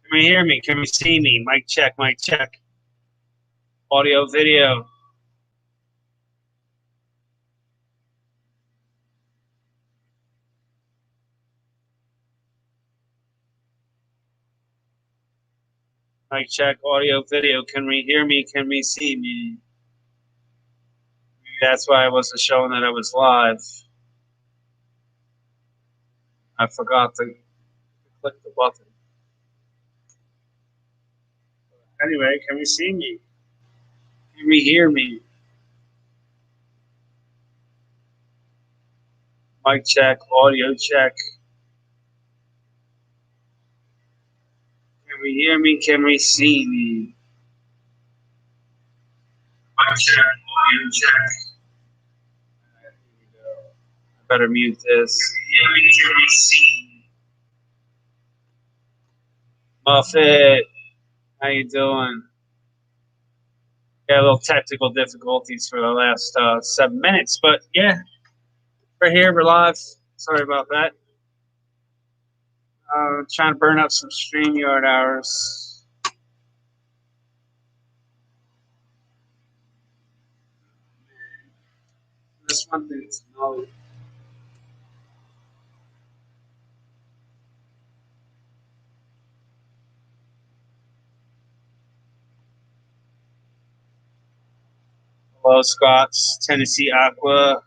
Can you hear me? Can you see me? Mic check, mic check. Audio, video. Mic check, audio, video. Can we hear me? Can we see me? That's why I wasn't showing that I was live. I forgot to click the button. Anyway, can we see me? Can we hear me? Mic check, audio check. Can we hear me? Can we see me? Mic check, audio check. There we go. I better mute this. Can we hear me? Can we see me? Muffet, how you doing? Got a little technical difficulties for the last 7 minutes, but yeah, we're here, we're live. Sorry about that. Trying to burn up some StreamYard hours. This one thing's no. Hello, Scott's Tennessee Aqua.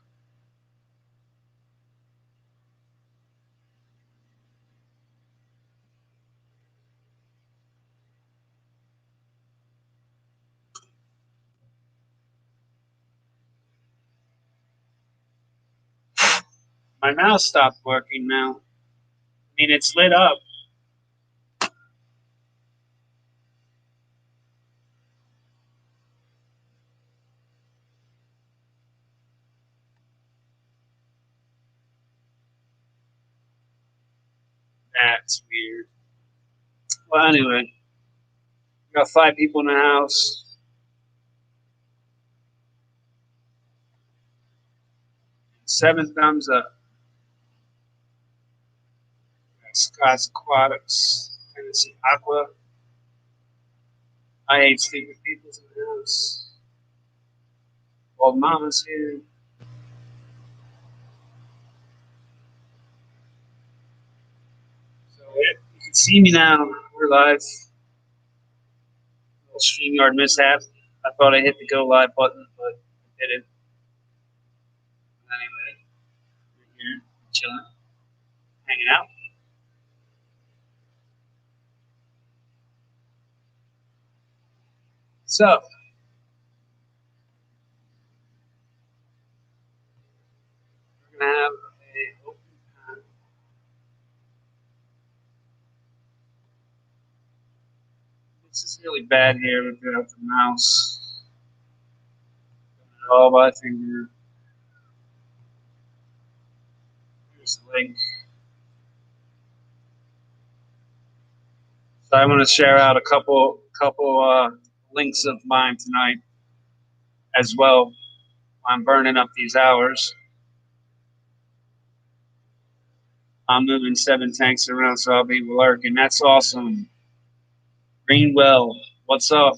My mouse stopped working now. I mean, it's lit up. That's weird. Well, anyway, we got 5 people in the house. Seven thumbs up. Scott's Aquatics, Tennessee Aqua. I hate sleeping people's in the house. Well, Mama's here. So yeah, you can see me now. We're live. Little StreamYard mishap. I thought I hit the go live button, but I didn't. Anyway, we're here, chilling, hanging out. So, we're gonna have a open time. This is really bad here without the mouse. All by finger. Here's the link. So I want to share out a couple links of mine tonight as well. I'm burning up these hours. I'm moving 7 tanks around, so I'll be lurking. That's awesome. Greenwell, what's up?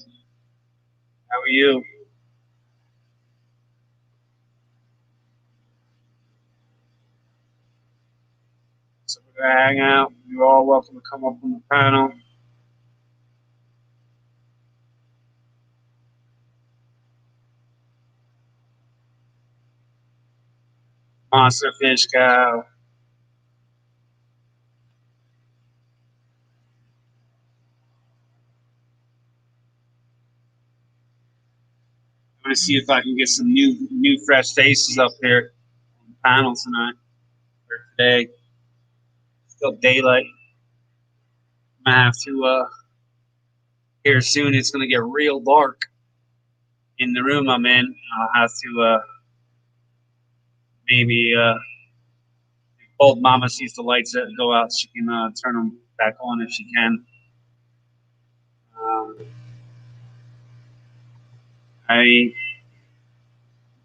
How are you? So we're gonna hang out. You're all welcome to come up on the panel. Monster Fish Cow. I'm gonna see if I can get some new fresh faces up here on the panel tonight or today. Still daylight. I'm gonna have to here soon. It's gonna get real dark in the room I'm in. I'll have to maybe if old Mama sees the lights go out, she can turn them back on if she can.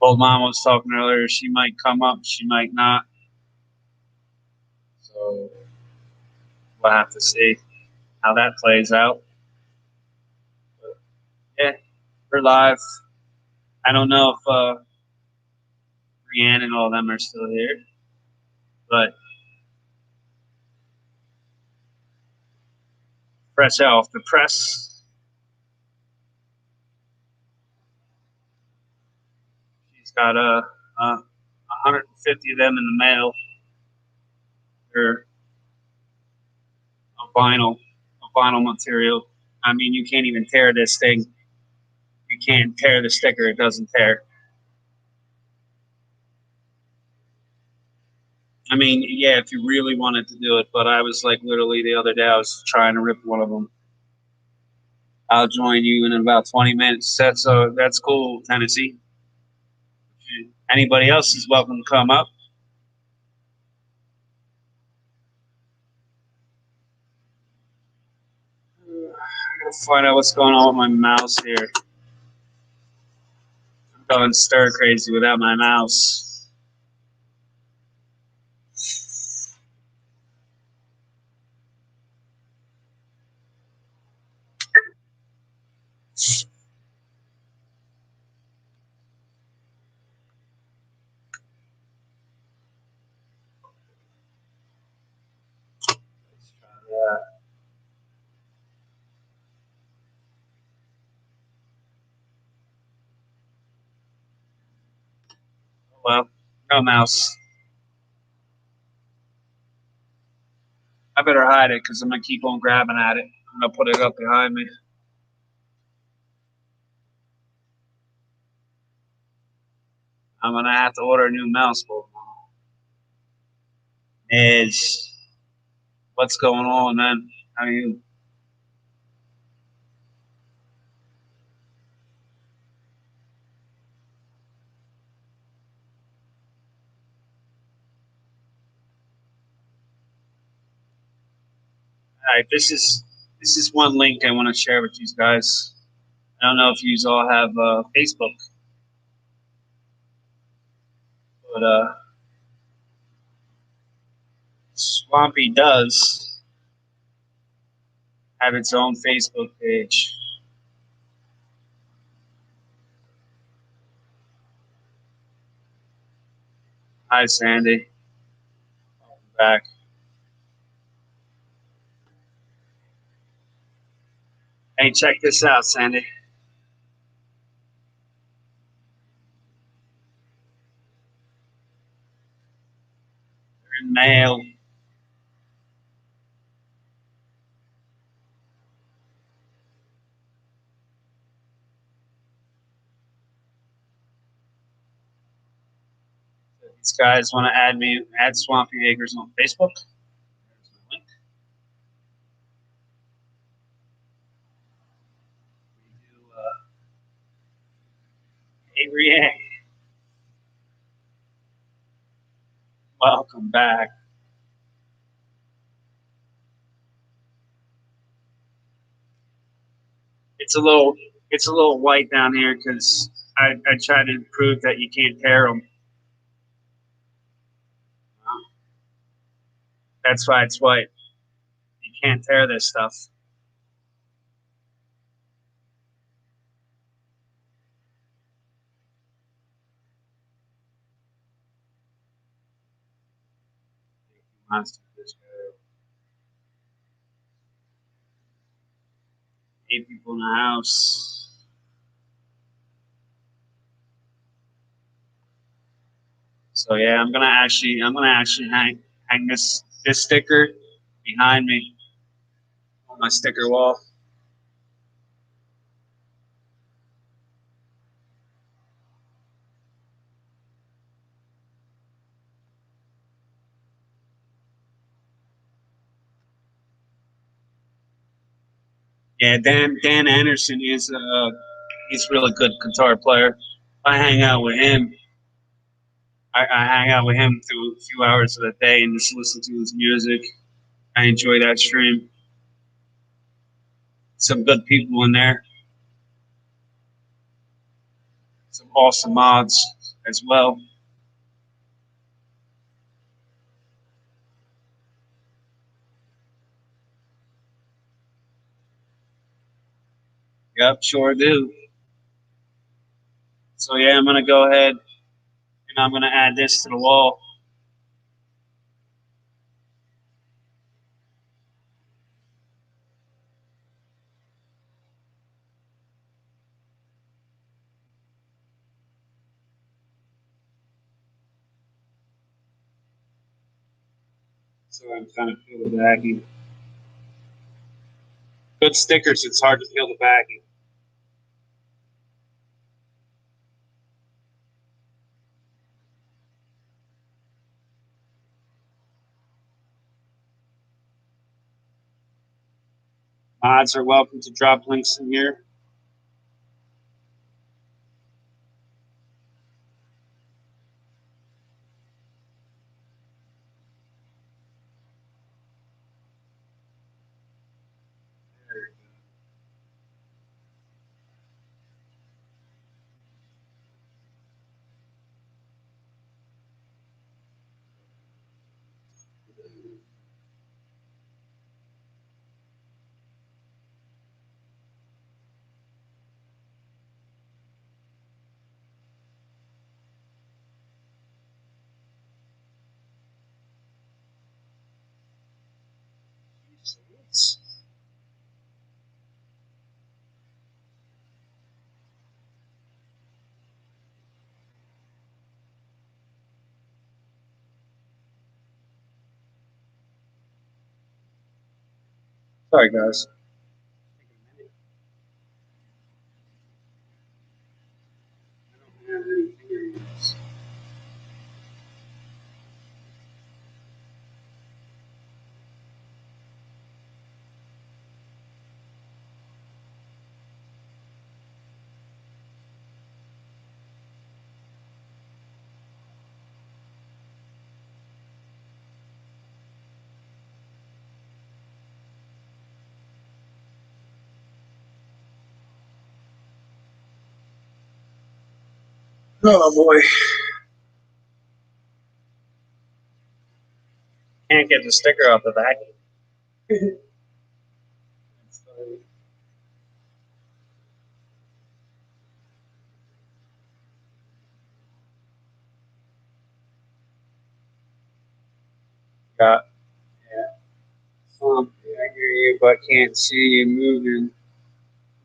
Old Mama was talking earlier. She might come up, she might not. So we'll have to see. how that plays out. But yeah, we're live. I don't know if Brianne and all of them are still here, but fresh out off the press. She's got 150 of them in the mail. They're a vinyl material. I mean, you can't even tear this thing. You can't tear the sticker; it doesn't tear. I mean, yeah, if you really wanted to do it, but I was like literally the other day, I was trying to rip one of them. I'll join you in about 20 minutes. That's cool, Tennessee. Anybody else is welcome to come up. I gotta find out what's going on with my mouse here. I'm going stir crazy without my mouse. Yeah. Well, no mouse. I better hide it because I'm gonna keep on grabbing at it. I'm gonna put it up behind me. I'm gonna have to order a new mouse. Is what's going on, man? How are you? All right, this is one link I want to share with you guys. I don't know if you all have Facebook, but Swampy does have its own Facebook page. Hi, Sandy. Welcome back. Hey, check this out, Sandy. You're in mail. These guys want to add Swampy Acres on Facebook. There's the link. We do Avery. Welcome back. It's a little it's a little white down here because I try to prove that you can't tear them. That's why it's white. You can't tear this stuff. Monster Disco. 8 people in the house. So yeah, I'm gonna actually hang this sticker behind me on my sticker wall. Yeah, Dan Anderson is he's a really good guitar player. I hang out with him. I hang out with him through a few hours of the day and just listen to his music. I enjoy that stream. Some good people in there. Some awesome mods as well. Yep, sure do. So yeah, I'm gonna go ahead and I'm gonna add this to the wall. So I'm trying to peel the backing. Good stickers, it's hard to peel the backing. Mods are welcome to drop links in here. Sorry, guys. Oh boy. Can't get the sticker off the backing. Got something. I hear you, but can't see you moving.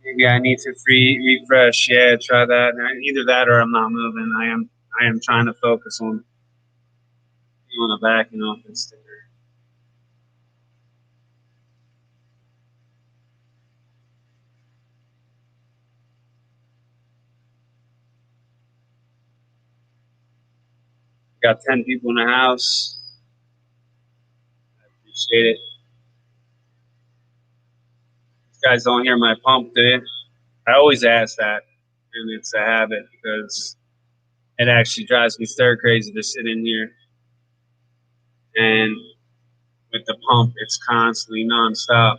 Maybe I need to refresh. Yeah, try that. Either that or I'm not moving. I am trying to focus on the backing off this sticker. Got 10 people in the house. I appreciate it. You guys don't hear my pump, do you? I always ask that, and it's a habit because it actually drives me stir crazy to sit in here. And with the pump, it's constantly nonstop.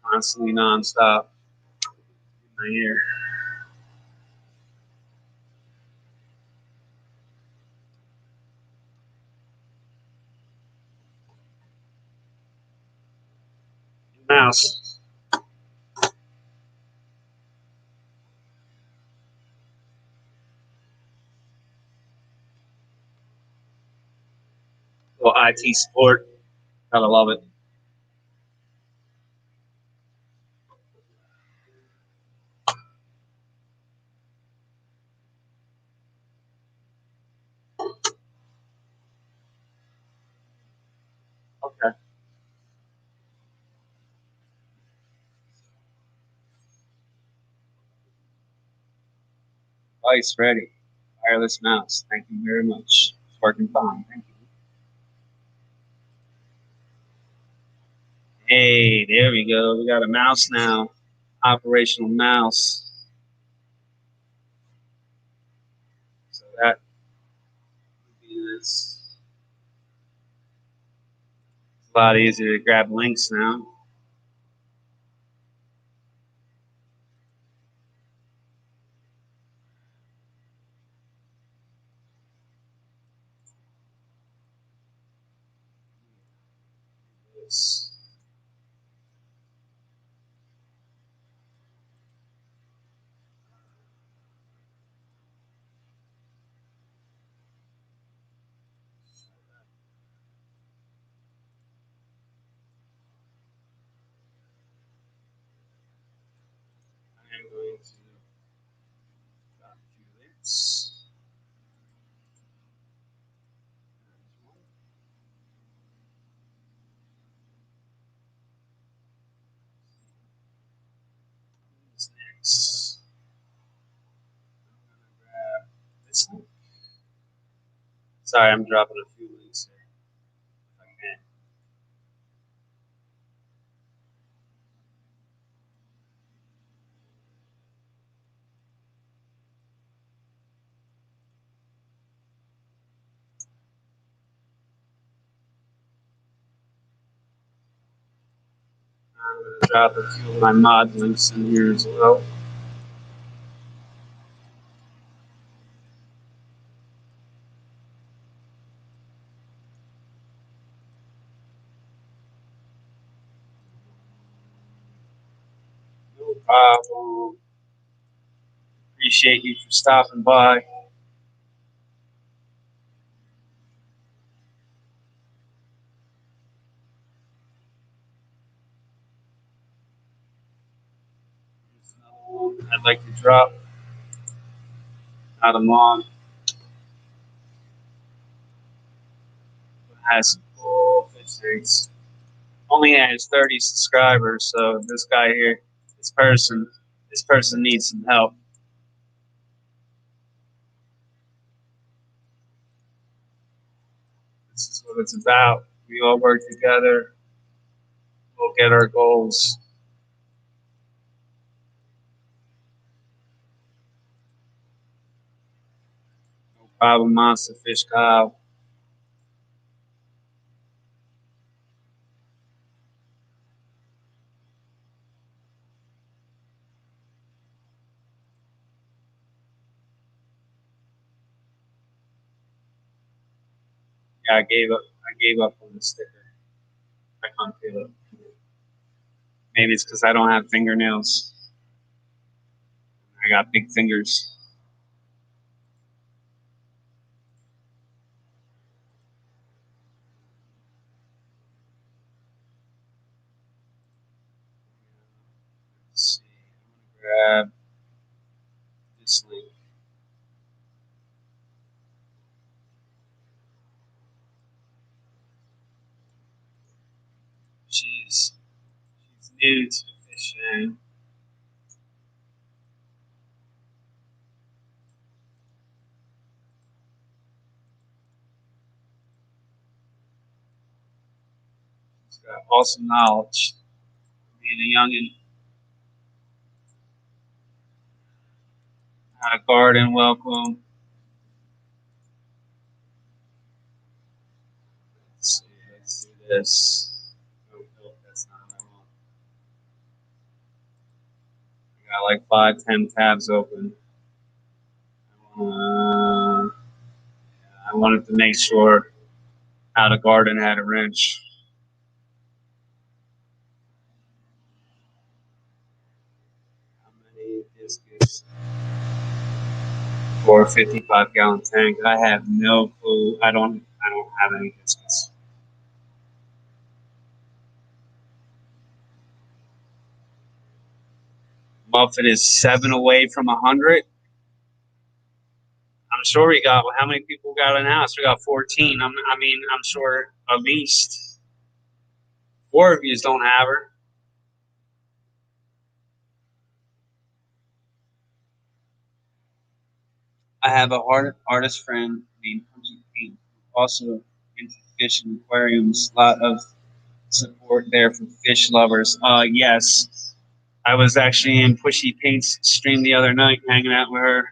Constantly nonstop in my ear. Mouse. Well, IT support. Gotta love it. Okay. Device ready. Wireless mouse. Thank you very much. It's working fine. Thank you. Hey, there we go. We got a mouse now. Operational mouse. So that is a lot easier to grab links now. Yes. I'm going to drop a few links. What's next? I'm gonna grab this link. Sorry, I'm dropping a few links here. If I can. I'm gonna drop a few of my mod links in here as well. No problem. Appreciate you for stopping by. Here's another one I'd like to drop. Not a mod. Has some cool fish tanks. Only has 30 subscribers, so this guy here, this person needs some help. This is what it's about. We all work together. We'll get our goals. No problem, Monster Fish Kyle. Yeah, I gave up. I gave up on the sticker. I can't feel it. Maybe it's because I don't have fingernails. I got big fingers. Let's see. I'm gonna grab this link. She's new to fishing. She's got awesome knowledge. Being a youngin', had a garden. Welcome. Let's see. Let's do this. Oh, no, that's not what I want. I got like 5, 10 tabs open. I wanted to make sure how the garden had a wrench. How many biscuits for a 55-gallon tank? I have no clue. I don't have any biscuits. Muffet is 7 away from 100. I'm sure we got. How many people got in the house? We got 14. I'm sure at least 4 of you don't have her. I have a artist friend named Punchy Paint, also into fish and aquariums. A lot of support there for fish lovers. Yes, I was actually in Pushy Paint's stream the other night, hanging out with her.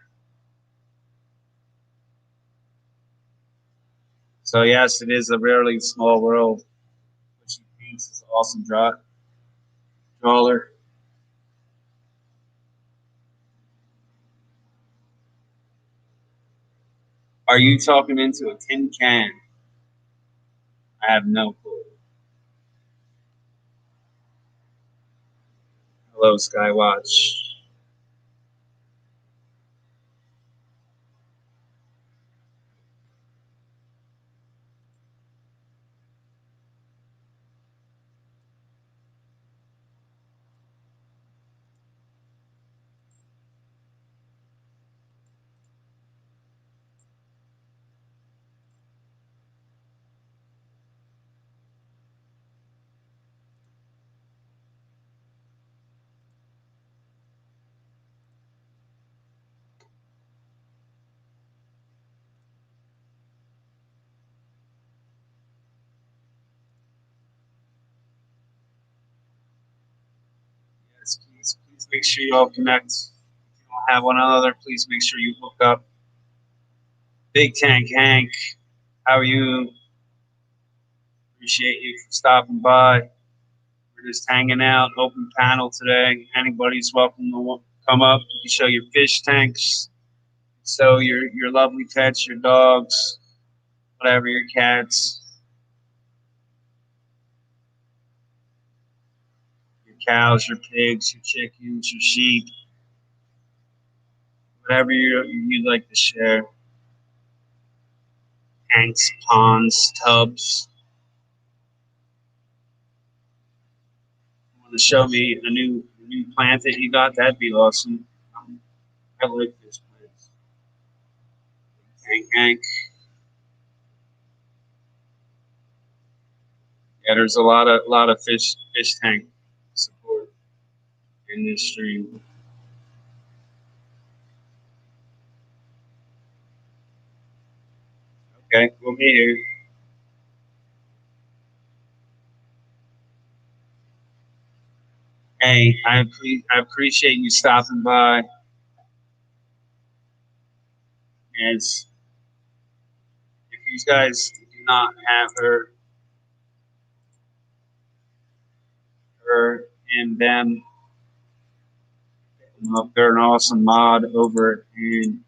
So yes, it is a really small world. Pushy Paint's is an awesome drawler. Are you talking into a tin can? I have no clue. Hello, Skywatch. Please make sure you all connect. If you don't have one another, please make sure you hook up. Big Tank Hank, how are you? Appreciate you for stopping by. We're just hanging out, open panel today. Anybody's welcome to come up. You can show your fish tanks, show your lovely pets, your dogs, whatever, your cats, your cows, your pigs, your chickens, your sheep, whatever you'd like to share. Tanks, ponds, tubs. Want to show me a new plant that you got? That'd be awesome. I like this plant. Tank Hank. Yeah, there's a lot of fish tank support in this stream. Okay, we'll be here. Hey, I appreciate you stopping by. As if you guys do not have her and them, they're an awesome mod over in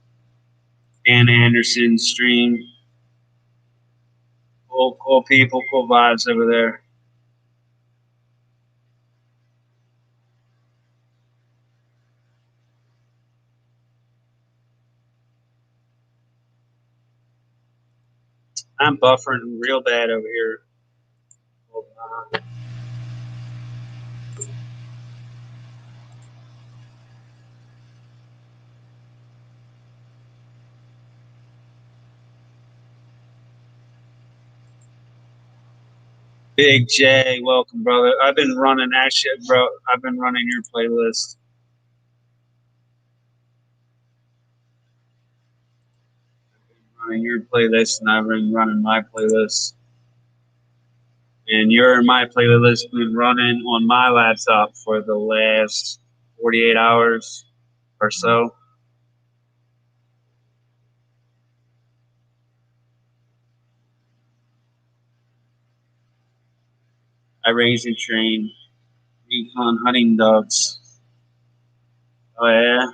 Ann Anderson's stream. Cool people, cool vibes over there. I'm buffering real bad over here. Hold on. Big J, welcome, brother. I've been running that shit, bro. I've been running your playlist. Running your playlist, and I've been running my playlist. And your my playlist been running on my laptop for the last 48 hours or so. I raise and train recon hunting dogs. Oh yeah.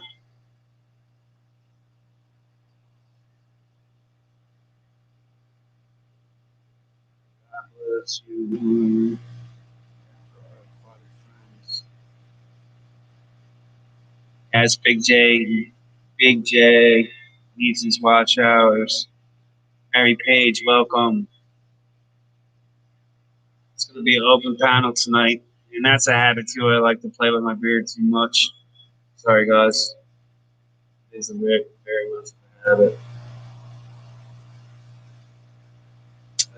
God bless you. As Big J. Big J needs his watch hours. Mary Page, welcome. It's going to be an open panel tonight, and that's a habit too. I like to play with my beard too much. Sorry, guys. It is a very much a habit.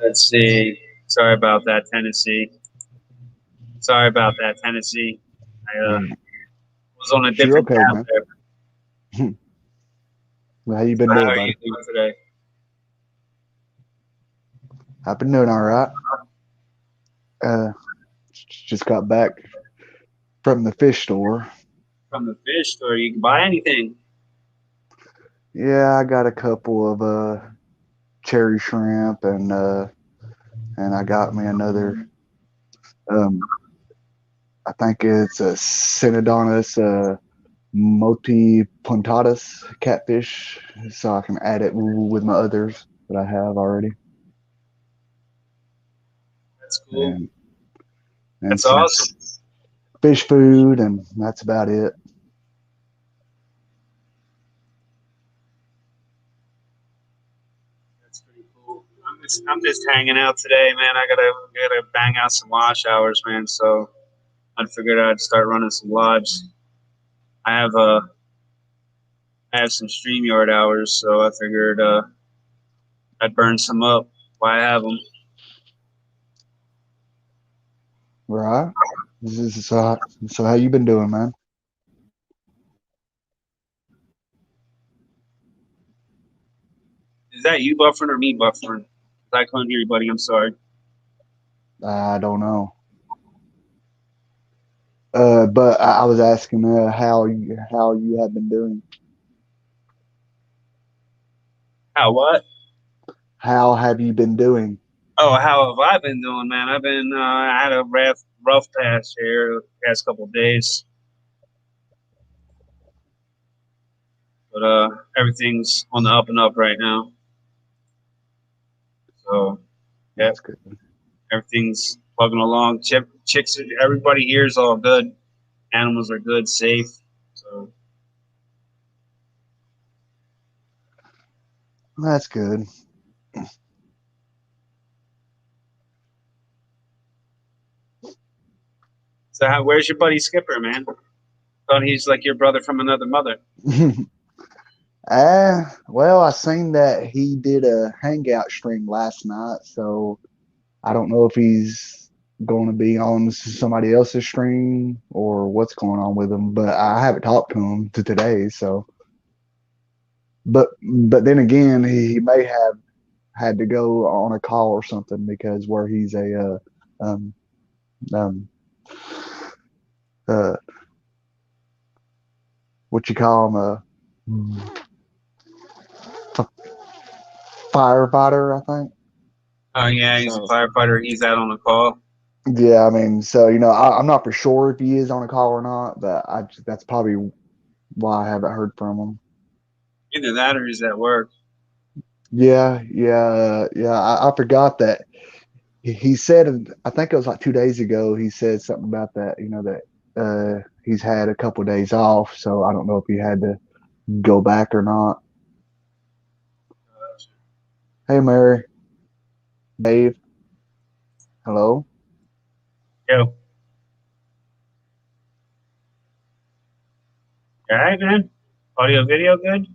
Let's see. Sorry about that, Tennessee. Sorry about that, Tennessee. I was on a You're different okay, path man. there. Well, how you been How doing, are buddy? you doing today? I've been doing all right. Just got back from the fish store. From the fish store, you can buy anything. Yeah, I got a couple of cherry shrimp and I got me another I think it's a Synodonus multipuntatus catfish, so I can add it with my others that I have already, That's cool. and That's some awesome. fish food, and that's about it. That's pretty cool. I'm just hanging out today, man. I gotta bang out some wash hours, man. So I figured I'd start running some lives. I have I have some StreamYard hours, so I figured I'd burn some up. Why have them? Right? So how you been doing, man? Is that you buffering or me buffering? I couldn't hear you, buddy. I'm sorry. I don't know. But I was asking how you have been doing. How what? How have you been doing? Oh, how have I been doing, man? I've been I had a rough past here the past couple of days, but everything's on the up and up right now. So yeah, That's good. everything's plugging along. Chicks, everybody here is all good. Animals are good, safe. So That's good. where's your buddy Skipper, man? Thought he's like your brother from another mother. Well, I seen that he did a Hangout stream last night, so I don't know if he's going to be on somebody else's stream or what's going on with him, but I haven't talked to him to today, so but then again, he may have had to go on a call or something because where he's a um um uh what you call him firefighter, I think. Oh yeah, he's a So firefighter. He's out on a call. yeah, I mean, so I'm not for sure if he is on a call or not, but that's probably why I haven't heard from him. Either that or he's at work. Yeah. I forgot that he said. I think it was like 2 days ago. He said something about that. That he's had a couple of days off, so I don't know if he had to go back or not. Hey, Mary, Dave, hello. Yo, all right, man. Audio, video, good.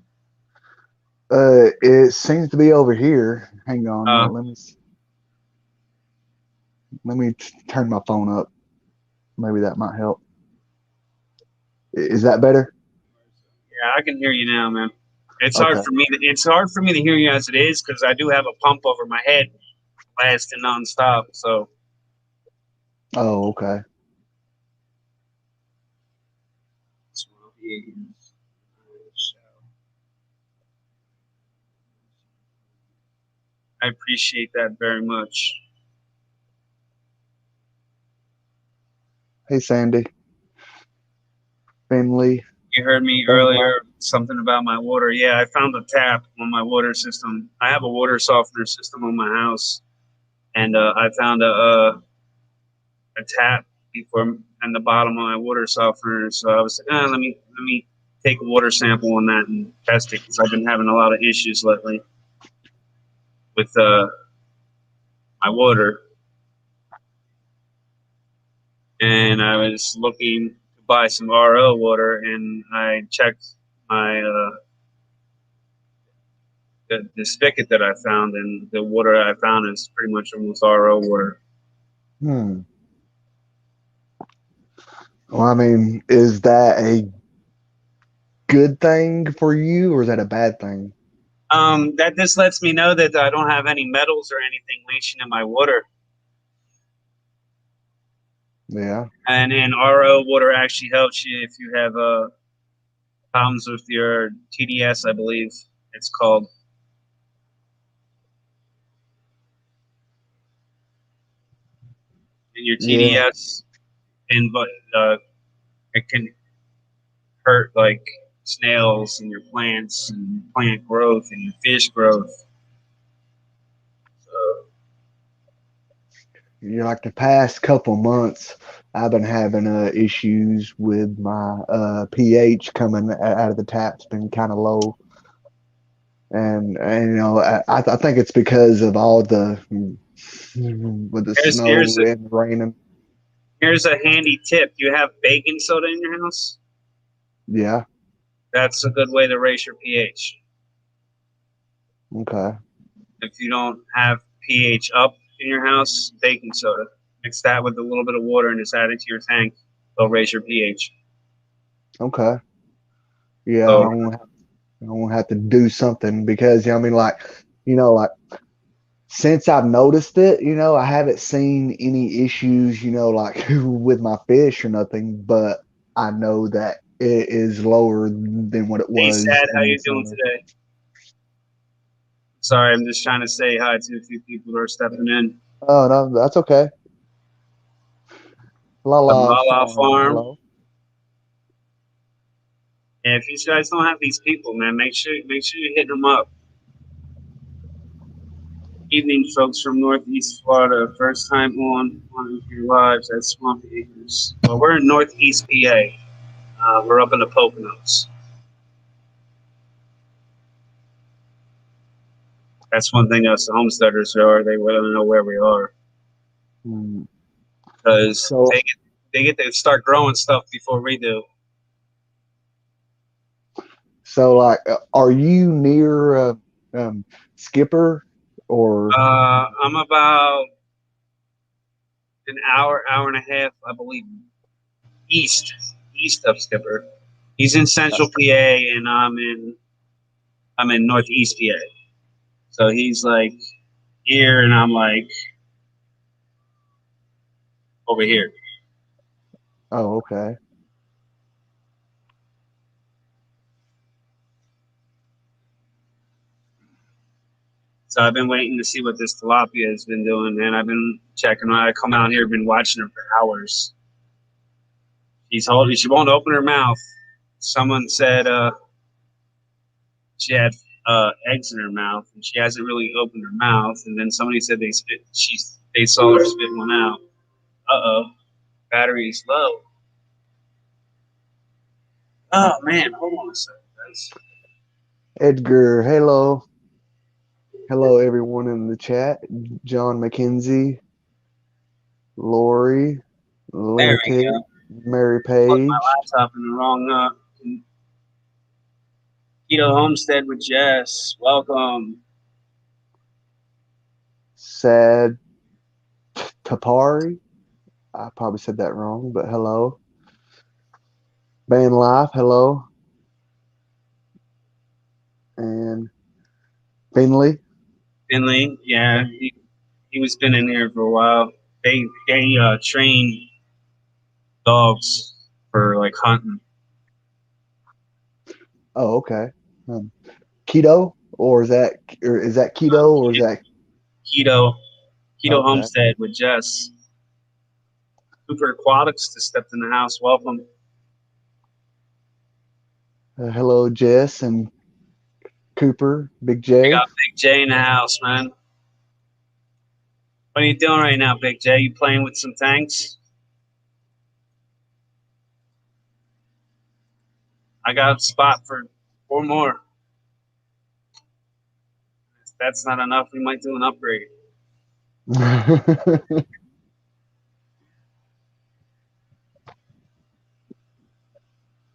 It seems to be over here. Hang on, Uh, let me turn my phone up. Maybe that might help. Is that better? yeah, I can hear you now, man. Okay. It's hard for me to hear you as it is because I do have a pump over my head blasting nonstop. So Oh, okay. I appreciate that very much. Hey, Sandy, Finley, You heard me Finley. earlier something about my water. Yeah, I found a tap on my water system. I have a water softener system on my house, and I found a tap before in the bottom of my water softener. So I was like, let me take a water sample on that and test it because I've been having a lot of issues lately with my water. And I was looking to buy some RO water, and I checked my the spigot that I found, and the water I found is pretty much almost RO water. Hmm. Well, I mean, is that a good thing for you or is that a bad thing? That just lets me know that I don't have any metals or anything leaching in my water. Yeah. And RO water actually helps you if you have problems with your TDS, I believe it's called. And your Yeah. TDS, and it can hurt like snails and your plants and plant growth and your fish growth. So, Like the past couple months, I've been having issues with my pH coming out of the tap's been kind of low. And I think it's because of all the with the here's here's snow a, and raining. here's a handy tip. Do you have baking soda in your house? Yeah. That's a good way to raise your pH. Okay. If you don't have pH up in your house, baking soda. Mix that with a little bit of water and just add it to your tank. It'll raise your pH. Okay. Yeah, So I won't have to do something because I mean, like, like since I've noticed it, I haven't seen any issues, like with my fish or nothing, but I know that it is lower than what it Hey, was Sad, how in the you doing summer. today? Sorry, I'm just trying to say hi to a few people who are stepping in. Oh, no, that's okay. La The La Lala Farm. Farm. Hello. And if you guys don't have these people, man, make sure you hit them up. Evening, folks from Northeast Florida. First time on one of your lives at Swamp Acres. Well, we're in Northeast PA. We're up in the Poconos. That's one thing us homesteaders are. They want to know where we are Hmm. because So, they get to start growing stuff before we do. like, are you near Skipper or? I'm about an hour and a half, I believe, east east of Skipper. He's in Central PA, and I'm in Northeast PA. So he's like here, and I'm like over here. Oh, okay. So I've been waiting to see what this tilapia has been doing, and I've been checking her. I come out here, been watching her for hours. She's holding. She won't open her mouth. Someone said she had eggs in her mouth, and she hasn't really opened her mouth. And then somebody said they saw her spit one out. Uh-oh, battery's low. Oh man, hold on a second, guys. Edgar, hello. Hello, everyone in the chat. John McKenzie, Lori, There we Limited, go. Mary Plugged my Page, laptop in the wrong Keto Homestead with Jess. Welcome. Sad Tapari. I probably said that wrong, but hello. Van Life, hello. And Finley. Finley, yeah, he was been in here for a while. They train dogs for like hunting. Oh, okay. Um, Keto, or is that keto, or is that Keto Keto okay? Homestead with Jess. Cooper Aquatics just stepped in the house. Welcome. Hello, Jess and Cooper, Big We J. got Big J in the house, man. What are you doing right now, Big J? You playing with some tanks? I got a spot for 4 more. If that's not enough, we might do an upgrade.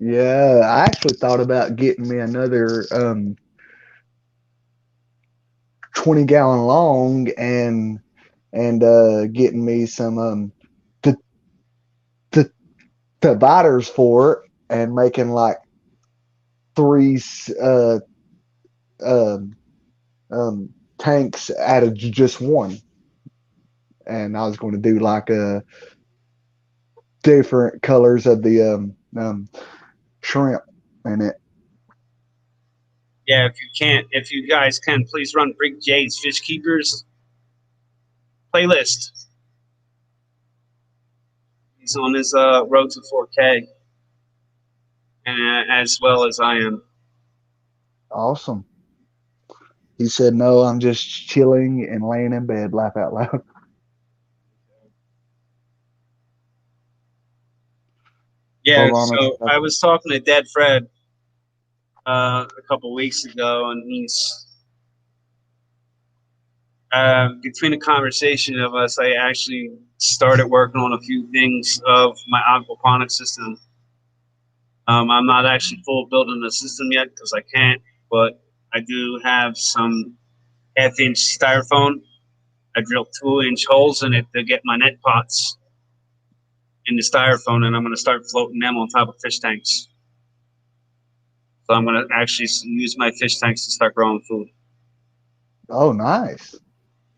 Yeah, I actually thought about getting me another 20-gallon long and getting me some the the dividers for it and making like three um tanks out of just one. And I was going to do like different colors of the shrimp in it. Yeah, if you guys can, please run Big J's Fish Keepers playlist. He's on his road to 4K, and as well as I am. Awesome. He said, "No, I'm just chilling and laying in bed." Laugh out loud. Yeah, Hold on a so I second. was talking to Dead Fred a couple weeks ago, and he's between the conversation of us, I actually started working on a few things of my aquaponics system. I'm not actually full building the system yet because I can't, but I do have some half-inch styrofoam. I drilled 2-inch holes in it to get my net pots in the styrofoam, and I'm going to start floating them on top of fish tanks. So I'm going to actually use my fish tanks to start growing food. Oh, nice.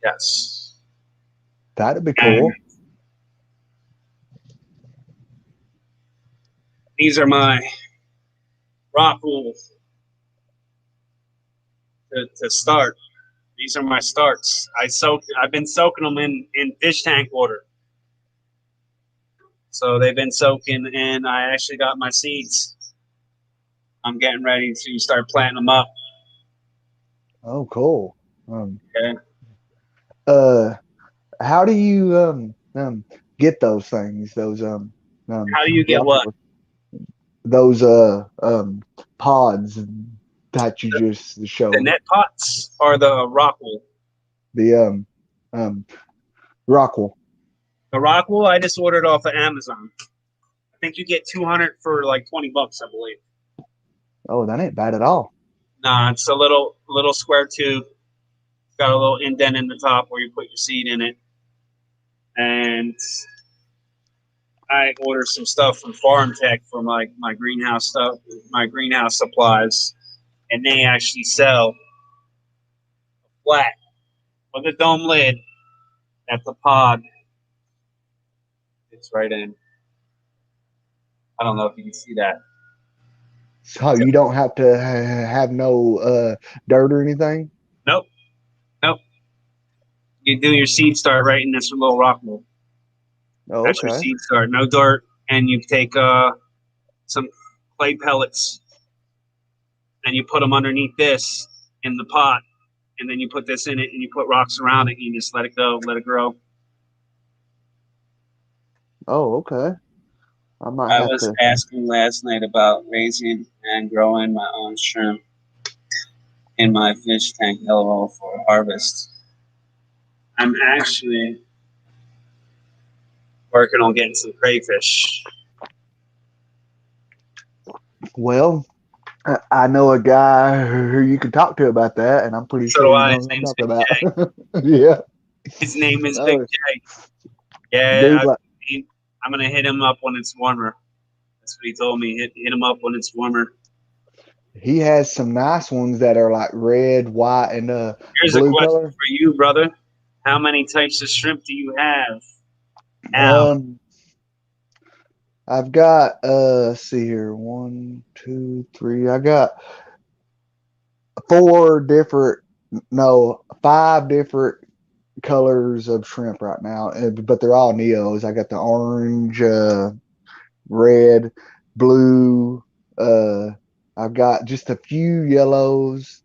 Yes. That'd be And cool. these are my rock rules to start. These are my starts. I've been soaking them in fish tank water. So they've been soaking, and I actually got my seeds. I'm getting ready to start planting them up. Oh, cool. Um, Okay. uh, how do you get those things? Those How do you get what? rock, those pods that you just The showed. net pots or the rock wool? The um rockwool. The rock wool I just ordered off of Amazon. I think you get 200 for like $20, I believe. Oh, that ain't bad at all. Nah, it's a little square tube. It's got a little indent in the top where you put your seed in it. And I ordered some stuff from Farm Tech for my greenhouse stuff, my greenhouse supplies, and they actually sell flat with a dome lid that the pod fits right in. I don't know if you can see that. So you don't have to have no dirt or anything. Nope, nope. You do your seed start right in this little rock mold. Oh, That's your okay. seed start. No dirt, and you take some clay pellets and you put them underneath this in the pot, and then you put this in it and you put rocks around it and you just let it go, let it grow. Oh, okay. I might I have was to. asking last night about raising and growing my own shrimp in my fish tank LOL for harvest. I'm actually working on getting some crayfish. Well, I know a guy who you can talk to about that, and I'm pretty So do sure you I. know His who I'm name's talking Big about. J. Yeah. His name is Big Oh, J. Yeah, dude, like I'm gonna hit him up when it's warmer. That's what he told me. Hit him up when it's warmer. he has some nice ones that are like red, white, and Here's a blue question color. for you, brother. How many types of shrimp do you have now? Um, I've got let's see here, one, two, three. I got four different, no, five different colors of shrimp right now, but they're all neos. I got the orange, red, blue. Uh, I've got just a few yellows,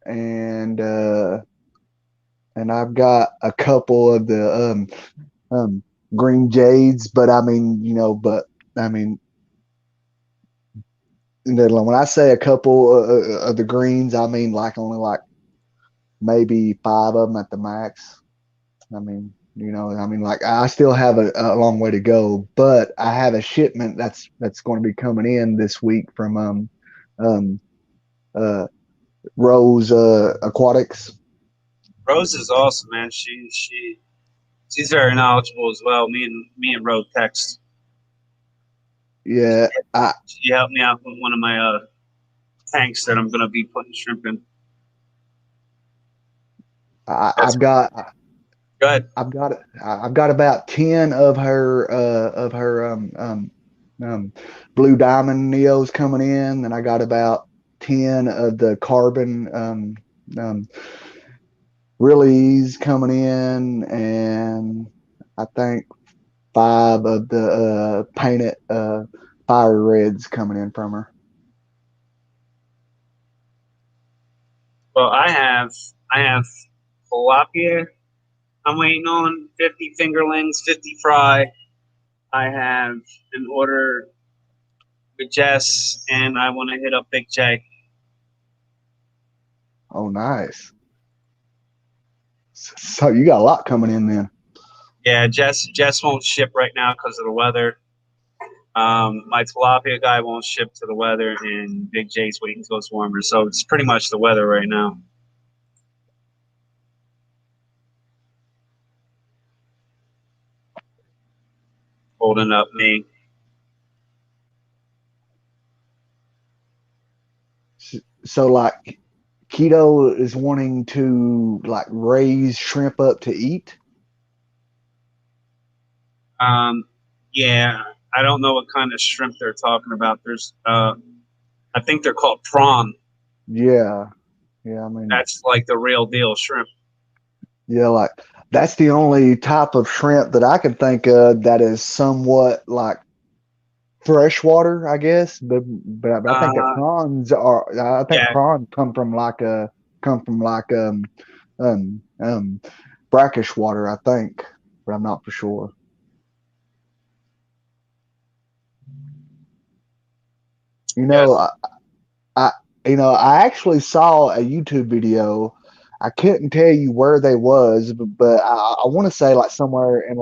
and and I've got a couple of the green jades. But I mean, I mean, when I say a couple of the greens, I mean like only like maybe five of them at the max. I mean, I mean, like I still have a long way to go, but I have a shipment that's going to be coming in this week from um uh Rose Aquatics. Rose is awesome, man. She's very knowledgeable as well. Me and Rose text. Yeah, I, She helped me out with one of my tanks that I'm gonna be putting shrimp in. That's I've got good. I've got about 10 of her um blue diamond neos coming in, and I got about 10 of the carbon um Really's coming in, and I think five of the painted fire reds coming in from her. Well, I have tilapia. I'm waiting on 50 fingerlings, 50 fry. I have an order with Jess, and I want to hit up Big J. Oh, nice. So you got a lot coming in then. Yeah, Jess won't ship right now because of the weather. My tilapia guy won't ship to the weather, and Big J's waiting until it's warmer. So it's pretty much the weather right now. Holding up me. So like Keto is wanting to like raise shrimp up to eat. Um, yeah, I don't know what kind of shrimp they're talking about. There's, I think they're called prawn. Yeah, yeah. I mean, That's like the real deal shrimp. yeah, like that's the only type of shrimp that I can think of that is somewhat like freshwater, I guess. But I think that Uh, prawns are. I think yeah, prawns come from like um um brackish water. I think, but I'm not for sure. You know, yes, I I actually saw a YouTube video. I couldn't tell you where they was, but I want to say like somewhere in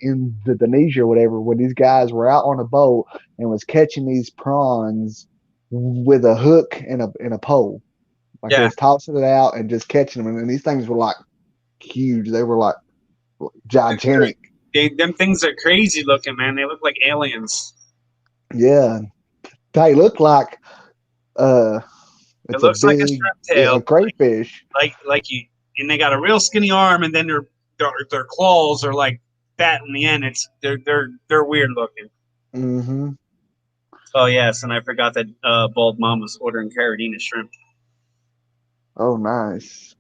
in Indonesia or whatever, where these guys were out on a boat and was catching these prawns with a hook and a pole. Like they yeah. was tossing it out and just catching them, and these things were like huge. They were like gigantic. Them things are crazy looking, man. They look like aliens. Yeah, they look like uh, It it's a looks like a big shrimp tail, crayfish. like you, and they got a real skinny arm, and then their claws are like fat in the end. It's they're weird looking. Hmm. Oh yes, and I forgot that Bald Mom was ordering carabiner shrimp. Oh, nice.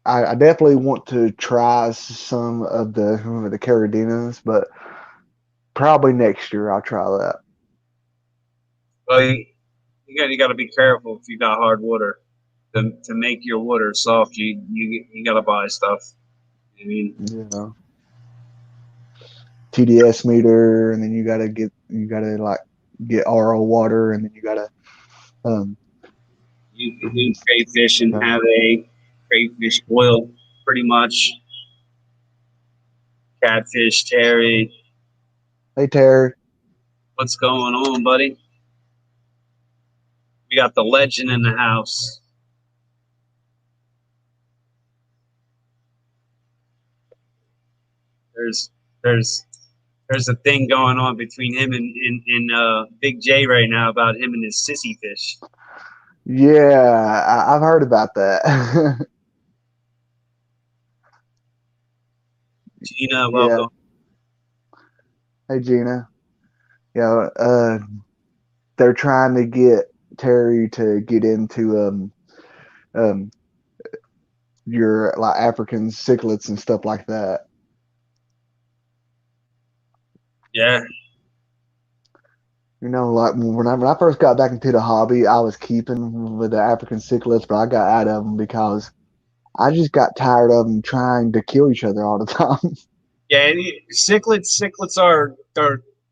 I definitely want to try some of the caradinas, but probably next year I'll try that. Well, you got to be careful if you got hard water. To make your water soft, you got to buy stuff. I mean, Yeah. TDS meter, and then you gotta like get RO water, and then you gotta um you can do crayfish and have a crayfish boil, pretty much. Catfish, Terry. hey Terry. What's going on, buddy? We got the legend in the house. There's there's there's a thing going on between him and Big J right now about him and his sissy fish. Yeah, I've heard about that. Gina, Yeah. welcome. Hey Gina. Yeah, they're trying to get Terry to get into um your like African cichlids and stuff like that. Yeah, You know, like when I first got back into the hobby, I was keeping with the African cichlids, but I got out of them because I just got tired of them trying to kill each other all the time. yeah. Cichlids are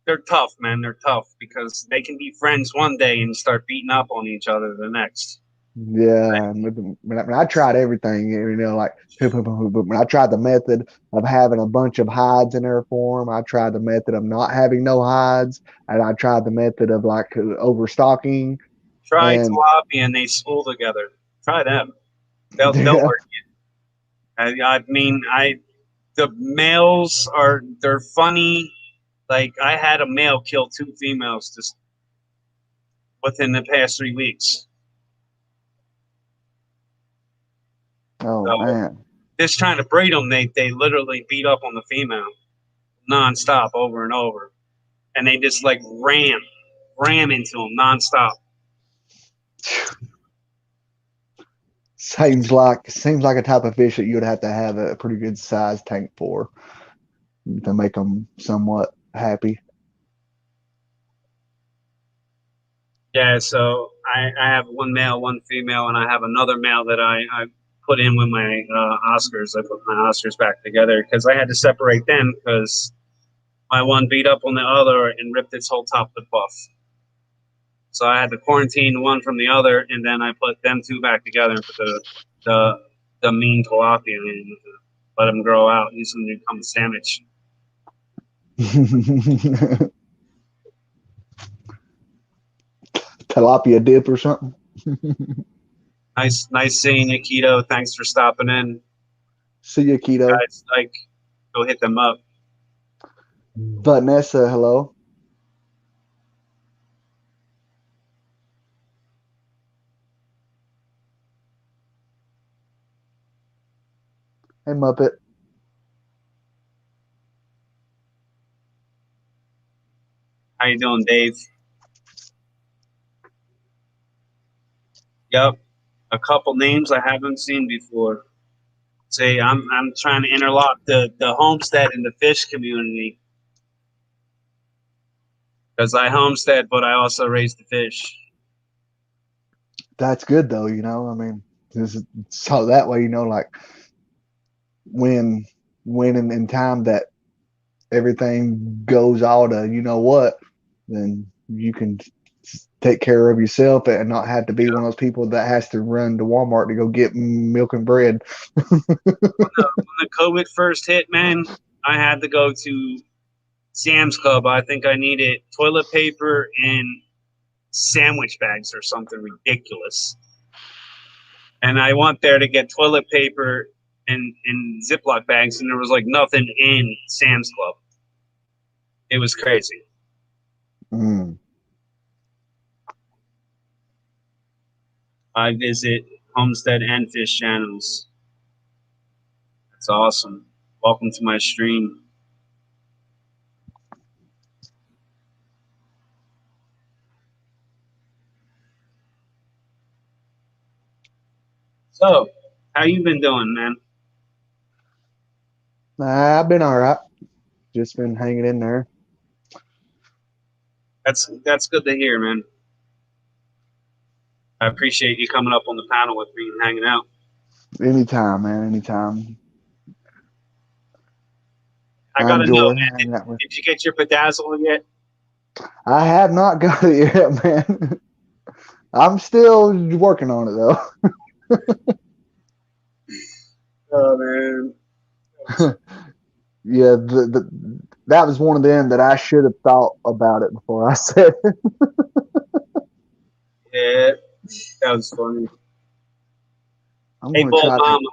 they're tough, man. They're tough because they can be friends one day and start beating up on each other the next. Yeah, and when I tried everything, you know, like when I tried the method of having a bunch of hides in their form, I tried the method of not having no hides, and I tried the method of like overstocking, Try and tilapia and they school together. Try them. They'll yeah, work. I mean, I the males are they're funny. Like I had a male kill two females just within the past 3 weeks. oh So man. just trying to breed them, they literally beat up on the female nonstop over and over, and they just like ram into them nonstop. Seems like a type of fish that you'd have to have a pretty good sized tank for to make them somewhat happy. Yeah, so I have one male, one female, and I have another male that I put in with my Oscars. I put my Oscars back together because I had to separate them because my one beat up on the other and ripped its whole top lip off. So I had to quarantine one from the other, and then I put them two back together and put the the mean tilapia in, let him grow out. He's going to become a sandwich. Tilapia dip or something. Nice seeing you, Keto. Thanks for stopping in. See ya, keto. Guys, like, go hit them up. Vanessa, hello. Hey, Muppet. How you doing, Dave? Yep, a couple names I haven't seen before. Say, I'm trying to interlock the homestead and the fish community because I homestead, but I also raise the fish. That's good though. I mean, so that way, like when in time that everything goes all to what, then you can take care of yourself and not have to be one of those people that has to run to Walmart to go get milk and bread. When the COVID first hit, man, I had to go to Sam's Club. I think I needed toilet paper and sandwich bags or something ridiculous. And I went there to get toilet paper and Ziploc bags, and there was like nothing in Sam's Club. It was crazy. Mm. I visit Homestead and Fish channels. That's awesome. Welcome to my stream. So, how you been doing, man? I've been all right. Just been hanging in there. That's good to hear, man. I appreciate you coming up on the panel with me and hanging out. Anytime, man. Anytime. I gotta enjoy know, man. hanging out with. Did you get your bedazzle yet? I have not got it yet, man. I'm still working on it though. Oh man. Yeah, that was one of them that I should have thought about it before I said it. Yeah, that was funny. I'm Hey, gonna Bold try to. Mama.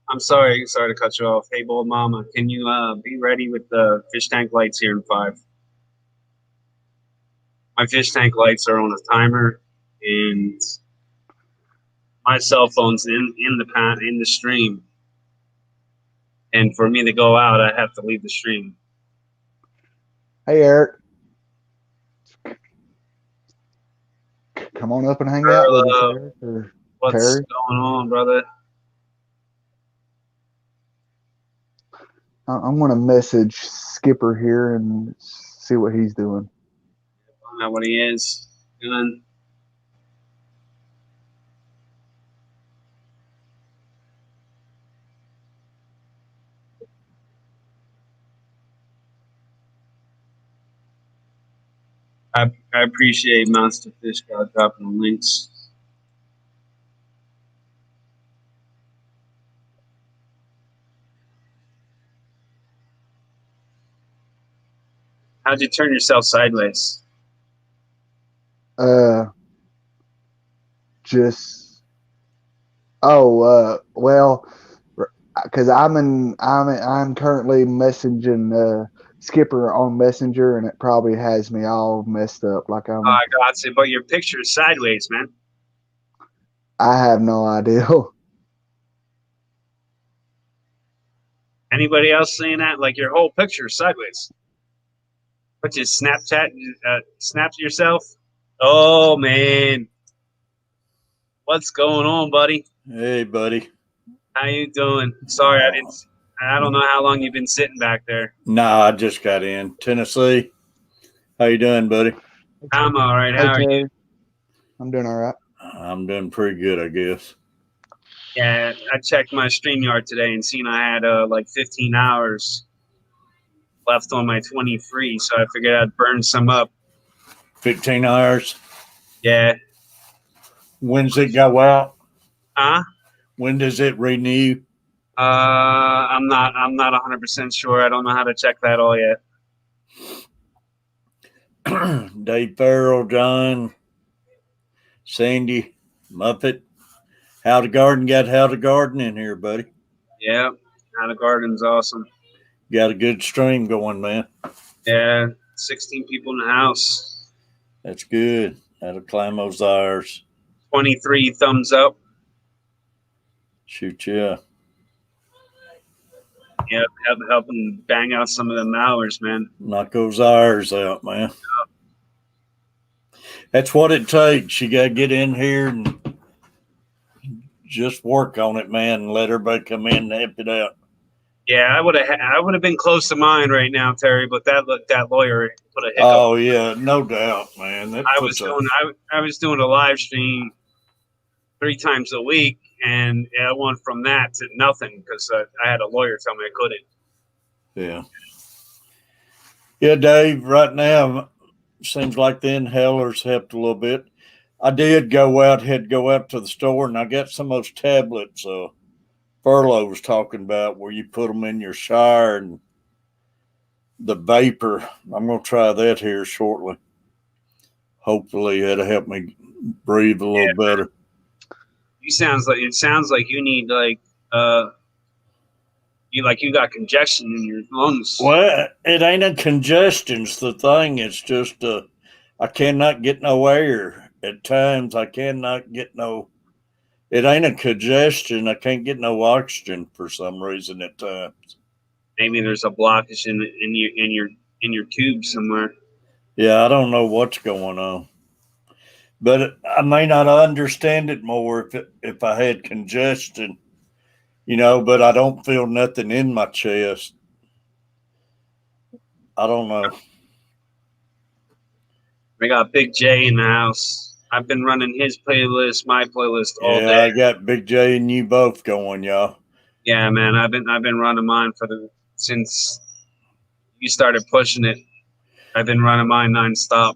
I'm sorry to cut you off. Hey, Bold Mama, can you be ready with the fish tank lights here in 5? My fish tank lights are on a timer, and my cell phone's in the stream. And for me to go out, I have to leave the stream. Hey, Eric, come on up and hang out with us, Eric or What's Terry. going on, brother? I'm gonna message Skipper here and see what he's doing. Find out what he is doing. I appreciate Monster Fish God dropping the links. How'd you turn yourself sideways? Just well, because I'm currently messaging Skipper on Messenger, and it probably has me all messed up. Like I got you, but your picture is sideways, man. I have no idea. Anybody else seeing that? Like your whole picture is sideways. What, you snapped yourself? Oh man, what's going on, buddy? Hey, buddy. How you doing? Sorry, I don't know how long you've been sitting back there. Nah, I just got in. Tennessee. How you doing, buddy? I'm all right. Hey, How are Terry. you? I'm doing all right. I'm doing pretty good, I guess. Yeah, I checked my StreamYard today and seen I had like 15 hours left on my 20 free, so I figured I'd burn some up. 15 hours. Yeah. When's it go out? Huh? When does it renew? I'm not 100% sure. I don't know how to check that all yet. Dave Farrell, John, Sandy, Muppet. How to Garden got How to Garden in here, buddy. Yeah, How to Garden's awesome. Got a good stream going, man. Yeah, 16 people in the house. That's good. That'll climb those hours. 23 thumbs up. Shoot, yeah. Yeah, help him bang out some of them hours, man. Knock those hours out, man. That's what it takes. You got to get in here and just work on it, man, and let everybody come in and help it out. Yeah, I would have been close to mine right now, Terry, but that lawyer put a hiccup. Oh yeah, no doubt, man. That I was doing a live stream 3 times a week, and I went from that to nothing because I had a lawyer tell me I couldn't. Yeah. Yeah, Dave, right now, seems like the inhalers helped a little bit. I had to go out to the store, and I got some of those tablets Furlough was talking about where you put them in your shower and the vapor. I'm going to try that here shortly. Hopefully it'll help me breathe a little better. It sounds like you need you got congestion in your lungs. Well, it ain't a congestion's the thing. It's just I cannot get no air. At times I cannot get no. It ain't a congestion. I can't get no oxygen for some reason at times. Maybe there's a blockage in your tube somewhere. Yeah, I don't know what's going on, but I may not understand it more if I had congestion, But I don't feel nothing in my chest. I don't know. We got Big J in the house. I've been running his playlist, my playlist all day. Yeah, I got Big J and you both going, y'all. Yeah, man, I've been running mine since you started pushing it. I've been running mine nonstop.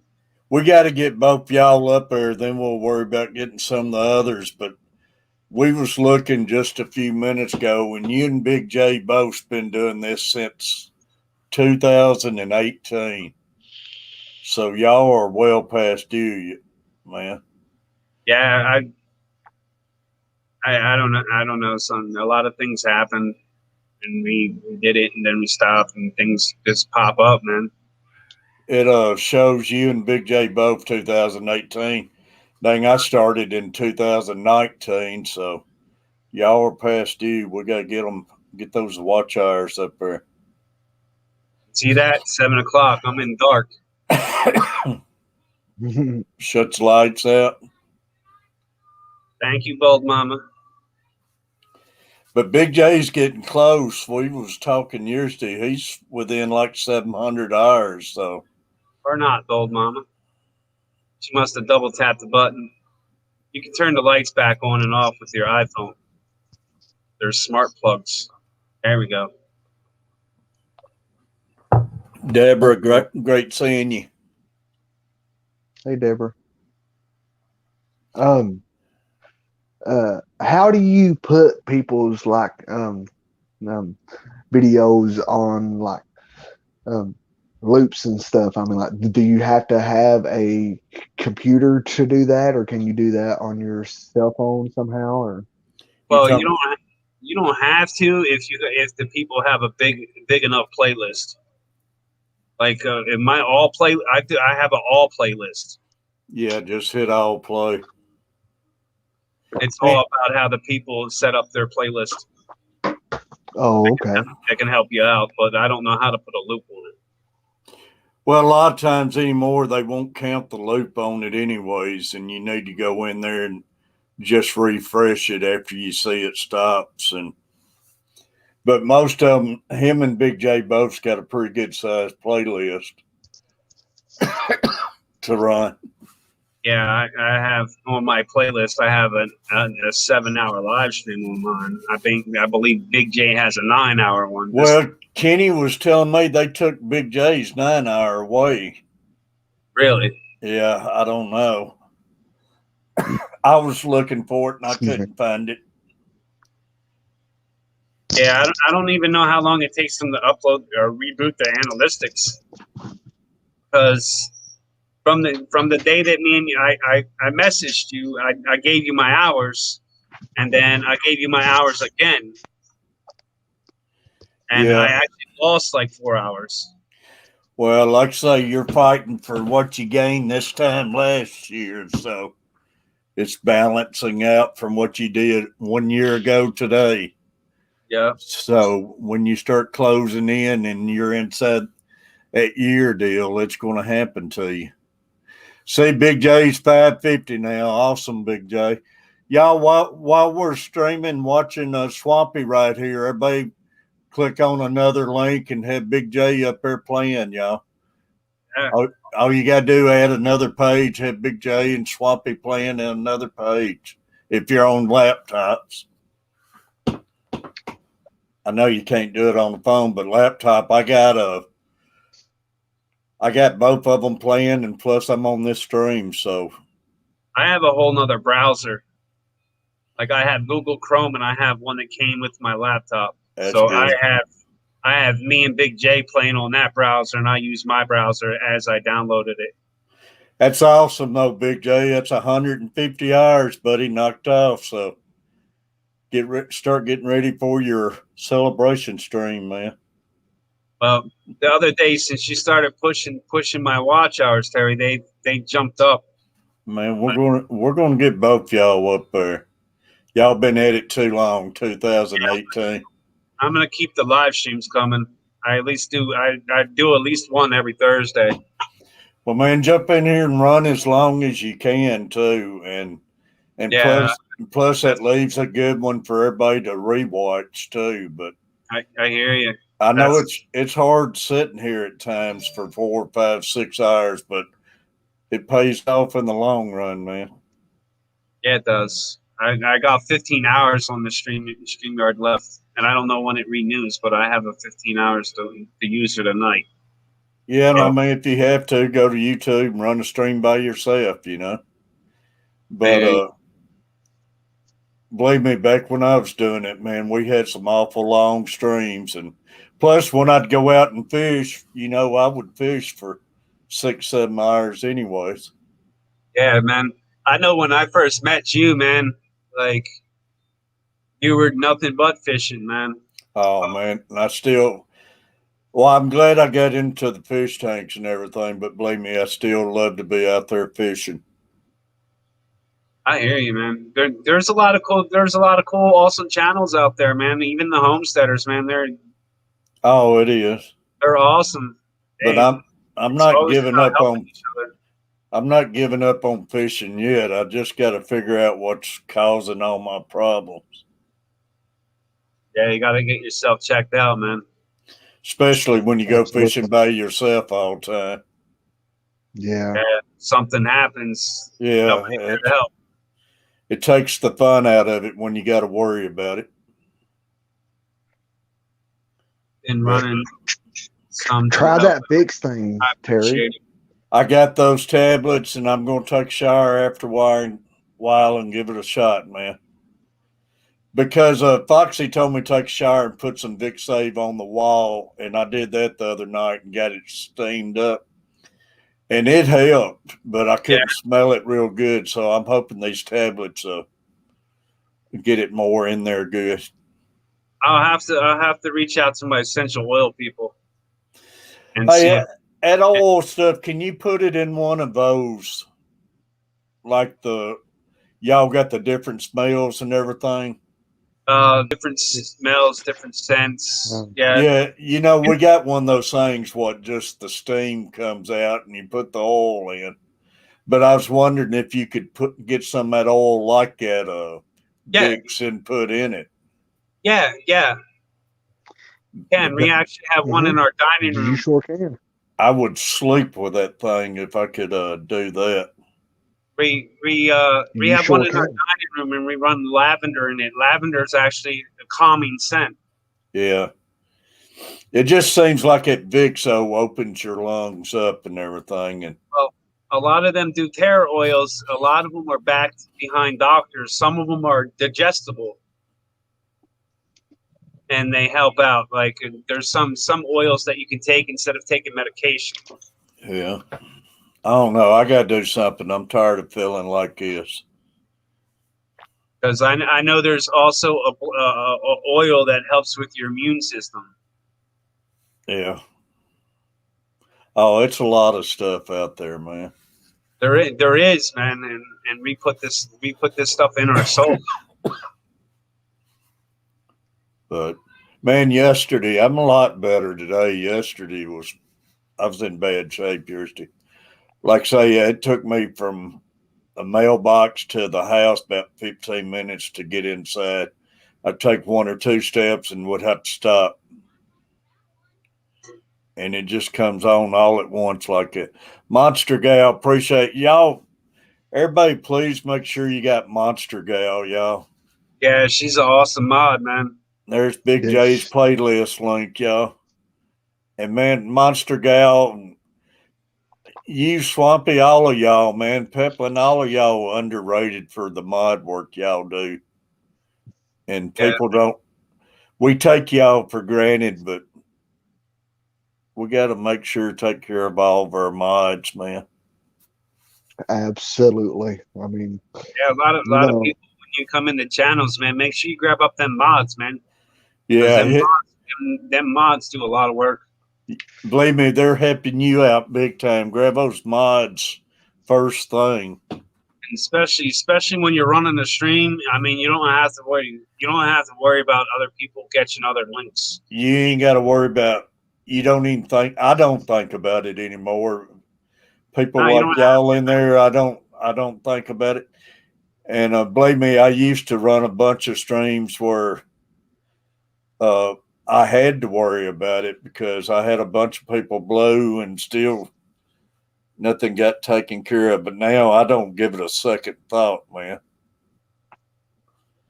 We got to get both y'all up there, then we'll worry about getting some of the others. But we was looking just a few minutes ago, and you and Big J both been doing this since 2018. So y'all are well past due, man. Yeah, I don't know. I don't know, son. A lot of things happen, and we did it, and then we stopped, and things just pop up, man. It shows you and Big J both 2018. Dang, I started in 2019, so y'all are past due. We got to get those watch hours up there. See that? 7 o'clock. I'm in dark. Shuts lights out. Thank you, Bold Mama. But Big J's getting close. We was talking yesterday. He's within like 700 hours, so. Or not, Bold Mama. She must have double tapped the button. You can turn the lights back on and off with your iPhone. There's smart plugs. There we go. Deborah, great seeing you. Hey, Deborah. How do you put people's videos on loops and stuff? I mean, do you have to have a computer to do that, or can you do that on your cell phone somehow? Or well, you don't have to if the people have a big enough playlist. Like in my I have an all playlist. Yeah, just hit all play. It's all about how the people set up their playlist. Oh, okay. I can help you out, but I don't know how to put a loop on it. Well, a lot of times anymore, they won't count the loop on it anyways, and you need to go in there and just refresh it after you see it stops. But most of them, him and Big J both got a pretty good sized playlist to run. Yeah, I have on my playlist. I have a 7-hour live stream on mine. I believe Big J has a 9-hour one. Well, Kenny was telling me they took Big J's 9-hour away. Really? Yeah, I don't know. I was looking for it and I couldn't find it. Yeah, I don't even know how long it takes them to upload or reboot the analytics. Because from the day that me and you, I messaged you, I gave you my hours, and then I gave you my hours again. And I actually lost like 4 hours. Well, like I say, you're fighting for what you gained this time last year, so it's balancing out from what you did 1 year ago today. Yeah. So when you start closing in and you're inside that year deal, it's going to happen to you. See, Big J's 550 now. Awesome, Big J. Y'all, while we're streaming, watching Swampy right here, everybody click on another link and have Big J up there playing, y'all. Yeah. All you got to do, add another page, have Big J and Swampy playing in another page if you're on laptops. I know you can't do it on the phone, but laptop, I got both of them playing, and plus I'm on this stream, so I have a whole nother browser. Like I have Google Chrome, and I have one that came with my laptop. that's So good. I have me and Big J playing on that browser, and I use my browser as I downloaded it. That's awesome, though, Big J. That's 150 hours, buddy, knocked off. So start getting ready for your celebration stream, man. Well, the other day, since you started pushing my watch hours, Terry, they jumped up. Man, we're gonna get both y'all up there. Y'all been at it too long, 2018. I'm gonna keep the live streams coming. I do at least one every Thursday. Well, man, jump in here and run as long as you can too, and Yeah, plus that leaves a good one for everybody to rewatch too. But I hear you. I know it's hard sitting here at times for 4, 5, 6 hours, but it pays off in the long run, man. Yeah, it does. I got 15 hours on the StreamYard left, and I don't know when it renews, but I have a 15 hours to use it tonight. Yeah, and I mean, if you have to, go to YouTube and run a stream by yourself, you know. But believe me, back when I was doing it, man, we had some awful long streams. And plus, when I'd go out and fish, you know, I would fish for 6, 7 hours anyways. Yeah, man. I know when I first met you, man, like you were nothing but fishing, man. Oh, man. And well, I'm glad I got into the fish tanks and everything, but believe me, I still love to be out there fishing. I hear you, man. There's a lot of cool, awesome channels out there, man. Even the homesteaders, man, they're awesome. But I'm It's not always giving about up helping on each other. I'm not giving up on fishing yet. I just got to figure out what's causing all my problems. Yeah, you got to get yourself checked out, man. Especially when you go fishing by yourself all the time. Yeah. Something happens. Yeah. Nobody there to help. It takes the fun out of it when you got to worry about it. And running some. Try that fix thing, Terry. I got those tablets, and I'm going to take a shower after a while and give it a shot, man. Because Foxy told me to take a shower and put some Vic Save on the wall, and I did that the other night and got it steamed up. And it helped, but I couldn't smell it real good, so I'm hoping these tablets get it more in there good. I'll have to reach out to my essential oil people and see. That oil stuff, can you put it in one of those? Like y'all got the different smells and everything? Different smells, different scents. Yeah, you know, we got one of those things, just the steam comes out and you put the oil in. But I was wondering if you could get some of that oil like that Vicks and put in it. Yeah. We actually have one in our dining room. You sure can. I would sleep with that thing if I could do that. We have one in our dining room, and we run lavender in it. Lavender is actually a calming scent. Yeah. It just seems like it Vicks opens your lungs up and everything. And well, a lot of them do terror oils. A lot of them are backed behind doctors. Some of them are digestible, and they help out. Like there's some oils that you can take instead of taking medication. Yeah. I don't know. I got to do something. I'm tired of feeling like this. Because I know there's also a oil that helps with your immune system. Yeah. Oh, it's a lot of stuff out there, man. There is, man, and we put this stuff in our soul. But man, yesterday I'm a lot better today. I was in bad shape yesterday. Like I say, it took me from a mailbox to the house about 15 minutes to get inside. I'd take one or two steps and would have to stop. And it just comes on all at once like it. Monster Gal, appreciate y'all. Everybody, please make sure you got Monster Gal, y'all. Yeah, she's an awesome mod, man. There's Big J's Yes. playlist link, y'all. And man, Monster Gal, you Swampy, all of y'all, man. Peplin, all of y'all underrated for the mod work y'all do. And Yeah. people don't, we take y'all for granted, but we got to make sure to take care of all of our mods, man. Absolutely. I mean, Yeah, a lot of you know, people when you come in the channels, man, make sure you grab up them mods, man. Yeah, Them mods do a lot of work. believe me, they're helping you out big time. Grab those mods first thing. And especially when you're running a stream. I mean, you don't have to worry about other people catching other links. You ain't got to worry about. You don't even think. I don't think about it anymore. People No, you like don't y'all in there, I don't think about it. And believe me, I used to run a bunch of streams where I had to worry about it because I had a bunch of people blue and still nothing got taken care of. But now I don't give it a second thought, man.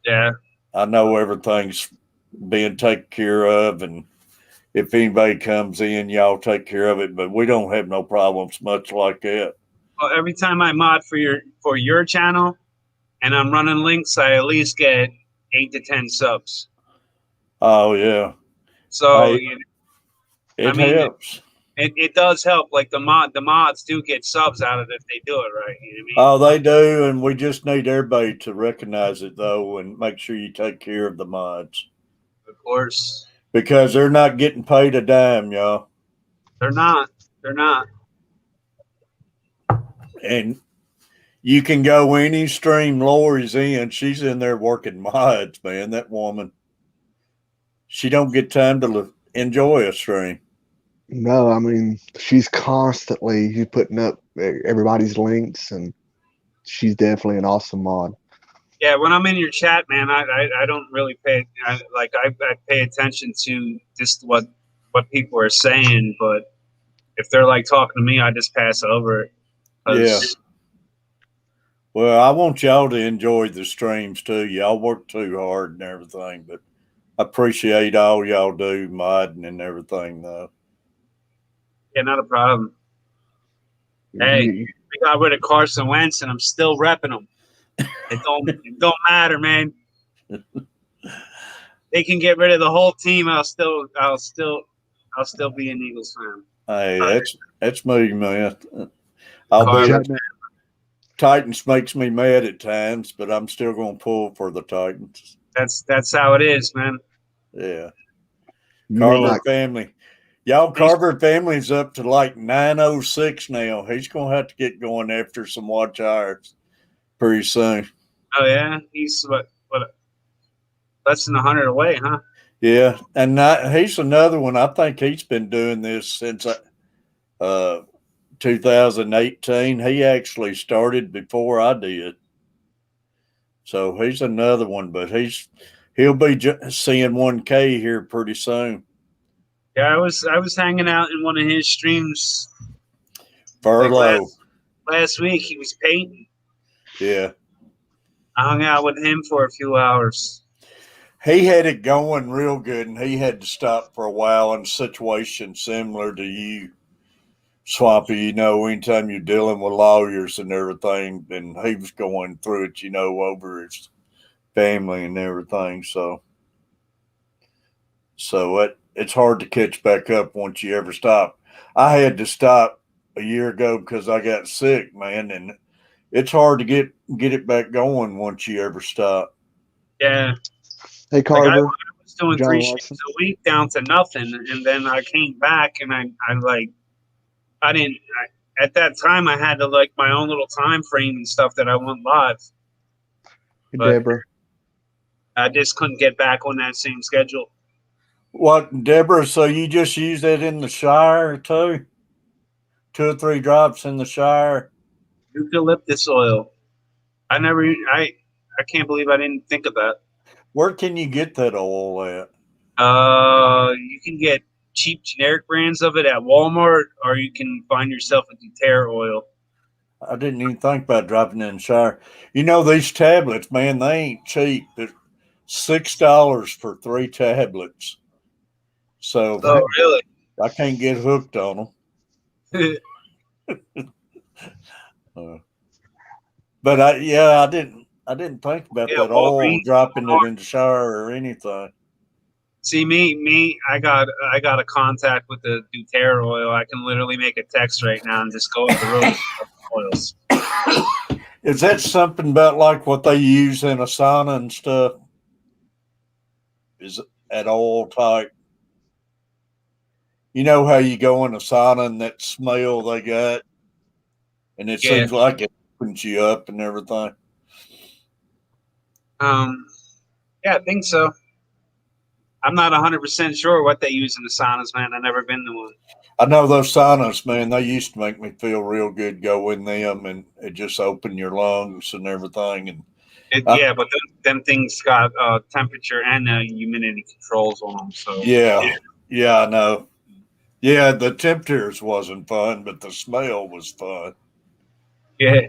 Yeah. I know everything's being taken care of, and if anybody comes in, y'all take care of it. But we don't have no problems much like that. Well, every time I mod for your channel, and I'm running links, I at least get 8 to 10 subs. Oh yeah. So It helps. It does help. Like the mods do get subs out of it if they do it right. You know what I mean? Oh, they do, and we just need everybody to recognize it though, and make sure you take care of the mods. Of course. Because they're not getting paid a dime, y'all. They're not. They're not. And you can go any stream Lori's in. She's in there working mods, man. That woman. She don't get time to enjoy a stream. no, I mean, she's putting up everybody's links, and she's definitely an awesome mod. Yeah, when I'm in your chat, man, I don't really pay I pay attention to just what people are saying, but if they're like talking to me, I just pass over it. Yeah. Well, I want y'all to enjoy the streams too. Y'all work too hard and everything, but I appreciate all y'all do modding and everything though. Yeah, not a problem. Hey, we got rid of Carson Wentz, and I'm still repping him. It don't matter, man. They can get rid of the whole team. I'll still be an Eagles fan. Hey, that's me, man. Titans makes me mad at times, but I'm still going to pull for the Titans. That's how it is, man. Yeah. Carver family. Y'all, Carver family's up to like 906 now. He's going to have to get going after some watch hours pretty soon. Oh, yeah? He's what less than 100 away, huh? Yeah. And he's another one. I think he's been doing this since 2018. He actually started before I did. So he's another one, but he'll be seeing 1K here pretty soon. Yeah, I was hanging out in one of his streams. Furlough. Last week he was painting. Yeah. I hung out with him for a few hours. He had it going real good, and he had to stop for a while in a situation similar to you, Swampy. You know, anytime you're dealing with lawyers and everything, and he was going through it, you know, over his family and everything. So it's hard to catch back up once you ever stop. I had to stop a year ago because I got sick, man, and it's hard to get it back going once you ever stop. Yeah. Hey, Carver. Like I was doing 3 shifts a week down to nothing, and then I came back, and at that time I had to like my own little time frame and stuff that I went live. Hey, Deborah. I just couldn't get back on that same schedule. What, Deborah? So you just use that in the shower too? 2 or 3 drops in the shower. Eucalyptus oil. I can't believe I didn't think of that. Where can you get that oil at? You can get cheap generic brands of it at Walmart, or you can find yourself a doTERRA oil. I didn't even think about dropping it in the shower. You know, these tablets, man, they ain't cheap. They're $6 for 3 tablets. So Oh, really? I can't get hooked on them. But I didn't think about Yeah, that oil Walgreens. dropping it in the shower or anything. See, me, I got a contact with the doTERRA oil. I can literally make a text right now and just go up the road of oils. Is that something about like what they use in a sauna and stuff? Is it at oil type? You know how you go in a sauna and that smell they got, and it Yeah. seems like it opens you up and everything. Yeah, I think so. I'm not 100% sure what they use in the saunas, man. I've never been to one. I know those saunas, man. They used to make me feel real good. Go in them, and it just opened your lungs and everything. And Yeah, but them things got temperature and humidity controls on them. So yeah, I know. Yeah, the temperatures wasn't fun, but the smell was fun. yeah,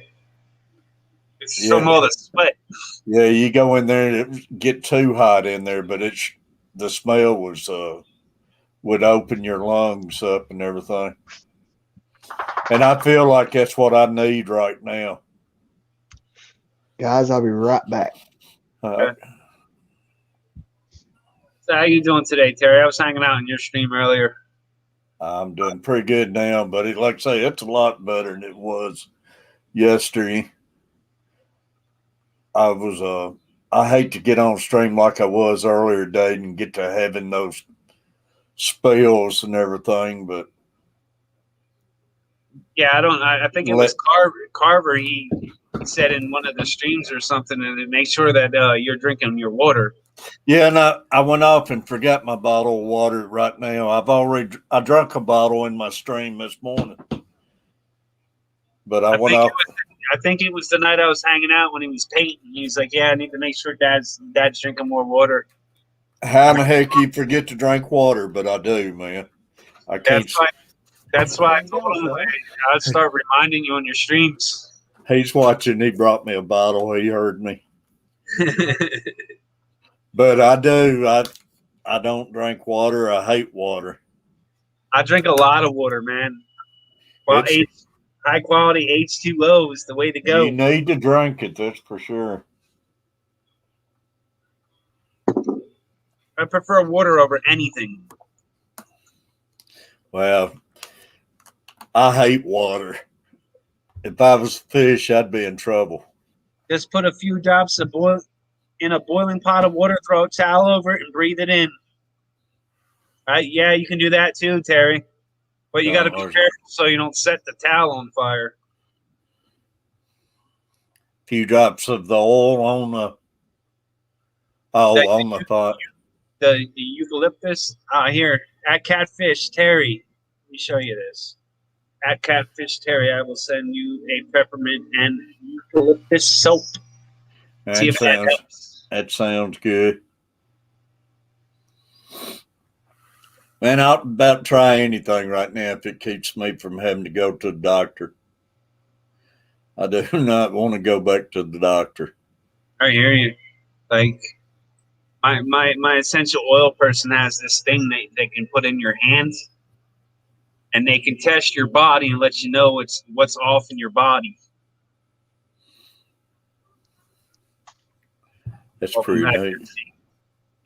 it's some of the sweat. Yeah, you go in there and it get too hot in there, but the smell was would open your lungs up and everything. And I feel like that's what I need right now. Guys, I'll be right back. Okay. So how you doing today, Terry? I was hanging out in your stream earlier. I'm doing pretty good now, buddy. Like I say, it's a lot better than it was yesterday. I hate to get on stream like I was earlier today and get to having those spills and everything, but yeah, I think it was Carver. He said in one of the streams or something, and make sure that you're drinking your water. Yeah, and I went off and forgot my bottle of water right now. I drank a bottle in my stream this morning, but I went off. I think it was the night I was hanging out when he was painting. He was like, "Yeah, I need to make sure Dad's drinking more water." How in the heck you forget to drink water? But I do, man. I can't. That's why I told him I'd start reminding you on your streams. He's watching. He brought me a bottle. He heard me. But I do. I don't drink water. I hate water. I drink a lot of water, man. Well, high quality H2O is the way to go. You need to drink it. That's for sure. I prefer water over anything. Well, I hate water. If I was a fish, I'd be in trouble. Just put a few drops of in a boiling pot of water, throw a towel over it, and breathe it in. Yeah, you can do that too, Terry. But you got to be careful so you don't set the towel on fire. A few drops of the oil on the pot. The eucalyptus. Here at Catfish Terry. Let me show you this. At Catfish Terry, I will send you a peppermint and eucalyptus soap. That sounds good. Man, I'll about try anything right now if it keeps me from having to go to the doctor. I do not want to go back to the doctor. I hear you. Like my essential oil person has this thing they can put in your hands, and they can test your body and let you know what's off in your body. That's pretty neat.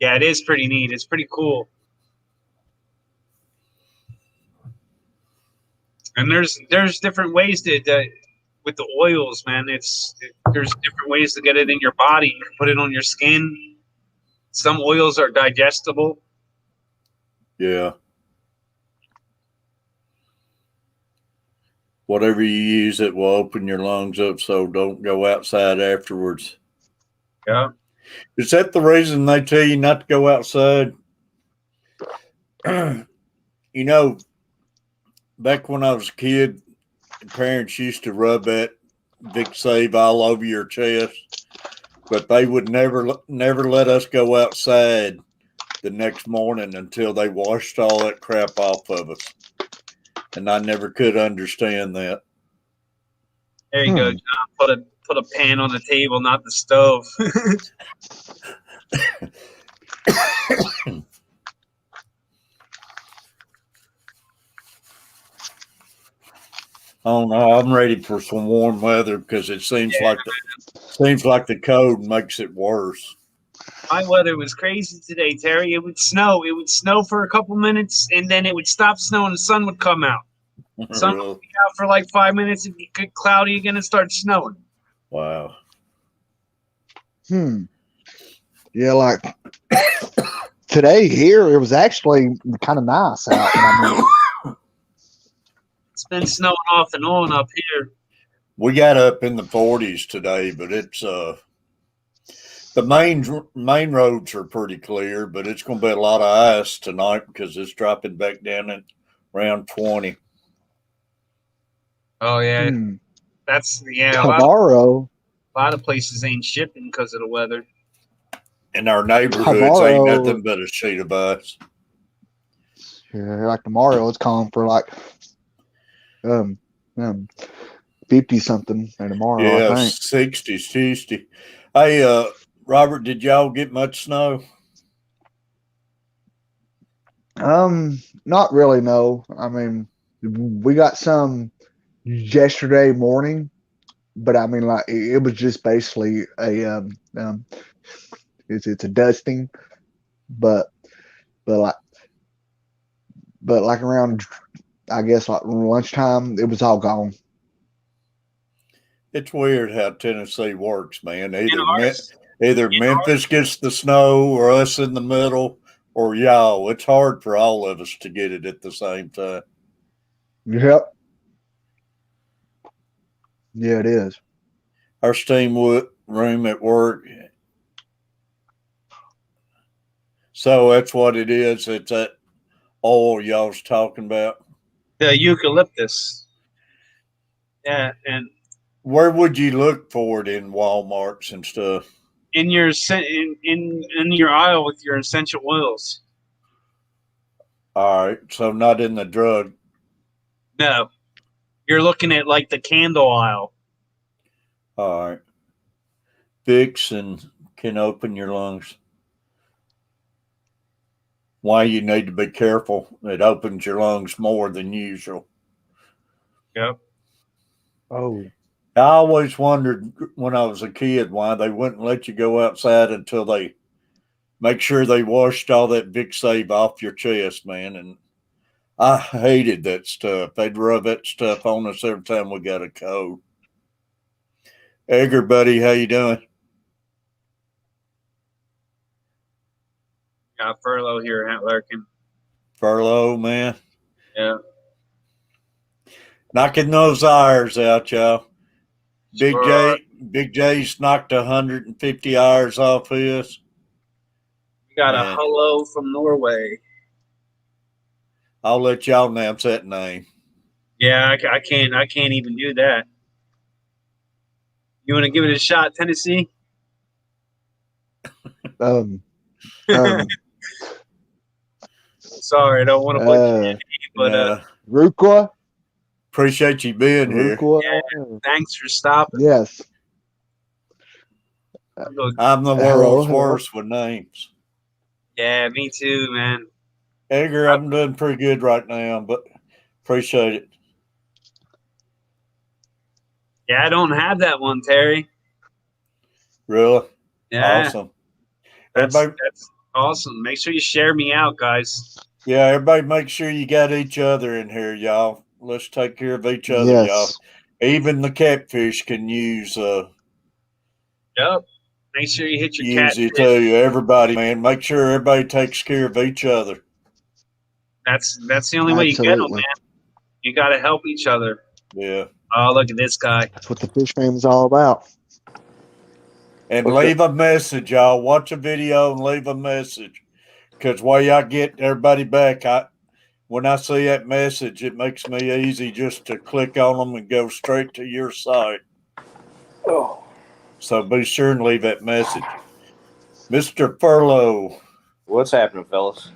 Yeah, it is pretty neat. It's pretty cool. And there's different ways with the oils, man. There's different ways to get it in your body. You can put it on your skin. Some oils are digestible. Yeah. Whatever you use, it will open your lungs up, so don't go outside afterwards. Yeah. Is that the reason they tell you not to go outside? You know, back when I was a kid, parents used to rub that Vic Save all over your chest, but they would never let us go outside the next morning until they washed all that crap off of us. And I never could understand that. There you go, John. Put a pan on the table, not the stove. Oh no, I'm ready for some warm weather because it seems like the cold makes it worse. My weather was crazy today, Terry. It would snow. It would snow for a couple minutes, and then it would stop snowing. The sun would come out. Sun would be out for like 5 minutes. It'd get cloudy again and start snowing. Wow. Yeah, like today here, it was actually kind of nice out. It's been snowing off and on up here. We got up in the 40s today, but it's the main roads are pretty clear, but it's going to be a lot of ice tonight because it's dropping back down at around 20. Oh yeah, that's Tomorrow, a lot of places ain't shipping because of the weather. And our neighborhoods ain't nothing but a sheet of ice. Yeah, like tomorrow, it's calling for like 50 something, and tomorrow Yeah, I think 60, 60. Hey, Robert, did y'all get much snow? Not really. No, I mean, we got some yesterday morning, but I mean, like it was just basically a it's a dusting, but like around, I guess like lunchtime, it was all gone. It's weird how Tennessee works, man. Either Memphis gets the snow or us in the middle or y'all. It's hard for all of us to get it at the same time. Yep. Yeah, it is. Our steam room at work. So that's what it is. It's that oil y'all's talking about. The eucalyptus. Yeah, and where would you look for it in Walmarts and stuff? In your in your aisle with your essential oils. All right, so not in the drug. No, you're looking at like the candle aisle. All right, Vicks and can open your lungs. Why you need to be careful? It opens your lungs more than usual. Yep. Oh. I always wondered when I was a kid why they wouldn't let you go outside until they make sure they washed all that Vic Save off your chest, man. And I hated that stuff. They'd rub that stuff on us every time we got a cold. Edgar, buddy, how you doing? Got furlough here at Larkin. Furlough, man. Yeah. Knocking those hours out, y'all. Sure. Big J's knocked 150 hours off his. We got a hello from Norway. I'll let y'all announce that name. Yeah, I can't even do that. You want to give it a shot, Tennessee? Sorry, I don't want to put but Rukwa. Appreciate you being here. Yeah, thanks for stopping. Yes. I'm the world's worst with names. Yeah, me too, man. Edgar, I'm doing pretty good right now, but appreciate it. Yeah, I don't have that one, Terry. Really? Yeah. Awesome. That's awesome. Make sure you share me out, guys. Yeah, everybody make sure you got each other in here, y'all. Let's take care of each other, y'all. Even the catfish can use Yep. Make sure you hit your catfish. catfish. Too. Everybody, man. Make sure everybody takes care of each other. That's the only way you get them, man. You got to help each other. Yeah. Oh, look at this guy. That's what the fish family's all about. And Okay. leave a message, y'all. Watch a video and leave a message. Because way I get everybody back, when I see that message, it makes me easy just to click on them and go straight to your site. Oh. So be sure and leave that message. Mr. Furlow. What's happening, fellas?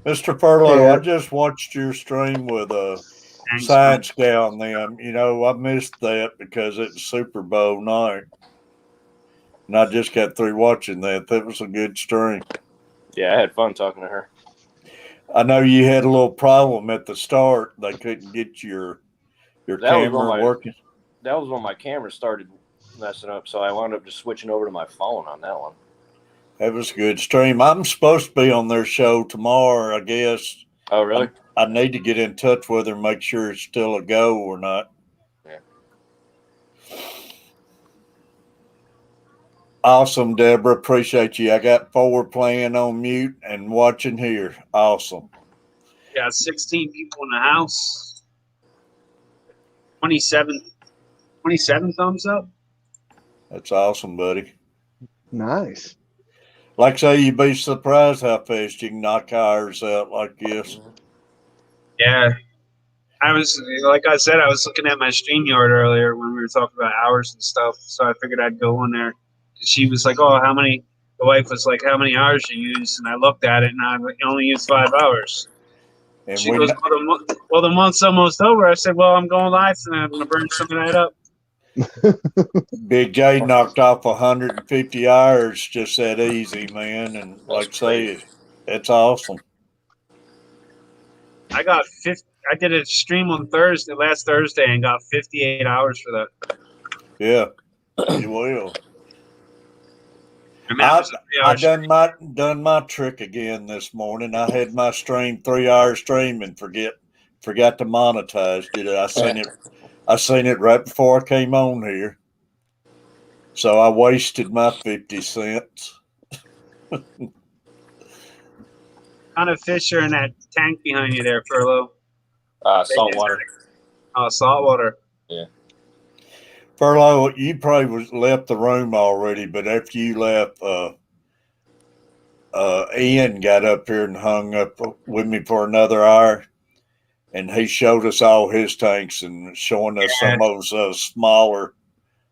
Mr. Furlow, Yeah. I just watched your stream with Thanks, Science Gal and them. You know, I missed that because it's Super Bowl night. And I just got through watching that. That was a good stream. Yeah, I had fun talking to her. I know you had a little problem at the start. They couldn't get your camera working. That was when my camera started messing up, so I wound up just switching over to my phone on that one. That was a good stream. I'm supposed to be on their show tomorrow, I guess. Oh, really? I need to get in touch with her and make sure it's still a go or not. Yeah. Awesome, Deborah. Appreciate you. I got 4 playing on mute and watching here. Awesome. Got 16 people in the house. 27 thumbs up. That's awesome, buddy. Nice. Like I say, you'd be surprised how fast you can knock hours out like this. Yeah. I was, like I said, I was looking at my StreamYard earlier when we were talking about hours and stuff. So I figured I'd go on there. She was like, "Oh, the wife was like, how many hours you use?" And I looked at it and I only used 5 hours. And She goes, well, the month's almost over. I said, well, I'm going live tonight. I'm going to burn some of that up. Big J knocked off 150 hours just that easy, man. And like I say, it's awesome. I got 50. I did a stream on last Thursday, and got 58 hours for that. Yeah, you will. And that was a 3-hour I done my trick again this morning. I had my stream 3-hour stream and forgot to monetize. Did it? I seen it right before I came on here. So I wasted my 50 cents. kind of fish are in that tank behind you there, Furlow. Saltwater. Oh, saltwater. Yeah. Furlow, you probably left the room already, but after you left, Ian got up here and hung up with me for another hour, and he showed us all his tanks and showing us some of those smaller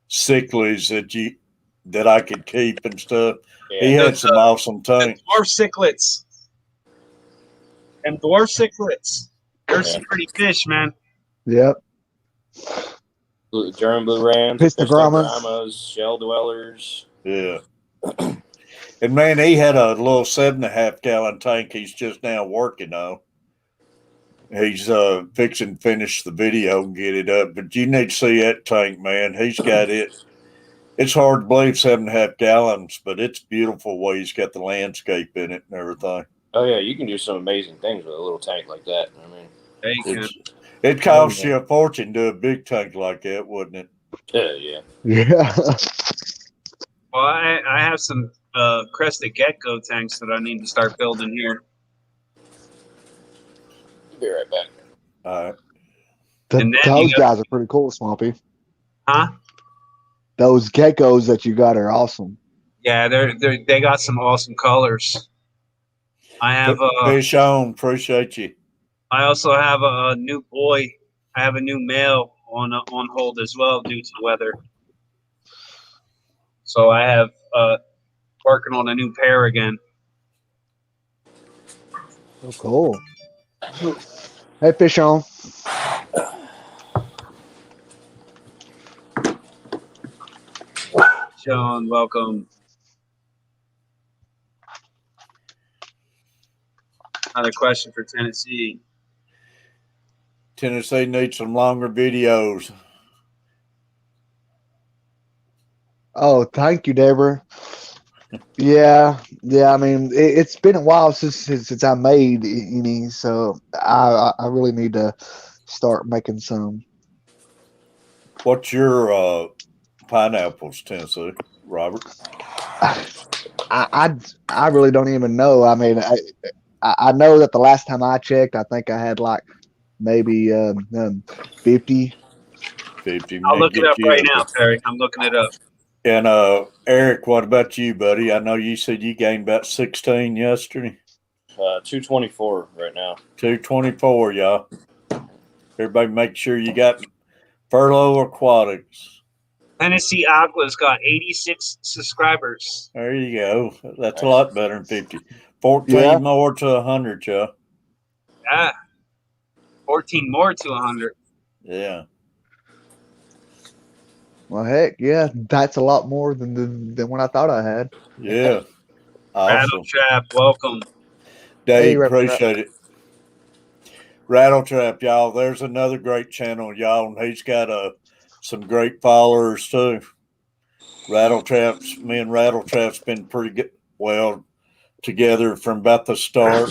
cichlids that I could keep and stuff. Yeah. He had some awesome tanks. Dwarf cichlids. And dwarf cichlids. There's some pretty fish, man. Yep. German blue rams, Pistogramas, shell dwellers. Yeah. And man, he had a little 7.5 gallon tank he's just now working on. He's fixing to finish the video and get it up. But you need to see that tank, man. He's got it. It's hard to believe 7.5 gallons, but it's beautiful way he's got the landscape in it and everything. Oh yeah, you can do some amazing things with a little tank like that. I mean, it costs you a fortune to do a big tank like that, wouldn't it? Yeah. Yeah. Well, I have some crested gecko tanks that I need to start building here. Be right back. All right. Those guys are pretty cool, Swampy. Huh? Those geckos that you got are awesome. Yeah, they got some awesome colors. I have fish on. Appreciate you. I also have a new boy. I have a new male on hold as well due to weather. So I have working on a new pair again. Oh, cool. Hey, fish on. Sean, welcome. Another question for Tennessee. Tennessee needs some longer videos. Oh, thank you, Deborah. Yeah. I mean, it's been a while since I made any, so I really need to start making some. What's your pineapples, Tennessee, Robert? I really don't even know. I mean, I know that the last time I checked, I think I had like maybe 50. 50. I'll look it up right now, Terry. I'm looking it up. And Eric, what about you, buddy? I know you said you gained about 16 yesterday. 224 right now. 224, y'all. Everybody make sure you got Furlough Aquatics. Tennessee Aqua's got 86 subscribers. There you go. That's a Nice. lot better than 50. 14 Yeah. more to 100, y'all. Yeah. 14 more to 100. Yeah. Well, heck, yeah, that's a lot more than what I thought I had. Yeah. Rattle Awesome. Trap, welcome. Dave, Hey, Rattle Trap. appreciate it. Rattle Trap, y'all. There's another great channel, y'all, and he's got some great followers too. Rattle Traps, me and Rattle Trap's been pretty good, well together from about the start.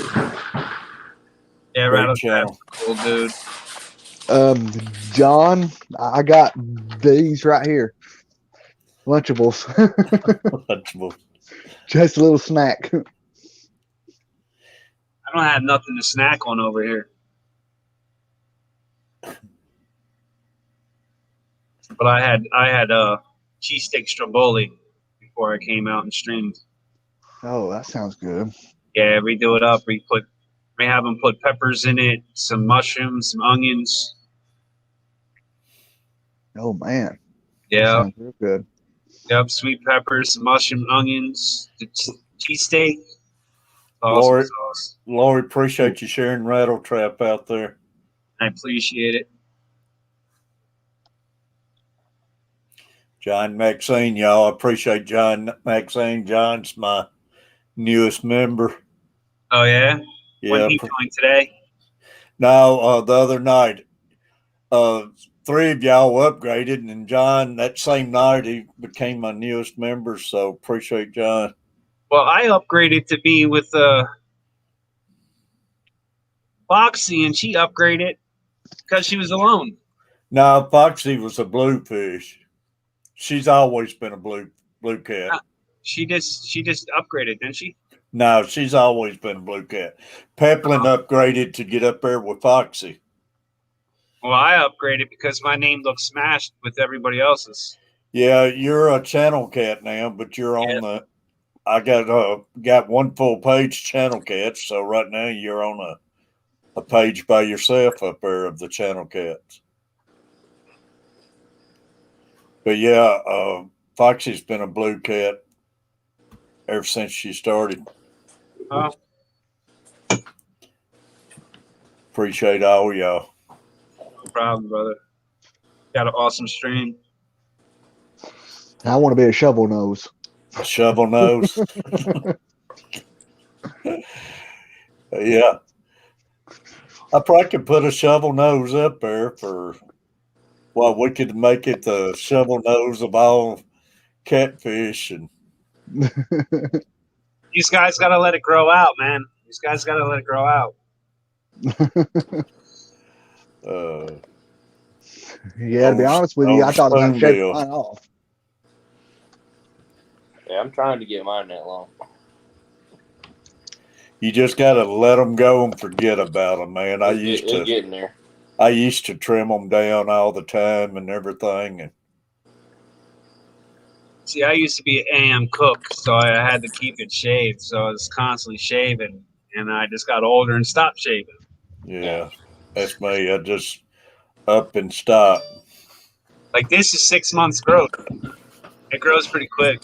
Yeah, Great Rattle channel. Trap's cool, dude. John, I got these right here. Lunchables. Lunchable. Just a little snack. I don't have nothing to snack on over here. But I had cheesesteak stromboli before I came out and streamed. Oh, that sounds good. Yeah, we do it up. We have them put peppers in it, some mushrooms, some onions. Oh man, that Yeah, sounds real good. yep, sweet peppers, some mushroom, onions, the cheesesteak. Awesome Lori, sauce. Lori, appreciate you sharing Rattle Trap out there. I appreciate it. John Maxine, y'all. I appreciate John Maxine. John's my newest member. Oh yeah. Yeah. When he joined today? No, the other night, 3 of y'all upgraded, and John, that same night, he became my newest member. So appreciate John. Well, I upgraded to be with Foxy, and she upgraded because she was alone. No, Foxy was a bluefish. She's always been a blue cat. She just upgraded, didn't she? No, she's always been a blue cat. Peplin upgraded to get up there with Foxy. Well, I upgraded because my name looks smashed with everybody else's. Yeah, you're a channel cat now, but you're on the. I got one full page channel cat, so right now you're on a page by yourself up there of the channel cats. But yeah, Foxy's been a blue cat ever since she started. Oh. Appreciate all y'all. No problem, brother. Got an awesome stream. I want to be a shovel nose. Shovel nose. Yeah. I probably could put a shovel nose up there for, well, we could make it the shovel nose of all catfish. And These guys got to let it grow out, man. These guys got to let it grow out. Yeah, to be honest with you, I thought about shaving mine off. Yeah, I'm trying to get mine that long. You just got to let them go and forget about them, man. It's getting there. I used to trim them down all the time and everything. And see, I used to be an AM cook, so I had to keep it shaved. So I was constantly shaving, and I just got older and stopped shaving. Yeah, that's me. I just up and stop. Like this is 6 months growth. It grows pretty quick.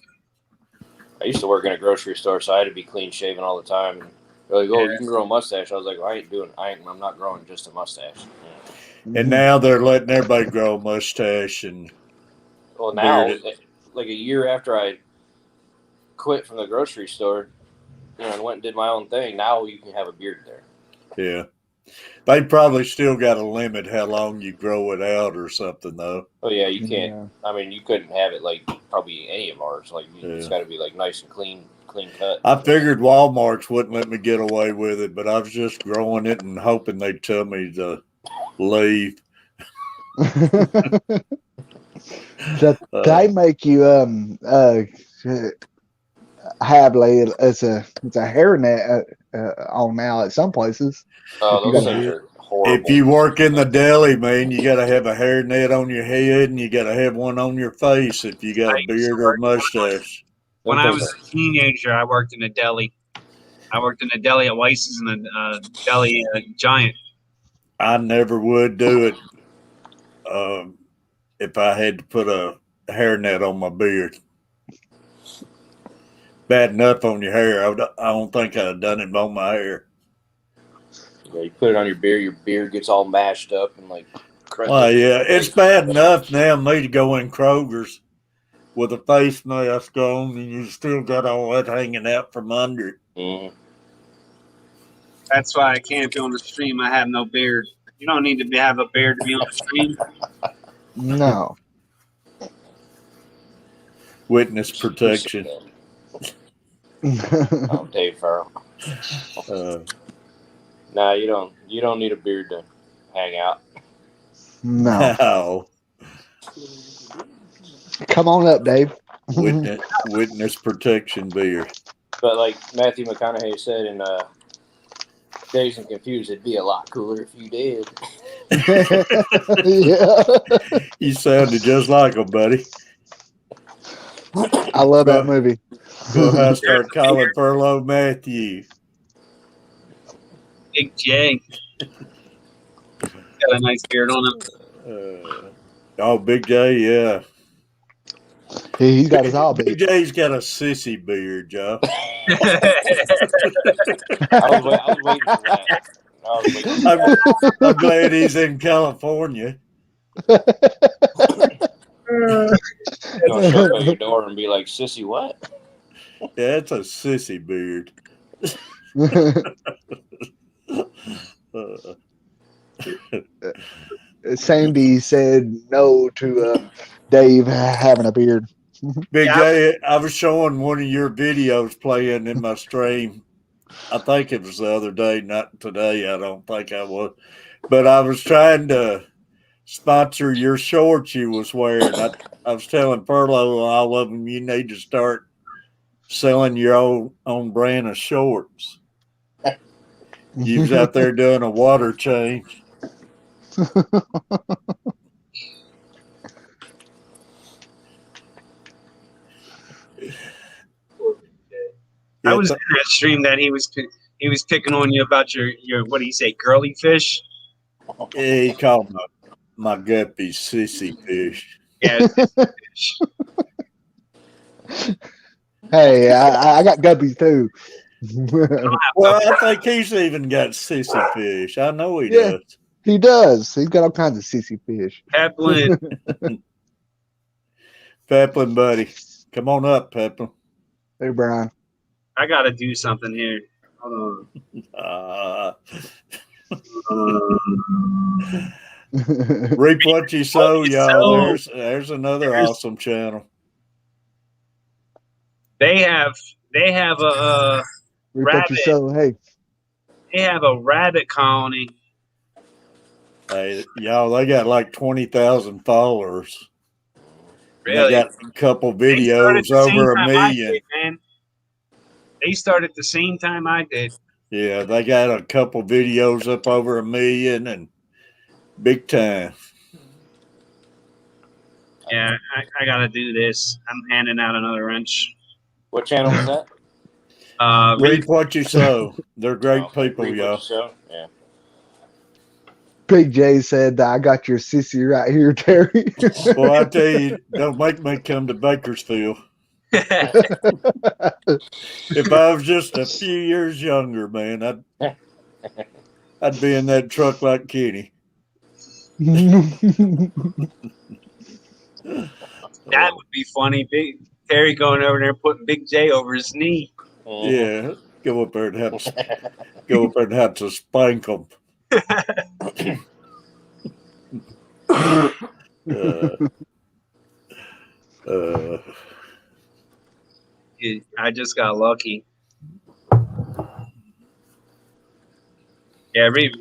I used to work in a grocery store, so I had to be clean shaven all the time. They're like, "Oh, you can grow a mustache." I was like, well, I'm not growing just a mustache. Yeah. And now they're letting everybody grow a mustache. And well, now, like a year after I quit from the grocery store, and went and did my own thing, now you can have a beard there. Yeah. They probably still got a limit how long you grow it out or something, though. Oh, yeah, you can't. Yeah. I mean, you couldn't have it like probably any of ours. Like, it's got to be like nice and clean cut. I figured Walmart's wouldn't let me get away with it, but I was just growing it and hoping they'd tell me to leave. So they make you have it's a hairnet on now at some places. Oh, those things are horrible. If you work in the deli, man, you got to have a hairnet on your head and you got to have one on your face if you got a beard or a mustache. When I was a teenager, I worked in a deli. I worked in a deli at Weiss's and a deli at Giant. I never would do it if I had to put a hairnet on my beard. Bad enough on your hair. I don't think I'd have done it on my hair. Yeah, you put it on your beard gets all mashed up and like crusty. Well, yeah, it's bad enough now me to go in Kroger's with a face mask on and you still got all that hanging out from under it. Mm-hmm. That's why I can't be on the stream. I have no beard. You don't need to have a beard to be on the stream. No. Witness protection. I'm Dave Farrell. Nah, you don't need a beard to hang out. No. No. Come on up, Dave. Witness protection beard. But like Matthew McConaughey said in Dazed and Confused, it'd be a lot cooler if you did. Yeah. You sounded just like him, buddy. I love that movie. Go ahead and start calling Furlough Matthew. Big J. Got a nice beard on him. Big J, yeah. He's got his all Big beat. J's got a sissy beard, Joe. I was waiting for that. I'm glad he's in California. You're gonna show up at your door and be like, "Sissy, what?" Yeah, it's a sissy beard. Sandy said no to Dave having a beard. Big J, I was showing one of your videos playing in my stream. I think it was the other day, not today. I don't think I was. But I was trying to sponsor your shorts you was wearing. I was telling Furlough and all of them, you need to start selling your own brand of shorts. You was out there doing a water change. I was in that stream that he was picking on you about your what do you say, girly fish? Yeah, he called my guppy sissy fish. Yeah. Fish. Hey, I got guppies too. Well, I think he's even got sissy fish. I know he Yeah. does. He does. He's got all kinds of sissy fish. Peplin. Peplin, buddy. Come on up, Peplin. Hey, Brian. I gotta do something here. Hold on. Reap what you sow, you y'all. sow. There's another awesome channel. They have a rabbit. Hey, they have a rabbit colony. Hey, y'all, they got like 20,000 followers. Really? They got a couple They started videos the same over a time I million. did, man. They started the same time I did. Yeah, they got a couple videos up over a million and big time. Yeah, I gotta do this. I'm handing out another wrench. What channel was that? Reap what you sow. They're great people, Reap What y'all. You Sow? Yeah. Big J said that I got your sissy right here, Terry. Well, I tell you, don't make me come to Bakersfield. If I was just a few years younger, man, I'd be in that truck like Kenny. That would be funny. Big Terry going over there putting Big J over his knee. Yeah, go up there and have to spank them. I just got lucky. Yeah, Reap,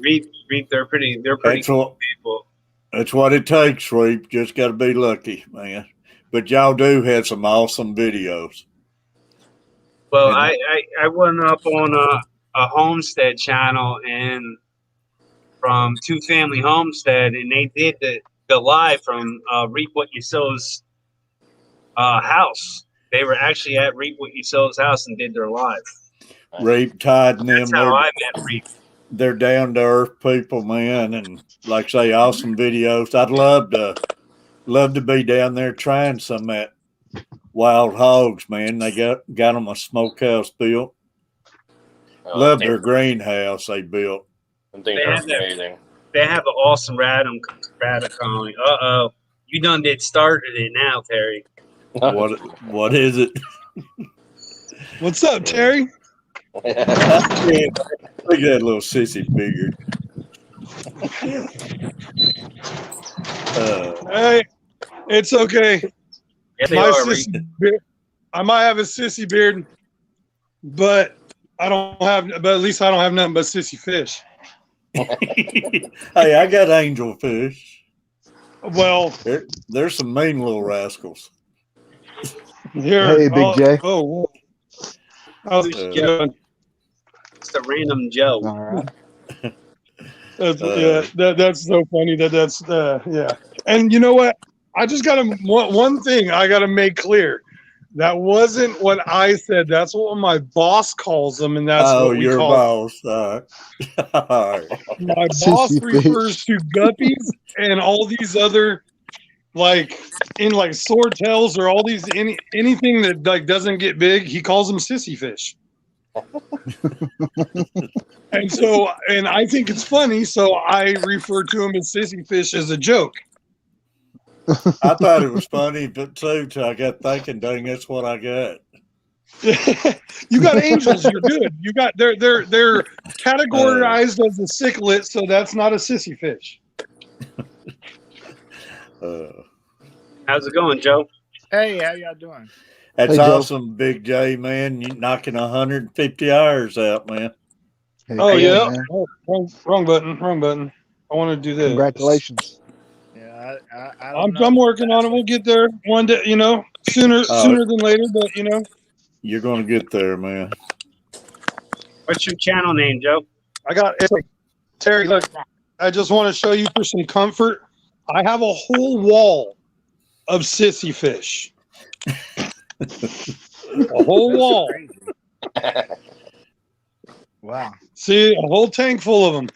they're pretty cool people. That's what it takes, Reap. Just got to be lucky, man. But y'all do have some awesome videos. Well, I went up on a Homestead channel and from Two Family Homestead, and they did the live from Reap What You Sow's house. They were actually at Reap What You Sow's house and did their live. Rape Tide and That's them. how I met Reap. They're down to earth people, man, and like I say, awesome videos. I'd love to be down there trying some of that wild hogs, man. They got them a smokehouse built. Love their greenhouse they built. They have amazing. They have an awesome radicum colony. You done started it now, Terry. What is it? What's up, Terry? Look at that little sissy figure. Hey, it's okay. Yeah, I might have a sissy beard, but at least I don't have nothing but sissy fish. Hey, I got angel fish. Well, there's some mean little rascals. Here, Hey, Big J. Oh, how's it going? It's a random Joe. All right. That's so funny. That's yeah. And you know what? I just got one thing I got to make clear. That wasn't what I said. That's what my boss calls them, and that's what we your call boss. All right. My boss refers to guppies and all these other, like swordtails or all these anything that like doesn't get big. He calls them sissy fish. and I think it's funny, so I refer to him as sissy fish as a joke. I thought it was funny, but too, till I got thinking, dang, that's what I got. You got angels, you're good. You got they're categorized as a cichlid, so that's not a sissy fish. How's it going, Joe? Hey, how y'all doing? That's awesome, Big J, man. You knocking 150 hours out, man. Hey, oh yeah. Man. Oh, wrong button. I want to do this. Congratulations. Yeah, I'm working on it. We'll get there one day. Sooner than later. But you're gonna get there, man. What's your channel name, Joe? I got Terry. Look, I just want to show you for some comfort. I have a whole wall of sissy fish. A whole wall. Wow. See, a whole tank full of them.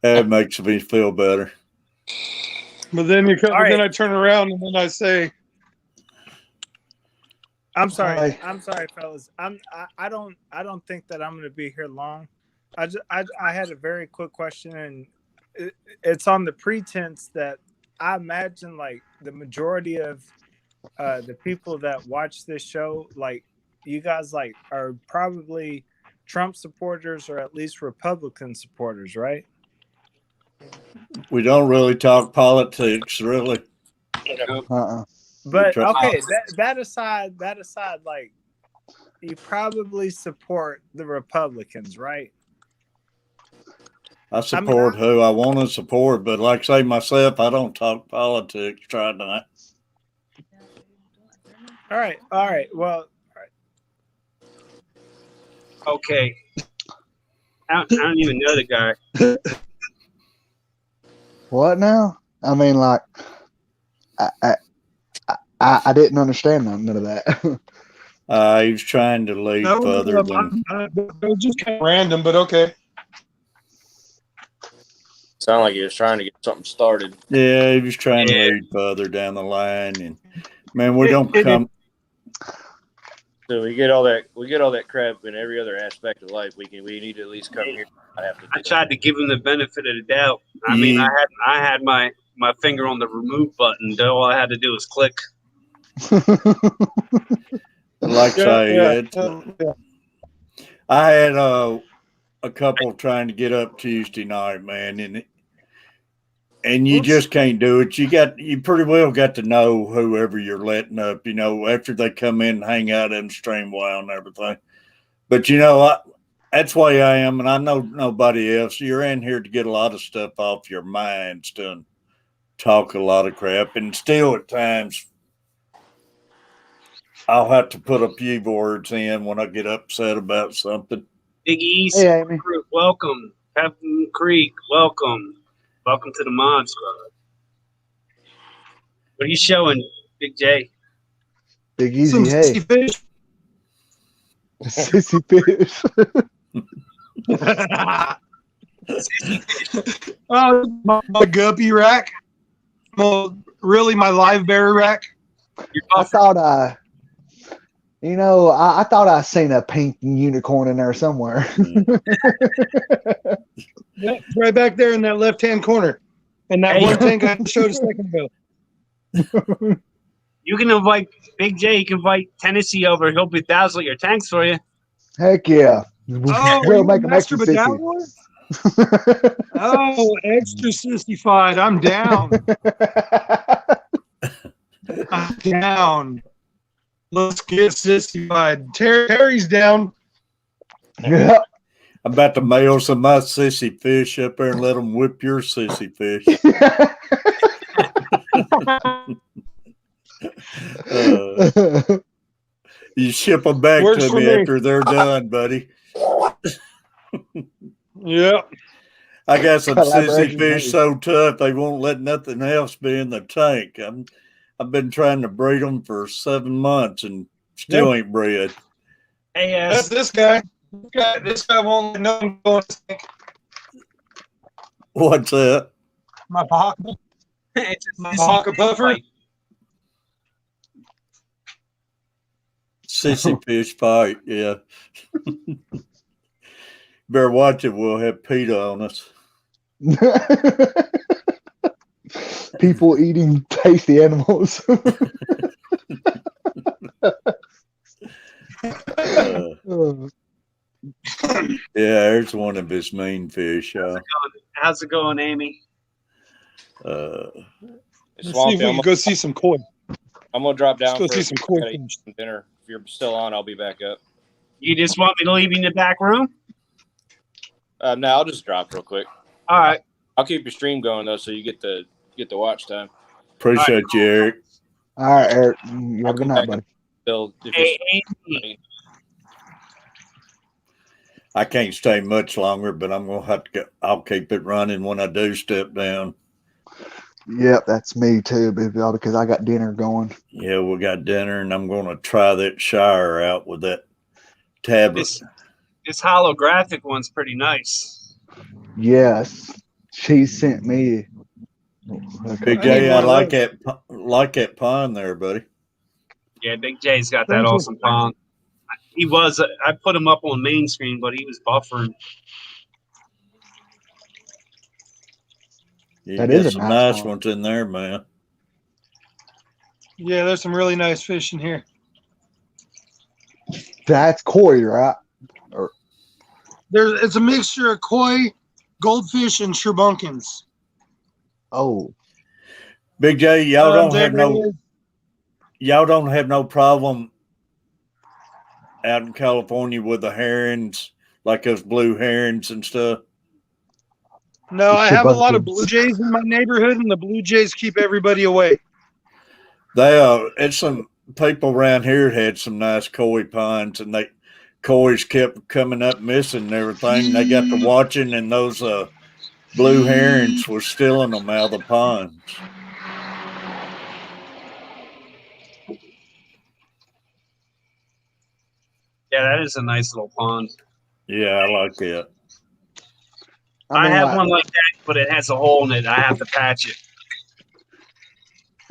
That makes me feel better. But then right. Then I turn around and then I say, I'm sorry. Hi. I'm sorry, fellas. I don't think that I'm going to be here long. I had a very quick question, and it's on the pretense that I imagine like the majority of the people that watch this show, like you guys, like are probably Trump supporters or at least Republican supporters, right? We don't really talk politics, really. But okay, that aside, like you probably support the Republicans, right? I support who I want to support, but like I say myself, I don't talk politics. Try not. All right. Well, all right. Okay. I don't even know the guy. What now? I mean, like, I didn't understand none of that. He was trying to lead further than. It was just kind of random, but okay. Sound like he was trying to get something started. Yeah, he was trying to lead further down the line, and man, we don't come. So we get all that crap in every other aspect of life. We need to at least come here. I tried to give him the benefit of the doubt. I mean, I had my finger on the remove button. All I had to do was click. Like I had a couple trying to get up Tuesday night, man, and you just can't do it. You pretty well got to know whoever you're letting up, after they come in and hang out and stream while and everything. But that's the way I am, and I know nobody else. You're in here to get a lot of stuff off your minds, to talk a lot of crap, and still at times I'll have to put a few words in when I get upset about something. Big East, Hey, Amy. welcome. Captain Creek, welcome. Welcome to the Mod Squad. What are you showing, Big J? Big Easy, Some hey. sissy fish. Sissy fish. Oh, my guppy rack. Well, really, my live berry rack. You're I buffering. thought I thought I seen a pink unicorn in there somewhere. Yeah, it's right back there in that left-hand corner. And that Hey. one tank I showed a second ago. You can invite Big J. You can invite Tennessee over. He'll bedazzle your tanks for you. Heck yeah. Oh, We'll you make a them master extra sissy. bedazzler? Oh, extra sissified. I'm down. I'm down. Let's get sissified. Terry's down. Yeah. I'm about to mail some of my sissy fish up there and let them whip your sissy fish. You ship them back Works to for me me. after they're done, buddy. Yeah. I got some sissy Collaboration fish made. so tough they won't let nothing else be in the tank. I've been trying to breed them for 7 months and still ain't bred. Hey, That's this guy. This guy won't let no one go in his tank. What's that? My pocket. it's a My sissy pocket fish buffer. fight. Sissy fish fight, yeah. Better watch it. We'll have PETA on us. People eating tasty animals. Yeah, there's one of his mean fish. How's it going, Amy? Let's see if Swampy, we can go see some koi. I'm gonna drop down Let's go for see some koi gotta eat fish. some dinner. If you're still on, I'll be back up. You just want me to leave you in the back room? No, I'll just drop real quick. All right. I'll keep your stream going though, so you get the watch time. Appreciate you, Eric. All right, Eric. You have a good night, buddy. Still, if Hey, you're Amy. I can't stay much longer, but I'm gonna have to go. I'll keep it running when I do step down. Yep, that's me too, because I got dinner going. Yeah, we got dinner, and I'm gonna try that Shire out with that tablet. This holographic one's pretty nice. Yes, she sent me. Big I J, need I one of like that pond there, buddy. Yeah, Big J's got that Thank you. awesome pond. He was. I put him up on main screen, but he was buffering. You That got is a some nice nice pond. ones in there, man. Yeah, there's some really nice fish in here. That's koi, right? It's a mixture of koi, goldfish, and sherbunkins. Oh, Big J, y'all don't there have no problem out in California with the herons, like those blue herons and stuff. No, I have a lot of Sherbunkins. blue jays in my neighborhood, and the blue jays keep everybody away. It's some people around here had some nice koi ponds, and koi's kept coming up missing and everything. They got to watching, and those blue herons was stealing them out of the ponds. Yeah, that is a nice little pond. Yeah, I like it. I mean, have one like that, but it has a hole in it. I have to patch it.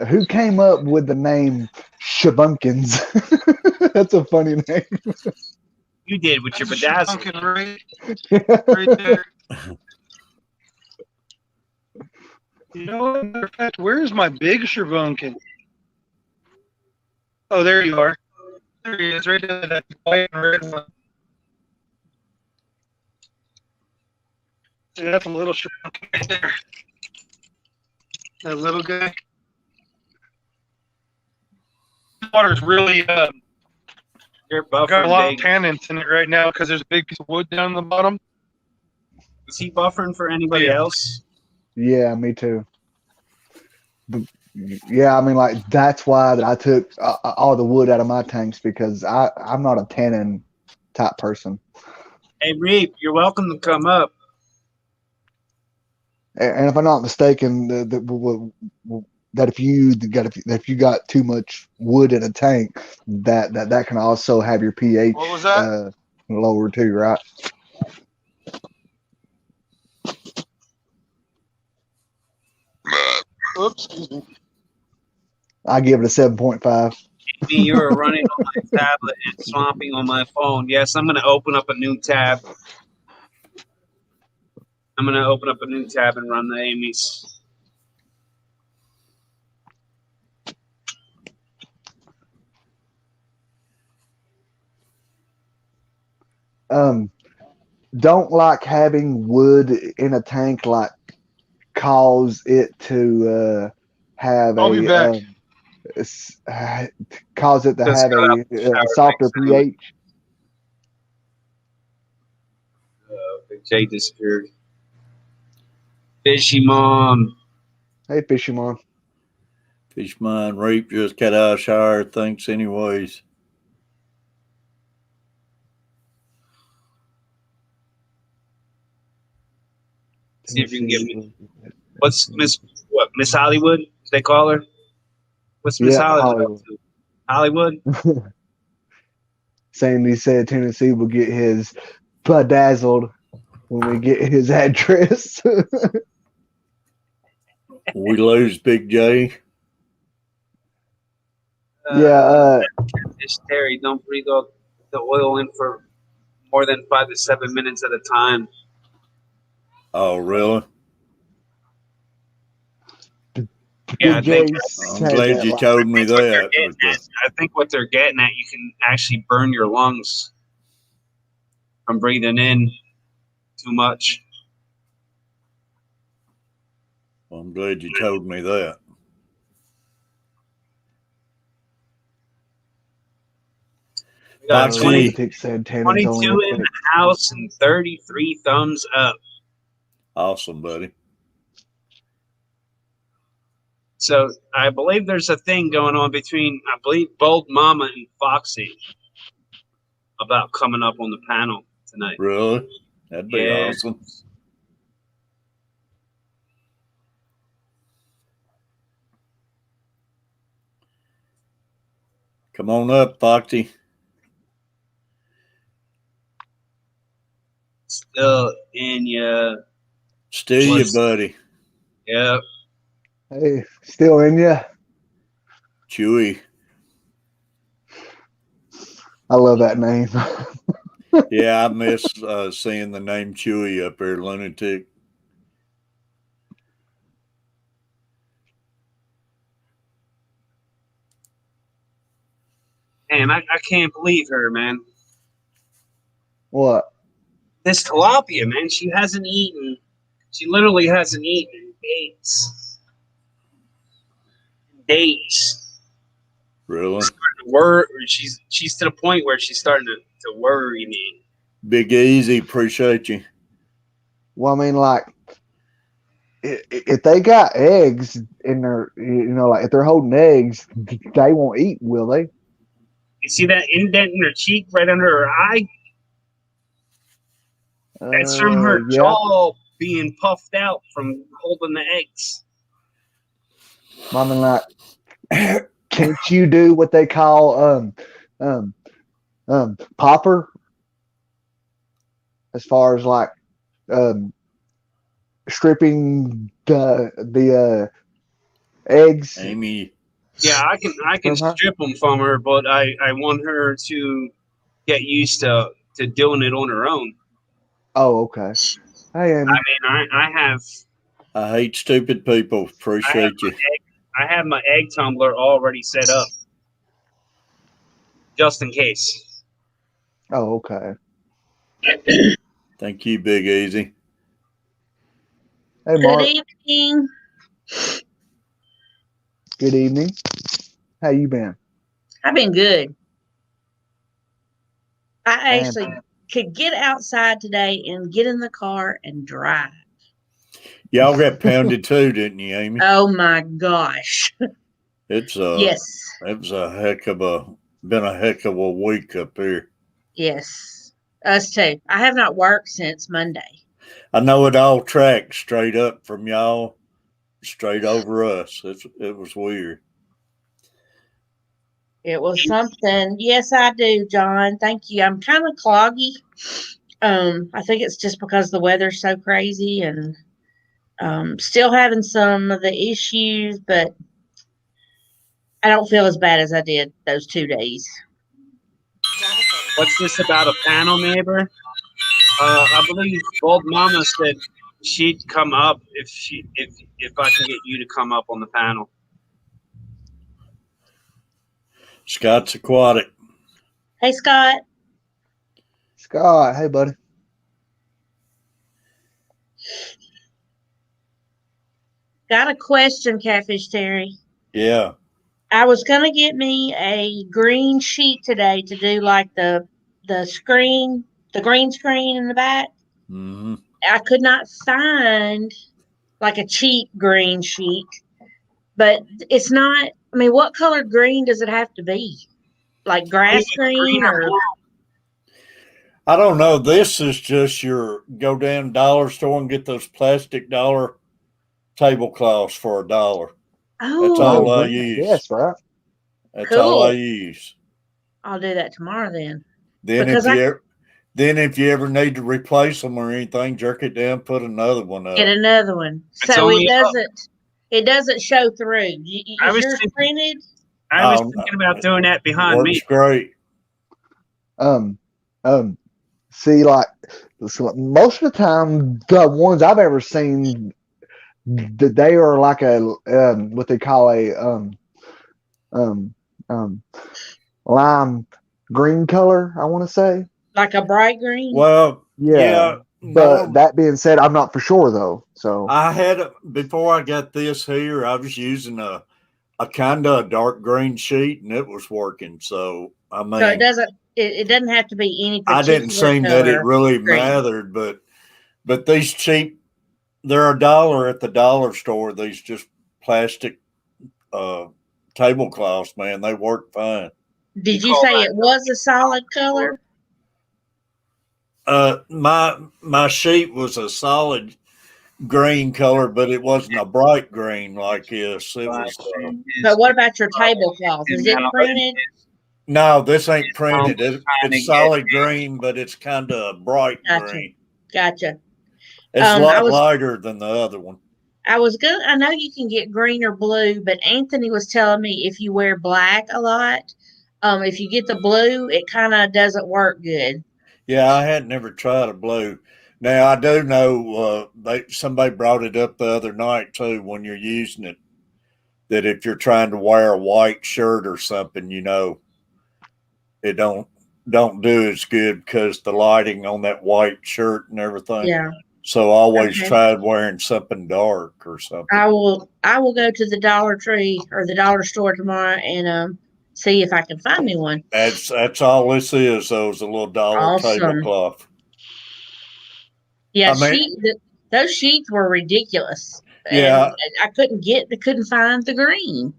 Who came up with the name Shabunkins? That's a funny name. You did with your bedazzle. Sherbunkins right there. You know what? Matter of fact, where's my big sherbunkin? Oh, there you are. There he is, right there, that white and red one. See, that's a little sherbunkin right there. That little guy. The water's really You're got a lot of buffering. tannins in it right now because there's a big piece of wood down the bottom. Is he buffering for anybody Yeah. else? Yeah, me too. Yeah, I mean, like that's why that I took all the wood out of my tanks because I'm not a tannin type person. Hey, Reap, you're welcome to come up. And if I'm not mistaken, that if you got too much wood in a tank, that can also have your pH What was that? lower too, right? Oops, excuse me. I give it a 7.5. You were running on my tablet and swamping on my phone. Yes, I'm going to open up a new tab. I'm going to open up a new tab and run the Amy's. Don't like having wood in a tank, like cause it to have I'll be back. cause it to Just have got out of the a shower. softer Thanks, anyway. pH. Big J disappeared. Fishy mom. Hey, Fisherman. Fishmine Reap just got out of shower, thinks anyways. See if you can get me. What's Miss Hollywood? They call her. What's Miss Yeah, Hollywood up to? Hollywood? Sandy said Tennessee will get his bedazzled when we get his address. We lose Big J. Yeah, Miss Terry, don't breathe the oil in for more than 5 to 7 minutes at a time. Oh, really? Yeah, I Big think J I'm said glad that. you Like, told me that's what they're that. getting at. I think what they're getting at, you can actually burn your lungs from breathing in too much. I'm glad you told me that. We got Foxy. 20, Lunatic said tannins 22 only in affect. the house and 33 thumbs up. Awesome, buddy. So I believe there's a thing going on between, I believe, Bold Mama and Foxy about coming up on the panel tonight. Really? That'd be Yeah. awesome. Come on up, Foxy. Still in ya. Still you, buddy. Yep. Hey, still in ya? Chewy. I love that name. Yeah, I miss seeing the name Chewy up there, Lunatic. Man, I can't believe her, man. What? This tilapia, man, she hasn't eaten. She literally hasn't eaten in days. Days. Really? She's to the point where she's starting to worry me. Big Easy, appreciate you. Well, I mean, like, if they got eggs in their, like if they're holding eggs, they won't eat, will they? You see that indent in her cheek right under her eye? That's from her Yeah. jaw being puffed out from holding the eggs. I mean, like, can't you do what they call popper? As far as like stripping the eggs. Amy. Yeah, I can Uh-huh. strip them from her, but I want her to get used to doing it on her own. Oh, okay. Hey, Amy. I mean, I have I hate stupid people. Appreciate you. I have my egg tumbler already set up, just in case. Oh, okay. Thank you, Big Easy. Hey, Mark. Good evening. Good evening. How you been? I've been good. I And actually could get outside today and get in the car and drive. Y'all got pounded too, didn't you, Amy? Oh my gosh. It's Yes. It was been a heck of a week up here. Yes. Us too. I have not worked since Monday. I know it all tracked straight up from y'all, straight over us. It was weird. It was something. Yes, I do, John. Thank you. I'm kind of cloggy. I think it's just because the weather's so crazy and still having some of the issues, but I don't feel as bad as I did those 2 days. What's this about a panel neighbor? I believe Bold Mama said she'd come up if I can get you to come up on the panel. Scott's aquatic. Hey, Scott. Scott, hey, buddy. Got a question, Catfish Terry. Yeah. I was gonna get me a green sheet today to do like the screen, the green screen in the back. Mm-hmm. I could not find like a cheap green sheet, but it's not. I mean, what color green does it have to be? Like grass green or? I don't know. This is just your go down dollar store and get those plastic dollar tablecloths for $1. That's all I use. Yes, right. That's Cool. all I use. I'll do that tomorrow then. Then Because if you ever need to replace them or anything, jerk it down, put another one up. Get another one. It's So only it doesn't show through. I Is was yours thinking- printed? I was thinking about doing that behind me. Works great. See, like, so most of the time, the ones I've ever seen, they are like a what they call a lime green color. I want to say. Like a bright green? Well, Yeah. But that being said, I'm not for sure though. So I had before I got this here, I was using a kind of dark green sheet, and it was working. So I mean, So it doesn't have to be any particular I didn't seem that it really green. mattered, but these cheap, they're $1 at the dollar store. These just plastic tablecloths, man, they work fine. Did you say it was a solid color? My sheet was a solid green color, but it wasn't a bright green like this. It was. But what about your tablecloth? Is it printed? No, this ain't printed. It's solid green, but it's kind of bright green. Gotcha. It's a lot lighter than the other one. I know you can get green or blue, but Anthony was telling me if you wear black a lot, if you get the blue, it kind of doesn't work good. Yeah, I had never tried a blue. Now I do know somebody brought it up the other night too when you're using it, that if you're trying to wear a white shirt or something, it don't do as good because the lighting on that white shirt and everything. Yeah. So I always tried wearing something dark or something. I will go to the Dollar Tree or the dollar store tomorrow and see if I can find me one. That's all this is. Those a little dollar tablecloth. Yeah, those sheets were ridiculous. Yeah, and I couldn't find the green.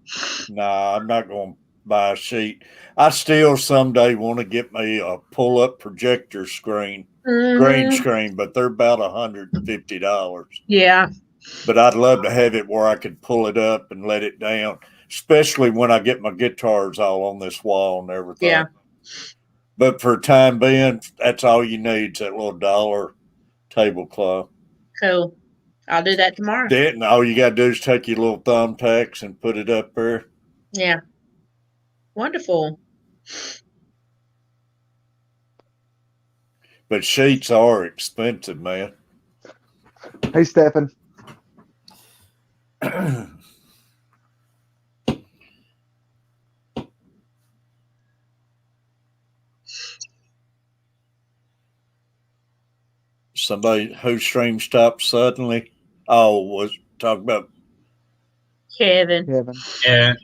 Nah, I'm not going to buy a sheet. I still someday want to get me a pull-up projector screen, green screen, but they're about $150. Yeah. But I'd love to have it where I could pull it up and let it down, especially when I get my guitars all on this wall and everything. Yeah. But for time being, that's all you need is that little dollar tablecloth. Cool. I'll do that tomorrow. Then all you got to do is take your little thumbtacks and put it up there. Yeah. Wonderful. But sheets are expensive, man. Hey, Stephen. Somebody whose stream stopped suddenly. Oh, was talking about Kevin. Yeah.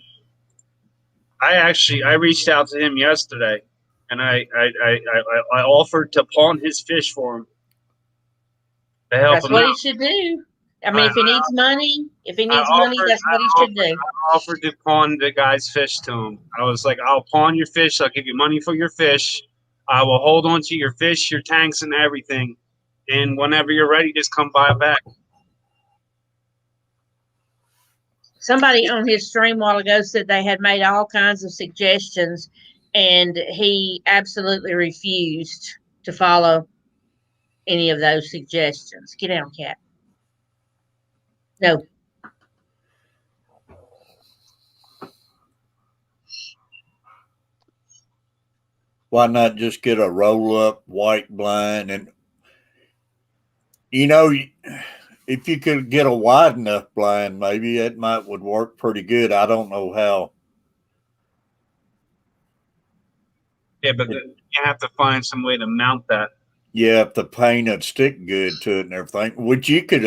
I reached out to him yesterday, and I offered to pawn his fish for him to help That's him what out. he should do. I mean, if he needs money, that's what he should do. I offered to pawn the guy's fish to him. I was like, I'll pawn your fish. I'll give you money for your fish. I will hold on to your fish, your tanks, and everything. And whenever you're ready, just come buy it back. Somebody on his stream a while ago said they had made all kinds of suggestions, and he absolutely refused to follow any of those suggestions. Get down, cat. No. Why not just get a roll up white blind? And, if you could get a wide enough blind, maybe it would work pretty good. I don't know how. Yeah, but you have to find some way to mount that. Yeah, if the paint would stick good to it and everything, which you could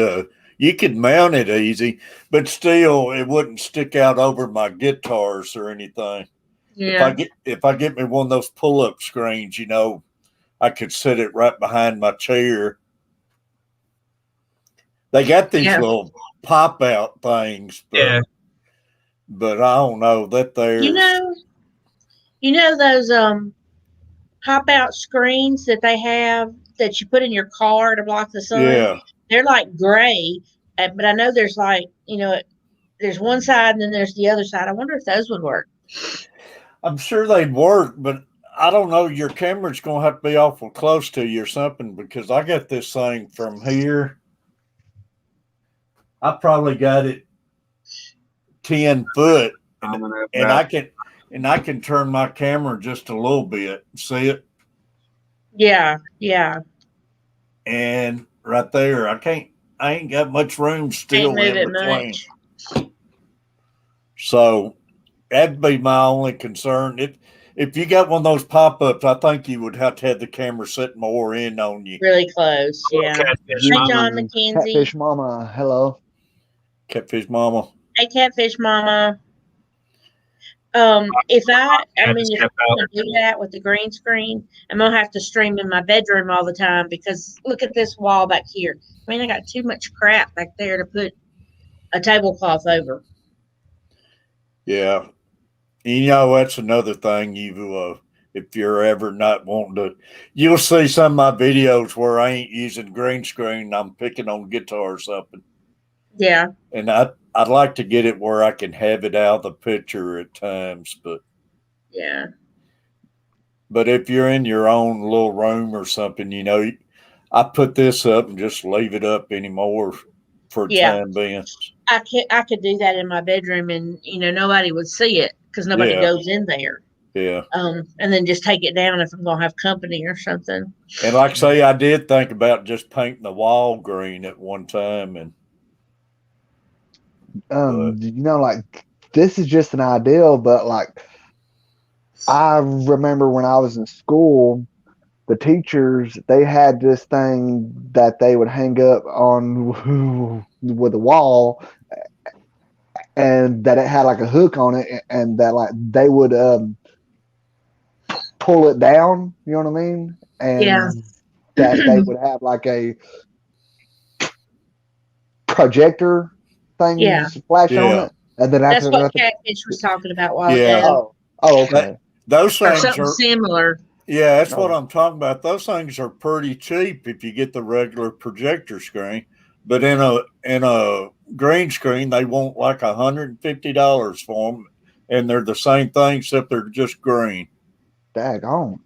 mount it easy, but still it wouldn't stick out over my guitars or anything. Yeah. If I get me one of those pull up screens, I could set it right behind my chair. They got these little pop out things, but I don't know that there's you know those pop out screens that they have that you put in your car to block the sun. Yeah, they're like gray, but I know there's there's one side and then there's the other side. I wonder if those would work. I'm sure they'd work, but I don't know. Your camera's gonna have to be awful close to you or something, because I got this thing from here. I probably got it 10 foot, and I can turn my camera just a little bit. See it? Yeah. And right there, I ain't got much room still Can't move in it between. much. So that'd be my only concern. If you got one of those pop ups, I think you would have to have the camera sit more in on you. Really close. Yeah. Catfish Hey, Mama. John McKenzie. Catfish Mama, hello. Catfish Mama. Hey, Catfish Mama. If I mean, if I'm gonna do that with the green screen, I'm gonna have to stream in my bedroom all the time, because look at this wall back here. I mean, I got too much crap back there to put a tablecloth over. Yeah. That's another thing if you're ever not wanting to, you'll see some of my videos where I ain't using green screen. I'm picking on guitar or something. Yeah. And I'd like to get it where I can have it out of the picture at times, but yeah. But if you're in your own little room or something, I put this up and just leave it up anymore for time being. I could do that in my bedroom, and nobody would see it because nobody goes in there. Yeah. And then just take it down if I'm gonna have company or something. And like I say, I did think about just painting the wall green at one time, and this is just an ideal, but I remember when I was in school, the teachers, they had this thing that they would hang up on with the wall, and that it had a hook on it, and that they would pull it down, you know what I mean? And that they would have a projector thing flash on it, and then that's what Catfish was talking about a while ago. Oh, okay. Those things are similar. Yeah, that's what I'm talking about. Those things are pretty cheap if you get the regular projector screen, but in a green screen, they want $150 for them, and they're the same thing except they're just green. Daggone.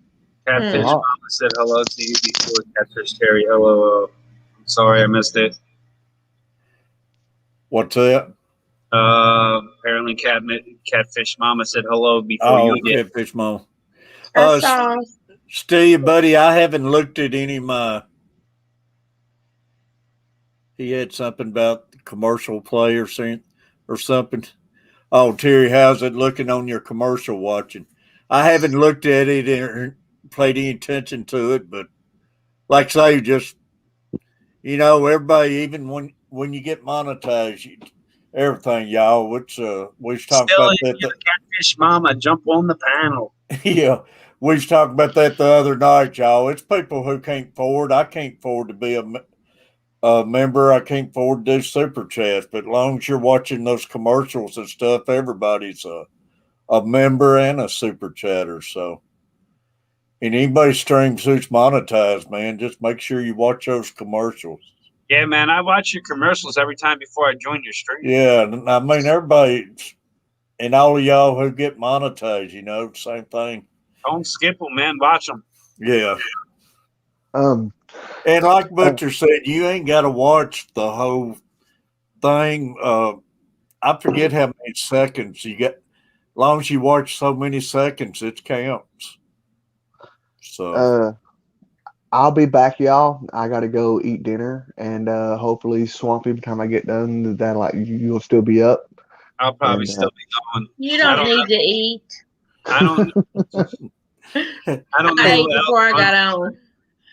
Catfish Mama said hello to you before. Catfish Terry, hello. I'm sorry I missed it. What's that? Apparently Catfish Mama said hello before you did. Catfish Mama. Steve, buddy, I haven't looked at any of my. He had something about the commercial play or something. Oh, Terry, how's it looking on your commercial watching? I haven't looked at it or paid any attention to it, but like I say, just everybody, even when you get monetized, everything, y'all. Which we was talking about that. The Catfish Mama, jump on the panel. Yeah, we was talking about that the other night, y'all. It's people who can't afford. I can't afford to be member, I can't afford to do super chats, but as long as you're watching those commercials and stuff, everybody's a member and a super chatter. So, and anybody streams who's monetized, man, just make sure you watch those commercials. Yeah, man, I watch your commercials every time before I join your stream. Yeah, I mean, everybody and all of y'all who get monetized, same thing. Don't skip them, man. Watch them. Yeah. Um, And like Butcher said, you ain't got to watch the whole thing. I forget how many seconds you get. As long as you watch so many seconds, it counts. So I'll be back, y'all. I gotta go eat dinner, and hopefully, Swampy, by the time I get done, that like you'll still be up. I'll probably And, still be going. You don't need to eat. I don't. I don't know. I ate who else before I runs- got on.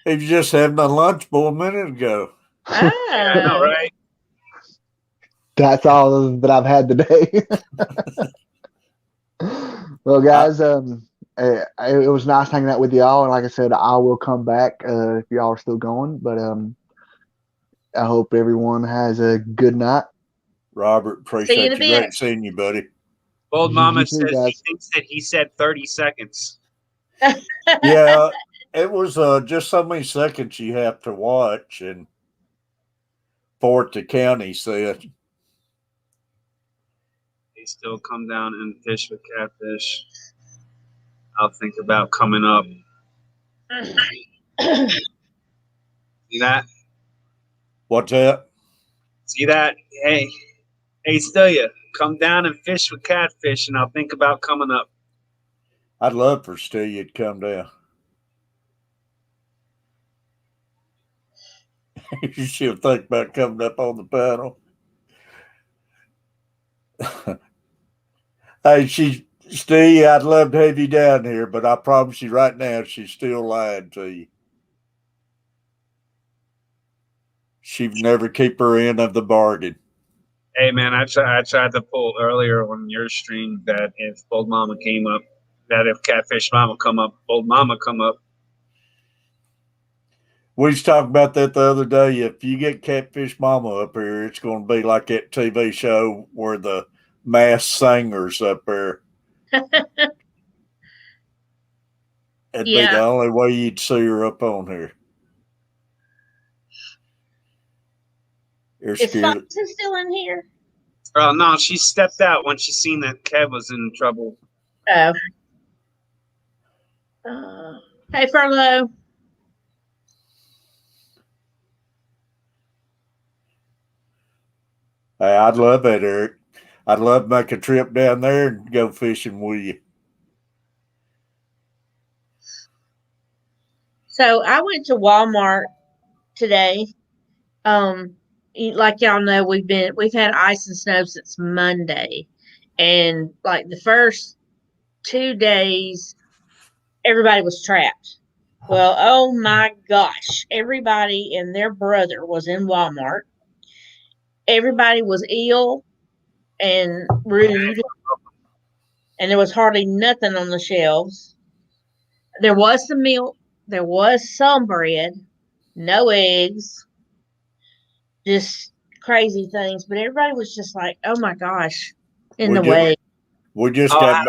he was just having a lunch bowl a minute ago. Yeah, I know, Oh. right? That's all that I've had today. Well, guys, it was nice hanging out with y'all, and like I said, I will come back if y'all are still going. But I hope everyone has a good night. Robert, See you appreciate in a you. bit. Great seeing you, buddy. Bold You Mama too, says he guys. thinks that he said 30 seconds. Yeah, it was just so many seconds you have to watch, and for it to count, he said. They still come down and fish with catfish. I'll think about coming up. See that? What's that? See that? Hey, Stelia, come down and fish with catfish, and I'll think about coming up. I'd love for Steve to come down. She'll think about coming up on the panel. Hey, Steve, I'd love to have you down here, but I promise you right now, she's still lying to you. She'd never keep her end of the bargain. Hey, man, I tried to pull earlier on your stream that if Bold Mama came up, that if Catfish Mama come up, Bold Mama come up. We was talking about that the other day. If you get Catfish Mama up here, it's going to be like that TV show where the masked singers up there. It'd be the only way you'd see her up on here. You're Is scared. Foxy still in here? Oh, no, she stepped out when she seen that Kev was in trouble. Oh. Hey, Furlough. Hey, I'd love that, Eric. I'd love to make a trip down there and go fishing with you. So I went to Walmart today. Like y'all know, we've had ice and snow since Monday, and like the first 2 days, everybody was trapped. Well, oh my gosh, everybody and their brother was in Walmart. Everybody was ill and rude, and there was hardly nothing on the shelves. There was some milk, there was some bread, no eggs, just crazy things. But everybody was just like, oh my gosh, in the way. We just got.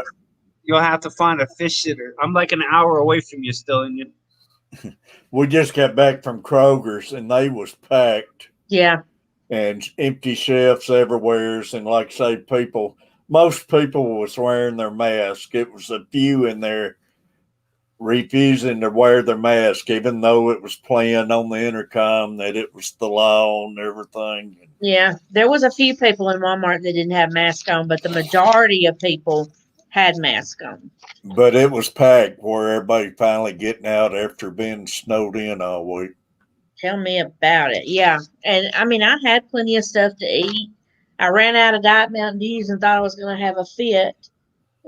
You'll have to find a fish sitter. I'm like an hour away from you still, and you. We just got back from Kroger's and they was packed. Yeah. And empty shelves everywhere. And like I say, most people was wearing their mask. It was a few in there refusing to wear their mask, even though it was playing on the intercom that it was the law and everything. Yeah, there was a few people in Walmart that didn't have masks on, but the majority of people had masks on. But it was packed where everybody finally getting out after being snowed in all week. Tell me about it. Yeah. And I mean, I had plenty of stuff to eat. I ran out of Diet Mountain Dews and thought I was going to have a fit.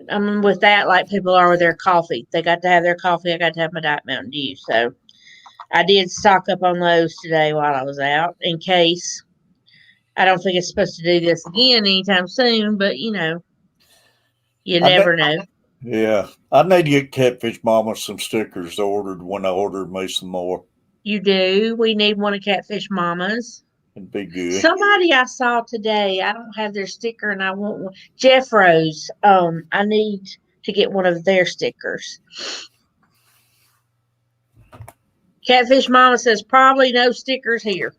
I mean, with that, like people are with their coffee. They got to have their coffee. I got to have my Diet Mountain Dew. So I did stock up on those today while I was out in case. I don't think it's supposed to do this again anytime soon, but you never know. Yeah. I need to get Catfish Mama some stickers ordered when I order me some more. You do. We need one of Catfish Mama's. It'd be good. Somebody I saw today, I don't have their sticker and I want one. Jeff Rose. I need to get one of their stickers. Catfish Mama says probably no stickers here.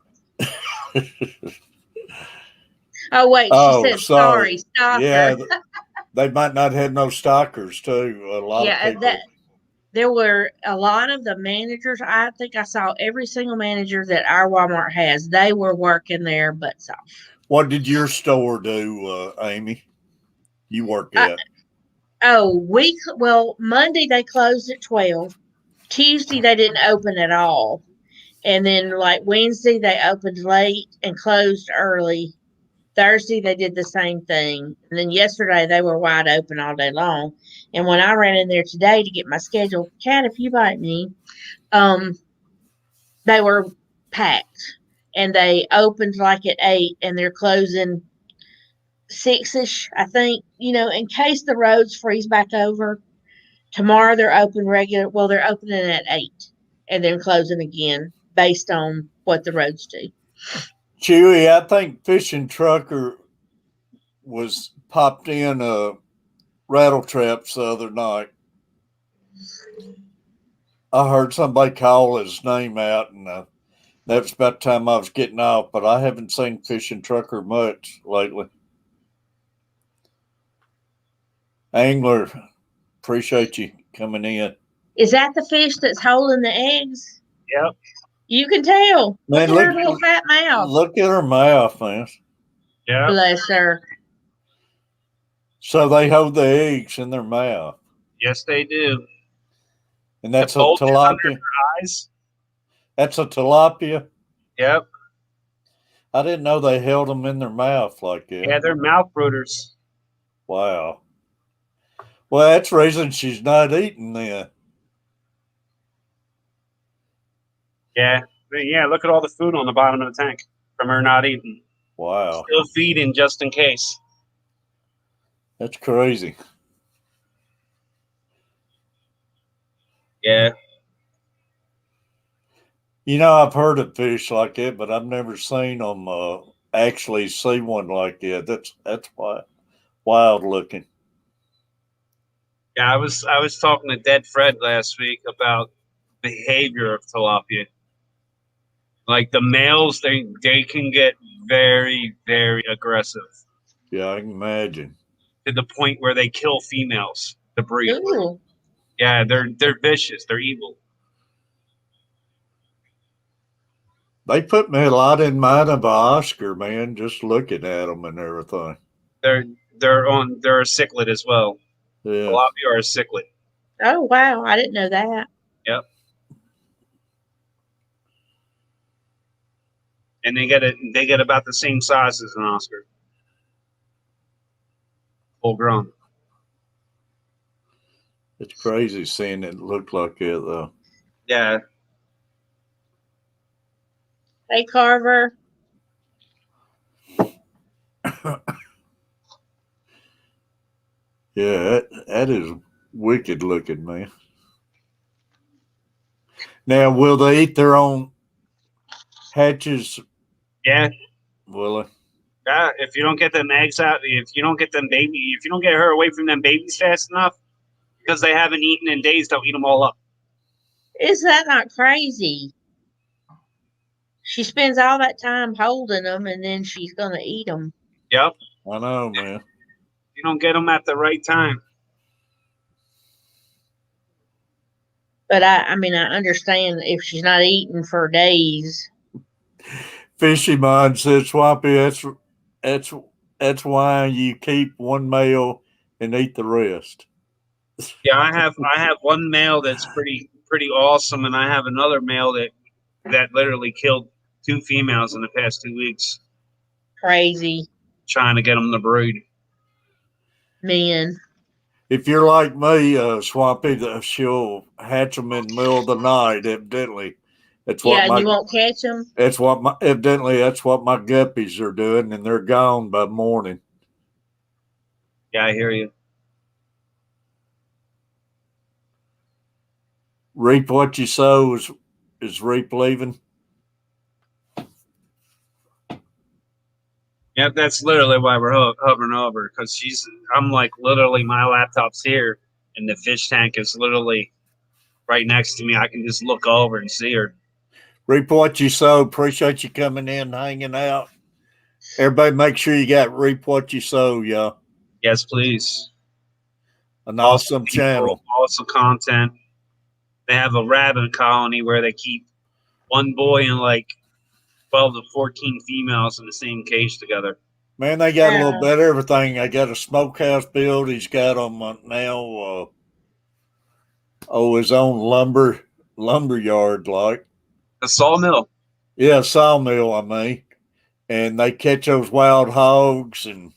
Oh wait, she said sorry, stalker. Yeah, they might not have no stalkers too. A lot of people. There were a lot of the managers. I think I saw every single manager that our Walmart has. They were working their butts off. What did your store do, Amy? You work at? Monday they closed at 12. Tuesday they didn't open at all. And then like Wednesday they opened late and closed early. Thursday they did the same thing. And then yesterday they were wide open all day long. And when I ran in there today to get my schedule, Kat, if you bite me, they were packed. And they opened like at 8 and they're closing 6ish, I think, in case the roads freeze back over. Tomorrow they're open regular. Well, they're opening at 8 and then closing again based on what the roads do. Chewy, I think Fishing Trucker was popped in rattle traps the other night. I heard somebody call his name out, and that was about the time I was getting off, but I haven't seen Fishing Trucker much lately. Angler, appreciate you coming in. Is that the fish that's holding the eggs? Yep. You can tell. Man, look at her little fat mouth. Look at her mouth, man. Yeah. Bless her. So they hold the eggs in their mouth. Yes, they do. And that's a tilapia. Eyes. That's a tilapia. Yep. I didn't know they held them in their mouth like that. Yeah, they're mouth brooders. Wow. Well, that's the reason she's not eating then. Yeah. Yeah, look at all the food on the bottom of the tank from her not eating. Wow. Still feeding just in case. That's crazy. Yeah. I've heard of fish like that, but I've never seen them actually see one like that. That's wild looking. Yeah, I was talking to Dead Fred last week about behavior of tilapia. Like the males, they can get very, very aggressive. Yeah, I can imagine. To the point where they kill females to breed. Ooh. Yeah, they're vicious. They're evil. They put me a lot in mind of Oscar, man, just looking at them and everything. They're a cichlid as well. Yeah. Tilapia are a cichlid. Oh wow, I didn't know that. Yep. And they get about the same size as an Oscar. Full grown. It's crazy seeing it look like it though. Yeah. Hey Carver. Yeah, that is wicked looking, man. Now, will they eat their own hatches? Yeah. Will they? Yeah. If you don't get them eggs out, if you don't get her away from them babies fast enough, because they haven't eaten in days, they'll eat them all up. Is that not crazy? She spends all that time holding them, and then she's gonna eat them. Yep. I know, man. You don't get them at the right time. But I understand if she's not eating for days. Fishy Mind says, Swampy, that's why you keep one male and eat the rest. Yeah, I have one male that's pretty awesome, and I have another male that literally killed 2 females in the past 2 weeks. Crazy. Trying to get them to brood. Man. If you're like me, Swampy, she'll hatch them in the middle of the night, evidently. You won't catch them? That's what my guppies are doing, and they're gone by morning. Yeah, I hear you. Reap what you sow Is Reap leaving? Yeah, that's literally why we're hovering over, because I'm like, literally, my laptop's here, and the fish tank is literally right next to me. I can just look over and see her. Reap what you sow. Appreciate you coming in, hanging out. Everybody, make sure you got Reap what you sow, y'all. Yes, please. An awesome channel. Awesome content. They have a rabbit colony where they keep one boy and like 12 to 14 females in the same cage together. Man, they got a little bit of everything. They got a smokehouse build. He's got them now. His own lumber yard, like A sawmill. Yeah, sawmill. I mean, and they catch those wild hogs and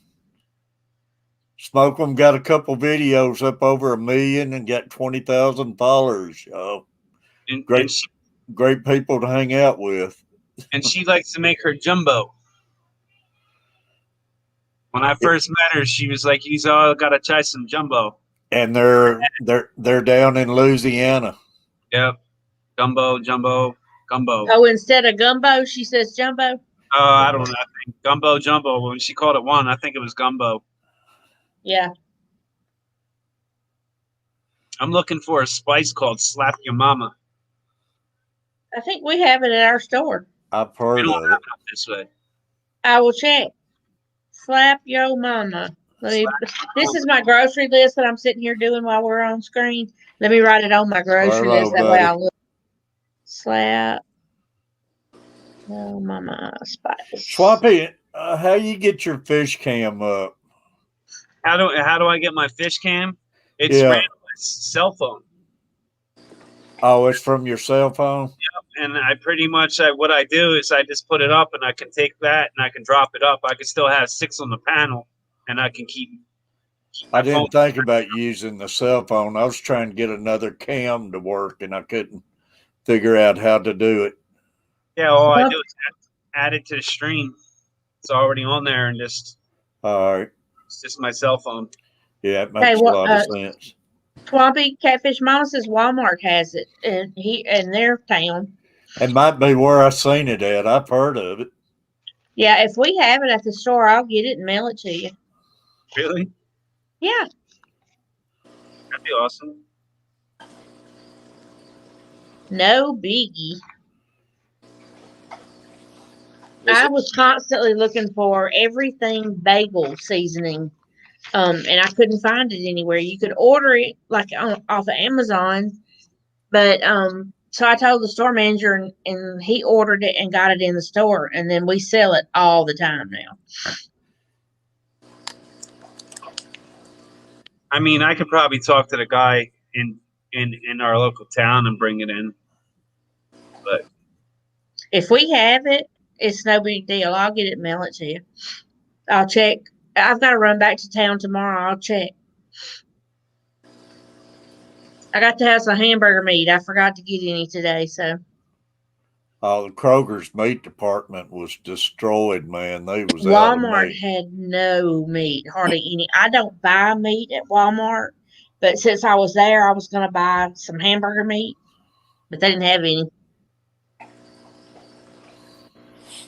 smoke them. Got a couple videos up over 1 million and got 20,000 followers. Great people to hang out with. And she likes to make her jumbo. When I first met her, she was like, "He's all got to try some jumbo." And they're down in Louisiana. Yep, jumbo. Oh, instead of gumbo, she says jumbo. I don't know. I think jumbo. When she called it one, I think it was gumbo. Yeah. I'm looking for a spice called Slap Your Mama. I think we have it at our store. I've heard of it. This way. I will check. Slap your mama. This is my grocery list that I'm sitting here doing while we're on screen. Let me write it on my grocery list. That way I'll look. Slap your mama spice. Swampy, how you get your fish cam up? How do I get my fish cam? It's random. It's cell phone. Oh, it's from your cell phone? Yep. And I pretty much, what I do is I just put it up and I can take that and I can drop it up. I can still have 6 on the panel and I can keep I didn't think about using the cell phone. I was trying to get another cam to work and I couldn't figure out how to do it. Yeah, all I do is add it to the stream. It's already on there and just. All right. It's just my cell phone. Yeah, it makes a lot of sense. Swampy Catfish Mama says Walmart has it in their town. It might be where I seen it at. I've heard of it. Yeah, if we have it at the store, I'll get it and mail it to you. Really? Yeah. That'd be awesome. No biggie. I was constantly looking for everything bagel seasoning. And I couldn't find it anywhere. You could order it like off of Amazon, but so I told the store manager, and he ordered it and got it in the store, and then we sell it all the time now. I mean, I could probably talk to the guy in our local town and bring it in, but if we have it, it's no big deal. I'll get it and mail it to you. I'll check. I've got to run back to town tomorrow. I'll check. I got to have some hamburger meat. I forgot to get any today, so. The Kroger's meat department was destroyed, man. They was Walmart had no meat, hardly any. I don't buy meat at Walmart, but since I was there, I was going to buy some hamburger meat, but they didn't have any.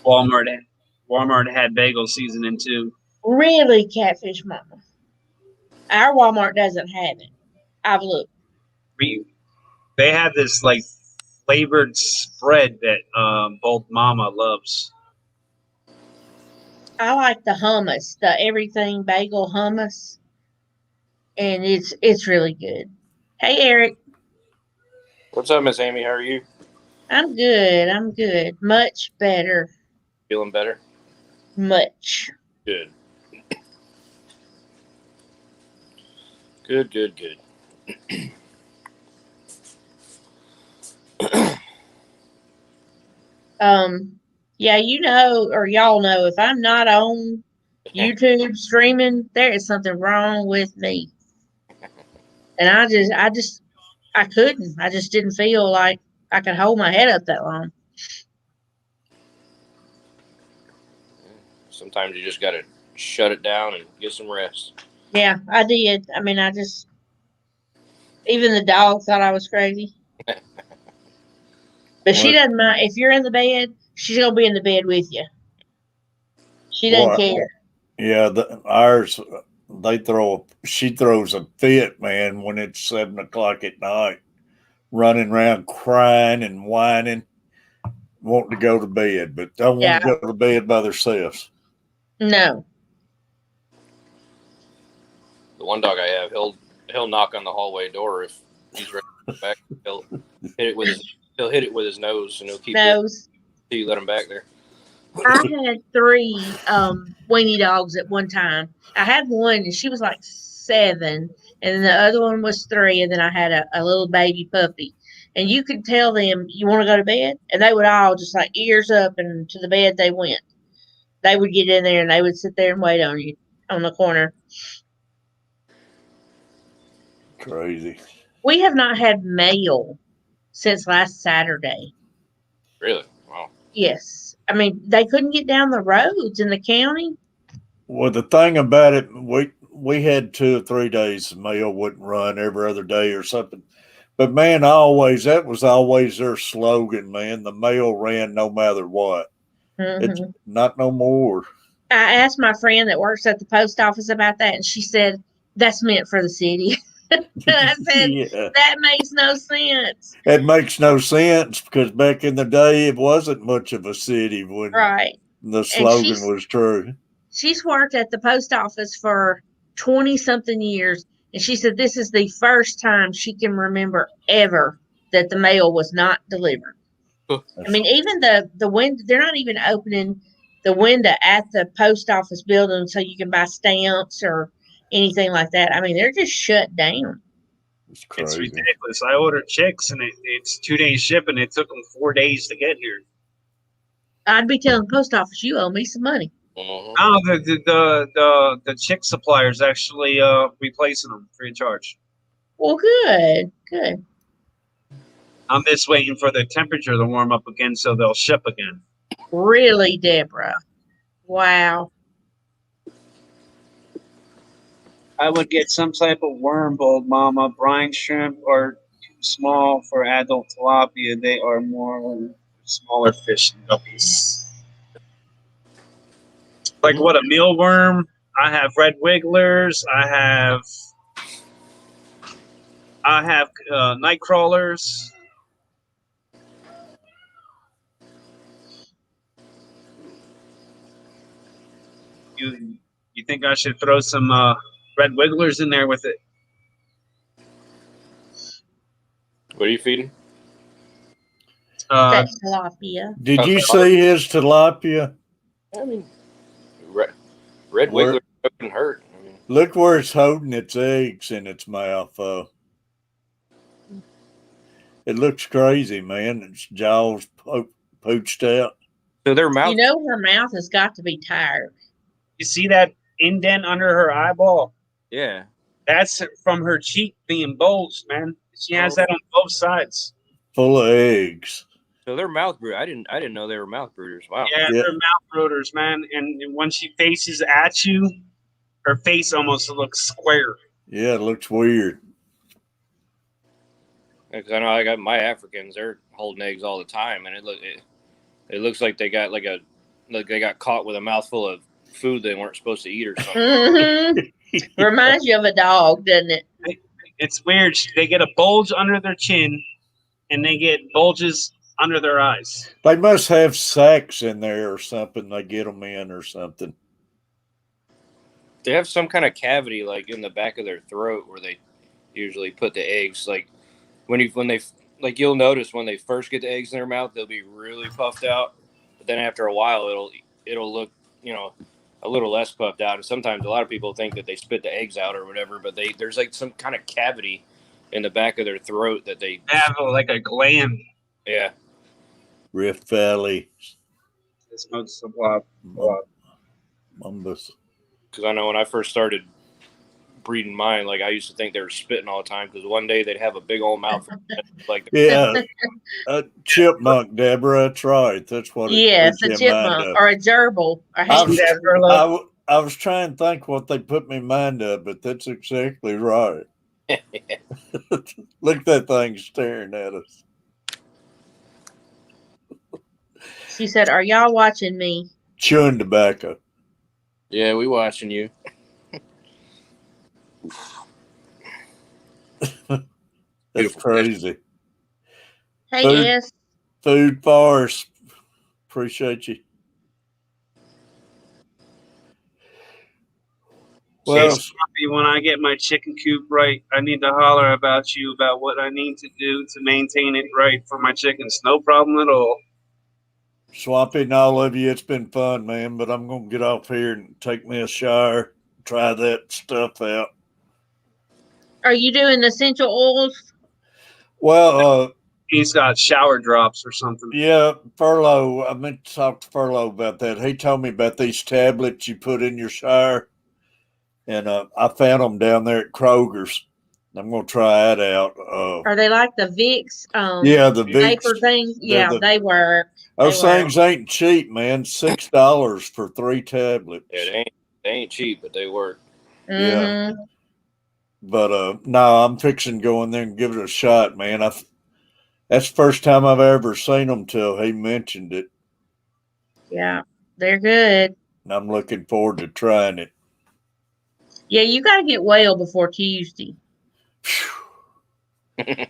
Walmart had bagel seasoning too. Really, Catfish Mama? Our Walmart doesn't have it. I've looked. They have this like flavored spread that Bold Mama loves. I like the hummus, the everything bagel hummus, and it's really good. Hey, Eric. What's up, Miss Amy? How are you? I'm good. I'm good. Much better. Feeling better? Much. Good. Good. Yeah, you know, or y'all know, if I'm not on YouTube streaming, there is something wrong with me. And I couldn't. I just didn't feel like I could hold my head up that long. Sometimes you just got to shut it down and get some rest. Yeah, I did. I mean, even the dog thought I was crazy. But But she What? doesn't mind if you're in the bed. She's gonna be in the bed with you. She doesn't What? care. Yeah, ours. She throws a fit, man, when it's 7 o'clock at night, running around crying and whining, wanting to go to bed, but don't want Yeah. to go to bed by themselves. No. The one dog I have, he'll knock on the hallway door if he's ready to go back. He'll hit it with his nose, and he'll keep doing it Nose. until you let him back there. I had 3 weenie dogs at one time. I had one, and she was like 7, and then the other one was 3, and then I had a little baby puppy. And you could tell them, you want to go to bed? And they would all just like ears up and to the bed they went. They would get in there and they would sit there and wait on you on the corner. Crazy. We have not had mail since last Saturday. Really? Wow. Yes. I mean, they couldn't get down the roads in the county. Well, the thing about it, we had 2 or 3 days the mail wouldn't run every other day or something. But man, that was always their slogan, man. The mail ran no matter what. It's not no more. I asked my friend that works at the post office about that, and she said, that's meant for the city. I said, Yeah. that makes no sense. It makes no sense because back in the day, it wasn't much of a city when Right. the slogan was true. She's worked at the post office for 20-something years, and she said this is the first time she can remember ever that the mail was not delivered. I mean, even the window, they're not even opening the window at the post office building so you can buy stamps or anything like that. I mean, they're just shut down. It's crazy. It's ridiculous. I ordered chicks, and it's 2 days shipping. It took them 4 days to get here. I'd be telling the post office, you owe me some money. Mm-hmm. No, the chick suppliers actually replacing them free of charge. Well, good. I'm just waiting for the temperature to warm up again so they'll ship again. Really, Deborah? Wow. I would get some type of worm bold, mama. Brine shrimp are too small for adult tilapia. They are more smaller fish and guppies. Like what, a mealworm? I have red wigglers. I have night crawlers. You think I should throw some red wigglers in there with it? What are you feeding? That's tilapia. Did you see his tilapia? I mean, red wiggler doesn't hurt. I mean, look where it's holding its eggs in its mouth. It looks crazy, man. Its jaws pooched out. So their mouth. You know her mouth has got to be tired. You see that indent under her eyeball? Yeah. That's from her cheek being bulged, man. She has that on both sides. Full of eggs. So they're mouth brooders. I didn't know they were mouth brooders. Wow. Yeah, they're mouth brooders, man. And when she faces at you, her face almost looks square. Yeah, it looks weird. Because I know I got my Africans. They're holding eggs all the time, and it looks like they got they got caught with a mouthful of food they weren't supposed to eat or something. Reminds you of a dog, doesn't it? It's weird. They get a bulge under their chin, and they get bulges under their eyes. They must have sacs in there or something. They get them in or something. They have some kind of cavity like in the back of their throat where they usually put the eggs. Like when they you'll notice when they first get the eggs in their mouth, they'll be really puffed out. But then after a while, it'll look, a little less puffed out. And sometimes a lot of people think that they spit the eggs out or whatever, but there's like some kind of cavity in the back of their throat that they have like a gland. Yeah. Rift Valley. This most of blob. Mumbus. Because I know when I first started breeding mine, like I used to think they were spitting all the time because one day they'd have a big old mouth. Like yeah, a chipmunk, Deborah. That's right. That's what. Yes, a chipmunk or a gerbil. I was trying to think what they put me in mind of, but that's exactly right. Look at that thing staring at us. She said, "Are y'all watching me?" Chewing tobacco. Yeah, we watching you. That's Beautiful crazy. Hey, Food, S. food bars. Appreciate you. Hey, Well, Swampy, when I get my chicken coop right, I need to holler about you about what I need to do to maintain it right for my chickens. No problem at all. Swampy and all of you, it's been fun, man. But I'm gonna get off here and take me a shower, try that stuff out. Are you doing essential oils? Well, He's got shower drops or something. yeah, Furlough. I meant to talk to Furlough about that. He told me about these tablets you put in your shower, and I found them down there at Kroger's. I'm gonna try that out. Are they like the Vicks Yeah, the Vicks. paper thing? They're Yeah, they work. Those They work. things ain't cheap, man. $6 for 3 tablets. Yeah, they ain't cheap, but they work. Yeah. But no, I'm fixing to go in there and give it a shot, man. That's the first time I've ever seen them till he mentioned it. Yeah, they're good. And I'm looking forward to trying it. Yeah, you got to get well before Tuesday. I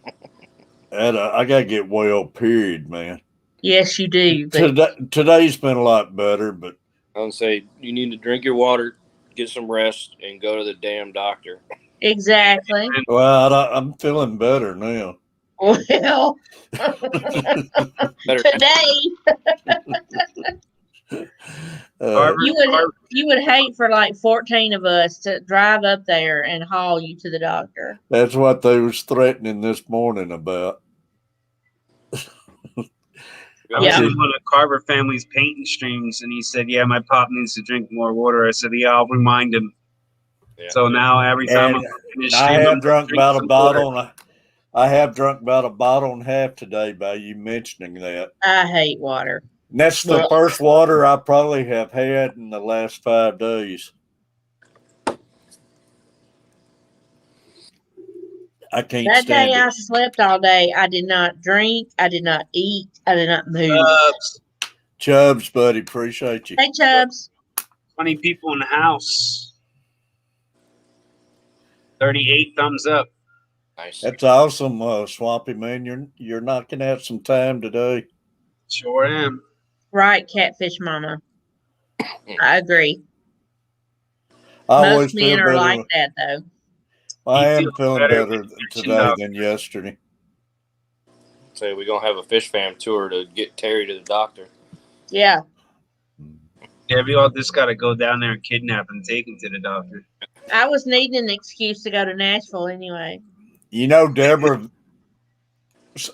gotta get well, period, man. Yes, you do. But Today's been a lot better, but I would say you need to drink your water, get some rest, and go to the damn doctor. exactly. well, I'm feeling better now. Well, Better. today Carver, you would hate for like 14 of us to drive up there and haul you to the doctor. That's what they was threatening this morning about. I was in one of Carver family's painting streams, and he said, "Yeah, my pop needs to drink more water." I said, "Yeah, I'll remind him." Yeah. So now every time I'm in his stream, I I'm have gonna drunk drink about a some bottle. water. I have drunk about a bottle and a half today by you mentioning that. I hate water. And that's the first water I probably have had in the last 5 days. I can't That stand day it. I slept all day. I did not drink. I did not eat. I did not move. Chubbs, buddy, appreciate you. Hey, Chubbs. 20 people in the house. 38 thumbs up. Nice. That's awesome, Swampy man. You're knocking out some time today. Sure am. Right, Catfish Mama. I agree. Always Most men feel are better. like that, though. I You am feel feeling better better when you today mention than yesterday. So we're gonna have a fish fam tour to get Terry to the doctor. Yeah. Yeah, we all just got to go down there and kidnap and take him to the doctor. I was needing an excuse to go to Nashville anyway. You know, Deborah,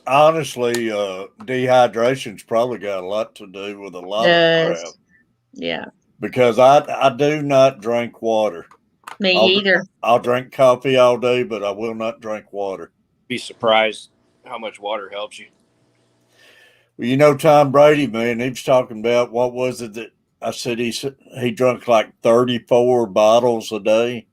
honestly, dehydration's probably got a lot to do with a lot of the crap. Yeah. Because I do not drink water. Me either. I'll drink coffee all day, but I will not drink water. Be surprised how much water helps you. Well, you know, Tom Brady, man, he was talking about, what was it that I said he drank like 34 bottles a day.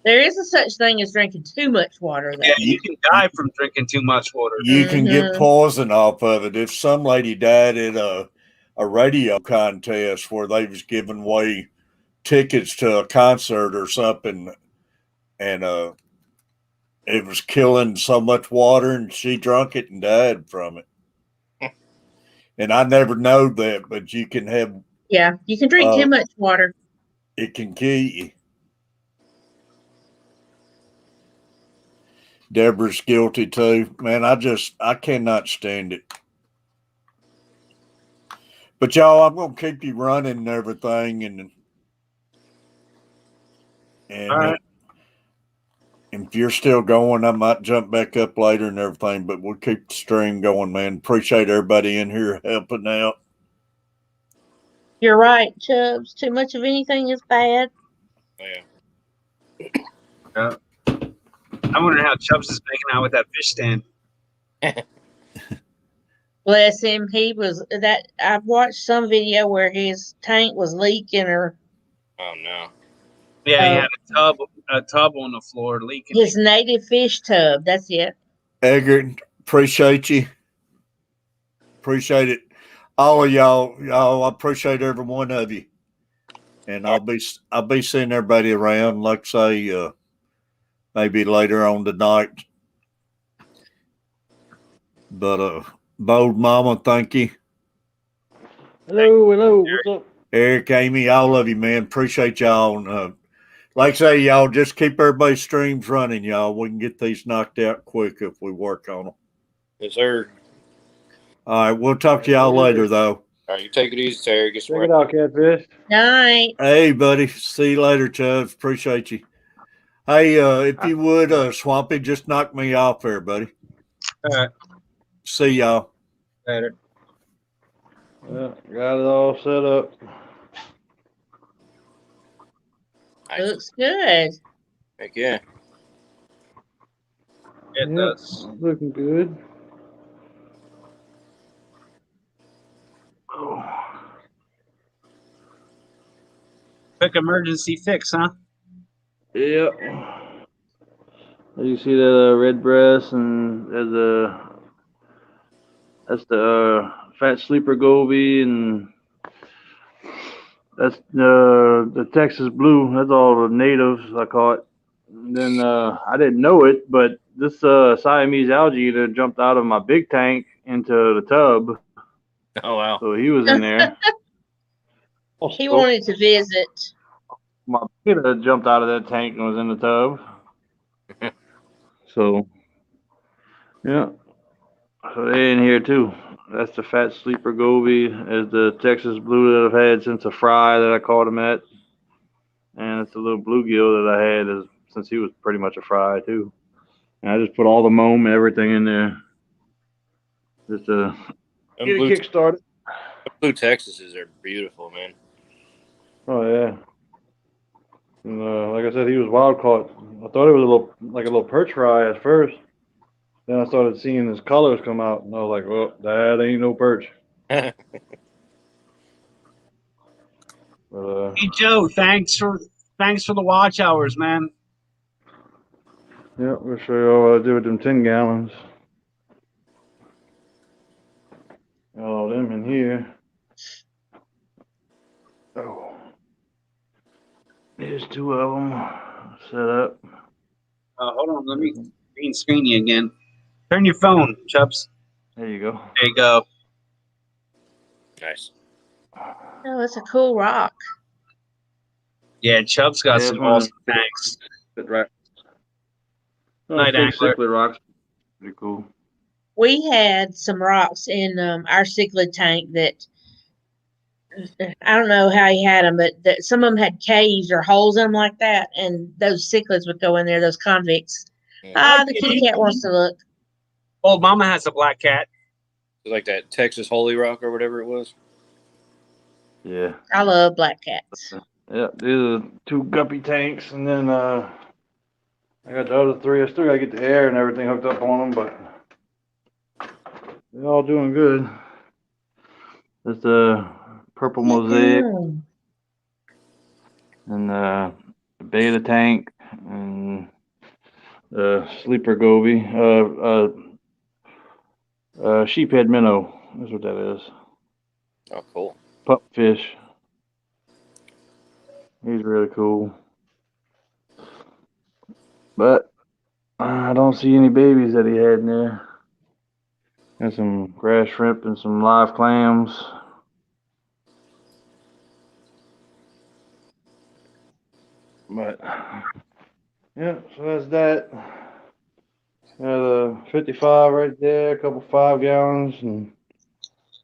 There is a such thing as drinking too much water, though. Yeah, you can die from drinking too much water. You can get poison off of it. If some lady died at a radio contest where they was giving away tickets to a concert or something, and it was killing so much water, and she drunk it and died from it. And I never knowed that, but you can have. Yeah, you can drink too much water. It can kill you. Deborah's guilty too. Man, I cannot stand it. But y'all, I'm gonna keep you running and everything, and All right. if you're still going, I might jump back up later and everything, but we'll keep the stream going, man. Appreciate everybody in here helping out. You're right, Chubbs. Too much of anything is bad. Yeah. I wonder how Chubbs is making out with that fish stand. Bless him. I've watched some video where his tank was leaking or. Oh no. Yeah, he had a tub on the floor leaking. His native fish tub. That's it. Eggert, appreciate you. Appreciate it. all of y'all, I appreciate every one of you, and I'll be seeing everybody around. Like I say, maybe later on tonight. But Bold Mama, thank you. Hello. What's up? Eric, Amy, all of you, man. Appreciate y'all. And, like I say, y'all, just keep everybody's streams running, y'all. We can get these knocked out quick if we work on them. Yes, sir. All right, we'll talk to y'all later, though. All right, you take it easy, Terry. Get Check it out, Catfish. Night. Hey, buddy. See you later, Chubbs. Appreciate you. Hey, if you would, Swampy, just knock me off there, buddy. All right. See y'all. Later. Yeah, got it all set up. Nice. Looks good. Heck yeah. It Yep, does. looking good. Oh. Quick emergency fix, huh? Yep. You see that red breast, and that's the fat sleeper goby, and that's the Texas blue. That's all the natives I caught. And then I didn't know it, but this Siamese algae that jumped out of my big tank into the tub. Oh wow. So he was in there. He wanted to visit. My beta jumped out of that tank and was in the tub. So yeah. So they in here too. That's the fat sleeper goby. Is the Texas blue that I've had since a fry that I caught him at, and it's a little bluegill that I had since he was pretty much a fry too. And I just put all the moam and everything in there, just to Them get blue, it kick started. blue Texases are beautiful, man. Oh yeah. And like I said, he was wild caught. I thought it was a little perch fry at first. Then I started seeing his colors come out, and I was like, "Well, that ain't no perch." But, Hey Joe, thanks for the watch hours, man. yeah, we'll show you what I do with them 10 gallons. Got all them in here. Oh, there's 2 of them set up. Hold on, let me green screen you again. Turn your phone, Chubbs. There you go. There you go. Nice. Oh, it's a cool rock. Yeah, Chubb's got Yeah, some it's one of awesome tanks. them right. Night, Big angler. cichlid rocks. Pretty cool. We had some rocks in our cichlid tank that I don't know how he had them, but some of them had caves or holes in them like that, and those cichlids would go in there. Those convicts. Yeah. The kitty cat wants to look. Old Mama has a black cat. Like that Texas Holy Rock or whatever it was. Yeah. I love black cats. Yeah, these are 2 guppy tanks, and then I got the other 3. I still gotta get the air and everything hooked up on them, but they're all doing good. There's the purple mosaic Mm. and the beta tank and the sleeper goby. Sheephead minnow. That's what that is. Oh, cool. Pup fish. He's really cool. But I don't see any babies that he had in there. And some grass shrimp and some live clams. But yeah, so that's that. Got a 55 right there, a couple 5 gallons and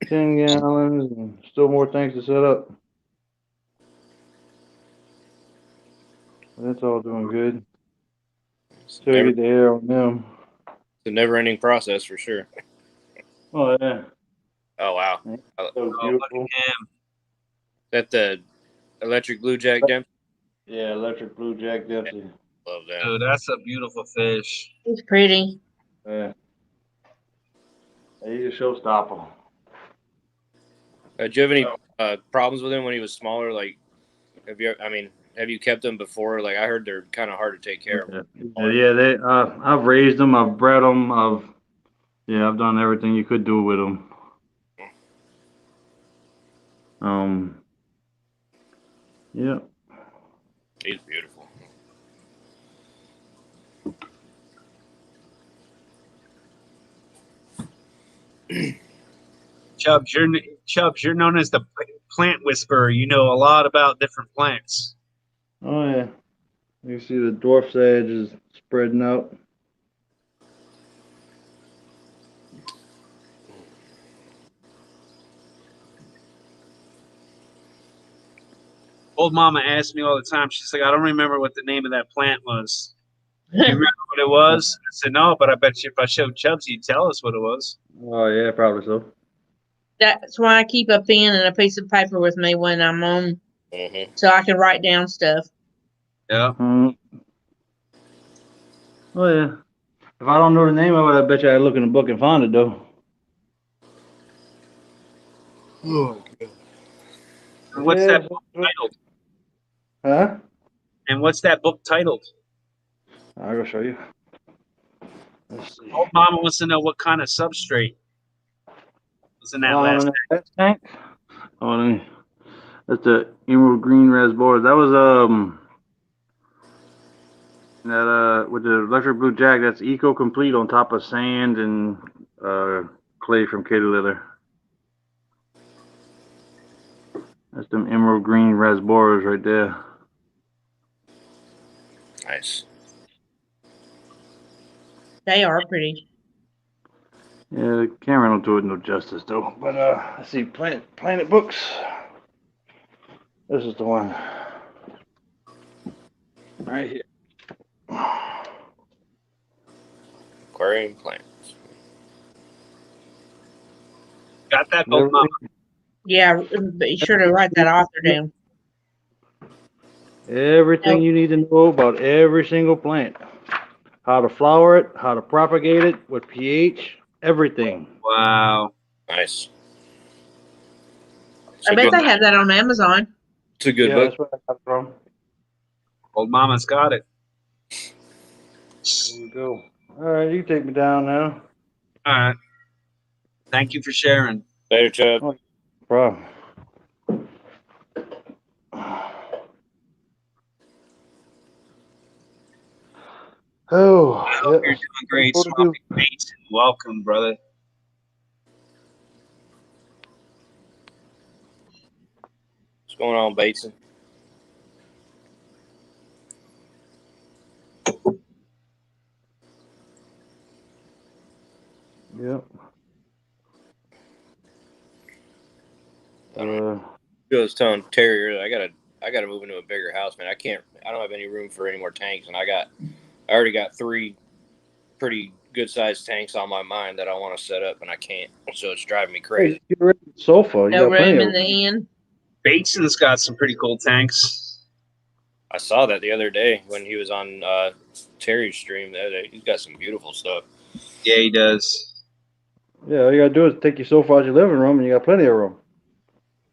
10 gallons, and still more things to set up. That's all doing good. Still get the air on them. It's a never-ending process for sure. Oh yeah. Oh wow. So Look beautiful. at him. That the electric blue jack Dempsey. Yeah, electric blue Jack Dempsey. Love that. Dude, that's a beautiful fish. He's pretty. Yeah. He's a showstopper. Do you have any problems with him when he was smaller? Like, have you kept them before? Like, I heard they're kind of hard to take care of. Yeah, they. I've raised them. I've bred them. I've done everything you could do with them. Yeah. He's beautiful. Chubbs, you're known as the plant whisperer. You know a lot about different plants. Oh yeah. You see the dwarf sage is spreading out. Old Mama asks me all the time. She's like, I don't remember what the name of that plant was. Do you remember what it was? I said, no, but I bet you if I showed Chubbs, he'd tell us what it was. Oh yeah, probably so. That's why I keep a pen and a piece of paper with me when I'm on, so I can write down stuff. Yeah. Oh yeah. If I don't know the name of it, I bet you I'd look in the book and find it though. Oh, God. And what's that book titled? Huh? And what's that book titled? I'll go show you. Let's see. Old Mama wants to know what kind of substrate was in that last tank. Oh, that's the emerald green raspberry. That was with the electric blue jack. That's eco complete on top of sand and clay from Katy Leather. That's them emerald green raspberries right there. Nice. They are pretty. Yeah, the camera don't do it no justice though. But I see Planet Books. This is the one. Right here. Aquarium plants. Got that, Old Mama? Yeah, be sure to write that author down. Everything you need to know about every single plant. How to flower it, how to propagate it, what pH, everything. Wow. Nice. I bet they have that on Amazon. It's a good book. That's where I got it from. Old Mama's got it. There we go. All right, you take me down now. All right. Thank you for sharing. Later, Chubb. No problem. Oh, I hope you're doing great, Swampy Bates. Welcome, brother. What's going on, Bateson? Yep. I was telling Terry, I gotta move into a bigger house, man. I don't have any room for any more tanks, and I already got 3 pretty good sized tanks on my mind that I want to set up, and I can't. So it's driving me crazy. Hey, get rid of the sofa. You No got plenty room of in the inn. Bateson's got some pretty cool tanks. I saw that the other day when he was on Terry's stream. The other day. He's got some beautiful stuff. Yeah, he does. Yeah, all you gotta do is take your sofa out your living room, and you got plenty of room.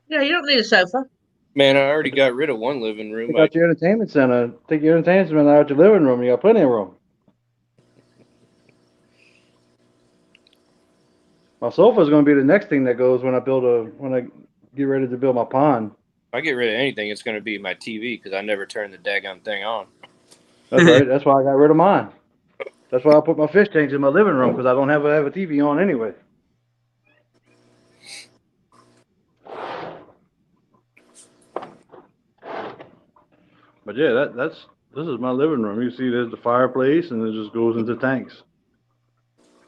Yeah, you don't need a sofa. Man, I already got rid of one living room. Take out your entertainment center. Take your entertainment center out your living room. You got plenty of room. My sofa is going to be the next thing that goes when I get ready to build my pond. If I get rid of anything, it's going to be my TV because I never turn the daggone thing on. That's right. That's why I got rid of mine. That's why I put my fish tanks in my living room because I don't have a TV on anyway. But yeah, this is my living room. You see, there's the fireplace, and it just goes into tanks.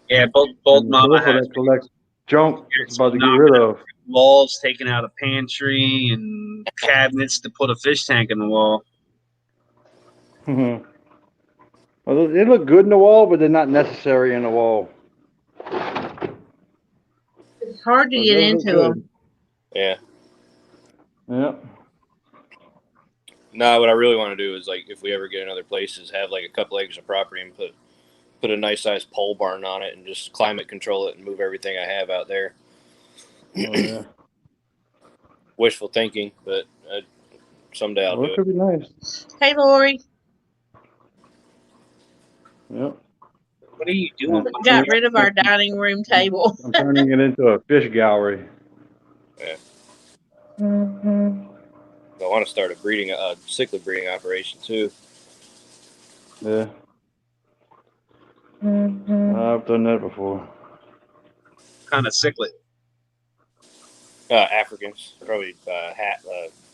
Yeah, Bold Mama has collects junk. It's about to get rid of walls, taking out a pantry and cabinets to put a fish tank in the wall. Well, they look good in the wall, but they're not necessary in the wall. It's hard to get into them. Yeah. Yep. No, what I really want to do is, like, if we ever get another place, is have like a couple acres of property and put a nice sized pole barn on it and just climate control it and move everything I have out there. Oh, yeah. Wishful thinking, but someday I'll do it. It could be nice. Hey, Lori. Yep. What are you doing? We got rid of our dining room table. I'm turning it into a fish gallery. Yeah. I want to start a cichlid breeding operation too. Yeah. I've done that before. Kind of cichlid. Africans, probably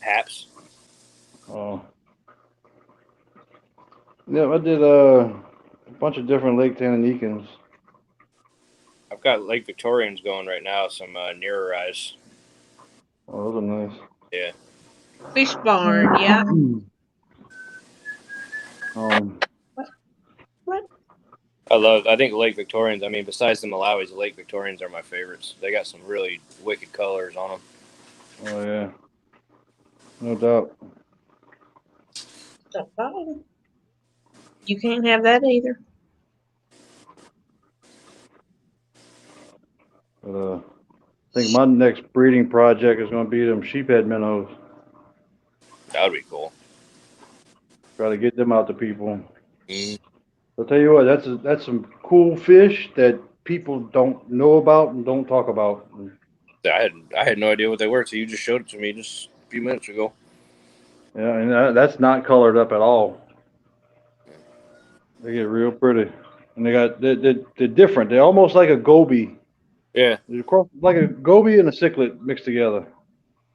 haps. Oh. Yeah, I did a bunch of different Lake Tanganyikans. I've got Lake Victorians going right now. Some nearer eyes. Oh, those are nice. Yeah. Fish barn, yeah. What? I think Lake Victorians, I mean, besides the Malawis, the Lake Victorians are my favorites. They got some really wicked colors on them. Oh, yeah. No doubt. Don't bother. You can't have that either. But, I think my next breeding project is going to be them sheephead minnows. That would be cool. Try to get them out to people. Mm. I'll tell you what, that's some cool fish that people don't know about and don't talk about. I had no idea what they were, so you just showed it to me just a few minutes ago. Yeah, and that's not colored up at all. They get real pretty, and they're different. They're almost like a goby. Yeah. They're like a goby and a cichlid mixed together.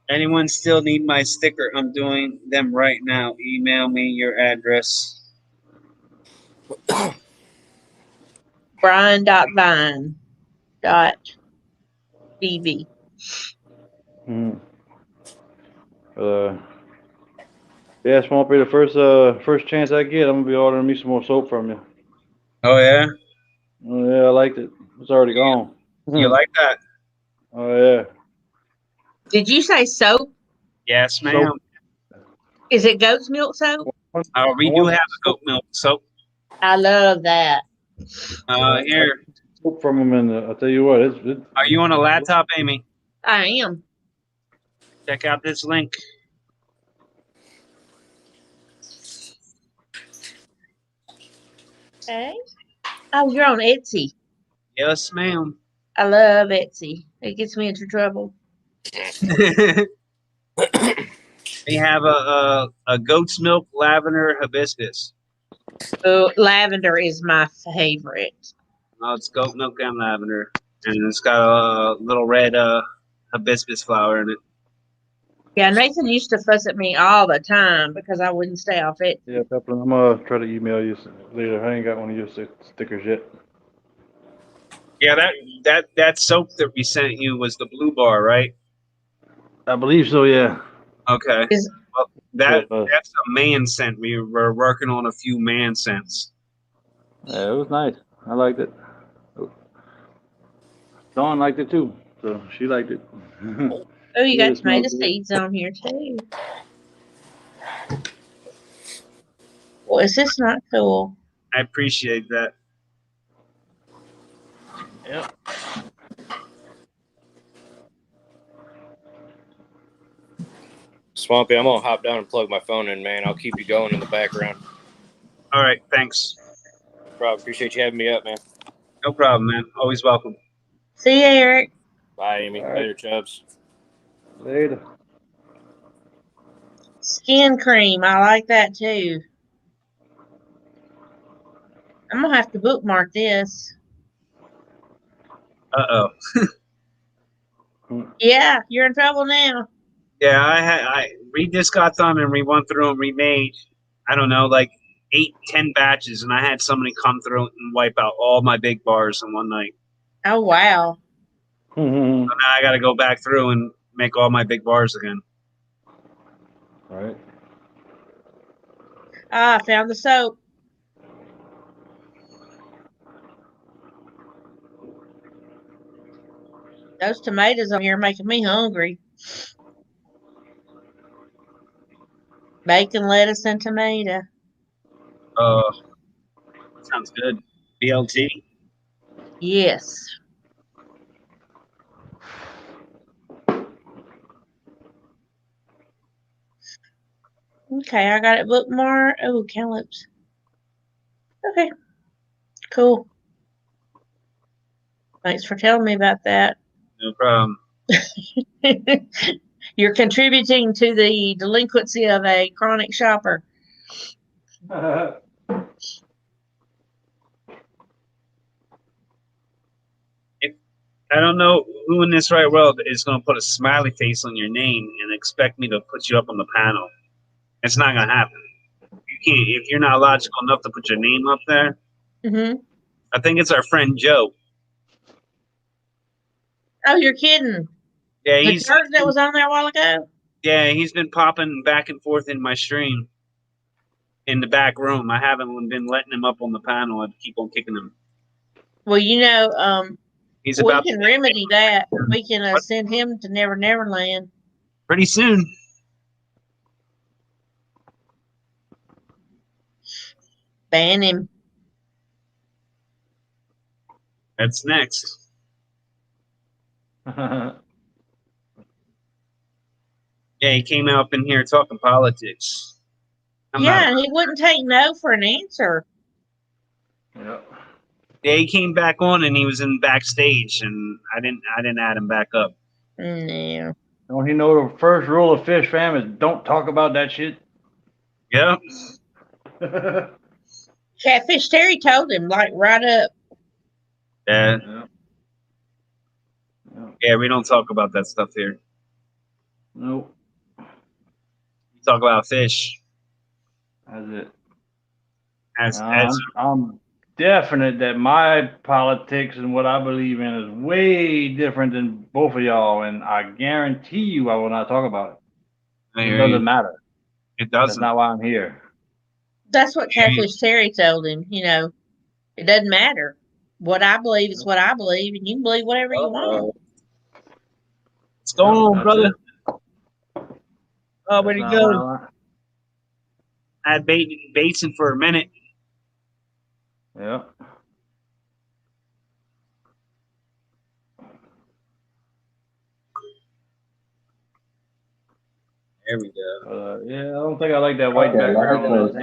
Anyone still need my sticker? I'm doing them right now. Email me your address. Brian.vine.bv. Mm-hmm. Yeah, this won't be the first chance I get. I'm gonna be ordering me some more soap from you. Oh yeah, Oh yeah, I liked it. It's already gone. you like that? Oh yeah. Did you say soap? Yes, ma'am. Is it goat's milk soap? We do have a goat milk soap. I love that. Here. Soap from them, and I'll tell you what, Are you on a laptop, Amy? I am. Check out this link. Okay. Oh, you're on Etsy. Yes, ma'am. I love Etsy. It gets me into trouble. We have a goat's milk lavender hibiscus. Oh, lavender is my favorite. Oh, it's goat milk and lavender, and it's got a little red hibiscus flower in it. Yeah, Nathan used to fuss at me all the time because I wouldn't stay off it. Yeah, Pepper, I'm gonna try to email you later. I ain't got one of your stickers yet. Yeah, that soap that we sent you was the blue bar, right? I believe so. Yeah. Okay. Well, that's a man scent. We were working on a few man scents. Yeah, it was nice. I liked it. Dawn liked it too, so she liked it. Oh, you Yeah, got it smells tomato good. seeds on here too. Well, is this not cool? I appreciate that. Yep. Swampy, I'm gonna hop down and plug my phone in, man. I'll keep you going in the background. All right, thanks. No problem. Appreciate you having me up, man. No problem, man. Always welcome. See you, Eric. Bye, Amy. All right. Later, Chubbs. Later. Skin cream. I like that too. I'm gonna have to bookmark this. Uh-oh. Yeah, you're in trouble now. Yeah, I just got done and we went through and remade, I don't know, like 8-10 batches, and I had somebody come through and wipe out all my big bars in one night. Oh wow. So now I got to go back through and make all my big bars again. Right. Ah, I found the soap. Those tomatoes on here are making me hungry. Bacon, lettuce, and tomato. Sounds good. BLT. Yes. Okay, I got it bookmarked. Oh, cantaloupes. Okay. Cool. Thanks for telling me about that. No problem. You're contributing to the delinquency of a chronic shopper. I don't know who in this right world is going to put a smiley face on your name and expect me to put you up on the panel. It's not going to happen. You can't if you're not logical enough to put your name up there. Mm-hmm. I think it's our friend Joe. Oh, you're kidding. Yeah, The jerk that was on there a while ago? Yeah, he's been popping back and forth in my stream in the back room. I haven't been letting him up on the panel. I keep on kicking him. Well, He's we about can to remedy that. We can send him to Never Never Land. pretty soon. Ban him. That's next. Yeah, he came up in here talking politics. And he wouldn't take no for an answer. Yep. Yeah, he came back on and he was in backstage, and I didn't add him back up. No. Don't you know the first rule of Fish Fam is don't talk about that shit? Yep. Catfish Terry told him, like, right up. Yeah. Yep. Yeah, we don't talk about that stuff here. Nope. We talk about fish. That's it. As I'm definite that my politics and what I believe in is way different than both of y'all, and I guarantee you I will not talk about it. It doesn't matter. It That's doesn't. not why I'm here. That's what Catfish Terry told him. It doesn't matter. What I believe is what I believe, and you can believe whatever you want. What's going on, That's brother? it. Oh, where'd he That's go? not I had Bateson for a minute. Yeah. There we go. Yeah, I don't think I like that white background.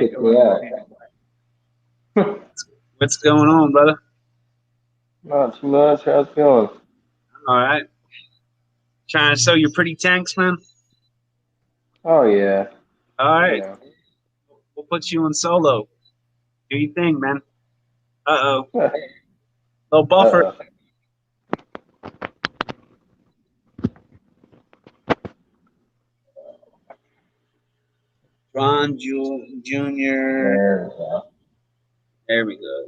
What's going on, brother? Not too much. How's it going? All right. Trying to sell your pretty tanks, man? Oh, yeah. All right. Yeah. We'll put you on solo. Do your thing, man. Uh-oh. Little buffer. Uh-oh. Ron Jr. There we go.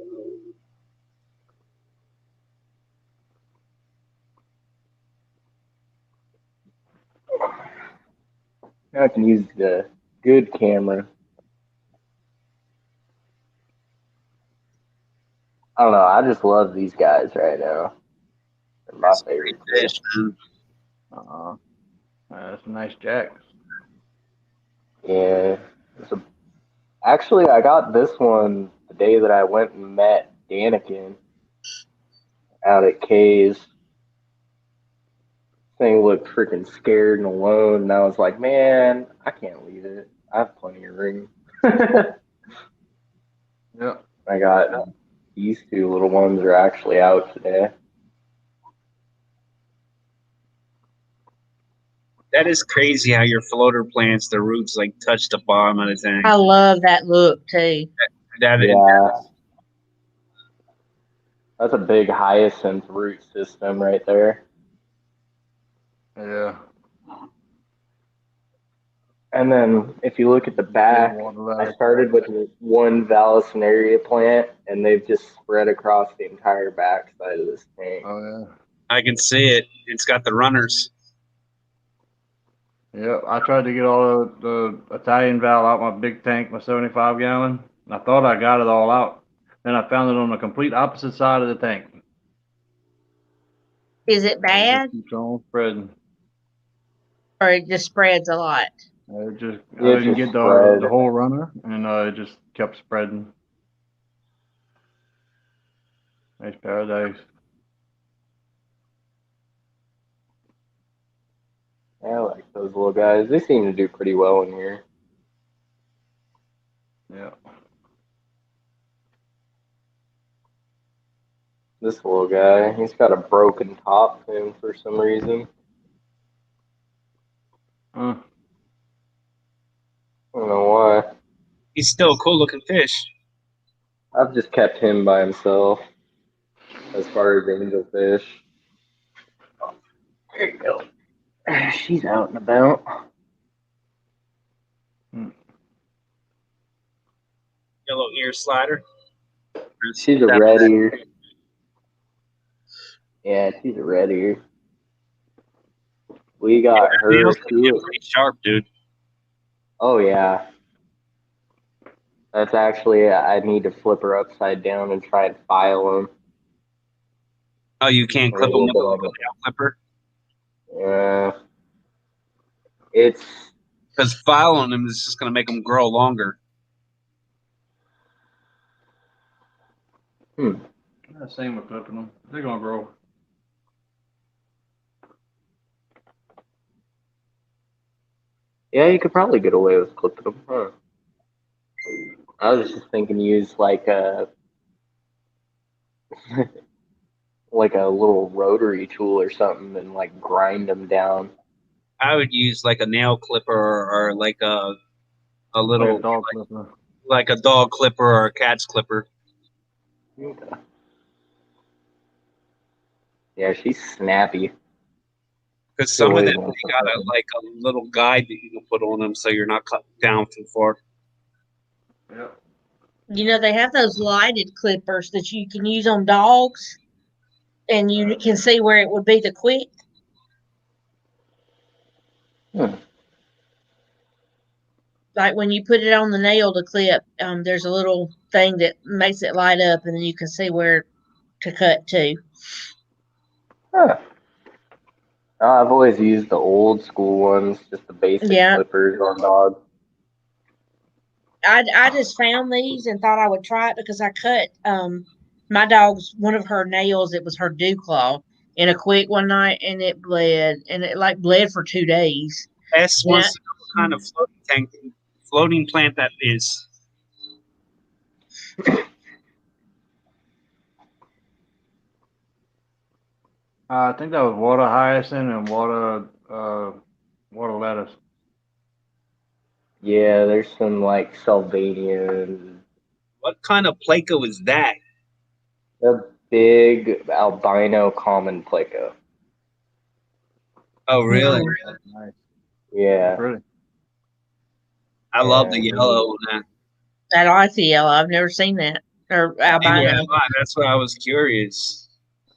I can use the good camera. I don't know. I just love these guys right now. They're my favorite fish. That's a nice jack. Yeah. Actually, I got this one the day that I went and met Danikin out at Kay's. Thing looked freaking scared and alone, and I was like, man, I can't leave it. I have plenty of room. Yeah. I got these two little ones are actually out today. That is crazy how your floater plants, the roots like touch the bottom of the tank. I love that look too. That's a big hyacinth root system right there. Yeah. And then if you look at the back, I started with one Vallisneria plant, and they've just spread across the entire back side of this tank. Oh, yeah. I can see it. It's got the runners. Yeah, I tried to get all the Italian valve out my big tank, my 75 gallon. And I thought I got it all out. Then I found it on the complete opposite side of the tank. Is it bad? It just keeps on spreading. Or it just spreads a lot? I didn't get the whole runner, and it just kept spreading. Nice paradise. I like those little guys. They seem to do pretty well in here. Yeah. This little guy, he's got a broken top to him for some reason. I don't know why. He's still a cool looking fish. I've just kept him by himself as far as angelfish. There you go. She's out and about. Yellow ear slider. She's a red ear. Yeah, she's a red ear. We got her. Nails can get pretty sharp, dude. Oh yeah. That's actually, I need to flip her upside down and try and file them. Oh, you can't clip them with a nail clipper? Yeah. It's because filing them is just going to make them grow longer. Same with clipping them. They're gonna grow. Yeah, you could probably get away with clipping them, huh? I was just thinking use like a like a little rotary tool or something and like grind them down. I would use like a nail clipper or like a little dog clipper. Like a dog clipper or a cat's clipper. Okay. Yeah, she's snappy. Because some of them, they got a little guide that you can put on them so you're not cut down too far. Yeah. You know, they have those lighted clippers that you can use on dogs, and you can see where it would be the quick. Like when you put it on the nail to clip, there's a little thing that makes it light up, and then you can see where to cut to. Huh. I've always used the old school ones, just the basic clippers on dogs. I just found these and thought I would try it because I cut my dog's one of her nails. It was her dew claw in a quick one night, and it bled, and it like bled for 2 days. S wants to know what kind of floating plant that is. I think that was water hyacinth and water lettuce. Yeah, there's some like Sylvanian. What kind of Placo is that? The big albino common Placo. Oh, really? Nice. Yeah. Really? I love the yellow on that. I like the yellow. I've never seen that. Or albino. Yeah, that's why I was curious.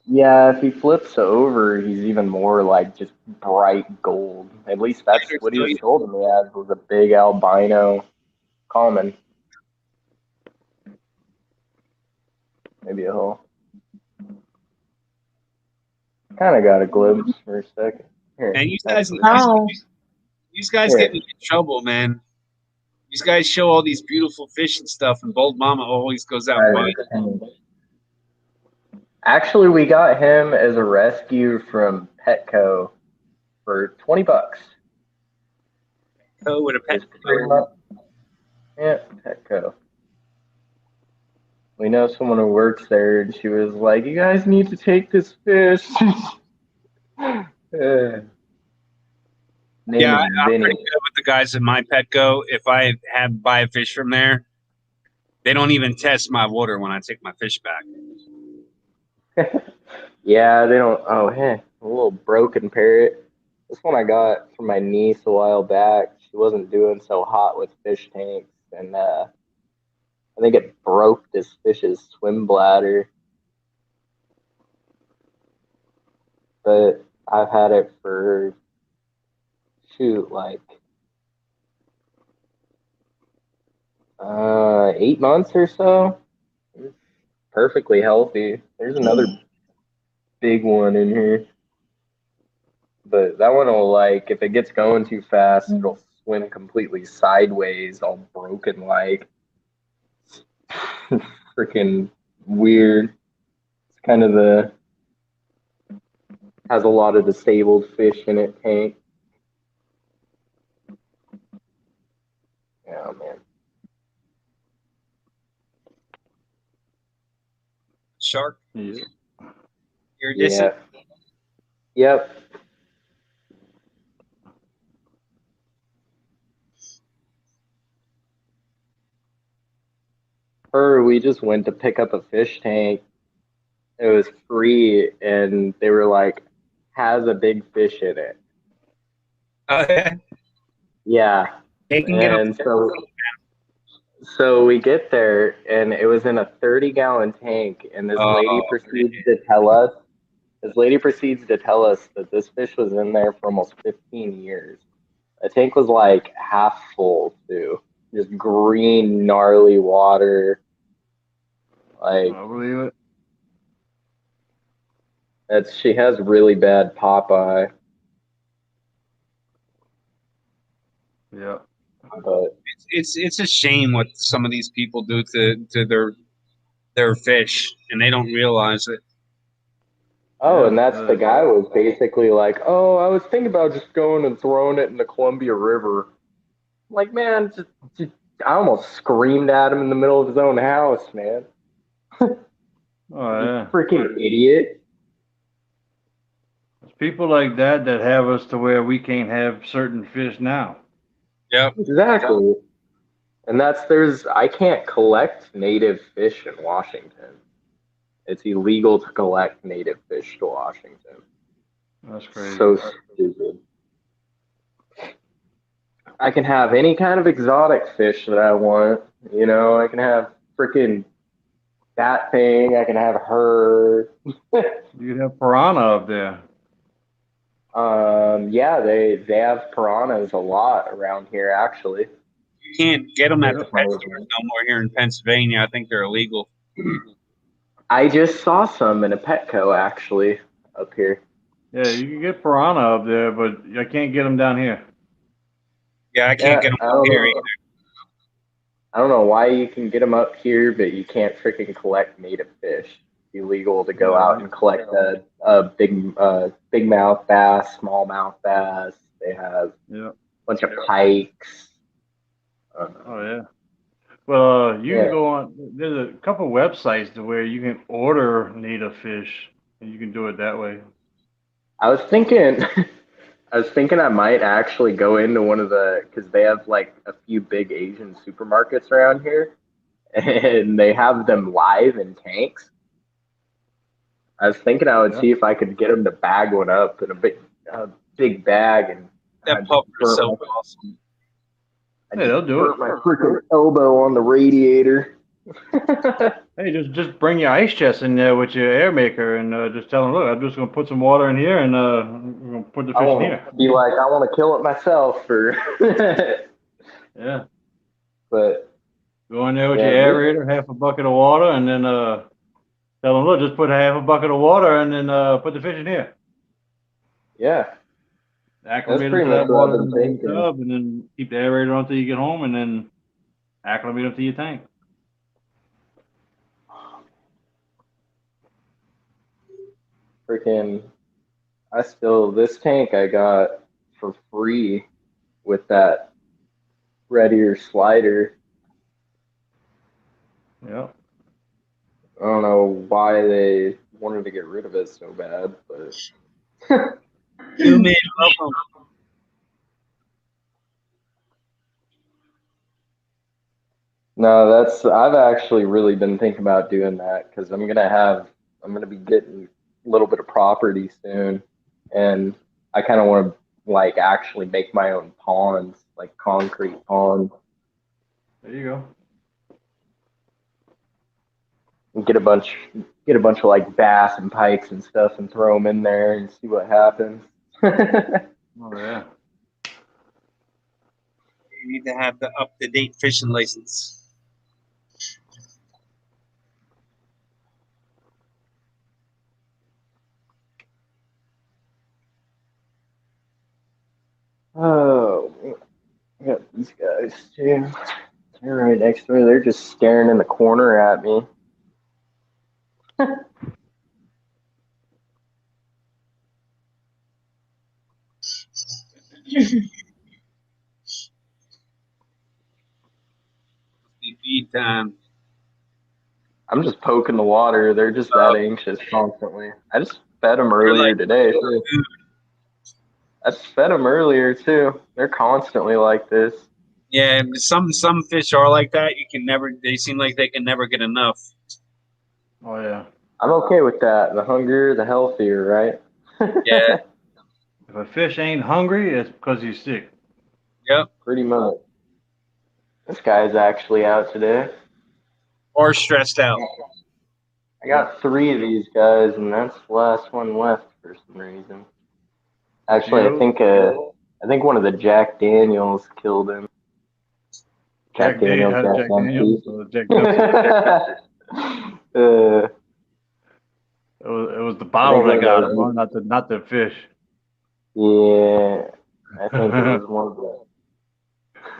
Yeah, if he flips over, he's even more like just bright gold. At least that's what he was sold me as, was a big albino common. Maybe a hole. Kind of got a glimpse for a second. Here, and you guys get me in trouble, man. You guys show all these beautiful fish and stuff, and Bold Mama always goes out and buys. Actually, we got him as a rescue from Petco for $20. Petco with a Petco. Yeah, Petco. We know someone who works there, and she was like, "You guys need to take this fish." Yeah, I'm pretty good with the guys at my Petco. If I buy a fish from there, they don't even test my water when I take my fish back. Yeah, they don't. Oh, hey, a little broken parrot. This one I got from my niece a while back. She wasn't doing so hot with fish tanks, and I think it broke this fish's swim bladder. But I've had it for, like 8 months or so. It's perfectly healthy. There's another big one in here. But that one will, like, if it gets going too fast, it'll swim completely sideways, all broken like. Freaking weird. It's kind of has a lot of disabled fish in it tank. Yeah, man. Shark? Yeah. Iridescent? Yep. we just went to pick up a fish tank. It was free, and they were like, has a big fish in it. Okay. Yeah. They can get And so we get there, and it was in a 30-gallon tank, and this lady proceeds to tell us that this fish was in there for almost 15 years. The tank was like half full too. Just green, gnarly water. Like, I believe it. she has really bad Popeye. Yeah. But it's a shame what some of these people do to their fish, and they don't realize it. and that's the guy was basically like, oh, I was thinking about just going and throwing it in the Columbia River. I'm like, man, just, I almost screamed at him in the middle of his own house, man. Oh yeah. Freaking idiot. It's people like that have us to where we can't have certain fish now. Yep. Exactly. And I can't collect native fish in Washington. It's illegal to collect native fish to Washington. That's crazy. So stupid. I can have any kind of exotic fish that I want. You know, I can have freaking that thing. I can have her. You have piranha up there. Yeah, they have piranhas a lot around here, actually. You can't get them at the pet stores no more here in Pennsylvania. I think they're illegal. I just saw some in a Petco, actually, up here. Yeah, you can get piranha up there, but I can't get them down here. Yeah, I can't get them up here either. I don't know why you can get them up here, but you can't freaking collect native fish. It's illegal to go out and collect a big mouth bass, small mouth bass. They have a bunch of pikes. Oh yeah. Well, you can go on. There's a couple websites to where you can order native fish, and you can do it that way. I was thinking I might actually go into one of because they have like a few big Asian supermarkets around here, and they have them live in tanks. I was thinking I would see if I could get them to bag one up in a big bag, and that pup is so awesome. I they'll do it. My freaking elbow on the radiator. Hey, just bring your ice chest in there with your air maker, and just tell them, look, I'm just gonna put some water in here, and we're gonna put the fish in here. Be like, I want to kill it myself, yeah. But go in there with your aerator, half a bucket of water, and then tell them, look, just put half a bucket of water, and then put the fish in here. Yeah. Acclimate them to that water in the tub, and then keep the aerator on until you get home, and then acclimate them to your tank. Freaking, this tank I got for free with that red ear slider. Yeah. I don't know why they wanted to get rid of it so bad, but. You made welcome. No, I've actually really been thinking about doing that because I'm gonna be getting a little bit of property soon, and I kind of want to like actually make my own ponds, like concrete ponds. There you go. And get a bunch of like bass and pikes and stuff and throw them in there and see what happens. Oh yeah. You need to have the up-to-date fishing license. Oh, I got these guys too. They're right next to me. They're just staring in the corner at me. Feed time. I'm just poking the water. They're just that anxious constantly. I just fed them earlier today too. I just fed them earlier too. They're constantly like this. Yeah, some fish are like that. You can never. They seem like they can never get enough. Oh yeah. I'm okay with that. The hungrier, the healthier, right? Yeah. If a fish ain't hungry, it's because he's sick. Yep. Pretty much. This guy's actually out today. Or stressed out. I got 3 of these guys, and that's the last one left for some reason. Actually, I think one of the Jack Daniels killed him. Jack Daniels, Jack Daniels, Jack Dempsey. uh, It was the bottle that got him, huh? Not the fish. yeah, I think it was one of the.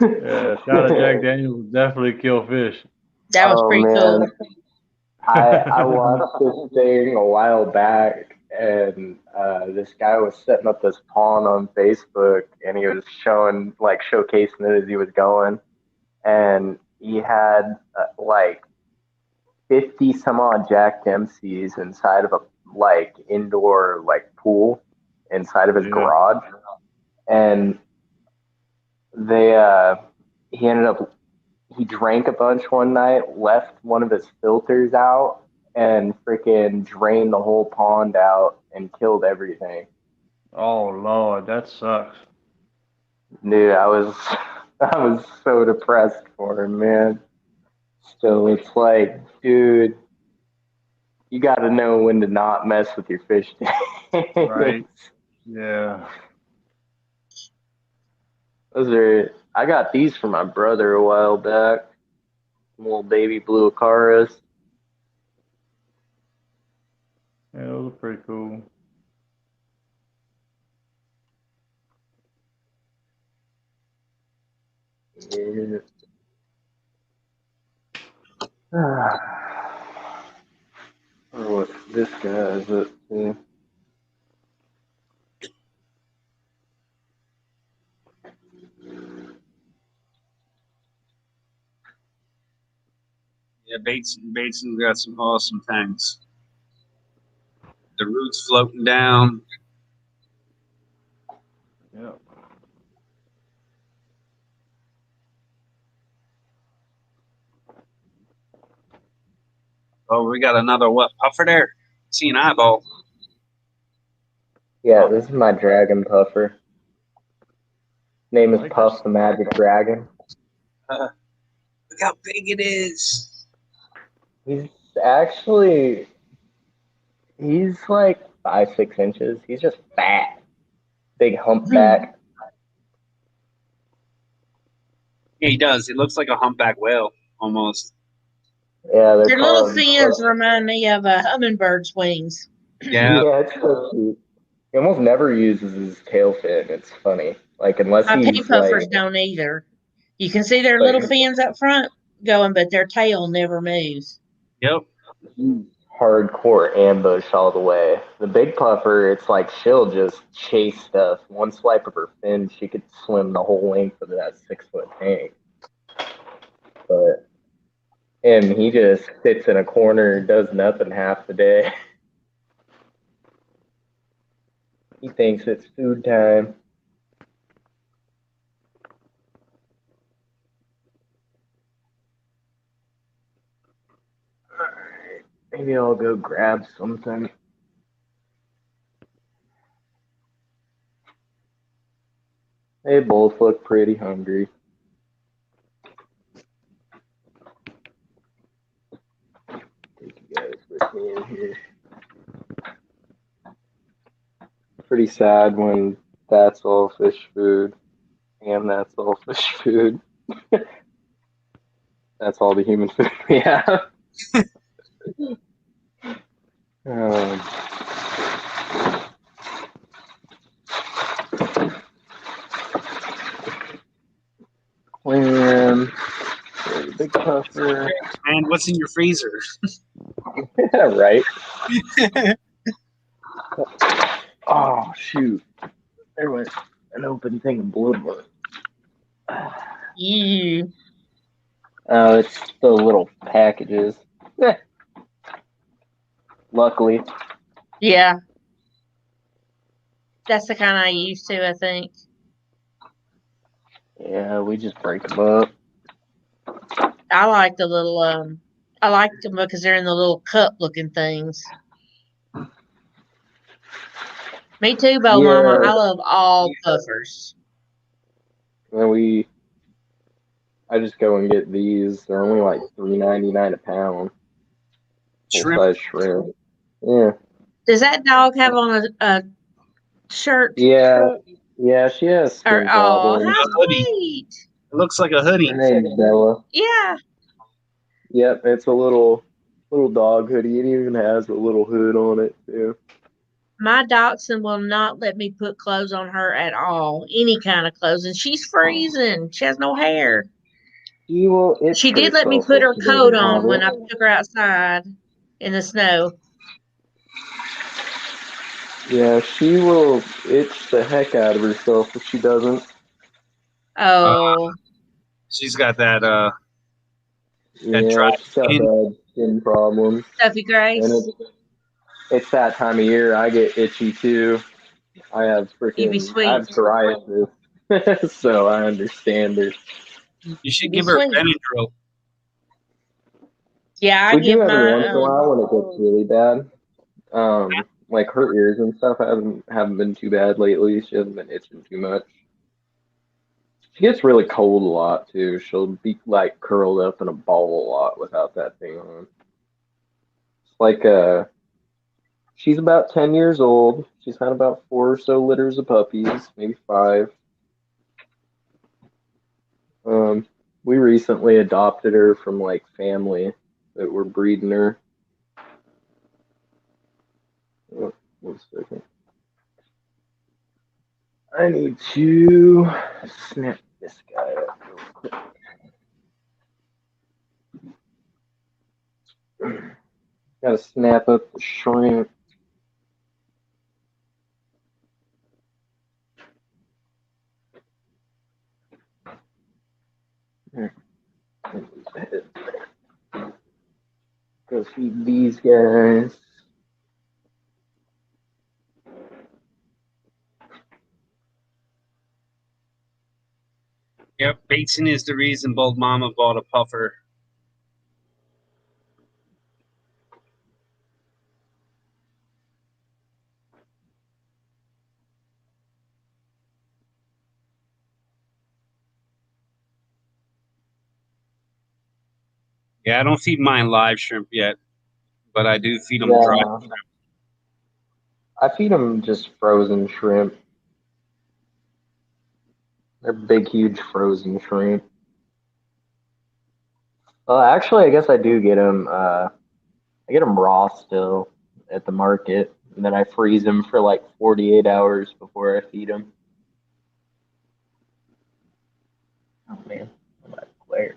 Yeah, shot at Jack Daniels will definitely kill fish. That was pretty cool. I watched this thing a while back, and this guy was setting up this pond on Facebook, and he was showcasing it as he was going, and he had like 50 some odd Jack Dempseys inside of a indoor pool inside of his garage, and they he drank a bunch one night, left one of his filters out, and freaking drained the whole pond out and killed everything. Oh Lord, that sucks. Dude, I was so depressed for him, man. So it's like, dude, you got to know when to not mess with your fish tank. Right. Yeah. I got these for my brother a while back. Little baby blue Acaras. Yeah, those are pretty cool. Yeah. What this guy is up to. Yeah, Bateson's got some awesome tanks. The roots floating down. Yeah. Oh, we got another puffer there? See an eyeball. Yeah, this is my dragon puffer. Name is Puff the Magic Dragon. Look how big it is. He's like 5-6 inches. He's just fat, big humpback. Yeah, he does. It looks like a humpback whale almost. Yeah, Their little fins remind me of a hummingbird's wings. Yeah. Yeah, it's so cute. He almost never uses his tail fin. It's funny. Unless My he's pea puffers don't either. You can see their little fins up front going, but their tail never moves. Yep. Hardcore ambush all the way. The big puffer, it's like she'll just chase stuff. One swipe of her fin, she could swim the whole length of that 6-foot tank. But him, he just sits in a corner, does nothing half the day. He thinks it's food time. Alright, maybe I'll go grab something. They both look pretty hungry. Take you guys with me in here. Pretty sad when that's all fish food and that's all fish food. That's all the human food we have. Clam, big puffer. And what's in your freezer? Right. Oh shoot! There went an open thing of blood. Ew. Oh, it's the little packages. Luckily. Yeah. That's the kind I used to, I think. Yeah, we just break them up. I like the little I like them because they're in the little cup looking things. Me too, Bo Mama. I Yeah, love all puffers. and I just go and get these. They're only like $3.99 a pound. Full Shrimp. size shrimp. Yeah. Does that dog have on a shirt? Yeah. Yeah, she has Or skin oh, problems. how A hoodie. sweet! It looks like a Her hoodie. name's Bella. Yeah, Yep, it's a little dog hoodie. It even has a little hood on it too. my dachshund will not let me put clothes on her at all, any kind of clothes, and she's freezing. She has no hair. She will itch She did let me herself put if her she coat doesn't have on when I it. took her outside in the snow. Yeah, she will itch the heck out of herself if she doesn't. Oh, She's got that Yeah, dry she's got skin. bad skin problems, Stuffy and Grace, it's that time of year. I get itchy too. I have you be I have sweet. psoriasis, so I understand her. You You should be give her sweet. Benadryl. Yeah, I We do give every my once in a while when it gets really bad. Like her ears and stuff haven't been too bad lately. She hasn't been itching too much. She gets really cold a lot too. She'll be like curled up in a ball a lot without that thing on. It's like she's about 10 years old. She's had about 4 or so litters of puppies, maybe 5. We recently adopted her from like family that were breeding her. Oh, 1 second. I need to snip this guy up real quick. Gotta snap up the shrimp. There. Go feed these guys. Yep, Bateson is the reason Bold Mama bought a puffer. Yeah, I don't feed mine live shrimp yet, but I do feed them dry. Yeah, I feed them just frozen shrimp. They're big, huge frozen shrimp. Well, actually, I guess I do get them. I get them raw still at the market, and then I freeze them for like 48 hours before I feed them. Oh man, I'm out of glare.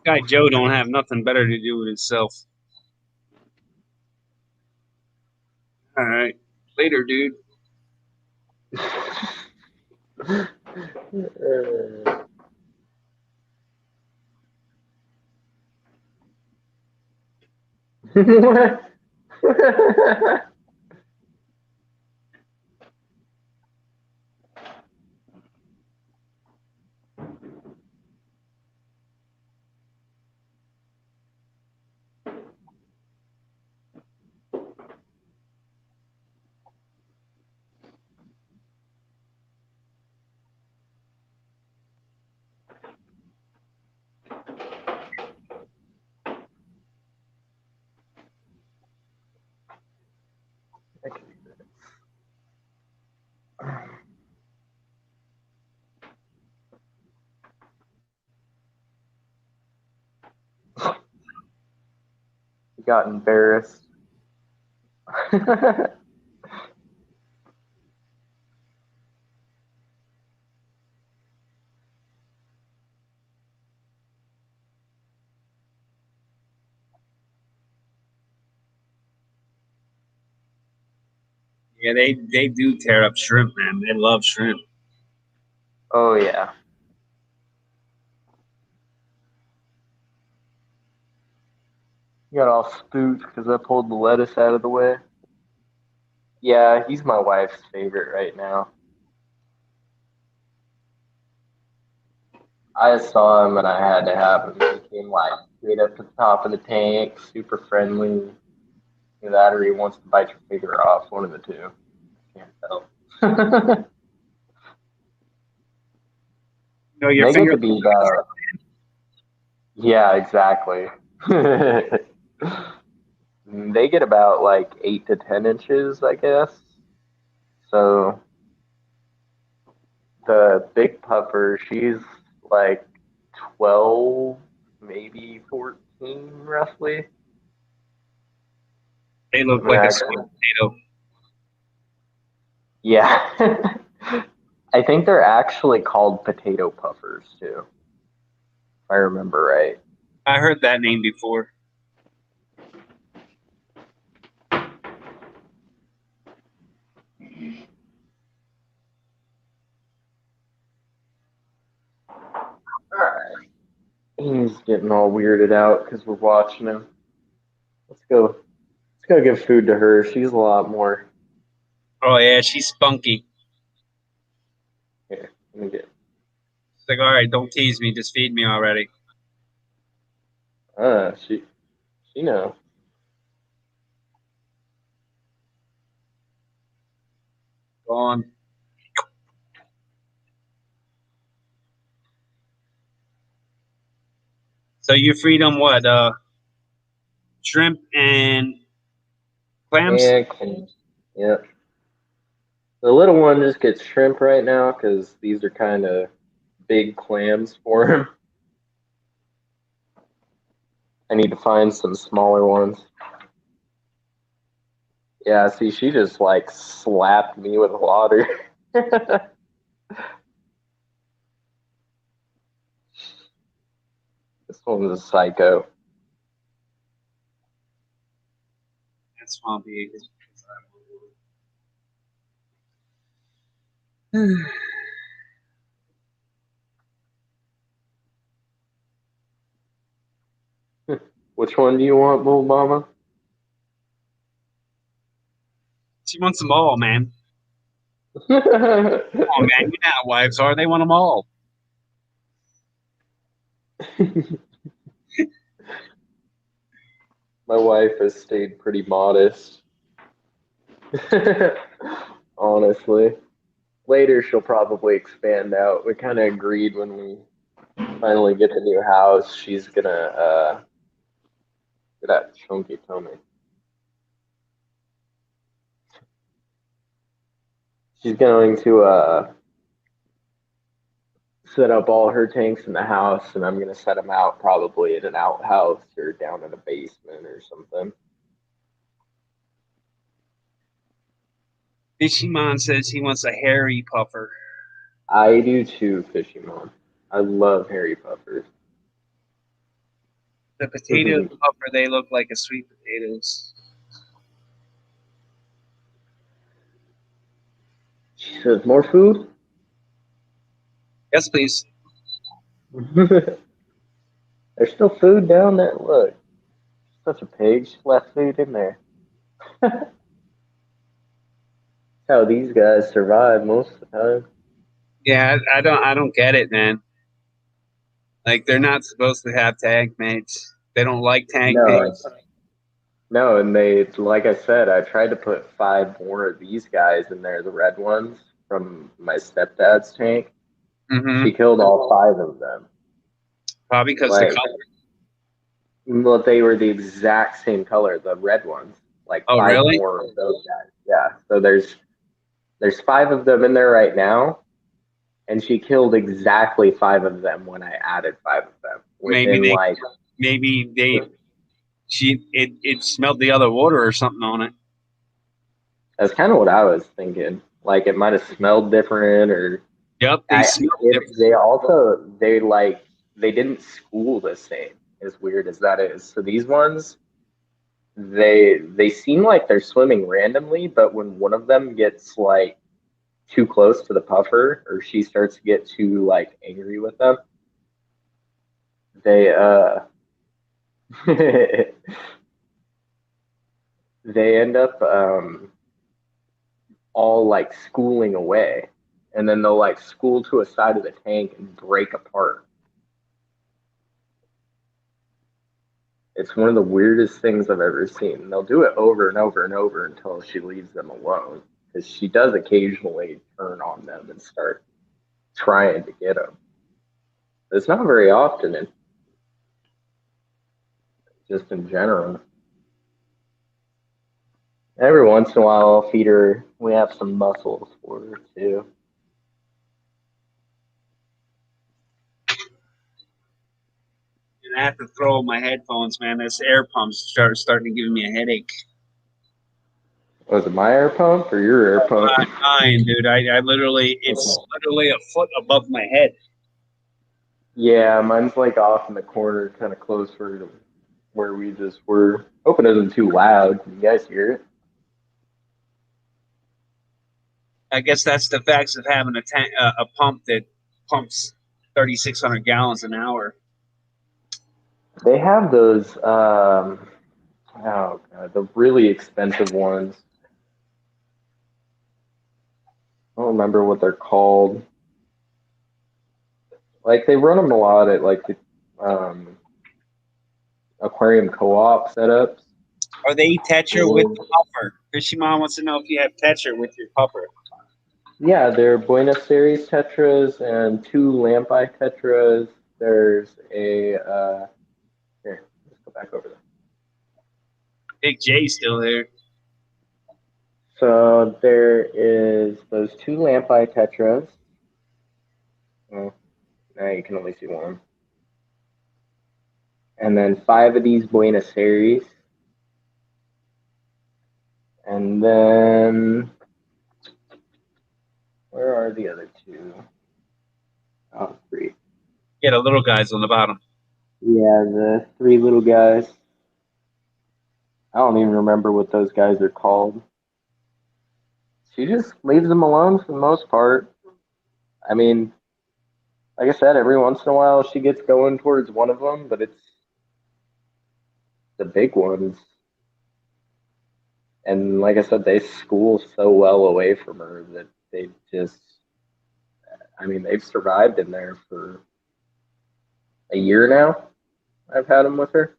Guy Joe don't have nothing better to do with himself. All right, later, dude. Got embarrassed. Yeah, they do tear up shrimp, man. They love shrimp. Oh yeah. Got all spooked because I pulled the lettuce out of the way. Yeah, he's my wife's favorite right now. I saw him and I had to have him. He came like straight up to the top of the tank, super friendly. Either that or he wants to bite your finger off, one of the two. Can't tell. No, your They get finger. to be about, yeah, exactly. They get about like 8 to 10 inches, I guess. So the big puffer, she's like 12, maybe 14, roughly. They look like a sweet potato. Yeah. I think they're actually called potato puffers too, if I remember right. I heard that name before. Alright. He's getting all weirded out because we're watching him. Let's go. Let's go give food to her. She's a lot more. Oh yeah, she's spunky. Here, let me get. She's like, all right, don't tease me, just feed me already. She knows. Go on. So you feed them what? Shrimp and clams? Yeah, yeah. The little one just gets shrimp right now because these are kind of big clams for him. I need to find some smaller ones. Yeah, see, she just like slapped me with water. This one's a psycho. That's swampy. Which one do you want, Bull Mama? She wants them all, man. Oh man, you know how wives are. They want them all. My wife has stayed pretty modest. Honestly. Later, she'll probably expand out. We kind of agreed when we finally get the new house, she's gonna get that chunky tummy. She's going to set up all her tanks in the house, and I'm gonna set them out probably in an outhouse or down in a basement or something. Fishymon says he wants a hairy puffer. I do too, Fishy Mom. I love hairy puffers. The potato puffer, they look like a sweet potatoes. She says, more food? Yes, please. There's still food down there. Look. Such a pig. She left food in there. That's how these guys survive most of the time. Yeah, I don't get it, man. Like they're not supposed to have tank mates. They don't like tank mates. No, and they, like I said, I tried to put 5 more of these guys in there, the red ones from my stepdad's tank. Mm-hmm. She killed all 5 of them. Probably because the color. Well, they were the exact same color, the red ones. Like 5 really? more of those guys. Yeah. So there's 5 of them in there right now, and she killed exactly 5 of them when I added 5 of them. It smelled the other water or something on it. That's kind of what I was thinking. Like it might have smelled different, or yep, they smelled different. They didn't school the same. As weird as that is, so these ones, they seem like they're swimming randomly, but when one of them gets like too close to the puffer, or she starts to get too like angry with them, they they end up all like schooling away, and then they'll like school to a side of the tank and break apart. It's one of the weirdest things I've ever seen. They'll do it over and over and over until she leaves them alone. Because she does occasionally turn on them and start trying to get them. It's not very often, just in general. Every once in a while, I'll feed her. We have some mussels for her, too. And I have to throw my headphones, man. This air pump's starting to give me a headache. Was it my air pump or your air pump? Mine, dude. I literally, it's literally a foot above my head. Yeah, mine's like off in the corner, kind of closer to where we just were. Hope it isn't too loud. Can you guys hear it? I guess that's the facts of having a pump that pumps 3,600 gallons an hour. They have those, oh God, the really expensive ones. I don't remember what they're called. Like, they run them a lot at, like, the aquarium co-op setups. Are they Tetra with the puffer? Fishy Mom wants to know if you have Tetra with your puffer. Yeah, there are Buenos Aires Tetras and 2 Lampi Tetras. There's a, here, let's go back over there. Big J's still there. So there is those 2 Lampi Tetras. Oh, now you can only see one. And then 5 of these Buenos Aires. And then, where are the other 2? Oh, 3. Yeah, the little guys on the bottom. Yeah, the 3 little guys. I don't even remember what those guys are called. She just leaves them alone for the most part. I mean, like I said, every once in a while she gets going towards one of them, but it's the big ones. And like I said, they school so well away from her that they just, I mean, they've survived in there for a year now. I've had them with her.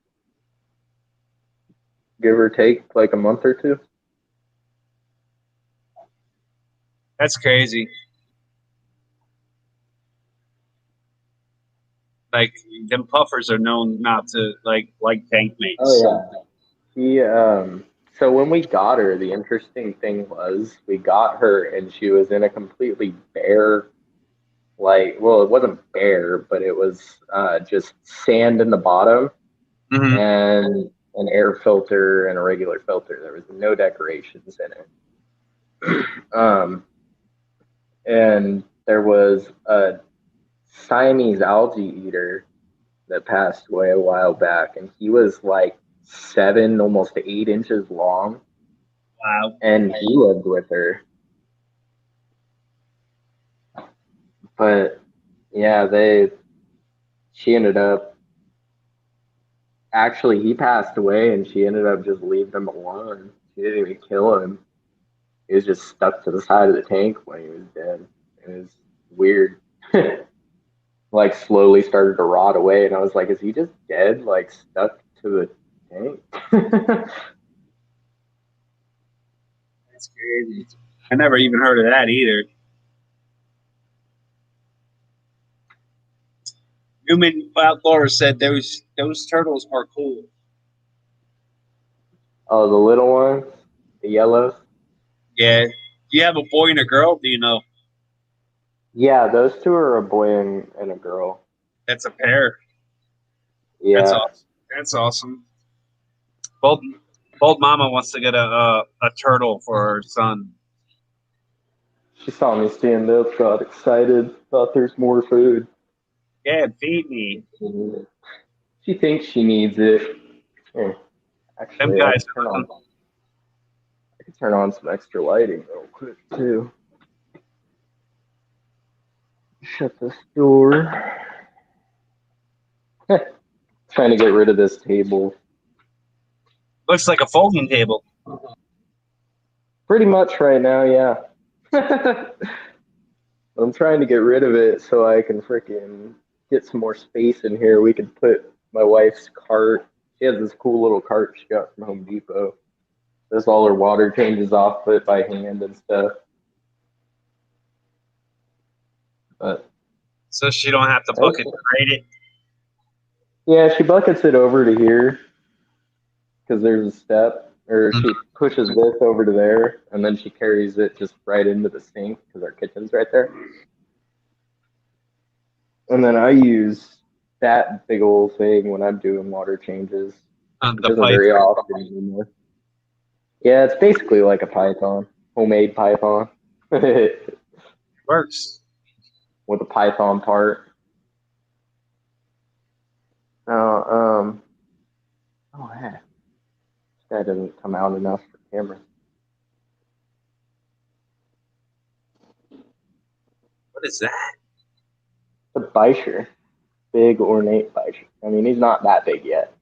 Give or take like a month or 2. That's crazy. Like, them puffers are known not to like tank mates. Oh yeah. So when we got her, the interesting thing was we got her and she was in a completely bare, like, well, it wasn't bare, but it was just sand in the bottom and an air filter and a regular filter. There was no decorations in it. And there was a Siamese algae eater that passed away a while back, and he was like 7, almost 8 inches long. Wow. And he lived with her. But yeah, she ended up, actually he passed away and she ended up just leaving him alone. She didn't even kill him. He was just stuck to the side of the tank when he was dead. It was weird. Like slowly started to rot away, and I was like, is he just dead, like stuck to the tank? That's crazy. I never even heard of that either. Human Outlawer said those turtles are cool. Oh, the little ones, the yellows. Yeah. Do you have a boy and a girl? Do you know? Yeah, those 2 are a boy and a girl. That's a pair. Yeah. That's awesome. That's awesome. Bold Mama wants to get a turtle for her son. She saw me stand up, got excited, thought there's more food. Yeah, feed me. She thinks she needs it. Here, actually, Them guys. I could turn on some extra lighting real quick too. Shut this door. Trying to get rid of this table. Looks like a folding table. Pretty much right now, yeah. I'm trying to get rid of it so I can freaking get some more space in here. We could put my wife's cart She has this cool little cart she got from Home Depot. Does all her water changes off it by hand and stuff. But So she don't have to bucket grade it. yeah, she buckets it over to here because there's a step, or she pushes this over to there, and then she carries it just right into the sink because our kitchen's right there. And then I use that big old thing when I'm doing water changes. Which The isn't pipe. very often anymore. Yeah, it's basically like a python, homemade python. Works. With a python part. Oh, heck. This guy doesn't come out enough for camera. What is that? It's a Beischer. Big, ornate Beischer. I mean, he's not that big yet,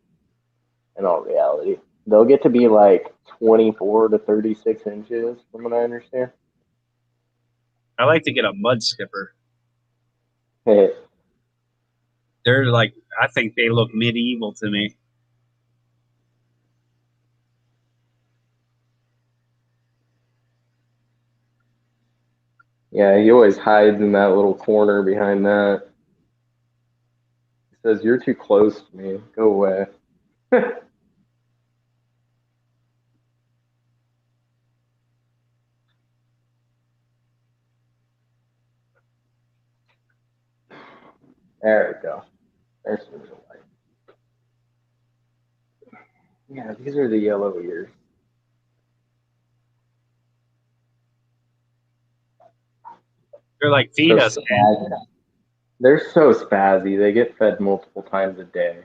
in all reality. They'll get to be like 24 to 36 inches, from what I understand. I like to get a mud skipper. Hey, They're like, I think they look medieval to me. yeah, he always hides in that little corner behind that. He says, "You're too close to me. Go away." There we go. There's some real light. Yeah, these are the yellow ears. They're like, feed us, man. They're so spazzy. They get fed multiple times a day.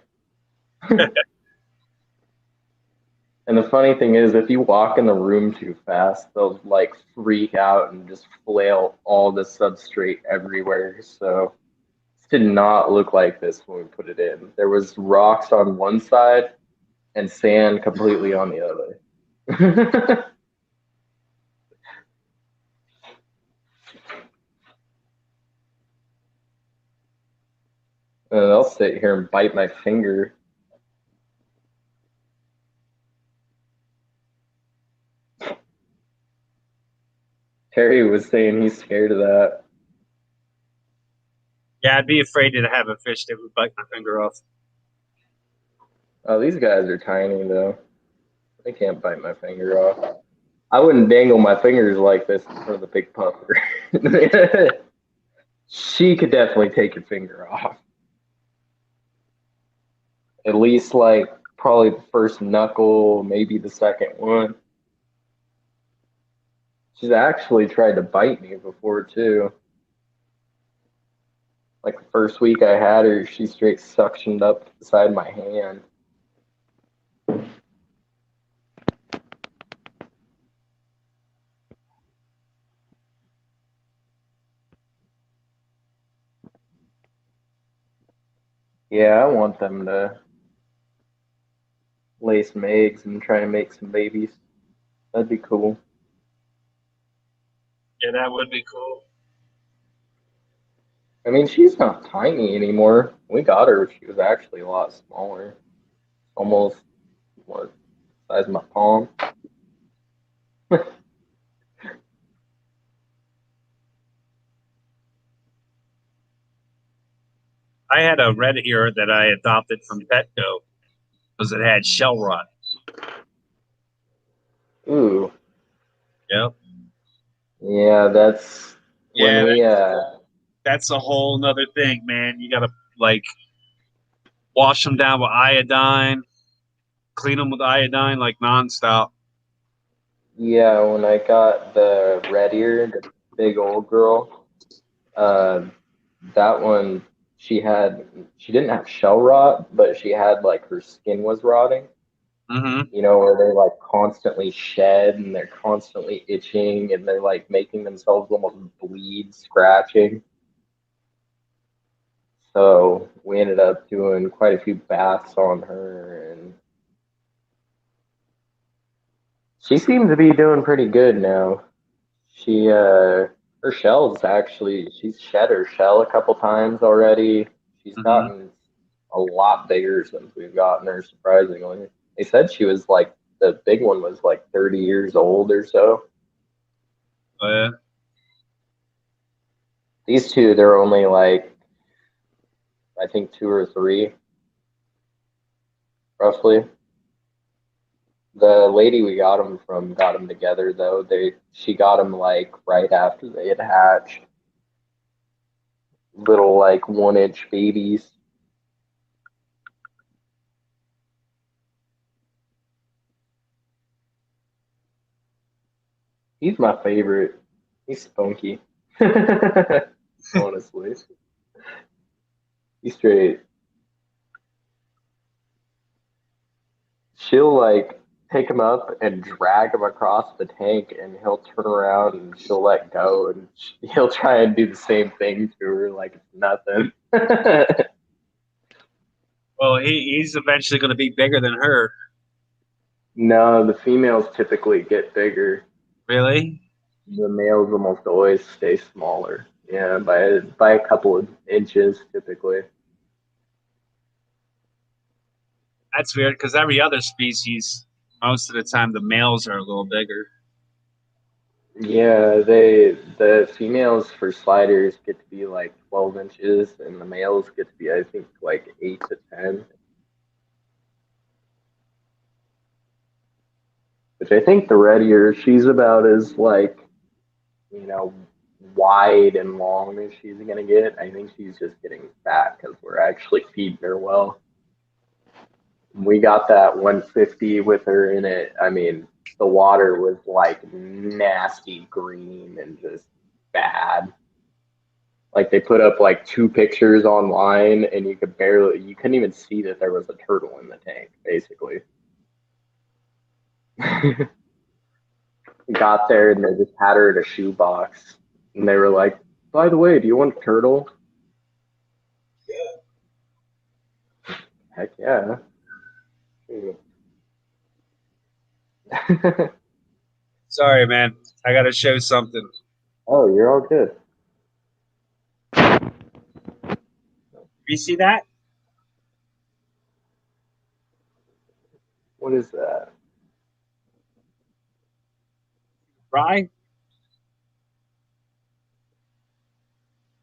And the funny thing is, if you walk in the room too fast, they'll like freak out and just flail all the substrate everywhere. So this did not look like this when we put it in. There was rocks on one side and sand completely on the other. And I'll sit here and bite my finger. Terry was saying he's scared of that. Yeah, I'd be afraid to have a fish that would bite my finger off. Oh, these guys are tiny though. They can't bite my finger off. I wouldn't dangle my fingers like this in front of the big puffer. She could definitely take your finger off. At least like probably the first knuckle, maybe the second one. She's actually tried to bite me before too. Like the first week I had her, she straight suctioned up the side of my hand. Yeah, I want them to lay some eggs and try and make some babies. That'd be cool. Yeah, that would be cool. I mean, she's not tiny anymore. We got her, she was actually a lot smaller. Almost, what, size of my palm. I had a red ear that I adopted from Petco because it had shell rot. Ooh. Yep. Yeah, that's Yeah, when we that's a whole nother thing, man. You gotta like wash them down with iodine, clean them with iodine like nonstop. yeah, when I got the red ear, the big old girl, that one she didn't have shell rot, but she had like her skin was rotting. Mm-hmm. You know, where they like constantly shed and they're constantly itching and they're like making themselves almost bleed, scratching. So we ended up doing quite a few baths on her, and she seems to be doing pretty good now. She her shell's actually she's shed her shell a couple times already. She's Mm-hmm. gotten a lot bigger since we've gotten her, surprisingly. They said she was like, the big one was like 30 years old or so. Oh, yeah. These two, they're only like, I think 2 or 3, roughly. The lady we got them from got them together though. She got them like right after they had hatched. Little like 1-inch babies. He's my favorite. He's spunky. Honestly. He's straight. She'll like pick him up and drag him across the tank, and he'll turn around and she'll let go, and he'll try and do the same thing to her like it's nothing. Well, he's eventually going to be bigger than her. No, the females typically get bigger. Really? The males almost always stay smaller. Yeah, by a couple of inches typically. That's weird because every other species, most of the time, the males are a little bigger. Yeah, the females for sliders get to be like 12 inches, and the males get to be, I think, like 8 to 10. Which I think the red ear, she's about as like, wide and long as she's gonna get. I think she's just getting fat because we're actually feeding her well. We got that 150 with her in it. I mean, the water was like nasty green and just bad. Like they put up like 2 pictures online, and you couldn't even see that there was a turtle in the tank, basically. Got there and they just had her in a shoebox, and they were like, "By the way, do you want a turtle?" Heck yeah. Sorry, man. I got to show something. Oh, you're all good. You see that? What is that? Fry?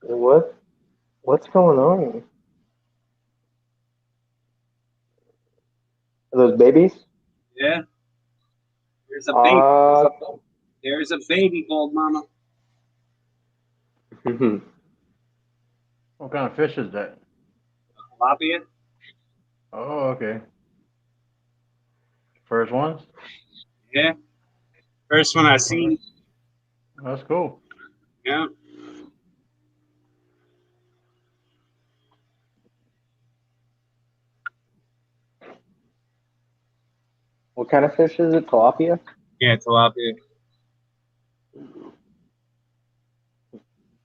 What's going on? Are those babies? Yeah. There's a baby. There's a baby gold mama. What kind of fish is that? Tilapia. Oh, okay. First ones? Yeah. First one I seen. That's cool. Yeah. What kind of fish is it? Tilapia? Yeah, tilapia.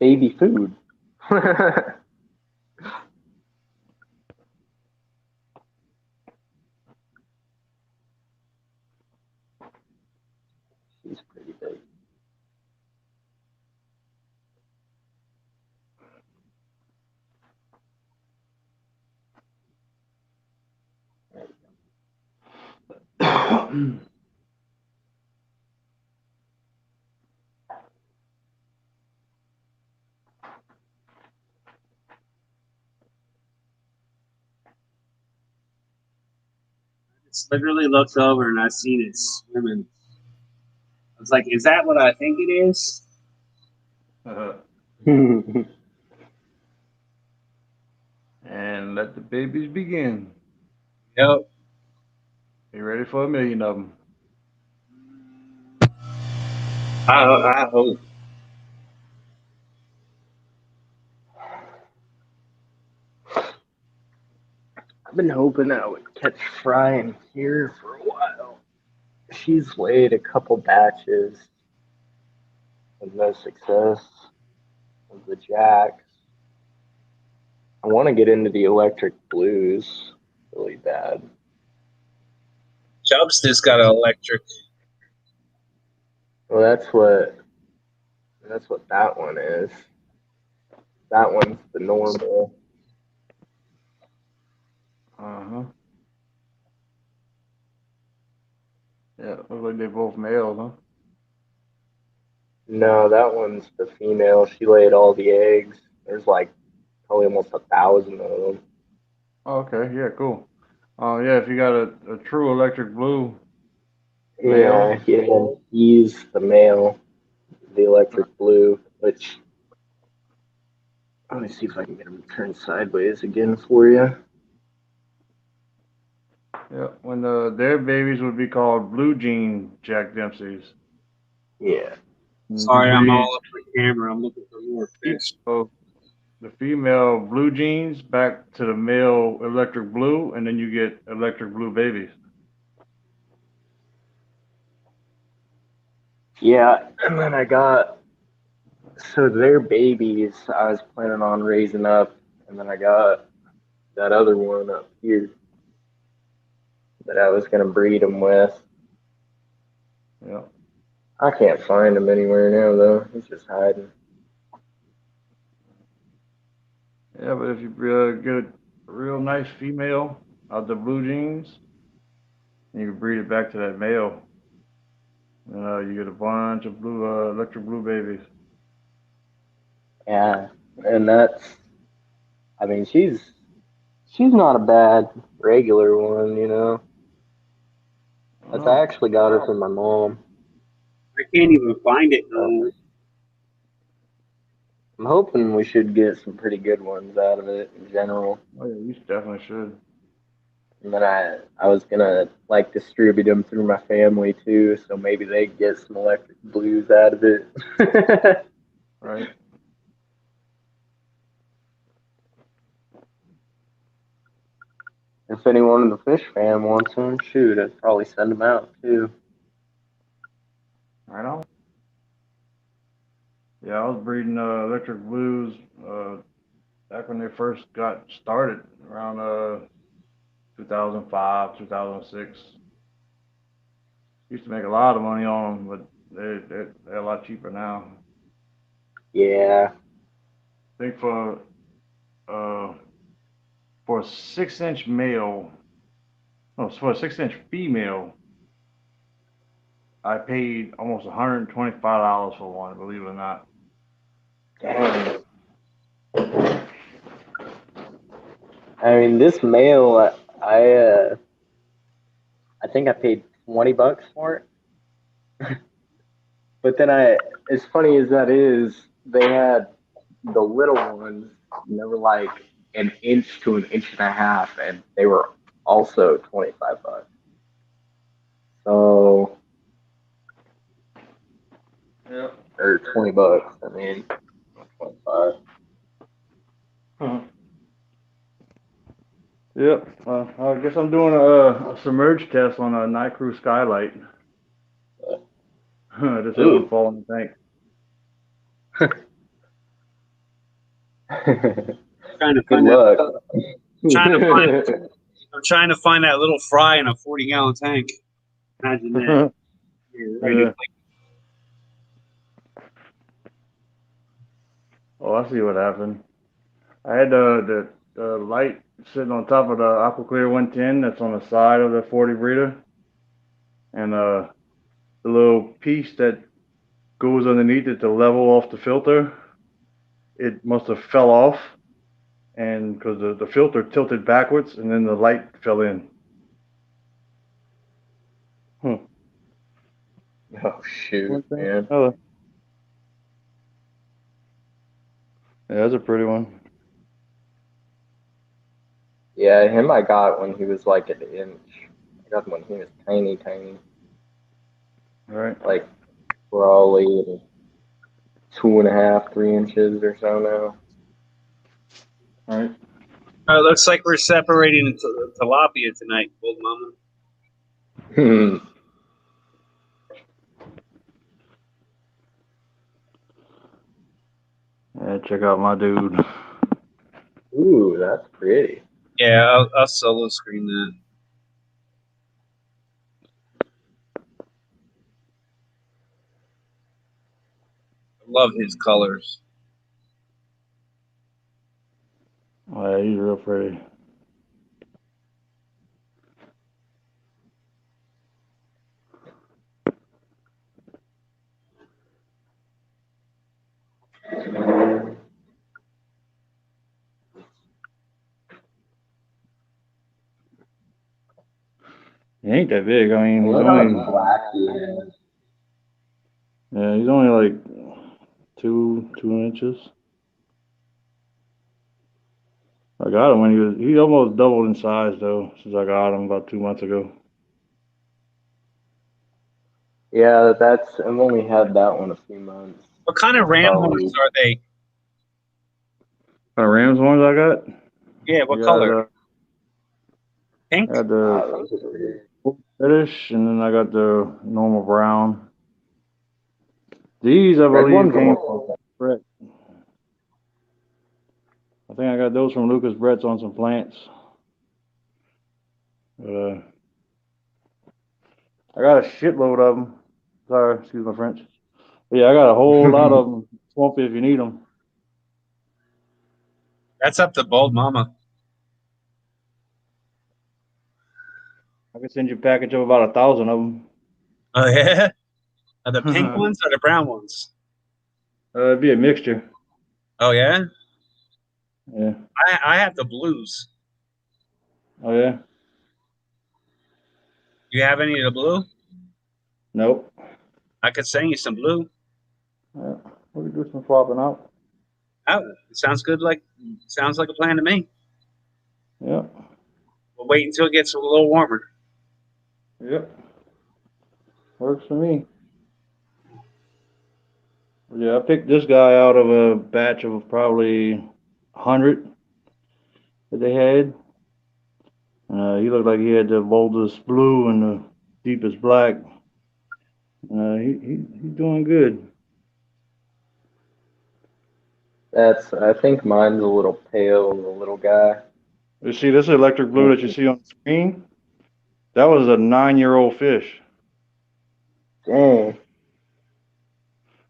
Baby food. She's pretty big. Just literally looked over and I seen it swimming. I was like, is that what I think it is? And let the babies begin. Yep. Be ready for 1,000,000 of them. I hope. I've been hoping I would catch Fry in here for a while. She's laid a couple batches with no success of the jacks. I want to get into the electric blues really bad. Chubbs just got an electric. Well, that's what that one is. That one's the normal. Uh-huh. Yeah, looks like they're both males, huh? No, that one's the female. She laid all the eggs. There's like probably almost 1,000 of them. Oh, okay, yeah, cool. Yeah, if you got a true electric blue Yeah, male, yeah. He's the male, the electric blue, which let me see if I can get him turned sideways again for you. yeah, when their babies would be called blue jean Jack Dempsey's. Yeah. You Sorry, I'm breed all up the camera. I'm looking for more fish. so the female blue jeans back to the male electric blue, and then you get electric blue babies. Yeah, and then I got so their babies I was planning on raising up, and then I got that other one up here that I was gonna breed them with. Yeah. I can't find him anywhere now though. He's just hiding. Yeah, but if you get a real nice female out the blue jeans, and you breed it back to that male, you get a bunch of blue, electric blue babies. Yeah, and that's. I mean, she's not a bad regular one, you know. That's I Oh, actually got her from my mom. I can't even find it no So more. I'm hoping we should get some pretty good ones out of it in general. oh yeah, you definitely should. And then I was gonna like distribute them through my family too, so maybe they get some electric blues out of it. Right. If anyone in the fish fam wants them, shoot, I'd probably send them out too. Right on. Yeah, I was breeding electric blues back when they first got started around 2005, 2006. Used to make a lot of money on them, but they're a lot cheaper now. Yeah, I think uh for a 6-inch male, no, for a 6-inch female, I paid almost $125 for one. Believe it or not. dang. I mean, this male, I think I paid $20 for it. But then as funny as that is, they had the little ones, and they were like an inch to an inch and a half, and they were also $25. So, Yeah. or $20. I mean, 25. Huh. Yep. I guess I'm doing a submerge test on a night crew skylight. Just had one Ooh. fall in the tank. Trying to Good find that. luck. I'm trying to find that little fry in a 40-gallon tank. Imagine that. You're ready to Yeah. Oh, I see what happened. I had the light sitting on top of the Aquaclear 110 that's on the side of the 40 breeder, and the little piece that goes underneath it to level off the filter, it must have fell off, and because the filter tilted backwards, and then the light fell in. Oh shoot, One thing. man. Oh, yeah, that's a pretty one. Yeah, him I got when he was like an inch. I got him when he was tiny, tiny. All right. Like probably 2.5, 3 inches or so now. All right. It looks like we're separating tilapia tonight, old mama. Yeah, check out my dude. Ooh, that's pretty. Yeah, I'll solo screen that. I love his colors. Oh, yeah, he's real pretty. He ain't that big. I mean, he's Look how only much black he is. yeah, he's only like 2 inches. I got him when he almost doubled in size though since I got him about 2 months ago. Yeah, I've only had that one a few months. What kind of ram Probably. horns are they? Rams ones I got. Yeah, what I got, color? Pink? I got the Those are weird. reddish, and then I got the normal brown. These I Red believe ones came are from Brett. I think I got those from Lucas Brett's on some plants. I got a shitload of them. Sorry, excuse my French. But yeah, I got a whole lot of them. Swamp if you need them. That's up to Bold Mama. I can send you a package of about 1,000 of them. Oh yeah. Are the pink ones or the brown ones? It'd be a mixture. Oh yeah. Yeah. I have the blues. Oh yeah. You have any of the blue? Nope. I could send you some blue. Yeah. We could do some swapping out. Oh, it sounds good. Sounds like a plan to me. Yep. We'll wait until it gets a little warmer. Yep. Works for me. Yeah, I picked this guy out of a batch of probably 100 that they had. He looked like he had the boldest blue and the deepest black. He's doing good. I think mine's a little pale, the little guy. You see this electric blue that you see on the screen? That was a 9-year-old fish. Dang.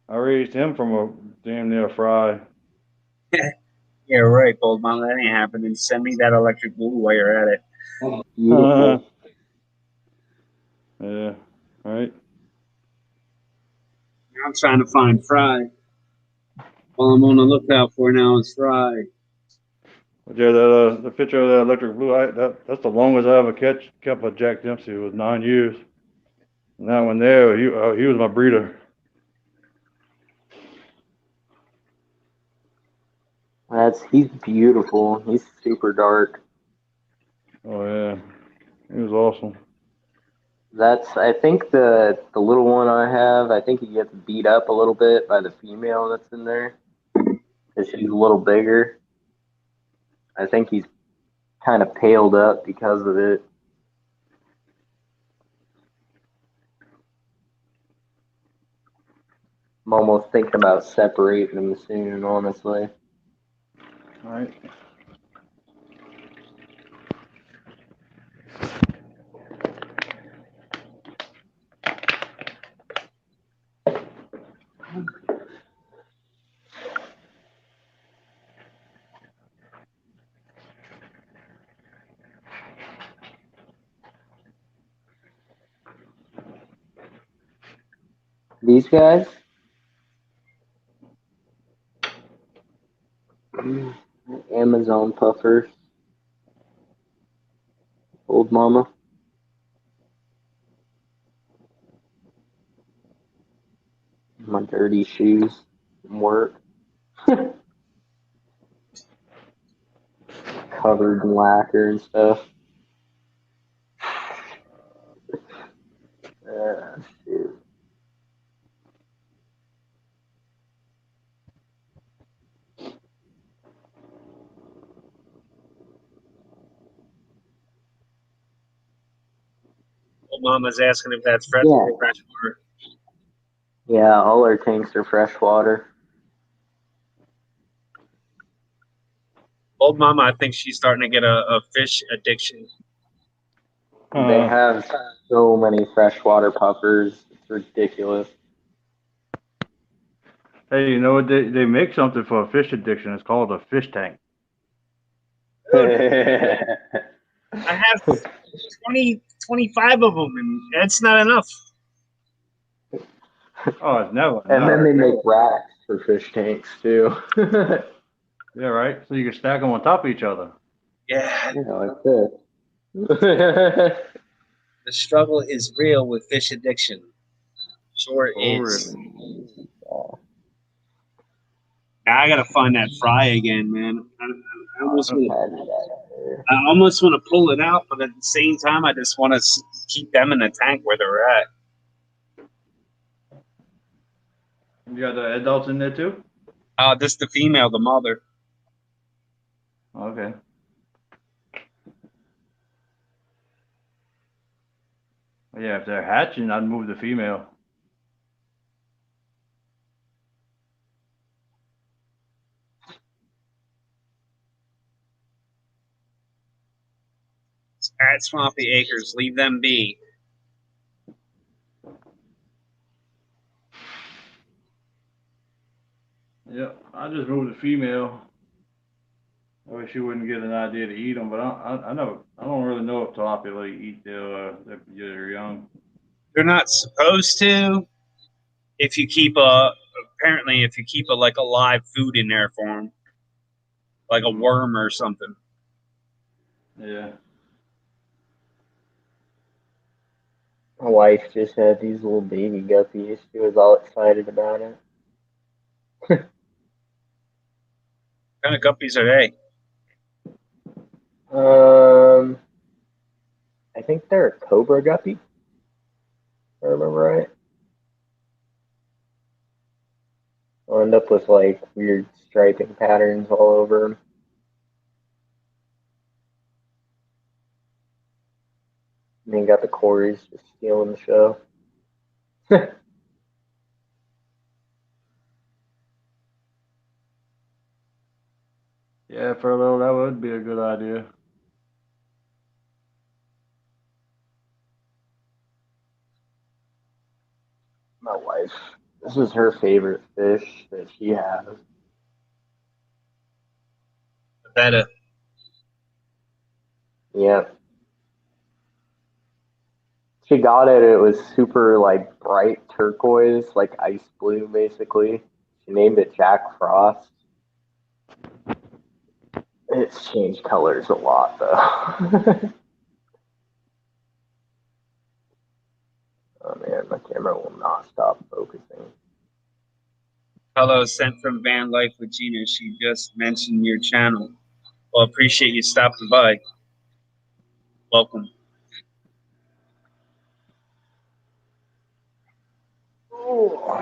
I raised him from a damn near fry. Yeah, right, Bold Mama. That ain't happening. Send me that electric blue while you're at it. Beautiful. Yeah, right. I'm trying to find fry. All I'm on the lookout for now is fry. But yeah, the picture of that electric blue, that's the longest I ever kept a Jack Dempsey. It was 9 years. And that one there, he was my breeder. He's beautiful. He's super dark. Oh yeah, he was awesome. I think the little one I have, I think he gets beat up a little bit by the female that's in there. Because she's a little bigger. I think he's kind of paled up because of it. I'm almost thinking about separating them soon, honestly. All right. These guys? Amazon puffers. Old mama. My dirty shoes from work. Covered in lacquer and stuff. Shoot. Old Mama's asking if that's fresh Yeah. water. Yeah, all our tanks are freshwater. Old Mama, I think she's starting to get a fish addiction. They have so many freshwater puffers. It's ridiculous. Hey, you know what? They make something for a fish addiction. It's called a fish tank. I have 20, 25 of them, and that's not enough. Oh, it's never. And then they make racks for fish tanks too. Yeah, right. So you can stack them on top of each other. Yeah. Like this. The struggle is real with fish addiction. Sure Oh, is. really? Now I gotta find that fry again, man. I almost I've want had that. I almost want to pull it out, but at the same time, I just want to keep them in the tank where they're at. You got the adults in there too? Just the female, the mother. Okay. Yeah, if they're hatching, I'd move the female. At Swampy Acres, leave them be. Yeah, I just move the female. I wish she wouldn't get an idea to eat them, but I don't really know if tilapia like eat their young. They're not supposed to. If you keep a like a live food in there for them, like a worm or something. Yeah. My wife just had these little baby guppies. She was all excited about it. What kind of guppies are they? I think they're a cobra guppy, if I remember right. I'll end up with like weird striping patterns all over them. And then you got the Corys just stealing the show. Yeah, for a little, that would be a good idea. My wife, this is her favorite fish that she has. Better. Yeah. She got it. It was super like bright turquoise, like ice blue, basically. She named it Jack Frost. It's changed colors a lot, though. Oh man, my camera will not stop focusing. Hello, sent from Van Life with Gina. She just mentioned your channel. Well, appreciate you stopping by. Welcome. Oh.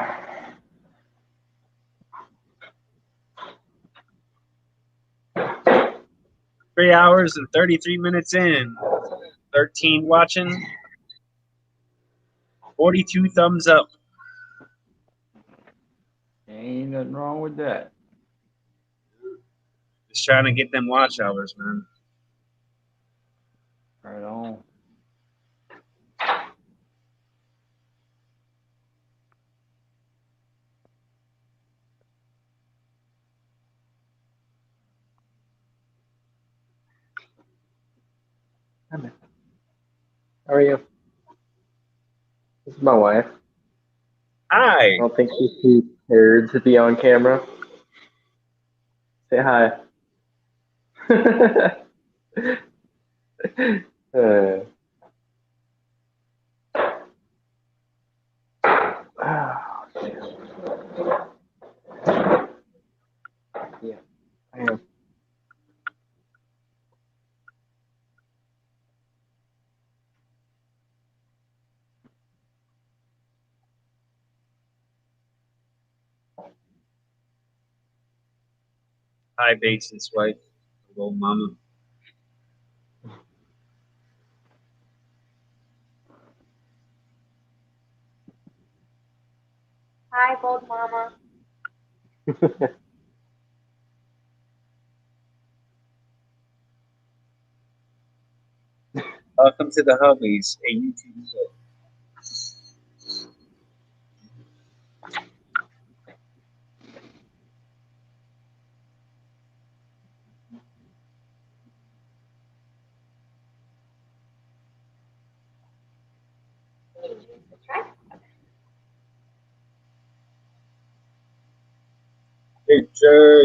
3 hours and 33 minutes in. 13 watching. 42 thumbs up. Ain't nothing wrong with that. Just trying to get them watch hours, man. Right on. How are you? This is my wife. Hi. I don't think she's too scared to be on camera. Say hi. uh, oh, yeah, I am. Hi, Bates's wife. Hello, mama. Hi, bold mama. Welcome to the Hubbies, a YouTube show. Hey, Jay.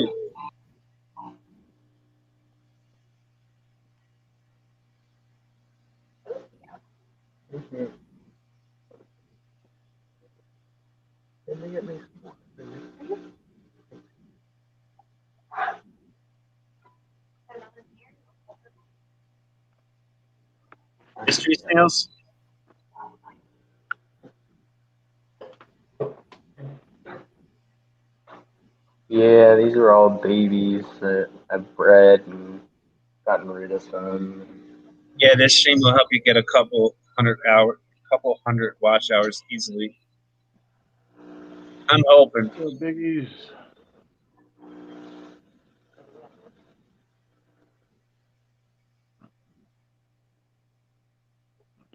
get me some more? Mystery snails? Yeah, these are all babies that I've bred and gotten rid of some. Yeah, this stream will help you get a couple hundred watch hours easily. I'm hoping. So biggies.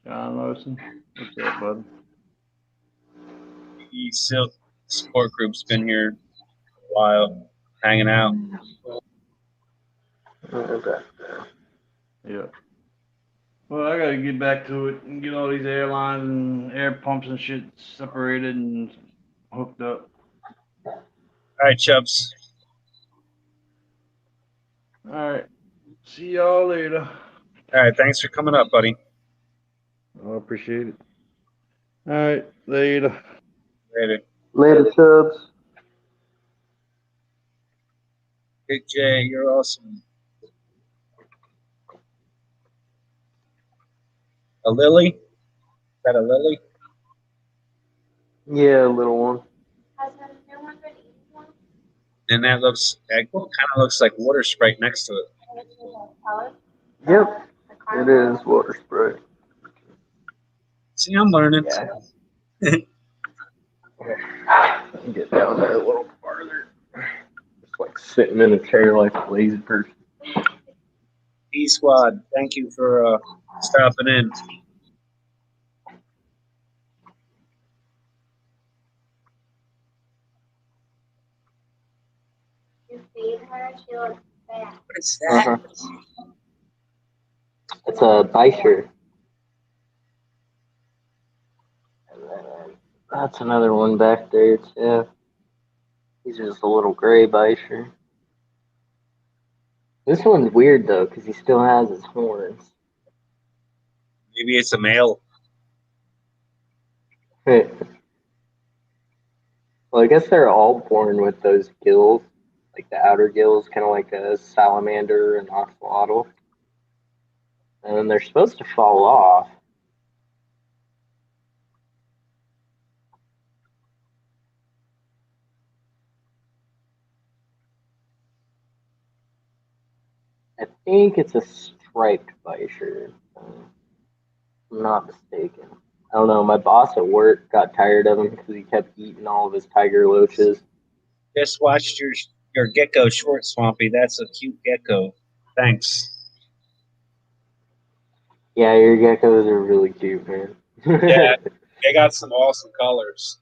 John Lawson, what's up, bud? The Silk support group's been here a while, hanging out. Okay. Yeah. Well, I gotta get back to it and get all these airlines and air pumps and shit separated and hooked up. All right, Chubbs. All right. See y'all later. All right, thanks for coming up, buddy. I appreciate it. All right, later. Later. Later, Chubbs. Big J, you're awesome. A lily? Is that a lily? Yeah, little one. And that kind of looks like water sprite next to it. Yep, it is water spray. See, I'm learning. Yeah. Get down there a little farther. It's like sitting in a chair like a lazy person. E Squad, thank you for stopping in. What is that? It's a Beischer. That's another one back there too. He's just a little gray Beischer. This one's weird though, because he still has his horns. Maybe it's a male. Well, I guess they're all born with those gills, like the outer gills, kind of like a salamander and axolotl. And then they're supposed to fall off. I think it's a striped Beischer, if I'm not mistaken. I don't know. My boss at work got tired of him because he kept eating all of his tiger loaches. Just watched your gecko short, Swampy. That's a cute gecko. Thanks. Yeah, your geckos are really cute, man. Yeah, they got some awesome colors.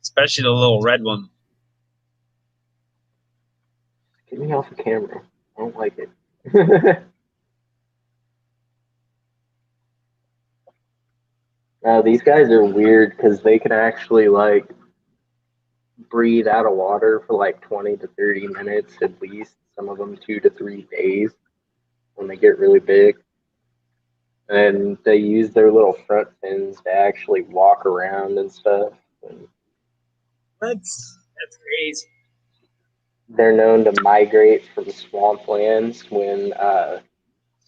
Especially the little red one. Get me off the camera. I don't like it. Now, these guys are weird because they can actually, like, breathe out of water for like 20 to 30 minutes at least. Some of them 2 to 3 days when they get really big. And they use their little front fins to actually walk around and stuff. And That's crazy. they're known to migrate from swamplands when,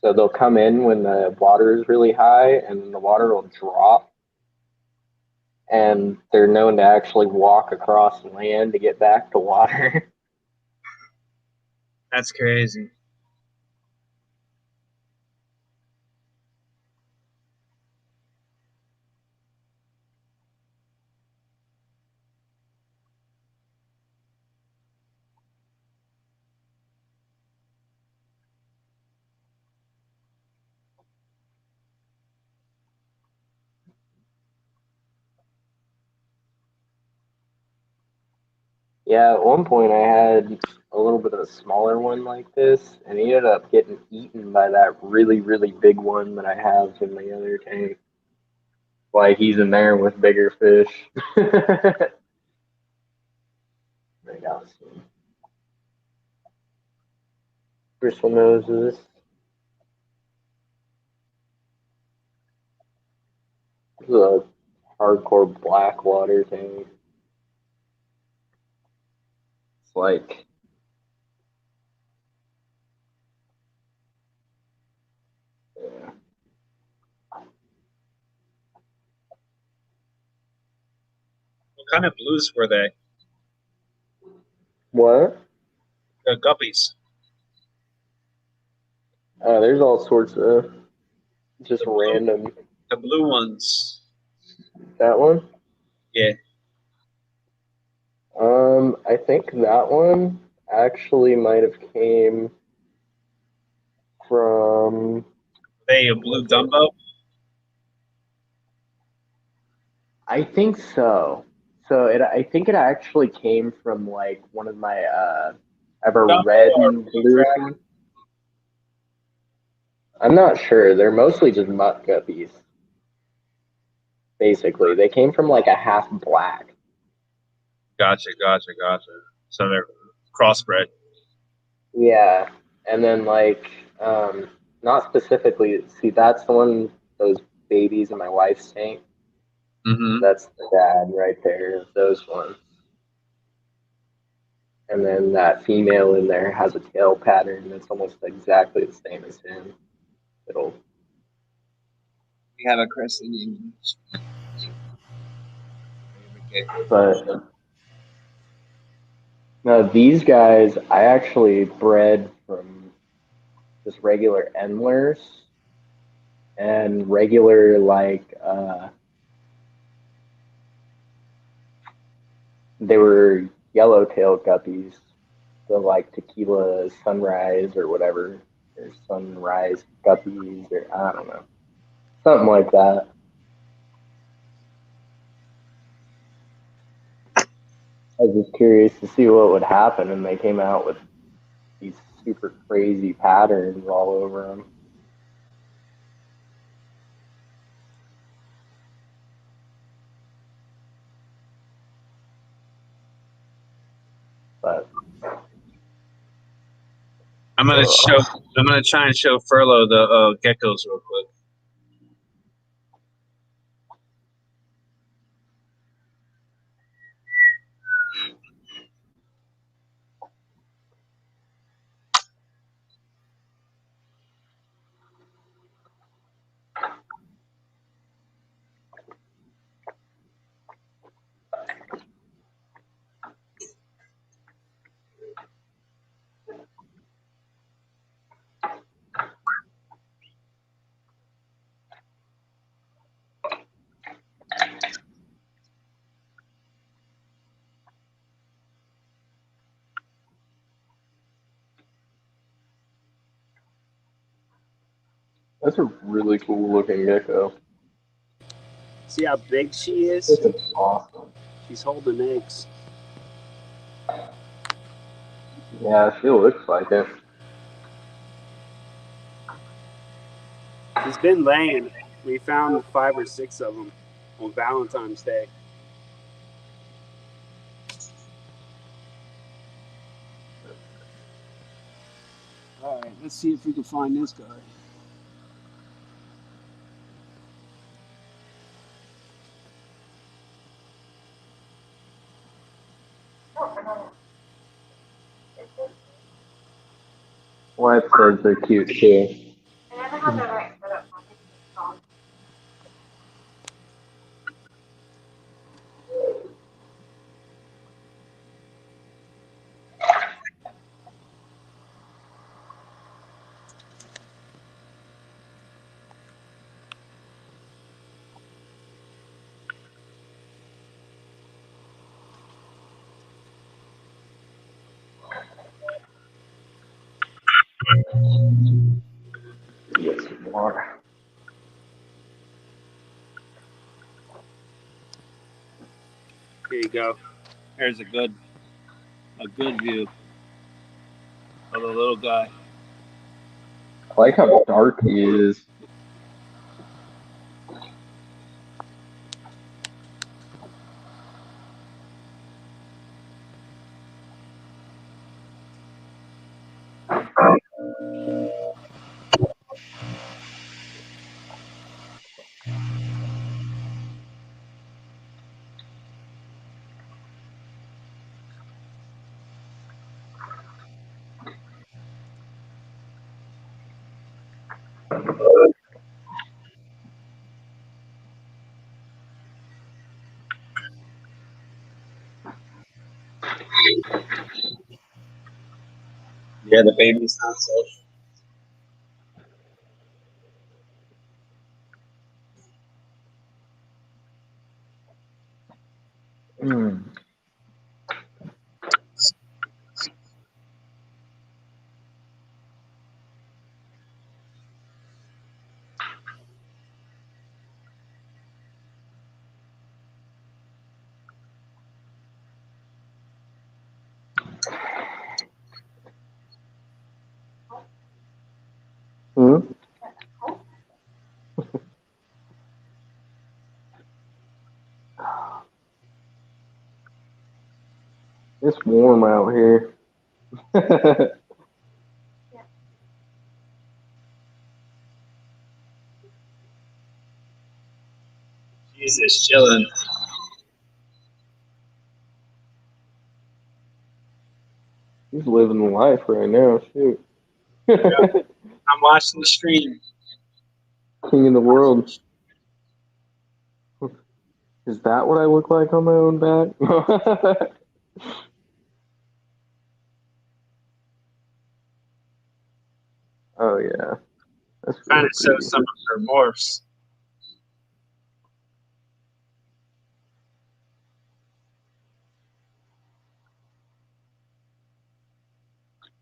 so they'll come in when the water is really high and the water will drop. And they're known to actually walk across land to get back to water. That's crazy. Yeah, at one point I had a little bit of a smaller one like this, and he ended up getting eaten by that really, really big one that I have in my other tank. Like he's in there with bigger fish. I got some bristle noses. There's a hardcore black water tank. It's like yeah. What kind of blues were they? What? The guppies. There's all sorts of just The blue, random. the blue ones. That one? Yeah. I think that one actually might have came from. Were they a blue Dumbo? I think so. I think it actually came from like one of my ever Dumbo red or and blue blue dragon? one. I'm not sure. They're mostly just mutt guppies. Basically, they came from like a half black. Gotcha. So they're crossbred. Yeah, and then like not specifically. See, that's the one. Those babies in my wife's tank. Mm-hmm. That's the dad right there. Those ones. And then that female in there has a tail pattern that's almost exactly the same as him. It'll. We have a crescent in. But no, these guys I actually bred from just regular endlers and regular like they were yellowtail guppies, the like tequila sunrise or whatever, or sunrise guppies, or I don't know, something like that. I was just curious to see what would happen, and they came out with these super crazy patterns all over them. But I'm gonna try and show Furlow the geckos real quick. that's a really cool looking gecko. See how big she is? This is awesome. She's holding eggs. Yeah, she looks like it. She's been laying. We found 5 or 6 of them on Valentine's Day. All right, let's see if we can find this guy. Whitebirds are cute too. Get some water. Here you go. There's a good view of the little guy. I like how dark he is. Yeah, the baby's not social. Mm. Hmm? It's warm out here. Jesus, chilling. He's living the life right now. Shoot. I'm watching the stream. King of the world. Is that what I look like on my own back? Oh yeah, that's Trying real to show pretty. some of her morphs.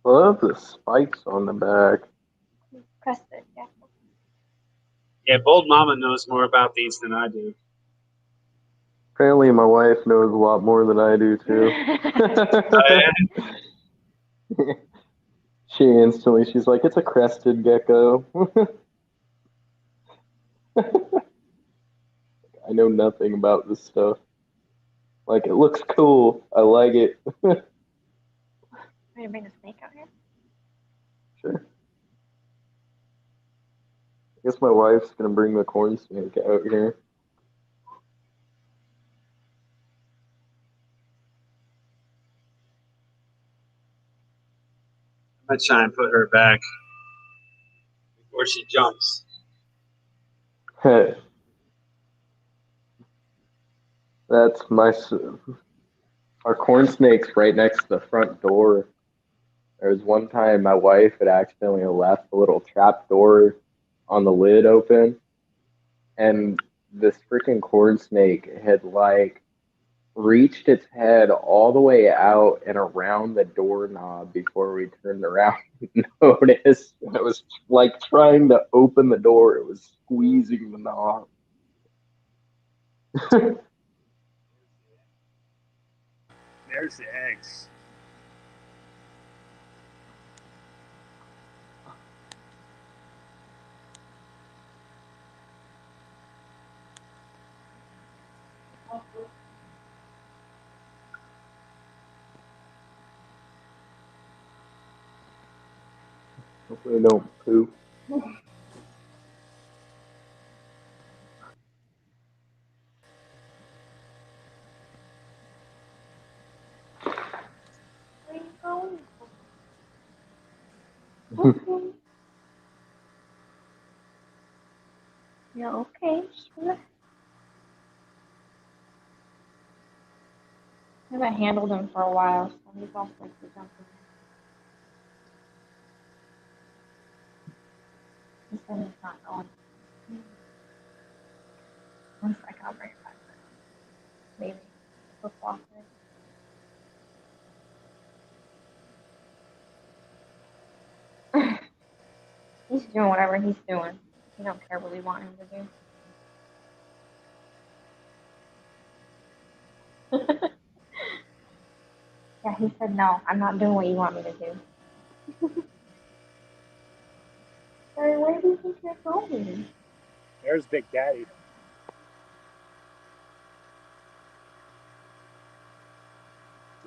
Love the spikes on the back. Press it. Yeah. Yeah, Bold Mama knows more about these than I do. Apparently, my wife knows a lot more than I do too. She's like, it's a crested gecko. I know nothing about this stuff. Like, it looks cool. I like it. Want me to bring the snake out here? Sure. I guess my wife's gonna bring the corn snake out here. I'm gonna try and put her back before she jumps. Hey, that's our corn snake's right next to the front door. There was one time my wife had accidentally left a little trap door on the lid open, and this freaking corn snake had like reached its head all the way out and around the doorknob before we turned around and noticed. It was like trying to open the door. It was squeezing the knob. There's the eggs. Hopefully they don't poop. Where you going? Okay. Yeah, okay. Sure. I haven't handled him for a while, so he's all like to jump in. He said he's not going. One second, I'll bring it back. Maybe. Flip flop it. He's doing whatever he's doing. He don't care what we want him to do. Yeah, he said no. I'm not doing what you want me to do. Sorry, where do you think you're going? There's Big Daddy.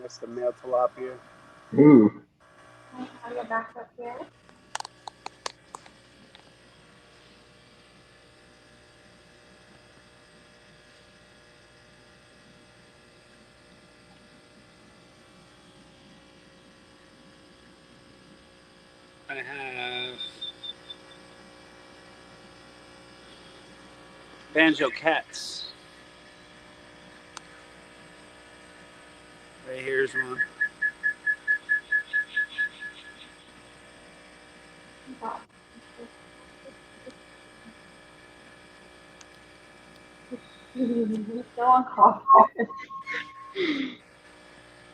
That's the male tilapia. Ooh. I'll get back up here. I have Banjo cats. Right here's one. He's so uncomfortable.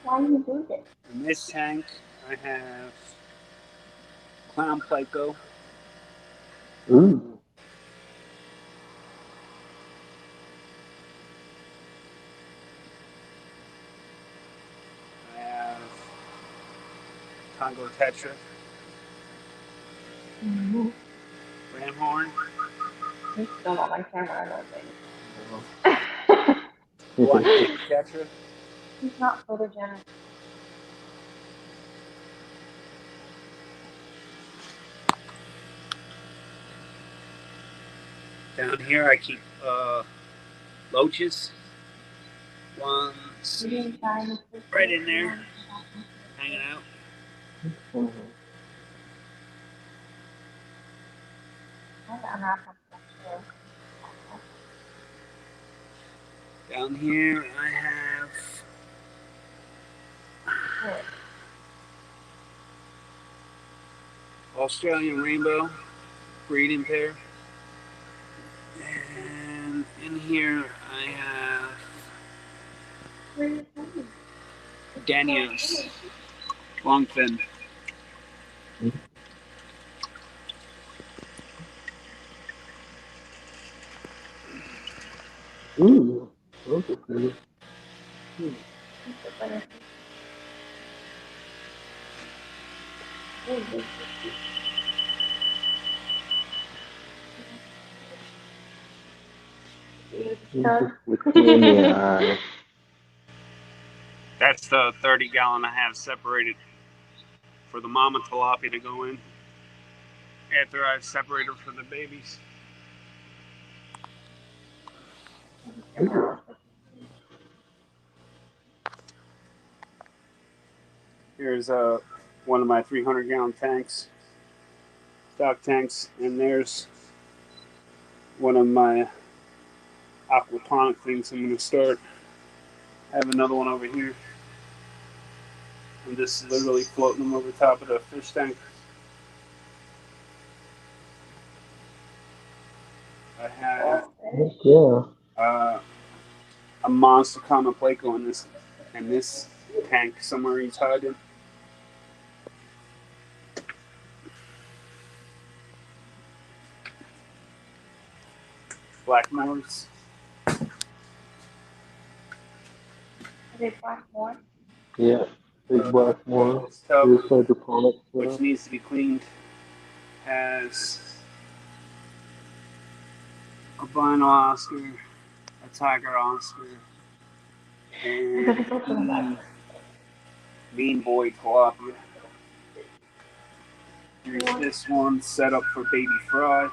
Why do you do this? In this tank, I have clown pleco. Ooh. I have Congo tetra, ram horn, He's still not on camera, I don't think. black tetra, He's not photogenic. Down here I keep loaches. One's right in there, hanging out. Down here I have Australian rainbow breeding pair. And in here I have Daniels longfin. Ooh. Those are pretty. That's the 30 gallon I have separated for the mama tilapia to go in after I've separated for the babies. Here's one of my 300 gallon tanks, stock tanks, and there's one of my aquaponic things I'm going to start. I have another one over here. I'm just literally floating them over top of the fish tank. I have a monster common pleco in this tank somewhere he's hiding. Black Morris. Are they black more? Yeah. Big black one. This tub, Here's hydroponics. which needs to be cleaned, has a vinyl Oscar, a tiger Oscar, and mean boy tilapia. Here's this one set up for baby fry.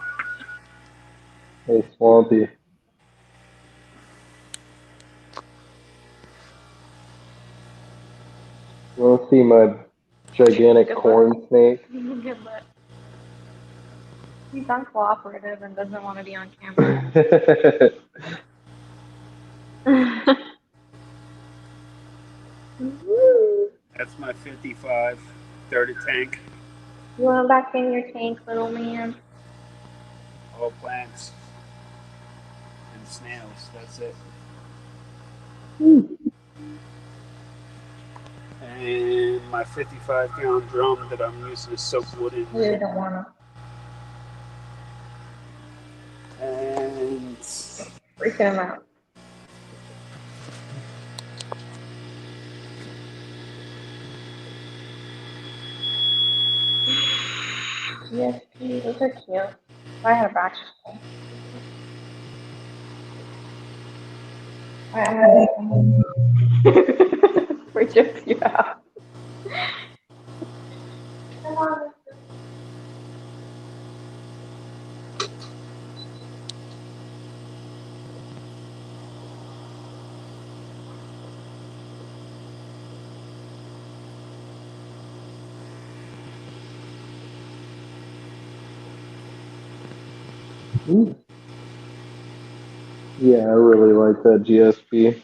Hey, Swampy. You want to see my gigantic corn snake? Good luck. He's uncooperative and doesn't want to be on camera. That's my 55 30 tank. You want to back in your tank, little man? All plants and snails. That's it. And my 55 gallon drum that I'm using to soak wood in. You don't want to. And Freaking him out. Yes, those are cute. I have batch. I'm gonna reject you out. Yeah, I really like that GSP.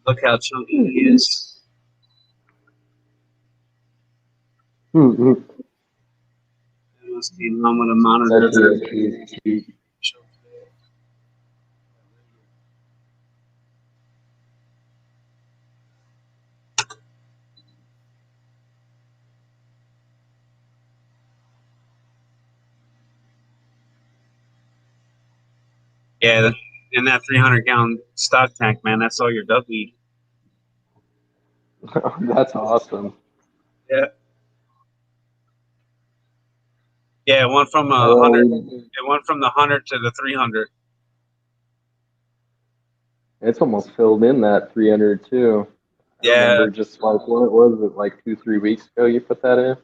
Look how chunky he is. Mm-hmm. That must be home with a monitor. That GSP is cute. Yeah, in that 300-gallon stock tank, man, that's all your duckweed. That's awesome. Yeah. Yeah, it went from I know 100. we- It went from the 100 to the 300. It's almost filled in that 300 too. I Yeah, remember just like when it was it like 2-3 weeks ago you put that in.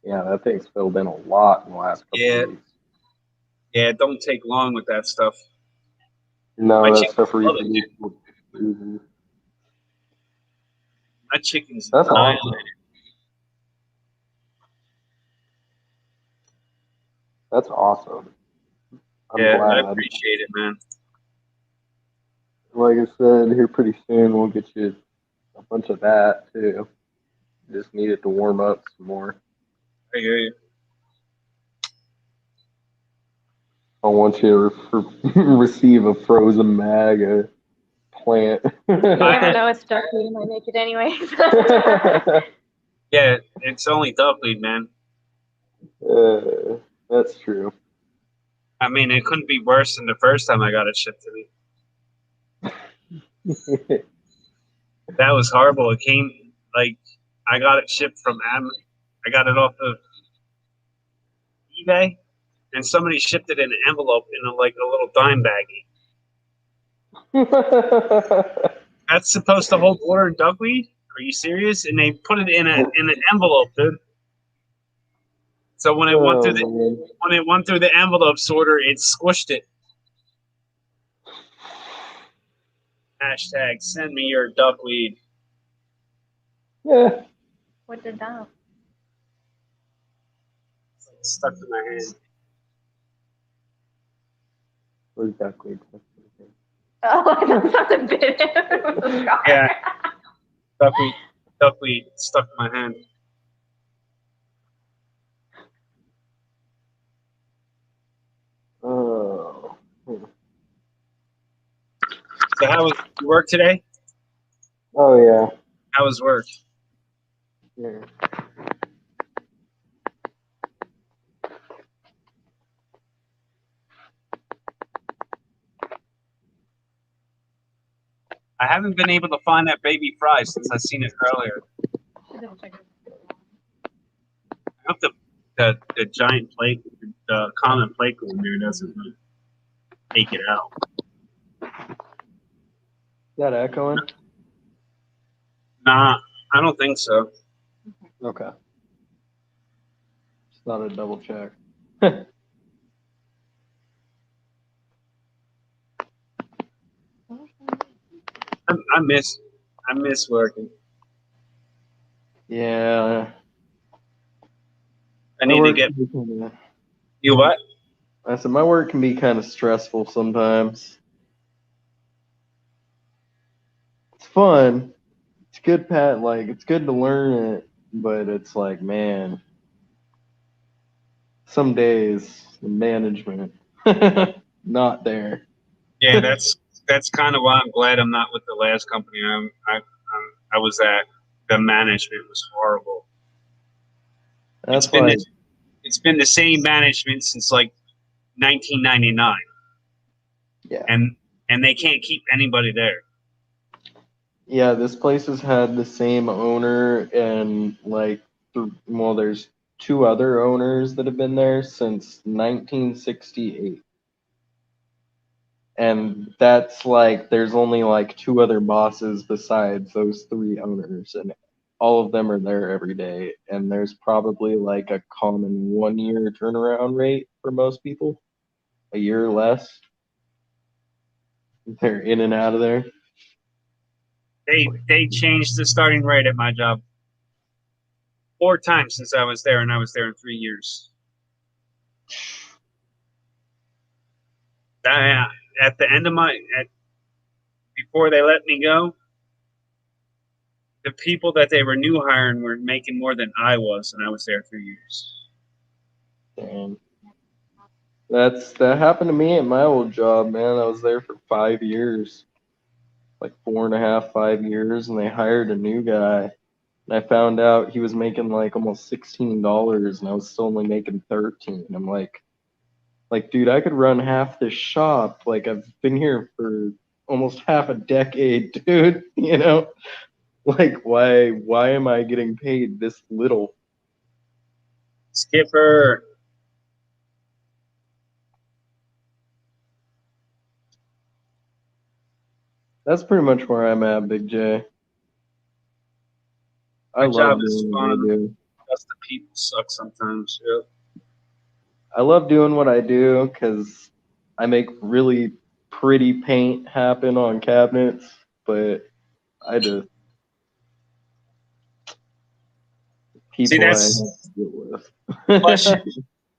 Yeah, that thing's filled in a lot in the last couple yeah, of weeks. yeah. It don't take long with that stuff. No, My that chickens stuff love it. reproduces easy. My chickens That's die. awesome. That's awesome. I'm Yeah, I glad. appreciate it, man. Like I said, here pretty soon we'll get you a bunch of that too. Just need it to warm up some more. I hear you. I want you to receive a frozen mag, a plant. You never know what stuff you might make it anyways. Yeah, it's only duckweed, man. That's true. I mean, it couldn't be worse than the first time I got it shipped to me. That was horrible. It came like I got it shipped from I got it off of eBay, and somebody shipped it in an envelope in a little dime baggie. That's supposed to hold water and duckweed? Are you serious? And they put it in an envelope, dude. So when it went through the envelope sorter, it squished it. Hashtag send me your duckweed. Yeah. What did that? It's stuck to my hand. Where's duckweed? Oh, I thought something bit him. Yeah. Duckweed stuck to my hand. Oh. So how was work today? Oh yeah. How was work? Yeah. I haven't been able to find that baby fry since I seen it earlier. I hope the giant plate, the common plate in there doesn't take it out. Is that echoing? Nah, I don't think so. Okay. Just thought I'd double check. I miss working. Yeah. I need to get you what? I said my work can be kind of stressful sometimes. It's fun. It's good, Pat. Like it's good to learn it, but it's like, man, some days the management not there. Yeah, that's kind of why I'm glad I'm not with the last company I was at. The management was horrible. That's why. It's been the same management since like 1999. Yeah. And they can't keep anybody there. Yeah, this place has had the same owner and like, well, there's two other owners that have been there since 1968. And that's like, there's only like two other bosses besides those three owners, and all of them are there every day. And there's probably like a common 1 year turnaround rate for most people, a year or less. They're in and out of there. They changed the starting rate at my job 4 times since I was there, and I was there in 3 years. At the end of before they let me go, the people that they were new hiring were making more than I was, and I was there 3 years. Damn. That happened to me at my old job, man. I was there for 5 years, like 4.5, 5 years, and they hired a new guy. And I found out he was making like almost $16, and I was still only making 13. I'm like, dude, I could run half this shop. Like, I've been here for almost half a decade, dude. You know, like, why am I getting paid this little? Skipper. That's pretty much where I'm at, Big J. I My love job is doing what I fun. do. Just the people suck sometimes. Yeah. I love doing what I do because I make really pretty paint happen on cabinets, but I just See, people I have to deal with.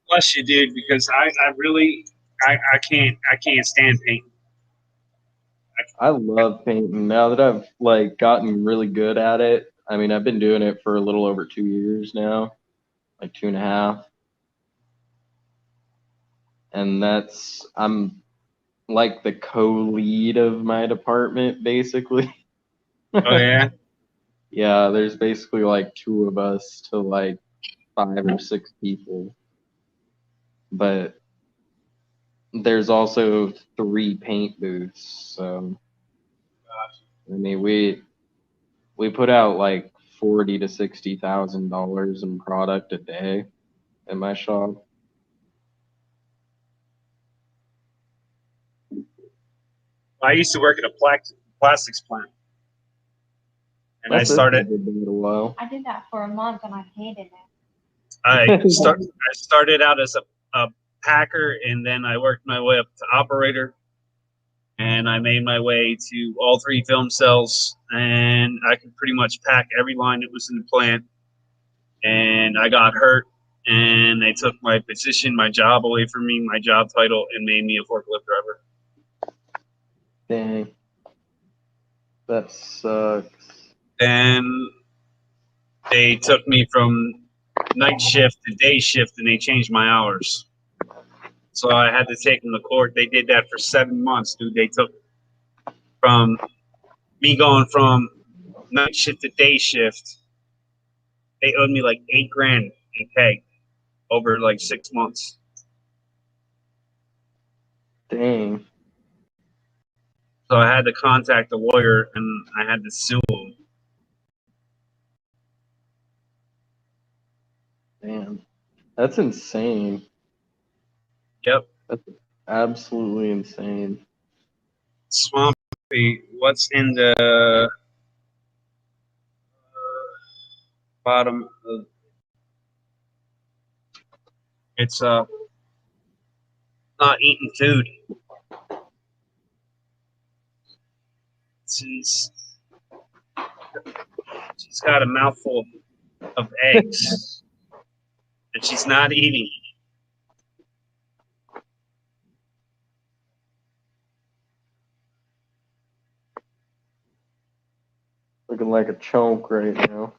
bless you, dude, because I really I can't stand painting. I love painting. Now that I've like gotten really good at it, I mean, I've been doing it for a little over 2 years now, like 2.5. And I'm like the co-lead of my department, basically. Oh yeah. Yeah, there's basically like 2 of us to like 5 or 6 people. But there's also 3 paint booths. So I mean, we put out like $40,000 to $60,000 in product a day in my shop. I used to work at a plastics plant, and My I sister started. did that a while. I did that for a month and I hated it. I started out as a packer, and then I worked my way up to operator, and I made my way to all 3 film cells, and I could pretty much pack every line that was in the plant. And I got hurt, and they took my position, my job away from me, my job title, and made me a forklift driver. Dang. That sucks. Then they took me from night shift to day shift, and they changed my hours. So I had to take them to court. They did that for 7 months, dude. They took from me going from night shift to day shift. They owed me like $8,000 in pay over like 6 months. Dang. So I had to contact the lawyer, and I had to sue him. Damn. That's insane. Yep. That's absolutely insane. Swampy, what's in the bottom of it's not eating food. She's got a mouthful of eggs and she's not eating. Looking like a chunk right now.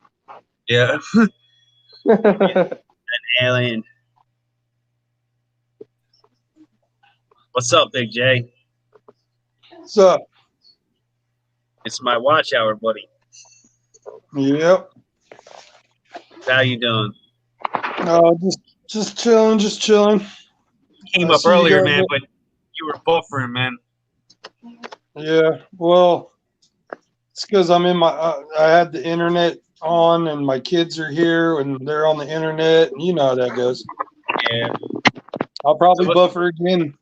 Yeah. An alien. What's up, Big J? What's up? It's my watch hour, buddy. Yep. How you doing? Just chilling. Came up earlier, man, but you were buffering, man. Yeah. Well, It's because I'm in my. I had the internet on, and my kids are here, and they're on the internet, and you know how that goes. Yeah. I'll probably So buffer again.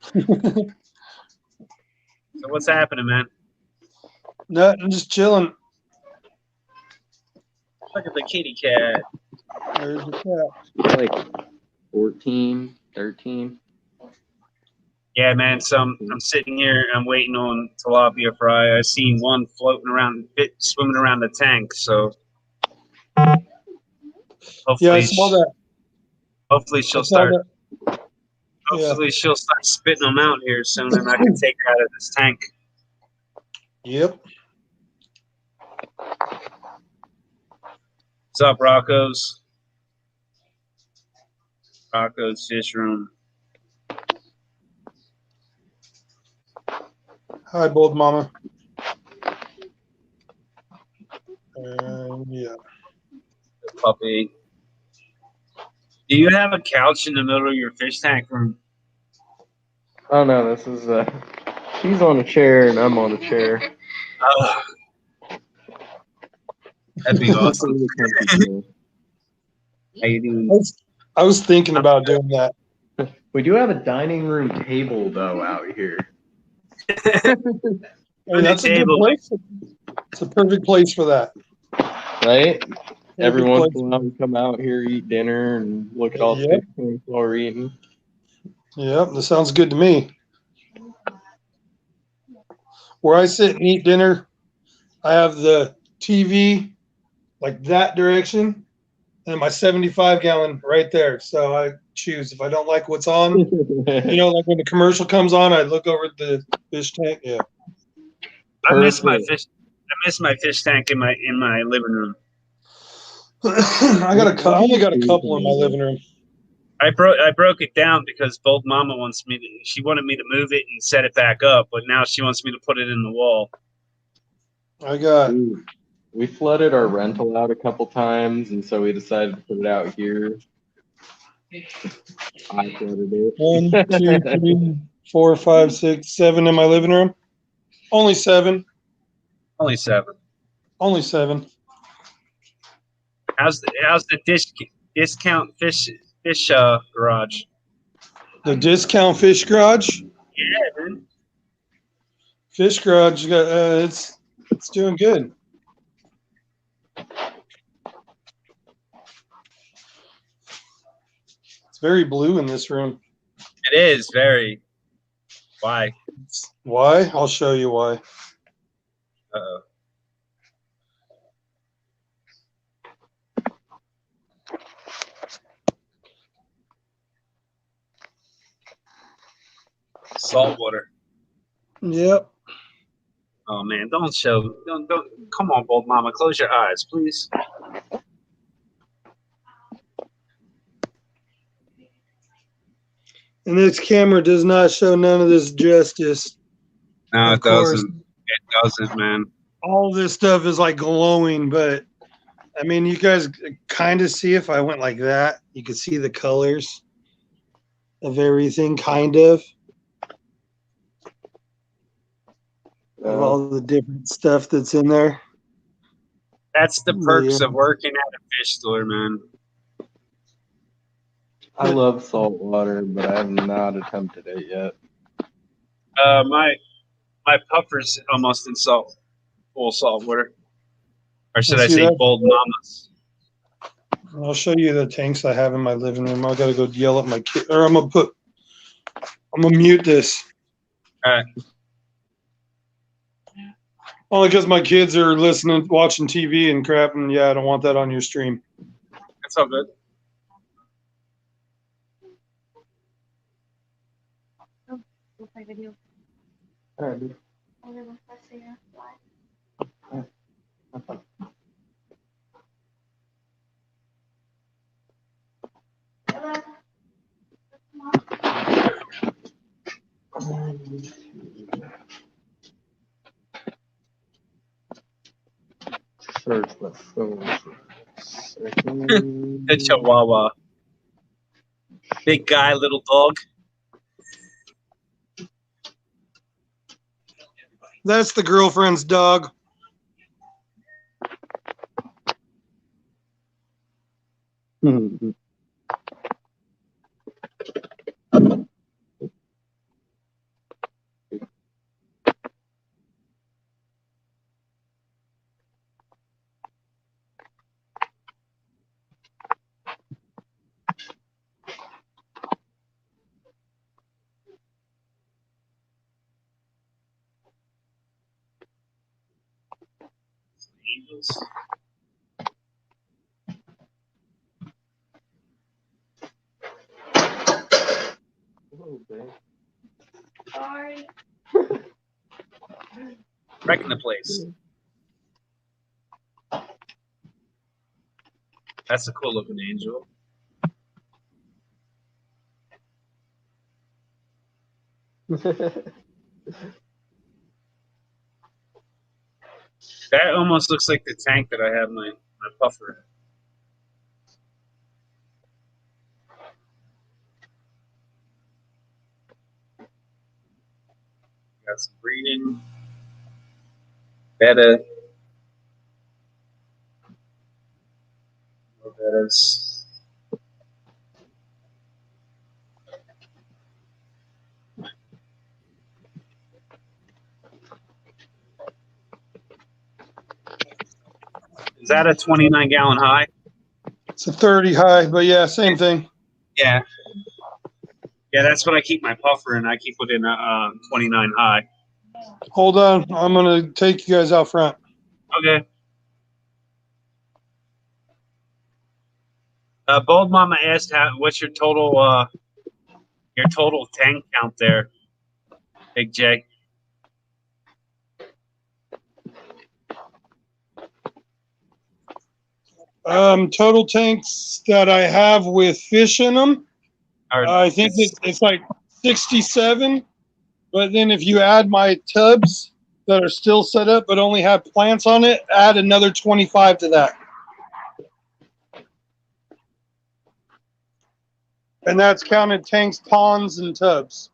So what's happening, man? Nothing, just chilling. Look at the kitty cat. There's the cat. Like 14, 13. Yeah, man. So I'm sitting here. I'm waiting on tilapia fry. I seen one floating around, swimming around the tank. So hopefully, Yeah, I saw that. hopefully I she'll saw start. that. Yeah. Hopefully she'll start spitting them out here soon, and I can take her out of this tank. Yep. What's up, Rocco's? Rocco's Fish Room. Hi, bold mama. Yeah. Puppy. Do you have a couch in the middle of your fish tank room? Oh no, this is she's on a chair and I'm on a chair. Oh, that'd be awesome. How you doing? I was thinking about doing that. We do have a dining room table though out here. Hey, that's a good place. It's a perfect place for that. Right? Every Perfect once place. in a while we come out here, eat dinner, and look at all the Yep. fish while we're eating. Yep, that sounds good to me. Where I sit and eat dinner, I have the TV like that direction and my 75-gallon right there. So I choose. If I don't like what's on, you know, like when the commercial comes on, I look over at the fish tank. Yeah. I miss my fish. I miss my fish tank in my living room. I only got a couple in my living room. I broke it down because both Mama she wanted me to move it and set it back up, but now she wants me to put it in the wall. We flooded our rental out a couple times, and so we decided to put it out here. I flooded it. 1, 2, 3, 4, 5, 6, 7 in my living room. Only 7. Only 7. Only 7. How's the discount fish garage? The discount fish garage. Yeah, man. Fish garage. It's doing good. It's very blue in this room. It is very. Why? Why? I'll show you why. Uh-oh. Salt water. Yep. Oh man, don't come on, bold mama, close your eyes, please. And this camera does not show none of this justice. No, Of it course. doesn't. It doesn't, man. All this stuff is like glowing, but I mean, you guys kind of see if I went like that, you could see the colors of everything, kind of all the different stuff that's in there. That's the perks Yeah. of working at a fish store, man. I love salt water, but I have not attempted it yet. My puffer's almost in full salt water, or should I Let's see say, that. bold mamas? I'll show you the tanks I have in my living room. I gotta go yell at my kid, or I'm gonna mute this. All right. Only because my kids are watching TV and crap, and yeah, I don't want that on your stream. That's all good. We'll play video. All right, dude. Search my phone for a second. The Chihuahua. Big guy, little dog. That's the girlfriend's dog. Angels. Sorry. Wrecking the place. That's a cool looking angel. That almost looks like the tank that I have my puffer in. Got some breeding. Betta. More bettas. Is that a 29-gallon high? It's a 30 high, but yeah, same thing. Yeah. Yeah, that's what I keep my puffer in. I keep it in a 29 high. Hold on. I'm going to take you guys out front. Okay. Bold Mama asked, "What's your total tank count there, Big J?" Total tanks that I have with fish in them, I think it's like 67. But then if you add my tubs that are still set up but only have plants on it, add another 25 to that. And that's counted tanks, ponds, and tubs.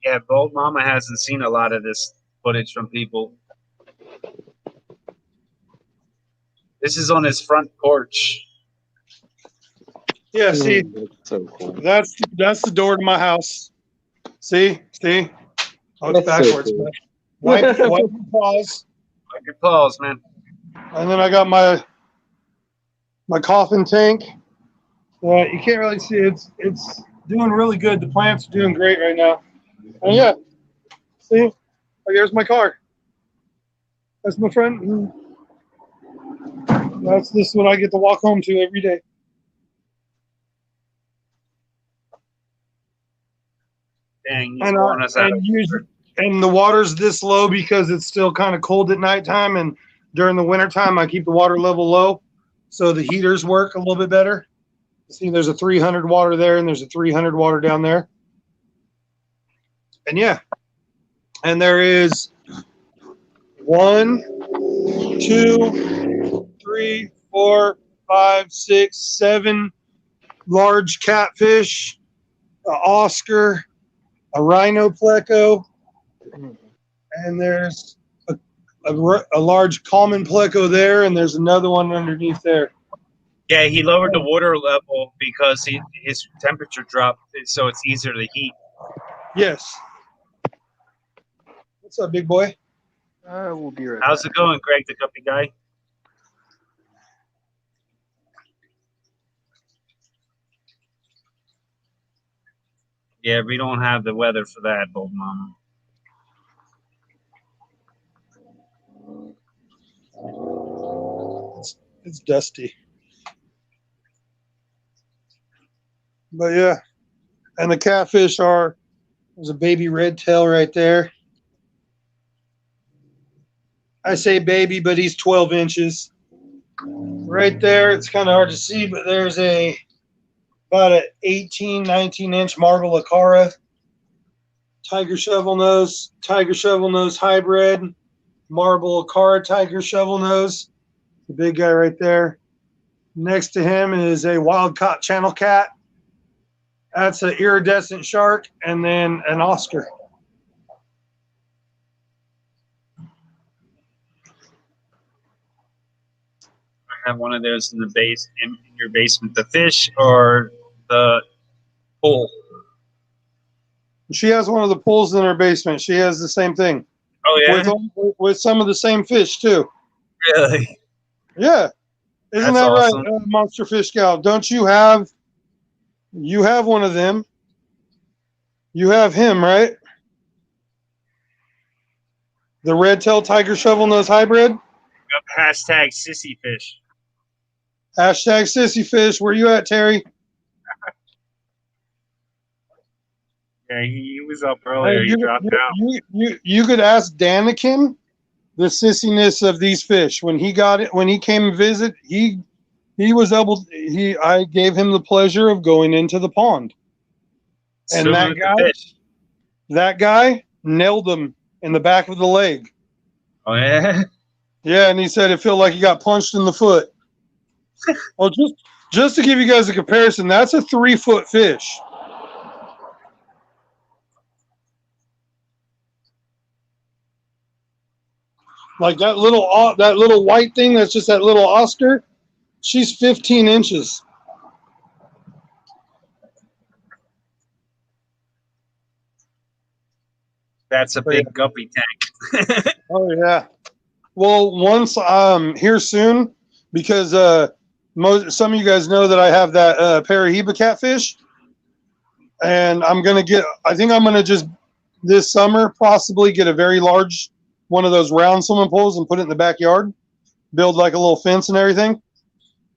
Yeah, Bold Mama hasn't seen a lot of this footage from people. This is on his front porch. Yeah, see, That's so cool. that's the door to my house. See? Oh, it's That's so backwards. cool. Wipe your paws. Wipe your paws, man. And then I got my coffin tank. You can't really see it. It's doing really good. The plants are doing great right now. And yeah, see, like there's my car. That's my friend. This is what I get to walk home to every day. Dang, he's blowing us out. And the water's this low because it's still kind of cold at nighttime, and during the wintertime I keep the water level low so the heaters work a little bit better. See, there's a 300 water there and there's a 300 water down there. And yeah, and there is 1, 2, 3, 4, 5, 6, 7 large catfish, an Oscar, a rhino pleco, and there's a large common pleco there, and there's another one underneath there. Yeah, he lowered the water level because his temperature dropped, so it's easier to heat. Yes. What's up, big boy? We'll be right How's back. it going, Greg, the guppy guy? Yeah, we don't have the weather for that, Bold Mama. It's dusty. But yeah, and the catfish there's a baby red tail right there. I say baby, but he's 12 inches. Right there, it's kind of hard to see, but there's about an 18, 19-inch marble acara, tiger shovel nose hybrid, marble acara tiger shovel nose. The big guy right there. Next to him is a wild caught channel cat. That's an iridescent shark, and then an Oscar. have one of those in the base in your basement. The fish or the pool? She has one of the pools in her basement. She has the same thing Oh yeah, with some of the same fish too. really? Yeah, isn't That's that awesome. right, Monster Fish Gal? Don't you have? You have one of them. You have him, right? The red-tailed tiger shovel nose hybrid. Yep, hashtag sissy fish. Hashtag sissy fish. Where you at, Terry? Yeah, he was up Hey, earlier. He dropped out. you could ask Danikin the sissiness of these fish. When he came and visit, he was able. I gave him the pleasure of going into the pond, and Swimming with the fish. that guy nailed him in the back of the leg. Oh yeah. Yeah, and he said it felt like he got punched in the foot. Well, just to give you guys a comparison, that's a 3-foot fish. Like that little white thing that's just that little Oscar, she's 15 inches. That's a big guppy tank. Oh yeah. Well, once here soon, because some of you guys know that I have that Parahiba catfish, and I think I'm gonna just this summer possibly get a very large one of those round swimming pools and put it in the backyard, build like a little fence and everything,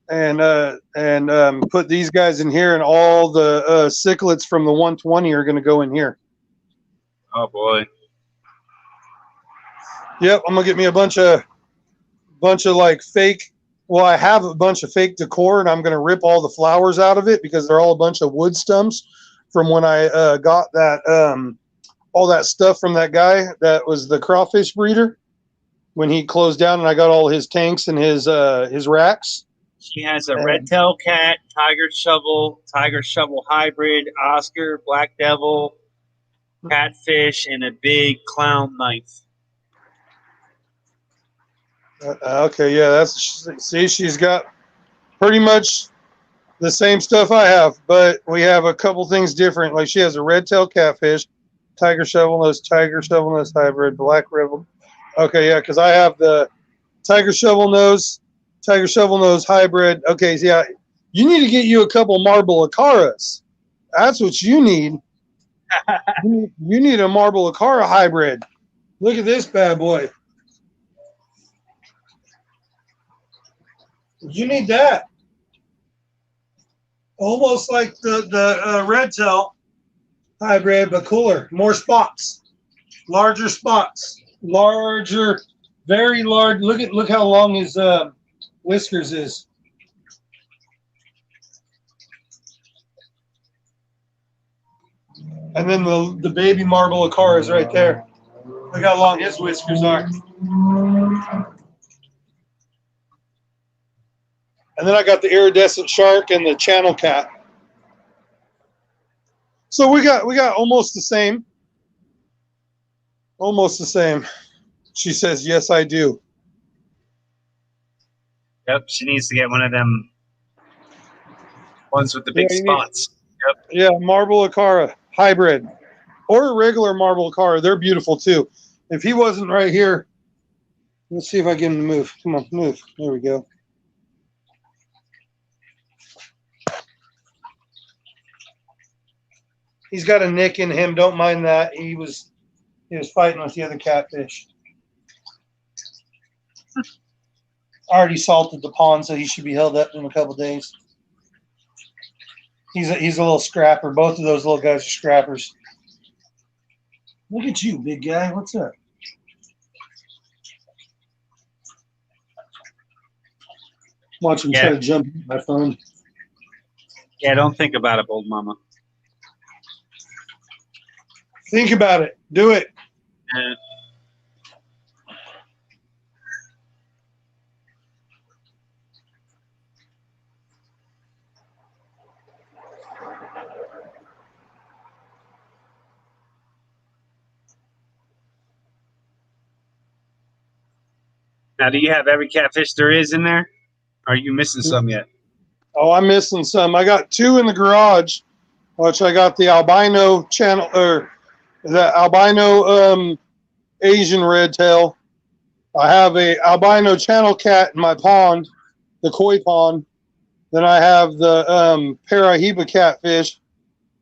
and put these guys in here, and all the cichlids from the 120 are gonna go in here. Oh boy. Yep, I'm gonna get me a bunch of like fake. Well, I have a bunch of fake decor, and I'm gonna rip all the flowers out of it because they're all a bunch of wood stumps from when I got that all that stuff from that guy that was the crawfish breeder when he closed down, and I got all his tanks and his racks. She has a red-tailed cat, tiger shovel hybrid, Oscar, black devil, catfish, and a big clown knife. Okay, yeah, she's got pretty much the same stuff I have, but we have a couple things different. Like she has a red-tailed catfish, tiger shovel nose hybrid, black rebel. Okay, yeah, because I have the tiger shovel nose hybrid. Okay, so yeah, you need to get you a couple marble acaras. That's what you need. You need a marble acara hybrid. Look at this bad boy. You need that. Almost like the red tail hybrid, but cooler. More spots. Larger spots. Larger, very large. Look how long his whiskers is. And then the baby marble acara is right there. Look how long his whiskers are. And then I got the iridescent shark and the channel cat. So we got almost the same. Almost the same. She says, yes, I do. Yep, she needs to get one of them ones with the big spots. Yep. Yeah, marble acara hybrid or a regular marble acara. They're beautiful too. If he wasn't right here, let's see if I get him to move. Come on, move. There we go. He's got a nick in him. Don't mind that. He was fighting with the other catfish. I already salted the pond, so he should be held up in a couple days. He's a little scrapper. Both of those little guys are scrappers. Look at you, big guy. What's up? Watch him try to jump my phone. Yeah, don't think about it, old mama. Think about it. Do it. Now, do you have every catfish there is in there? Are you missing some yet? Oh, I'm missing some. I got 2 in the garage, which I got the albino channel or the albino Asian red tail. I have a albino channel cat in my pond, the koi pond. Then I have the Parahiba catfish.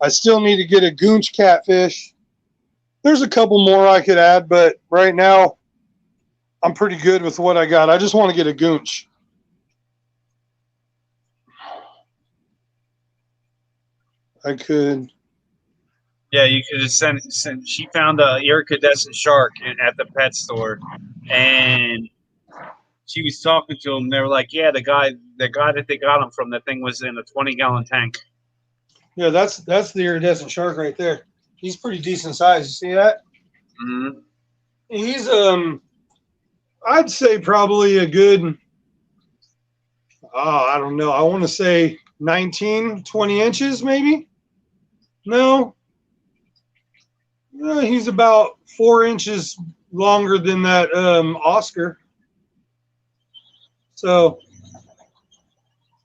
I still need to get a goonch catfish. There's a couple more I could add, but right now I'm pretty good with what I got. I just want to get a goonch. I could. Yeah, you could have sent. She found a iridescent shark at the pet store, and she was talking to him. They were like, "Yeah, the guy that they got him from, the thing was in a 20-gallon tank." Yeah, that's the iridescent shark right there. He's pretty decent size. You see that? Mm-hmm. He's I'd say probably a good. I don't know. I want to say 19, 20 inches, maybe. No, he's about 4 inches longer than that Oscar. So,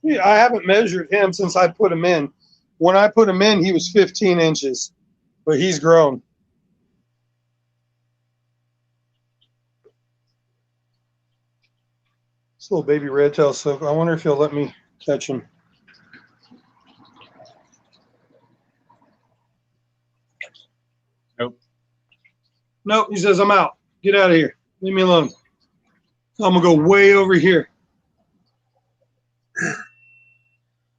yeah, I haven't measured him since I put him in. When I put him in, he was 15 inches, but he's grown. This little baby red tail silk. I wonder if he'll let me catch him. Nope, he says, I'm out. Get out of here. Leave me alone. I'm going to go way over here.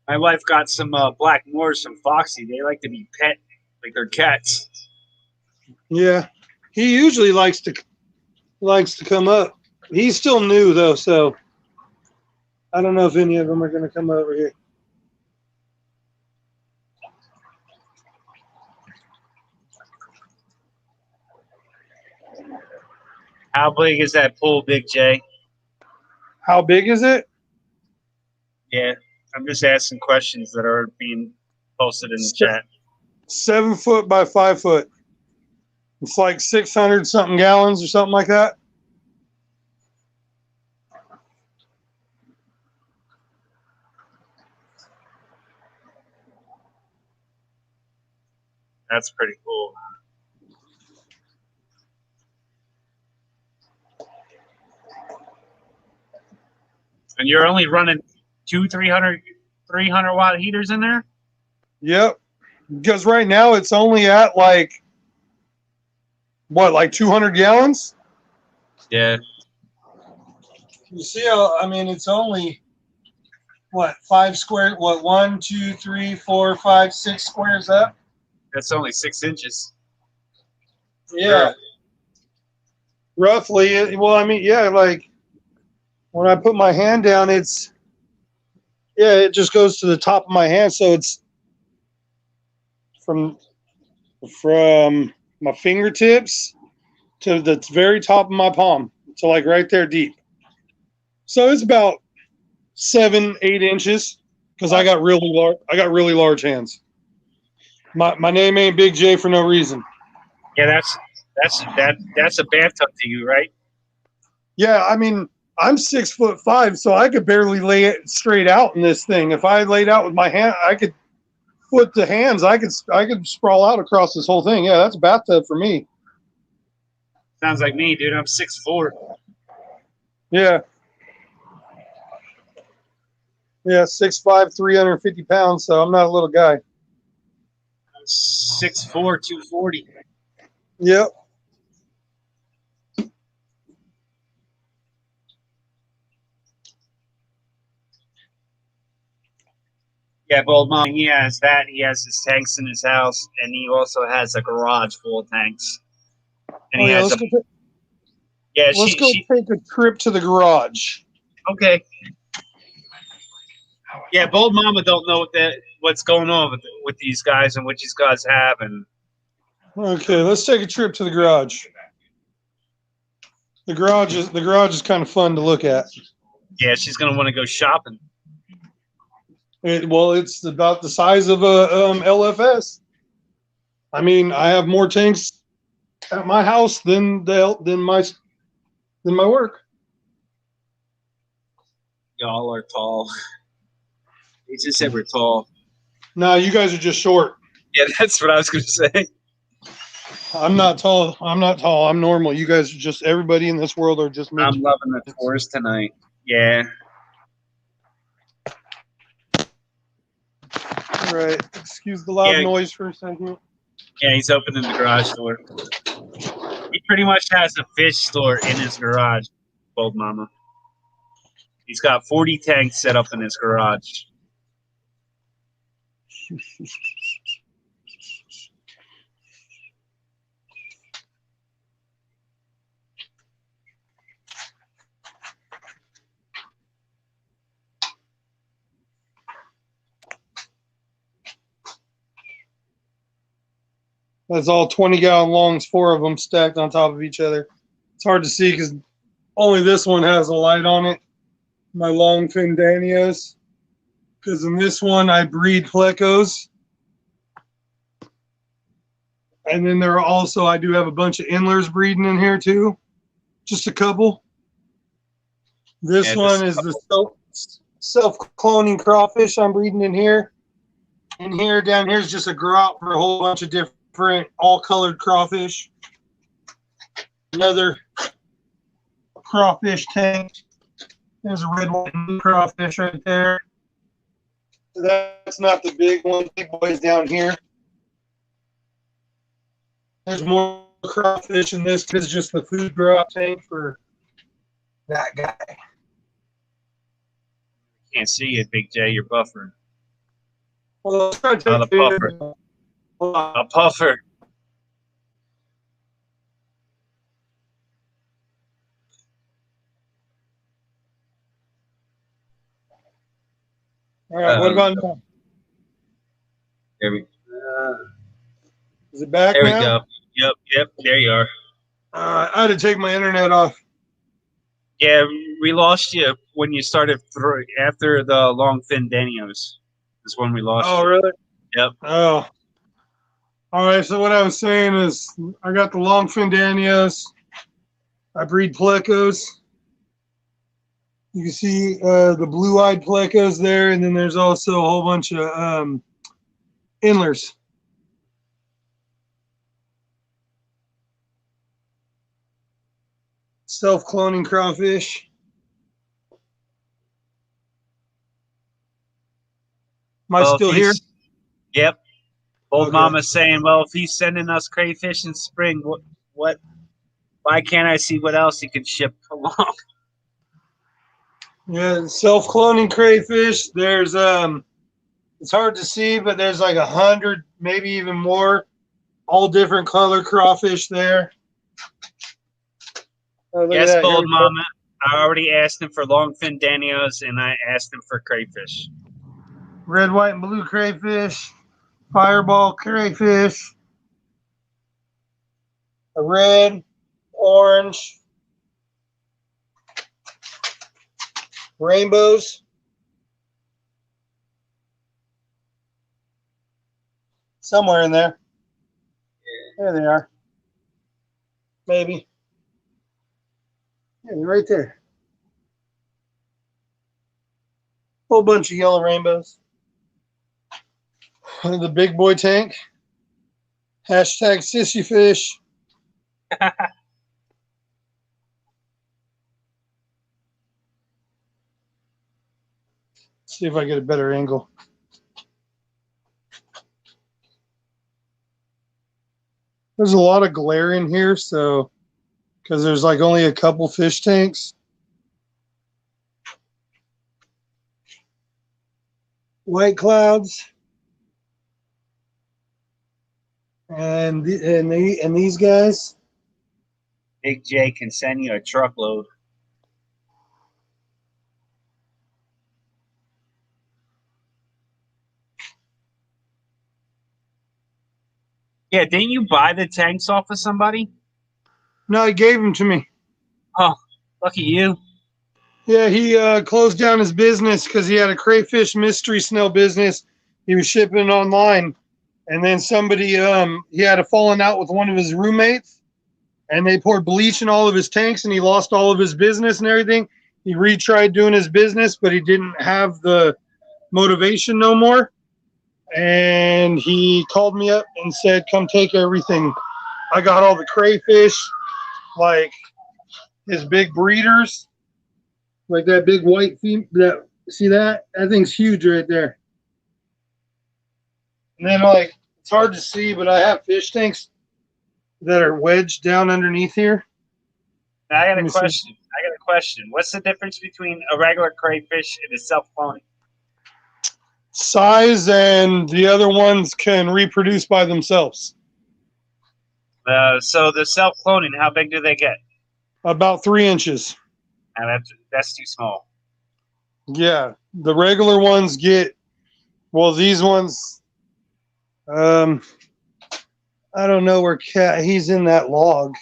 My wife got some black Moors from Foxy. They like to be pet, like they're cats. Yeah, he usually likes to come up. He's still new, though, so I don't know if any of them are going to come over here. How big is that pool, Big J? How big is it? Yeah, I'm just asking questions that are being posted in the chat. 7 foot by 5 foot. It's like 600 something gallons or something like that. That's pretty cool. And you're only running 300 watt heaters in there? Yep. Because right now it's only at like 200 gallons? Yeah. You see how, it's only, 5 square, 1, 2, 3, 4, 5, 6 squares up? That's only 6 inches. Yeah. Roughly. Like when I put my hand down, it just goes to the top of my hand. So it's from my fingertips to the very top of my palm. So like right there deep. So it's about 7, 8 inches because I got really large hands. My name ain't Big J for no reason. Yeah, that's a bathtub to you, right? Yeah, I'm 6'5", so I could barely lay it straight out in this thing. If I laid out with my hand, I could foot the hands. I could sprawl out across this whole thing. Yeah, that's a bathtub for me. Sounds like me, dude. I'm 6'4". Yeah. Yeah, 6'5", 350 pounds. So I'm not a little guy. I'm 6'4", 240. Yep. Yeah, but Mom, he has that. He has his tanks in his house, and he also has a garage full of tanks. And he has let's she take a trip to the garage. Okay. Yeah, Bold Mama don't know what's going on with these guys and what these guys have, and okay, let's take a trip to the garage. The garage is kind of fun to look at. yeah, she's gonna want to go shopping. It's about the size of a LFS. I have more tanks at my house than my work. Y'all are tall. He just said we're tall. No, you guys are just short. Yeah, that's what I was going to say. I'm not tall. I'm normal. You guys are just, everybody in this world are just I'm loving the tours tonight. Yeah. All right. Excuse the loud noise for a second. Yeah, he's opening the garage door. He pretty much has a fish store in his garage, Bold Mama. He's got 40 tanks set up in his garage. That's all 20-gallon longs, 4 of them stacked on top of each other. It's hard to see because only this one has a light on it. My long fin Danios. Because in this one I breed plecos. And then there are also, I do have a bunch of Endlers breeding in here too. Just a couple. This one is the self-cloning crawfish I'm breeding in here. In here, down here is just a grot for a whole bunch of different all-colored crawfish. Another crawfish tank. There's a red, white, and blue crawfish right there. That's not the big one. Big boy's down here. There's more crawfish in this. This is just the food grot tank for that guy. Can't see it, Big J. You're buffering. Well, let's try to Not a puffer. A puffer. All right, what about now? There we Is it back There now? we go. Yep. There you are. I had to take my internet off. Yeah, we lost you when you started after the long fin Danios. Is when we lost you. Oh, really? Yep. Oh. All right, so what I was saying is I got the long fin Danios. I breed plecos. You can see the blue-eyed plecos there, and then there's also a whole bunch of Endlers. Self-cloning crawfish. Am I still here? Yep. Old Okay. Mama's saying, well, if he's sending us crayfish in spring, what? Why can't I see what else he could ship along? Yeah, self-cloning crayfish. There's it's hard to see, but there's like 100, maybe even more, all different color crawfish there. Oh, look at Yes, that. Here Bold we go. Mama. I already asked him for long fin Danios, and I asked him for crayfish. Red, white, and blue crayfish, fireball crayfish, a red, orange, rainbows, somewhere in there. There they are. Maybe. Yeah, they're right there. Whole bunch of yellow rainbows. The big boy tank. Hashtag sissy fish. See if I get a better angle. There's a lot of glare in here, so because there's like only a couple fish tanks. White clouds. And these guys. Big J can send you a truckload. Yeah, didn't you buy the tanks off of somebody? No, he gave them to me. Oh, lucky you. Yeah, he closed down his business because he had a crayfish mystery snail business. He was shipping online. And then somebody, he had a falling out with one of his roommates. And they poured bleach in all of his tanks and he lost all of his business and everything. He retried doing his business, but he didn't have the motivation no more. And he called me up and said, come take everything. I got all the crayfish, like his big breeders, like that big white female. That, see that? That thing's huge right there. And then, like, it's hard to see, but I have fish tanks that are wedged down underneath here. Now, I got Let a me see. question. What's the difference between a regular crayfish and a self-cloning? Size, and the other ones can reproduce by themselves. So the self-cloning, how big do they get? About 3 inches. That's too small. Yeah, the regular ones get, well, these ones, I don't know where he's in that log.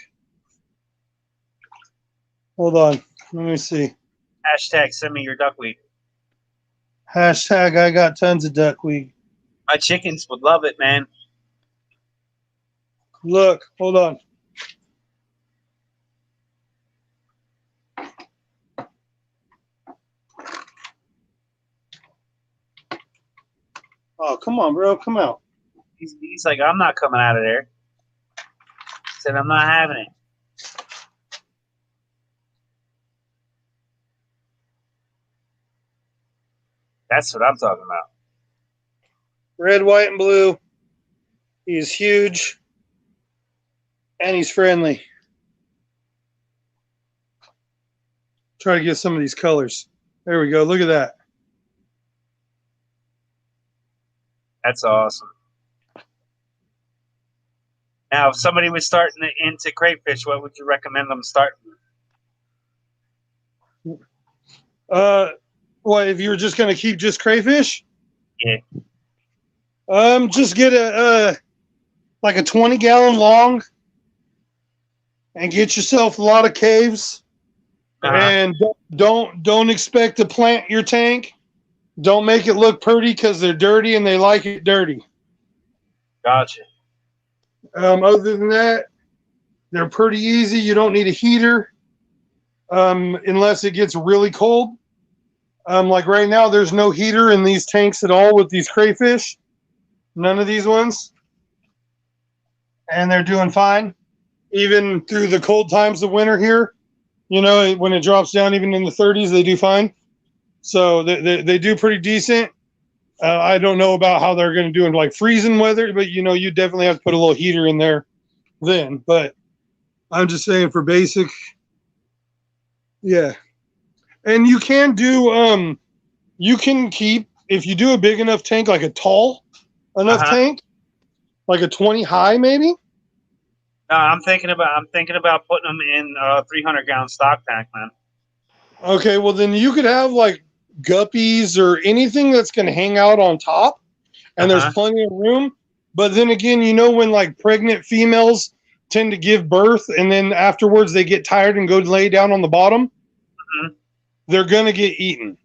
Hold on, let me see. Hashtag send me your duckweed. Hashtag I got tons of duckweed. My chickens would love it, man. Look, hold on. Oh, come on, bro, come out. He's like, I'm not coming out of there. He said, I'm not having it. That's what I'm talking about. Red, white, and blue. He's huge. And he's friendly. Try to get some of these colors. There we go. Look at that. That's awesome. Now, if somebody was starting into crayfish, what would you recommend them starting with? What, if you were just going to keep just crayfish? Yeah. Just get like a 20-gallon long and get yourself a lot of caves. Uh-huh. And don't expect to plant your tank. Don't make it look pretty because they're dirty and they like it dirty. Gotcha. Other than that, they're pretty easy. You don't need a heater unless it gets really cold. Like right now, there's no heater in these tanks at all with these crayfish. None of these ones. And they're doing fine. Even through the cold times of winter here, you know, when it drops down even in the 30s, they do fine. So they do pretty decent. I don't know about how they're going to do in like freezing weather, but you know, you definitely have to put a little heater in there then. But I'm just saying for basic, yeah. And you can do, you can keep, if you do a big enough tank, like a tall enough tank, like a 20 high maybe. No, I'm thinking about putting them in a 300-gallon stock tank, man. Okay, well then you could have like guppies or anything that's going to hang out on top, and there's plenty of room. But then again, you know, when like pregnant females tend to give birth and then afterwards they get tired and go lay down on the bottom, they're going to get eaten.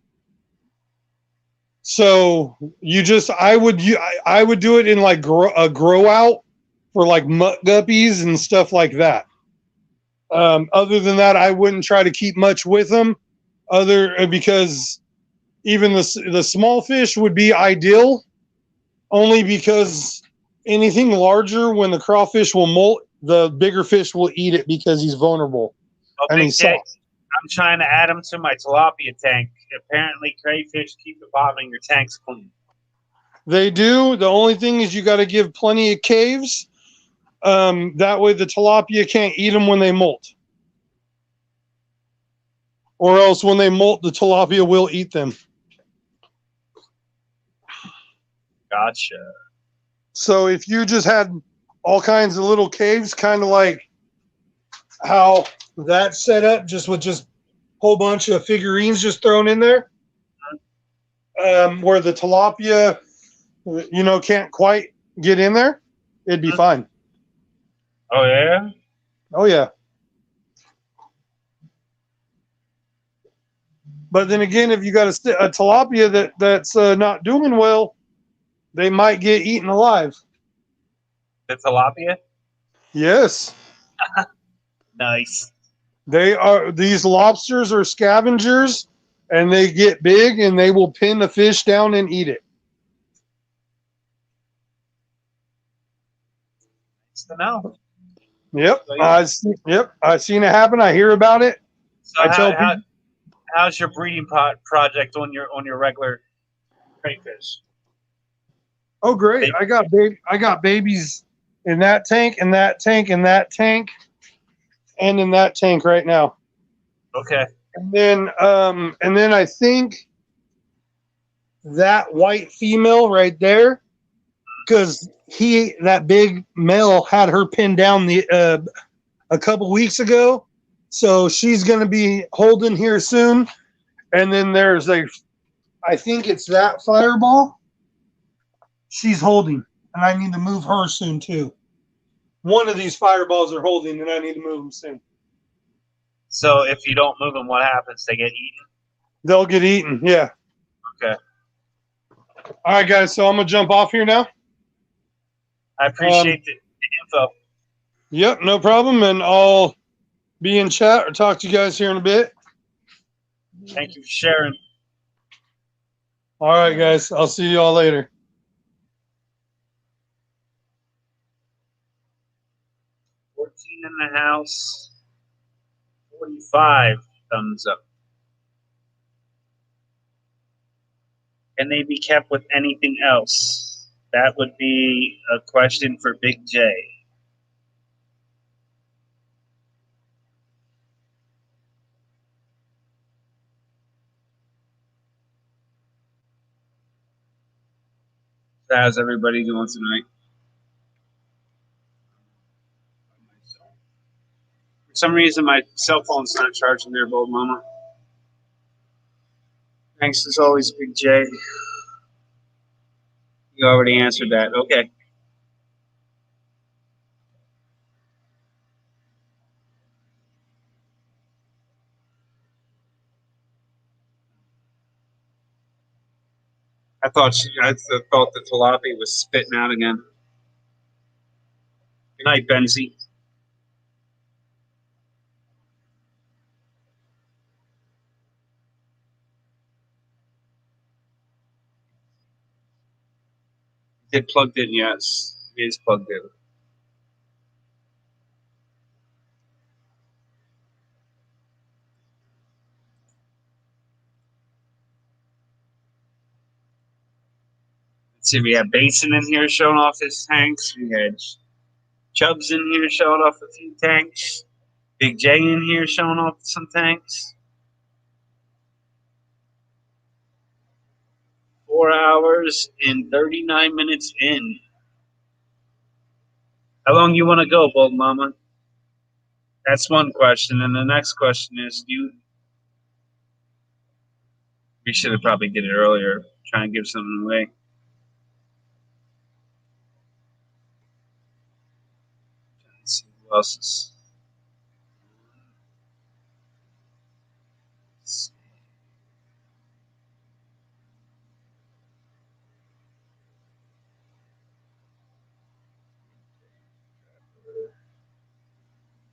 So you just, I would do it in like a grow out for like mutt guppies and stuff like that. Other than that, I wouldn't try to keep much with them, because even the small fish would be ideal, only because anything larger, when the crawfish will molt, the bigger fish will eat it because he's vulnerable. Oh, and Big he's Jay, soft. I'm trying to add them to my tilapia tank. Apparently, crayfish keep the bottom of your tanks clean. They do. The only thing is you got to give plenty of caves. That way the tilapia can't eat them when they molt. Or else when they molt, the tilapia will eat them. Gotcha. So if you just had all kinds of little caves, kind of like how that's set up, just with just a whole bunch of figurines just thrown in there, where the tilapia, you know, can't quite get in there, it'd be fine. Oh, yeah? Oh, yeah. But then again, if you got a tilapia that's not doing well, they might get eaten alive. The tilapia? Yes. Nice. These lobsters are scavengers, and they get big and they will pin a fish down and eat it. Nice to know. Yep, So, yeah. I've seen it happen. I hear about it. So I tell people, how's your breeding project on your regular crayfish? oh great, I got babies in that tank, in that tank, in that tank, and in that tank right now. Okay. And then I think that white female right there, because that big male had her pinned down a couple weeks ago, so she's going to be holding here soon. And then there's I think it's that fireball she's holding, and I need to move her soon too. One of these fireballs are holding, and I need to move them soon. So if you don't move them, what happens? They get eaten? They'll get eaten, yeah. Okay. All right, guys, so I'm going to jump off here now. I appreciate the info. Yep, no problem, and I'll be in chat or talk to you guys here in a bit. Thank you for sharing. All right, guys, I'll see you all later. 14 in the house, 45 thumbs up. Can they be kept with anything else? That would be a question for Big J. How's everybody doing tonight? For some reason, my cell phone's not charging there, Bold Mama. Thanks as always, Big J. You already answered that. Okay. I thought the tilapia was spitting out again. Good night, Benzie. Is it plugged in? Yes, it is plugged in. Let's see, we have Basin in here showing off his tanks. We had Chubbs in here showing off a few tanks. Big J in here showing off some tanks. 4 hours and 39 minutes in. How long you want to go, Bold Mama? That's one question. And the next question is, we should have probably did it earlier, trying to give something away. Let's see who else is.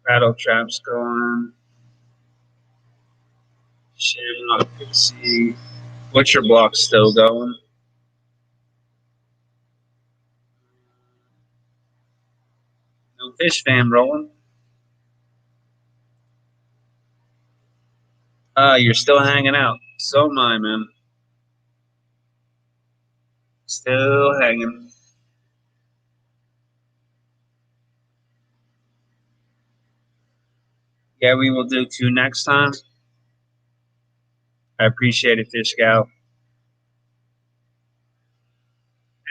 Rattle traps going. Shannon Pixie. Butcher block still going. No fish fam rolling. You're still hanging out. So am I, man. Still hanging. Yeah, we will do 2 next time. I appreciate it, Fish Scout.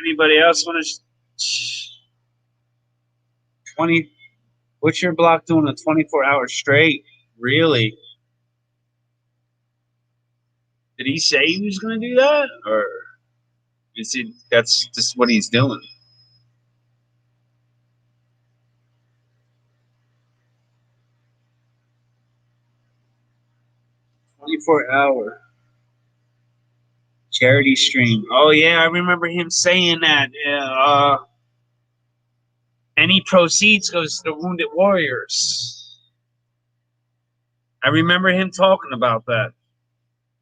Anybody else want to? 20. What's your block doing a 24-hour straight? Really? Did he say he was going to do that, or is it that's just what he's doing? 24-hour charity stream. Oh yeah, I remember him saying that. Any proceeds goes to the Wounded Warriors. I remember him talking about that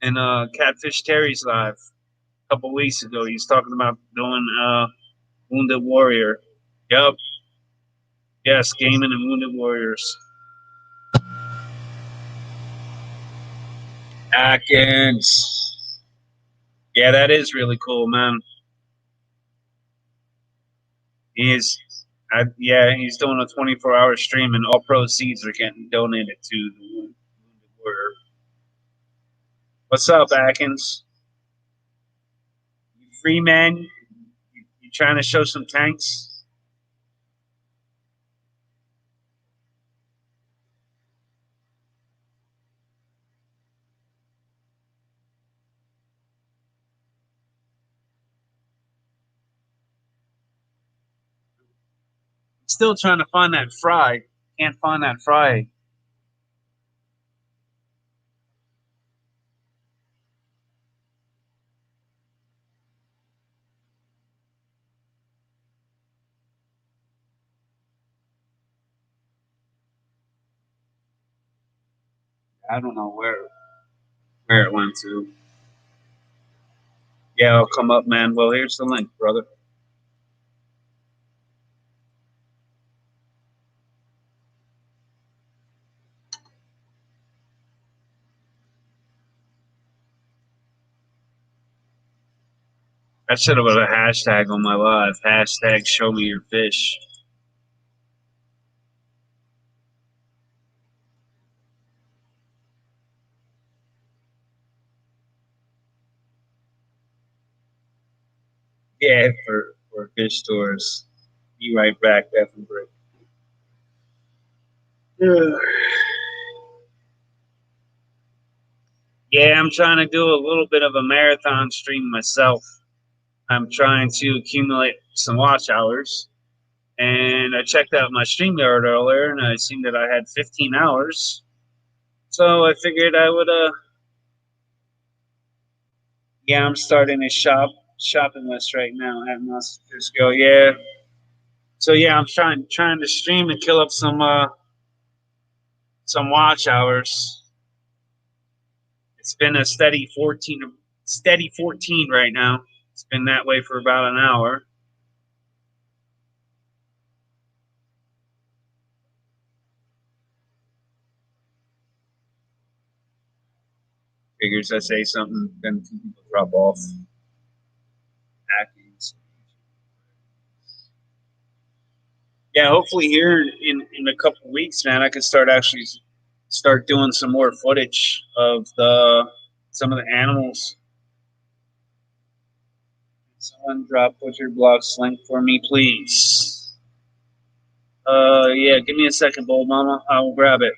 in Catfish Terry's live a couple weeks ago. He's talking about doing Wounded Warrior. Yep. Yes, gaming and Wounded Warriors. Atkins. Yeah, that is really cool, man. He's doing a 24-hour stream, and all proceeds are getting donated to the Wounded Warrior. What's up, Atkins? You free, man? You trying to show some tanks? Still trying to find that fry. Can't find that fry. I don't know where it went to. Yeah, I'll come up, man. Well, here's the link, brother. That should have been a hashtag on my live. Hashtag show me your fish. Yeah, for fish stores. Be right back, definitely. Yeah, I'm trying to do a little bit of a marathon stream myself. I'm trying to accumulate some watch hours. And I checked out my StreamYard earlier, and I seen that I had 15 hours. So I figured I would, yeah, I'm starting a shopping list right now at Monster Go. Yeah. So yeah, I'm trying to stream and kill up some watch hours. It's been a steady 14 right now. It's been that way for about an hour. Figures I say something, then people drop off. Yeah, hopefully here in a couple of weeks, man, I can start doing some more footage of some of the animals. Someone drop Butcher Block's link for me, please. Yeah, give me a second, Bold Mama. I will grab it.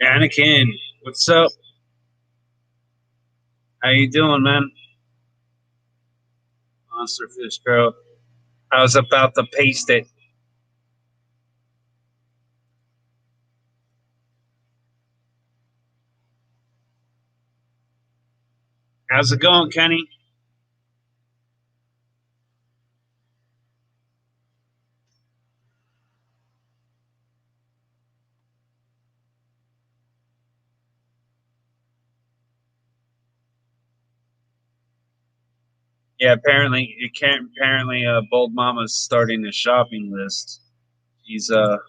Anakin, what's up? How you doing, man? Monster Fish Girl. I was about to paste it. How's it going, Kenny? Yeah, apparently you can't. Apparently, Bold Mama's starting a shopping list. She's been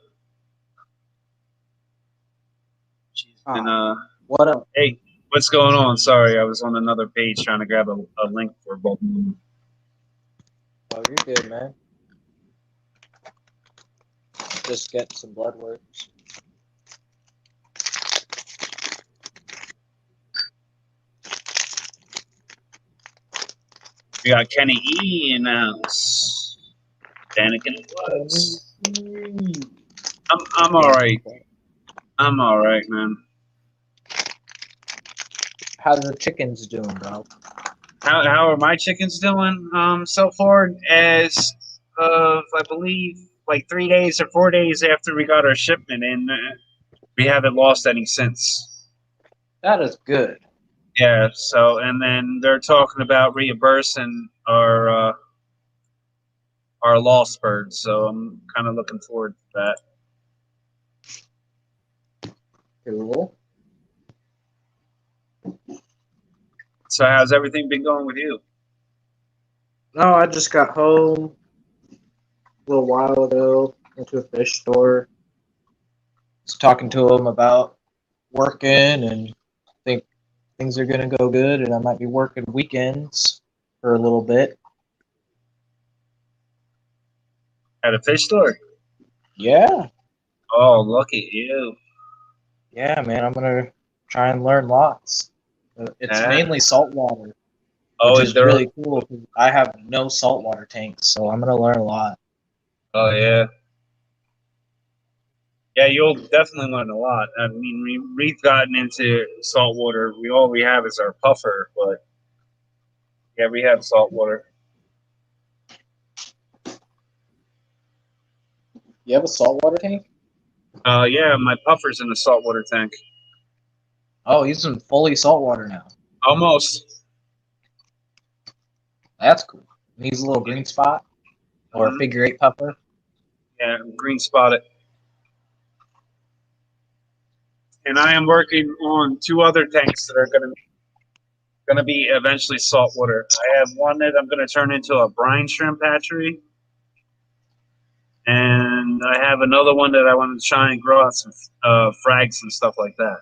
What up? Hey, what's going on? Sorry, I was on another page trying to grab a link for Bold Mama. Oh, you're good, man. Just get some blood work. We got Kenny E in the house. Danica in the woods. I'm all right. I'm all right, man. How's the chickens doing, bro? How are my chickens doing? So far as of I believe like 3 days or 4 days after we got our shipment in, we haven't lost any since. That is good. Yeah. So and then they're talking about reimbursing our lost birds. So I'm kind of looking forward to that. Cool. So how's everything been going with you? No, I just got home a little while ago. Went to a fish store. Was talking to him about working, and I think things are gonna go good, and I might be working weekends for a little bit. At a fish store? Yeah, Oh, look at you. yeah, man. I'm gonna try and learn lots. It's Yeah. mainly saltwater, Oh, which is is there? really cool because I have no saltwater tanks, so I'm gonna learn a lot. Oh yeah. Yeah, you'll definitely learn a lot. I mean, we've gotten into saltwater. All we have is our puffer, but yeah, we have saltwater. You have a saltwater tank? Yeah, my puffer's in the saltwater tank. Oh, he's in fully saltwater now. Almost. That's cool. Needs a little green spot or a Mhm. figure eight puffer. Yeah, green spotted. And I am working on 2 other tanks that are gonna be eventually saltwater. I have one that I'm gonna turn into a brine shrimp hatchery, and I have another one that I want to try and grow out some frags and stuff like that.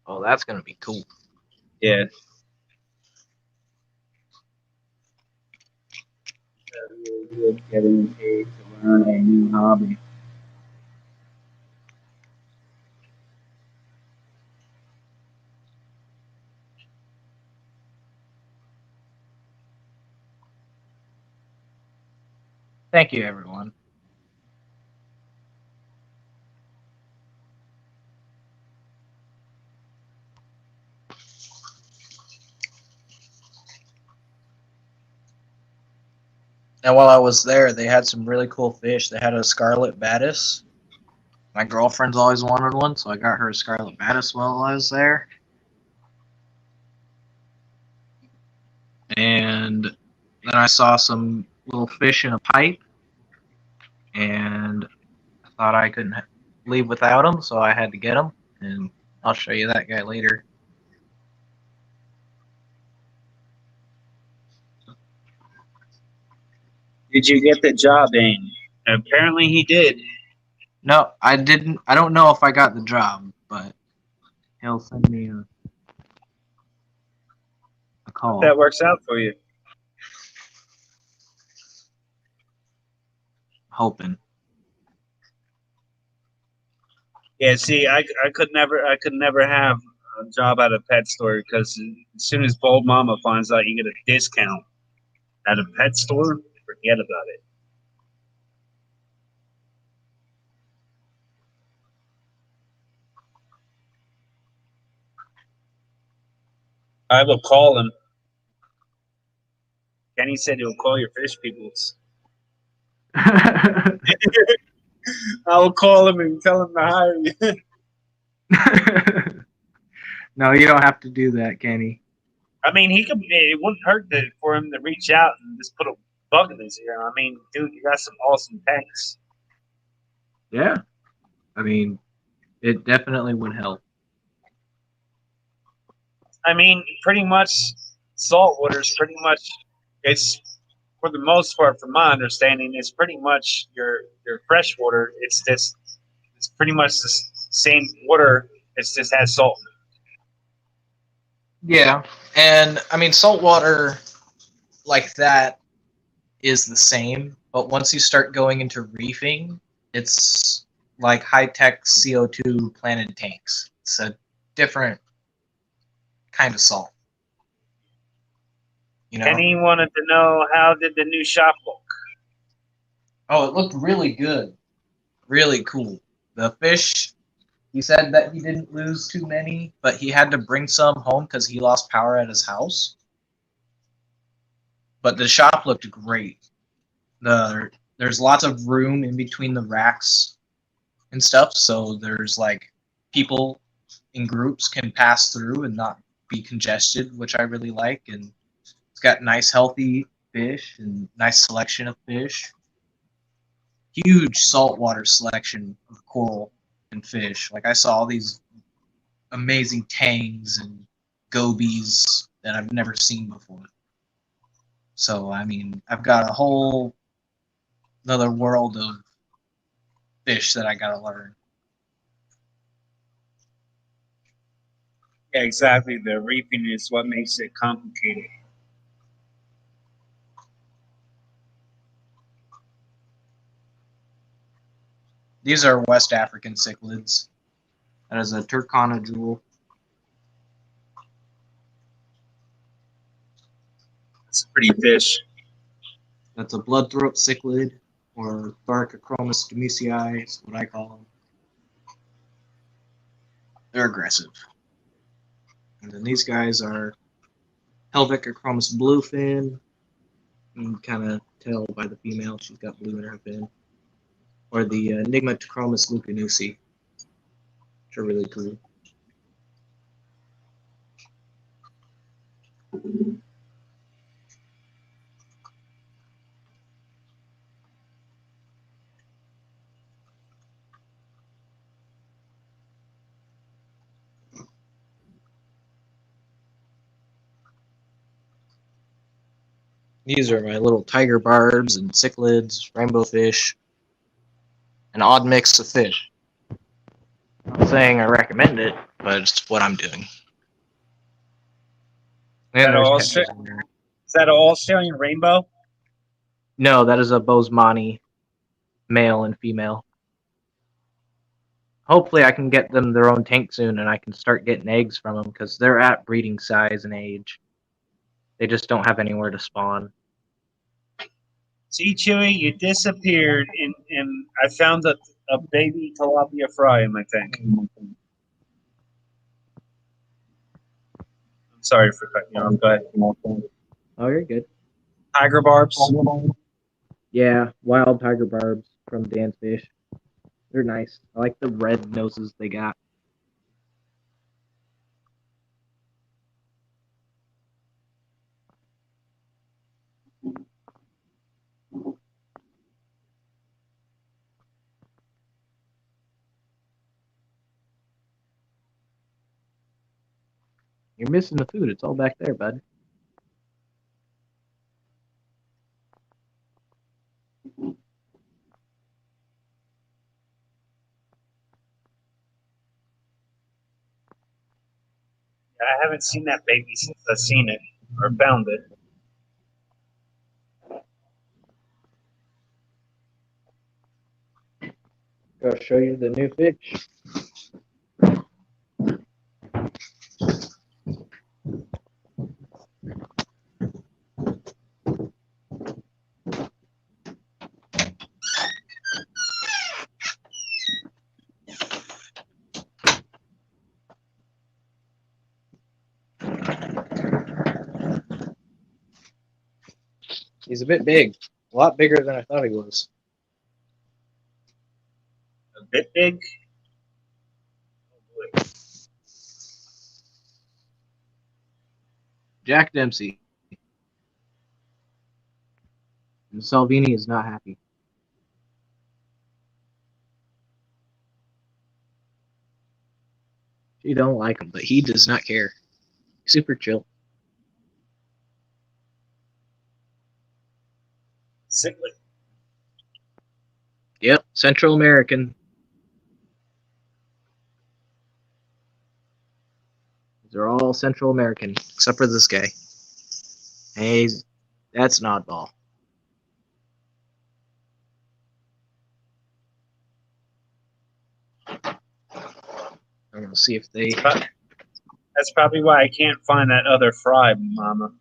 Oh, that's gonna be cool. Yeah. Really good getting paid to learn a new hobby. Thank you, everyone. And while I was there, they had some really cool fish. They had a scarlet batis. My girlfriend's always wanted one, so I got her a scarlet batis while I was there. And then I saw some little fish in a pipe, and I thought I couldn't leave without them, so I had to get them. And I'll show you that guy later. Did you get the job, Dane? Apparently he did. No, I didn't. I don't know if I got the job, but he'll send me a call. That works out for you. Hoping. Yeah, see, I could never have a job at a pet store because as soon as Bold Mama finds out you get a discount at a pet store, forget about it. I will call him. Kenny said he'll call your fish peoples. I will call him and tell him to hire you. No, you don't have to do that, Kenny. I mean, it wouldn't hurt for him to reach out and just put a bug in his ear. I mean, dude, you got some awesome tanks. Yeah. I mean, it definitely would help. I mean, pretty much saltwater is pretty much, it's for the most part, from my understanding, it's pretty much your freshwater. It's pretty much the same water. It just has salt. Yeah. And I mean, salt water like that is the same, but once you start going into reefing, it's like high-tech CO2 planted tanks. It's a different kind of salt. You know? Kenny wanted to know, how did the new shop look? Oh, it looked really good. Really cool. The fish, he said that he didn't lose too many, but he had to bring some home because he lost power at his house. But the shop looked great. There's lots of room in between the racks and stuff, so there's like people in groups can pass through and not be congested, which I really like. And it's got nice, healthy fish and nice selection of fish. Huge saltwater selection of coral and fish. Like I saw all these amazing tangs and gobies that I've never seen before. So I mean, I've got a whole another world of fish that I gotta learn. Yeah, exactly. The reaping is what makes it complicated. These are West African cichlids. That is a Turkana jewel. It's a pretty fish. That's a bloodthroat cichlid, or Barcachromis demusii is what I call them. They're aggressive. And then these guys are Helvetichromis bluefin. You can kind of tell by the female, she's got blue in her fin. Or the Enigmatichromis lucanusi, which are really cool. These are my little tiger barbs and cichlids, rainbow fish, an odd mix of fish. Not saying I recommend it, but it's what I'm doing. And there's catches in there. Is that an Australian rainbow? No, that is a Bosemani, male and female. Hopefully I can get them their own tank soon and I can start getting eggs from them because they're at breeding size and age. They just don't have anywhere to spawn. See, Chewy, you disappeared, and I found a baby tilapia fry in my tank. I'm sorry for cutting you off. Go ahead. Oh, you're good. Tiger barbs. Yeah, wild tiger barbs from Dan's Fish. They're nice. I like the red noses they got. You're missing the food. It's all back there, bud. I haven't seen that baby since I've seen it or found it. Go show you the new fish. He's a bit big. A lot bigger than I thought he was. A bit big? Oh, boy. Jack Dempsey. And Salvini is not happy. She don't like him, but he does not care. Super chill. Sickly. Yep, Central American. They're all Central American, except for this guy. Hey, that's an oddball. I'm gonna see if they. That's probably why I can't find that other fry, Mama.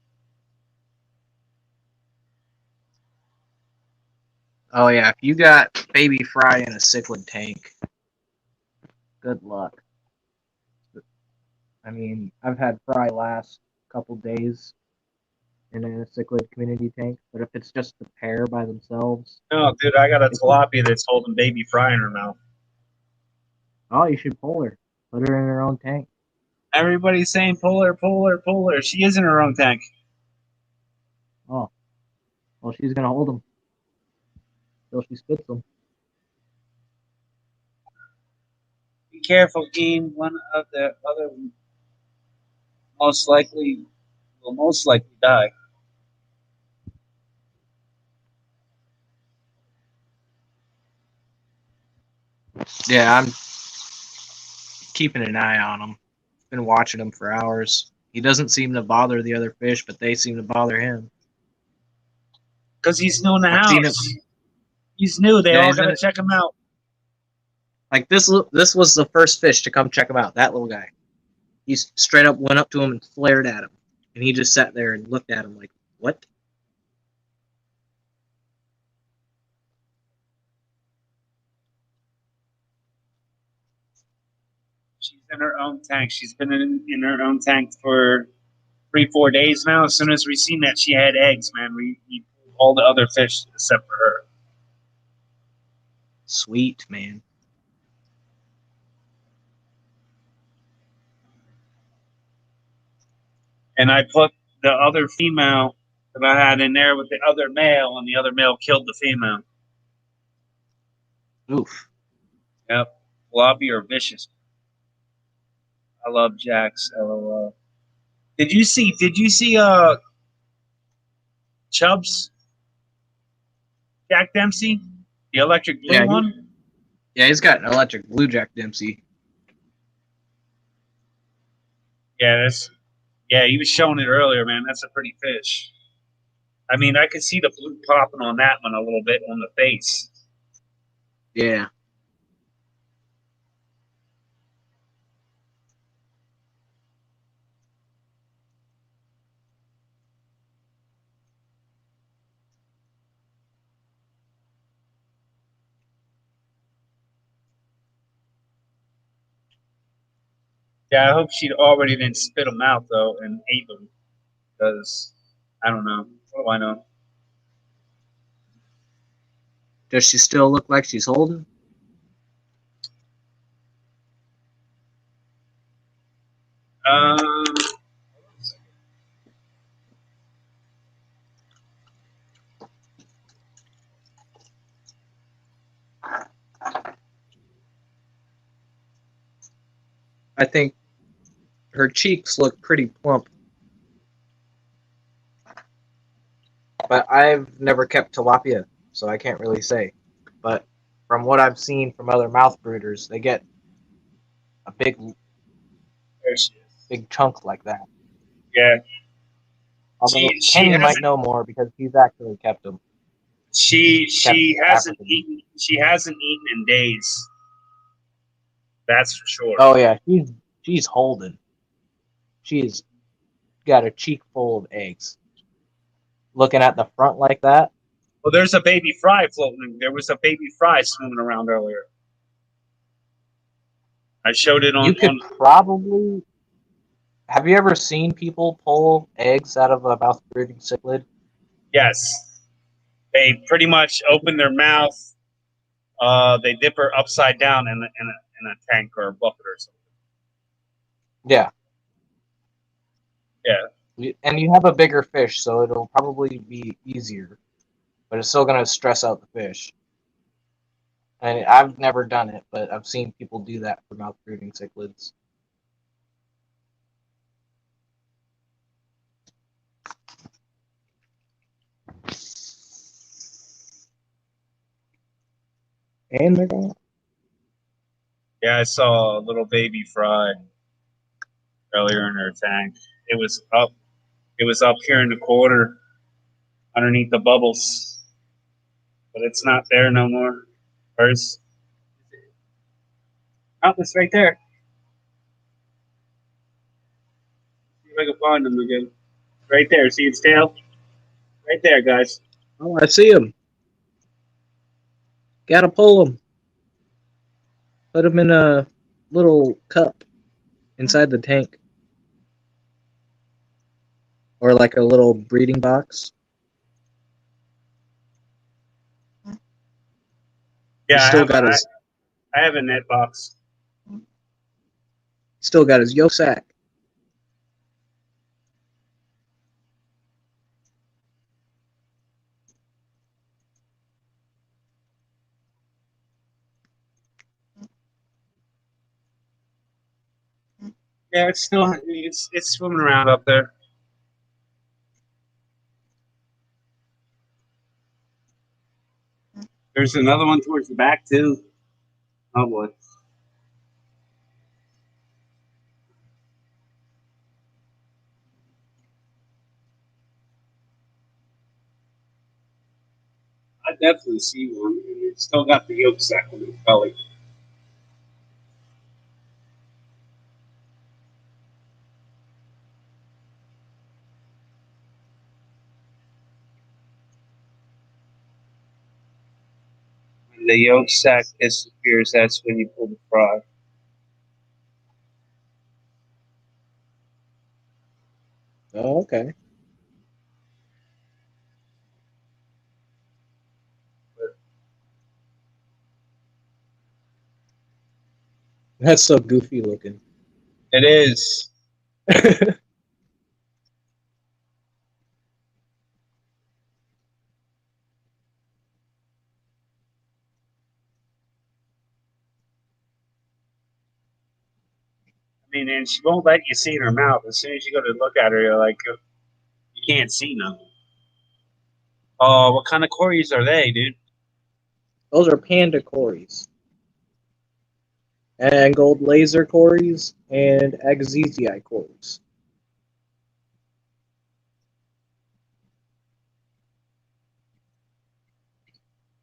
Oh yeah, if you got baby fry in a cichlid tank, good luck. I mean, I've had fry last couple days in a cichlid community tank, but if it's just the pair by themselves, No, dude, I got a tilapia that's holding baby fry in her mouth. oh, you should pull her. Put her in her own tank. Everybody's saying pull her, pull her, pull her. She is in her own tank. Oh, well, she's gonna hold them till she spits them. Be careful, Dean. One of the other most likely will most likely die. Yeah, I'm keeping an eye on him. Been watching him for hours. He doesn't seem to bother the other fish, but they seem to bother him. Because he's new in the I've seen house. He's new. They Yeah, all he's got in to it. check him out. Like this was the first fish to come check him out. That little guy. He straight up went up to him and flared at him, and he just sat there and looked at him like, "What?" She's in her own tank. She's been in her own tank for 3-4 days now. As soon as we seen that she had eggs, man, we pulled all the other fish except for her. Sweet, man. And I put the other female that I had in there with the other male, and the other male killed the female. Oof. Yep. Lobby or vicious. I love Jax. LOL. Did you see Chubbs? Jack Dempsey? The electric blue Yeah, one? Yeah, he's got an electric blue Jack Dempsey. Yeah, he was showing it earlier, man. That's a pretty fish. I mean, I could see the blue popping on that one a little bit on the face. Yeah. Yeah, I hope she already didn't spit them out though and ate them, because I don't know. What do I know? Does she still look like she's holding? Um, I think her cheeks look pretty plump. But I've never kept tilapia, so I can't really say. But from what I've seen from other mouth brooders, they get a big chunk like that. Yeah. Although She Kenny might hasn't know more because he's actually kept them. she hasn't African. eaten in days. That's for sure. Oh yeah, she's holding. She's got a cheek full of eggs. Looking at the front like that. Well, there's a baby fry floating. There was a baby fry swimming around earlier. I showed it on. You could probably. Have you ever seen people pull eggs out of a mouth brooding cichlid? Yes, they pretty much open their mouth. They dip her upside down in a tank or a bucket or something. Yeah. Yeah. And you have a bigger fish, so it'll probably be easier, but it's still going to stress out the fish. And I've never done it, but I've seen people do that for mouth brooding cichlids. And they're gone. Yeah, I saw a little baby fry earlier in her tank. It was up. It was up here in the corner, underneath the bubbles, but it's not there no more. Where's? Oh, it's right there. See if I can find him again. Right there. See its tail? Right there, guys. Oh, I see him. Gotta pull them. Put them in a little cup inside the tank. Or like a little breeding box. Yeah, He's still got his I have a net box. still got his yolk sack. Yeah, it's swimming around up there. There's another one towards the back too. Oh boy. I definitely see one. And it's still got the yolk sac on its belly. When the yolk sac disappears, that's when you pull the fry. Oh, okay. That's so goofy looking. It is. I mean, and she won't let you see in her mouth. As soon as you go to look at her, you're like, you can't see nothing. Oh, what kind of corys are they, dude? Those are panda cories. And gold laser cories and Agzizii cories.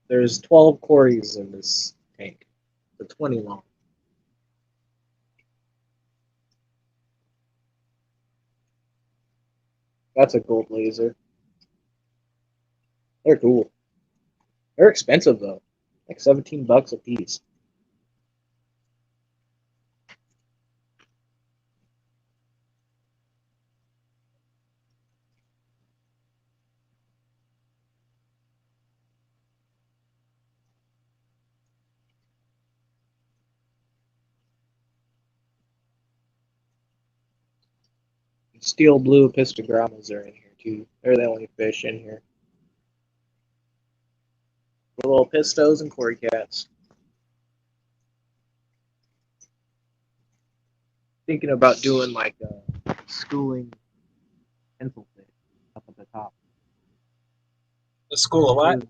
There's 12 cories in this tank. The 20 long. That's a gold laser. They're cool. They're expensive though. Like $17 a piece. Steel blue pistogrammas are in here too. They're the only fish in here. The little pistos and cory cats. Thinking about doing like a schooling pencil fish up at the top. The school of what?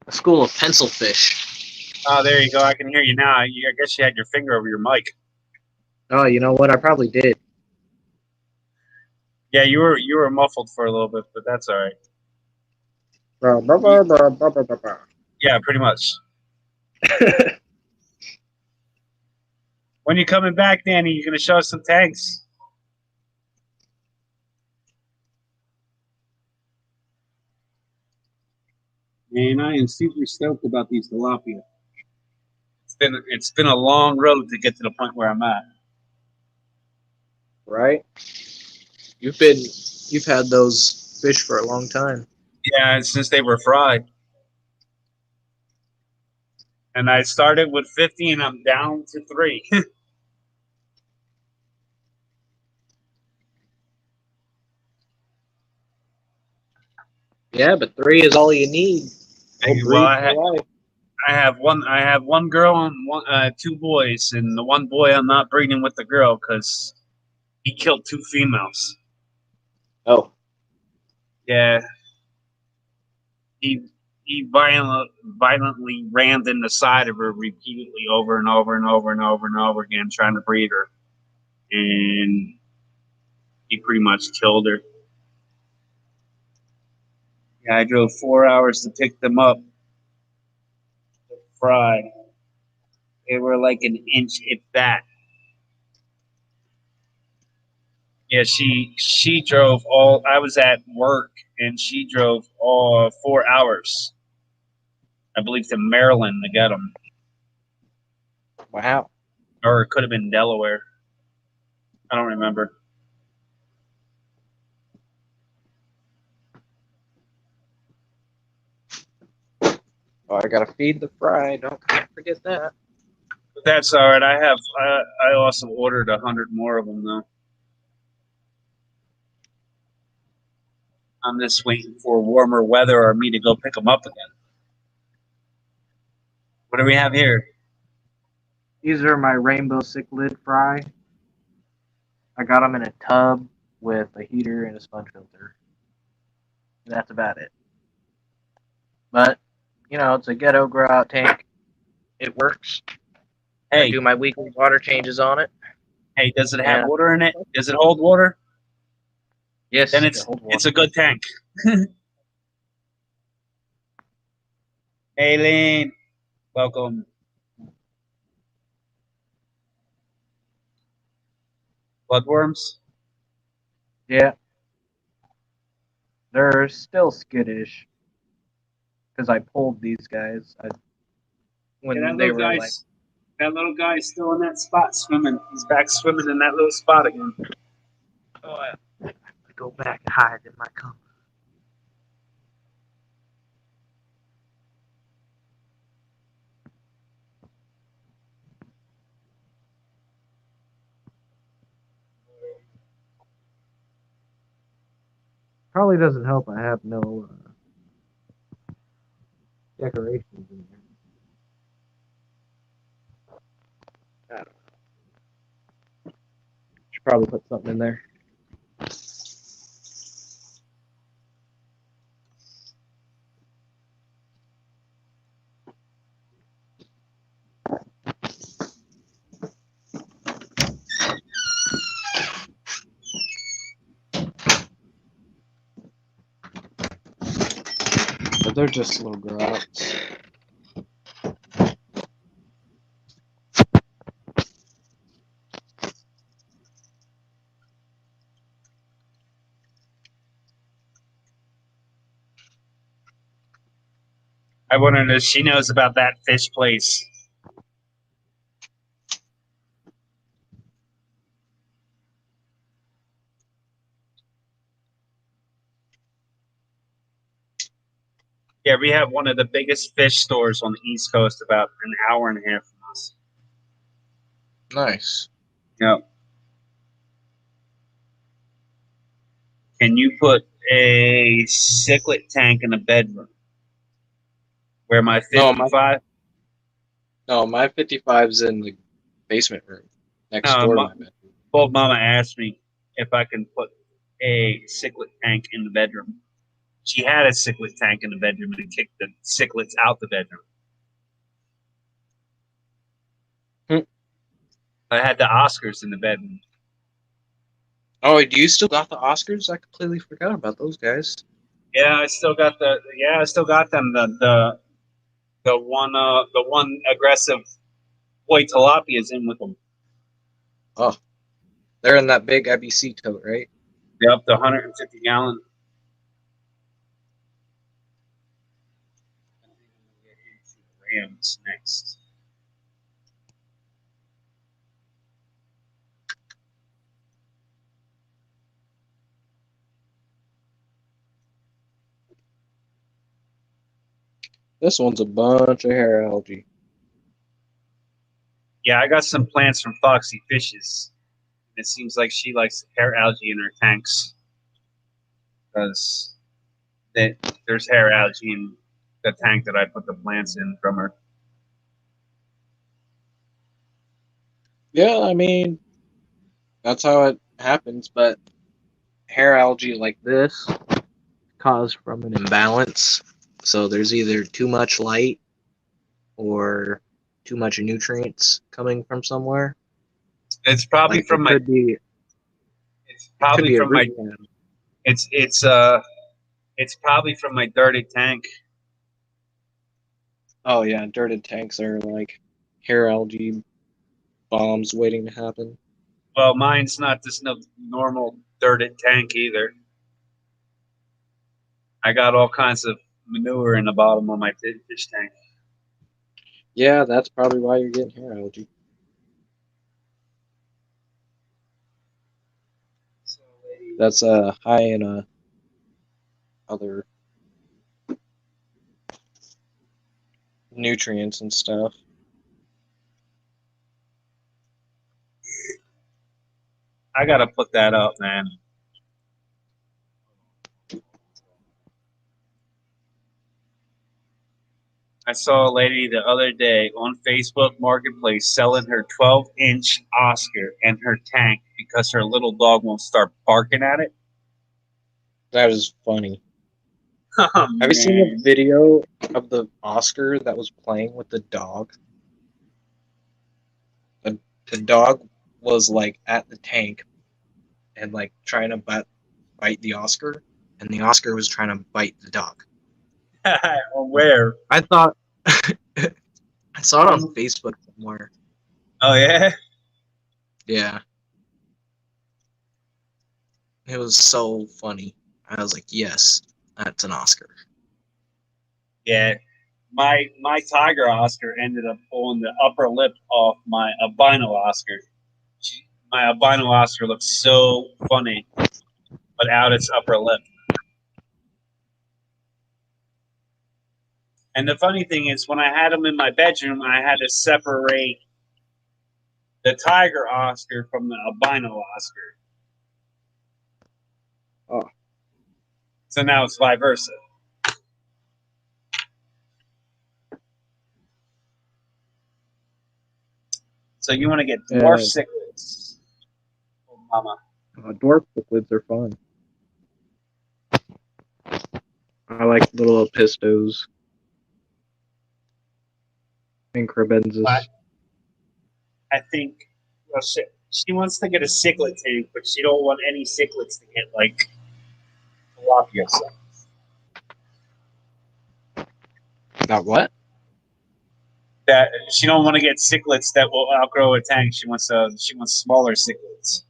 A school of pencil fish. Oh, there you go. I can hear you now. I guess you had your finger over your mic. Oh, you know what? I probably did. Yeah, you were muffled for a little bit, but that's all right. Yeah, pretty much. When you coming back, Danny? You gonna show us some tanks? Man, I am super stoked about these tilapia. It's been a long road to get to the point where I'm at. Right? You've had those fish for a long time. Yeah, since they were fried. And I started with 50 and I'm down to 3. Yeah, but 3 is all you need. Well, I have one girl and two boys, and the one boy I'm not breeding with the girl because he killed 2 females. Oh. Yeah. He violently rammed in the side of her repeatedly over and over and over and over and over again, trying to breed her. And he pretty much killed her. Yeah, I drove 4 hours to pick them up. Fried. They were like an inch, if that. Yeah, she drove all. I was at work and she drove all 4 hours. I believe to Maryland to get them, Wow. or it could have been Delaware. I don't remember. Oh, I gotta feed the fry. Can't forget that. But that's all right. I also ordered 100 more of them though. I'm just waiting for warmer weather or me to go pick them up again. What do we have here? These are my rainbow cichlid fry. I got them in a tub with a heater and a sponge filter. And that's about it. But, it's a ghetto grow out tank. It works. I Hey, do my weekly water changes on it. hey, does it have And water in it? Does it hold water? yes, Then it holds water. it's a good tank. Hey, Lane, welcome. Bloodworms? Yeah. They're still skittish. Because I pulled these guys when Yeah, they were that little guy's still in that spot swimming. He's back swimming in that little spot again. oh, I go back and hide in my compass. Probably doesn't help. I have no decorations in there. I don't know. Should probably put something in there. But they're just little grow outs. I wondered if she knows about that fish place. Yeah, we have one of the biggest fish stores on the East Coast, about an hour and a half from us. Nice. Yep. Can you put a cichlid tank in a bedroom? Where my 55? No, my 55's in the basement room next door to my bedroom. Old Mama asked me if I can put a cichlid tank in the bedroom. She had a cichlid tank in the bedroom and kicked the cichlids out the bedroom. I had the Oscars in the bedroom. Oh, do you still got the Oscars? I completely forgot about those guys. Yeah, I still got them. The one aggressive white tilapia is in with them. Oh, they're in that big IBC tote, right? Yep, the 150-gallon. Rams next. This one's a bunch of hair algae. Yeah, I got some plants from Foxy Fishes. It seems like she likes hair algae in her tanks because there's hair algae in the tank that I put the plants in from her. Yeah, I mean, that's how it happens, but hair algae like this caused from an imbalance. So there's either too much light or too much nutrients coming from somewhere. It's probably Like from my. It's probably from my. It's probably from my dirty tank. Oh yeah, dirted tanks are like hair algae bombs waiting to happen. Well, mine's not just no normal dirted tank either. I got all kinds of manure in the bottom of my fish tank. Yeah, that's probably why you're getting hair allergy. That's high in other nutrients and stuff. I gotta put that up, man. I saw a lady the other day on Facebook Marketplace selling her 12-inch Oscar and her tank because her little dog won't start barking at it. That is funny. Oh, Have you seen man. the video of the Oscar that was playing with the dog? The dog was like at the tank and like trying to bite the Oscar, and the Oscar was trying to bite the dog. Where? I thought I saw it on Facebook somewhere. Oh, yeah? Yeah. It was so funny. I was like, yes, that's an Oscar. Yeah. My tiger Oscar ended up pulling the upper lip off my albino Oscar. My albino Oscar looks so funny without its upper lip. And the funny thing is, when I had him in my bedroom, I had to separate the tiger Oscar from the albino Oscar. Oh. So now it's vice versa. So you want to get dwarf cichlids, oh, mama. Dwarf cichlids are fun. I like little pistos and crebensis. I think, well, she wants to get a cichlid tank, but she don't want any cichlids to get like tilapia. Not what? That she don't want to get cichlids that will outgrow a tank. She wants smaller cichlids.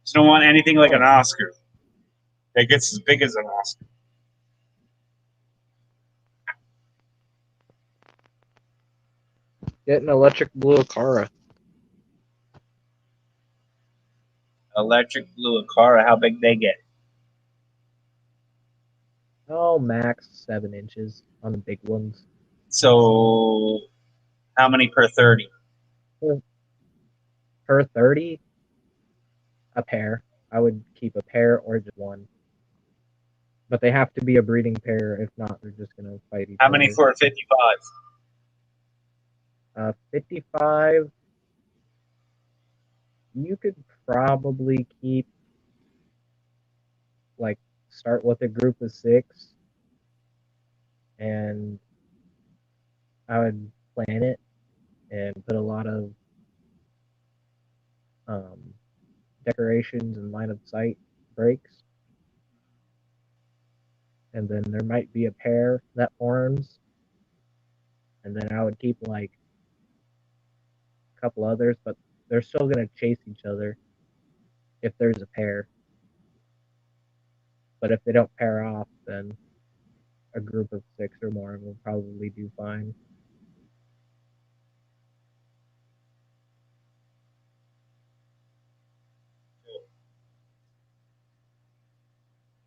She don't want anything like an Oscar that gets as big as an Oscar. Get an electric blue Acara. Electric blue Acara, how big they get? Oh, max 7 inches on the big ones. So, how many per 30? Per 30, a pair. I would keep a pair or just one. But they have to be a breeding pair. If not, they're just going to fight each other. How many for a 55? 55, you could probably keep, like, start with a group of 6. And I would plan it and put a lot of decorations and line of sight breaks. And then there might be a pair that forms. And then I would keep like a couple others, but they're still going to chase each other if there's a pair. But if they don't pair off, then a group of 6 or more will probably do fine.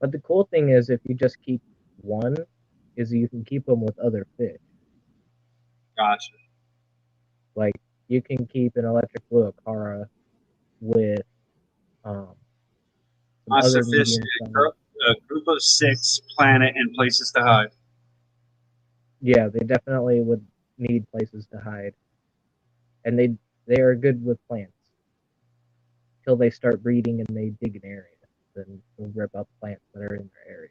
But the cool thing is, if you just keep one, is you can keep them with other fish. Gotcha. Like, you can keep an electric blue Acara with some Monster other fish, medium a group of 6, planet, and places to hide. Yeah, they definitely would need places to hide. And they are good with plants. Till they start breeding and they dig an area. Then they'll rip up plants that are in their area.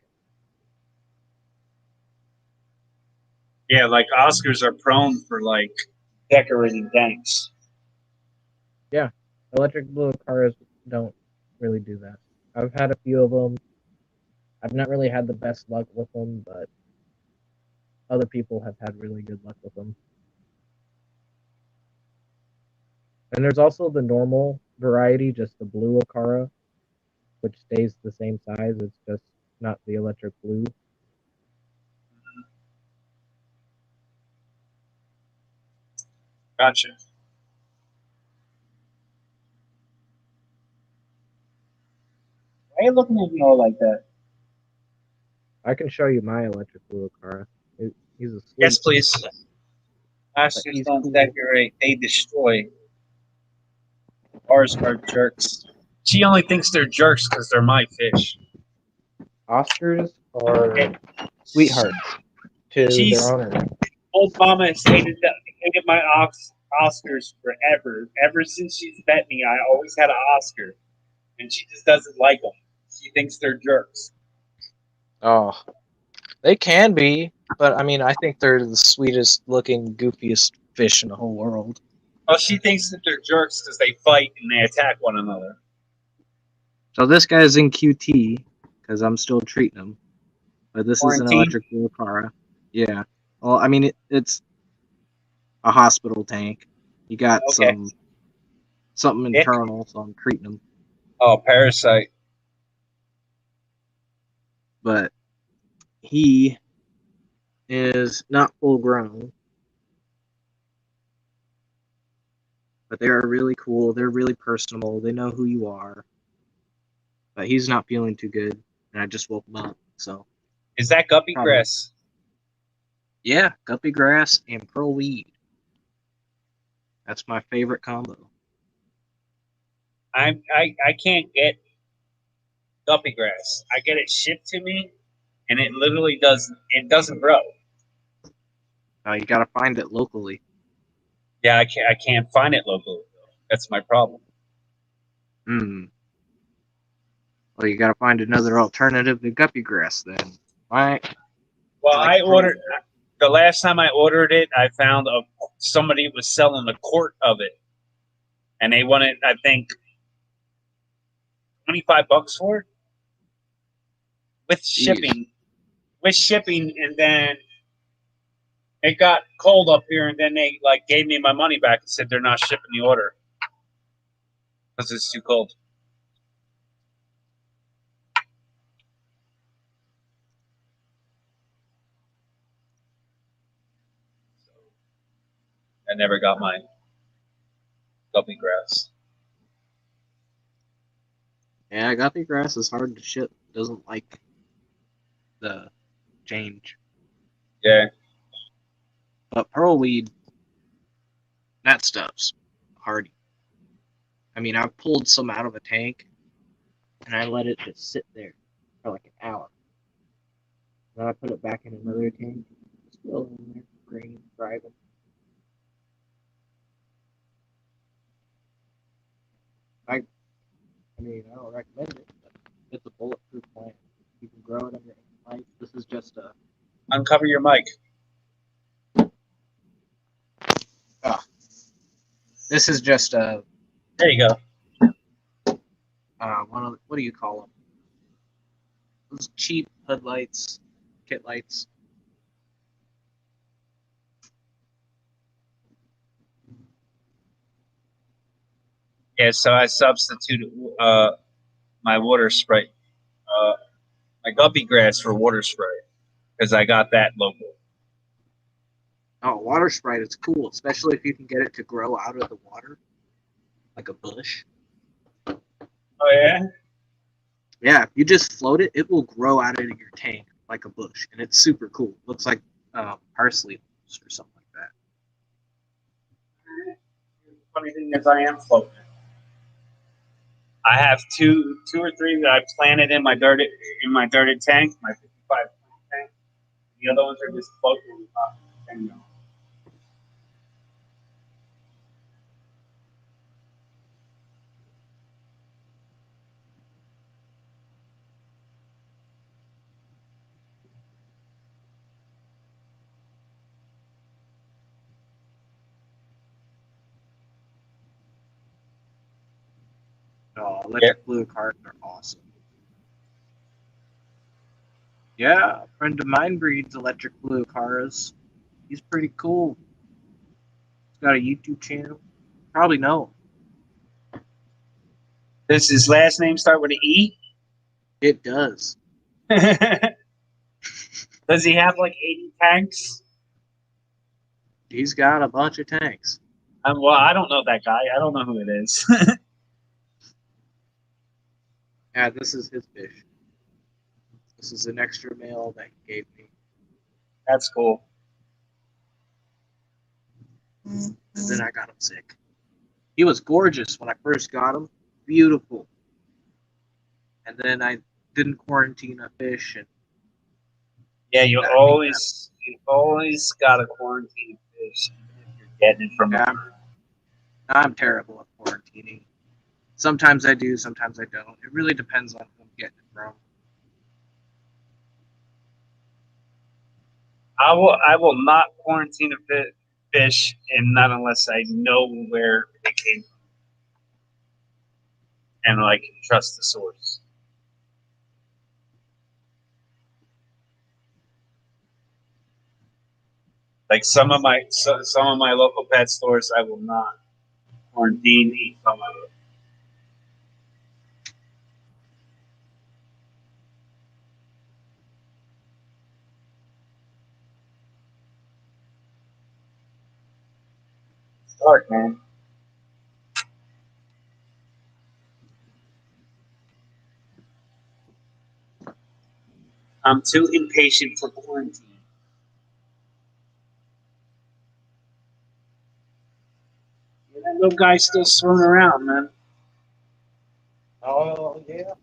Yeah, like Oscars are prone for like decorating tanks. Yeah, electric blue Acaras don't really do that. I've had a few of them. I've not really had the best luck with them, but other people have had really good luck with them. And there's also the normal variety, just the blue Acara, which stays the same size. It's just not the electric blue. Gotcha. Why are you looking at me all like that? I can show you my electric blue Acara. He's asleep. Yes, please. But Masters he's don't cool. decorate; they destroy. Ours are jerks. She only thinks they're jerks because they're my fish. Oscars are And sweethearts to she's their owner. old mama has hated my Oscars forever. Ever since she's met me, I always had an Oscar, and she just doesn't like them. She thinks they're jerks. Oh, they can be, but I mean, I think they're the sweetest looking, goofiest fish in the whole world. Well, she thinks that they're jerks because they fight and they attack one another. So this guy's in QT because I'm still treating him, but this is an Quarantine? electric blue Acara. Yeah. Well, I mean, it's a hospital tank. You got Okay. something Yeah. internal, so I'm treating him. Oh, parasite. But he is not full grown. But they are really cool. They're really personable. They know who you are. But he's not feeling too good, and I just woke him up. So Is that guppy Probably. grass? yeah, guppy grass and pearl weed. That's my favorite combo. I can't get guppy grass. I get it shipped to me, and it literally doesn't grow. You gotta find it locally. Yeah, I can't find it locally. That's my problem. Well, you gotta find another alternative to guppy grass then. Alright. Well, like I ordered the last time I ordered it. I found somebody was selling a quart of it, and they wanted, I think, $25 for it with shipping. With shipping, and then it got cold up here, and then they gave me my money back and said they're not shipping the order because it's too cold. I never got my guppy grass. Yeah, guppy grass is hard to ship. Doesn't like the change. Yeah. But pearl weed, that stuff's hardy. I mean, I pulled some out of a tank, and I let it just sit there for like an hour. Then I put it back in another tank. It's still in there, green, thriving. I mean, I don't recommend it, but it's a bulletproof plant. You can grow it under any light. This is just a... Uncover your mic. This is just a... There you go. What do you call them? Those cheap hood lights, kit lights. Yeah, so I substituted my water spray, my guppy grass for water spray because I got that local. Oh, water sprite, it's cool, especially if you can get it to grow out of the water, like a bush. Oh, yeah? Yeah, if you just float it, it will grow out of your tank like a bush, and it's super cool. Looks like parsley or something like that. Funny thing is, I am floating. I have two or three that I planted in my dirted tank, my 55 tank. The other ones are just floating on top of the tank. Oh, electric blue cards are awesome. Yeah, a friend of mine breeds electric blue cars. He's pretty cool. He's got a YouTube channel. Probably know him. Does his last name start with an E? It does. Does he have like 80 tanks? He's got a bunch of tanks. Well, I don't know that guy. I don't know who it is. Yeah, this is his fish. This is an extra male that he gave me. That's cool. And then I got him sick. He was gorgeous when I first got him. Beautiful. And then I didn't quarantine a fish. And Yeah, you always gotta quarantine fish if you're getting it from yeah, I'm terrible at quarantining. Sometimes I do, sometimes I don't. It really depends on who I'm getting it from. I will not quarantine a fish, and not unless I know where it came from and I can trust the source. Like some of my local pet stores, I will not quarantine eat some of it. It's dark, man. I'm too impatient for quarantine. Yeah, that little guy's still swimming around, man. Oh, yeah.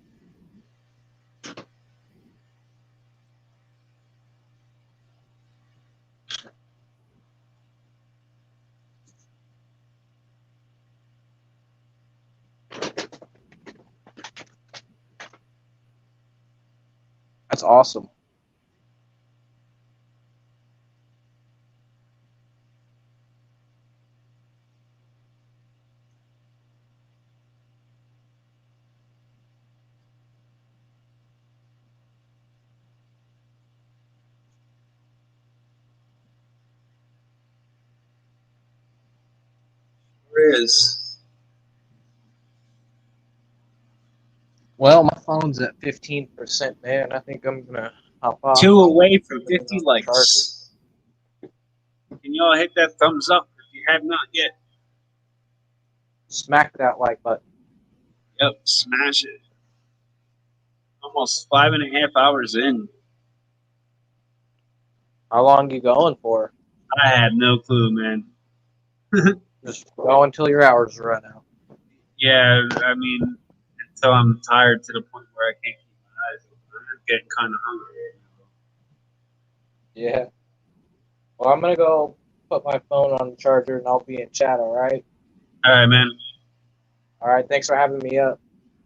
That's awesome. There is. Well, my phone's at 15%, man. I think I'm going to hop off. 2 away from 50 likes. Can you all hit that thumbs up if you have not yet? Smack that like button. Yep, smash it. Almost 5.5 hours in. How long you going for? I have no clue, man. Just go until your hours run out. Yeah, I mean, until I'm tired to the point where I can't keep my eyes open. I'm getting kind of hungry right now. Yeah. Well, I'm going to go put my phone on the charger and I'll be in chat, all right? All right, man. All right. Thanks for having me up.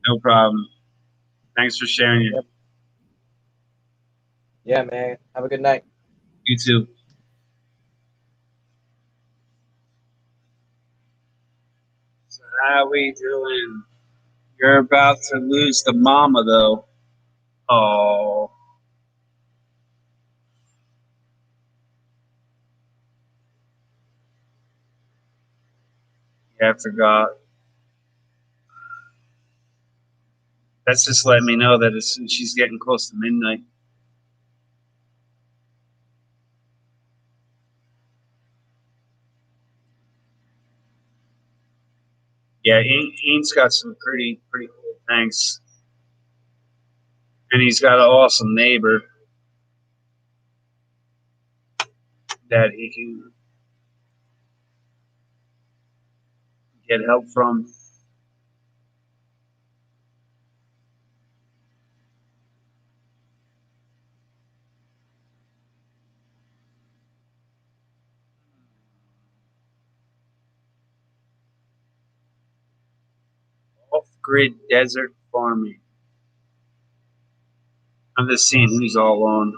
No problem. Thanks for sharing it. Yep. Yeah, man. Have a good night. You too. So how we doing? You're about to lose the mama, though. Oh. Yeah, I forgot. That's just letting me know that she's getting close to midnight. Yeah, Ian's got some pretty cool tanks. And he's got an awesome neighbor that he can get help from. Off-grid desert farming. I'm just seeing who's all on.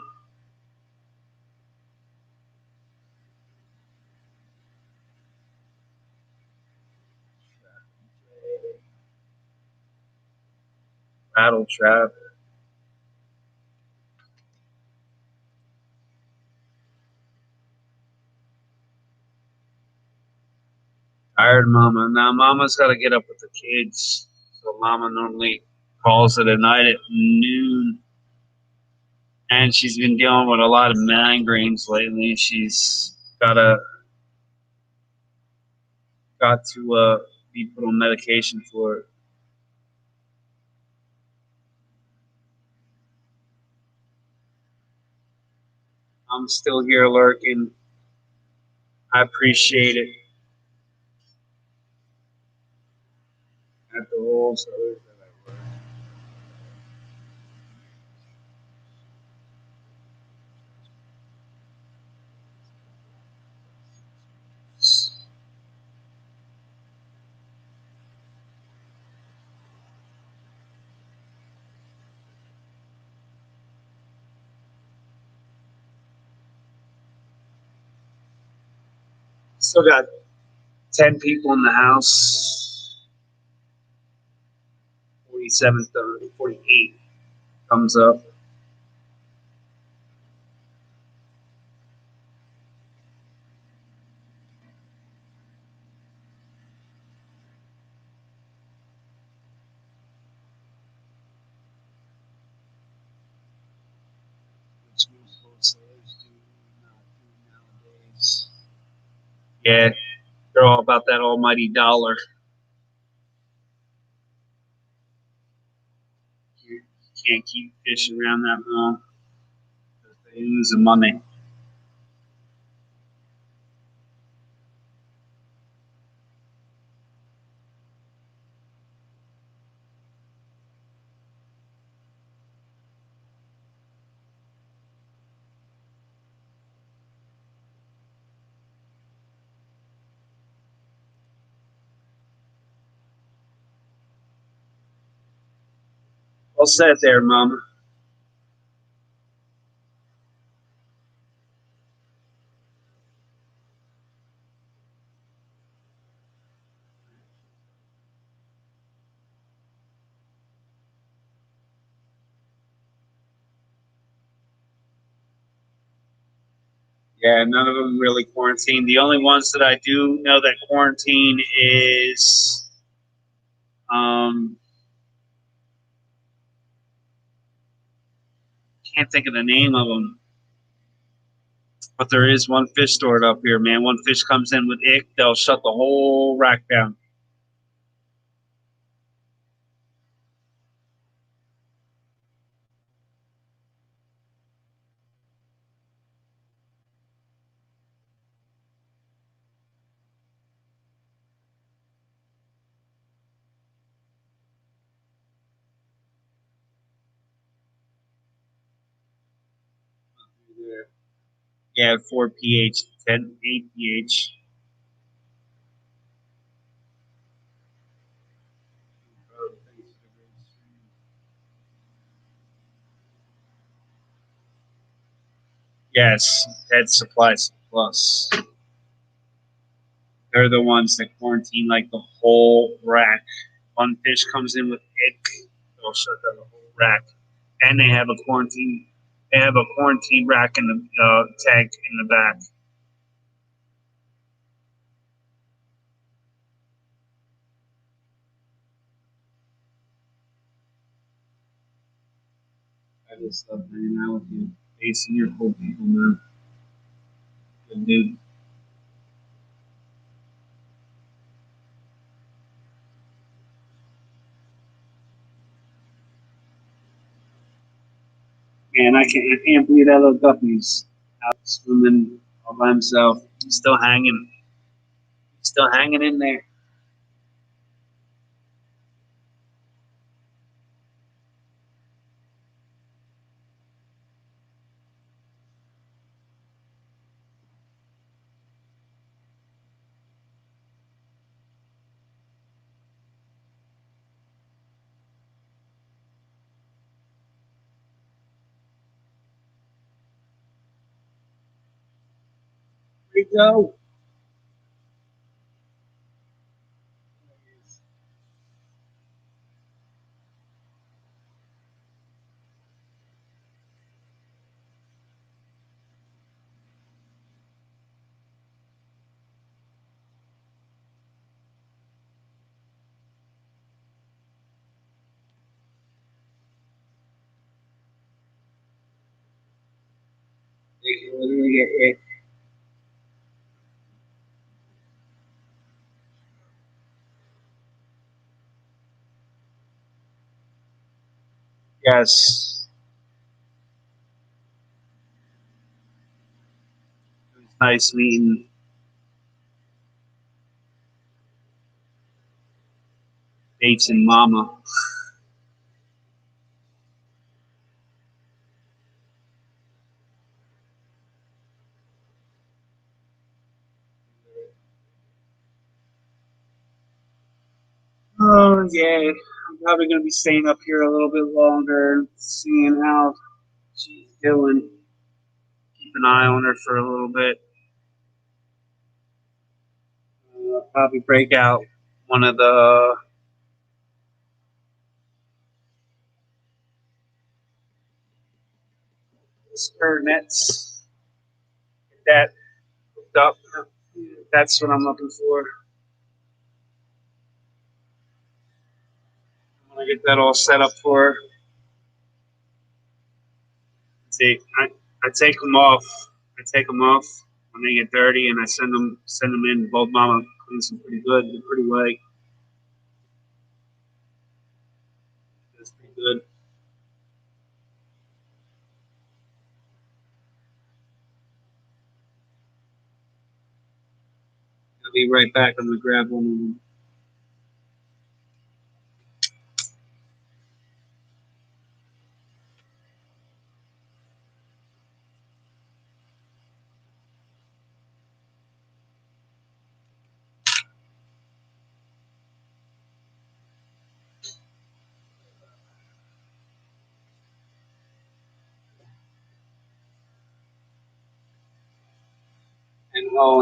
Battle trap. Tired mama. Now mama's got to get up with the kids. So mama normally calls it a night at noon. And she's been dealing with a lot of migraines lately. She's got a got to be put on medication for it. I'm still here lurking. I appreciate it. At the rules. Still got 10 people in the house. 47, 48 comes up. Which most wholesalers do not do nowadays. Yeah, they're all about that almighty dollar. You can't keep fish around that long. They lose the money. Well said there, Mama. Yeah, none of them really quarantine. The only ones that I do know that quarantine is can't think of the name of them, but there is one fish stored up here, man. One fish comes in with ick, they'll shut the whole rack down. Yeah, 4 pH, 10, 8 pH. Yes, Pet Supplies Plus. They're the ones that quarantine like the whole rack. One fish comes in with ick, they'll shut down the whole rack. And they have a quarantine. They have a quarantine rack in the tank in the back. I just love hanging out with you. Jason, you're cool people, man. Good dude. Man, I can't believe that little guppy's out swimming all by himself. He's still hanging. Still hanging in there. Where'd he go? They can literally get ick. guess. It was nice meeting Bates and Mama. Oh yeah, I'm probably gonna be staying up here a little bit longer, seeing how she's doing. Keep an eye on her for a little bit. Probably break out one of the spur nets. Get that hooked up. That's what I'm looking for. I'm gonna get that all set up for her. See, I take them off. I take them off when they get dirty, and I send them in. Both mama cleans them pretty good. They're pretty white. That's pretty good. I'll be right back. I'm gonna grab one of them.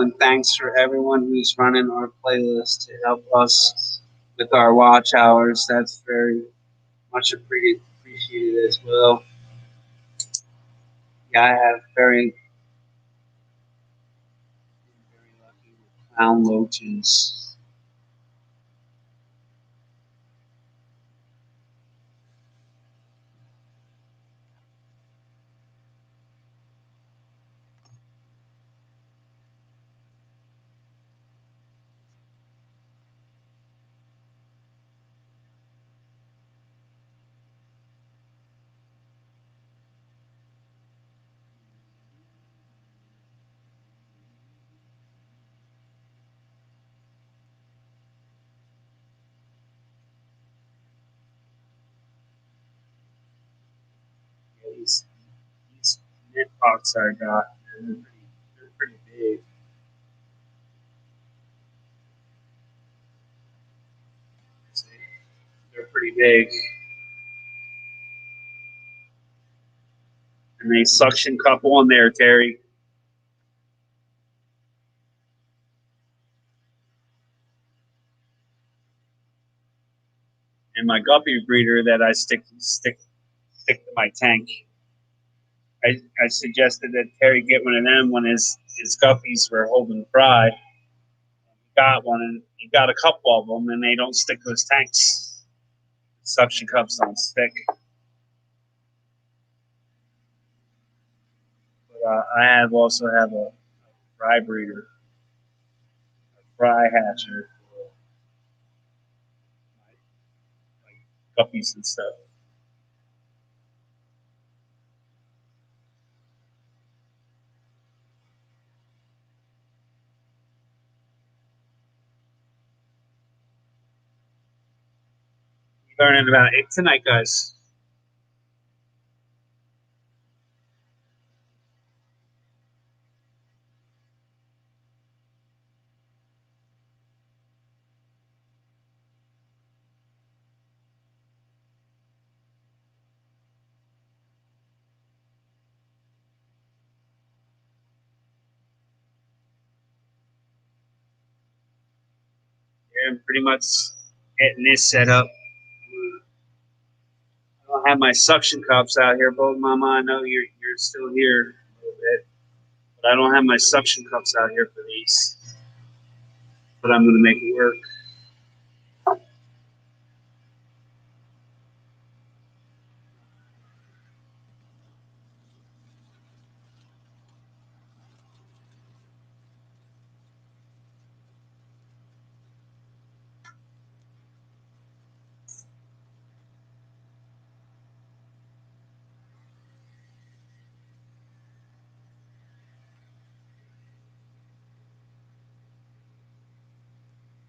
And thanks for everyone who's running our playlist to help us with our watch hours. That's very much appreciated as well. Yeah, I have very lucky with clown loaches. Yeah, these knit pots I got, they're pretty big. See, they're pretty big, and they suction cup on there, Terry. And my guppy breeder that I stick to my tank. I suggested that Terry get one of them when his guppies were holding fry. He got one, and he got a couple of them, and they don't stick to his tanks. Suction cups don't stick. But I also have a fry breeder, a fry hatcher for my guppies and stuff. Learning about it tonight, guys. Yeah, I'm pretty much getting this set up. I don't have my suction cups out here, but Mama, I know you're still here a little bit, but I don't have my suction cups out here for these. But I'm gonna make it work.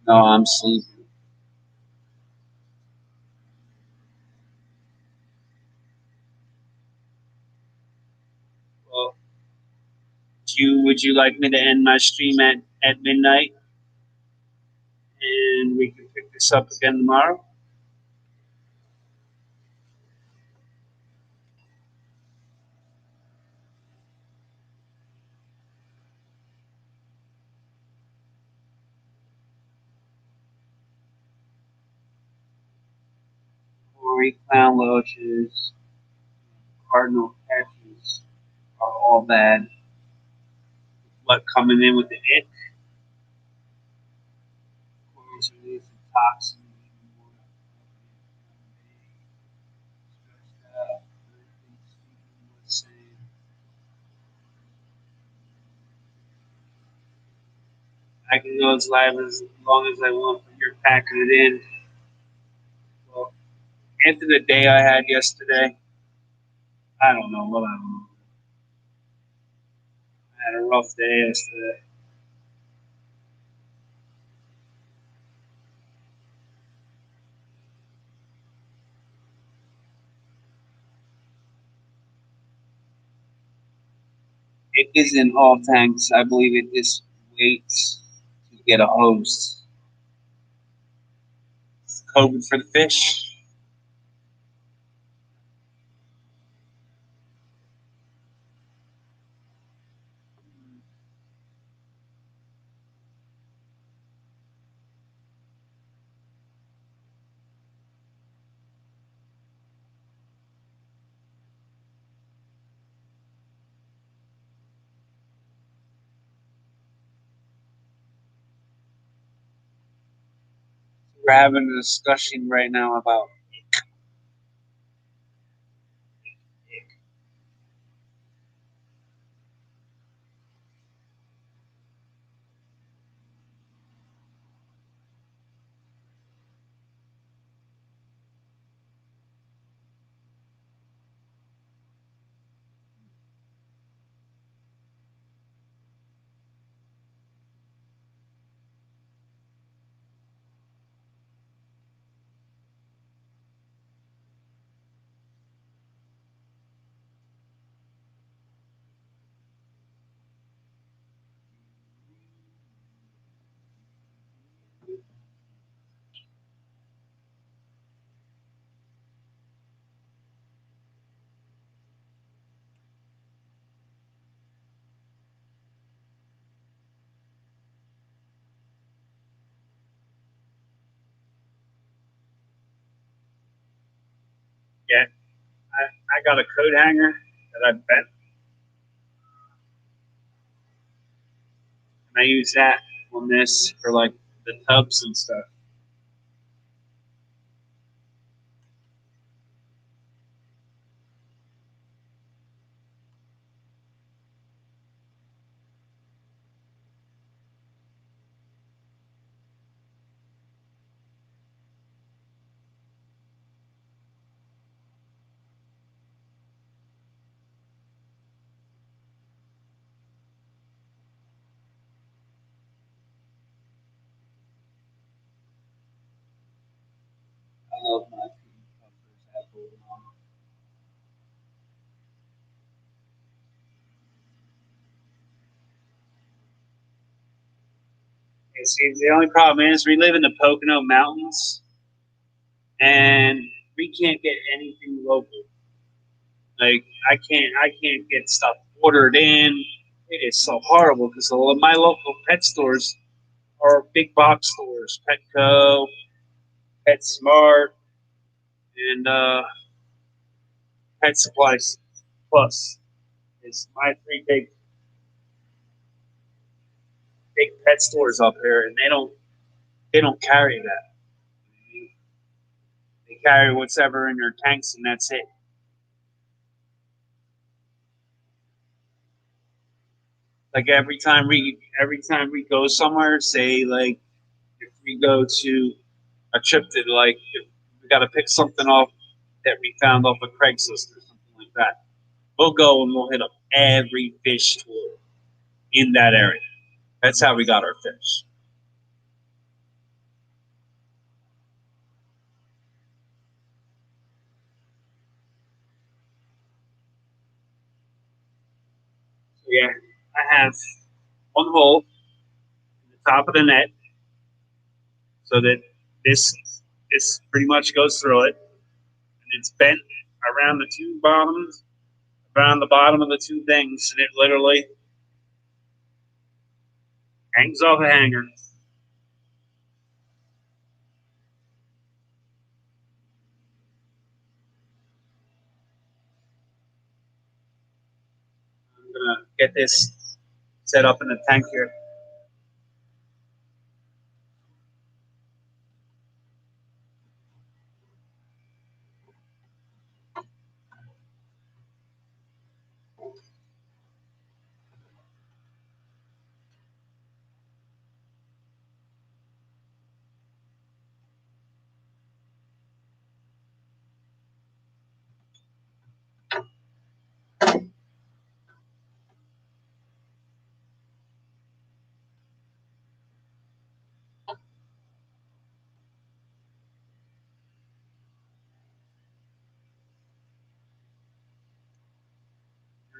No, I'm sleeping. Well, would you like me to end my stream at midnight, and we can pick this up again tomorrow? Glory clown loaches, cardinal patches are all bad. What coming in with the ick? Corals release the toxin. I can go as live as long as I want, but you're packing it in. Well, after the day I had yesterday, I don't know what I don't know. I had a rough day yesterday. It is in all tanks. I believe it just waits to get a host. COVID for the fish. We're having a discussion right now about yeah. I got a coat hanger that I bent, and I use that on this for like the tubs and stuff. I love my puffers. You see, the only problem is we live in the Pocono Mountains, and we can't get anything local. Like I can't get stuff ordered in. It is so horrible because my local pet stores are big box stores: Petco, PetSmart, and Pet Supplies Plus. It's my three big pet stores up here, and they don't carry that. They carry what's ever in their tanks, and that's it. Like every time we go somewhere, say like if we go to a trip to like if we got to pick something off that we found off of Craigslist or something like that, we'll go and we'll hit up every fish store in that area. That's how we got our fish. Yeah, I have one hole in the top of the net so that this pretty much goes through it, and it's bent around the two bottoms, around the bottom of the two things, and it literally hangs off a hanger. I'm gonna get this set up in the tank here.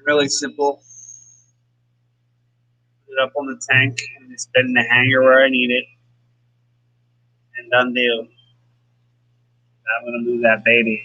Really simple. Put it up on the tank and just bend the hanger where I need it, and done deal. I'm gonna move that baby.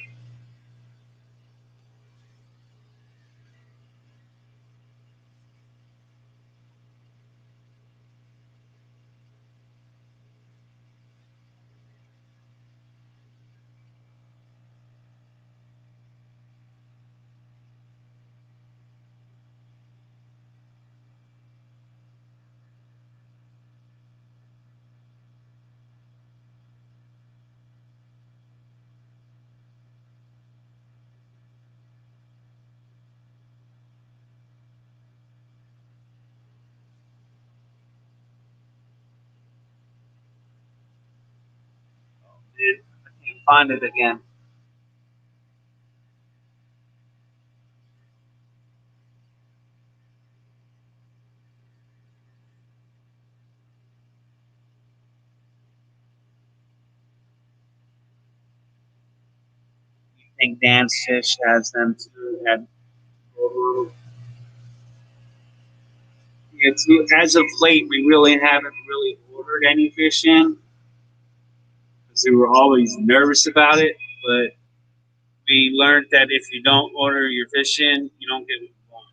And I can't find it again. I think Dan's Fish has them too. As of late, we really haven't really ordered any fish in because we were always nervous about it. But we learned that if you don't order your fish in, you don't get what you want.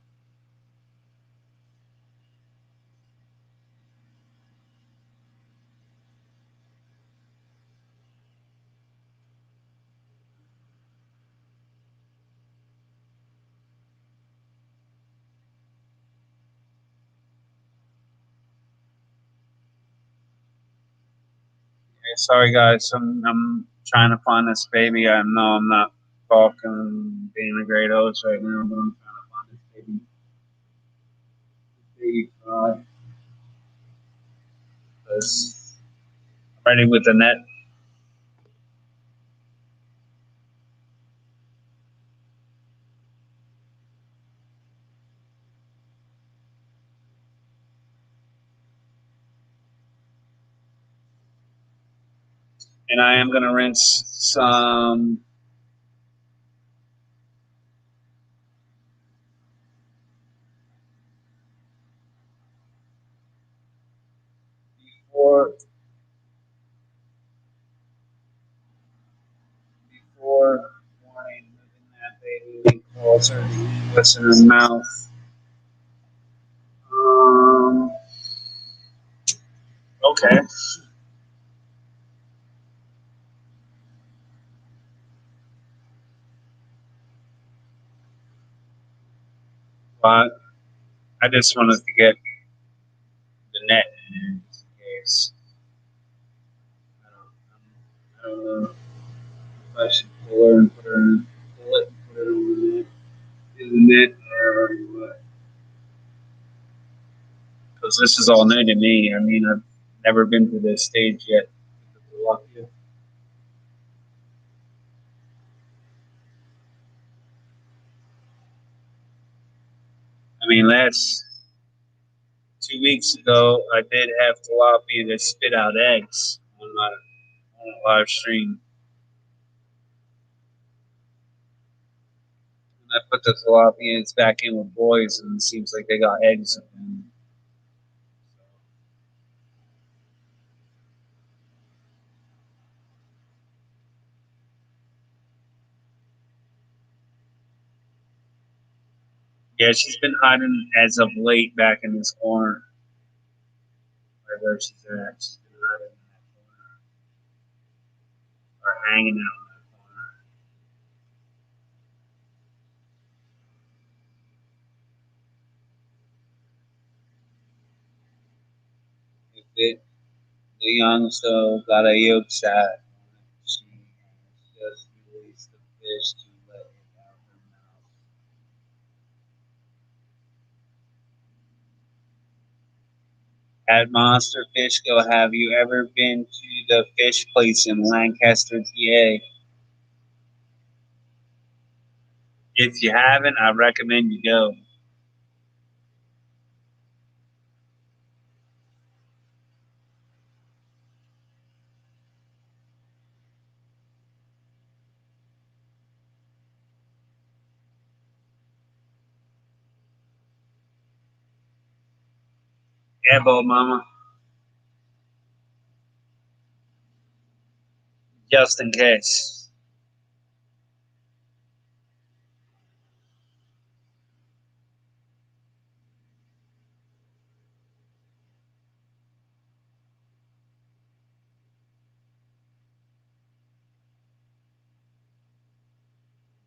Yeah, sorry, guys. I'm trying to find this baby. I know I'm not talking, being a great host right now, but I'm trying to find this baby. Baby fry. Because I'm ready with the net. And I am going to rinse some before morning, moving that baby closer to what's in his mouth. Okay. But I just wanted to get the net in just in case. I don't know if I should pull her and put her in, pull it and put it in the net or what. Because this is all new to me. I mean, I've never been to this stage yet. I mean, last 2 weeks ago, I did have tilapia that spit out eggs on a live stream. I put the tilapias back in with boys, and it seems like they got eggs again. Yeah, she's been hiding as of late back in this corner. Right where she's at. She's been hiding in that corner. Or hanging out in that corner. If it, the young still got a yolk sack, she just released the fish to let it out of her mouth. At Monster Fish Go, have you ever been to the fish place in Lancaster, PA? If you haven't, I recommend you go. Yeah, Bo Mama. Just in case.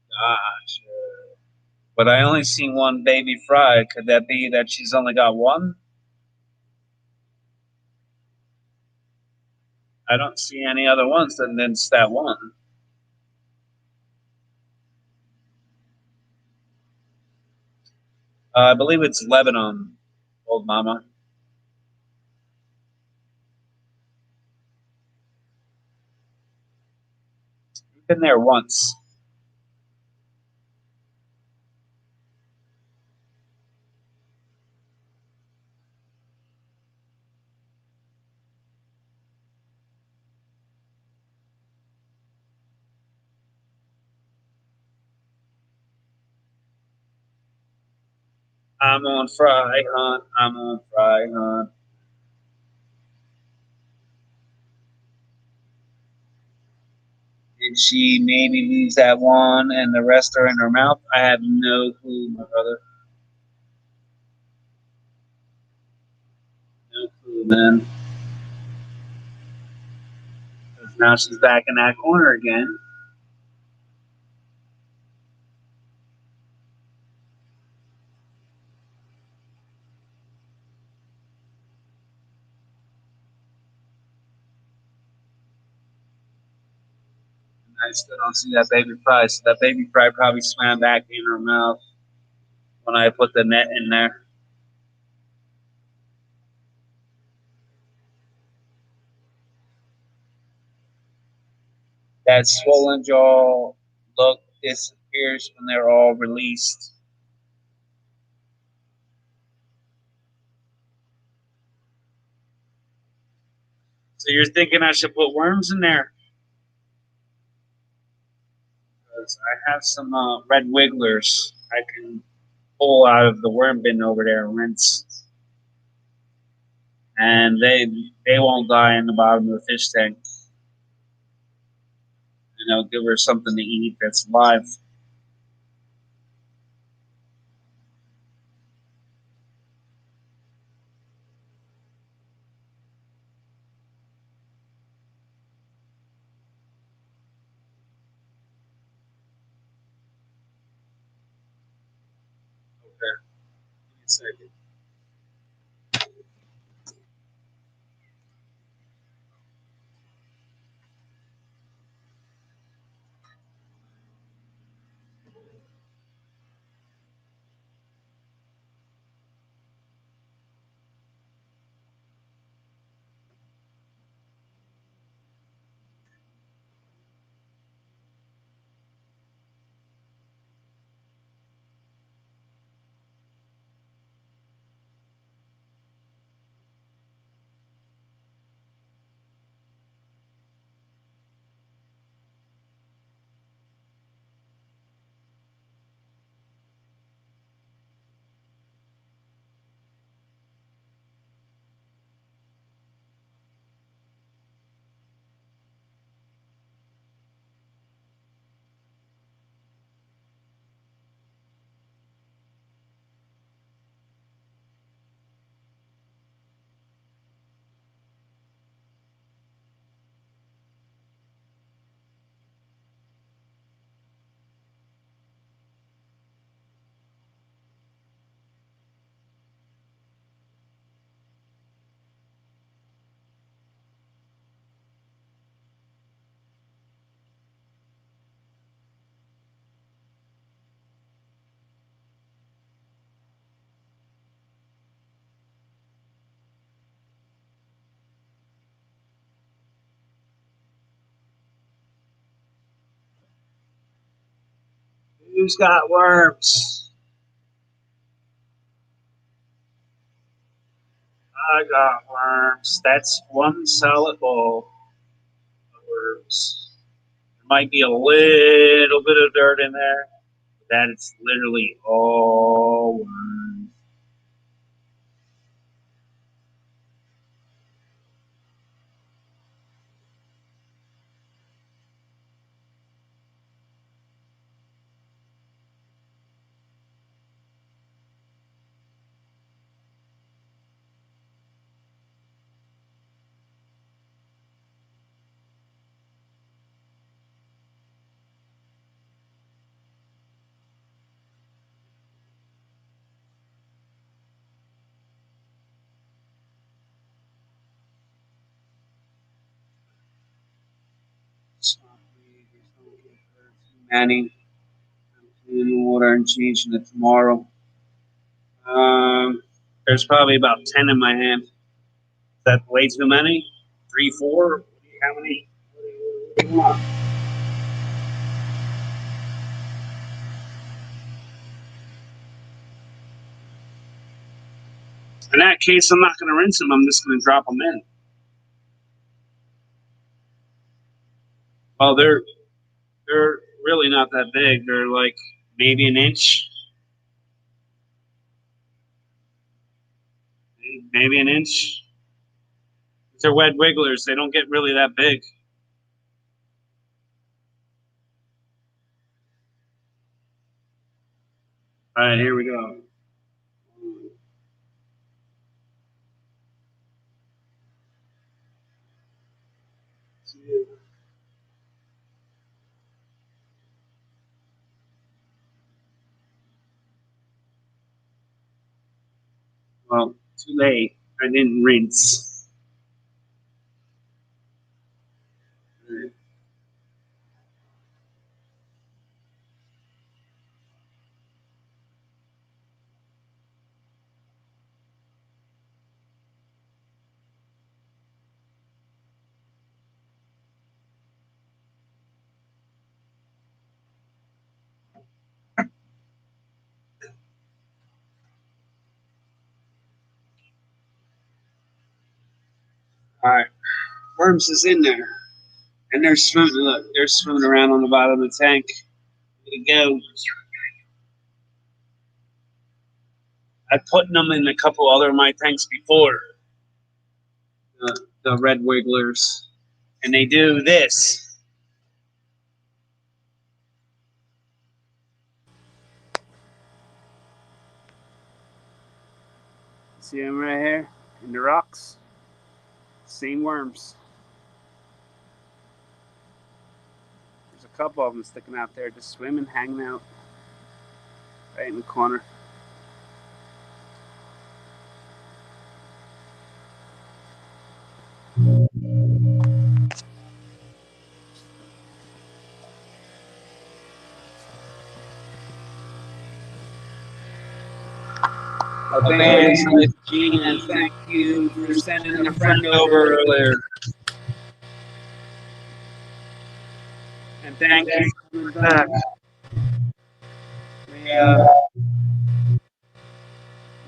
Gosh. But I only seen one baby fry. Could that be that she's only got one? I don't see any other ones than it's that one. I believe it's Lebanon, old mama. We've been there once. I'm on fry hunt. I'm on fry hunt. Did she maybe lose that one and the rest are in her mouth? I have no clue, my brother. No clue, man. 'Cause now she's back in that corner again. And I still don't see that baby fry. So that baby fry probably swam back in her mouth when I put the net in there. That swollen jaw look disappears when they're all released. So you're thinking I should put worms in there? Because I have some red wigglers I can pull out of the worm bin over there and rinse. And they won't die in the bottom of the fish tank. And they'll give her something to eat that's live. Okay. Give me a second. Who's got worms? I got worms. That's one solid ball of worms. There might be a little bit of dirt in there. That is literally all worms. Many. In the water and changing it tomorrow. There's probably about 10 in my hand. Is that way too many? 3, 4? How many? What do you want? In that case, I'm not going to rinse them. I'm just going to drop them in. Well, they're really not that big. They're like maybe an inch. Maybe an inch. They're wet wigglers. They don't get really that big. All right, here we go. Well, too late. I didn't rinse. All right, worms is in there, and they're swimming. Look, they're swimming around on the bottom of the tank. There you go. I've put them in a couple other of my tanks before. The red wigglers, and they do this. See them right here in the rocks? Same worms. There's a couple of them sticking out there, just swimming, hanging out right in the corner. Okay, Gina, thank you for sending a friend over earlier. And thank you for coming back.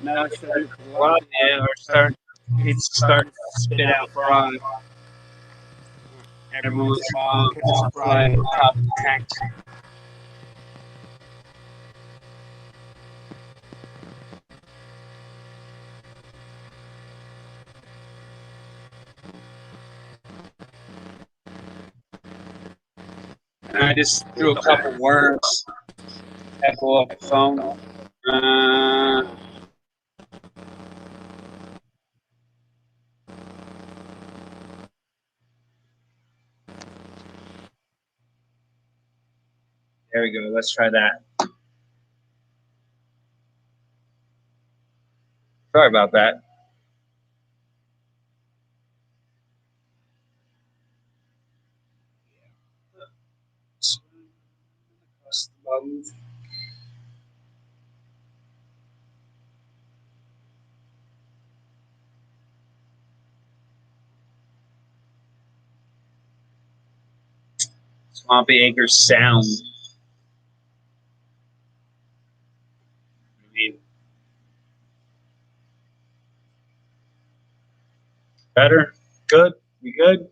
Now it's starting to blow. Yeah, it's starting to spit out fry. Every once in a while, catch a fry on top of the tank. And I just threw a couple worms. Echo off the phone. There we go. Let's try that. Sorry about that. Swampy Acres Sound. Better? Good? We good?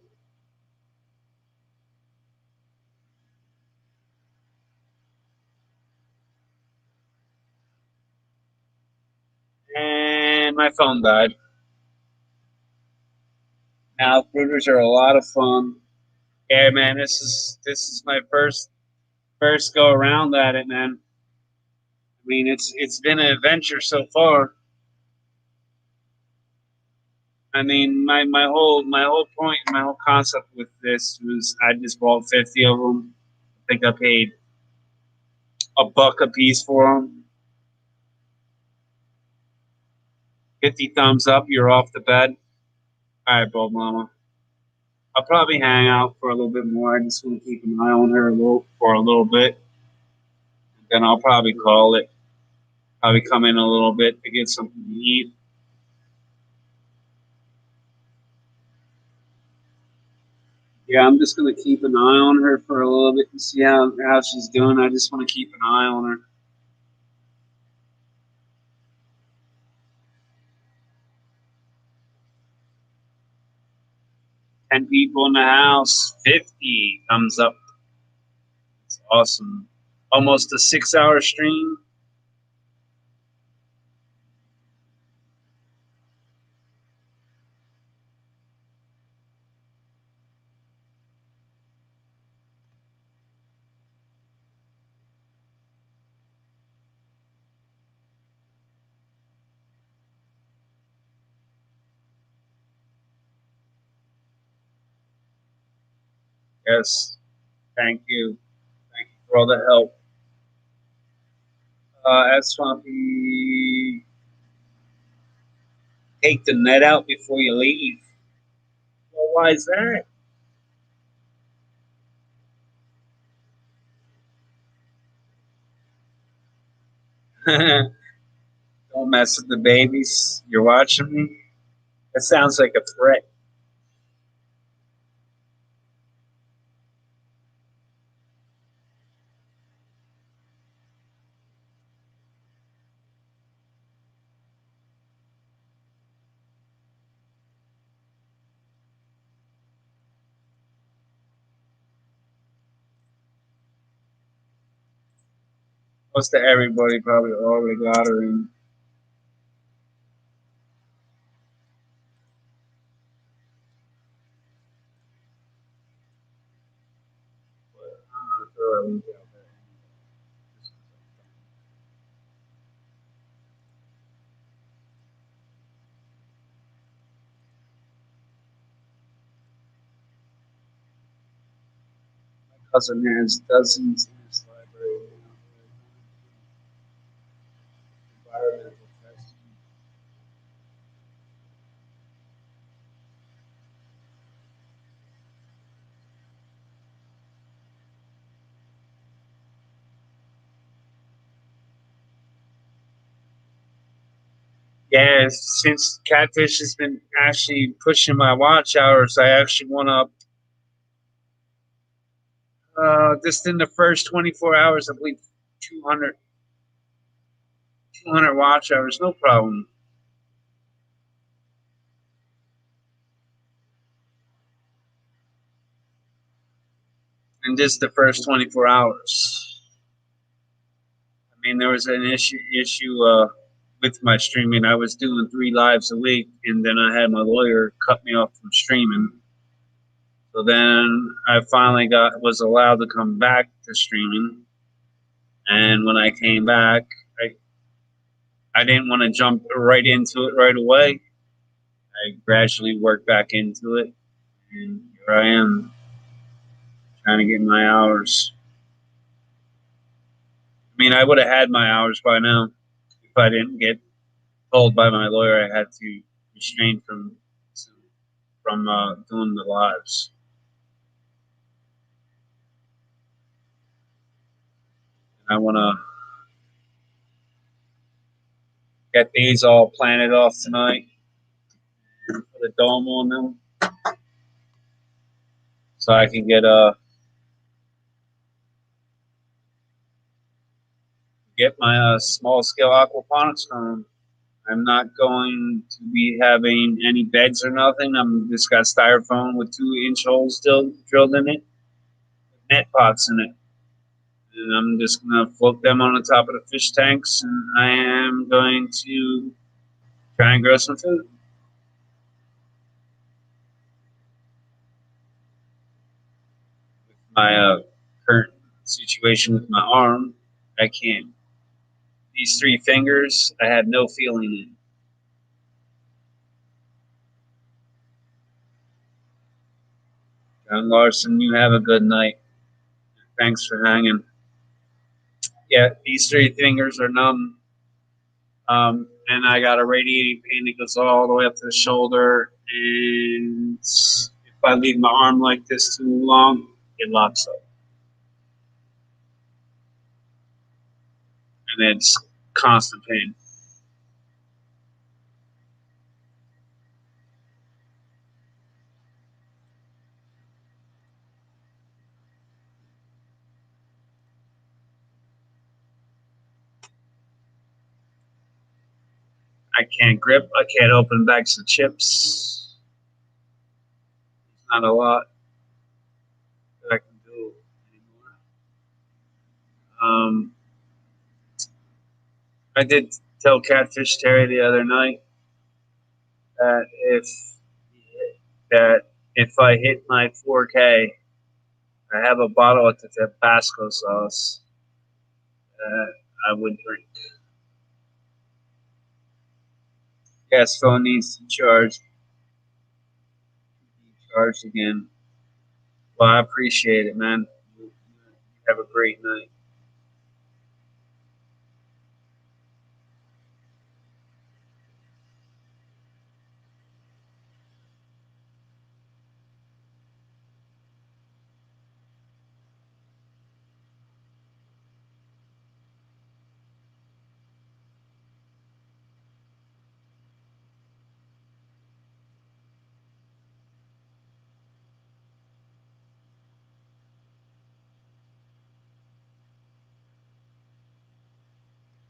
And my phone died. Now, brooders are a lot of fun. Yeah, man, this is my first go around at it, man. I mean, it's been an adventure so far. I mean, my whole point, my whole concept with this was I just bought 50 of them. I think I paid $1 a piece for them. 50 thumbs up, you're off the bed. All right, Bob Mama. I'll probably hang out for a little bit more. I just want to keep an eye on her for a little bit. Then I'll probably call it. Probably come in a little bit to get something to eat. Yeah, I'm just gonna keep an eye on her for a little bit and see how she's doing. I just want to keep an eye on her. 10 people in the house, 50 thumbs up. It's awesome. Almost a 6-hour stream. Yes. Thank you. Thank you for all the help. As Swampy, take the net out before you leave. Well, why is that? Don't mess with the babies. You're watching me? That sounds like a threat. Most of everybody probably already got her in. My cousin has dozens in his library now. Environmental testing. Yeah, since Catfish has been actually pushing my watch hours, I actually went up just in the first 24 hours, I believe 200 watch hours, no problem. In just the first 24 hours. I mean, there was an issue with my streaming. I was doing 3 lives a week, and then I had my lawyer cut me off from streaming. So then I finally was allowed to come back to streaming. And when I came back, I didn't want to jump right into it right away. I gradually worked back into it, and here I am trying to get my hours. I mean, I would have had my hours by now if I didn't get told by my lawyer I had to restrain from doing the lives. I want to get these all planted off tonight and put a dome on them so I can get my small scale aquaponics going. I'm not going to be having any beds or nothing. I'm just got styrofoam with 2-inch holes still drilled in it, net pots in it. And I'm just gonna float them on the top of the fish tanks, and I am going to try and grow some food. My current situation with my arm, I can't. These 3 fingers, I have no feeling in. John Larson, you have a good night. Thanks for hanging. Yeah, these 3 fingers are numb. And I got a radiating pain that goes all the way up to the shoulder. And if I leave my arm like this too long, it locks up. And it's constant pain. I can't grip. I can't open bags of chips. Not a lot that I can do anymore. I did tell Catfish Terry the other night that if I hit my 4K, I have a bottle of the Tabasco sauce that I would drink. Gas phone needs to charge again. Well, I appreciate it, man. You have a great night.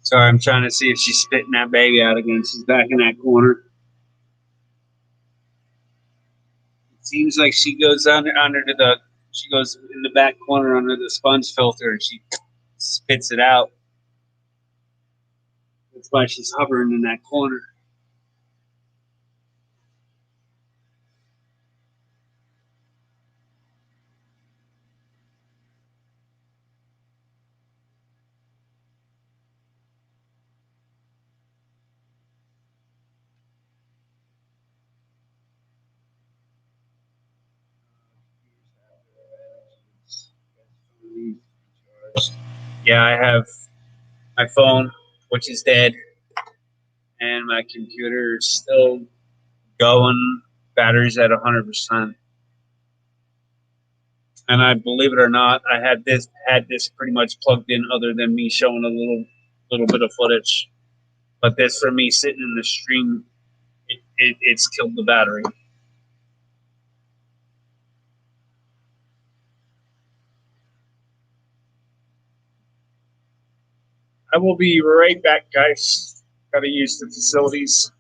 Sorry, I'm trying to see if she's spitting that baby out again. She's back in that corner. It seems like she goes she goes in the back corner under the sponge filter and she spits it out. That's why she's hovering in that corner. Yeah, I have my phone, which is dead, and my computer is still going. Battery's at 100%. And I believe it or not, I had this pretty much plugged in, other than me showing a little bit of footage. But this, for me sitting in the stream, it's killed the battery. I will be right back, guys. Gotta use the facilities.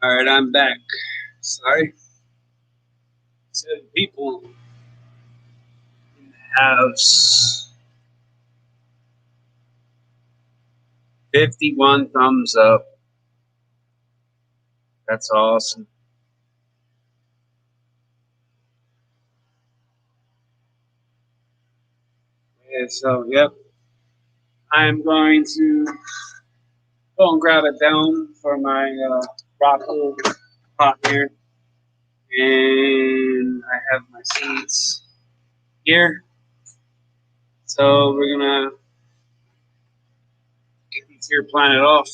All right, I'm back. Sorry. So people in the house. 51 thumbs up. That's awesome. Yeah, so, yep. I'm going to go and grab a dome for my rock wool pot here. And I have my seeds here. So we're going to get these here planted off.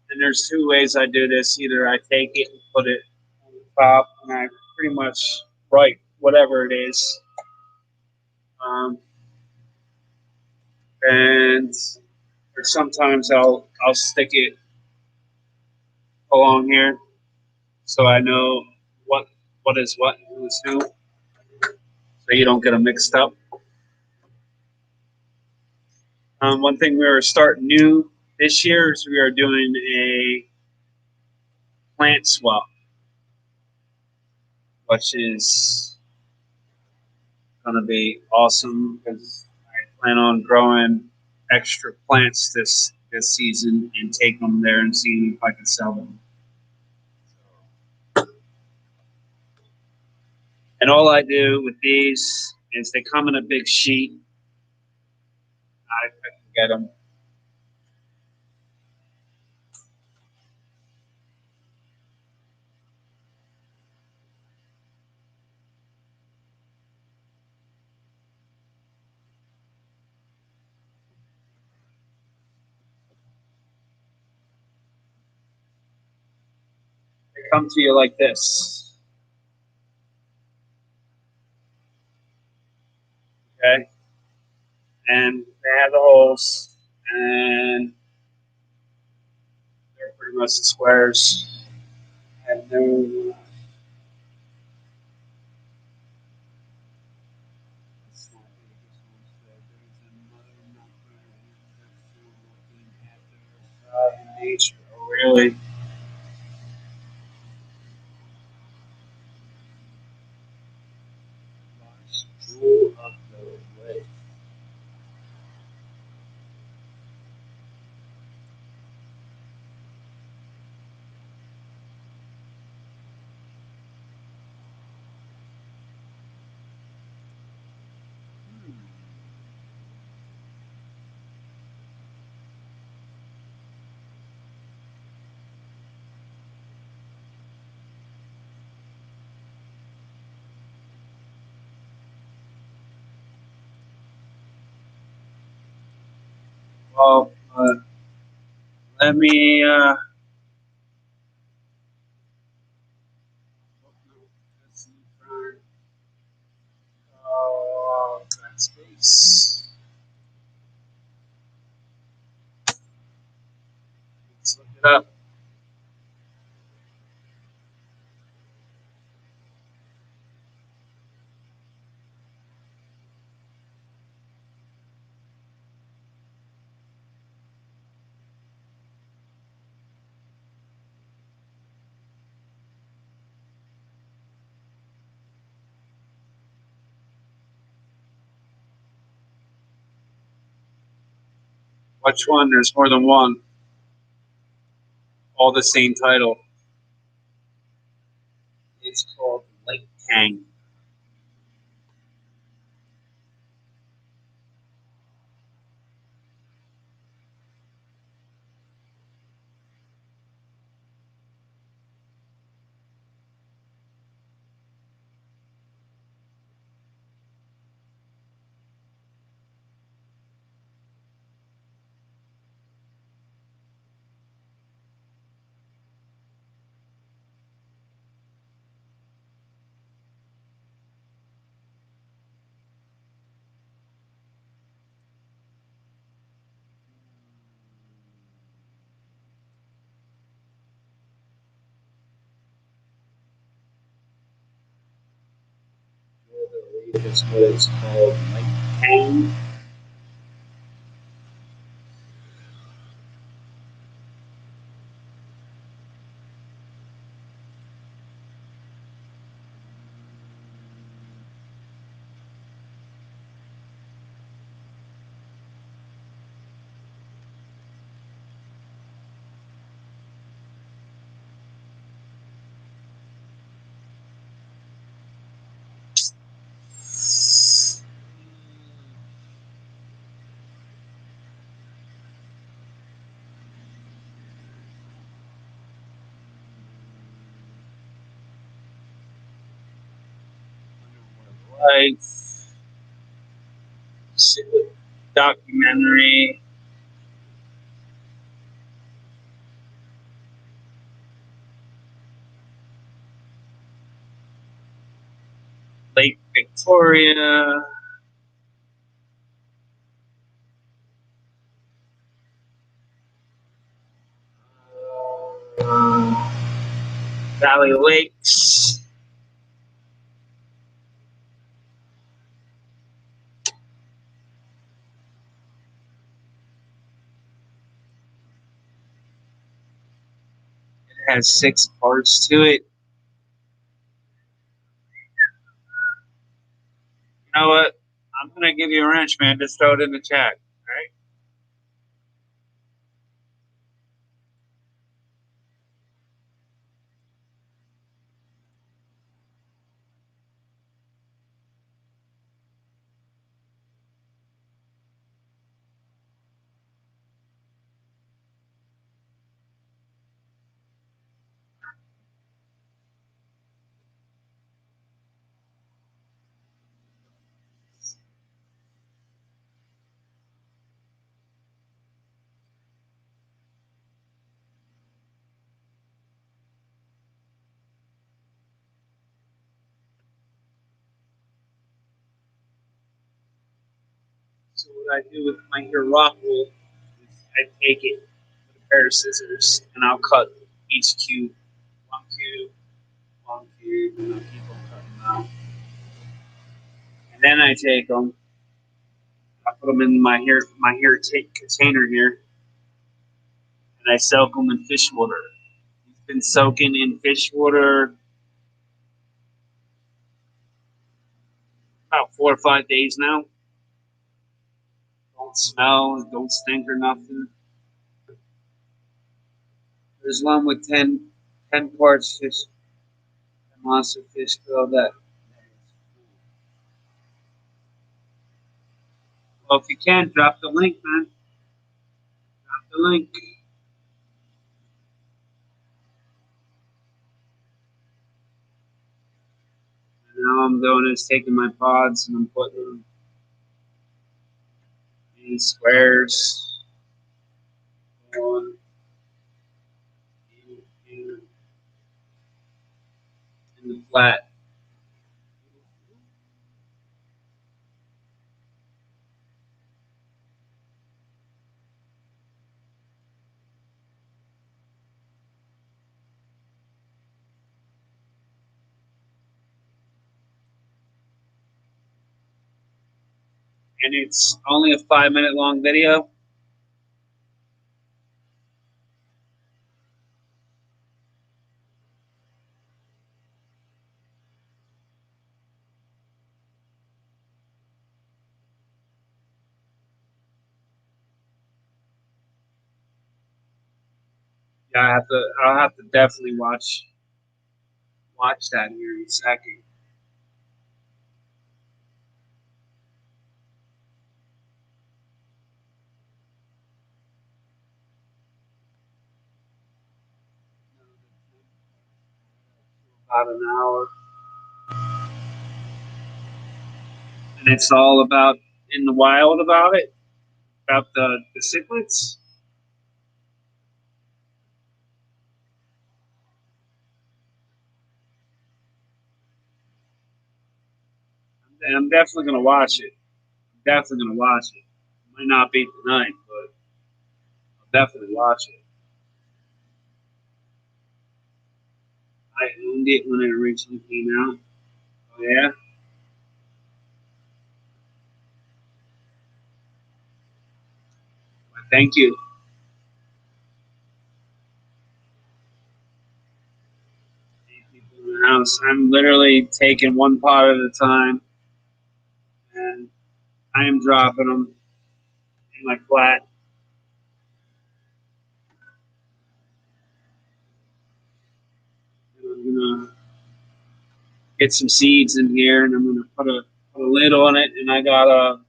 And there's two ways I do this. Either I take it and put it on the top, and I pretty much write whatever it is. And or sometimes I'll stick it along here so I know what is what and who's who, so you don't get them mixed up. One thing we are starting new this year is we are doing a plant swap, which is going to be awesome because I plan on growing extra plants this season and take them there and see if I can sell them. And all I do with these is they come in a big sheet. I can get them. They come to you like this. Okay? And they have the holes, and they're pretty much the squares. And no. Nature, oh, really? Jewel of the way. Well, let me. Space. Let's look it up. Which one? There's more than one. All the same title. It's called Lake Tang. think it's what it's called, like town. Life, documentary, Lake Victoria, Valley Lakes. It has 6 parts to it. You know what? I'm gonna give you a wrench, man. Just throw it in the chat. All right. So what I do with my hair rock wool is I take it with a pair of scissors and I'll cut each cube, one cube, and I'll keep on cutting them out. And then I take them, I put them in my hair container here, and I soak them in fish water. It's been soaking in fish water about 4 or 5 days now. Don't smell, don't stink or nothing. There's one with 10 parts fish, monster fish grill that. Well, if you can, drop the link, man. Drop the link. And now I'm doing is taking my pods and I'm putting them in squares. Going in the flat. And it's only a 5-minute long video. Yeah, I'll have to definitely watch that here in a second. About an hour. And it's all about in the wild about it, about the cichlids. And I'm definitely gonna watch it. Definitely gonna watch it. Might not be tonight, but I'll definitely watch it. I owned it when it originally came out. Oh yeah. Thank you. In the house. I'm literally taking one pot at a time, and I am dropping them in my flat. And I'm gonna get some seeds in here, and I'm gonna put a lid on it. And I got a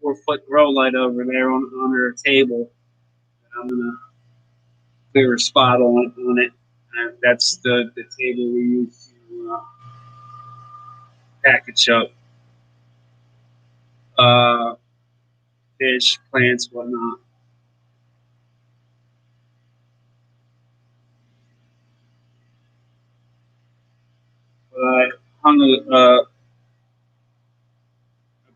4-foot grow light over there under a table. And I'm gonna clear a spot on it. And that's the table we use to package up fish, plants, whatnot. But I hung a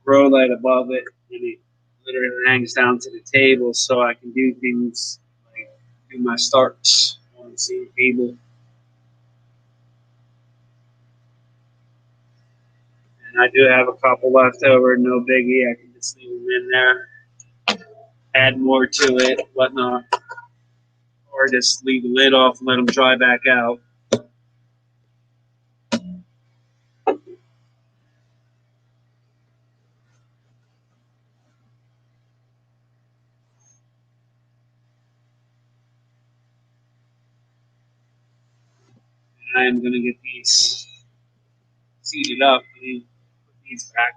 grow light above it, and it literally hangs down to the table, so I can do things like do my starts on the same table. And I do have a couple left over, no biggie. I can just leave them in there, add more to it, whatnot, or just leave the lid off and let them dry back out. And I am going to get these seeded up and put these back.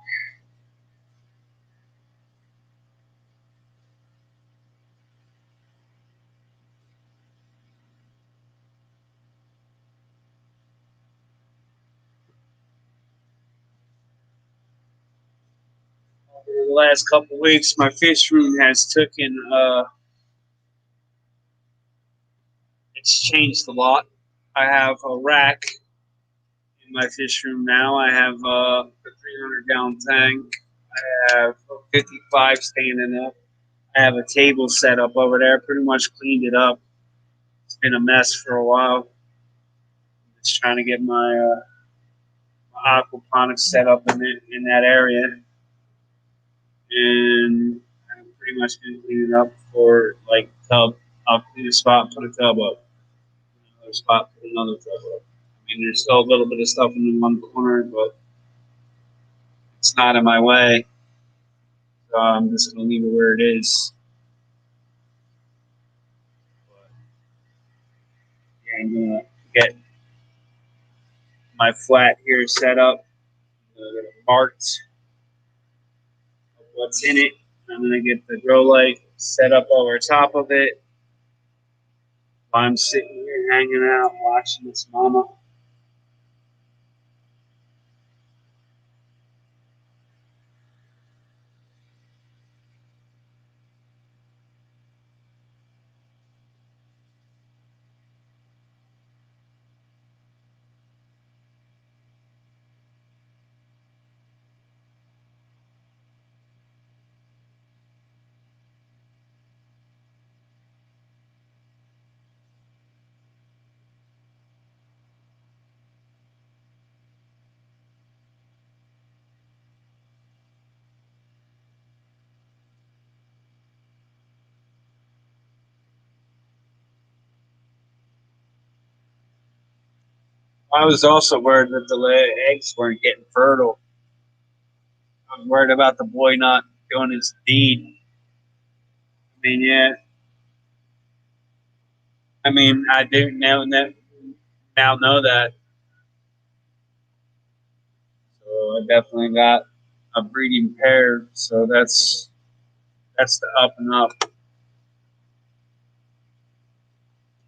Over the last couple weeks, my fish room has taken it's changed a lot. I have a rack in my fish room now. I have a 300-gallon tank. I have a 55 standing up. I have a table set up over there. Pretty much cleaned it up. It's been a mess for a while. Just trying to get my aquaponics set up in that area, and I'm pretty much gonna clean it up for like tub. I'll clean a spot, put a tub up. Another spot, put another tub up. I mean, there's still a little bit of stuff in the one corner, but it's not in my way. So I'm just gonna leave it where it is. But, yeah, I'm gonna get my flat here set up, marked of what's in it. I'm gonna get the grow light set up over top of it. While I'm sitting here hanging out watching this mama. I was also worried that the eggs weren't getting fertile. I was worried about the boy not doing his deed. I mean, yeah. I mean, I do now know that. So I definitely got a breeding pair. So that's the up and up.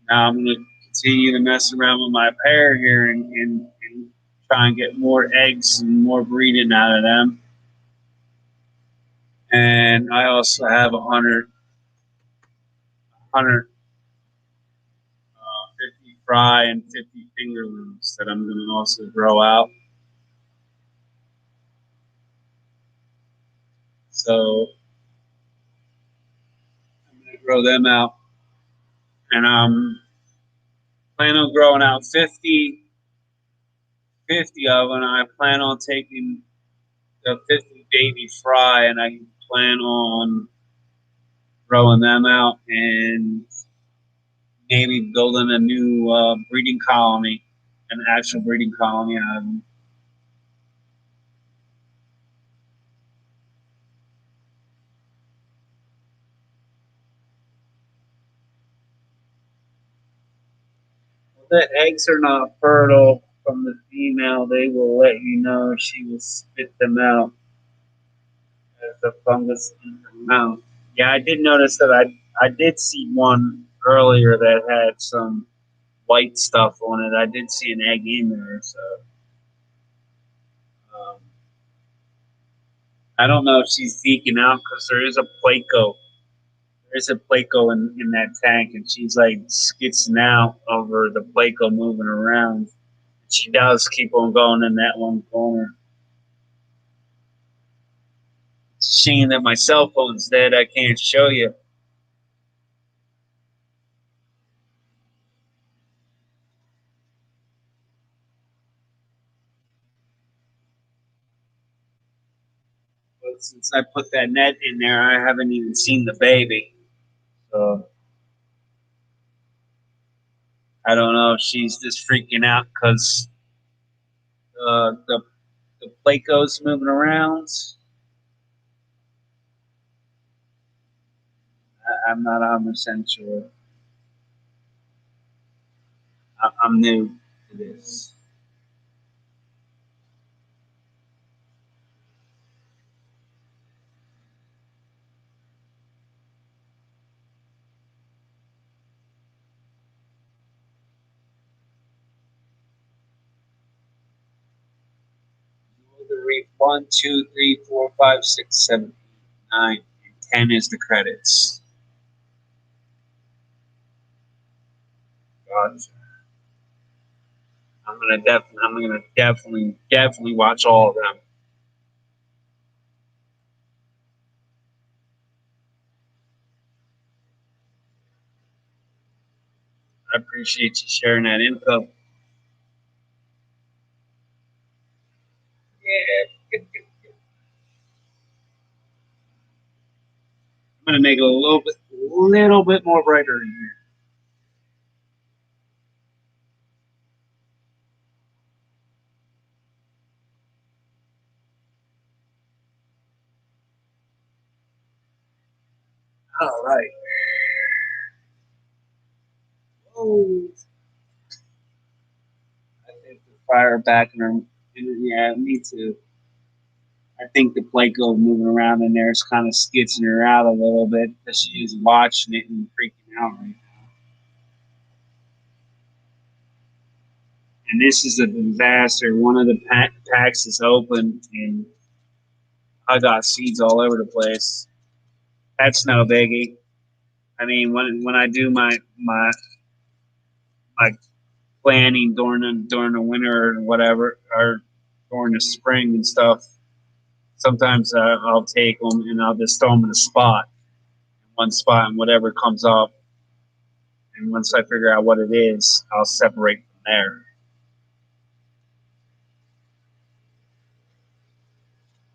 Now I'm going to continue to mess around with my pair here and try and get more eggs and more breeding out of them. And I also have 150 fry and 50 fingerlings that I'm going to also grow out. So I'm going to grow them out. And I'm planning on growing out 50 of them. I plan on taking the 50 baby fry, and I plan on throwing them out and maybe building a new breeding colony, an actual breeding colony out of them. Well, the eggs are not fertile from the female. They will let you know. She will spit them out as a fungus in her mouth. Yeah, I did notice that I did see one earlier that had some white stuff on it. I did see an egg in there, so um, I don't know if she's deking out because there is a Placo. There's a Placo in that tank, and she's like skitzing out over the Placo moving around. She does keep on going in that one corner. It's a shame that my cell phone's dead. I can't show you. But since I put that net in there, I haven't even seen the baby. So I don't know if she's just freaking out because the Placo's moving around. I'm not 100% sure. I'm new to this. The reef 1, 2, 3, 4, 5, 6, 7, 8, 9, and 10 is the credits. Gotcha. I'm gonna definitely watch all of them. I appreciate you sharing that info. Yeah. I'm gonna make it a little bit more brighter in here. All right. Oh, I think the fire back in her. Yeah, me too. I think the Placo moving around in there is kind of skitzing her out a little bit because she is watching it and freaking out right now. And this is a disaster. One of the packs is open, and I got seeds all over the place. That's no biggie. I mean, when I do my planning during the winter or whatever, or during the spring and stuff, sometimes I'll take them and I'll just throw them in a spot, one spot, and whatever comes up. And once I figure out what it is, I'll separate from there.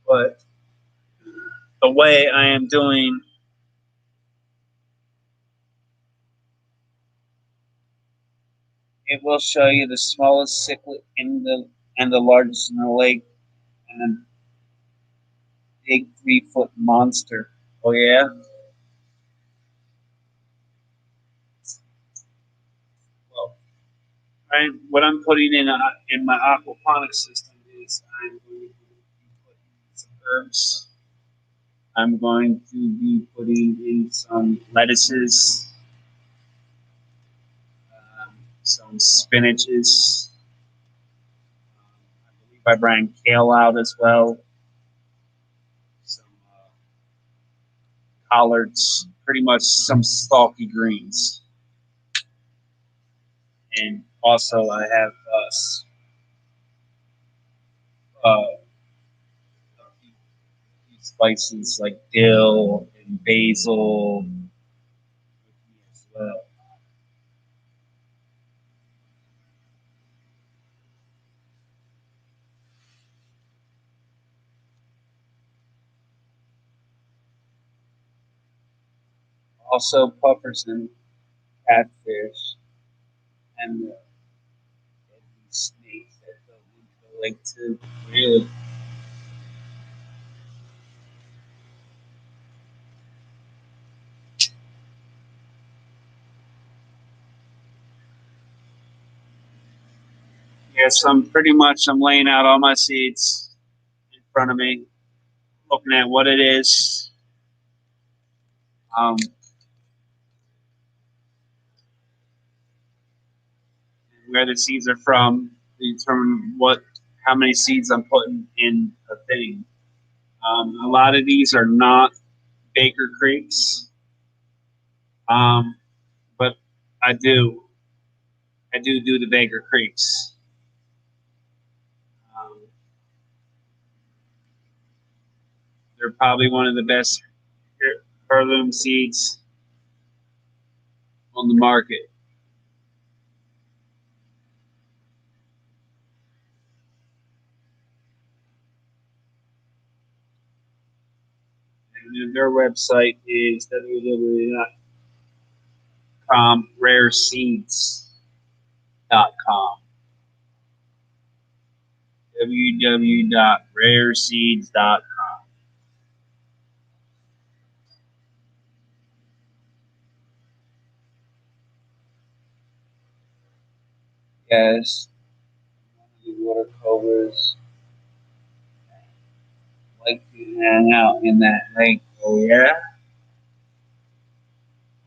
But the way I am doing, it will show you the smallest cichlid in the and the largest in the lake, and a big 3-foot monster. Oh yeah. Well, what I'm putting in my aquaponics system is I'm going to be putting some herbs. I'm going to be putting in some lettuces, some spinaches. I believe I bring kale out as well. Some collards, pretty much some stalky greens. And also I have a few spices like dill and basil as well. Also puffers and catfish and the snakes that go into the lake too. Really. Yes, I'm laying out all my seeds in front of me, looking at what it is, where the seeds are from, to determine how many seeds I'm putting in a thing. A lot of these are not Baker Creeks, but I do do the Baker Creeks. They're probably one of the best heirloom seeds on the market. And their website is www.rareseeds.com. www.rareseeds.com. Yes, the water cobras like to hang out in that lake. Oh yeah,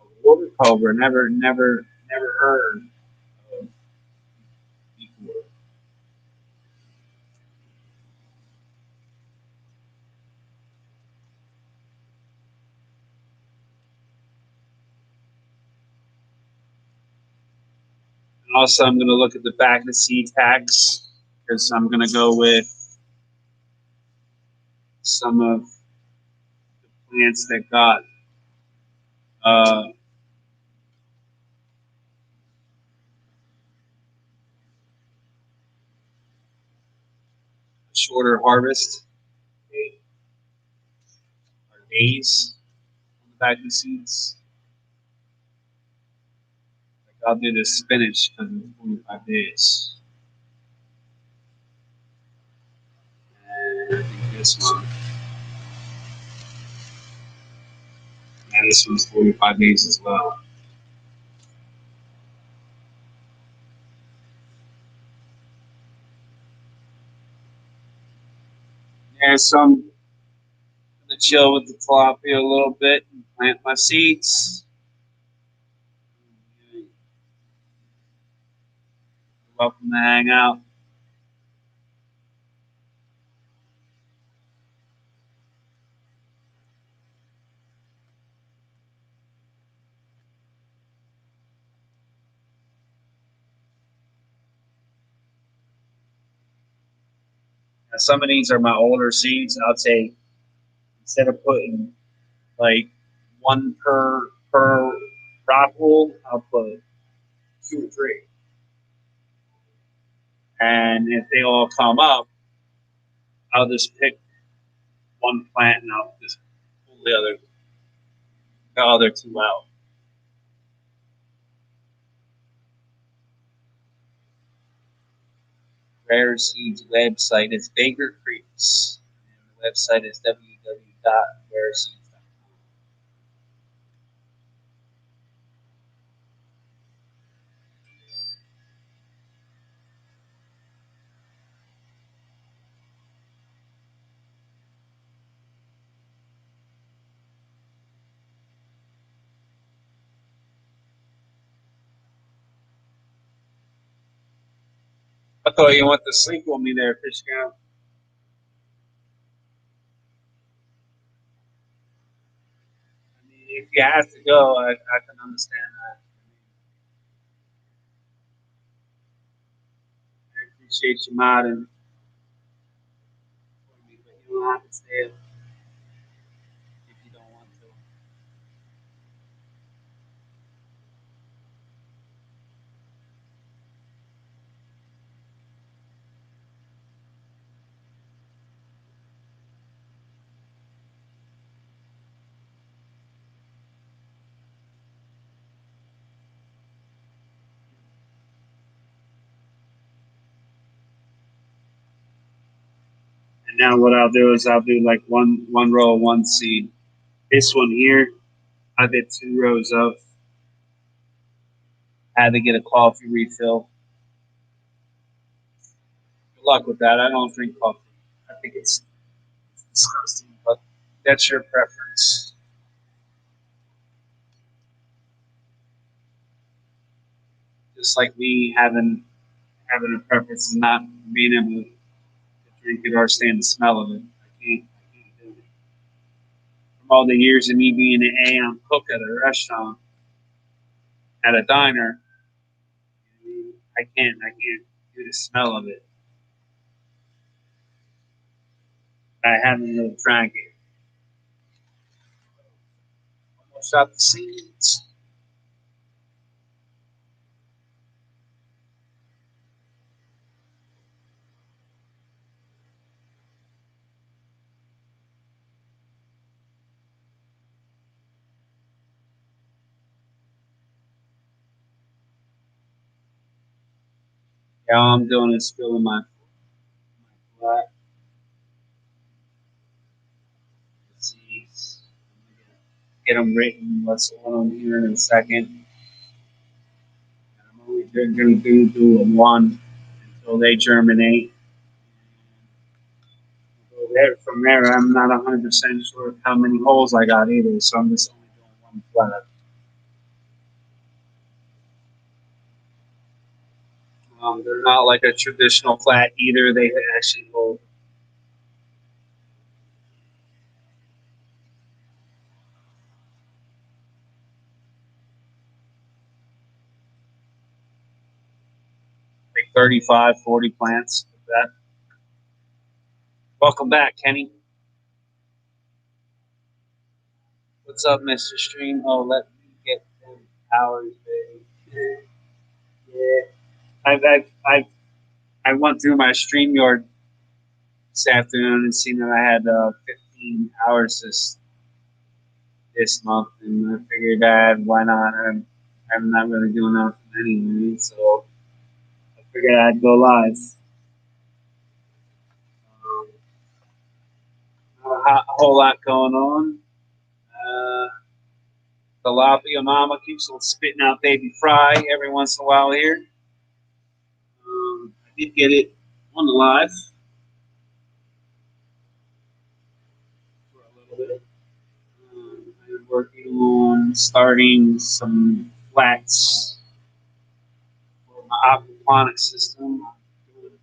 a water cobra. Never heard of before. And also, I'm going to look at the back of the seed packs because I'm going to go with some of the plants that got a shorter harvest or days on the back of the seeds. Like I'll do the spinach because it's 45 days. And I think this one. And this one's 45 days as well. Yeah, so I'm going to chill with the tilapia a little bit and plant my seeds. You're welcome to hang out. Now, some of these are my older seeds. I'll take, instead of putting like one per rock wool, I'll put 2 or 3. And if they all come up, I'll just pick one plant and I'll just pull the other 2 out. Rare Seeds website is Baker Creeks. And the website is www.rareseeds.com. I thought you went to sleep with me there, Fish Guy. I mean, if you have to go, I can understand that. I appreciate you modding for me, but you don't have to stay if you don't want to. And now what I'll do is I'll do like one row of one seed. This one here, I did 2 rows of. I had to get a coffee refill. Good luck with that. I don't drink coffee. I think it's disgusting, but that's your preference. Just like me having a preference is not being able to drink it or stand the smell of it. I can't do it. From all the years of me being an AM cook at a restaurant, at a diner, I can't do the smell of it. I haven't really drank it. Almost out the seeds. Yeah, all I'm doing is filling my flat seeds. Get them written. What's going on here in a second. I'm only going to do a one until they germinate. From there, I'm not 100% sure how many holes I got either, so I'm just only doing one flat. They're not like a traditional flat either. They actually hold like 35, 40 plants. Like that. Welcome back, Kenny. What's up, Mr. Stream? Oh, let me get them hours, baby. Yeah. I went through my StreamYard this afternoon and seen that I had 15 hours this month, and I figured that why not? I'm not really doing nothing anyway, so I figured I'd go live. A whole lot going on. Tilapia Mama keeps on spitting out baby fry every once in a while here. I did get it on the live for a little bit. I'm working on starting some flats for my aquaponics system. I'm doing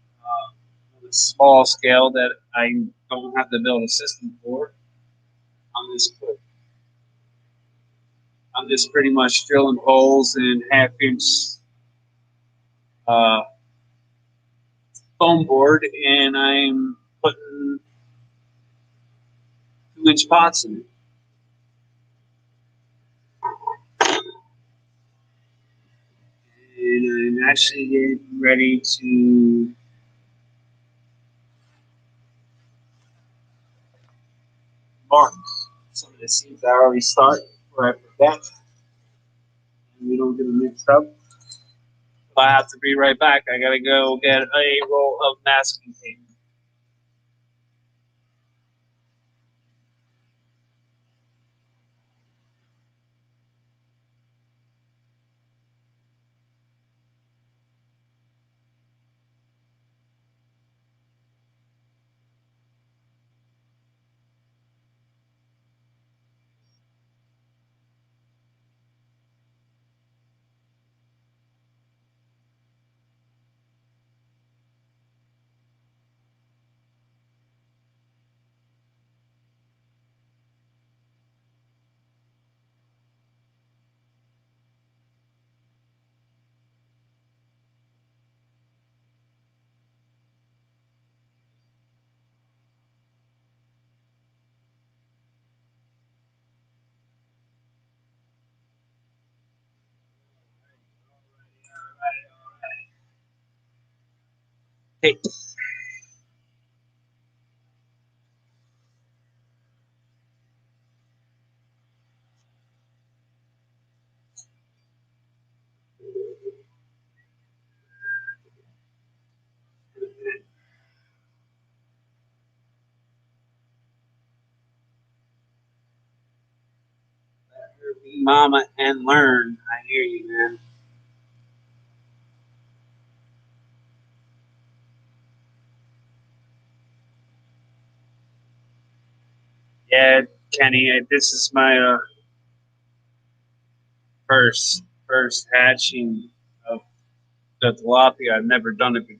on a small scale that I don't have to build a system for. I'm just put, I'm just pretty much drilling holes in half-inch uh, foam board, and I'm putting 2-inch pots in it. And I'm actually getting ready to mark some of the seeds I already start where I forget, and we don't get them mixed up. But I have to be right back. I gotta go get a roll of masking tape. Hey. be mama and learn. I hear you, man. Yeah, Kenny, this is my first hatching of the tilapia. I've never done it before.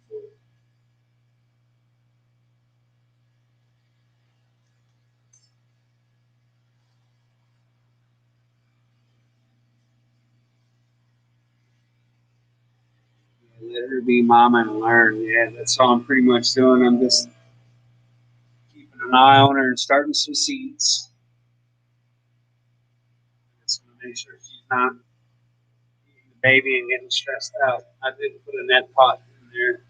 Let her be mama and learn. Yeah, that's all I'm pretty much doing. I'm just keeping an eye on her and starting some seeds. Just want to make sure she's not eating the baby and getting stressed out. I did put a net pot in there.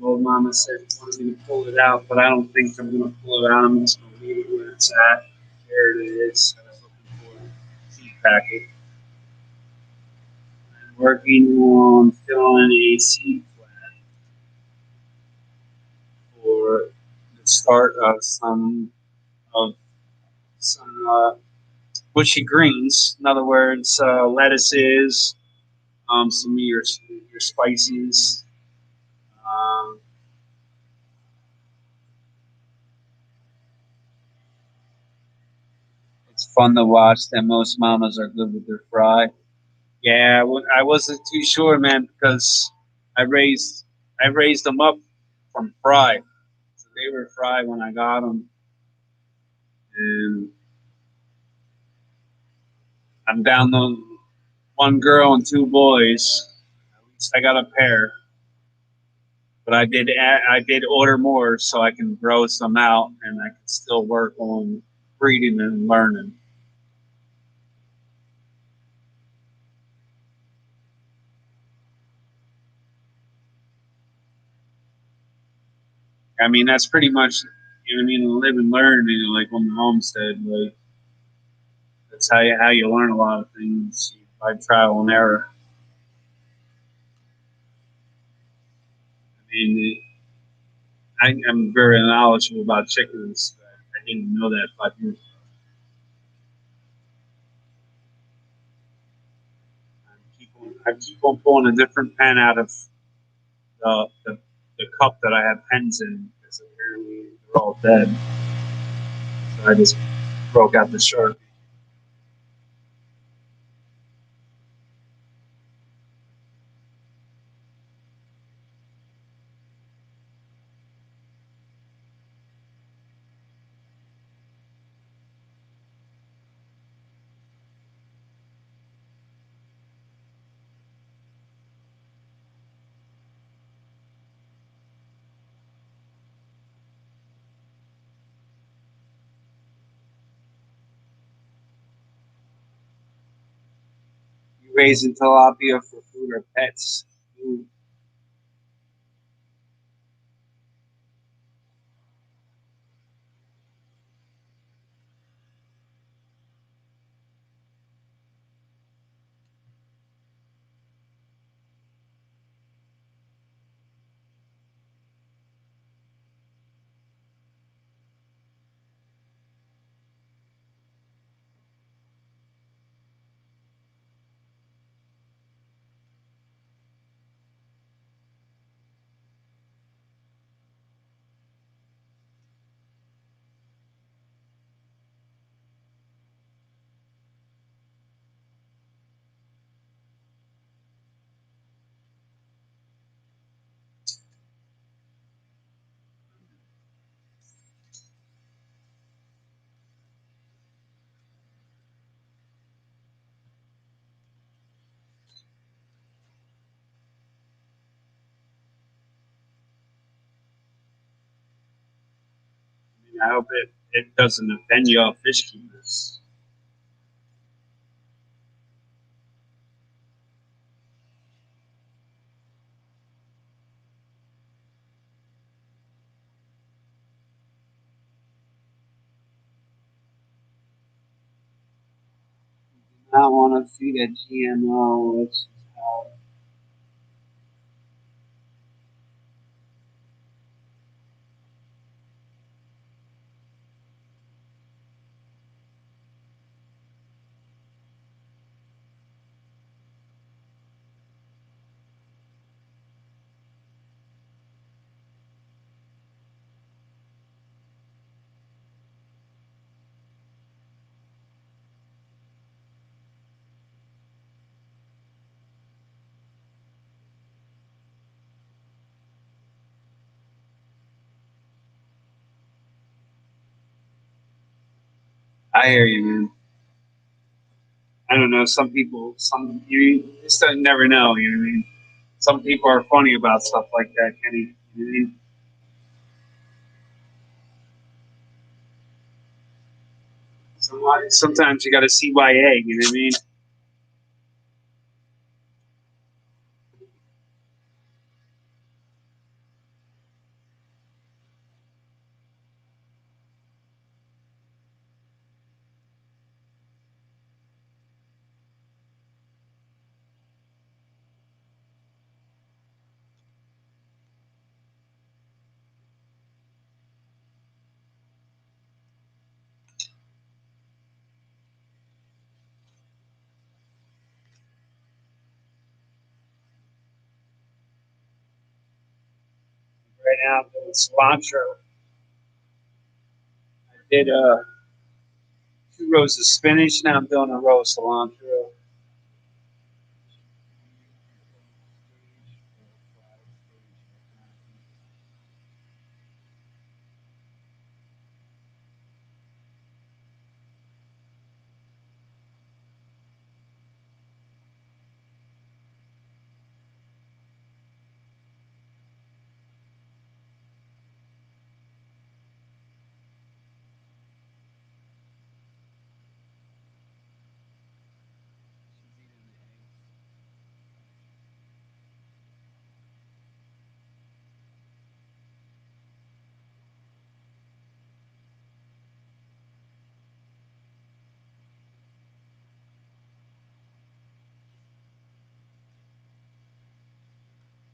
Old mama said she wanted me to pull it out, but I don't think I'm going to pull it out. I'm just going to leave it where it's at. There it is. I was looking for a seed packet. I'm working on filling a seed plant for the start of some bushy greens. In other words, lettuces, some of your spices. Um, it's fun to watch them. Most mamas are good with their fry. Yeah, I wasn't too sure, man, because I raised I raised them up from fry. So they were fry when I got them, and I'm down to one girl and two boys. At least I got a pair, but I did order more so I can grow some out, and I can still work on breeding and learning. I mean, that's pretty much, you know what I mean, live and learn, you know, like on the homestead, like that's how you learn a lot of things by trial and error. I mean, I'm very knowledgeable about chickens. I didn't know that 5 years ago. I keep on pulling a different pen out of the cup that I have pens in because apparently they're all dead. So I just broke out the Sharpie. You raising tilapia for food or pets? Ooh. I mean, I hope it doesn't offend y'all fish keepers. I want to feed a GMO, which is how I hear you, man. I don't know. Some people, you just don't never know. You know what I mean? Some people are funny about stuff like that, Kenny. You know what I mean? Sometimes you got to CYA. You know what I mean? Right now, I'm doing cilantro. I did 2 rows of spinach. Now I'm doing a row of cilantro.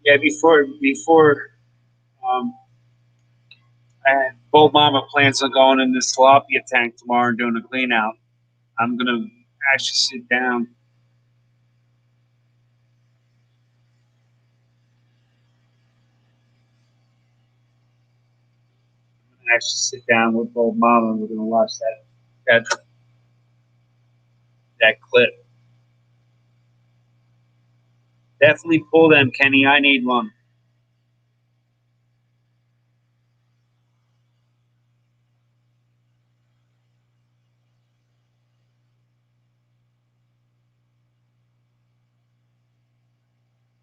Yeah, before um, I had Bold Mama plans on going in this tilapia tank tomorrow and doing a clean out. I'm gonna actually sit down. Actually sit down with Bold Mama and we're gonna watch that clip. Definitely pull them, Kenny. I need one.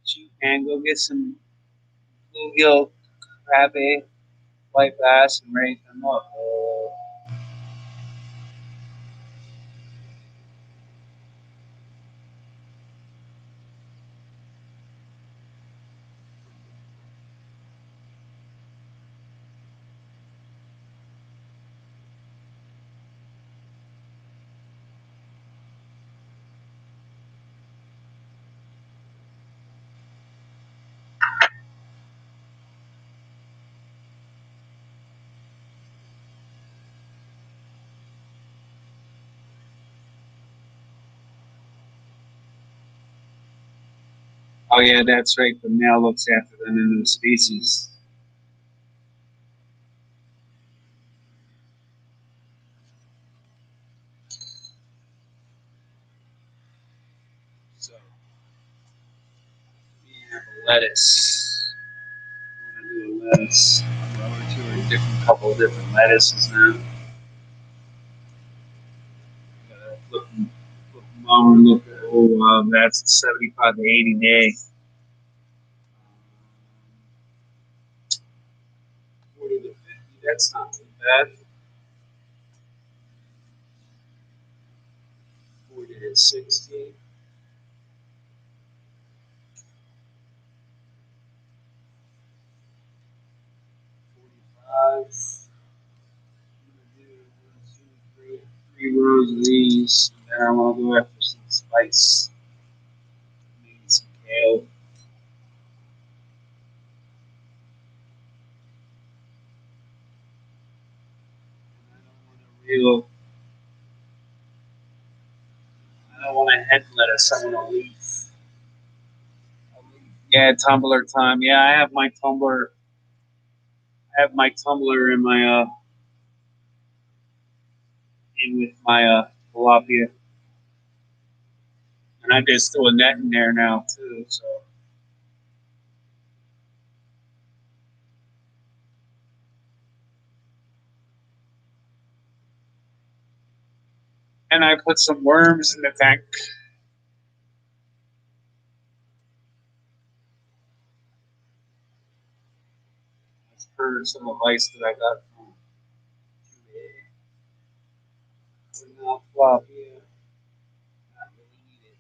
You can go get some bluegill, crabbe, white bass, and raise them up. Oh yeah, that's right. The male looks after them in the species. So we have a lettuce. I'm gonna do a lettuce. I'm going to a different couple of different lettuces now. Look, look, look. Oh, that's a 75 to 80 day. 40 to 50. That's not too bad. 40 to 60. 45. I'm gonna do 1, 2, 3 rows of these. And then I'm gonna go after some spice. Maybe some kale. Real. I don't want a head lettuce. I want a leaf. Yeah, tumbler time. Yeah, I have my tumbler. I have my tumbler in my in with my tilapia, and I just threw a net in there now too. So And I put some worms in the tank. That's for some advice that I got from not flop, yeah. Not really needed.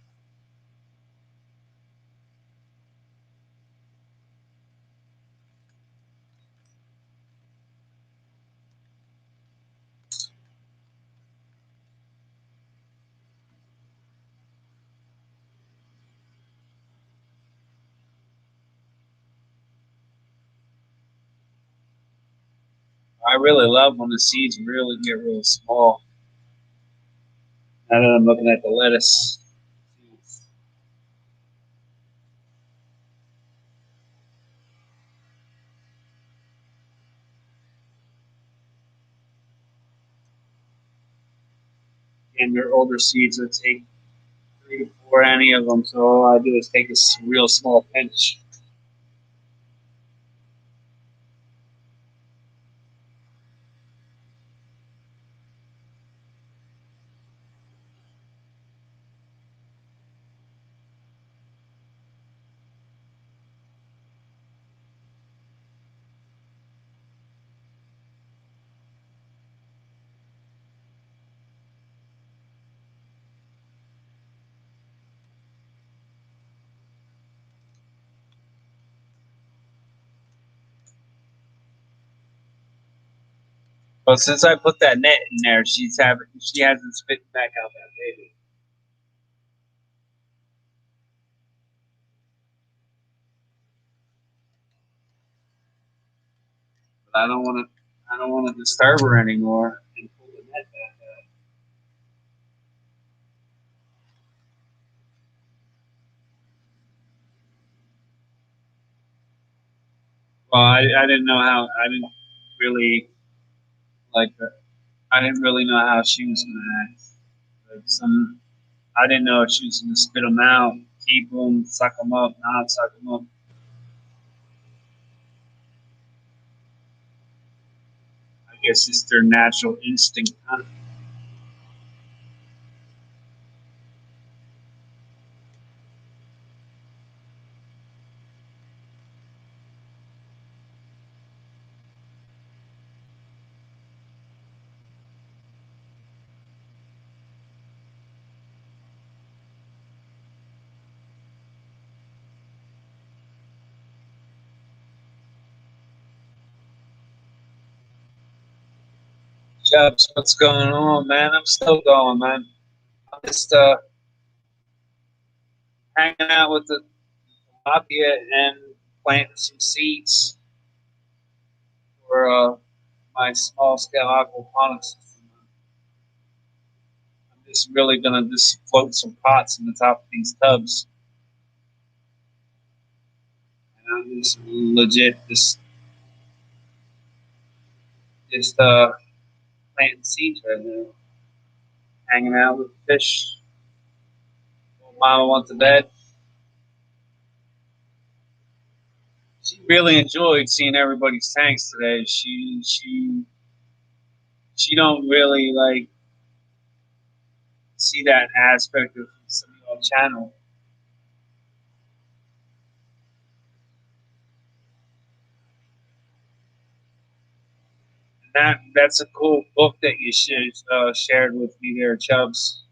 I really love when the seeds really get real small. Now that I'm looking at the lettuce. And their older seeds would take 3 to 4 any of them. So all I do is take a real small pinch. But since I put that net in there, she hasn't spit back out that baby. But I don't want to disturb her anymore and pull the net back out. Well, I didn't know how. I didn't really like her. I didn't really know how she was gonna act. Like I didn't know if she was gonna spit them out, keep them, suck them up, not suck them up. I guess it's their natural instinct. Huh? Chubbs, what's going on, man? I'm still going, man. I'm just hanging out with the mafia and planting some seeds for my small scale aquaponics system. I'm just really gonna just float some pots in the top of these tubs, and I'm just legit just planting seeds right now, hanging out with the fish. Mama went to bed. She really enjoyed seeing everybody's tanks today. She don't really like see that aspect of some of your channel. That's a cool book that you shared with me there, Chubbs.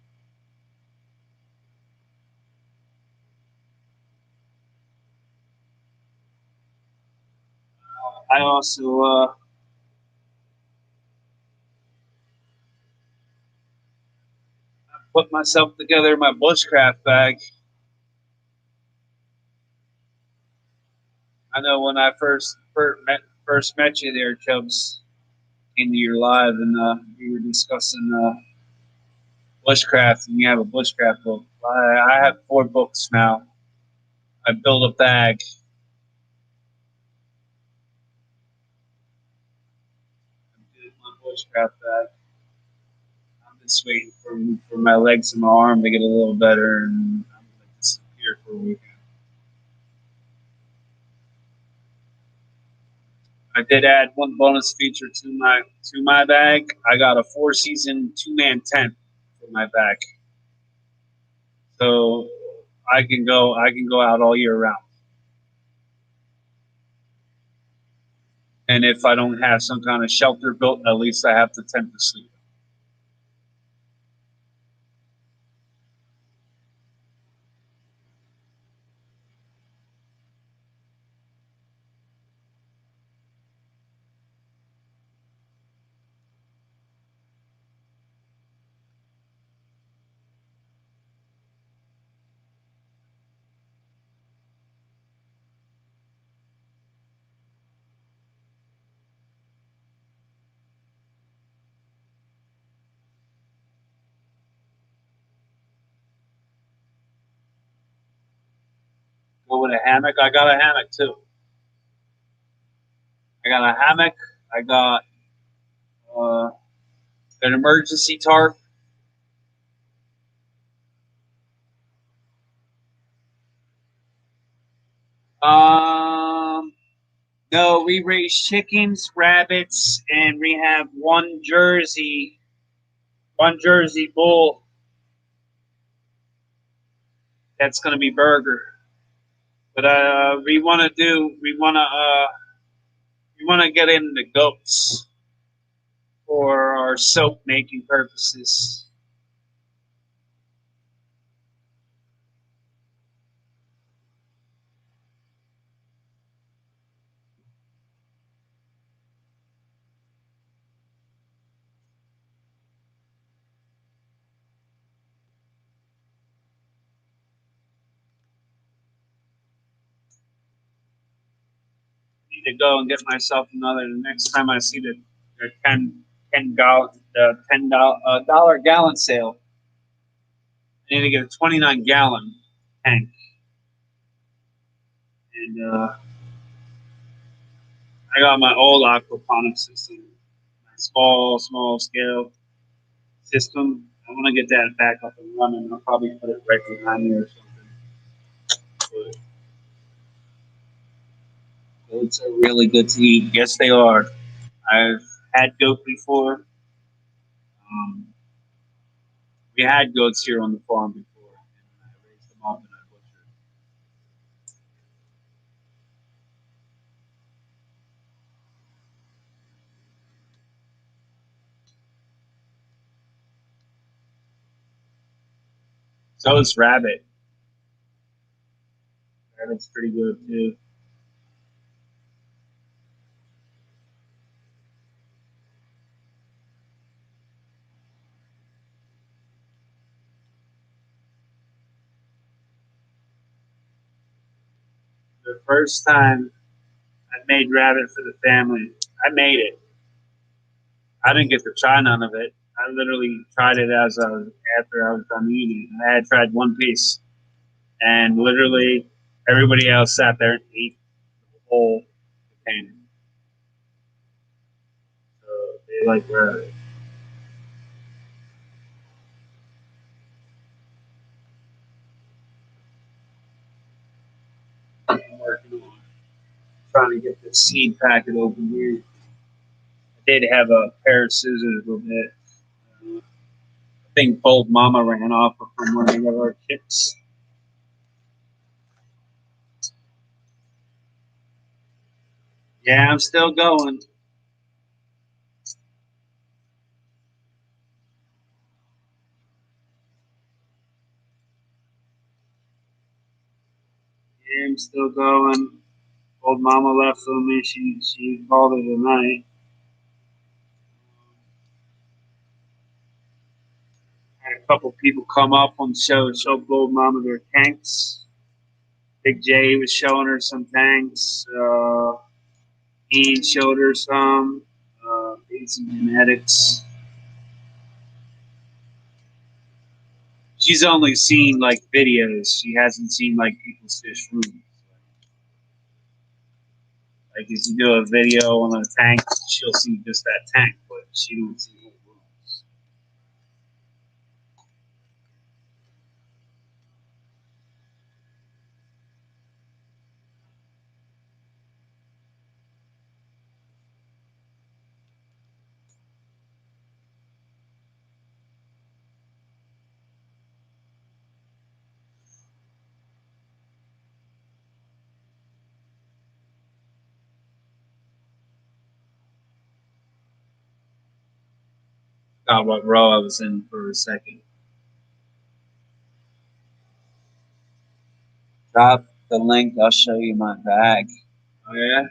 I also put myself together my bushcraft bag. I know when I first met you there, Chubbs, into your live, and we were discussing bushcraft, and you have a bushcraft book. I have 4 books now. I built a bag. I did my bushcraft bag. I'm just waiting for my legs and my arm to get a little better, and I'm gonna disappear for a weekend. I did add one bonus feature to my bag. I got a 4-season 2-man tent for in my back, so I can go out all year round. And if I don't have some kind of shelter built, at least I have the tent to sleep. Go with a hammock. I got a hammock too. I got a hammock. I got uh, an emergency tarp. Um, no, we raise chickens, rabbits, and we have one Jersey bull. That's gonna be Burger. But we wanna get into goats for our soap making purposes. Need to go and get myself another. The next time I see the $10 gallon sale, I need to get a 29-gallon tank. And I got my old aquaponics system, my small scale system. I want to get that back up and running. I'll probably put it right behind me or something. But goats are really good to eat. Yes, they are. I've had goat before. We had goats here on the farm before, and I raised them up and I butchered. So is rabbit. Rabbit's pretty good too. The first time I made rabbit for the family, I made it. I didn't get to try none of it. I literally tried it after I was done eating. I had tried one piece, and literally everybody else sat there and ate the whole container. So they like rabbit. I'm working on trying to get the seed packet open here. I did have a pair of scissors with it. I think both mama ran off from one of our chicks. Yeah, I'm still going. Yeah, I'm still going. Old mama left on me. She called it a night. Had a couple people come up and show old mama their tanks. Big J was showing her some tanks. Ian showed her some. Some genetics. She's only seen like videos. She hasn't seen like people's fish rooms. Like if you do a video on a tank, she'll see just that tank, but she don't see whole rooms. Forgot what row I was in for a second. Drop the link. I'll show you my bag. Oh yeah.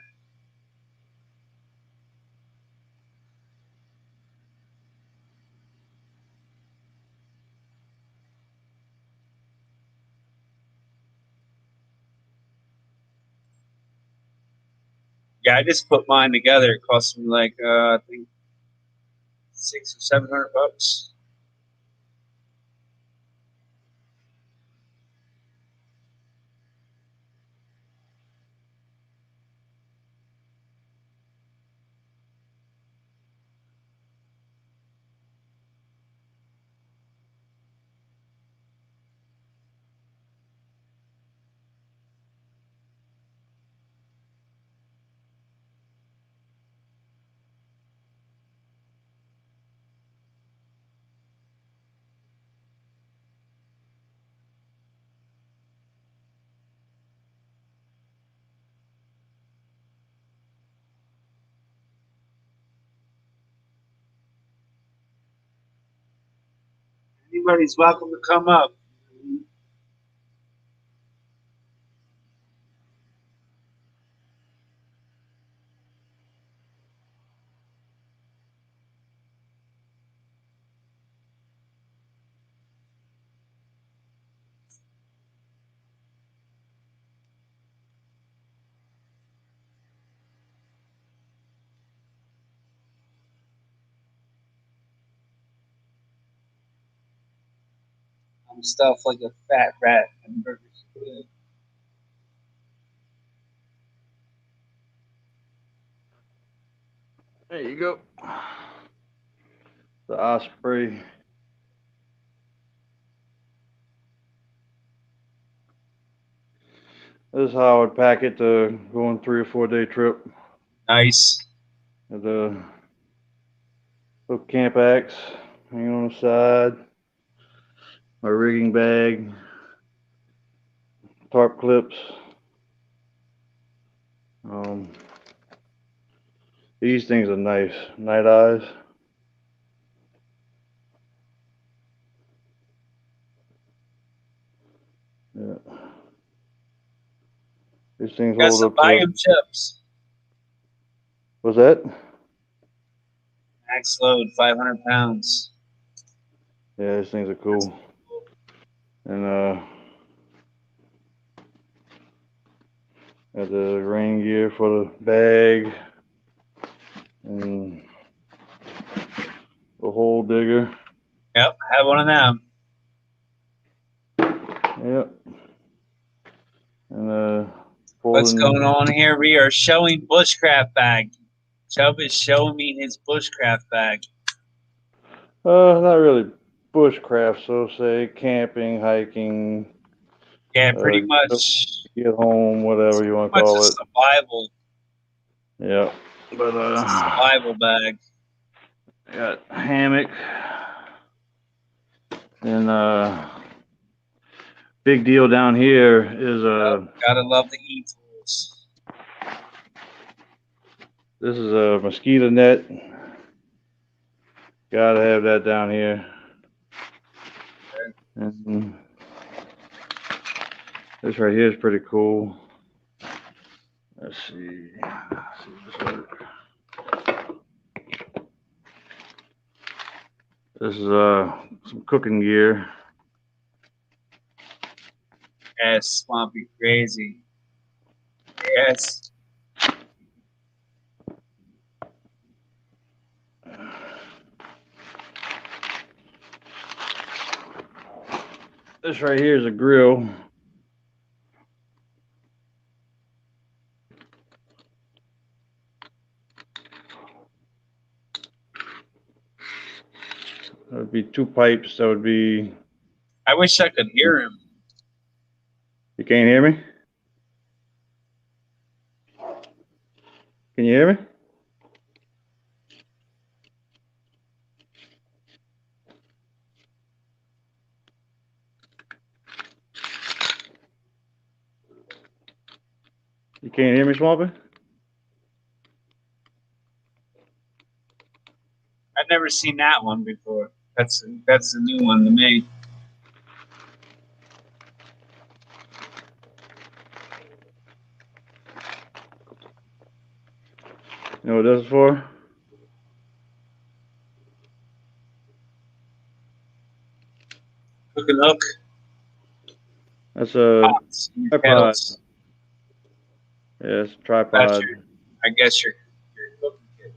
Yeah, I just put mine together. It cost me like I think $600 or $700. Anybody's welcome to come up. I'm stuffed like a fat rat. And burgers are good. There you go. The Osprey. This is how I would pack it to go on 3 or 4 day trip. Nice. With a little camp axe hanging on the side. My rigging bag. Tarp clips. These things are nice. Night eyes. Yeah. These things Got hold some up to. volume chips. What's that? Max load, 500 pounds. Yeah, these things are cool. And got the rain gear for the bag and the hole digger. Yep, I have one of them. Yep. And What's folding. going on here? We are showing bushcraft bag. Chubb is showing me his bushcraft bag. Not really bushcraft, so say camping, hiking. Yeah, pretty much. Get home, whatever you want to Much call a it. survival. Yeah. But survival bag. I got hammock and big deal down here is gotta love the e-tools. This is a mosquito net. Gotta have that down here. And this right here is pretty cool. Let's see. Let's see if this works. This is some cooking gear. Yes, swampy crazy. Yes. This right here is a grill. That would be 2 pipes. That would be. I wish I could hear him. You can't hear me? Can you hear me? You can't hear me, Swampy? I've never seen that one before. That's a new one to me. You know what this is for? Hook and hook. That's a Pots, tripod. kettles. Yeah, it's a That's tripod. your, I guess your cooking kit.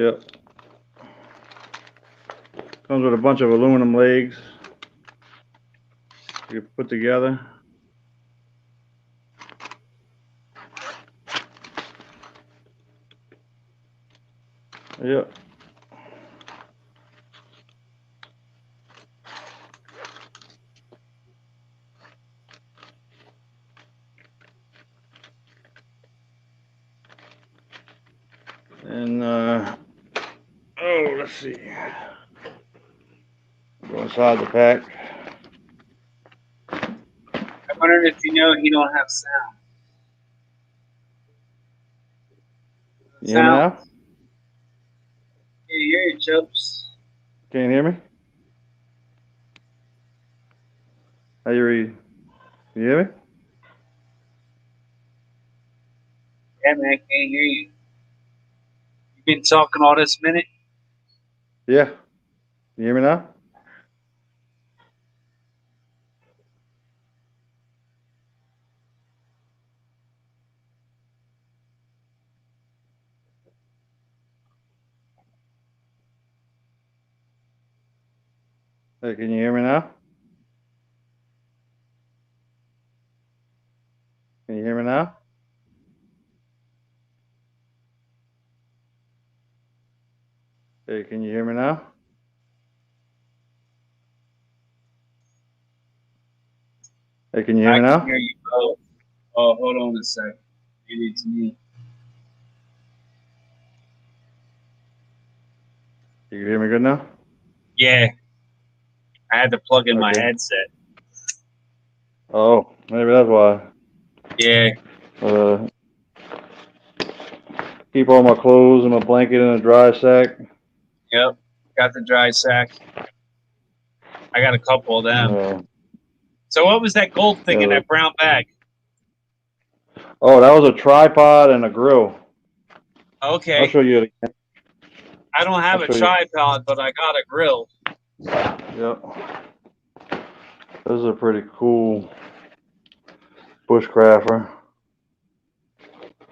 Yep. Comes with a bunch of aluminum legs you can put together. Yep. And oh, let's see. Go inside the pack. I wondered if you know he don't have sound. You hear me Sound. now? Can you hear you, Chubbs? Can you hear me? How you read? Can you hear me? Yeah, man, can't hear you. You been talking all this minute? Yeah. Can you hear me now? Hey, can you hear me now? Can you hear me now? Hey, can you hear me now? Hey, can you hear I me can now? hear you both. Oh, hold on a sec. Maybe it's me. You can hear me good now? Yeah, I had to plug in my Okay. headset. Oh, maybe that's why. Yeah, Keep all my clothes and my blanket in a dry sack. yep. Got the dry sack. I got a couple of them. So what was that gold thing in that brown bag? Oh, that was a tripod and a grill. I'll Okay. show you it again. I don't have I'll a show you. tripod, but I got a grill. Yep. This is a pretty cool bushcrafter.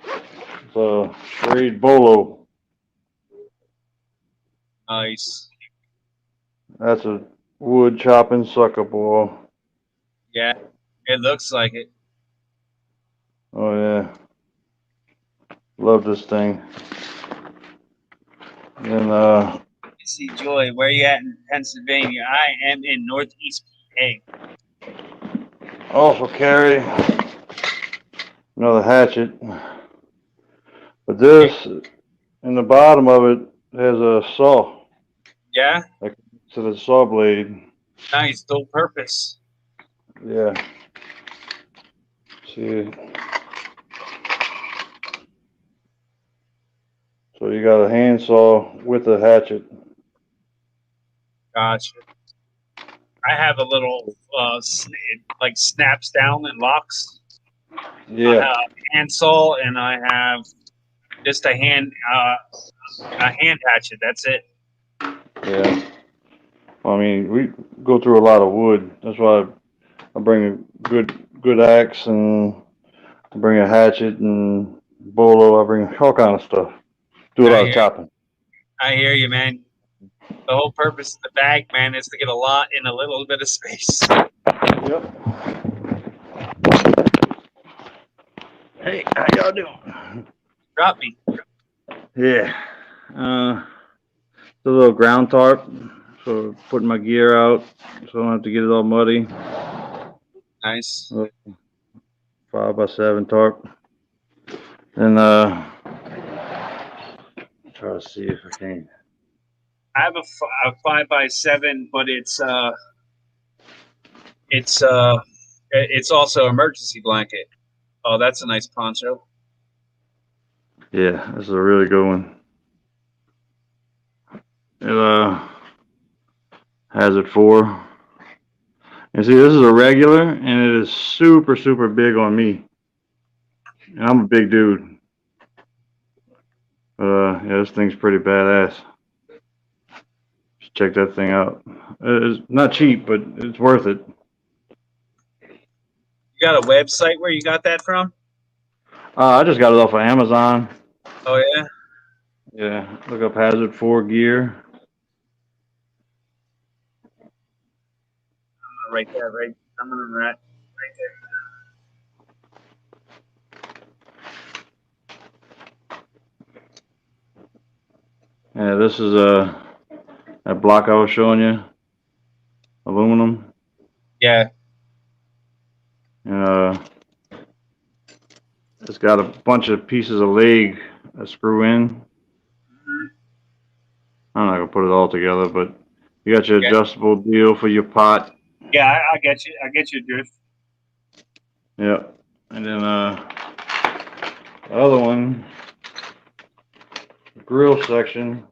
It's a Reed Bolo. Nice. That's a wood chopping sucker, boy. Yeah, it looks like it. Oh yeah. Love this thing. And Let's see, Joy, where you at in Pennsylvania? I am in Northeast PA. also carry another hatchet. But this, in the bottom of it, has a saw. Yeah, Like to the saw blade. nice, dual purpose. Yeah. See. So you got a handsaw with a hatchet. Gotcha. I have a little like snaps down and locks. Yeah. I have a handsaw and I have just a hand hatchet. That's it. Yeah. I mean, we go through a lot of wood. That's why I bring a good axe, and I bring a hatchet and bolo. I bring all kind of stuff. Do a lot of chopping. I hear you, man. The whole purpose of the bag, man, is to get a lot in a little bit of space. Yep. Hey, how y'all doing? Drop me. Yeah. It's a little ground tarp, so putting my gear out, so I don't have to get it all muddy. Nice. 5x7 tarp. And try to see if I can. I have a 5x7, but it's also emergency blanket. Oh, that's a nice poncho. Yeah, this is a really good one. It Hazard 4. And see, this is a regular, and it is super, super big on me. And I'm a big dude. Yeah, this thing's pretty badass. Just check that thing out. It's not cheap, but it's worth it. You got a website where you got that from? I just got it off of Amazon. Oh yeah. Yeah, look up Hazard 4 gear. I'm gonna write that right. I'm gonna write there. Yeah, this is that block I was showing you, aluminum. Yeah. It's got a bunch of pieces of leg that screw in. I'm not gonna put it all together, but you got your adjustable deal for your pot. Yeah, I get you. I get your drift. Yep. And then the other one, grill section.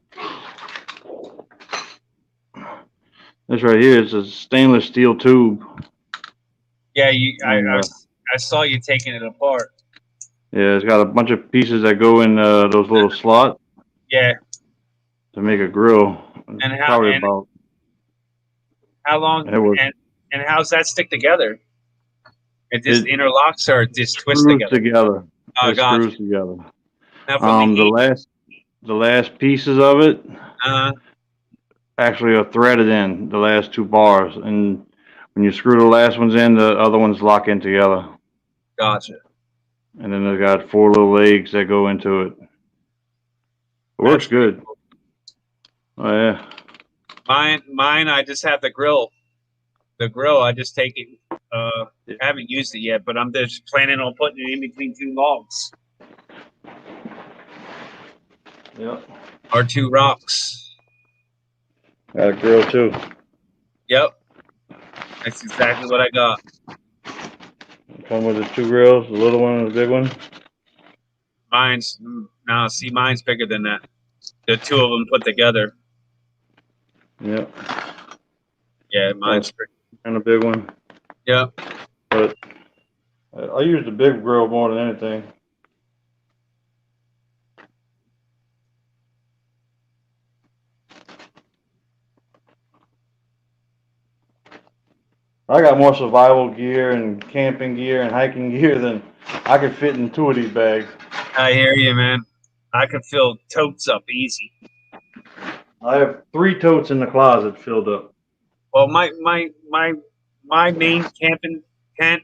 This right here is a stainless steel tube. Yeah, And, I saw you taking it apart. yeah, it's got a bunch of pieces that go in those little slots. Yeah. To make a grill. And how long and how's that stick together? It just interlocks or it just twists together? Oh, it screws together. Now from the last pieces of it actually are threaded in, the last 2 bars, and when you screw the last ones in, the other ones lock in together. Gotcha. And then they've got 4 little legs that go into it. It works good. Oh yeah. Mine. I just have the grill. The grill, I just take it. I haven't used it yet, but I'm just planning on putting it in between 2 logs. Yep. Or 2 rocks. Got a grill too. Yep. That's exactly what I got. Come with the 2 grills, the little one and the big one. Mine's bigger than that. The 2 of them put together. Yep. Yeah, mine's pretty. And a big one. Yep. But I use the big grill more than anything. I got more survival gear and camping gear and hiking gear than I could fit in 2 of these bags. I hear you, man. I could fill totes up easy. I have 3 totes in the closet filled up. Well, my main camping tent,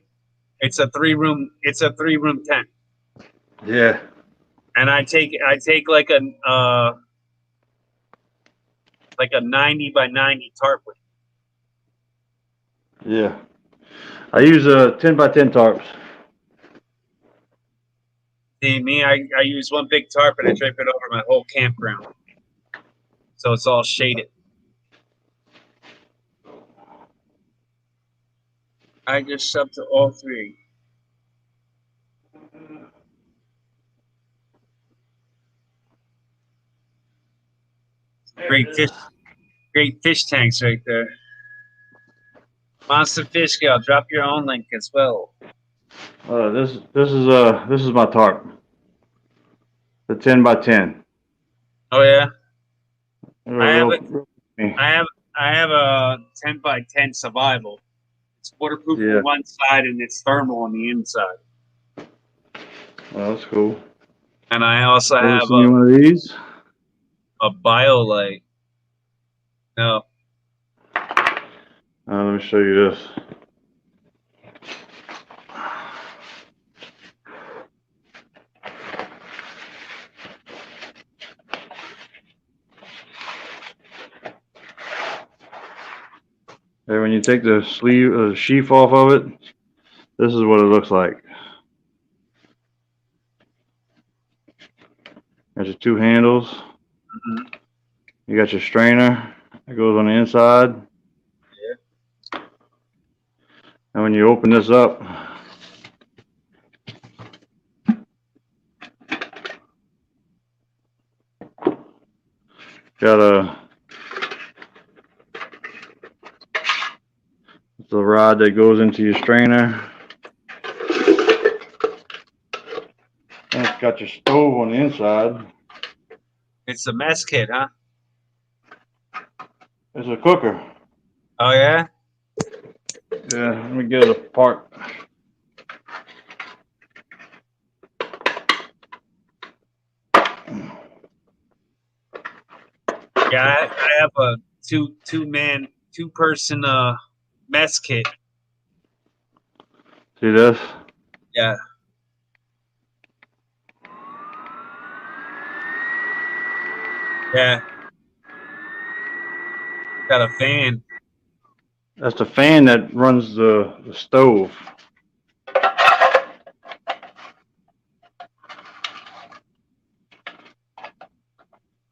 it's a 3-room tent. Yeah. And I take like a 90 by 90 tarp with. Yeah. I use 10 by 10 tarps. See, me, I use one big tarp and I drape it over my whole campground. So it's all shaded. I just sub to all 3. Great fish tanks right there. Monster Fish Gal, drop your own link as well. This is my tarp. The 10 by 10. Oh yeah. I have a 10 by 10 survival. It's waterproof on one side and it's thermal on the inside. Oh, that's cool. And I also have one of these? A BioLite. No. Let me show you this. And when you take the sheath off of it, this is what it looks like. Got your 2 handles. You got your strainer that goes on the inside. Yeah. And when you open this up, got a It's the rod that goes into your strainer. And it's got your stove on the inside. It's a mess kit, huh? It's a cooker. Oh yeah. Yeah, let me get it apart. Yeah, I have a two person mess kit. See this? Yeah. Yeah. Got a fan. That's the fan that runs the stove.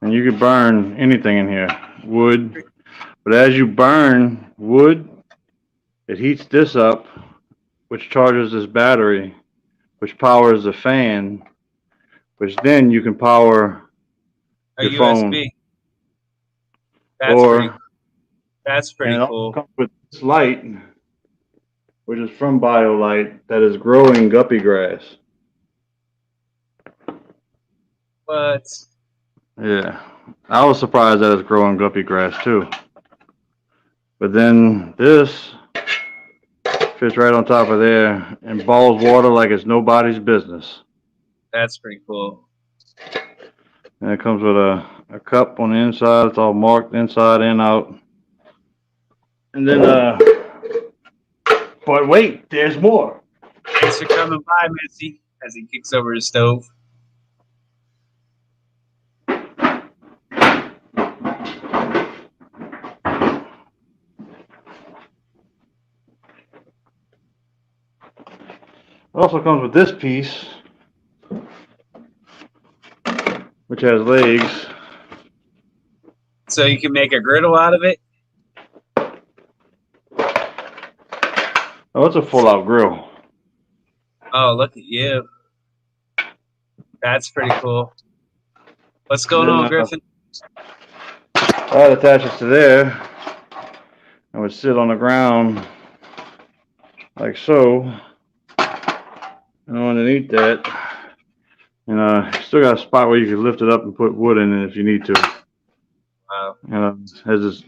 And you can burn anything in here, wood. But as you burn wood, it heats this up, which charges this battery, which powers the fan, which then you can power A your USB. phone. That's pretty and it cool. also comes with this light, which is from BioLite, that is growing guppy grass. But Yeah, I was surprised that it's growing guppy grass too. But then this fits right on top of there and balls water like it's nobody's business. that's pretty cool. And it comes with a cup on the inside. It's all marked inside and out. And then, but wait, there's more. Thanks for coming by, Missy, as he kicks over his stove. It also comes with this piece, which has legs. So you can make a griddle out of it? Oh, it's a full-out grill. Oh, look at you. That's pretty cool. What's going on, Griffin? That attaches to there and would sit on the ground like so. And underneath that, still got a spot where you can lift it up and put wood in it if you need to. Wow. Has this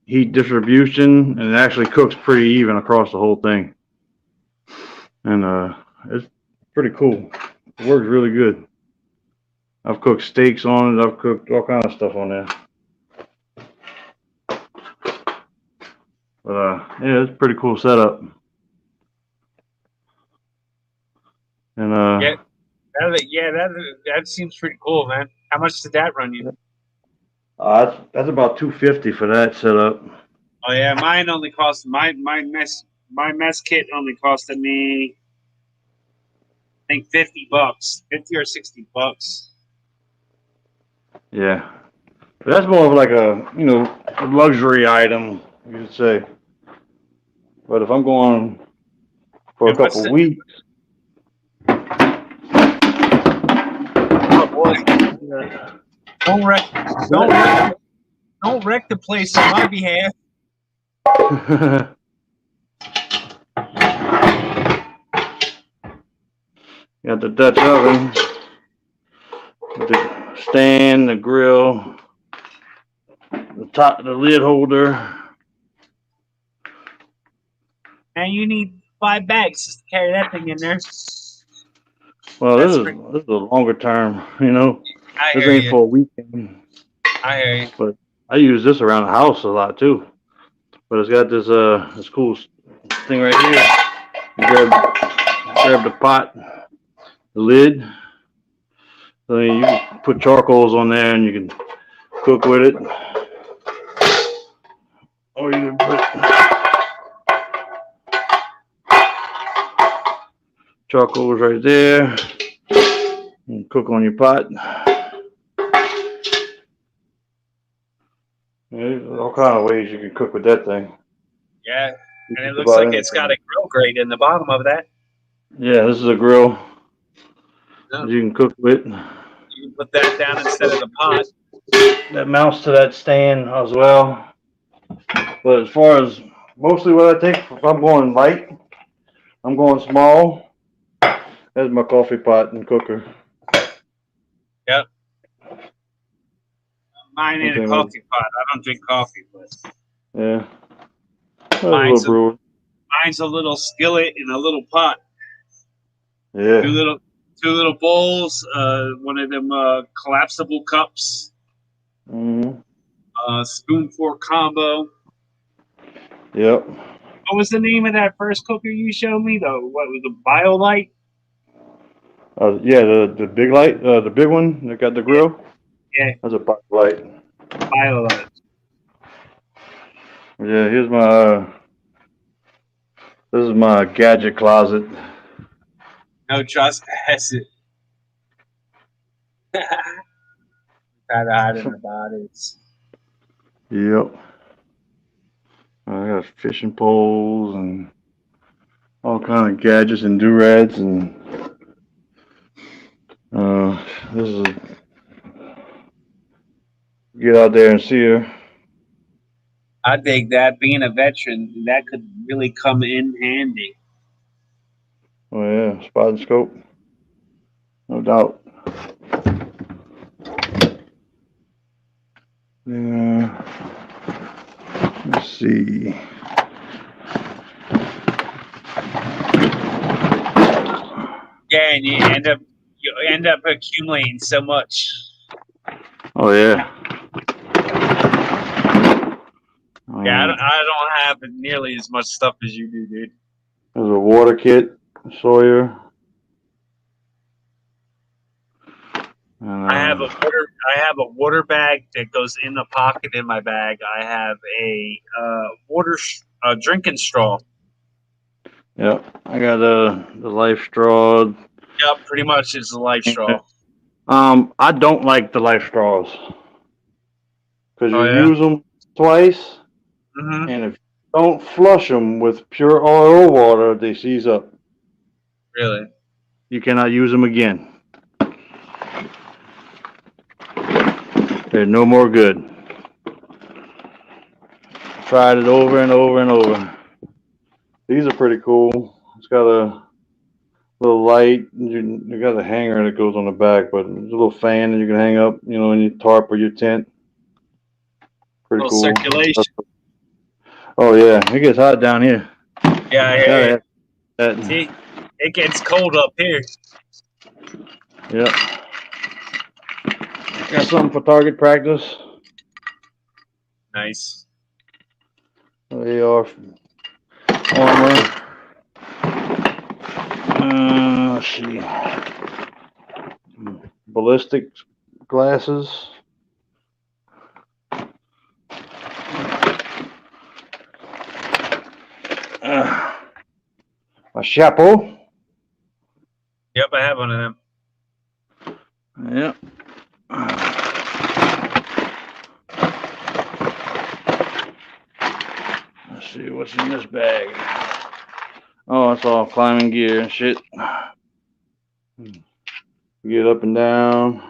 heat distribution, and it actually cooks pretty even across the whole thing. And it's pretty cool. It works really good. I've cooked steaks on it. I've cooked all kinds of stuff on there. But yeah, it's a pretty cool setup. And that seems pretty cool, man. How much did that run you? that's about $250 for that setup. Oh yeah, mine only cost my mess kit only costed me, I think, $50, $50 or $60. Yeah, but that's more of like a a luxury item, you could say. But if I'm going for a couple weeks, oh boy, don't wreck the place on my behalf. got the Dutch oven, with the stand, the grill, the lid holder. And you need 5 bags just to carry that thing in there. Well, this is a longer term, This ain't for a weekend. I hear you. But I use this around the house a lot too. But it's got this this cool thing right here. You grab the pot, the lid. So you can put charcoals on there and you can cook with it. Or you can put charcoals right there and cook on your pot. There's all kind of ways you can cook with that thing. Yeah, and it looks like it's got a grill grate in the bottom of that. Yeah, this is a grill that you can cook with. You can put that down instead of the pot. That mounts to that stand as well. But as far as mostly what I take if I'm going light. I'm going small. That's my coffee pot and cooker. Yep. Mine in a Something like, coffee pot. I don't drink coffee, but yeah. That's a little mine's a, brewer. mine's a little skillet in a little pot. Two Yeah. little bowls. One of them collapsible cups. Mm-hmm. Spoon fork combo. Yep. What was the name of that first cooker you showed me? What was the BioLite? Yeah, the big light, the big one that got the grill. Yeah, That's a pot light. BioLite. Yeah, here's my. This is my gadget closet. No trust it. Try to hide in the bodies. Yep. I got fishing poles and all kind of gadgets and doodads and this is get out there and see her. I dig that. Being a veteran, that could really come in handy. Oh yeah, spot and scope, no doubt. Let's see. Yeah, and you end up accumulating so much. Oh yeah. Yeah, I don't have nearly as much stuff as you do, dude. There's a water kit, Sawyer. And, I have a water bag that goes in the pocket in my bag. I have a drinking straw. Yep, I got the life straw. Yep, pretty much it's a life straw. I don't like the life straws because you yeah? use them twice, Mm-hmm. and if you don't flush them with pure oil water, they seize up. Really? You cannot use them again. They're no more good. Tried it over and over and over. These are pretty cool. It's got a little light. You got a hanger that goes on the back, but there's a little fan that you can hang up, in your tarp or your tent. Pretty cool. Circulation. Oh yeah, it gets hot down here. Yeah, I hear that. See, it gets cold up here. Yep. Got something for target practice. Nice. AR armor. Let's see. Ballistic glasses. A chapeau. Yep, I have one of them. Yep. Let's see what's in this bag. Oh, it's all climbing gear and shit. Get up and down.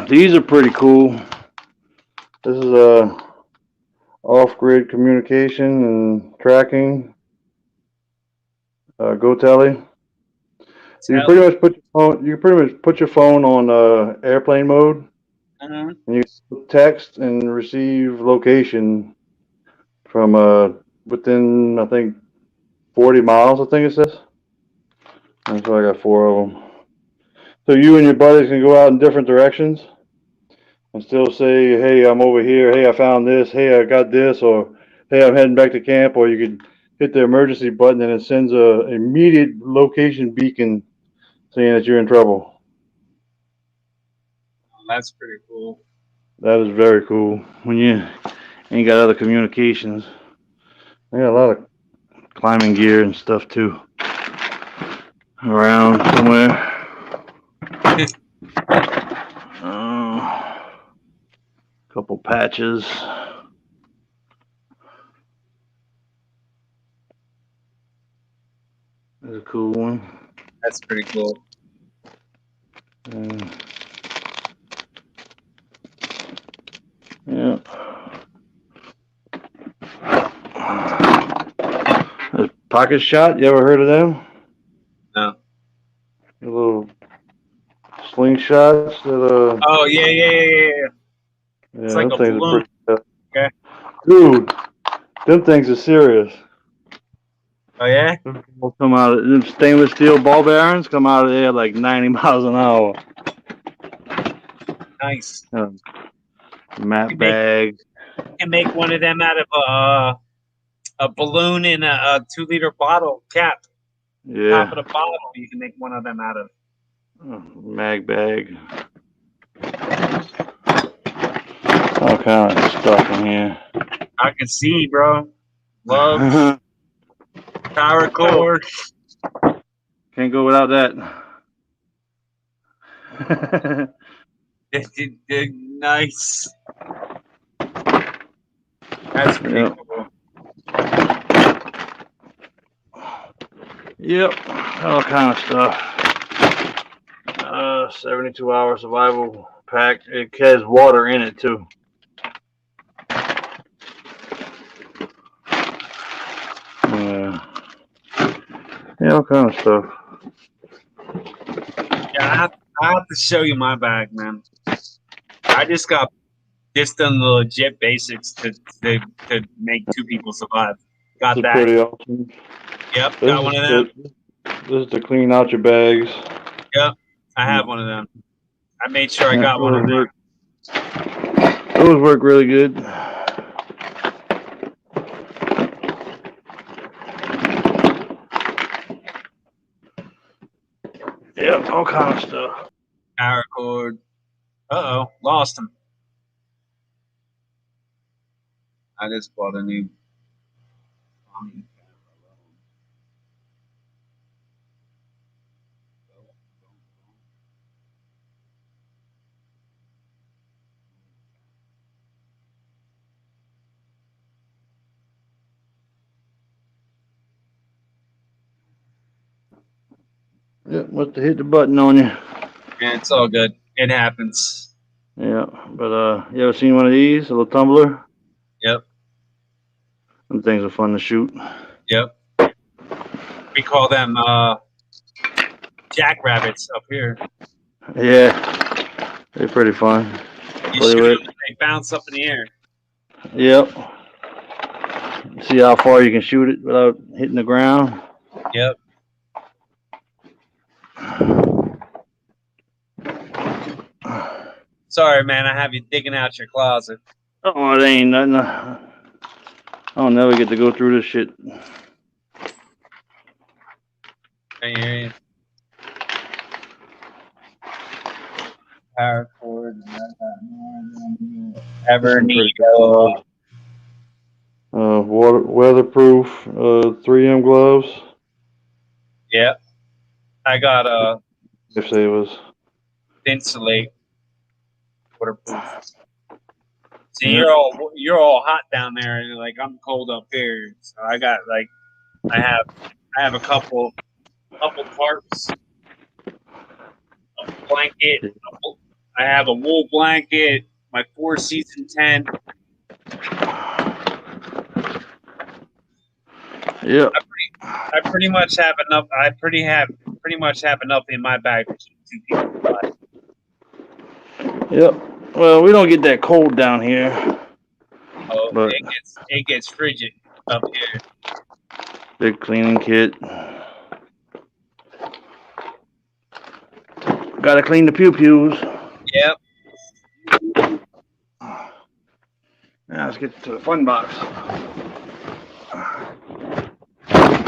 These are pretty cool. This is off-grid communication and tracking. GoTele. So you pretty much put your phone on airplane mode, and you text and receive location from within, I think, 40 miles. I think it says. And so I got 4 of them. So you and your buddies can go out in different directions and still say, "Hey, I'm over here. Hey, I found this. Hey, I got this," or "Hey, I'm heading back to camp." Or you could hit the emergency button and it sends a immediate location beacon saying that you're in trouble. That's pretty cool. That is very cool. When you ain't got other communications, I got a lot of climbing gear and stuff too around somewhere. Couple patches. That's a cool one. That's pretty cool. Yeah. Pocket shot. You ever heard of them? No. The little slingshots that Oh yeah. It's yeah, like them a things are balloon. pretty tough. Okay. Dude, them things are serious. Oh yeah. Will come out of them stainless steel ball bearings come out of there like 90 miles an hour. Nice. Mat bag. You can make one of them out of a balloon in a 2-liter bottle cap. Yeah. Top of the bottle. You can make one of them out of. Mag bag. All kind of stuff in here. I can see, bro. Gloves. Power cord. Can't go without that. Nice. That's pretty cool. Yep, all kind of stuff. 72-hour survival pack. It has water in it too. Yeah, all kind of stuff. Yeah, I have to show you my bag, man. I just got done the legit basics to make 2 people survive. Got that. Pretty awesome. Yep, got one of them. This is to clean out your bags. Yep, I have one of them. I made sure I got one of them. Those work really good. Yep, all kind of stuff. Power cord. Uh-oh, lost him. I just bought a new. Yep, must have hit the button on you. Yeah, it's all good. It happens. Yeah, but you ever seen one of these? A little tumbler? Yep. Them things are fun to shoot. Yep. We call them jackrabbits up here. Yeah, they're pretty fun. You shoot them and they bounce up in the air. Yep. See how far you can shoot it without hitting the ground. Yep. Sorry, man. I have you digging out your closet. Oh, it ain't nothing. I'll never get to go through this shit. I hear you. Power cord. Ever need weatherproof 3M gloves. Yep. I got If they was insulate waterproof. See, you're all hot down there, and like I'm cold up here. So I got like I have a couple tarps, a blanket. I have a wool blanket, my 4-season tent. Yeah. I pretty much have enough. I pretty much have enough in my bag for 2 people. Yep. Well, we don't get that cold down here. Oh, but it gets frigid up here. Big cleaning kit. Gotta clean the pew-pews. Yep. Now let's get to the fun box.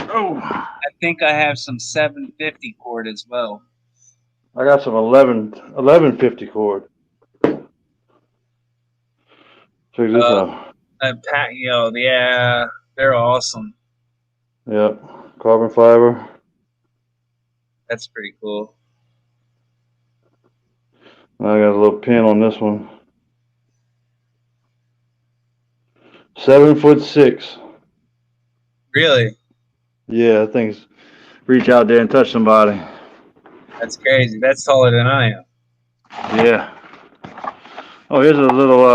Oh. I think I have some 750 cord as well. I got some 1150 cord. Check this out. Yeah, they're awesome. Yep, carbon fiber. That's pretty cool. I got a little pin on this one. 7'6". Really? Yeah, that thing's reach out there and touch somebody. That's crazy. That's taller than I am. Yeah. Oh, here's a little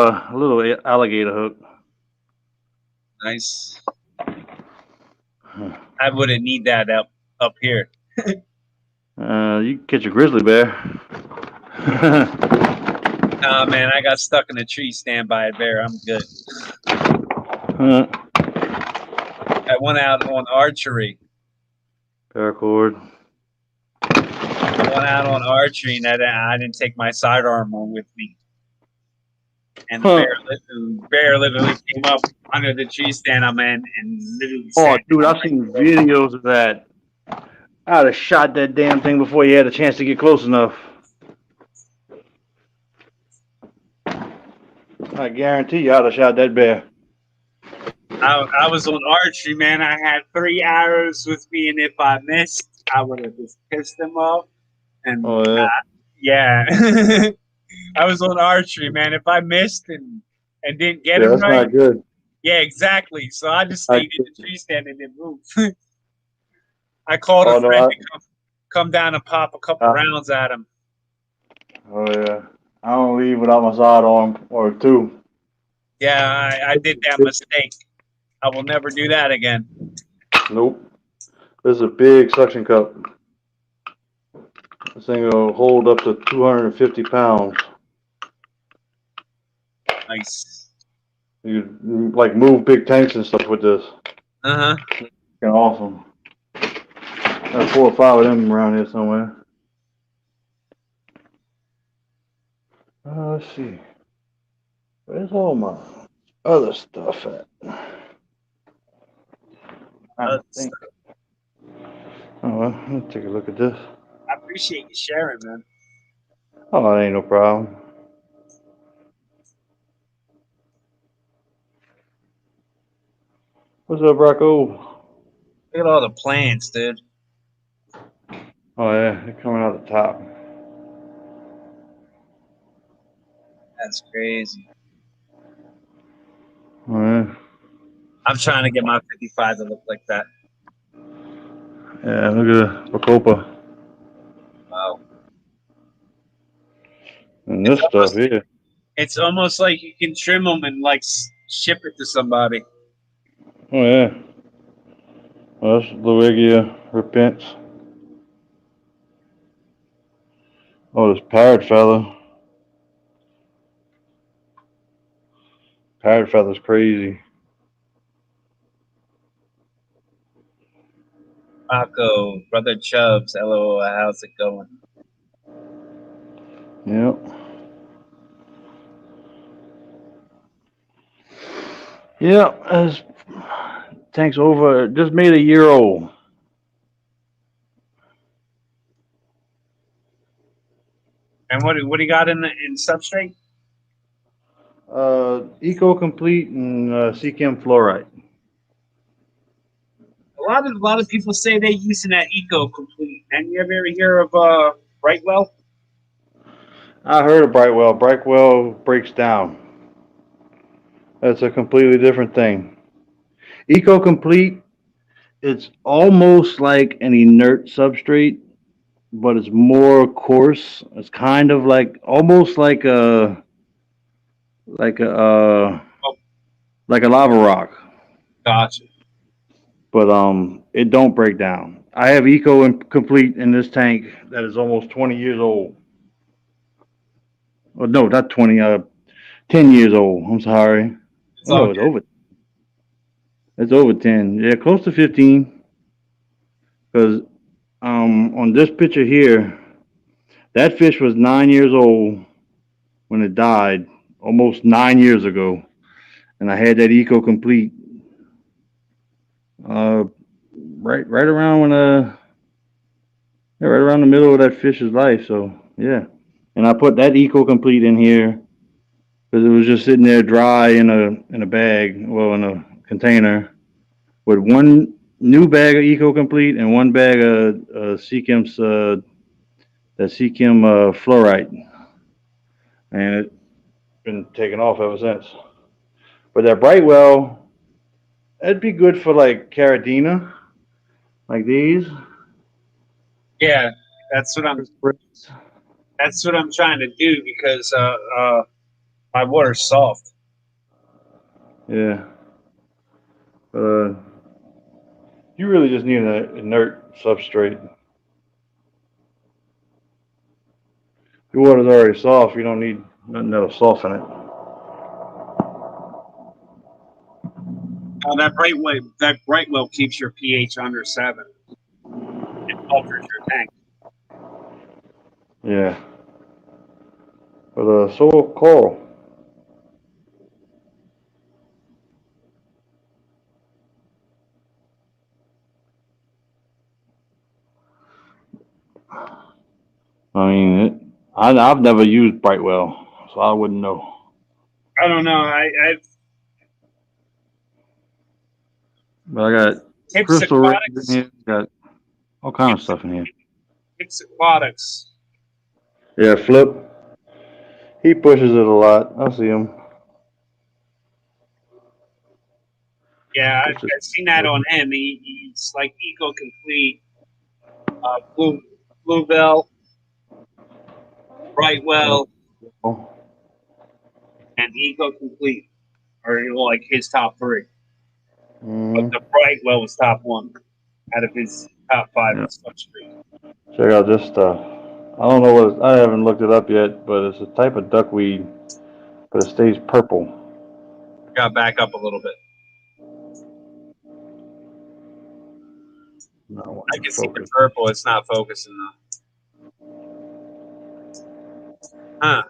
alligator hook. Nice. I wouldn't need that up here. You can catch a grizzly bear. Oh man, I got stuck in a tree stand by a bear. I'm good. I went out on archery. Paracord. I went out on archery and I didn't take my sidearm on with me. And the bear literally came up under the tree stand I'm in and literally Oh, sat dude, down I've seen videos of that. I'd have shot that damn thing before you had a chance to get close enough. I guarantee you I'd have shot that bear. I was on archery, man. I had 3 arrows with me, and if I missed, I would have just pissed them off. And yeah, I was on archery, man. If I missed and didn't get Yeah, him that's right, not good. yeah, exactly. So I just stayed in the tree stand and didn't move. I called a friend to come down and pop a couple rounds at him. Oh yeah, I don't leave without my sidearm or two. Yeah, I did that mistake. I will never do that again. Nope. This is a big suction cup. This thing will hold up to 250 pounds. Nice. You like move big tanks and stuff with this. Uh-huh. Awesome. Got 4 or 5 of them around here somewhere. Let's see. Where's all my other stuff at? I think. Oh well, let's take a look at this. I appreciate you sharing, man. Oh, that ain't no problem. What's up, Rocco? Look at all the plants, dude. Oh yeah, they're coming out the top. That's crazy. Oh yeah. I'm trying to get my 55 to look like that. Yeah, look at the Bacopa. Wow. And this stuff here. It's almost like you can trim them and like ship it to somebody. Oh yeah. Well, that's Luigia repents. Oh, this parrot feather. Parrot feather's crazy. Paco, Brother Chubbs, LOL, how's it going? Yep. Yep, this tank's over, just made a year old. And what do you got in substrate? Eco Complete and Seachem Fluorite. A lot of people say they're using that Eco Complete. And you ever hear of Brightwell? I heard of Brightwell. Brightwell breaks down. That's a completely different thing. Eco Complete, it's almost like an inert substrate, but it's more coarse. It's kind of like almost like a lava rock. Gotcha. But it don't break down. I have Eco Complete in this tank that is almost 20 years old. Well, no, not 20. 10 years old. I'm sorry. No, it's over. It's over 10. Yeah, close to 15. Because on this picture here, that fish was 9 years old when it died, almost 9 years ago, and I had that Eco Complete right around when right around the middle of that fish's life. So yeah, and I put that Eco Complete in here because it was just sitting there dry in a bag, well, in a container, with one new bag of Eco Complete and one bag of Seachem's that Seachem Fluorite, and it's been taken off ever since. But that Brightwell, that'd be good for like Caradina, like these. Yeah, that's what I'm trying to do because my water's soft. Yeah. You You really just need an inert substrate. If your water's already soft, you don't need nothing that'll soften it. That bright well keeps your pH under 7. It filters your tank. Yeah. For the soil coral. I mean, I've never used Brightwell, so I wouldn't know. I don't know. I've But I got Tips crystal rings in Aquatics. here. Got all kind of stuff in here. Tips Aquatics. Yeah, Flip. He pushes it a lot. I see him. Yeah, I've seen that on him. He's like Eco Complete, Bluebell, Brightwell, and Eco Complete are like his top 3. But the Brightwell was top 1 out of his top 5 Yeah. substrate. Check out this stuff. I don't know what I haven't looked it up yet, but it's a type of duckweed, but it stays purple. Got back up a little bit. No, I can see the purple. It's not focusing though. Huh.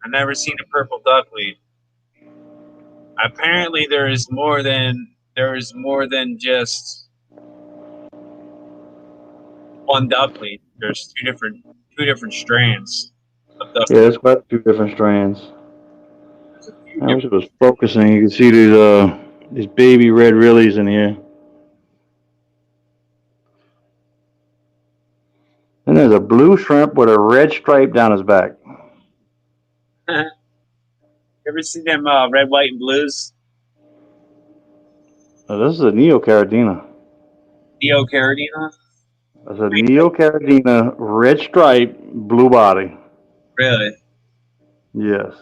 I've never seen a purple duckweed. Apparently there is more than just one duckweed. There's two different strands of duckweed. Yeah, it's got 2 different strands. I wish it was focusing. You can see these baby red rillies in here. And there's a blue shrimp with a red stripe down his back. Ever see them red, white, and blues? This is a Neocaridina. Neocaridina? That's a Neocaridina, red stripe, blue body. Really? Yes.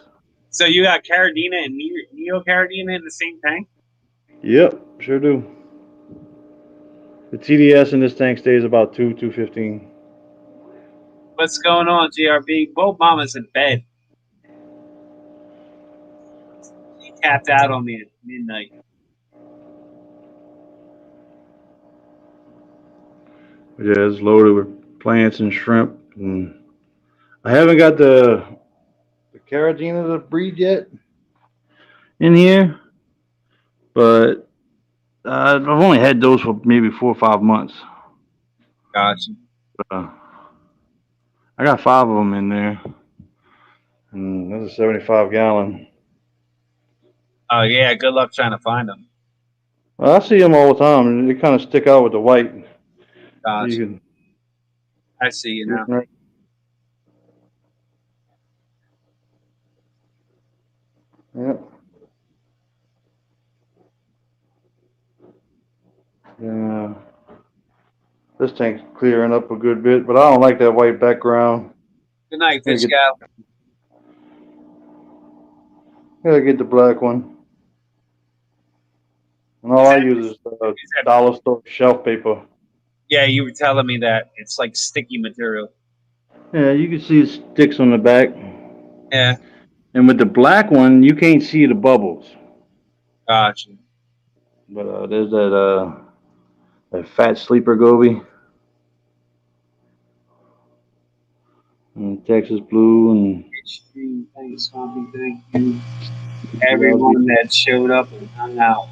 So you got Caridina and Neocaridina in the same tank? Yep, sure do. The TDS in this tank stays about 215. What's going on, GRB? Both mama's in bed. She tapped out on me at midnight. Yeah, it's loaded with plants and shrimp. And I haven't got the Caridina to breed yet in here, but I've only had those for maybe 4 or 5 months. Gotcha. I got 5 of them in there, and that's a 75-gallon. Oh yeah, good luck trying to find them. Well, I see them all the time, and they kind of stick out with the white. Gotcha. You can, I see you now. Yep. Yeah. This tank's clearing up a good bit, but I don't like that white background. Good night, Fish Gal. Gotta get the black one. And all I use is dollar store shelf paper. Yeah, you were telling me that. It's like sticky material. Yeah, you can see it sticks on the back. Yeah. And with the black one, you can't see the bubbles. Gotcha. But there's that fat sleeper goby. And Texas blue and Thanks, Swampy. Thank you. Everyone that showed up and hung out.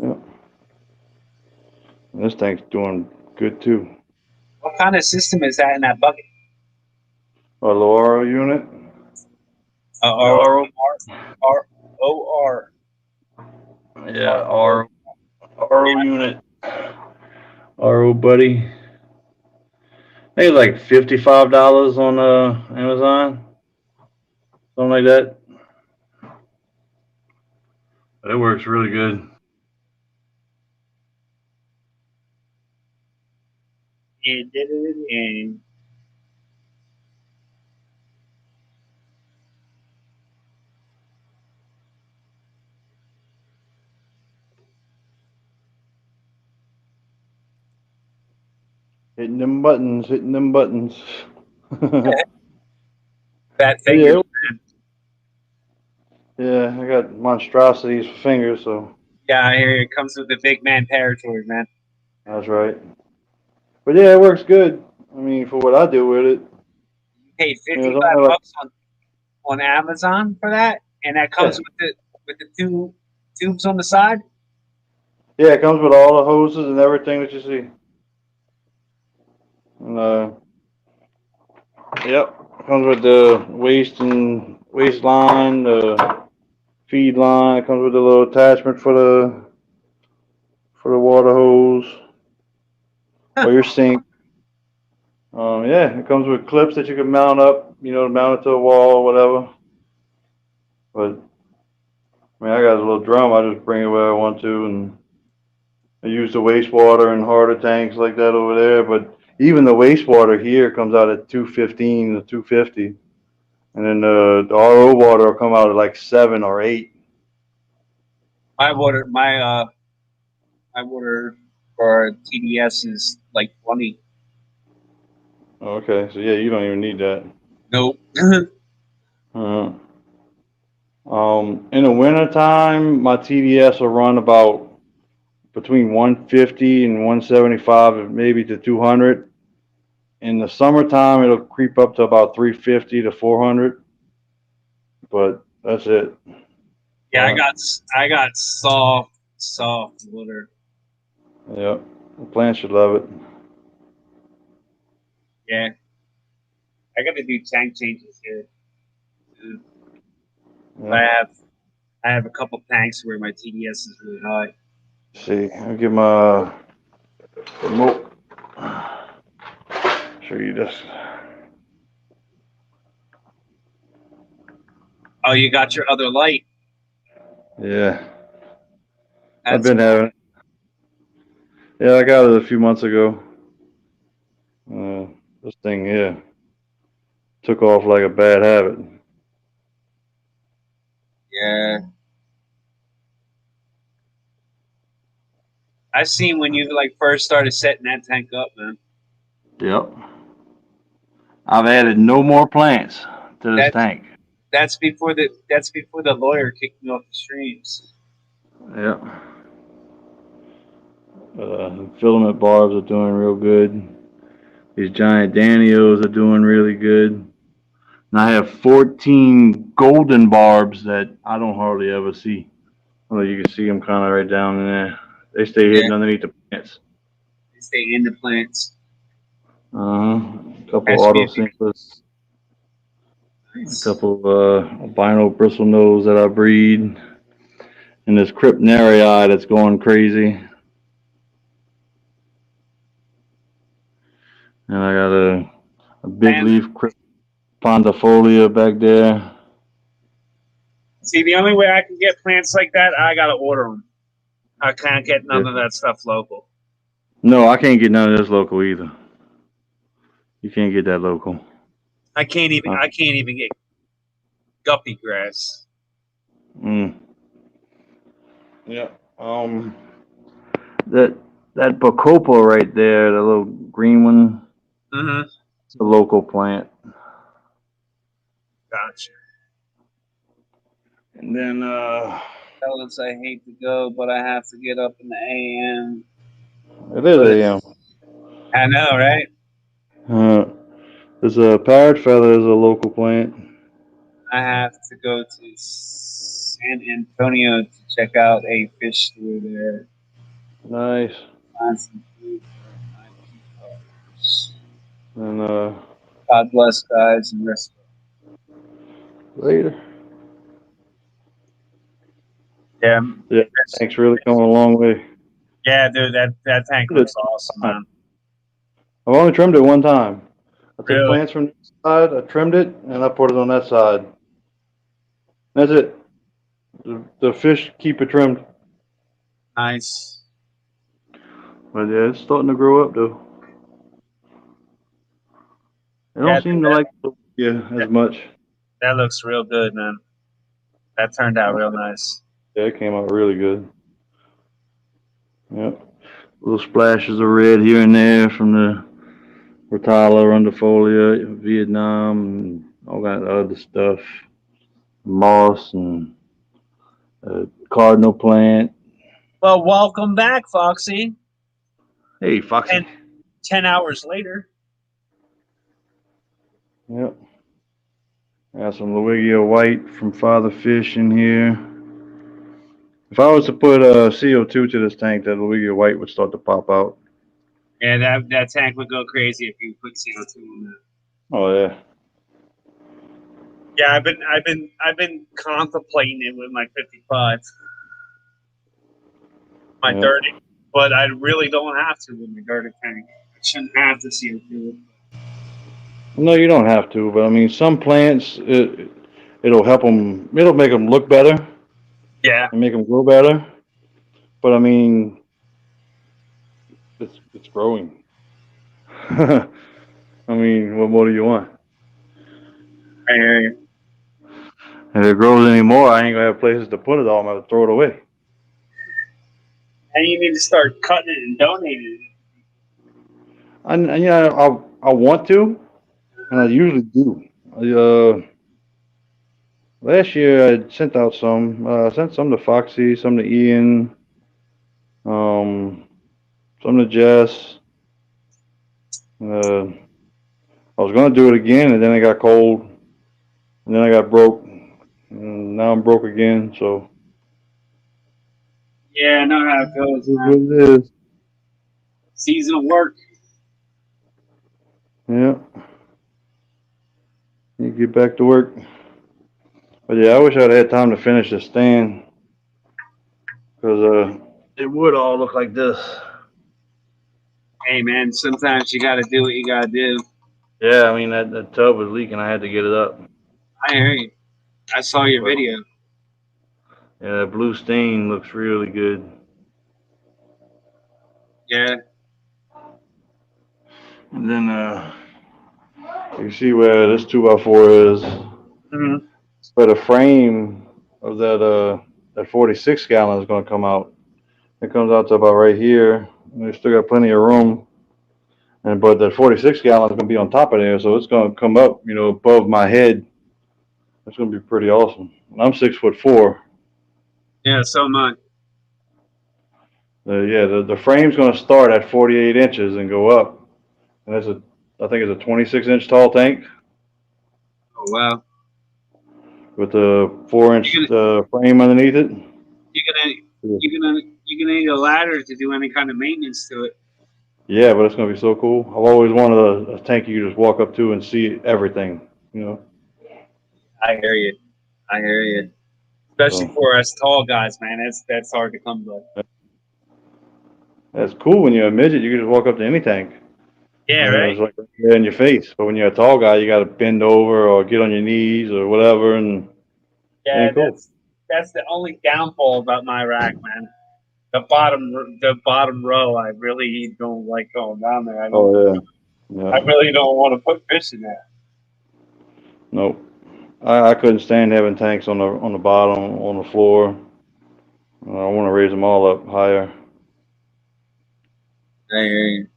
yeah. This tank's doing good too. What kind of system is that in that bucket? A Laura unit. R-O-R. Yeah, RO unit. RO buddy. I think it's like $55 on Amazon. Something like that. But it works really good. It did it again. Hitting them buttons, hitting them buttons. Fat Yeah, fingers. yeah, I got monstrosities for fingers, so Yeah, I hear it comes with the big man territory, man. that's right. But yeah, it works good. I mean, for what I do with it, You paid you know, it's 55 only like bucks on Amazon for that, and that comes yeah, with the two tubes on the side. yeah, it comes with all the hoses and everything that you see. And yep, comes with the waistline, the feed line. It comes with a little attachment for the water hose or your sink. Yeah, it comes with clips that you can mount up, you know, to mount it to a wall or whatever. But I mean, I got a little drum. I just bring it where I want to, and I use the wastewater and harder tanks like that over there. But even the wastewater here comes out at 215 to 250, and then the RO water will come out at like 7 or 8. My water for TDS is like 20. Okay, so yeah, you don't even need that. Nope. Uh, in the wintertime, my TDS will run about between 150 and 175, maybe to 200. In the summertime, it'll creep up to about 350 to 400, but that's it. Yeah, I got soft water. Yeah, the plants should love it. Yeah, I got to do tank changes here. Yeah. I have a couple tanks where my TDS is really high. See, I'll get my remote. Show you this. Oh, you got your other light. Yeah, I've That's been having it. Yeah, I got it a few months ago. This thing here took off like a bad habit. Yeah. I seen when you like first started setting that tank up, man. Yep. I've added no more plants to this That tank. that's before the lawyer kicked me off the streams. Yep. Filament barbs are doing real good. These giant Danios are doing really good. And I have 14 golden barbs that I don't hardly ever see. Well, you can see them kind of right down in there. They stay hidden underneath the plants. They stay in the plants. A couple Has to be autosynchros. A couple albino bristle nose that I breed. And this crypnarii that's going crazy. And I got a big leaf pondifolia back there. See, the only way I can get plants like that, I gotta order them. I can't get none of that stuff local. No, I can't get none of this local either. You can't get that local. I can't even get guppy grass. Yeah. That bacopa right there, the little green one. Mm-hmm. It's a local plant. Gotcha. And then fellas, I hate to go, but I have to get up in the AM. It is AM. I know, right? There's a parrot feather is a local plant. I have to go to San Antonio to check out a fish store there. Nice. Find some food for my peacocks. And God bless, guys, and rest. Later. Yeah. Yeah, tank's really coming a long way. Yeah, dude, that tank looks awesome, man. I've only trimmed it one time. I took Really? plants from this side, I trimmed it, and I put it on that side. That's it. The fish keep it trimmed. Nice. But yeah, it's starting to grow up though. They don't seem to like as much. That looks real good, man. That turned out real nice. Yeah, it came out really good. Yep. Little splashes of red here and there from the Rotala, rundifolia, Vietnam, and all that other stuff. Moss and cardinal plant. Well, welcome back, Foxy. Hey, Foxy. 10 hours later. Yep. Got some Luigia white from Father Fish in here. If I was to put CO2 to this tank, that Luigia white would start to pop out. Yeah, that tank would go crazy if you put CO2 in there. Oh yeah. Yeah, I've been contemplating it with my 55, my Yep. dirty, but I really don't have to with my dirty tank. I shouldn't have the CO2. No, you don't have to, but I mean, some plants it'll help them. It'll make them look better Yeah, and make them grow better. But I mean, it's growing. I mean, what more do you want? I hear you. If it grows anymore, I ain't gonna have places to put it all. I'm gonna throw it away. And you need to start cutting it and donating it. And yeah, I want to, and I usually do. Last year I sent out some. I sent some to Foxy, some to Ian, some to Jess. I was gonna do it again, and then it got cold, and then I got broke, and now I'm broke again. So Yeah, I know how it goes, it is man. what it is. Seasonal work. Yeah, you get back to work. But yeah, I wish I'd had time to finish the stand, because it would all look like this. Hey, man, sometimes you got to do what you got to do. Yeah, I mean that tub was leaking. I had to get it up. I hear you. I saw your But, video. yeah, that blue stain looks really good. Yeah. And then you see where this 2x4 is. Mm-hmm. Where the frame of that 46 gallon is going to come out. It comes out to about right here. We still got plenty of room. But that 46 gallon is going to be on top of there, so it's going to come up, above my head. It's going to be pretty awesome. And I'm 6'4". Yeah, so am I. The frame's going to start at 48 inches and go up. And I think it's a 26-inch tall tank Oh, wow. with a 4-inch frame underneath it. You're gonna need a ladder to do any kind of maintenance to it. Yeah, but it's going to be so cool. I've always wanted a tank you can just walk up to and see everything, I hear you. I hear you. Especially for us tall guys, man. That's hard to come by. That's cool when you're a midget. You can just walk up to any tank. Yeah, right. It's like right in your face. But when you're a tall guy, you got to bend over or get on your knees or whatever, and Yeah, cool. that's the only downfall about my rack, man. The bottom row, I really don't like going down there. I really don't want to put fish in there. Nope. I couldn't stand having tanks on the bottom, on the floor. I want to raise them all up higher. I hear you.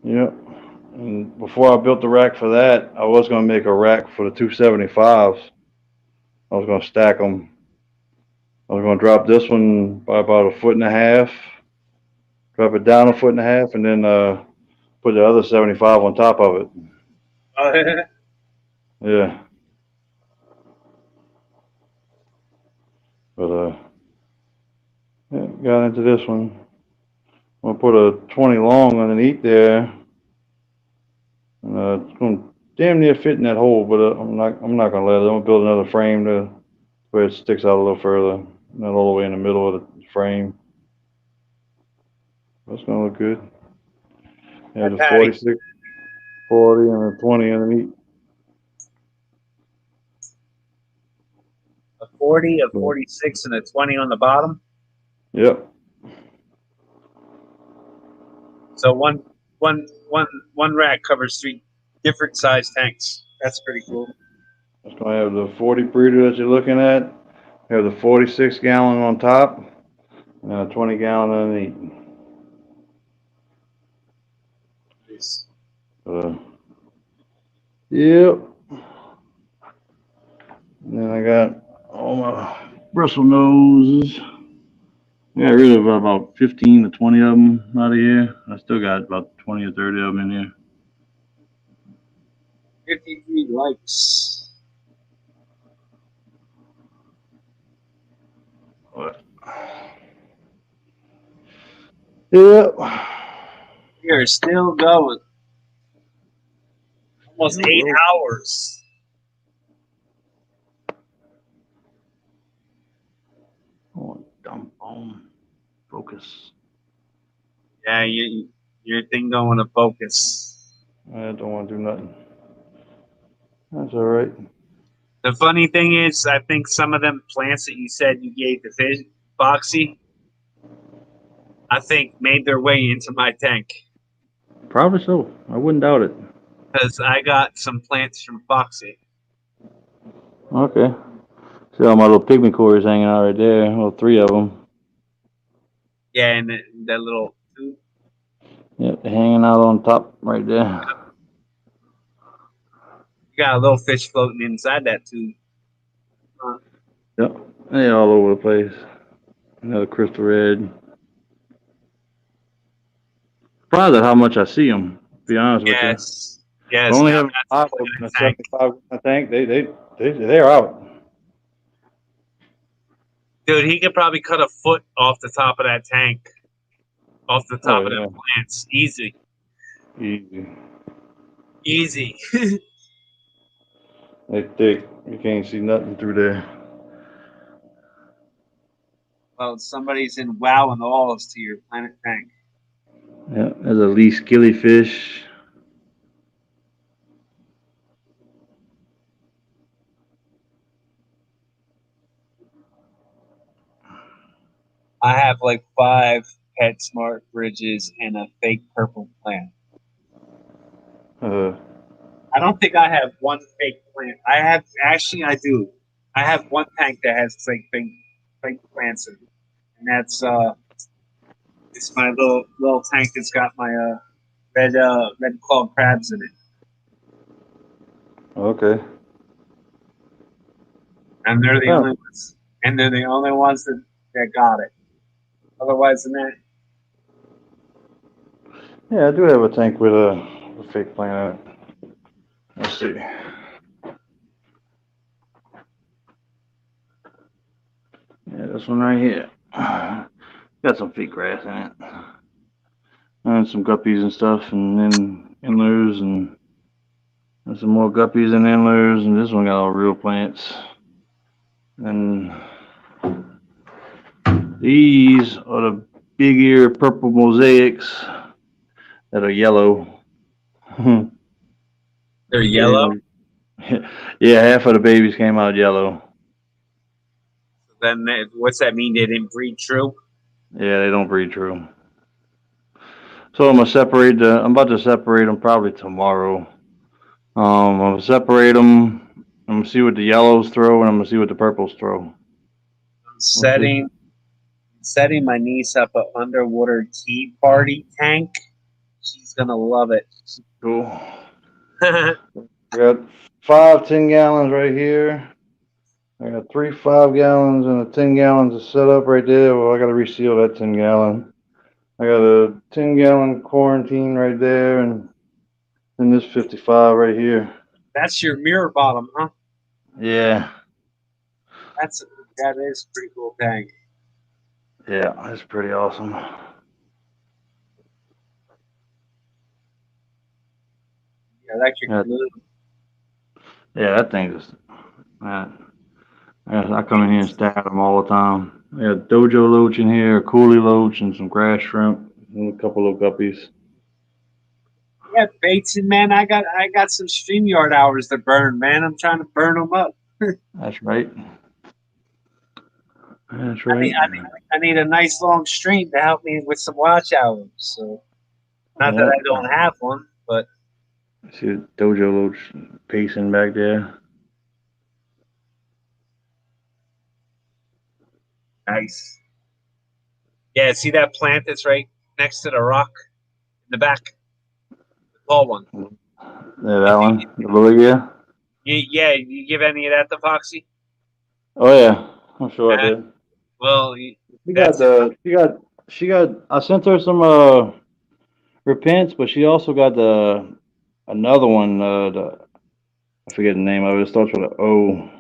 Yep. And before I built the rack for that, I was going to make a rack for the 275s. I was going to stack them. I was going to drop this one by about 1.5 feet, drop it down 1.5 feet, and then put the other 75 on top of it. Yeah. But yeah, got into this one. I'm gonna put a 20 long underneath there, and it's gonna damn near fit in that hole. But I'm not gonna let it. I'm gonna build another frame to where it sticks out a little further, not all the way in the middle of the frame. That's gonna look good. Yeah, the 46, 40, and a 20 underneath. A 40, a 46, and a 20 on the bottom. Yep. So one rack covers 3 different size tanks. That's pretty cool. It's gonna have the 40 breeder that you're looking at. You have the 46 gallon on top, and a 20 gallon underneath. is. Yep. And then I got all my Brussels noses. I got rid of about 15 to 20 of them out of here. I still got about 20 or 30 of them in here. 53 likes. What? Yep. We are still going. Almost 8 hours. Oh, dumb phone. Focus. Yeah, your thing going to focus. I don't want to do nothing. That's all right. The funny thing is, I think some of them plants that you said you gave the fish, Foxy, I think made their way into my tank. Probably so. I wouldn't doubt it. Because I got some plants from Foxy. Okay. See all my little pygmy cores hanging out right there. Well, 3 of them. Yeah, and that little tube. Yep, they're hanging out on top right there. You got a little fish floating inside that tube. Yep, they're all over the place. Another crystal red. Surprised at how much I see them. To be honest with you. Yes. Yes. I only now have that's 5 of them in a tank. 75 tank. They're out. Dude, he could probably cut a foot off the top of that tank. Off the top of them plants. Easy. Easy. They thick. You can't see nothing through there. Well, somebody's in wow and alls to your planet tank. Yeah, there's a least killifish. I have like 5 pet smart bridges and a fake purple plant. I don't think I have one fake plant. I do. I have one tank that has fake plants in it. And that's it's my little tank that's got my red clawed crabs in it. Okay. And they're the only ones. And they're the only ones that got it. Otherwise than that. Yeah, I do have a tank with a fake plant in it. Let's see. Yeah, this one right here. Got some fake grass in it. And some guppies and stuff, and then endlers, and some more guppies and endlers, and this one got all real plants. And these are the big ear purple mosaics that are yellow. They're yellow? Yeah, half of the babies came out yellow. Then what's that mean? They didn't breed true? Yeah, they don't breed true. So I'm about to separate them probably tomorrow. I'm gonna separate them. I'm gonna see what the yellows throw, and I'm gonna see what the purples throw. I'm setting my niece up an underwater tea party tank. She's gonna love it. Cool. I got 5 10-gallons right here. I got 3 5-gallons and a 10 gallons to set up right there. Well, I got to reseal that 10-gallon. I got a 10-gallon quarantine right there, and then this 55 right here. That's your mirror bottom, huh? Yeah. That is a pretty cool tank. Yeah, that's pretty awesome. Electric blue. Yeah, that thing is. I come in here and stab them all the time. I got dojo loach in here, a coolie loach, and some grass shrimp, and a couple of guppies. Yeah, Bateson, man, I got some StreamYard hours to burn, man. I'm trying to burn them up. That's right. That's right. I need a nice long stream to help me with some watch hours. So, not that I don't have one, but see the dojo loach pacing back there. Nice. Yeah, see that plant that's right next to the rock in the back? Tall one. Yeah, that one. The Lugia. Yeah, you give any of that to Foxy? Oh yeah, I'm sure I did. Well, She got I sent her some repents, but she also got another one, I forget the name of it. It starts with an O.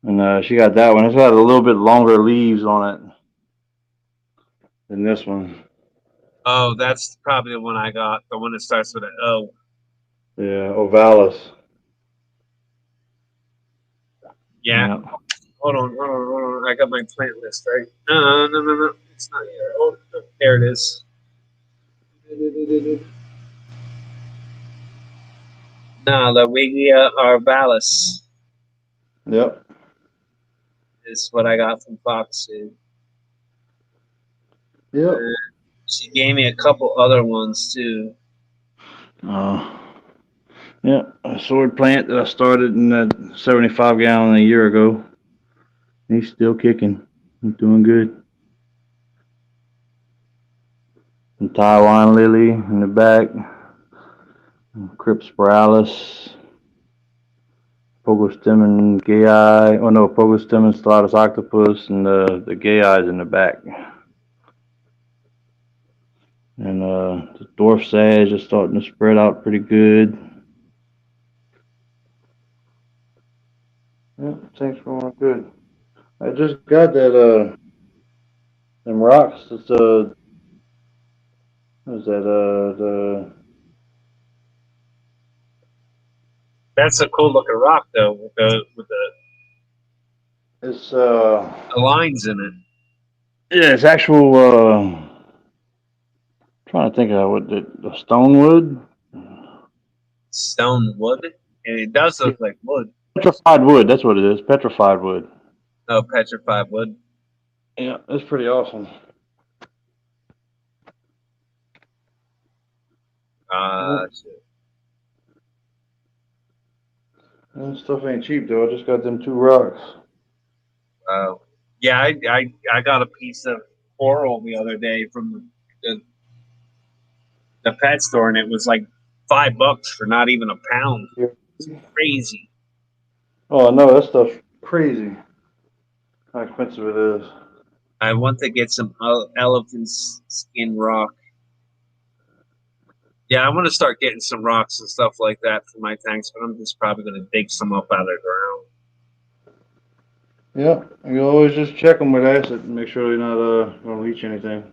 And she got that one. It's got a little bit longer leaves on it than this one. Oh, that's probably the one I got. The one that starts with an O. Yeah, Ovalis. Yeah. Hold on. I got my plant list, right? No. It's not here. Oh, there it is. No, the Wigia Arvalis Yep. is what I got from Foxy. Yep. She gave me a couple other ones too. Yeah, a sword plant that I started in that 75 gallon a year ago. He's still kicking. He's doing good. And Taiwan lily in the back. Crypspiralis. Pogostemon gay eye. Oh no, Pogostemon stellatus octopus, and the gay eyes in the back. And the dwarf sage is starting to spread out pretty good. Yeah, things going good. I just got that them rocks. It's what is that That's a cool looking rock though, with the it's lines in it. yeah, it's actual trying to think of what the stone wood. Stone wood. And it does look like wood. Petrified wood, that's what it is. Petrified wood. Oh, petrified wood. Yeah, that's pretty awesome. Shit. That stuff ain't cheap though. I just got them 2 rocks. Wow. Yeah, I got a piece of coral the other day from the pet store, and it was like $5 for not even a pound. It's crazy. Oh no, that stuff's crazy. How expensive it is. I want to get some elephant skin rock. Yeah, I want to start getting some rocks and stuff like that for my tanks, but I'm just probably going to dig some up out of the ground. Yeah, you always just check them with acid and make sure they're not gonna leach anything.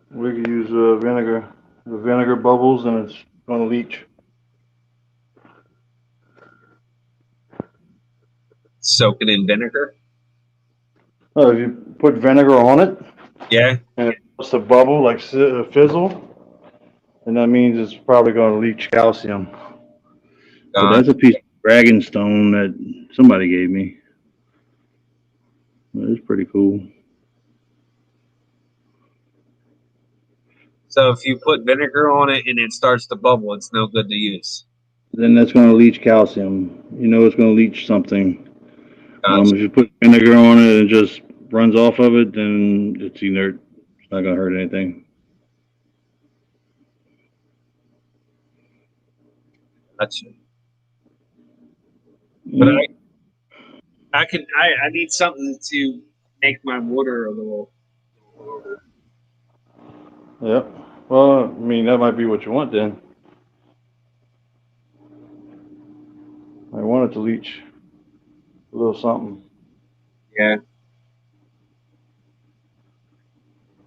We could use vinegar. The vinegar bubbles and it's gonna leach. Soak it in vinegar. Oh, if you put vinegar on it, Yeah. and it starts to bubble like fizzle, and that means it's probably gonna leach calcium. But that's a piece of dragon stone that somebody gave me. It's pretty cool. So if you put vinegar on it and it starts to bubble, it's no good to use. Then that's going to leach calcium. You know it's going to leach something. Gotcha. If you put vinegar on it and it just runs off of it, then it's inert. It's not going to hurt anything. Gotcha. But I need something to make my water a little. Yep. Well, I mean, that might be what you want then. I want it to leach a little something. Yeah.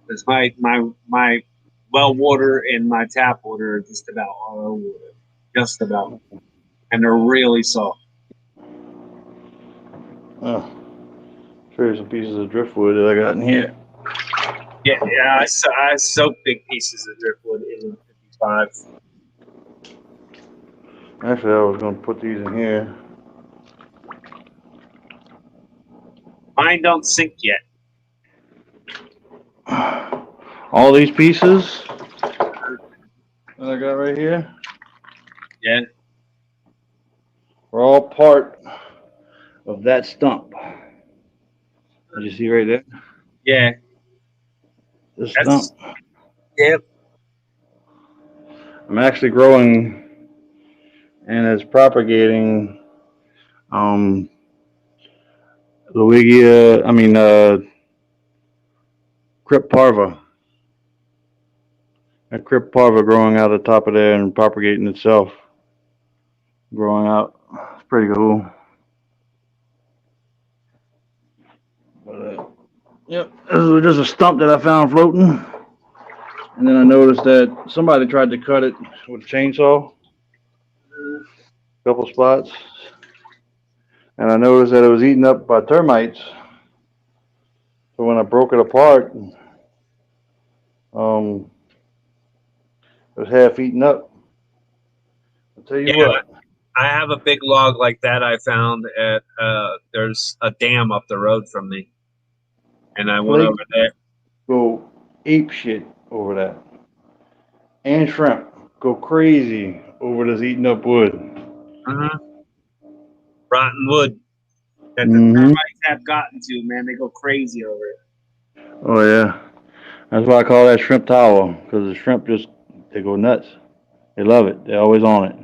Because my well water and my tap water are just about RO water. Just about. And they're really soft. Oh, show you some pieces of driftwood that I got in here. Yeah, I soak big pieces of driftwood in 55. Actually, I was going to put these in here. Mine don't sink yet. All these pieces that I got right here. Yeah. We're all part of that stump. Did you see right there? Yeah. the That's stump. yeah. I'm actually growing and it's propagating um Crypt parva. A crypt parva growing out the top of there and propagating itself, growing out. It's pretty cool. But, yep, this was just a stump that I found floating, and then I noticed that somebody tried to cut it with a chainsaw, a couple spots, and I noticed that it was eaten up by termites. So when I broke it apart, um, it was half eaten up. I'll tell you Yeah, what. I have a big log like that I found at there's a dam up the road from me. And I went over Flake there. go ape shit over that. And shrimp go crazy over this eaten up wood. Uh-huh. Rotten wood that the Mm-hmm. termites have gotten to, man. They go crazy over it. Oh yeah, that's why I call that shrimp tower because the shrimp just they go nuts. They love it. They're always on it.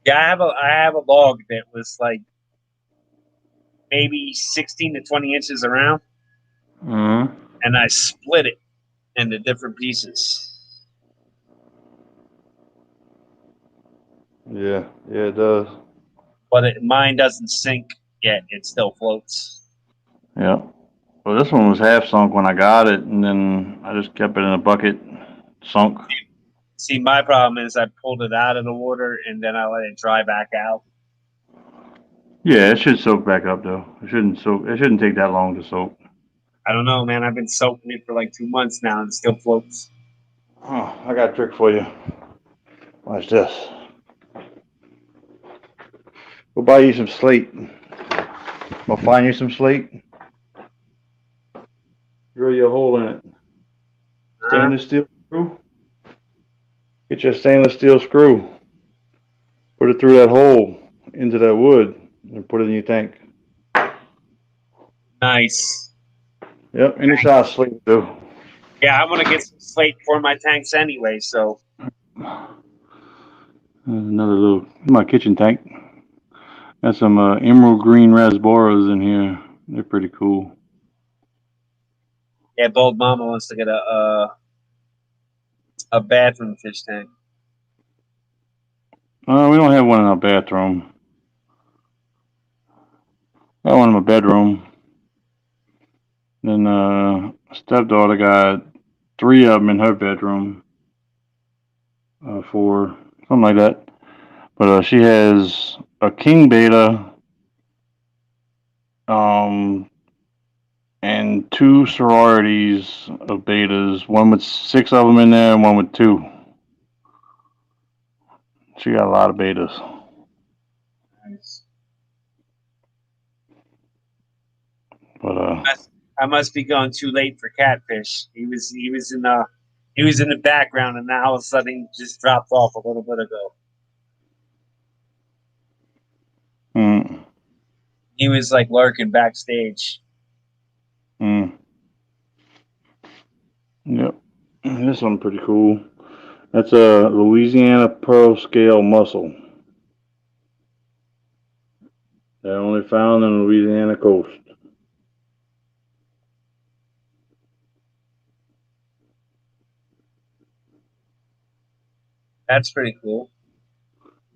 Yeah, I have a log that was like maybe 16 to 20 inches around, Uh-huh. and I split it into different pieces. Yeah, yeah, it does. But mine doesn't sink yet; it still floats. Yeah. Well, this one was half sunk when I got it, and then I just kept it in a bucket, sunk. See, my problem is I pulled it out of the water and then I let it dry back out. Yeah, it should soak back up though. It shouldn't soak. It shouldn't take that long to soak. I don't know, man. I've been soaking it for like 2 months now and it still floats. Oh, I got a trick for you. Watch this. Go buy you some slate. Go find you some slate. Drill you a hole in it. Stainless steel screw. Get your stainless steel screw. Put it through that hole into that wood and put it in your tank. Nice. Yep, any size slate will do. Yeah, I want to get some slate for my tanks anyway, so. Another little, my kitchen tank. Got some emerald green rasboras in here. They're pretty cool. Yeah, Bold Mama wants to get a bathroom fish tank. We don't have one in our bathroom. Got one in my bedroom. Then stepdaughter got 3 of them in her bedroom. 4, something like that. But she has a king beta, and 2 sororities of betas. One with 6 of them in there, and one with 2. She got a lot of betas. Nice. But I must be going too late for catfish. He was in the background, and now all of a sudden he just dropped off a little bit ago. He was like lurking backstage. Yep. This one's pretty cool. That's a Louisiana pearl scale mussel. They're only found on the Louisiana coast. That's pretty cool.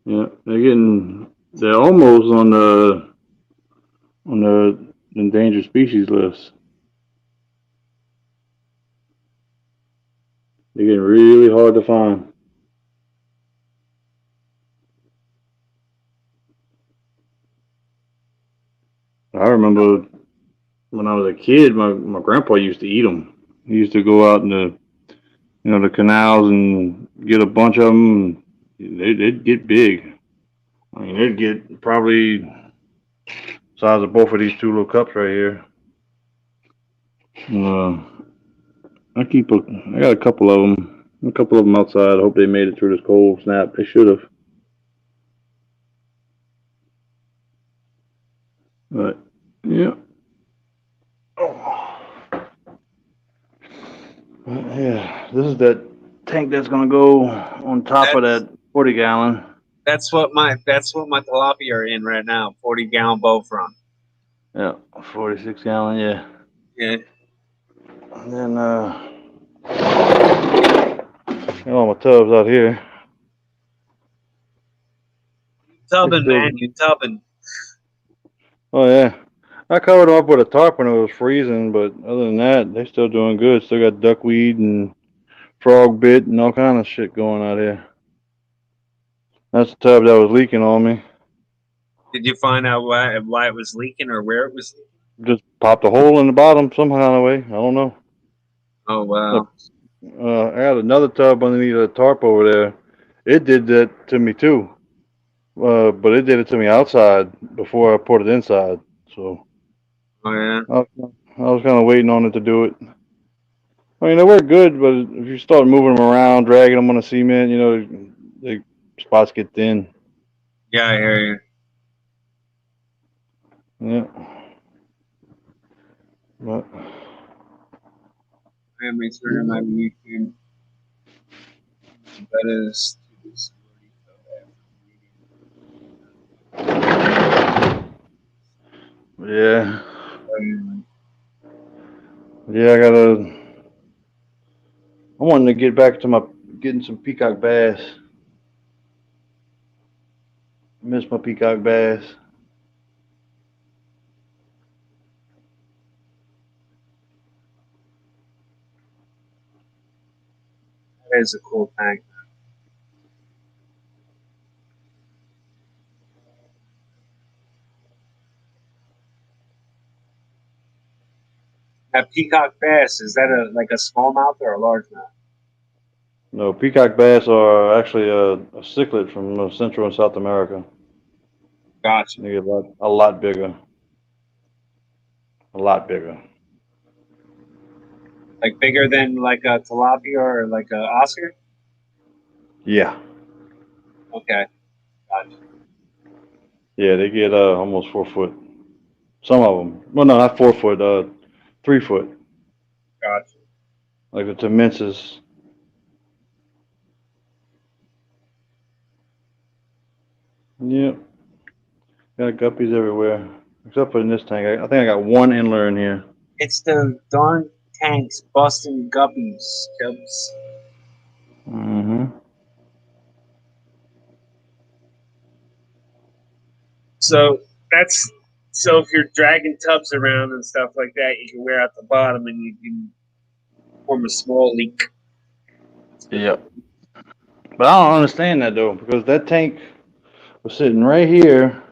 Yeah, they're almost on the endangered species list. They're getting really hard to find. I remember when I was a kid, my grandpa used to eat them. He used to go out in the canals and get a bunch of them. They'd get big. I mean, they'd get probably size of both of these 2 little cups right here. I got a couple of them. A couple of them outside. I hope they made it through this cold snap. They should have. But yeah. Oh. This is that tank that's gonna go on top of that 40-gallon. That's what my tilapia are in right now. 40-gallon bow from. Yeah, 46-gallon. Yeah. Yeah. And then all my tubs out here. Tubbing, Still- man, you tubbing. Oh yeah. I covered them up with a tarp when it was freezing, but other than that, they're still doing good. Still got duckweed and frog bit and all kind of shit going out here. That's the tub that was leaking on me. Did you find out why it was leaking or where it was leaking? Just popped a hole in the bottom some kind of way. I don't know. Oh wow. I got another tub underneath a tarp over there. It did that to me too. But it did it to me outside before I put it inside. So Oh yeah. I was kind of waiting on it to do it. I mean, they work good, but if you start moving them around, dragging them on the cement, you know, the spots get thin. Yeah, I hear you. Yeah. But I make sure my weekend. That is. yeah. Yeah, I wanted to get back to getting some peacock bass. Miss my peacock bass. That is a cool tank. That peacock bass, is that like a smallmouth or a largemouth? No, peacock bass are actually a cichlid from Central and South America. Gotcha. They get a lot bigger. A lot bigger. Like bigger than like a tilapia or like a Oscar? Yeah. Okay. Gotcha. Yeah, they get almost 4 foot. Some of them. Well, no, not 4 foot. 3 foot. Gotcha. Like the Temensis. Yep. Got guppies everywhere. Except for in this tank. I think I got one inler in here. It's the darn tanks busting guppies, Cubs. Mm-hmm. So so if you're dragging tubs around and stuff like that, you can wear out the bottom and you can form a small leak. Yep. But I don't understand that though, because that tank was sitting right here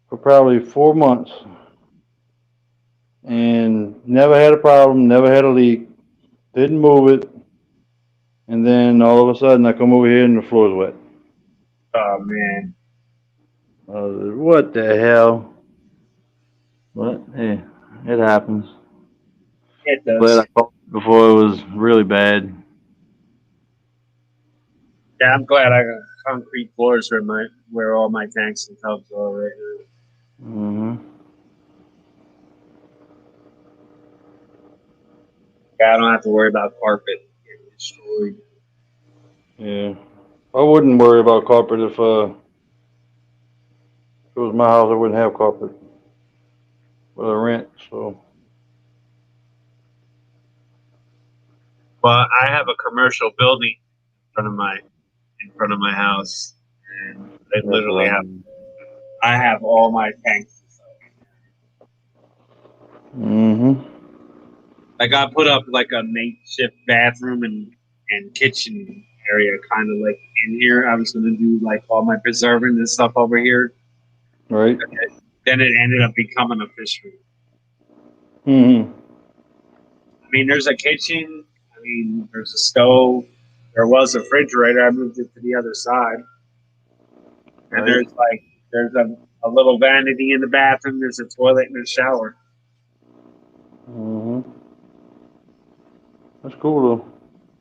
for probably 4 months and never had a problem, never had a leak, didn't move it, and then all of a sudden I come over here and the floor's wet. Oh man. What the hell? But hey, it happens. It Glad does. I called before it was really bad. Yeah, I'm glad I got concrete floors where all my tanks and tubs are right now. Mm-hmm. Yeah, I don't have to worry about carpet getting destroyed. Yeah. I wouldn't worry about carpet if it was my house. I wouldn't have carpet. But I rent, so. Well, I have a commercial building in front of my house, and I That's literally what I have all my tanks. Mm-hmm. Like I put up like a makeshift bathroom and kitchen area, kind of like in here. I was gonna do like all my preserving and stuff over here. Right. Then it ended up becoming a fish room. Mm-hmm. I mean, there's a kitchen. I mean, there's a stove. There was a refrigerator. I moved it to the other side. And Right. there's a little vanity in the bathroom. There's a toilet and a shower. Mm-hmm. That's cool though.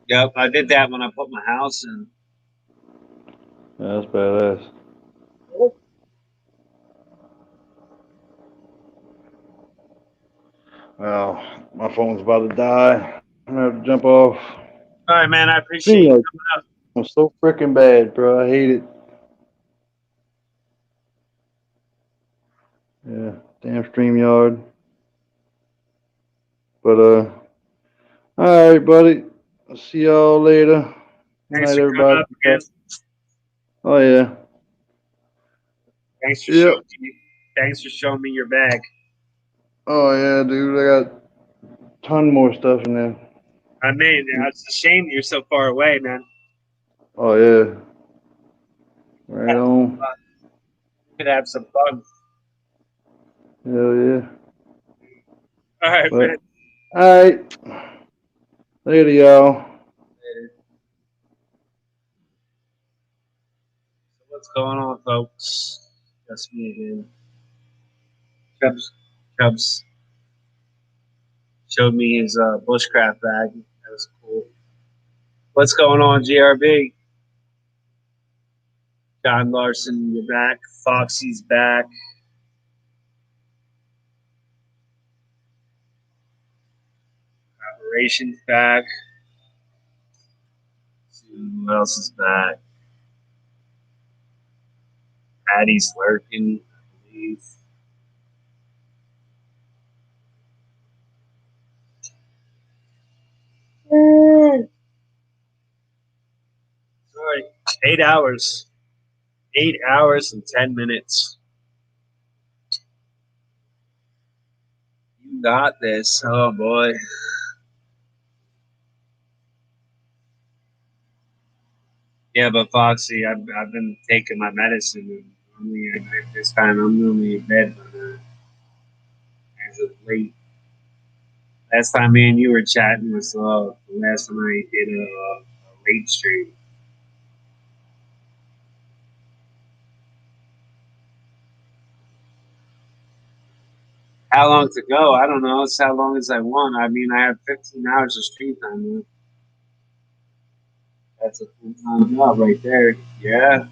Yep, I did that when I put my house in. Yeah, that's badass. Well, my phone's about to die. I'm gonna have to jump off. All right, man. I appreciate you StreamYard coming up. was so freaking bad, bro. I hate it. Yeah, damn StreamYard. But all right, buddy. I'll see y'all later. Good Thanks night, for coming everybody. up again. Oh yeah. Thanks for Yep. showing me your bag. Oh yeah, dude. I got a ton more stuff in there. I mean, it's a shame you're so far away, man. Oh yeah. Right on. We could have some fun. Hell yeah. All right, But man. all right. Later, y'all. What's going on, folks? That's me again. Cubs showed me his bushcraft bag. That was cool. What's going on, GRB? John Larson, you're back. Foxy's back. Operations back. Let's see who else is back? Patty's lurking, I believe. Sorry, 8 hours. 8 hours and 10 minutes. You got this. Oh, boy. Yeah, but Foxy, I've been taking my medicine. And normally, at this time, I'm normally in bed. But as of late, last time me and you were chatting was the last time I did a late stream. How long to go? I don't know. It's how long as I want. I mean, I have 15 hours of stream time. That's a full-time job right there. Yeah.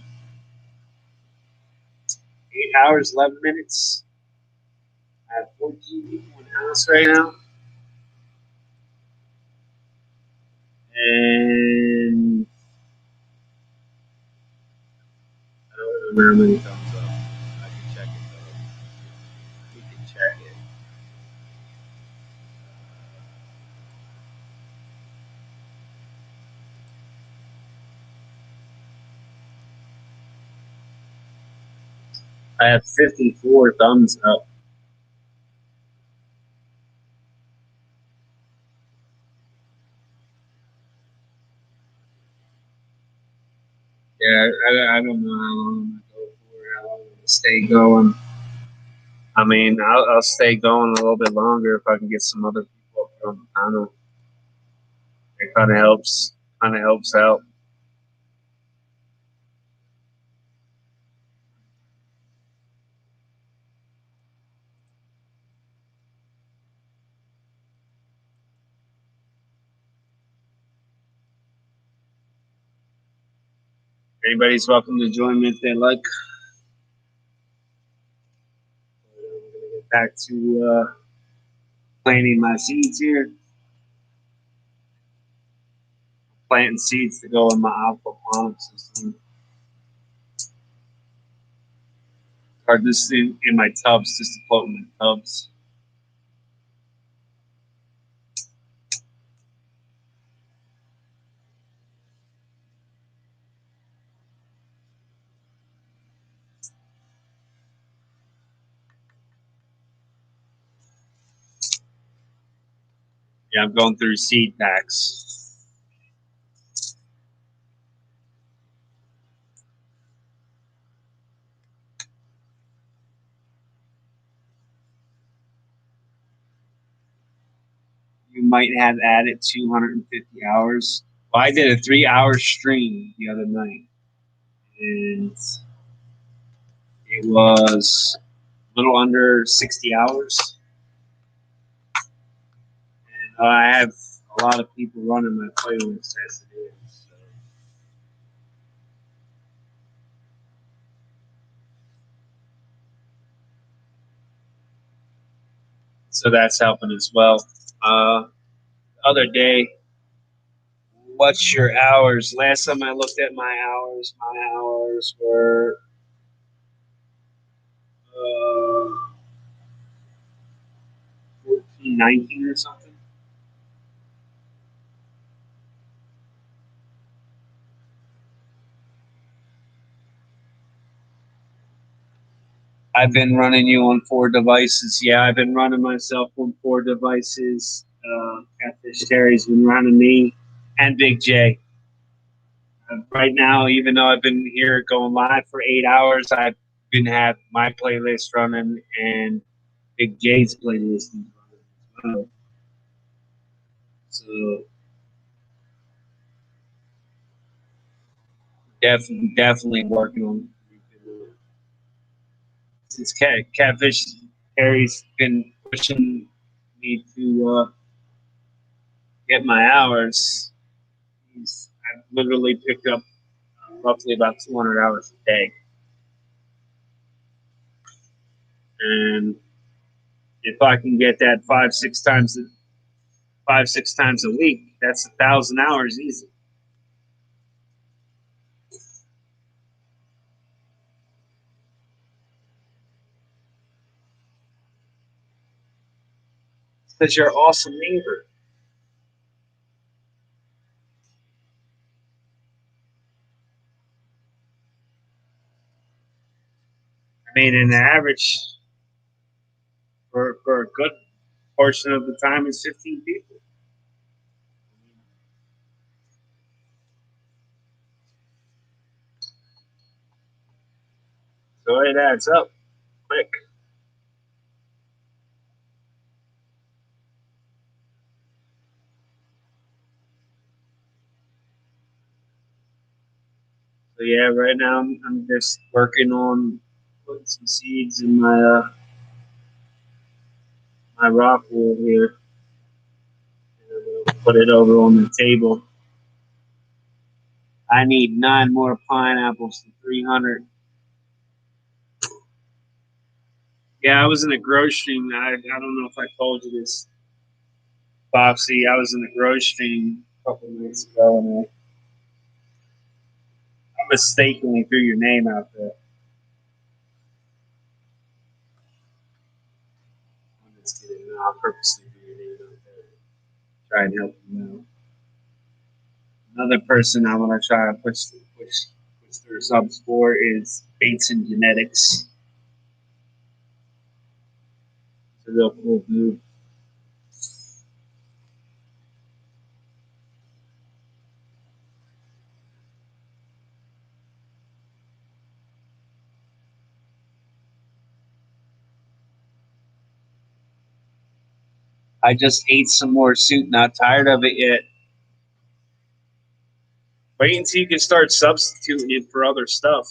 8 hours, 11 minutes. I have 14 people in the house right now. And I don't remember how many thumbs up. I can check it though. We can check it. I have 54 thumbs up. Yeah, I don't know how long I'm gonna go for. How long I'm gonna stay going. I mean, I'll stay going a little bit longer if I can get some other people up on the panel. It kind of helps. Kind of helps out. Anybody's welcome to join me if they like. I'm gonna get back to planting my seeds here. Planting seeds to go in my aquaponic system. Or just in my tubs, just to float in my tubs. Yeah, I'm going through seed packs. You might have added 250 hours. Well, I did a 3-hour stream the other night, and it was a little under 60 hours. And I have a lot of people running my playlist as it is. So that's helping as well. Other day, What's your hours? Last time I looked at my hours were 14, 19 or something. I've been running you on 4 devices. Yeah, I've been running myself on 4 devices. Catfish Terry's been running me, and Big J. Right now, even though I've been here going live for 8 hours, I've been have my playlist running and Big J's playlist is running as well. So definitely working on. Since Catfish Terry's been pushing me to get my hours. I've literally picked up roughly about 200 hours a day. And if I can get that 5-6 times a week, that's 1,000 hours easy. Because you're an awesome neighbor. I mean, an average for a good portion of the time is 15 people. So it adds up quick. So yeah, right now I'm just working on putting some seeds in my my rock wool here. And we'll put it over on the table. I need 9 more pineapples to 300. Yeah, I was in a grocery. I don't know if I told you this, Boxy. I was in the grocery a couple of minutes ago, and I mistakenly threw your name out there. I'm just kidding. No, I purposely threw your name out there. Try and help you out. Another person I want to try to push their subs for is Bates and Genetics. It's a real cool dude. I just ate some more soup. Not tired of it yet. Wait until you can start substituting it for other stuff.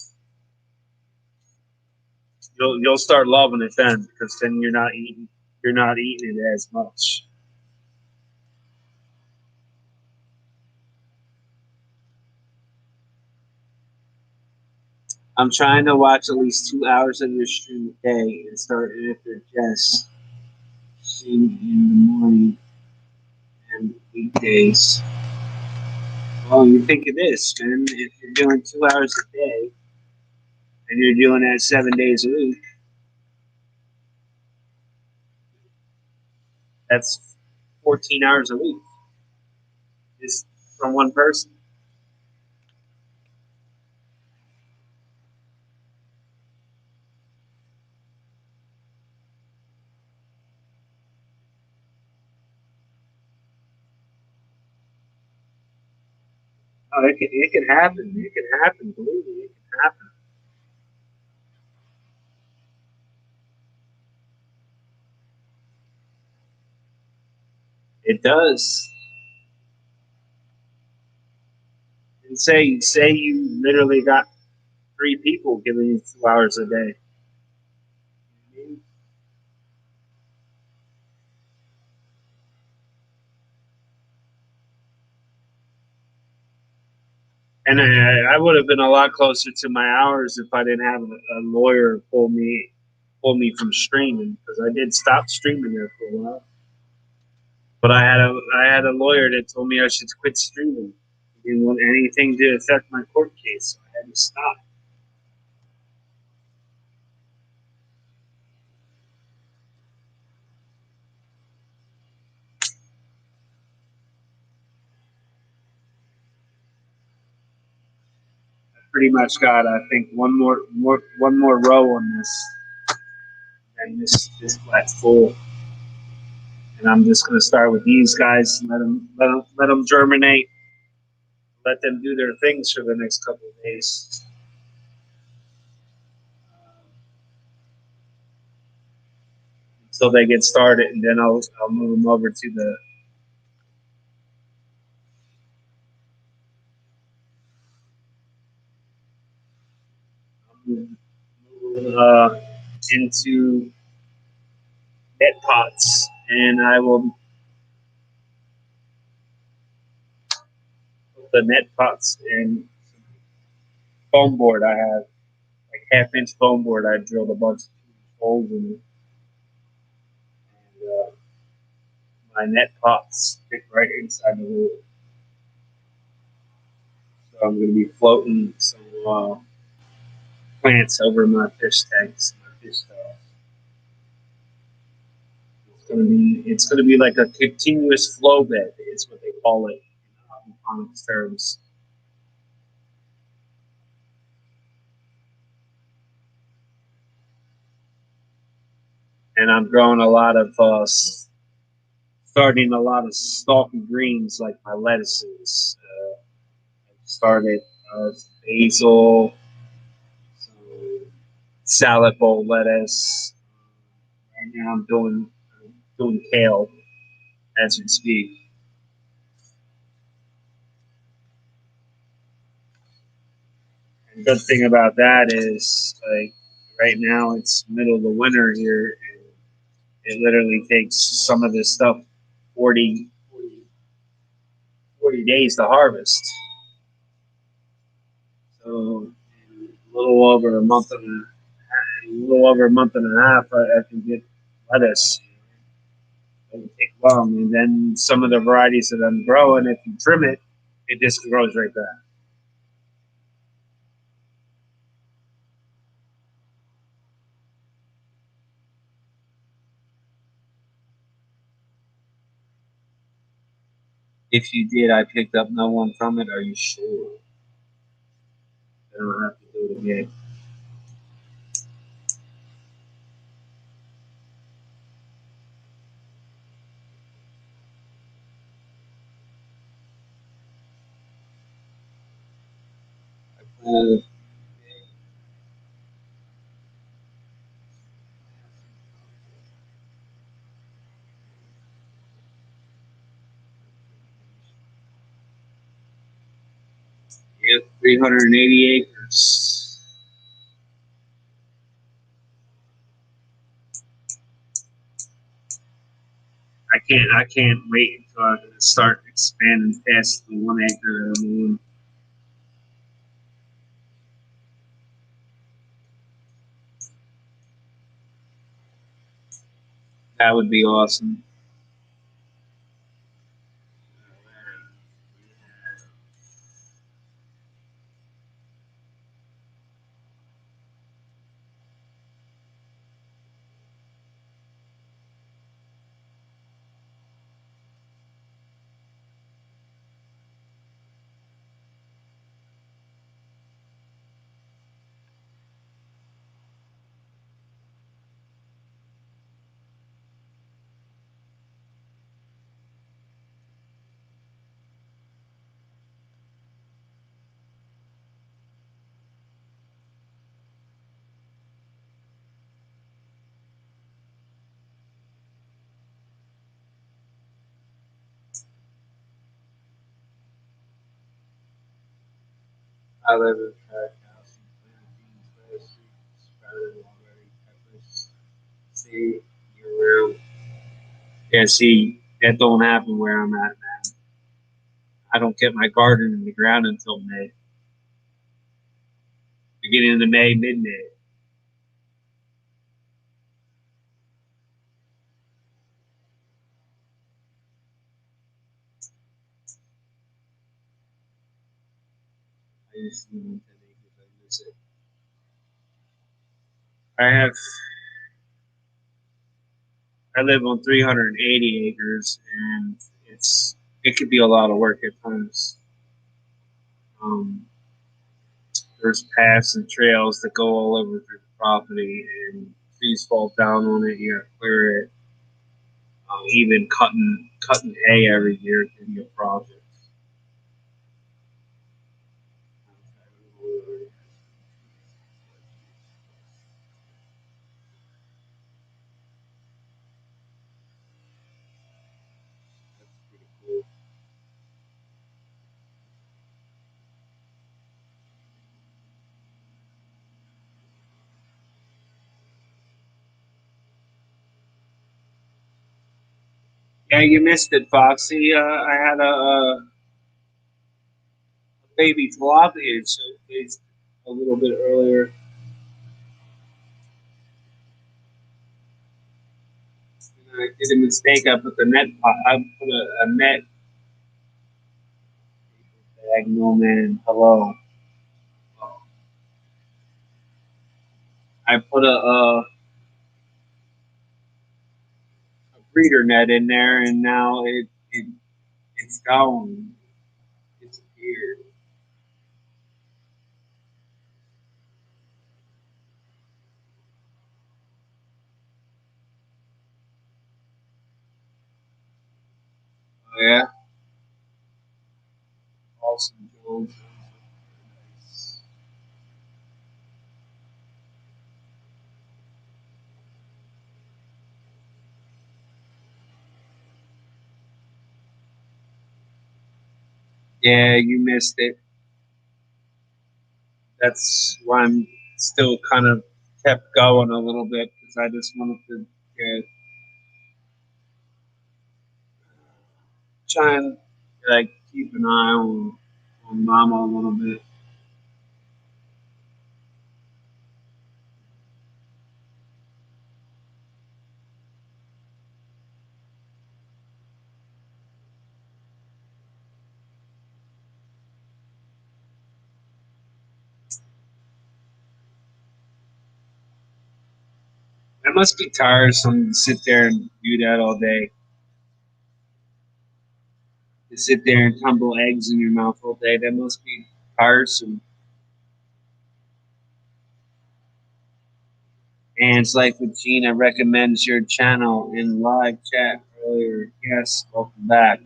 You'll start loving it then, because then you're not eating it as much. I'm trying to watch at least 2 hours of your stream a day and start after Jess stream in the morning and weekdays. Well, you think of this, man. If you're doing 2 hours a day and you're doing that 7 days a week, that's 14 hours a week. Just from one person. Oh, it can happen. It can happen. Believe me, it can happen. It does. And say you literally got 3 people giving you 2 hours a day. And I would have been a lot closer to my hours if I didn't have a lawyer pull me from streaming, because I did stop streaming there for a while. But I had a lawyer that told me I should quit streaming. didn't want anything to affect my court case, so I had to stop. Pretty much got, I think, one more row on this, and this flat's full. And I'm just gonna start with these guys, and let them germinate, let them do their things for the next couple of days. Until they get started, and then I'll move them over to the into net pots, and I will put the net pots in foam board. I have like 1/2 inch foam board. I drilled a bunch of holes in it, and my net pots fit right inside the hole. So I'm going to be floating some plants over my fish tanks, my fish stalls. It's going to be like a continuous flow bed. It's what they call it in aquaponics terms. And I'm growing starting a lot of stalky greens like my lettuces. I started basil, some salad bowl lettuce. Right now I'm doing kale as we speak. And the good thing about that is, like, right now it's middle of the winter here, and it literally takes some of this stuff 40 days to harvest. So a little over a month and a half, I can get lettuce. It doesn't take long, and then some of the varieties that I'm growing, if you trim it, it just grows right back. If you did, I picked up no one from it. Are you sure? I don't have to do it again. Uh, yeah, 380 acres. I can't wait until I start expanding past the 1 acre that I'm in. That would be awesome. I live in a tract house and planted beans last week, sprouted already, peppers, see, year round. Yeah, see, that don't happen where I'm at, man. I don't get my garden in the ground until May. Beginning of May, mid-May. I used to live on 10 acres. I miss it. I live on 380 acres, and it could be a lot of work at times. Um, there's paths and trails that go all over through the property, and trees fall down on it. You got to clear it. Even cutting hay every year can be a project. That's pretty cool. Yeah, you missed it, Foxy. I had a baby tilapia showcased a little bit earlier. And I did a mistake. I put the net. I put a net bag. No man. Hello. I put a breeder net in there, and now it's gone. It's disappeared. Oh, yeah. Awesome, Jones. Yeah, you missed it. That's why I'm still kind of kept going a little bit because I just wanted to try and like keep an eye on Mama a little bit. It must be tiresome to sit there and do that all day. To sit there and tumble eggs in your mouth all day. That must be tiresome. And it's like what Gina recommends your channel in live chat earlier. Yes, welcome back.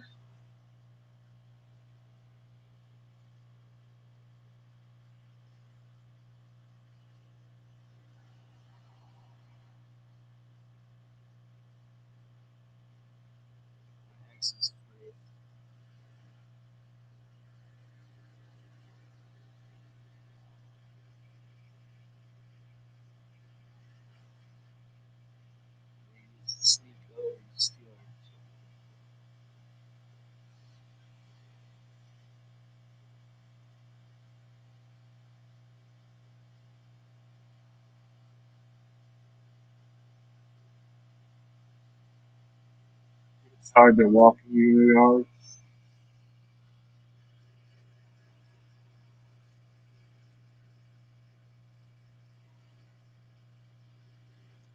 It's hard to walk in your yard.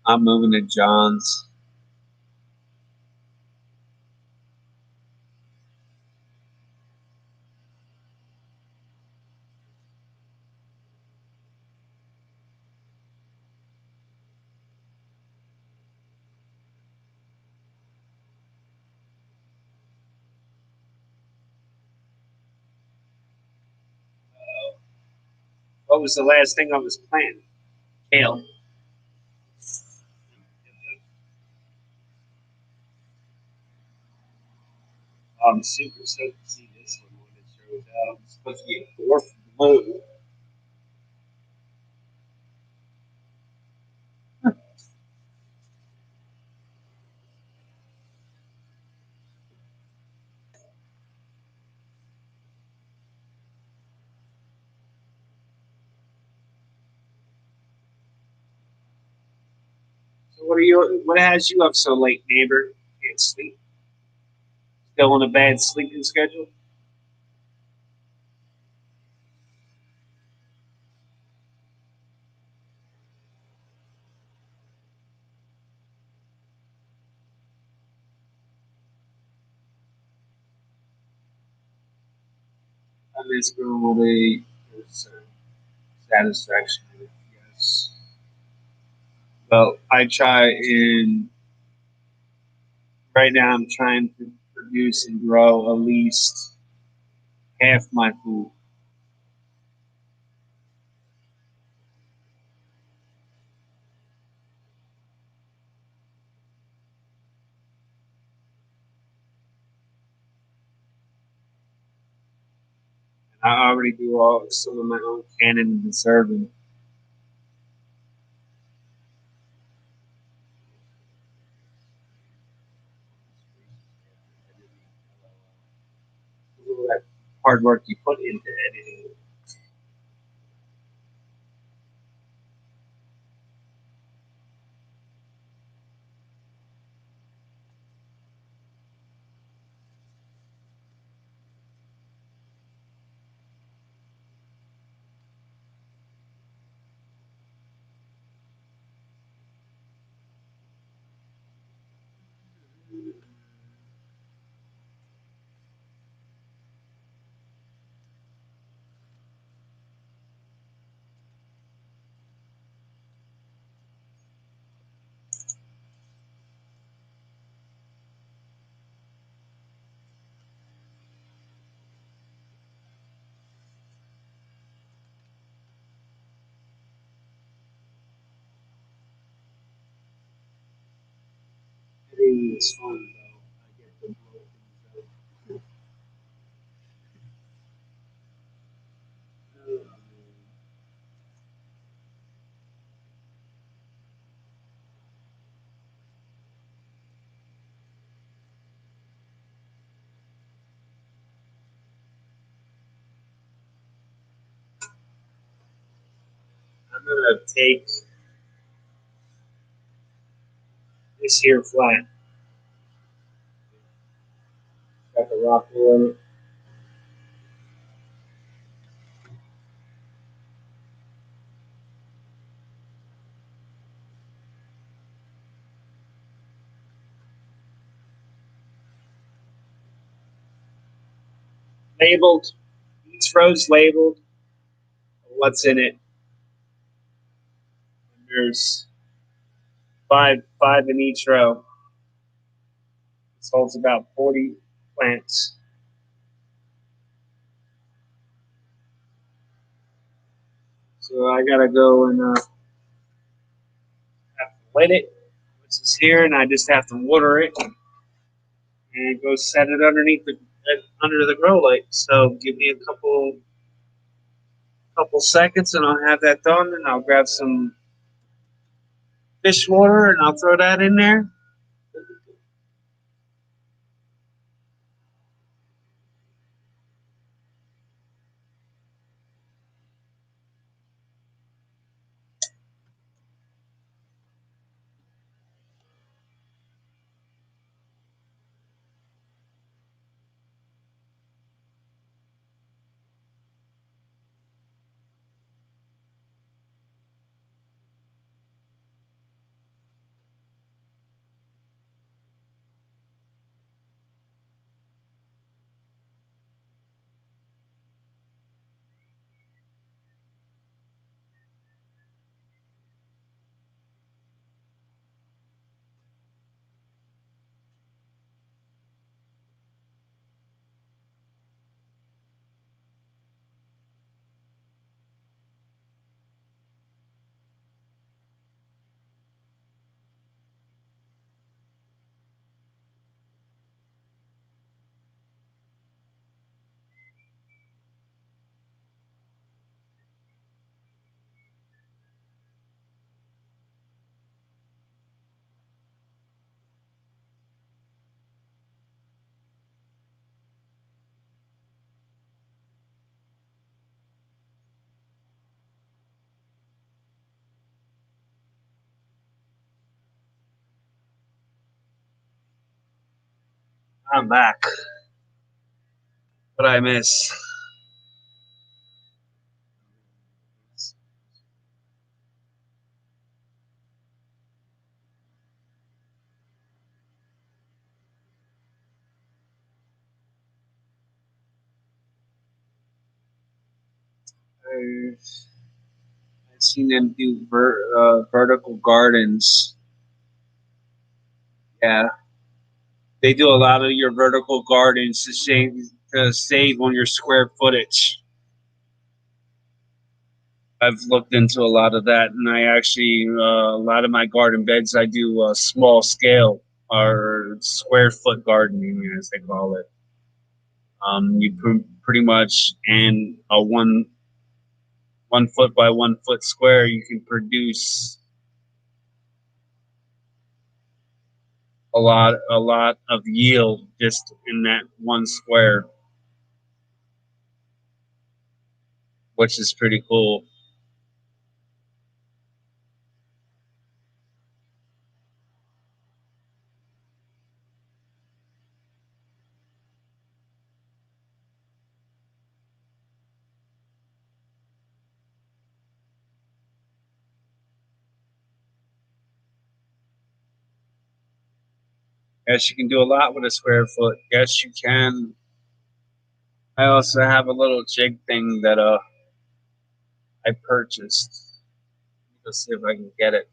I'm moving to John's. What was the last thing I was planting? Kale. I'm super stoked to see this one when it shows up. It's supposed to be a fourth blue. So what has you up so late, neighbor? Can't sleep? Still on a bad sleeping schedule? I miss growing all day. There's satisfaction in it, yes. Well, I try and right now I'm trying to produce and grow at least half my food. I already do all some of my own canning and serving. All that hard work you put into editing. Editing is fun though. I get to blow things up. I'm gonna take this here flat. Got the rock in it. Labeled. Each row's labeled. What's in it? There's five in each row. This holds about 40 plants. So I gotta go and have to wet it. This is here, and I just have to water it and go set it underneath the under the grow light. So give me a couple seconds, and I'll have that done, and I'll grab some fish water, and I'll throw that in there. I'm back. What I miss? I've seen them do vertical gardens. Yeah, they do a lot of your vertical gardens to save on your square footage. I've looked into a lot of that, and I actually a lot of my garden beds I do small scale or square foot gardening, as they call it. You pretty much in a 1 foot by 1 foot square, you can produce a lot of yield just in that one square, which is pretty cool. Yes, you can do a lot with a square foot. Yes, you can. I also have a little jig thing that I purchased. Let's see if I can get it.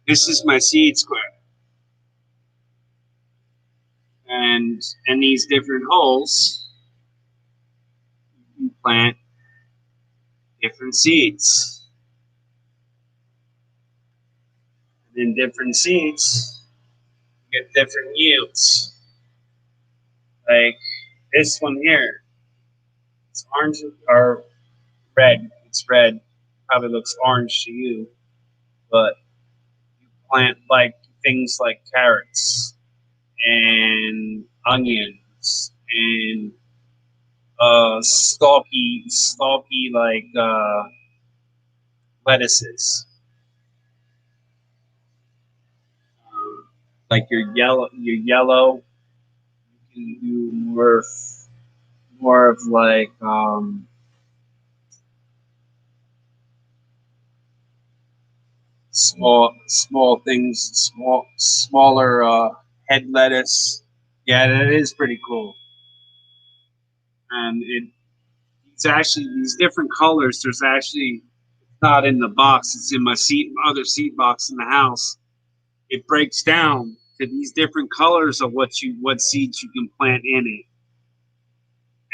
This is my seed square, and in these different holes, you plant different seeds. And in different seeds, you get different yields. Like this one here, it's orange or red. It's red. Probably looks orange to you, but you plant like things like carrots and onions and stalky like lettuces. Like your yellow, you can do more of like small things, smaller head lettuce. Yeah, that is pretty cool. And it's actually these different colors. There's actually not in the box. It's in my other seed box in the house. It breaks down to these different colors of what seeds you can plant in it.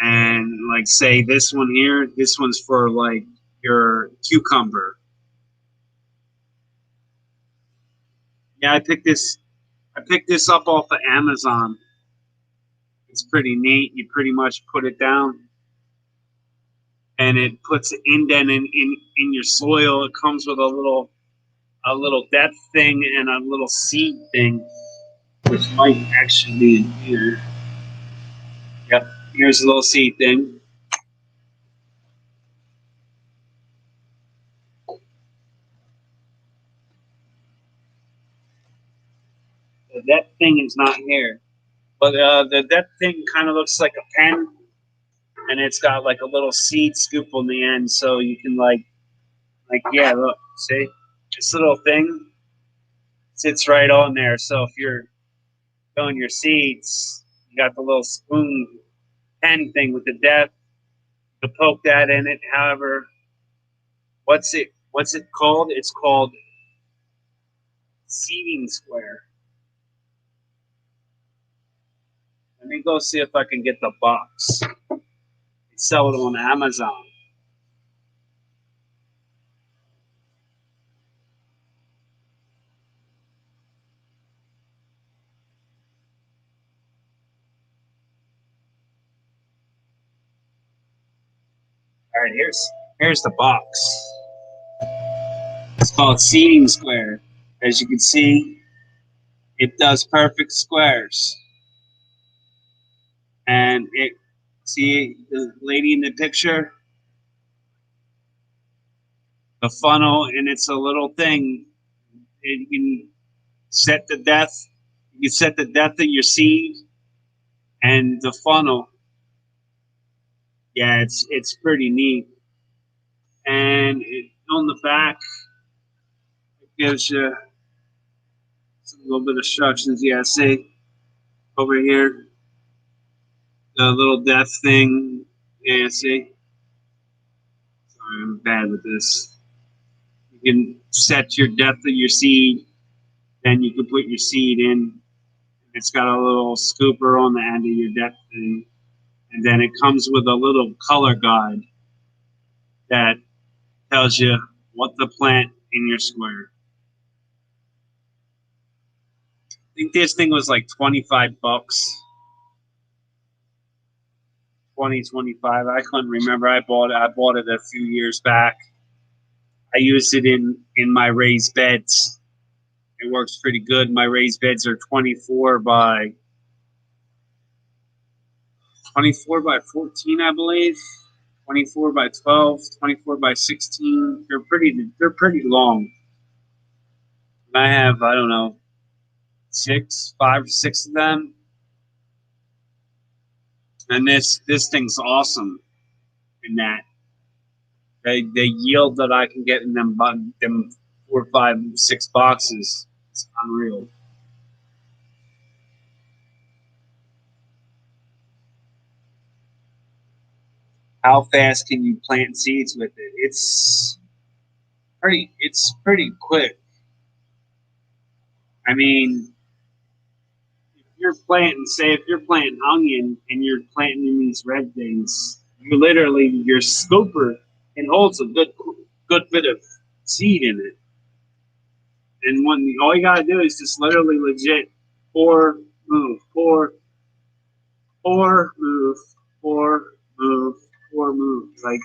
And like say this one here, this one's for like your cucumber. Yeah, I picked this up off of Amazon. It's pretty neat. You pretty much put it down and it puts an indent in your soil. It comes with a little depth thing and a little seed thing, which might actually be in here. Yep, here's a little seed thing. The depth thing is not here, but the depth thing kind of looks like a pen, and it's got like a little seed scoop on the end, so you can yeah, look, see, this little thing sits right on there. So if you're filling your seeds, you got the little spoon pen thing with the depth to poke that in it. However, what's it called? It's called seeding square. Let me go see if I can get the box. It sell it on Amazon. All right, here's the box. It's called Seating Square. As you can see, it does perfect squares. And see the lady in the picture, the funnel, and it's a little thing. You can set the depth. You set the depth of your seed and the funnel. Yeah, it's pretty neat. And on the back, it gives you a little bit of instructions. Yeah, see over here, the little depth thing. Yeah, see. Sorry, I'm bad with this. You can set your depth of your seed, then you can put your seed in. It's got a little scooper on the end of your depth thing, and then it comes with a little color guide that tells you what to plant in your square. I think this thing was like $25. 25. I couldn't remember. I bought it a few years back. I used it in my raised beds. It works pretty good. My raised beds are 24 by 14, I believe. 24 by 12, 24 by 16. They're pretty long. I have, I don't know, 5 or 6 of them. And this thing's awesome in that the yield that I can get in them 4, 5, 6 boxes is unreal. How fast can you plant seeds with it? It's pretty quick. I mean, if you're planting onion and you're planting in these red things, you literally your scooper it holds a good bit of seed in it. And all you gotta do is just literally legit pour, move, pour, move, pour, move, pour, move. Like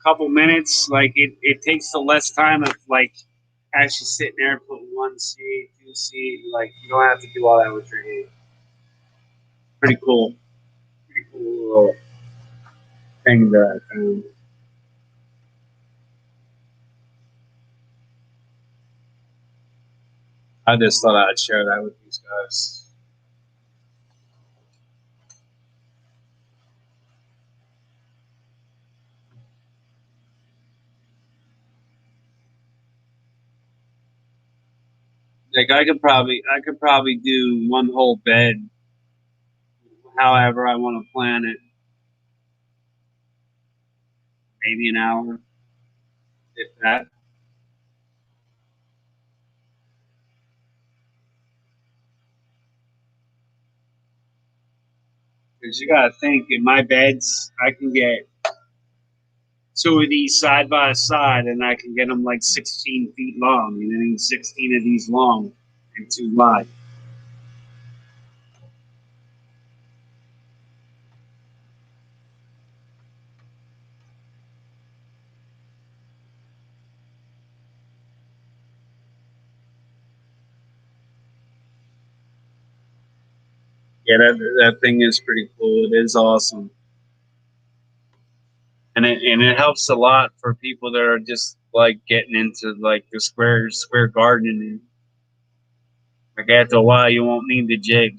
couple minutes. Like it takes the less time of like actually sitting there and putting 1 seed, 2 seed. Like you don't have to do all that with your hand. Pretty cool. Pretty cool little thing that I found. I just thought I'd share that with these guys. Like I could probably do one whole bed, however I want to plan it. Maybe an hour, if that. Because you gotta think, in my beds, I can get 2 of these side by side, and I can get them like 16 feet long, and then 16 of these long and 2 wide. Yeah, that thing is pretty cool. It is awesome, and it helps a lot for people that are just like getting into like the square gardening. Like after a while, you won't need the jig.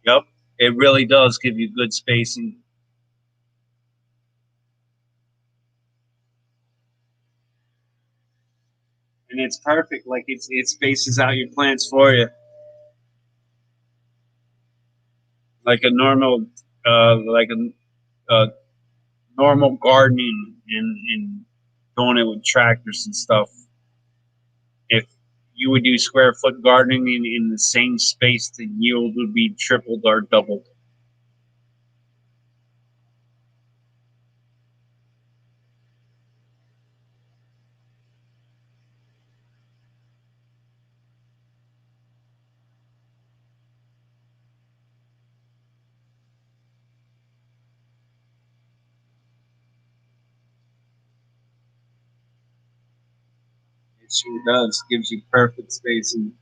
Yep, it really does give you good spacing. And it's perfect. Like it spaces out your plants for you, like a normal, like a normal gardening and doing it with tractors and stuff. If you would do square foot gardening in the same space, the yield would be tripled or doubled. It sure does. Gives you perfect spacing.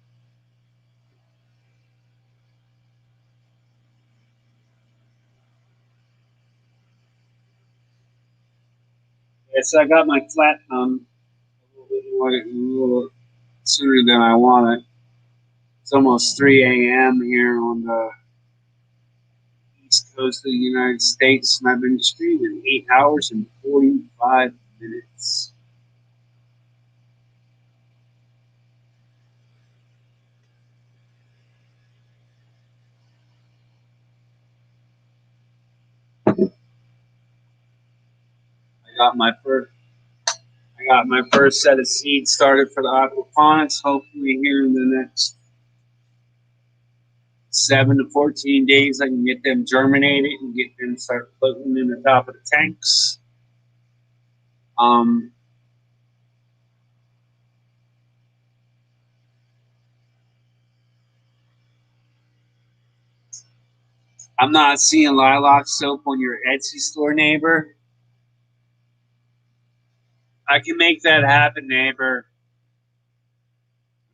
Yes, I got my flat done a little sooner than I wanted. It's almost 3 a.m. here on the east coast of the United States, and I've been streaming 8 hours and 45 minutes. I got my first set of seeds started for the aquaponics. Hopefully, here in the next 7 to 14 days, I can get them germinated and get them start floating in the top of the tanks. Um, I'm not seeing lilac soap on your Etsy store, neighbor. I can make that happen, neighbor.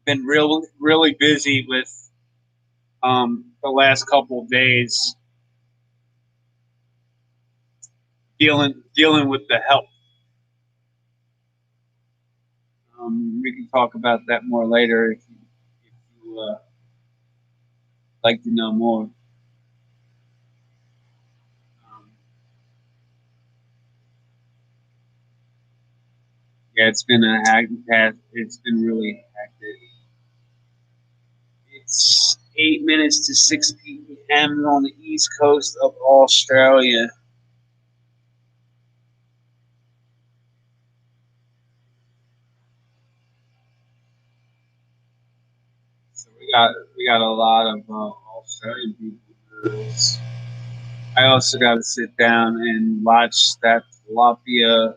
Been really busy with the last couple of days dealing with the help. We can talk about that more later if you like to know more. Yeah, it's been a hectic path. It's been really hectic. It's 8 minutes to 6 p.m. on the east coast of Australia. So we got a lot of Australian people. I also got to sit down and watch that tilapia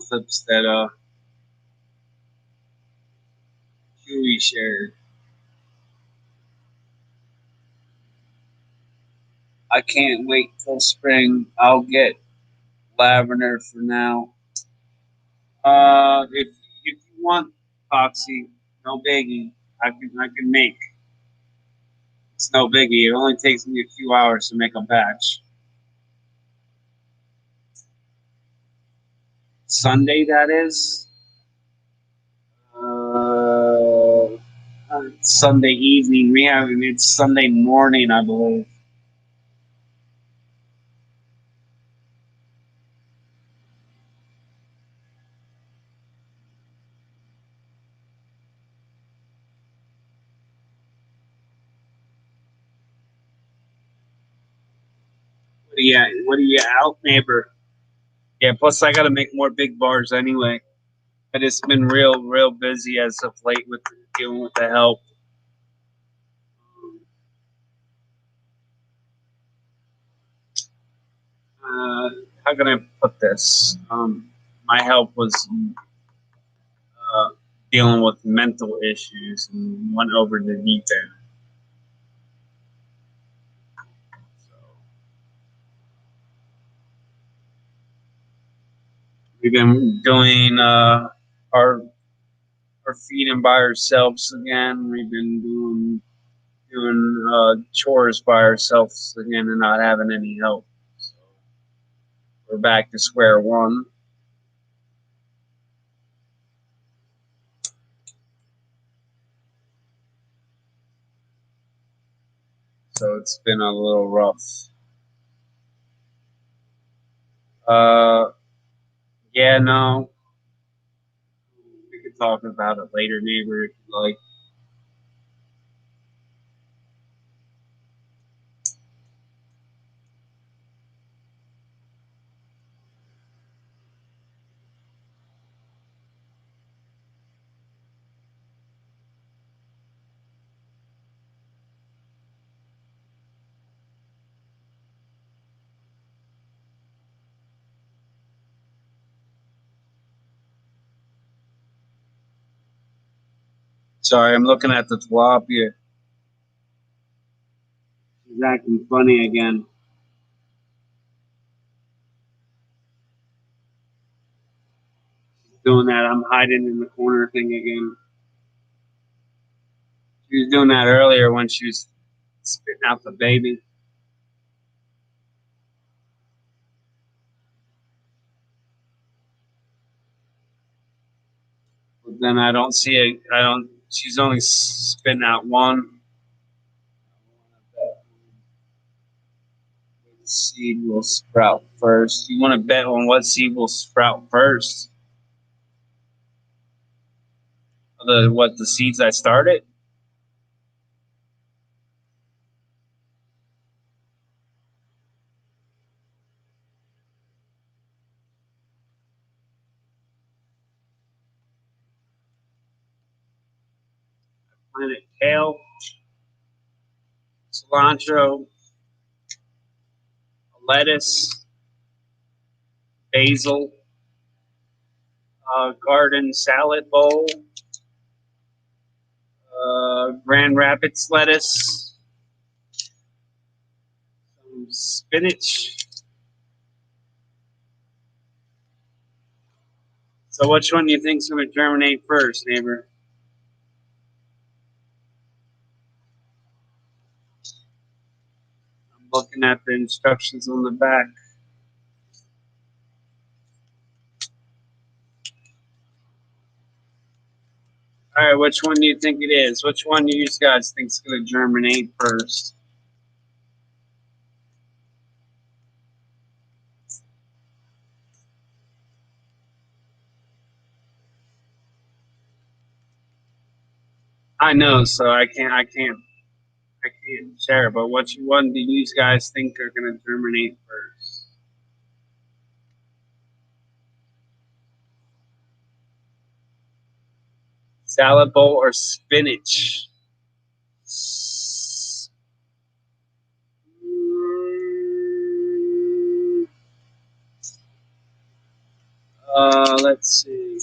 clips that Huey shared. I can't wait till spring. I'll get lavender for now. If you want epoxy, no biggie. I can make. It's no biggie. It only takes me a few hours to make a batch. Sunday, that is. Sunday evening. It's Sunday morning, I believe. What are you out, neighbor? Yeah, plus I gotta make more big bars anyway. I just been real busy as of late with dealing with the help. How can I put this? My help was dealing with mental issues and went over the deep end. So we've been doing our feeding by ourselves again. We've been doing chores by ourselves again and not having any help. So we're back to square one. So it's been a little rough. Yeah, no. We could talk about it later, neighbor, if you like. Sorry, I'm looking at the tilapia. She's acting funny again. Doing that, I'm hiding in the corner thing again. She was doing that earlier when she was spitting out the baby. But then I don't see it. She's only spitting out one. Seed will sprout first. You want to bet on what seed will sprout first? The seeds I started? Planted kale, cilantro, lettuce, basil, garden salad bowl, Grand Rapids lettuce, some spinach. So which one do you think is going to germinate first, neighbor? I'm looking at the instructions on the back. All right, which one do you think it is? Which one do you guys think is going to germinate first? I know, so I can't share. But which one do you guys think are going to germinate first? Salad bowl or spinach? Let's see.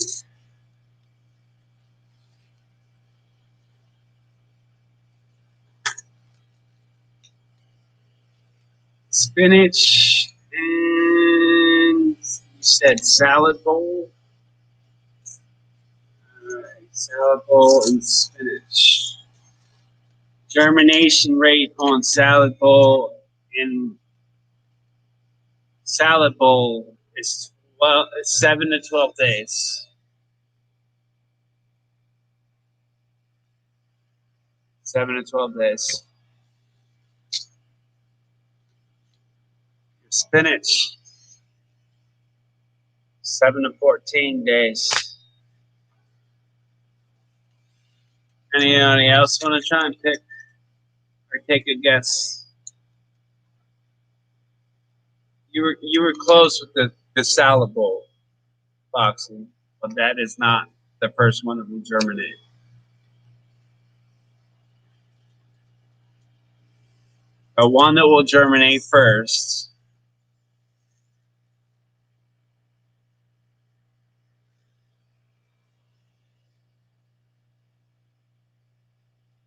Spinach and you said salad bowl. All right, salad bowl and spinach. Germination rate on salad bowl and salad bowl is 7 to 12 days. 7 to 12 days. Spinach, 7 to 14 days. Anybody else want to try and pick or take a guess? You were close with the salad bowl, Foxy, but that is not the first one that will germinate. The one that will germinate first.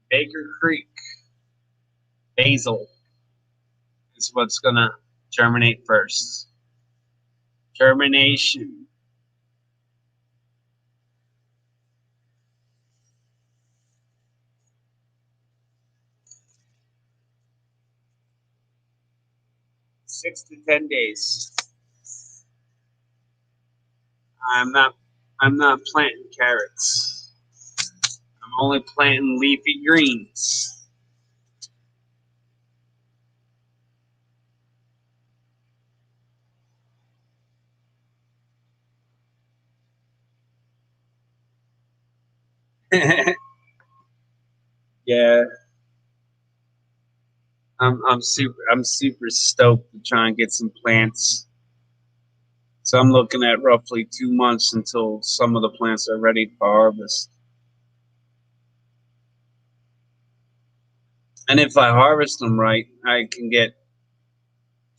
Baker Creek basil is what's gonna germinate first. Germination. Six to 10 days. I'm not planting carrots. I'm only planting leafy greens. Yeah. I'm super stoked to try and get some plants. So I'm looking at roughly 2 months until some of the plants are ready for harvest. And if I harvest them right, I can get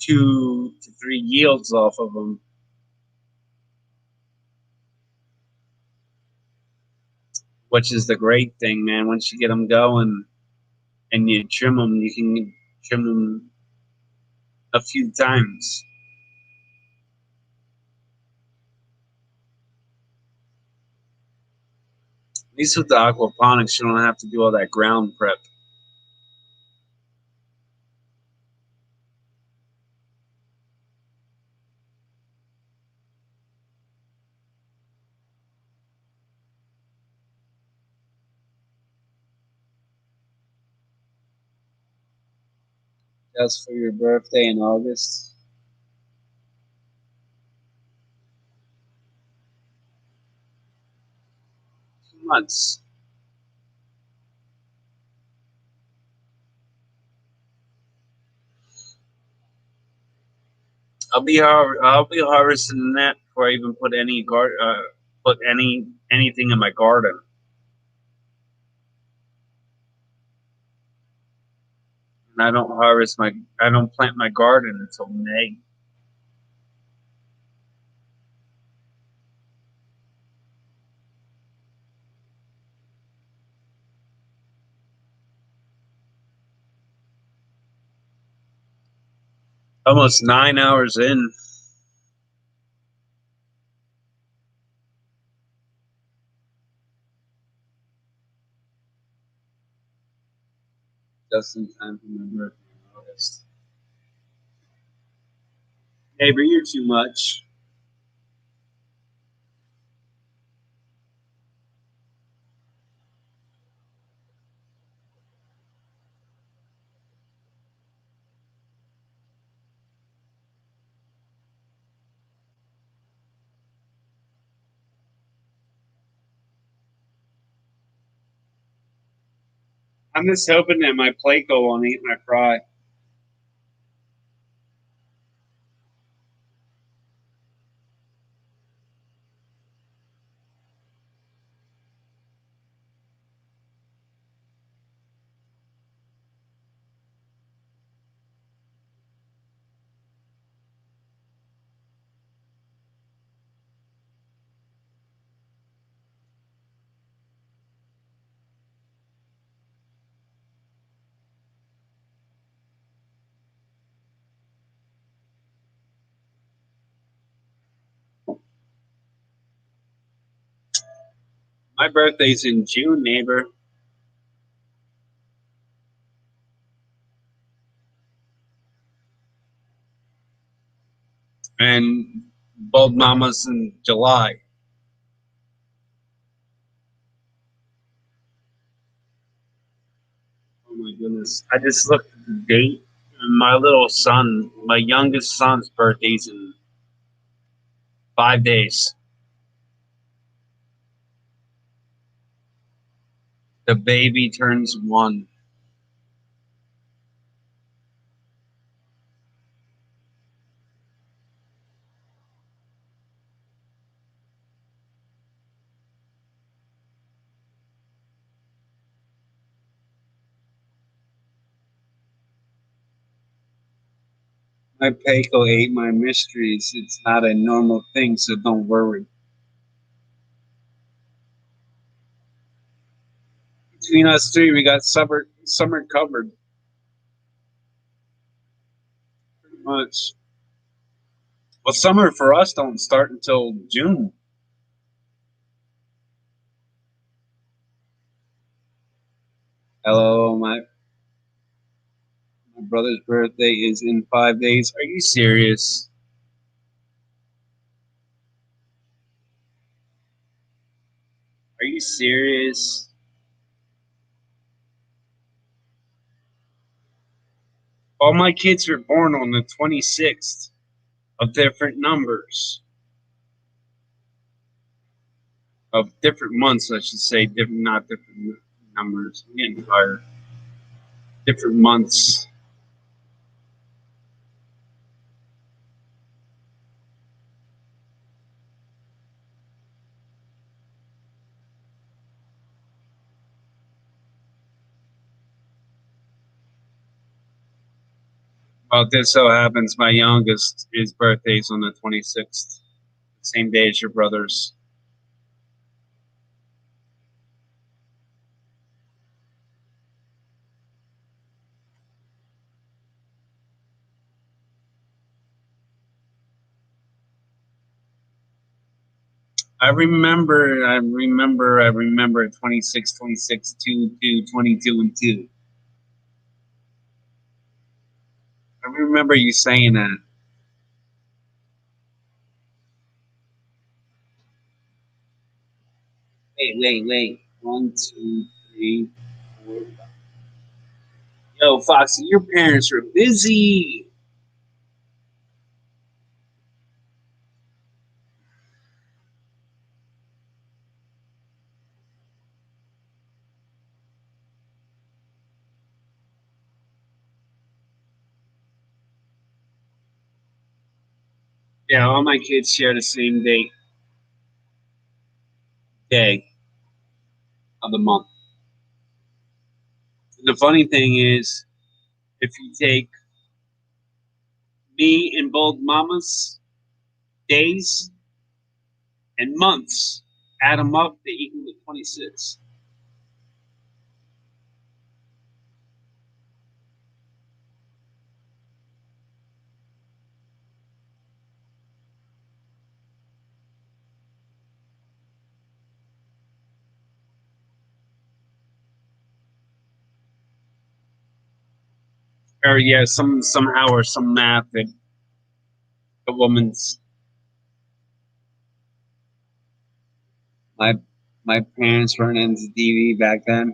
2 to 3 yields off of them. which is the great thing, man. Once you get them going and you trim them, you can trim them a few times. At least with the aquaponics, you don't have to do all that ground prep. Just for your birthday in August. 2 months. I'll be harvesting that before I even put anything in my garden. And I don't plant my garden until May. Almost 9 hours in. Just in time for my birthday in August. Neighbor, you're too much. I'm just hoping that my Placo won't eat my fry. My birthday's in June, neighbor. And Bald Mama's in July. Oh my goodness. I just looked at the date. My little son, my youngest son's birthday's in 5 days. The baby turns 1. My Paco ate my mysteries. It's not a normal thing, so don't worry. Between us three, we got summer covered. Pretty much. Well, summer for us don't start until June. Hello, my brother's birthday is in 5 days. Are you serious? Are you serious? All my kids were born on the 26th of different numbers. Of different months, I should say. Not different numbers. I'm getting tired. Different months. Well, this so happens my youngest, his birthday's on the 26th. Same day as your brother's. I remember 26, 26, 2, 2, 22, and 2. I remember you saying that. Wait. 1, 2, 3, 4. Yo, Foxy, your parents were busy. Yeah, all my kids share the same day of the month. And the funny thing is, if you take me and both mamas days and months, add them up, they equal to 26. Or yeah, somehow or some math that a woman's my my parents weren't into TV back then.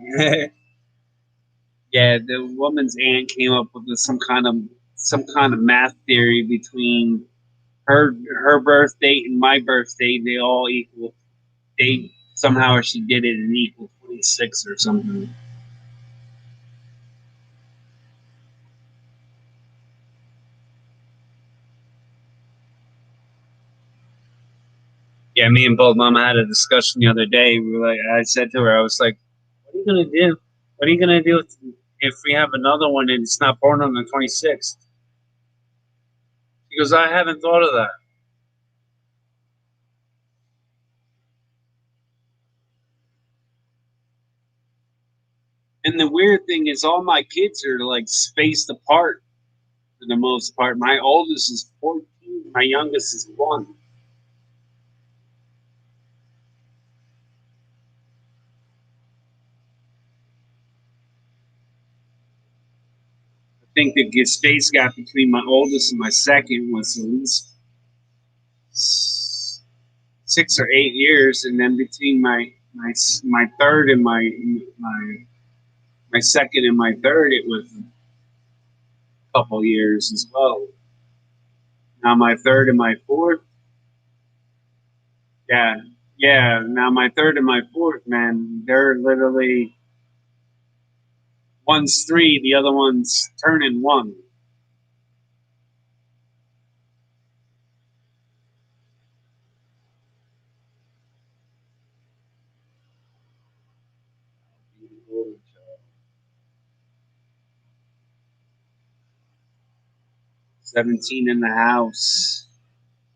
Yeah, the woman's aunt came up with some kind of math theory between her birth date and my birth date. They all equal. They somehow she did it in equal 26 or something. Yeah, me and both mama had a discussion the other day. We were like, I said to her, I was like, "What are you gonna do? What are you gonna do if we have another one and it's not born on the 26th?" She goes, "I haven't thought of that." And the weird thing is, all my kids are like spaced apart for the most part. My oldest is 14. My youngest is 1. I think the space gap between my oldest and my second was at least 6 or 8 years, and then between my third and my second and my third, it was a couple years as well. Now my third and my fourth, yeah, yeah. Now my third and my fourth, man, they're literally one's 3, the other one's turning 1. "17 in the house."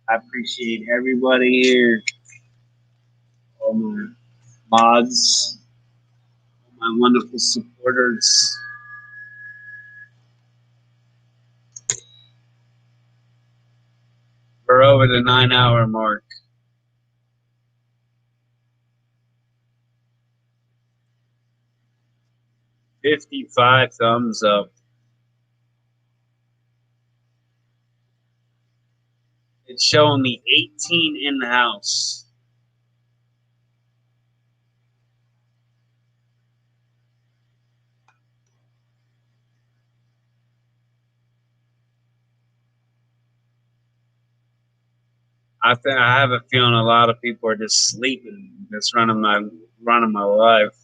I appreciate everybody here, all my mods, all my wonderful supporters. We're over the 9-hour mark. 55 thumbs up. It's showing me 18 in the house. I have a feeling a lot of people are just sleeping, just running my life.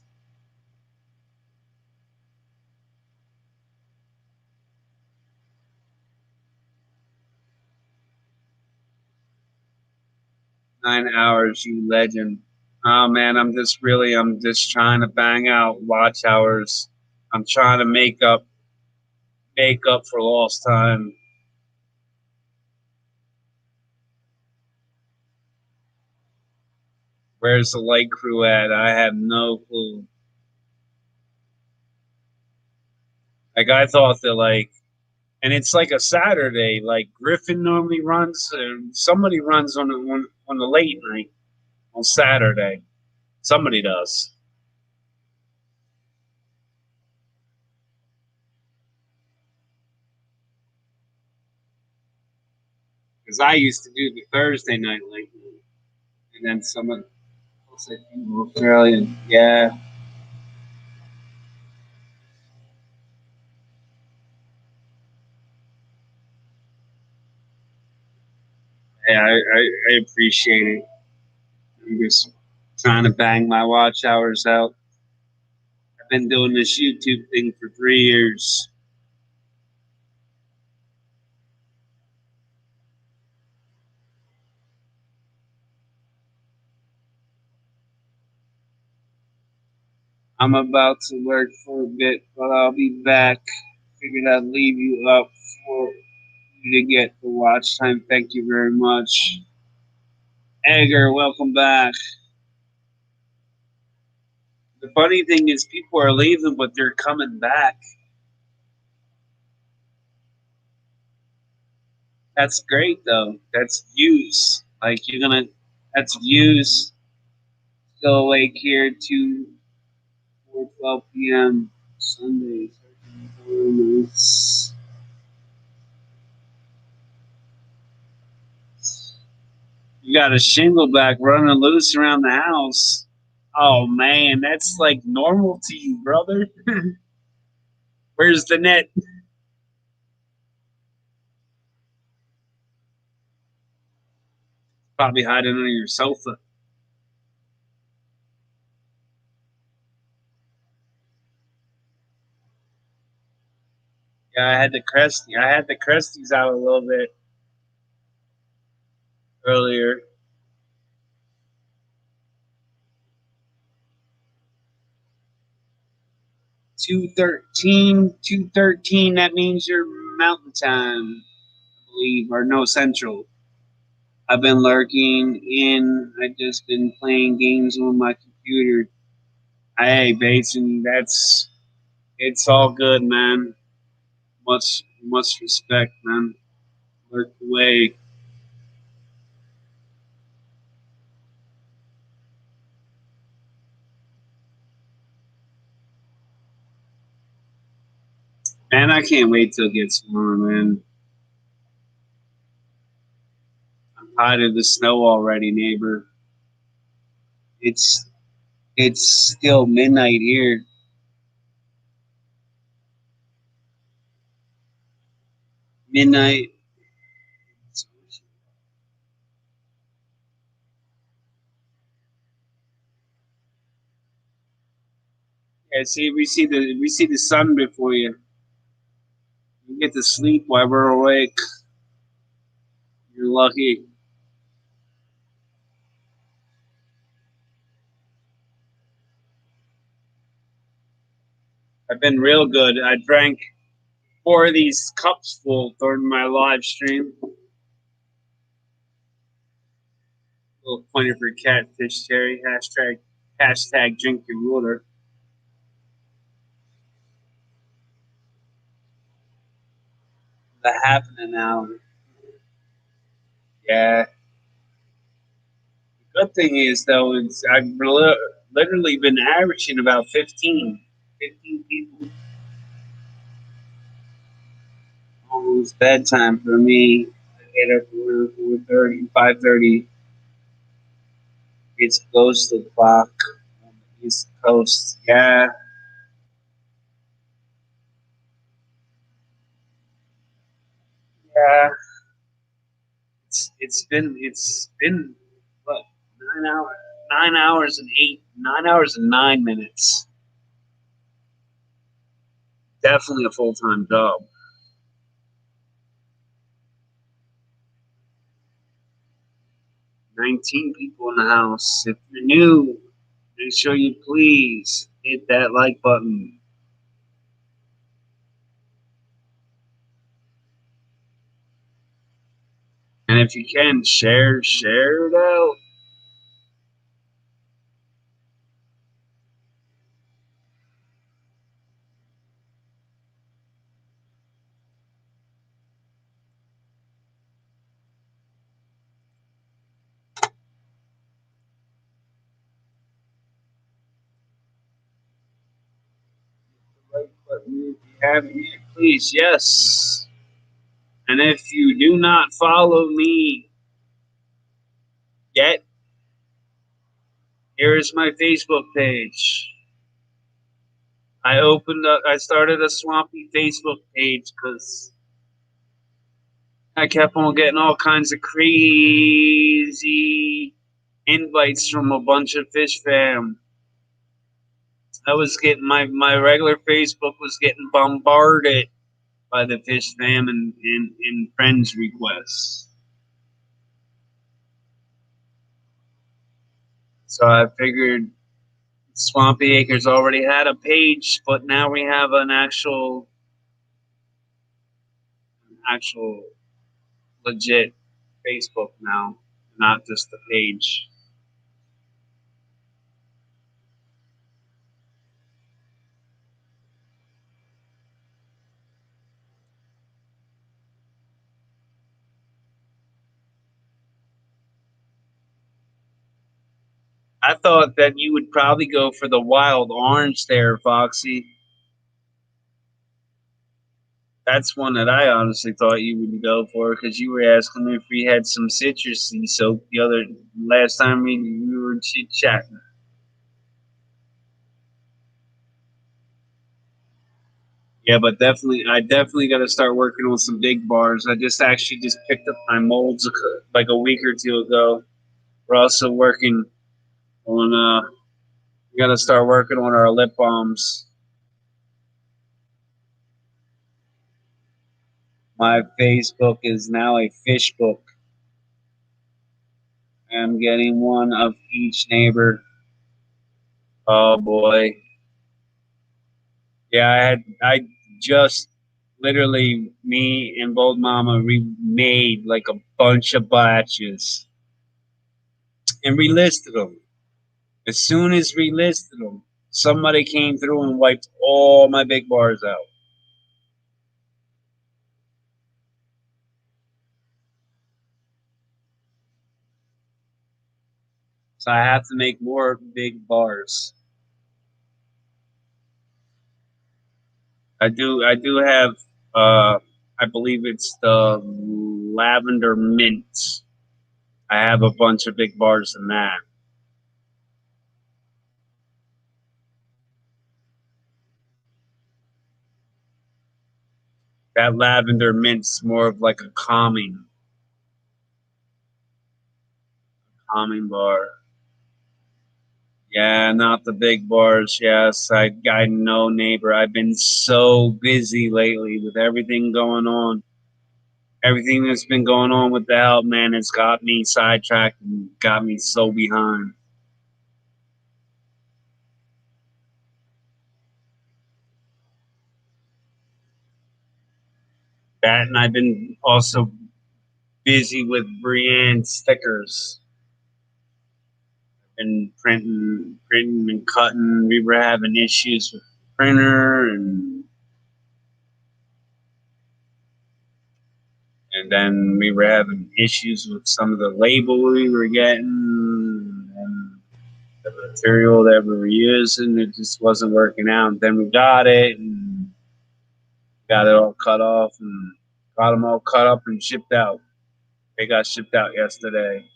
"9 hours, you legend." Oh man, I'm just trying to bang out watch hours. I'm trying to make up for lost time. Where's the light crew at? I have no clue. Like I thought that and it's like a Saturday. Like Griffin normally runs, somebody runs on the late night on Saturday. Somebody does. Because I used to do the Thursday night late night. And then someone will say, Australian. Yeah. Yeah, I appreciate it. I'm just trying to bang my watch hours out. I've been doing this YouTube thing for 3 years. I'm about to work for a bit, but I'll be back. Figured I'd leave you up for you to get the watch time. Thank you very much. Edgar, welcome back. The funny thing is people are leaving, but they're coming back. That's great though. That's views. Like that's views. Still awake here to 4:12 p.m. Sunday. You got a shingleback running loose around the house. Oh man, that's like normal to you, brother. Where's the net? Probably hiding under your sofa. Yeah, I had the crusties out a little bit earlier. 2:13. That means you're mountain time, I believe, or no central. I've been lurking in. I just been playing games on my computer. Hey, Basin, it's all good, man. Much respect, man. Lurk away. Man, I can't wait till it gets warmer, man. I'm tired of the snow already, neighbor. It's it's still midnight here. Midnight. Yeah, see, we see the sun before you. You get to sleep while we're awake. You're lucky. I've been real good. I drank 4 of these cups full during my live stream. Little pointer for catfish, Terry. Hashtag drink your water. The happening now. Yeah. The good thing is though, is I've literally been averaging about 15 people. Almost bedtime for me. I get up around 4:30, 5:30. It's close to the clock on the East Coast. Yeah. Yeah. It's been what 9 hours, 9 hours and 9 minutes. Definitely a full time job. 19 people in the house. If you're new, make sure you please hit that like button. And if you can, share it out. Please, yes. And if you do not follow me yet, here is my Facebook page. I started a Swampy Facebook page because I kept on getting all kinds of crazy invites from a bunch of fish fam. I was getting my regular Facebook was getting bombarded by the fish fam and friends requests. So I figured Swampy Acres already had a page, but now we have an actual legit Facebook now, not just the page. I thought that you would probably go for the wild orange there, Foxy. That's one that I honestly thought you would go for because you were asking me if we had some citrusy soap the last time we were chit chatting. Yeah, but I definitely got to start working on some big bars. I actually just picked up my molds like a week or two ago. We're also working on we got to start working on our lip balms. My Facebook is now a fish book. I'm getting one of each neighbor. Oh boy. Yeah, I just literally me and Bold Mama remade like a bunch of batches and relisted them. As soon as we listed them, somebody came through and wiped all my big bars out. So I have to make more big bars. I do have I believe it's the lavender mint. I have a bunch of big bars in that. That lavender mint's more of like a calming bar. Yeah, not the big bars. Yes, I know, neighbor. I've been so busy lately with everything going on. Everything that's been going on with the help, man, has got me sidetracked and got me so behind. That, and I've been also busy with Brienne stickers. Been printing and cutting. We were having issues with the printer, and then we were having issues with some of the label we were getting and the material that we were using. It just wasn't working out. And then we got it and got it all cut off and got them all cut up and shipped out. They got shipped out yesterday.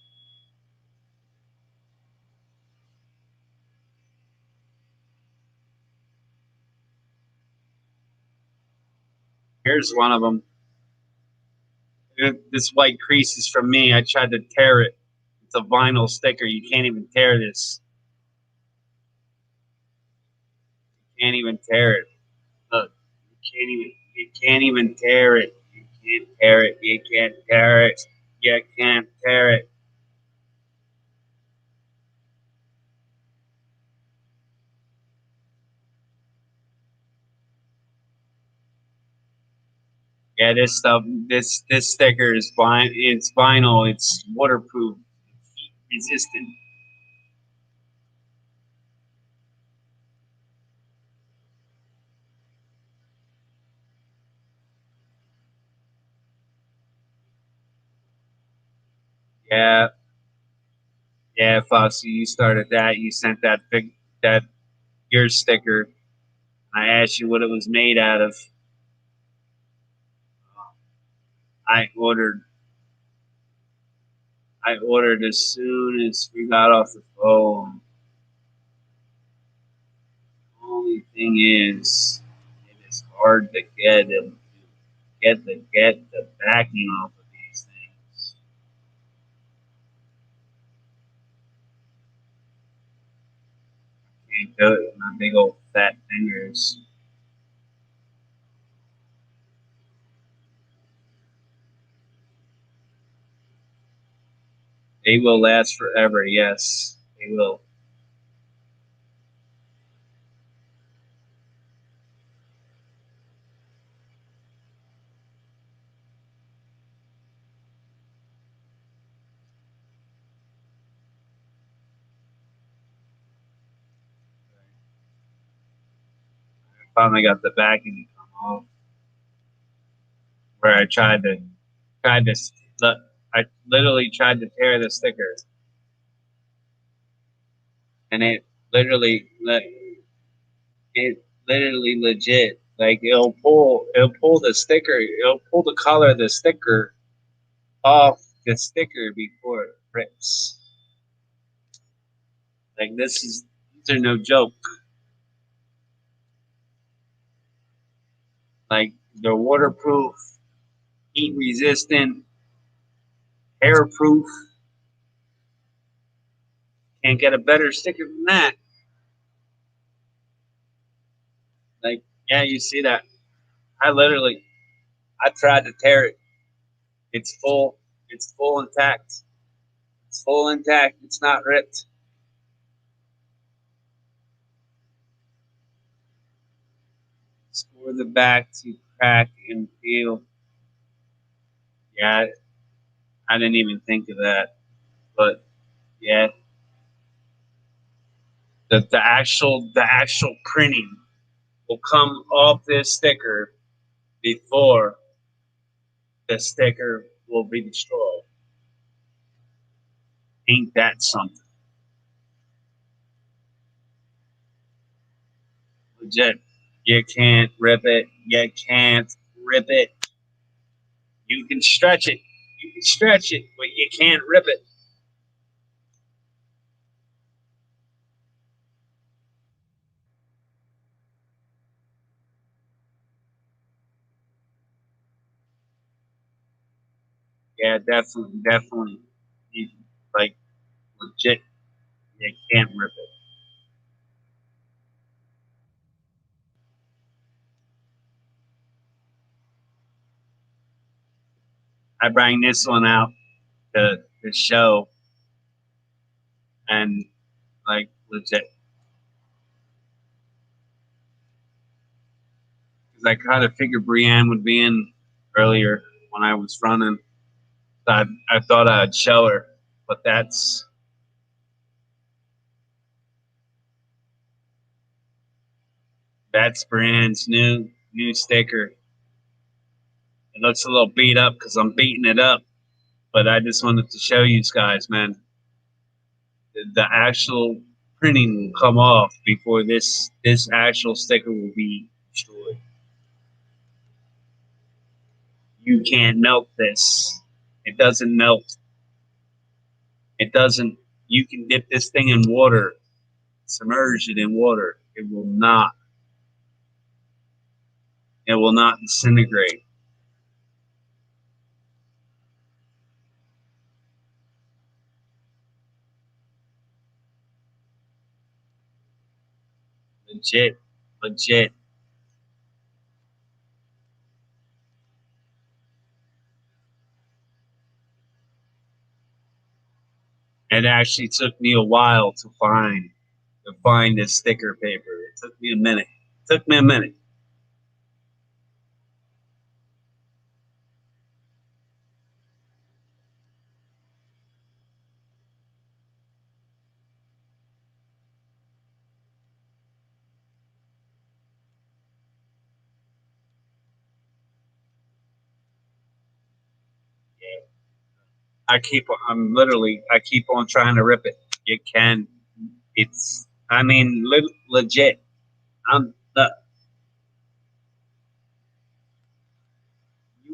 Here's one of them. This white crease is from me. I tried to tear it. It's a vinyl sticker. You can't even tear this. You can't even tear it. Look, you can't even tear it. You can't tear it. You can't tear it. You can't tear it. Yeah, this stuff, this sticker is it's vinyl. It's waterproof, heat resistant. Yeah, yeah, Foxy, you started that. You sent that your sticker. I asked you what it was made out of. I ordered as soon as we got off the phone. Only thing is, it is hard to get them get the backing off of these things. Can't do it with my big old fat fingers. They will last forever. Yes, they will. Finally got the backing to come off. Where I tried to look, I literally tried to tear the sticker, and it literally legit, like it'll pull the color of the sticker off the sticker before it rips. Like these are no joke. Like they're waterproof, heat resistant, airproof. Can't get a better sticker than that. Like, yeah, you see that. I tried to tear it. It's full. It's full intact. It's full intact. It's not ripped. Score the back to crack and peel. Yeah, I didn't even think of that. But yeah, the actual printing will come off this sticker before the sticker will be destroyed. Ain't that something? Legit. You can't rip it. You can't rip it. You can stretch it. You can stretch it, but you can't rip it. Yeah, definitely. You, like legit, you can't rip it. I bring this one out to the show, and like legit, because I kind of figured Brienne would be in earlier when I was running. So I thought I'd show her, but that's Brienne's new sticker. It looks a little beat up because I'm beating it up, but I just wanted to show you guys, man. The actual printing will come off before this actual sticker will be destroyed. You can't melt this. It doesn't melt. It doesn't. You can dip this thing in water, submerge it in water. It will not. It will not disintegrate. Legit, legit. It actually took me a while to find this sticker paper. It took me a minute. It took me a minute. I keep on trying to rip it. You can. It's. I mean, legit. I'm.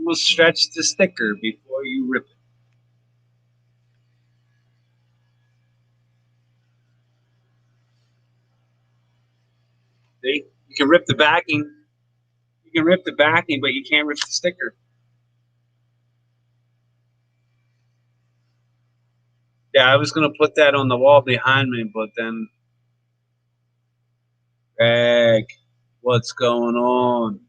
will stretch the sticker before you rip it. See? You can rip the backing. You can rip the backing, but you can't rip the sticker. Yeah, I was gonna put that on the wall behind me, but then Greg, what's going on?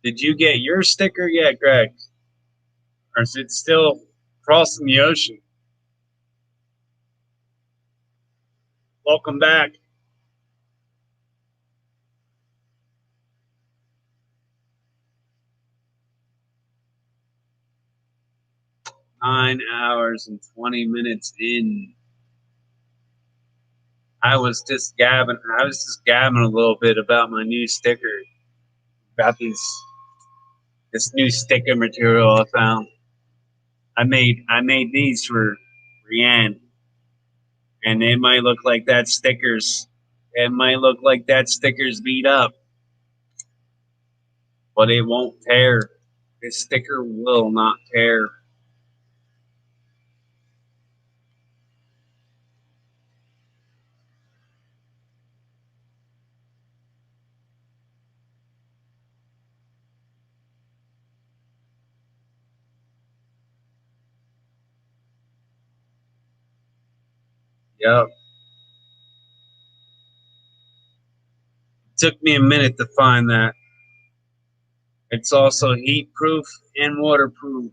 Did you get your sticker yet, Greg? Or is it still crossing the ocean? Welcome back. Nine hours and 20 minutes in. I was just gabbing a little bit about my new sticker, about this new sticker material I found. I made these for Rianne, and it might look like that stickers. It might look like that stickers beat up, but it won't tear. This sticker will not tear. Yep. Took me a minute to find that. It's also heat proof and waterproof.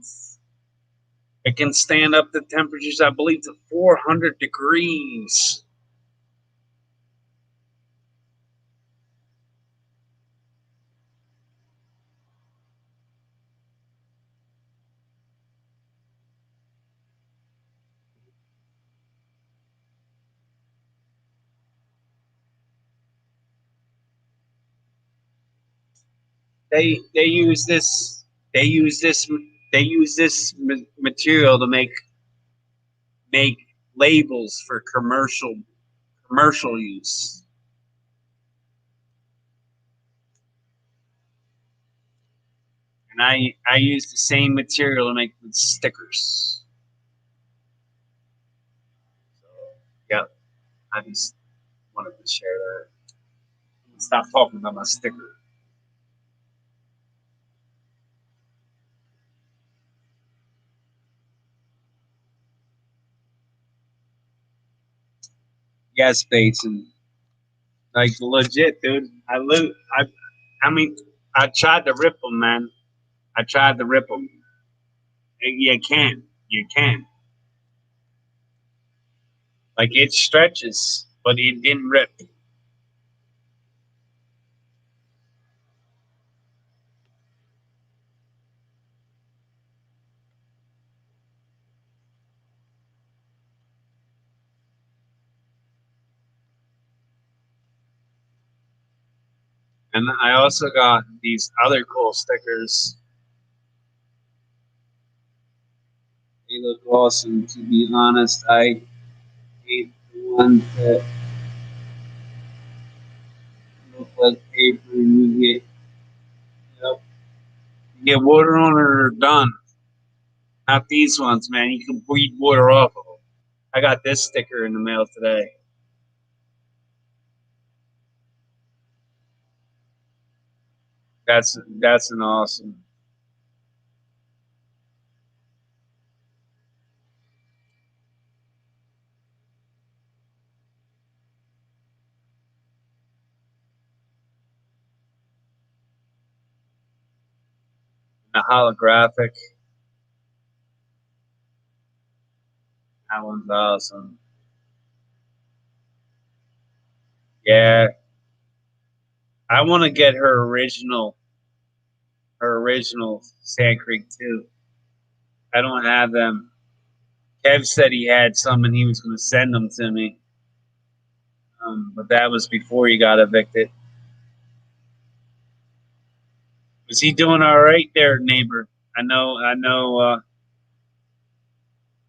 It can stand up to temperatures, I believe, to 400 degrees. They use this they use this they use this material to make labels for commercial use. And I use the same material to make the stickers. So, yeah, I just wanted to share that. Stop talking about my sticker. Gas baits and like legit, dude. I mean, I tried to rip them, man. I tried to rip them. You can't. You can't. Like it stretches, but it didn't rip. And I also got these other cool stickers. They look awesome. To be honest, I hate the ones that look like paper and you get water on it or done. Not these ones, man. You can bleed water off of them. I got this sticker in the mail today. That's an awesome. The holographic. That one's awesome. Yeah. I want to get her original Sand Creek too. I don't have them. Kev said he had some and he was going to send them to me. But that was before he got evicted. Was he doing all right there, neighbor? I know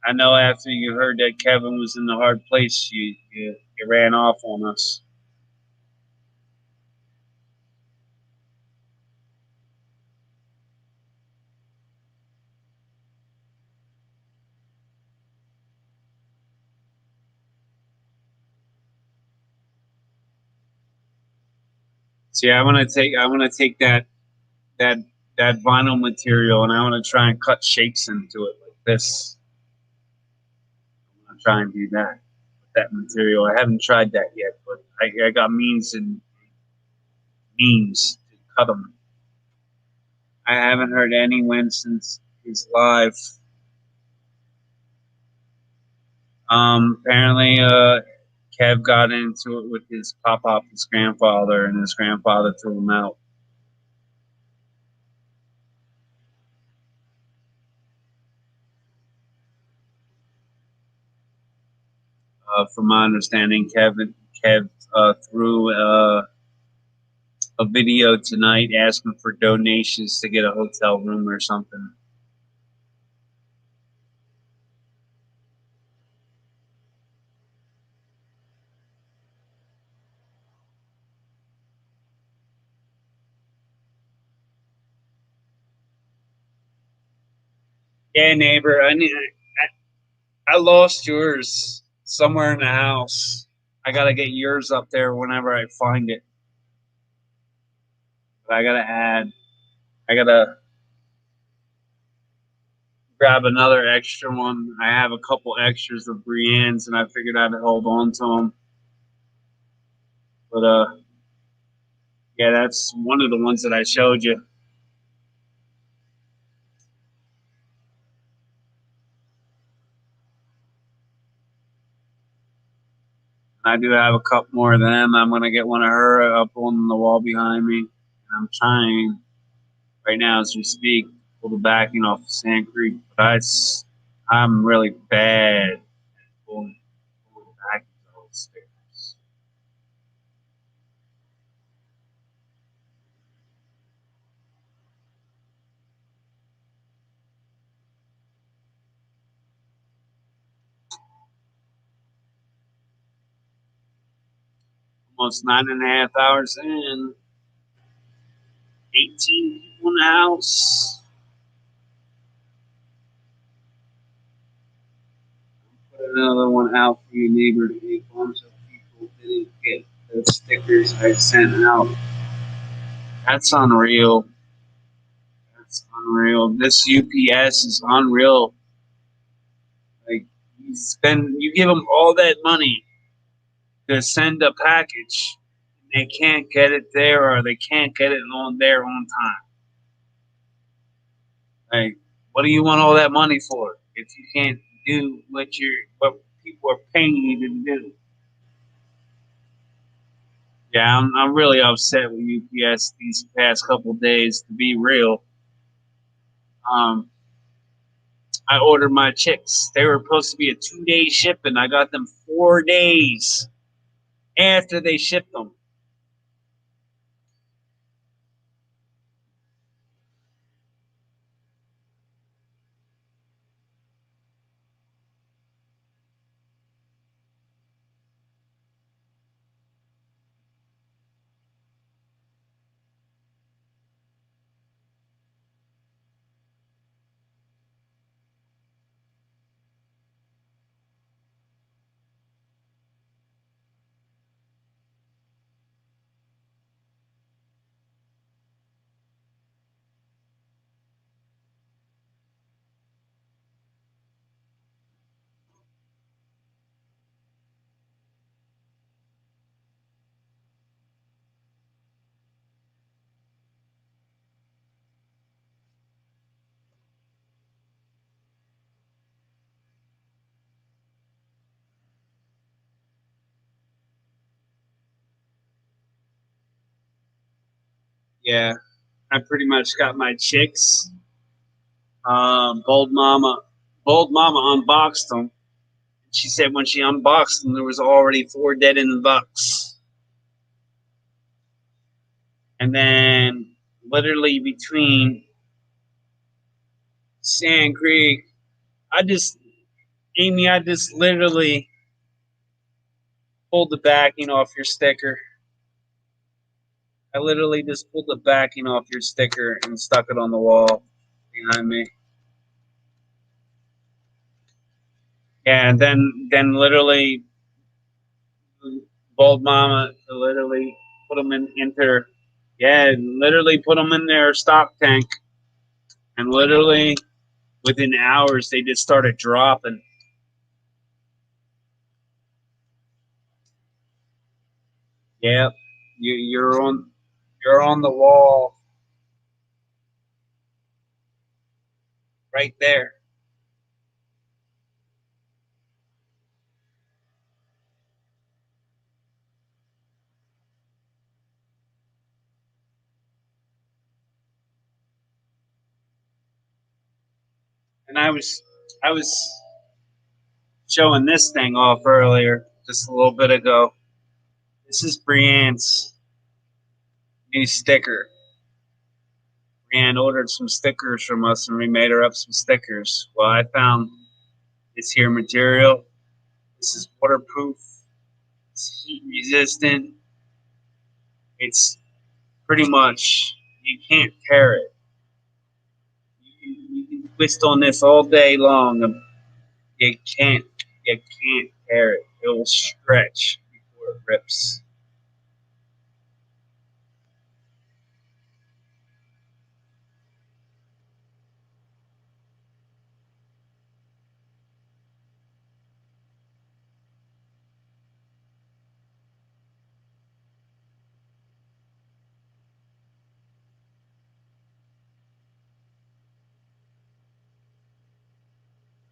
after you heard that Kevin was in the hard place, you ran off on us. So yeah, I want to take that that vinyl material and I want to try and cut shapes into it like this. I'm gonna try and do that with that material. I haven't tried that yet, but I got means to cut them. I haven't heard any win since he's live. Apparently, Kev got into it with his pop-up, his grandfather, and his grandfather threw him out. From my understanding, Kev threw a video tonight asking for donations to get a hotel room or something. Yeah, neighbor, I lost yours somewhere in the house. I gotta get yours up there whenever I find it. But I gotta grab another extra one. I have a couple extras of Brienne's, and I figured I'd hold on to them. But yeah, that's one of the ones that I showed you. I do have a couple more of them. I'm gonna get one of her up on the wall behind me. I'm trying right now as we speak, pull the backing off of Sand Creek, but I'm really bad at pulling the backing off the stickers. Almost 9.5 hours in, 18 people in the house. Put another one out for you, neighbor. A bunch of people didn't get the stickers I sent out. That's unreal. That's unreal. This UPS is unreal. Like you give them all that money to send a package, and they can't get it there, or they can't get it on there on time. Like, what do you want all that money for if you can't do what people are paying you to do? Yeah, I'm really upset with UPS these past couple days. To be real, I ordered my chicks. They were supposed to be a 2-day shipping. I got them 4 days after they shipped them. Yeah, I pretty much got my chicks. Bold Mama unboxed them. She said when she unboxed them, there was already 4 dead in the box. And then, literally between Sand Creek, Amy, I just literally pulled the backing off your sticker. I literally just pulled the backing off your sticker and stuck it on the wall behind me. Yeah, and then literally, Bold Mama literally put them into Yeah, literally put them in their stock tank, and literally within hours they just started dropping. Yep, you're on the wall right there. And I was showing this thing off earlier, just a little bit ago. This is Brienne's new sticker. Brienne ordered some stickers from us, and we made her up some stickers. Well, I found this here material. This is waterproof. It's heat resistant. It's pretty much, you can't tear it. You can twist on this all day long, and you can't tear it. It will stretch before it rips.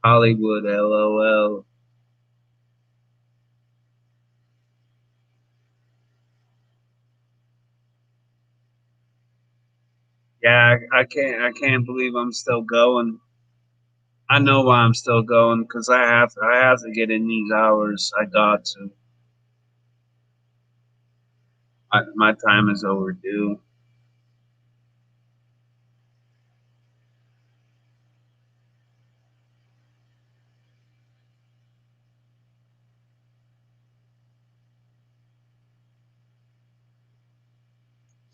Hollywood, LOL. Yeah, I can't believe I'm still going. I know why I'm still going, because I have to get in these hours. I got to. My time is overdue.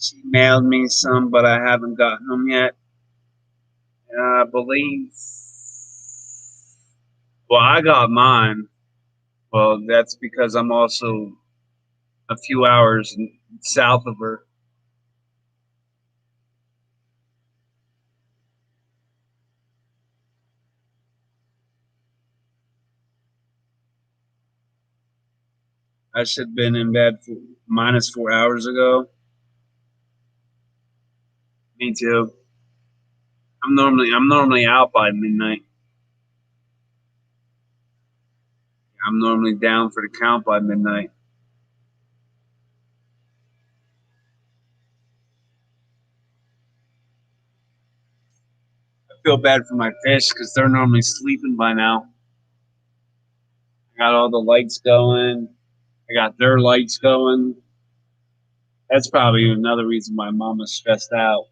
She mailed me some, but I haven't gotten them yet. I believe. Well, I got mine. Well, that's because I'm also a few hours south of her. I should have been in bed for -4 hours ago. Me too. I'm normally out by midnight. I'm normally down for the count by midnight. I feel bad for my fish because they're normally sleeping by now. I got all the lights going. I got their lights going. That's probably another reason why Mama's stressed out.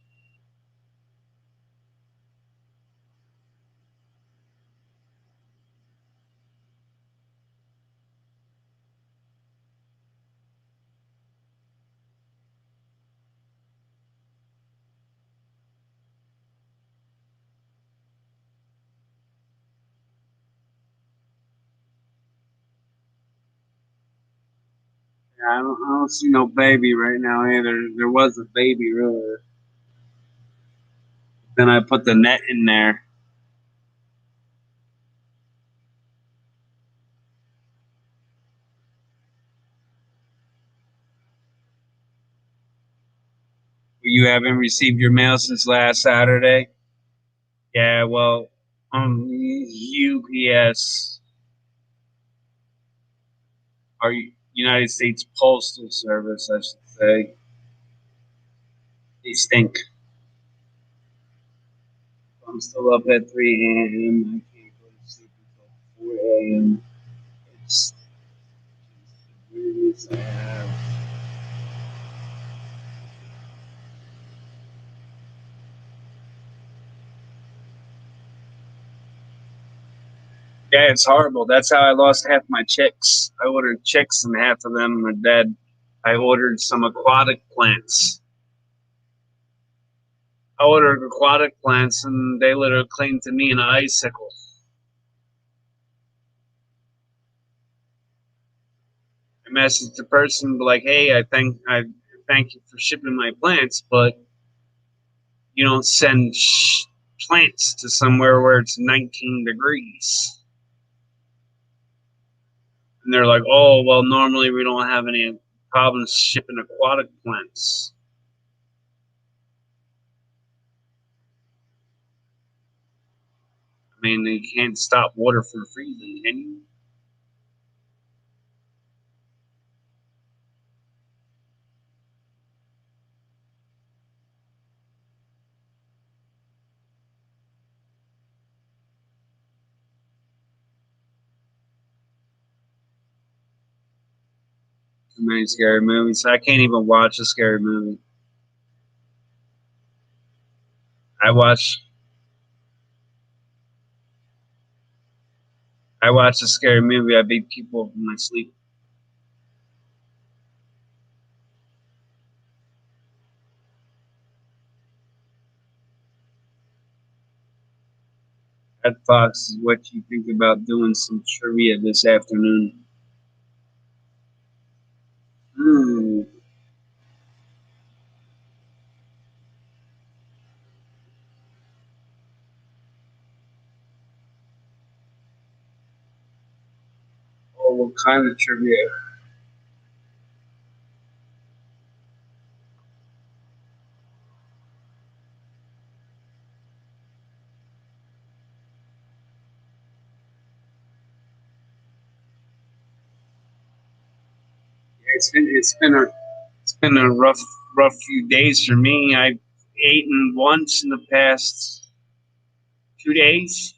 Yeah, I don't see no baby right now either. There was a baby earlier. Then I put the net in there. You haven't received your mail since last Saturday? Yeah, well, UPS, or United States Postal Service, I should say. They stink. I'm still up at 3 a.m. I can't go to sleep until 4 a.m. It's the weirdest I have. Yeah, it's horrible. That's how I lost half my chicks. I ordered chicks and half of them are dead. I ordered some aquatic plants. I ordered aquatic plants and they literally cling to me in an icicle. I messaged the person like, "Hey, I think thank you for shipping my plants, but you don't send plants to somewhere where it's 19 degrees. And they're like, oh, well, normally we don't have any problems shipping aquatic plants. I mean, you can't stop water from freezing, can you? Too many scary movies. I can't even watch a scary movie. I watch a scary movie. I beat people up in my sleep. Red Fox, what you think about doing some trivia this afternoon? Hmm. Oh, what kind of trivia? It's been a rough few days for me. I've eaten once in the past 2 days.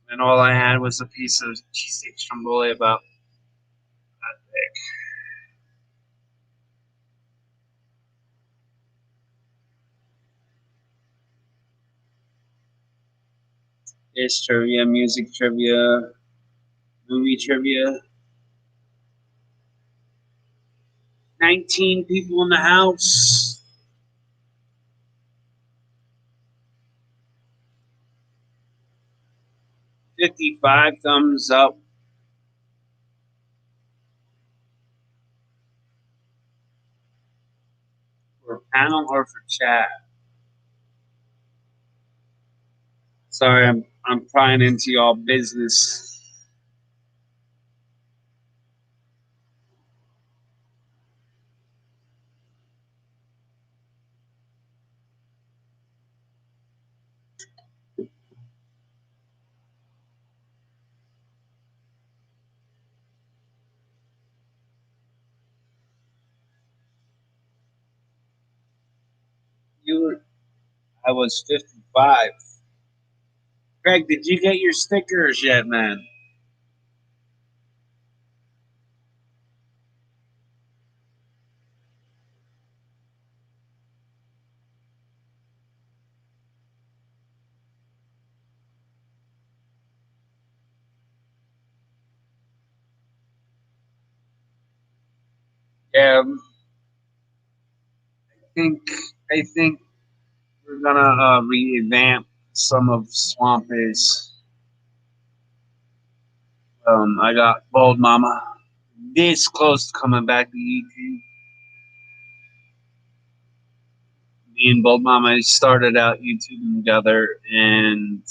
And all I had was a piece of cheesesteak stromboli about that big. It's trivia, music trivia, movie trivia. 19 people in the house. $55 thumbs up. For panel or for chat? Sorry, I'm prying into y'all business. I was 55. Greg, did you get your stickers yet, man? Yeah, I think we're gonna revamp some of Swamp Ace. I got Bold Mama this close to coming back to YouTube. Me and Bold Mama started out YouTube together, and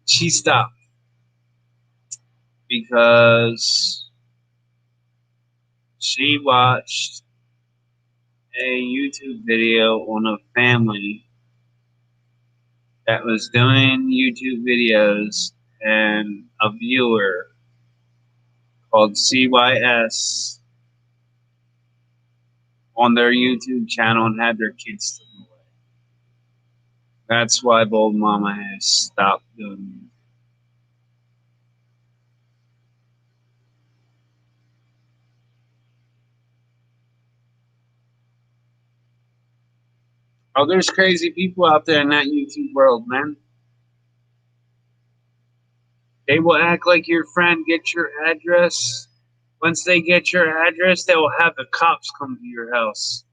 she stopped because she watched a YouTube video on a family that was doing YouTube videos, and a viewer called CYS on their YouTube channel and had their kids taken away. That's why Bold Mama has stopped doing it. Oh, there's crazy people out there in that YouTube world, man. They will act like your friend, get your address. Once they get your address, they will have the cops come to your house.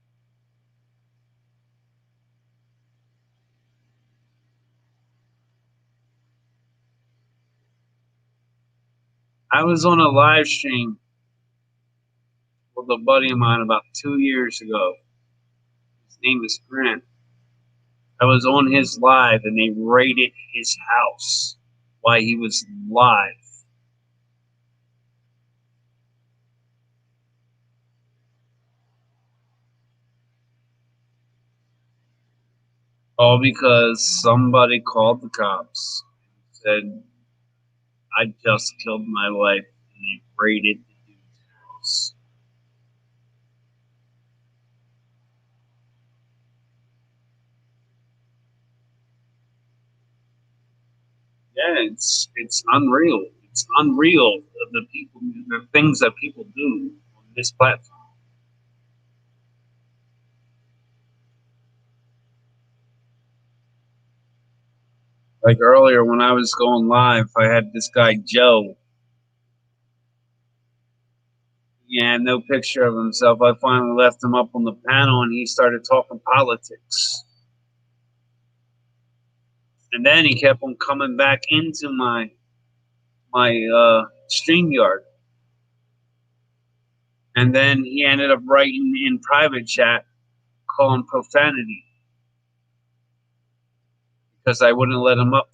I was on a live stream with a buddy of mine about 2 years ago. His name is Grant. I was on his live and they raided his house while he was live. All because somebody called the cops, said, I just killed my wife, and they raided the dude's house. Yeah, it's unreal. It's unreal the things that people do on this platform. Like earlier when I was going live, I had this guy Joe. He had no picture of himself. I finally left him up on the panel, and he started talking politics. And then he kept on coming back into my StreamYard. And then he ended up writing in private chat, calling profanity because I wouldn't let him up.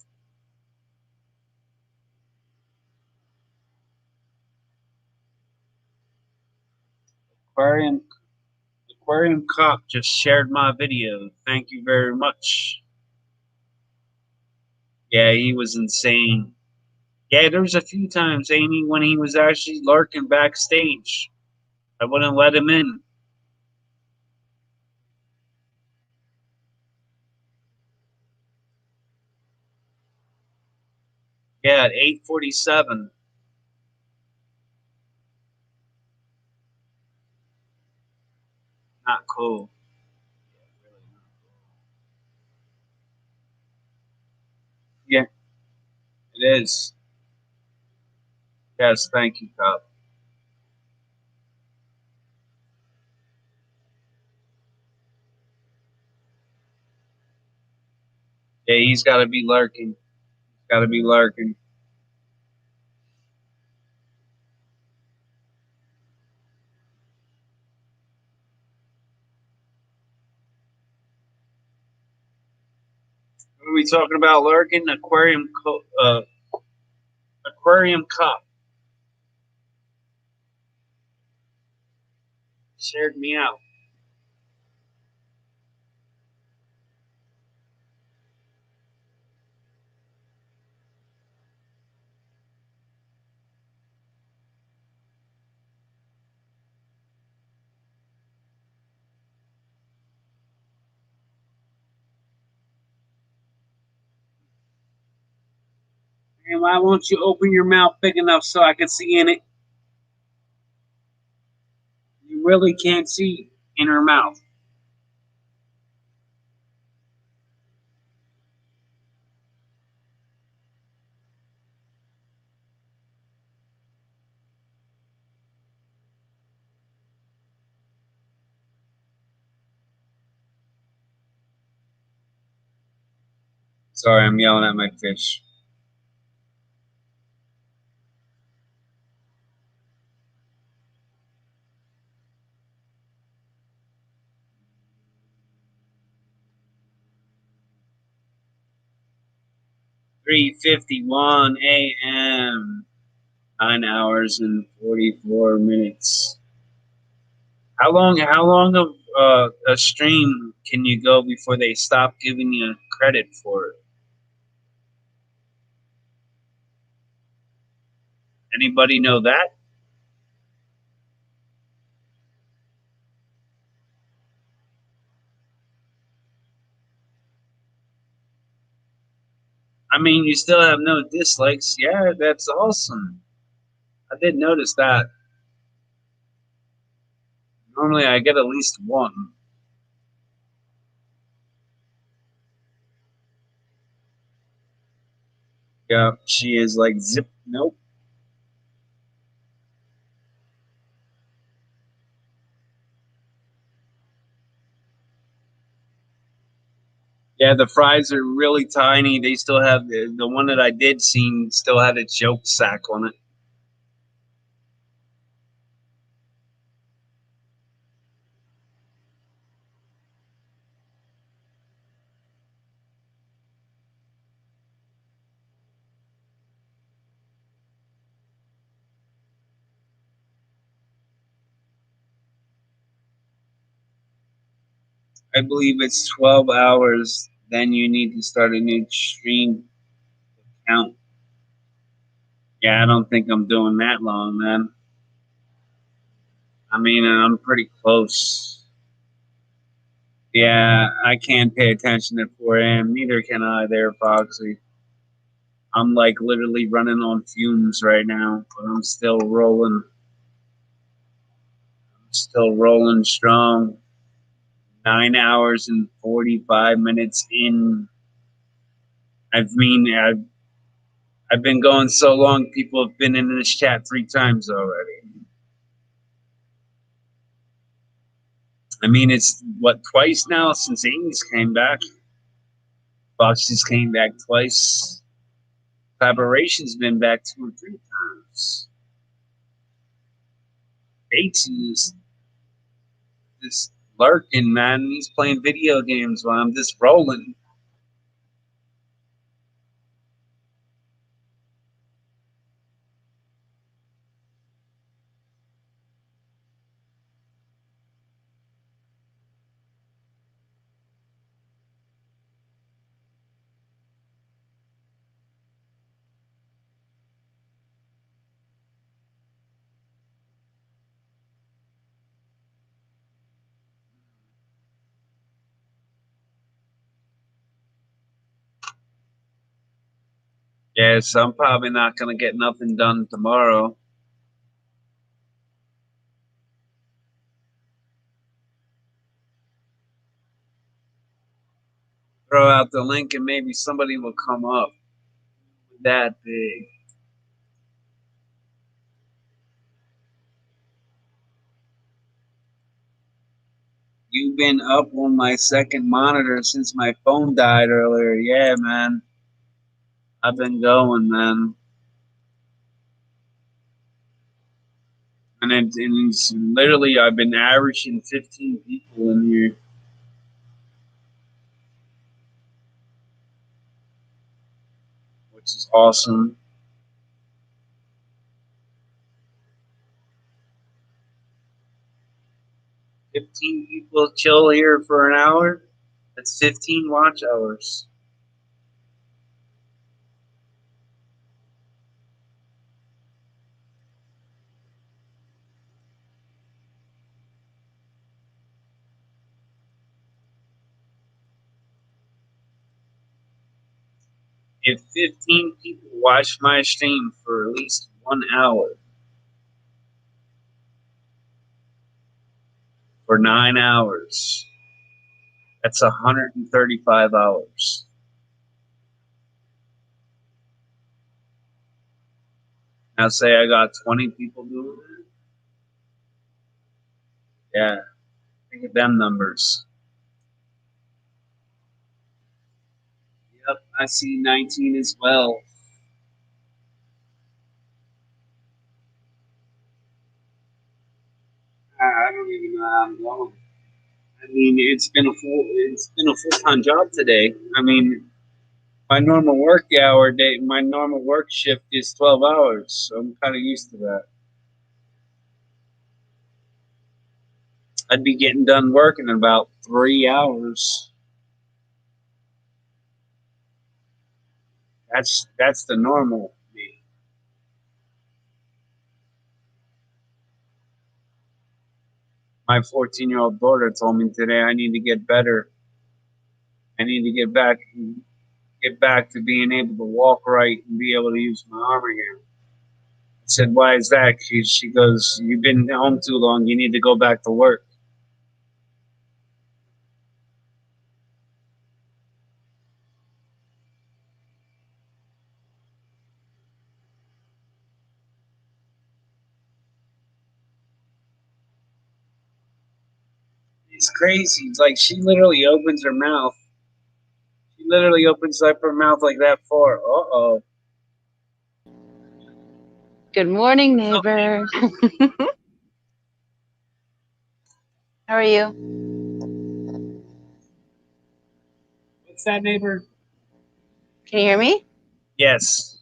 Aquarium Cop just shared my video. Thank you very much. Yeah, he was insane. Yeah, there was a few times, Amy, when he was actually lurking backstage. I wouldn't let him in. Yeah, at 8:47. Not cool. Yeah, it is. Yes, thank you, Cop. Yeah, he's got to be lurking. Got to be lurking. What are we talking about lurking? Aquarium Cop shared me out. And why won't you open your mouth big enough so I can see in it? You really can't see in her mouth. Sorry, I'm yelling at my fish. (3:51 a.m.) 9 hours and 44 minutes. How long of a stream can you go before they stop giving you credit for it? Anybody know that? I mean, you still have no dislikes. Yeah, that's awesome. I did notice that. Normally I get at least one. Yeah, she is like zip. Nope. Yeah, the fries are really tiny. They still have the one that I did see still had a joke sack on it. I believe it's 12 hours. Then you need to start a new stream count. Yeah, I don't think I'm doing that long, man. I mean, I'm pretty close. Yeah, I can't pay attention at 4 a.m. Neither can I there, Foxy. I'm like literally running on fumes right now, but I'm still rolling. Still rolling strong. 9 hours and 45 minutes in. I've been going so long, people have been in this chat 3 times already. I mean, it's what, twice now since Amy's came back. Foxy's came back twice. Collaboration's been back 2 or 3 times. Bates is just lurking, man. He's playing video games while I'm just rolling. Yeah, so I'm probably not going to get nothing done tomorrow. Throw out the link and maybe somebody will come up. That big. You've been up on my second monitor since my phone died earlier. Yeah, man. I've been going, man. And it's literally, I've been averaging 15 people in here. Which is awesome. $15 people chill here for an hour. That's 15 watch hours. If 15 people watch my stream for at least 1 hour, for 9 hours, that's 135 hours. Now say I got 20 people doing it. Yeah, think of them numbers. Yep, I see 19 as well. I don't even know how I'm going. I mean, it's been a full-time job today. I mean, my normal work shift is 12 hours, so I'm kind of used to that. I'd be getting done working in about 3 hours. That's the normal. My 14-year-old daughter told me today I need to get better. I need to get back to being able to walk right and be able to use my arm again. I said, why is that? She goes, you've been home too long. You need to go back to work. It's crazy. It's like she literally opens her mouth. She literally opens up her mouth like that far. Uh-oh. Good morning, neighbors. How are you? What's that, neighbor? Can you hear me? Yes.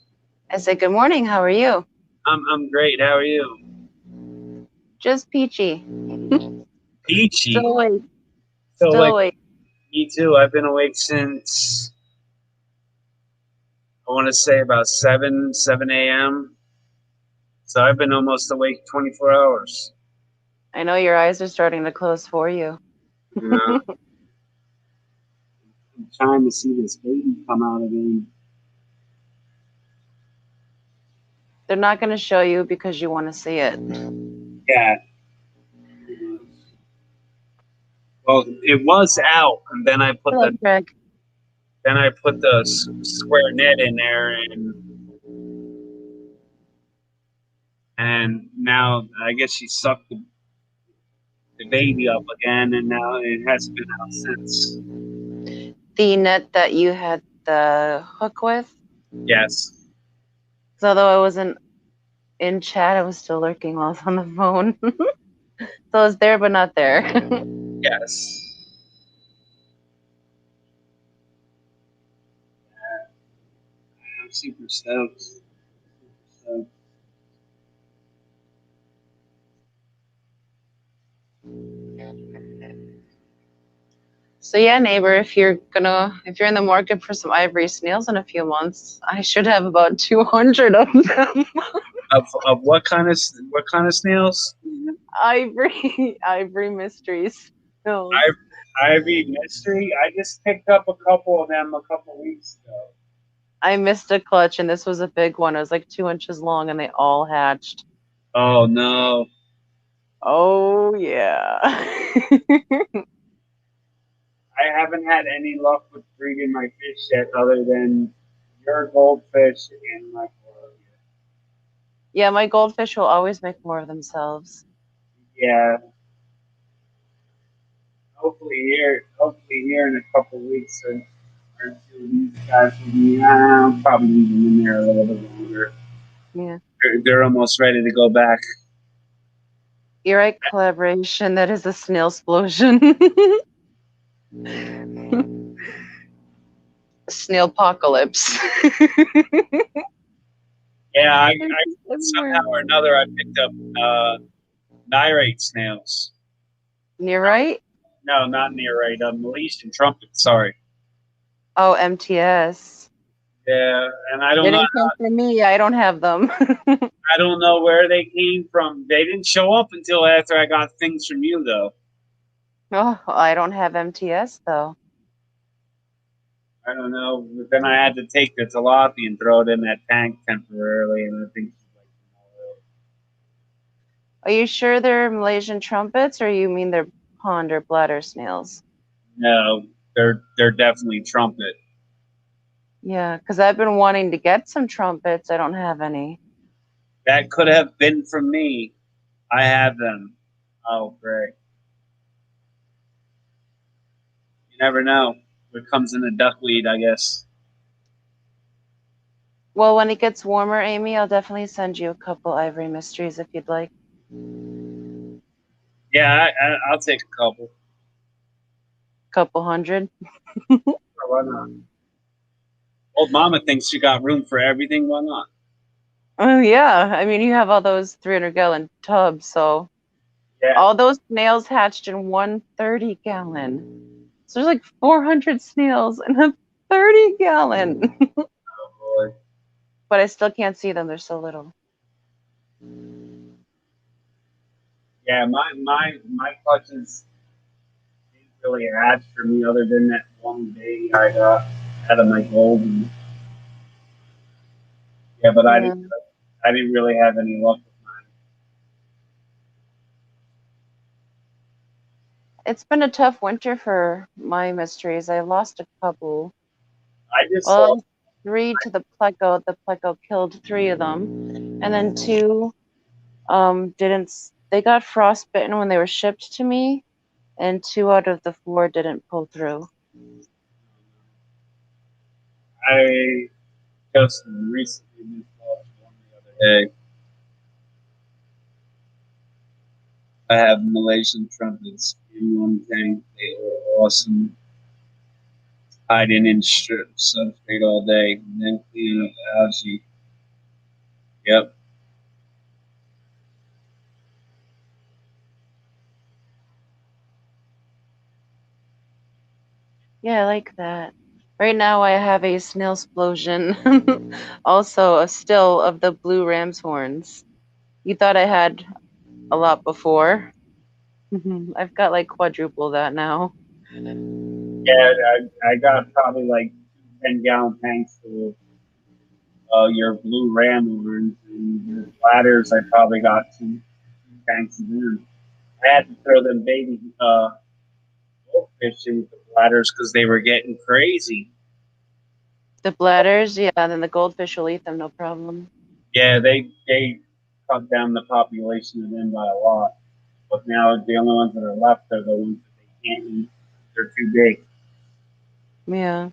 I said, good morning. How are you? I'm great. How are you? Just peachy. Peachy? Still awake. So Still like awake. Me too. I've been awake since I want to say about 7 a.m. So I've been almost awake 24 hours. I know your eyes are starting to close for you. Yeah. I'm trying to see this baby come out again. They're not going to show you because you want to see it. Yeah. Well, it was out, and then I put Hello, Greg. the square net in there, and now I guess she sucked the baby up again, and now it hasn't been out since. The net that you had the hook with? Yes. So although I wasn't in chat, I was still lurking while I was on the phone. So it's there but not there. Yes. I'm super stoked. So yeah, neighbor, if you're in the market for some ivory snails in a few months, I should have about 200 of them. Of what kind of snails? Ivory mysteries. No. Ivy Mystery. I just picked up a couple of them a couple weeks ago. I missed a clutch, and this was a big one. It was like 2 inches long, and they all hatched. Oh no. Oh yeah. I haven't had any luck with breeding my fish yet, other than your goldfish and my Colombia. Yeah, my goldfish will always make more of themselves. Yeah. Hopefully here in a couple weeks or two, these guys will be. I'll probably leave them in there a little bit longer. Yeah. They're almost ready to go back. You're right, collaboration. That is a snail explosion. Snail apocalypse. Yeah, I somehow or another I picked up nyrate snails. You're right. No, not nyrate. Malaysian trumpet. Sorry. Oh, MTS. Yeah, and I They don't know. didn't come from me. I don't have them. I don't know where they came from. They didn't show up until after I got things from you, though. Oh, I don't have MTS though. I don't know. But then I had to take the tilapia and throw it in that tank temporarily, and I think. Are you sure they're Malaysian trumpets, or you mean they're pond or bladder snails? No, they're definitely trumpet. Yeah, because I've been wanting to get some trumpets. I don't have any. That could have been from me. I have them. Oh, great. You never know what comes in the duckweed, I guess. Well, when it gets warmer, Amy, I'll definitely send you a couple ivory mysteries if you'd like. Yeah, I'll take a couple. Couple hundred. Why not? Old Mama thinks she got room for everything. Why not? Oh yeah, I mean you have all those 300-gallon tubs, so Yeah. all those snails hatched in one 30-gallon. So there's like 400 snails in a 30-gallon. Oh boy. But I still can't see them. They're so little. Yeah, my clutches didn't really hatch for me other than that one day I got out of my golden. Yeah, but Yeah. I didn't really have any luck with mine. It's been a tough winter for my mysteries. I lost a couple. I just Well, saw 3 to the pleco. The pleco killed 3 of them, and then 2 didn't. They got frostbitten when they were shipped to me, and 2 out of the 4 didn't pull through. I just recently just lost one the other day. I have Malaysian trumpets in one tank. They were awesome. Hiding in substrate all day, and then cleaning up the algae. Yep. Yeah, I like that. Right now, I have a snail explosion. Also, a still of the blue ram's horns. You thought I had a lot before. I've got like quadruple that now. Yeah, I got probably like 10-gallon tanks full of your blue ram horns, and your bladders. I probably got two tanks of them. I had to throw them baby goldfish in the bladders because they were getting crazy. The bladders, yeah, and then the goldfish will eat them, no problem. Yeah, they cut down the population of them by a lot. But now the only ones that are left are the ones that they can't eat. They're too big. Yeah.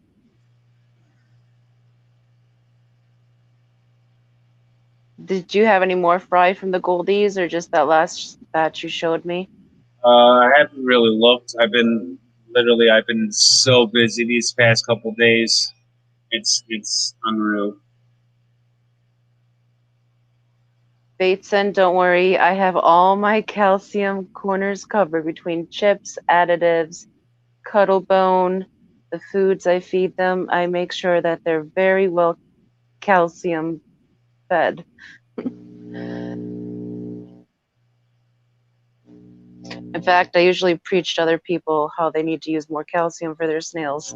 Did you have any more fry from the goldies, or just that last batch you showed me? I haven't really looked. I've been so busy these past couple days. It's unreal. Bateson, don't worry. I have all my calcium corners covered between chips, additives, cuddle bone, the foods I feed them. I make sure that they're very well calcium fed. In fact, I usually preach to other people how they need to use more calcium for their snails.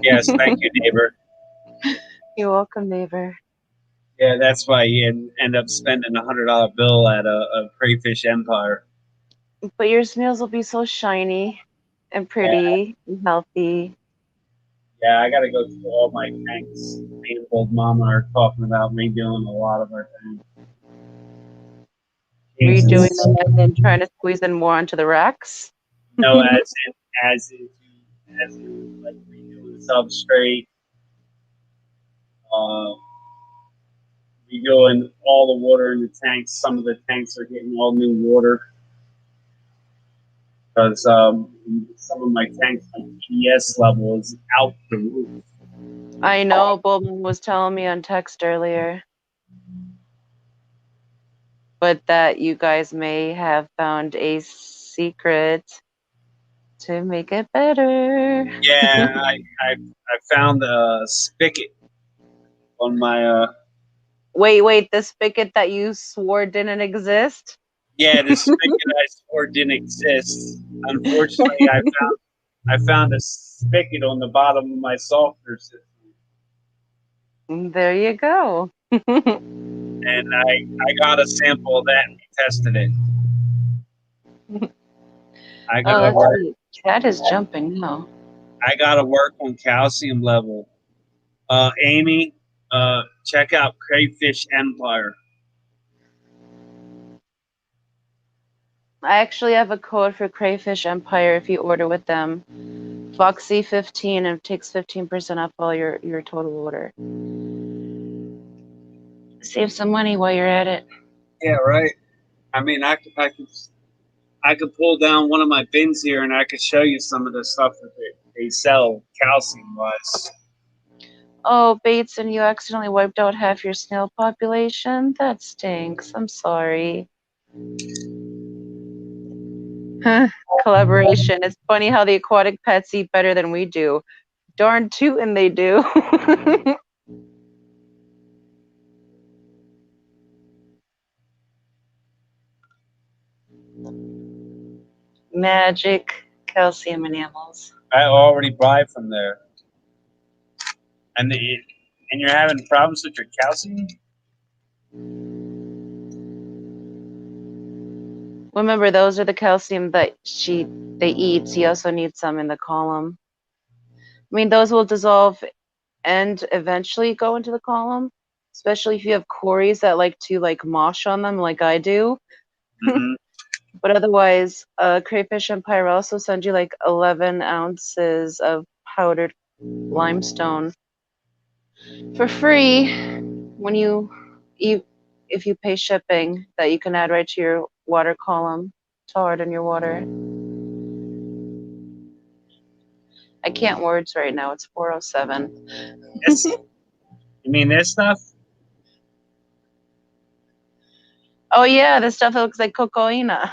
Yes, thank you, neighbor. You're welcome, neighbor. Yeah, that's why you end up spending $100 bill at a crayfish empire. But your snails will be so shiny and pretty and healthy. Yeah, I gotta go through all my tanks. Me and old mama are talking about redoing a lot of our tanks. Redoing Jesus. them and then trying to squeeze in more onto the racks. No, as in like redoing substrate, uh, redoing all the water in the tanks. Some of the tanks are getting all new water because some of my tanks, my TDS level is out the roof. I know Bowman was telling me on text earlier. But that you guys may have found a secret to make it better. Yeah, I found a spigot on my Wait, the spigot that you swore didn't exist? yeah, the spigot I swore didn't exist. Unfortunately, I found a spigot on the bottom of my softener system. There you go. And I got a sample of that and we tested it. I Oh, gotta let's work. see. Cat is jumping now. I gotta work on calcium level. Amy, check out Crayfish Empire. I actually have a code for Crayfish Empire if you order with them. Foxy15 and it takes 15% off all your total order. Save some money while you're at it. Yeah, right. I mean, I could pull down one of my bins here and I could show you some of the stuff that they sell calcium wise. Oh, Bates, and you accidentally wiped out half your snail population? That stinks. I'm sorry. Collaboration. It's funny how the aquatic pets eat better than we do. Darn tootin' they do. Magic calcium enamels. I already buy from there. And you're having problems with your calcium? Remember, those are the calcium that they eat. So you also need some in the column. I mean, those will dissolve and eventually go into the column, especially if you have quarries that like to like mosh on them, like I do. Mm-hmm. But otherwise, Crayfish Empire also sends you like 11 ounces of powdered limestone for free when if you pay shipping, that you can add right to your water column to harden your water. I can't words right now. It's 4:07. You mean this stuff? Oh yeah, this stuff that looks like cocaina.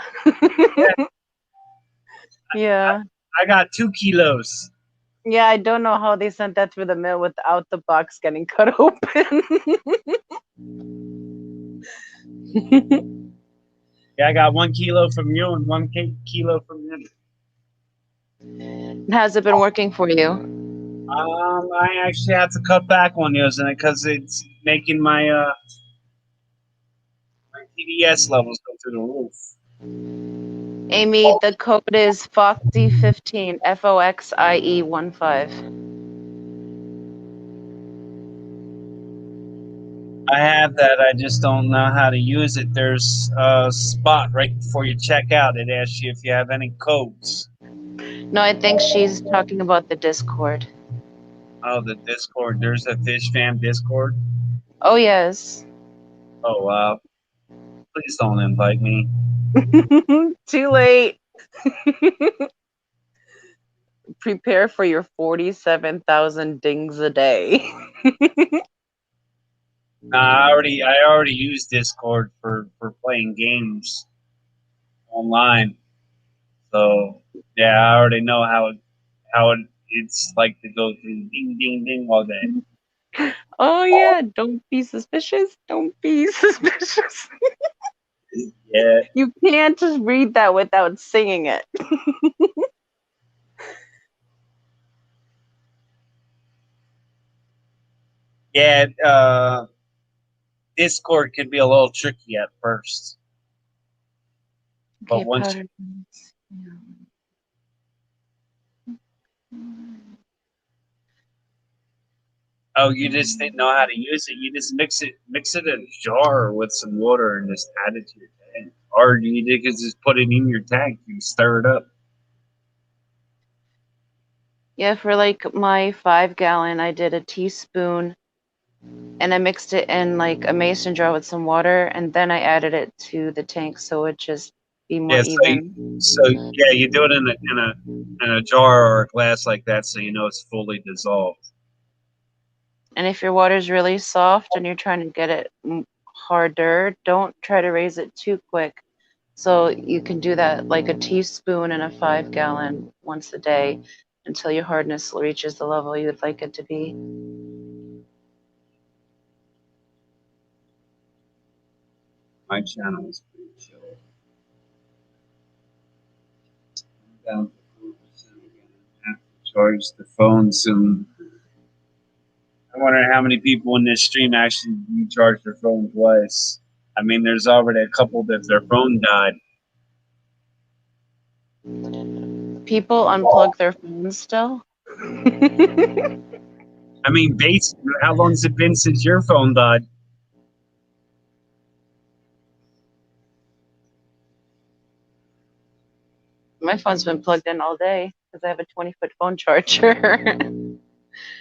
Yeah. I got 2 kilos. Yeah, I don't know how they sent that through the mail without the box getting cut open. Yeah, I got 1 kilo from you and 1 kilo from him. Has it been working for you? I actually have to cut back on using it because it's making my my TDS levels go through the roof. Amy, the code is Foxie15, FOXIE15. I have that. I just don't know how to use it. There's a spot right before you check out. It asks you if you have any codes. No, I think she's talking about the Discord. Oh, the Discord. There's a Fish Fam Discord. Oh, yes. Oh, wow. Please don't invite me. Too late. Prepare for your 47,000 dings a day. Nah, I already use Discord for playing games online. So yeah, I already know it's like to go through ding ding ding all day. Oh, yeah. Don't be suspicious. Don't be suspicious. Yeah. You can't just read that without singing it. Yeah, Discord can be a little tricky at first. But Okay, once powder. you just didn't know how to use it, you just mix it in a jar with some water and just add it to your tank. Or you could just put it in your tank and stir it up. Yeah, for like my 5-gallon, I did a teaspoon and I mixed it in like a mason jar with some water, and then I added it to the tank so it just be more Yeah, even. you do it in a jar or a glass like that, so you know it's fully dissolved. And if your water's really soft and you're trying to get it harder, don't try to raise it too quick. So you can do that like a teaspoon in a 5-gallon once a day until your hardness reaches the level you would like it to be. My channel is pretty chill. I'm down to 4% again. I have to charge the phone soon. I wonder how many people in this stream actually recharge their phone twice. I mean, there's already a couple that their phone died. People unplug their phones still? I mean, basically, how long's it been since your phone died? My phone's been plugged in all day because I have a 20-foot phone charger.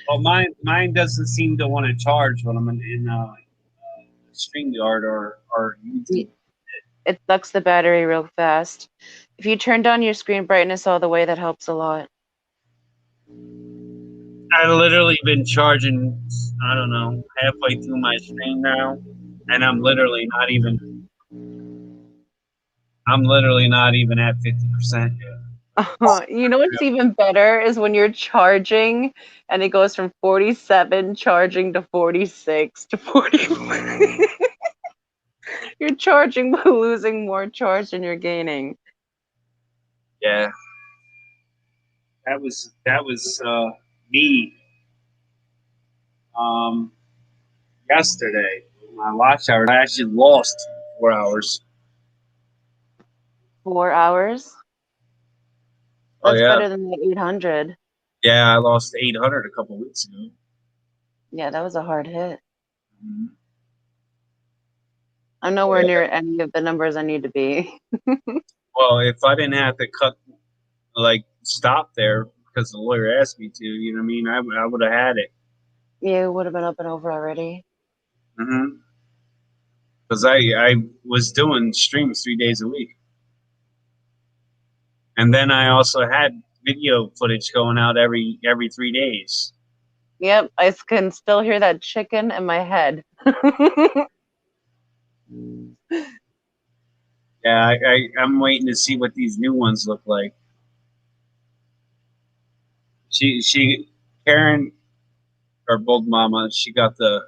Well, mine doesn't seem to want to charge when I'm in StreamYard or YouTube. It sucks the battery real fast. If you turn down your screen brightness all the way, that helps a lot. I've literally been charging, I don't know, halfway through my stream now, and I'm literally not even at 50% yet. You know what's even better is when you're charging and it goes from 47 charging to 46 to 40. You're charging but losing more charge than you're gaining. Yeah. That was me yesterday. My watch hours, I actually lost 4 hours. 4 hours? Oh That's yeah. better than the 800. Yeah, I lost 800 a couple weeks ago. Yeah, that was a hard hit. Mm-hmm. I'm nowhere near any of the numbers I need to be. Well, if I didn't have to stop there because the lawyer asked me to, you know what I mean? I would have had it. Yeah, it would have been up and over already. Mm-hmm. Because I was doing streams 3 days a week. And then I also had video footage going out every 3 days. Yep, I can still hear that chicken in my head. Yeah, I'm waiting to see what these new ones look like. Karen, our bold mama, she got the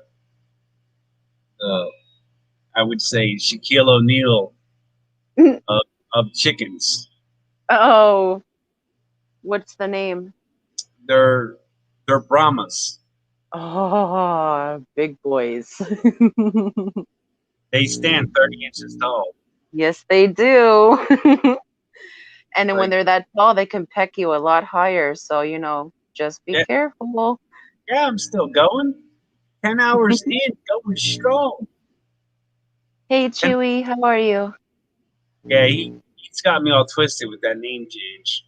I would say Shaquille O'Neal of chickens. Oh, what's the name? They're Brahmas. Oh, big boys. They stand 30 inches tall. Yes, they do. And then when Right. they're that tall, they can peck you a lot higher. So, just be Yeah. careful. Yeah, I'm still going. 10 hours in, going strong. Hey, Chewy, how are you? Yeah, he's got me all twisted with that name change.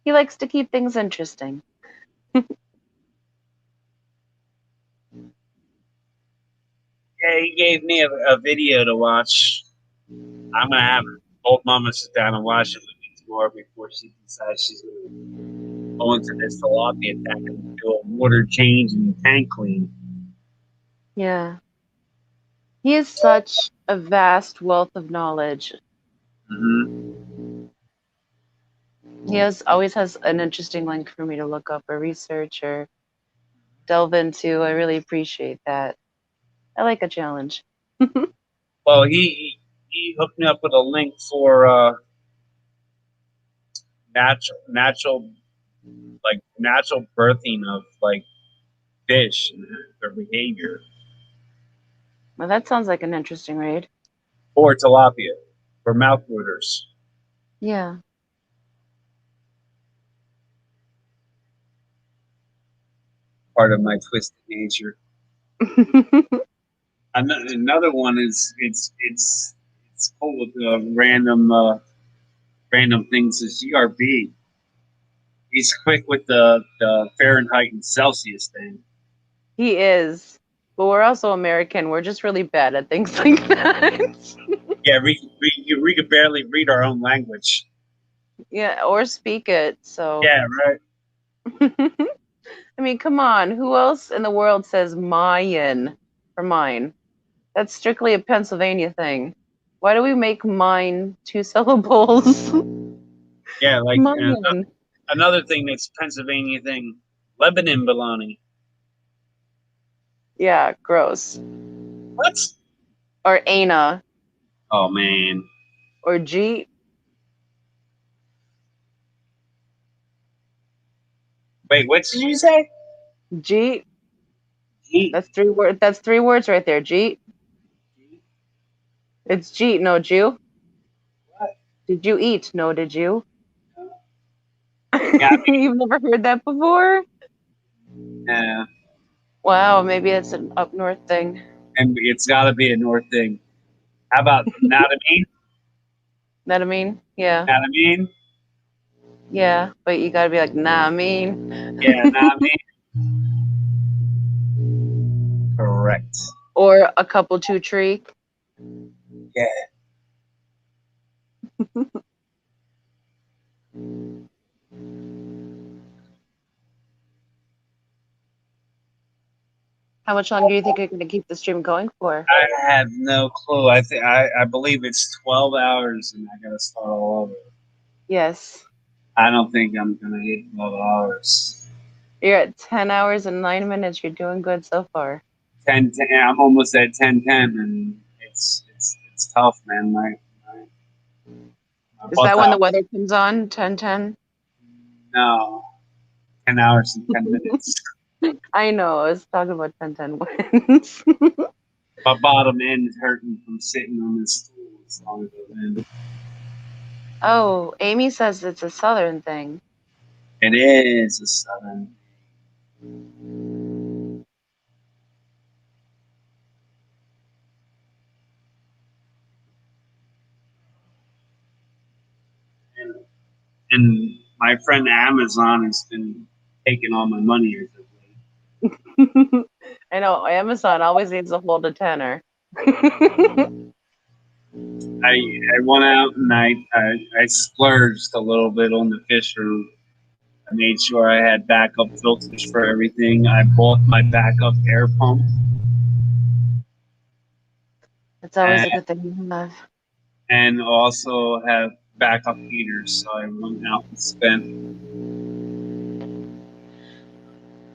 He likes to keep things interesting. Yeah, he gave me a video to watch. I'm gonna have old mama sit down and watch it with me tomorrow before she decides she's gonna go into this tilapia tank and do a water change and tank clean. Yeah. He is such a vast wealth of knowledge. Mm-hmm. He always has an interesting link for me to look up or research or delve into. I really appreciate that. I like a challenge. Well, he hooked me up with a link for natural birthing of like fish and their behavior, Well, that sounds like an interesting read. or tilapia for mouthwaters. Yeah. Part of my twisted nature. Another one is it's full of random things. Is GRB. He's quick with the Fahrenheit and Celsius thing. He is. But we're also American. We're just really bad at things like that. Yeah, we could barely read our own language. Yeah, or speak it. So Yeah, right. I mean, come on. Who else in the world says Mayan for mine? That's strictly a Pennsylvania thing. Why do we make mine 2 syllables? Yeah, like Mayan. another thing that's Pennsylvania thing, Lebanon baloney. Yeah, gross. What? Or Ana. Oh man. Or Jeet. Wait, what did you say? Jeet. Jeet. That's 3 words. That's 3 words right there. Jeet. It's Jeet. No, Jew. What? Did you eat? No, did you? Yeah, I mean, You've never heard that before? yeah. Wow, maybe it's an up north thing. And it's got to be a North thing. How about not a mean? That I mean? Yeah. Not a mean? Yeah, but you gotta be like, nah, I mean. Yeah, not a mean. Correct. Or a couple 2 tree. Yeah. How much longer do you think you're gonna keep the stream going for? I have no clue. I believe it's 12 hours and I gotta start all over. Yes. I don't think I'm gonna hit 12 hours. You're at 10 hours and 9 minutes. You're doing good so far. 10, I'm almost at 10:10 and it's tough, man. Is that when the weather comes on? 10:10? No. 10 hours and 10 minutes. I know. I was talking about 10:10 winds. My bottom end is hurting from sitting on this stool as long as I've been. Oh, Amy says it's a southern thing. It is a southern. And my friend Amazon has been taking all my money as of late. I know Amazon always needs to hold a tenner. I went out and I splurged a little bit on the fish room. I made sure I had backup filters for everything. I bought my backup air pump. It's always a good thing to have. And also have backup heaters, so I went out and spent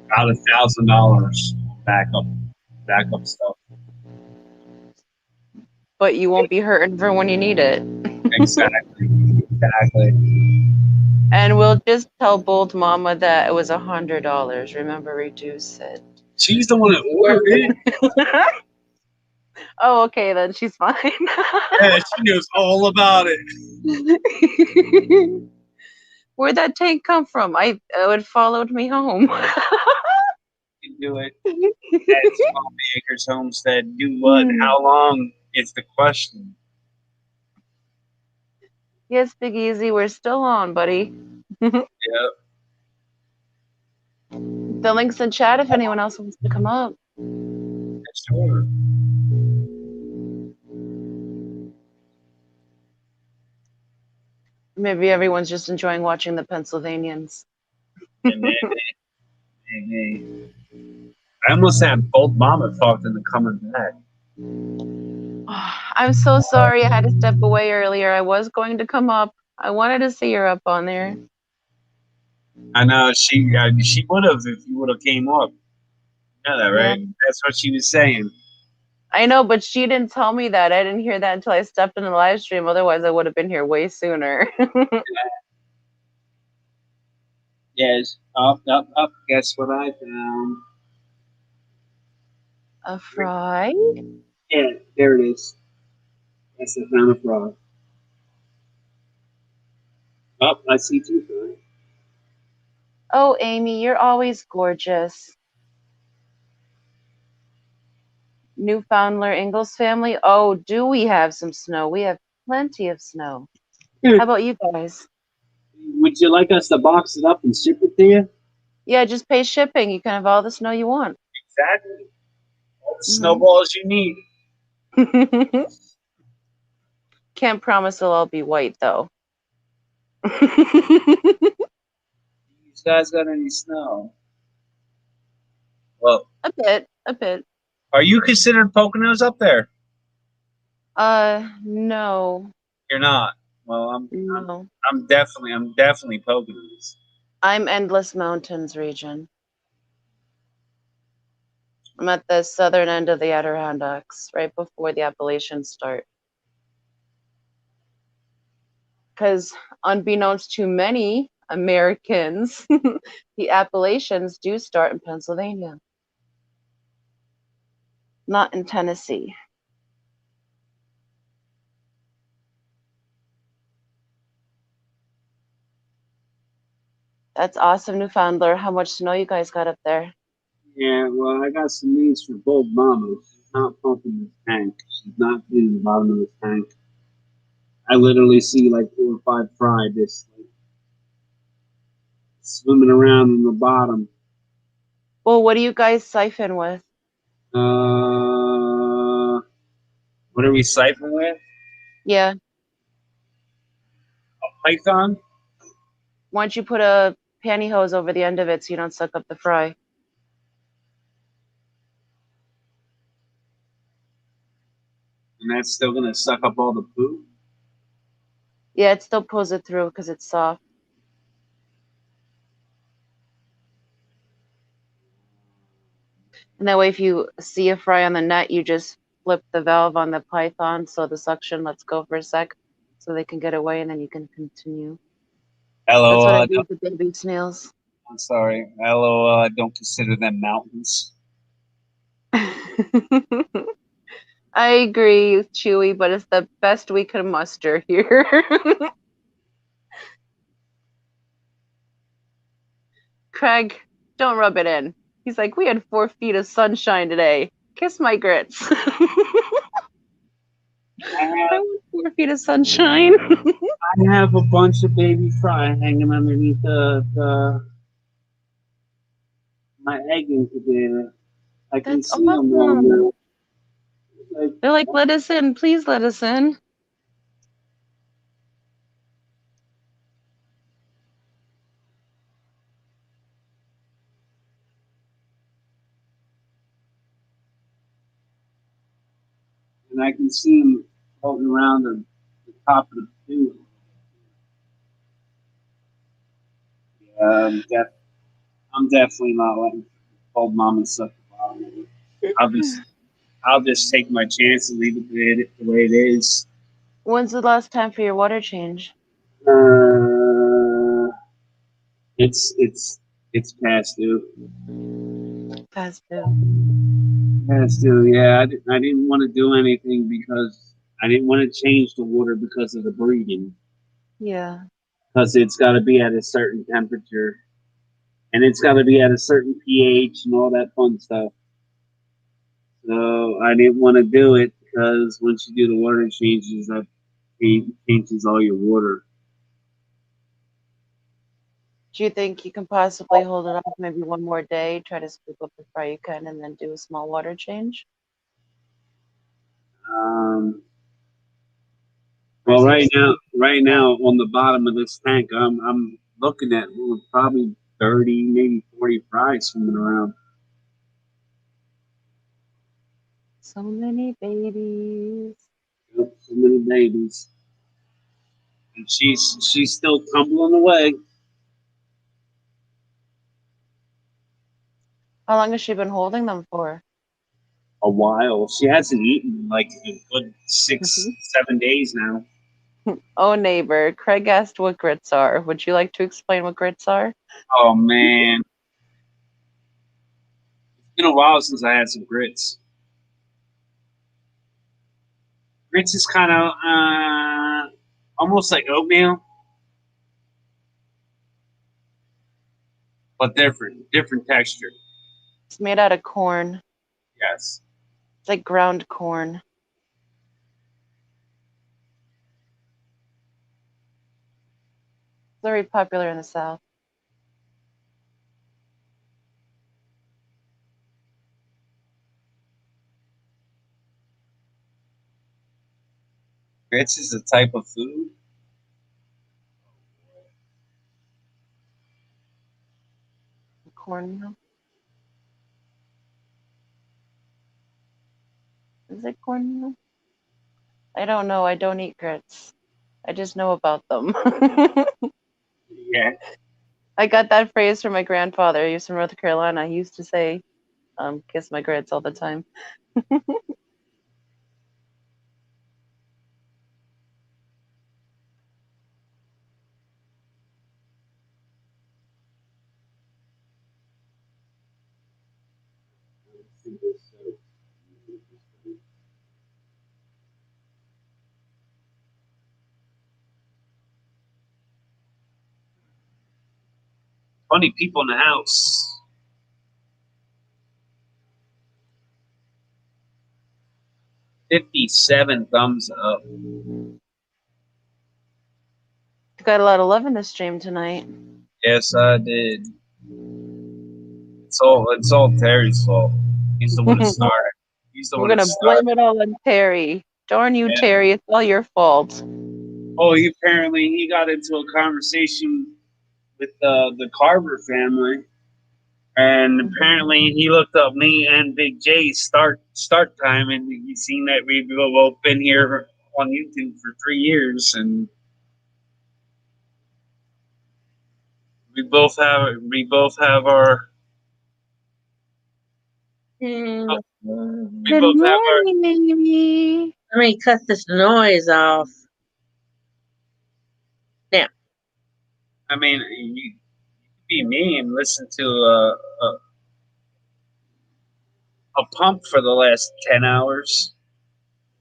about $1,000 backup stuff. But you won't be hurting for when you need it. Exactly. And we'll just tell Bold Mama that it was $100. Remember, reduce it. She's the one that ordered it. Oh, okay, then she's fine. Yeah, she knows all about it. Where'd that tank come from? It followed me home. You can do it. At Small Acres Homestead. Do what? How long is the question? Yes, Big Easy, we're still on, buddy. Yep. The link's in chat if anyone else wants to come up. Sure. Maybe everyone's just enjoying watching the Pennsylvanians. Maybe. I almost had Bold Mama talked into coming back. I'm so sorry I had to step away earlier. I was going to come up. I wanted to see her up on there. I know she would have if you would have came up. You know that, right? Yeah. That's what she was saying. I know, but she didn't tell me that. I didn't hear that until I stepped in the live stream. Otherwise, I would have been here way sooner. Yes. Up. Guess what I found? A fry? Yeah, there it is. Yes, I found a frog. Oh, I see two frogs. Oh, Amy, you're always gorgeous. Newfoundler Ingalls family. Oh, do we have some snow? We have plenty of snow. How about you guys? Would you like us to box it up and ship it to you? Yeah, just pay shipping. You can have all the snow you want. Exactly. All the snowballs you need. Can't promise they'll all be white, though. You guys got any snow? Well, a bit. Are you considered Poconos up there? No. You're not. Well, No. I'm definitely Poconos. I'm Endless Mountains region. I'm at the southern end of the Adirondacks, right before the Appalachians start. Because unbeknownst to many Americans, the Appalachians do start in Pennsylvania, not in Tennessee. That's awesome, Newfoundler. How much snow you guys got up there? Yeah, well, I got some news for Bold Mama. She's not pumping the tank. She's not getting the bottom of the tank. I literally see like 4 or 5 fry just like swimming around in the bottom. Well, what do you guys siphon with? What are we siphoning with? Yeah. A python? Why don't you put a pantyhose over the end of it so you don't suck up the fry? And that's still gonna suck up all the poop? Yeah, it still pulls it through because it's soft. And that way, if you see a fry on the net, you just flip the valve on the python so the suction lets go for a sec so they can get away and then you can continue. That's what I do with the baby snails. I'm sorry. LOL, I don't consider them mountains. I agree, Chewy, but it's the best we can muster here. Craig, don't rub it in. He's like, we had 4 feet of sunshine today. Kiss my grits. I want 4 feet of sunshine. I have a bunch of baby fry hanging underneath my egg incubator. I can That's see them all awesome. now. They're like, let us in. Please let us in. And I can see them floating around the top of the tube. def- I'm definitely not letting old mama suck the bottom of it. I'll just take my chance and leave it the way it is. When's the last time for your water change? Uh, it's past due. Past due. Past due. Yeah, I didn't want to do anything because I didn't want to change the water because of the breeding. Yeah. Because it's got to be at a certain temperature, and it's got to be at a certain pH and all that fun stuff. So I didn't want to do it because once you do the water changes, that changes all your water. Do you think you can possibly hold it off maybe one more day, try to scoop up the fry you can, and then do a small water change? Well, right now on the bottom of this tank, I'm looking at probably 30, maybe 40 fries swimming around. So many babies. Yep, so many babies, and she's still tumbling away. How long has she been holding them for? A while. She hasn't eaten in like a good 6-7 days now. Oh, neighbor. Craig asked what grits are. Would you like to explain what grits are? Oh man, it's been a while since I had some grits. Grits is kind of almost like oatmeal, but different texture. It's made out of corn. Yes. It's like ground corn. Very popular in the South. Grits is a type of food. Cornmeal. Is it cornmeal? I don't know. I don't eat grits. I just know about them. Yeah. I got that phrase from my grandfather. He was from North Carolina. He used to say, kiss my grits all the time. Funny people in the house. $57 thumbs up. You got a lot of love in the stream tonight. Yes, I did. It's all Terry's fault. He's the one that started. He's the We're one gonna that started. blame it all on Terry. Darn you, Yeah. Terry! It's all your fault. Oh, he got into a conversation with the Carver family, and apparently he looked up me and Big J's start time, and he seen that we've both been here on YouTube for 3 years, and we both have our Good we both have our. morning, Amy. Let me cut this noise off. Now. I mean, you could be me and listen to a pump for the last 10 hours.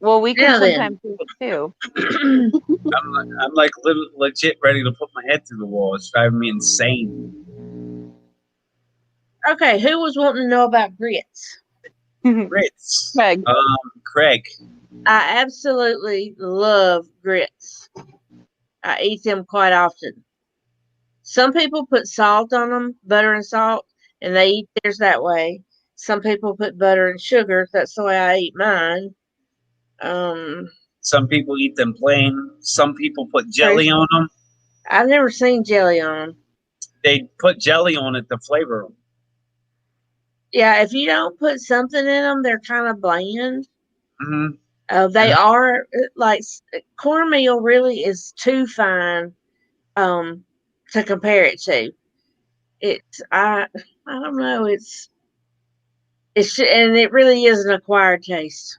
Well, we can Now then. sometimes do it too. I'm like legit ready to put my head through the wall. It's driving me insane. Okay, who was wanting to know about grits? Grits. Craig. Craig. I absolutely love grits. I eat them quite often. Some people put salt on them, butter and salt, and they eat theirs that way. Some people put butter and sugar. That's the way I eat mine. Some people eat them plain. Some people put jelly on them. I've never seen jelly on them. They put jelly on it to flavor them. Yeah, if you don't put something in them, they're kind of bland. Mm-hmm. They are like cornmeal. Really is too fine to compare it to. It's I don't know. And it really is an acquired taste.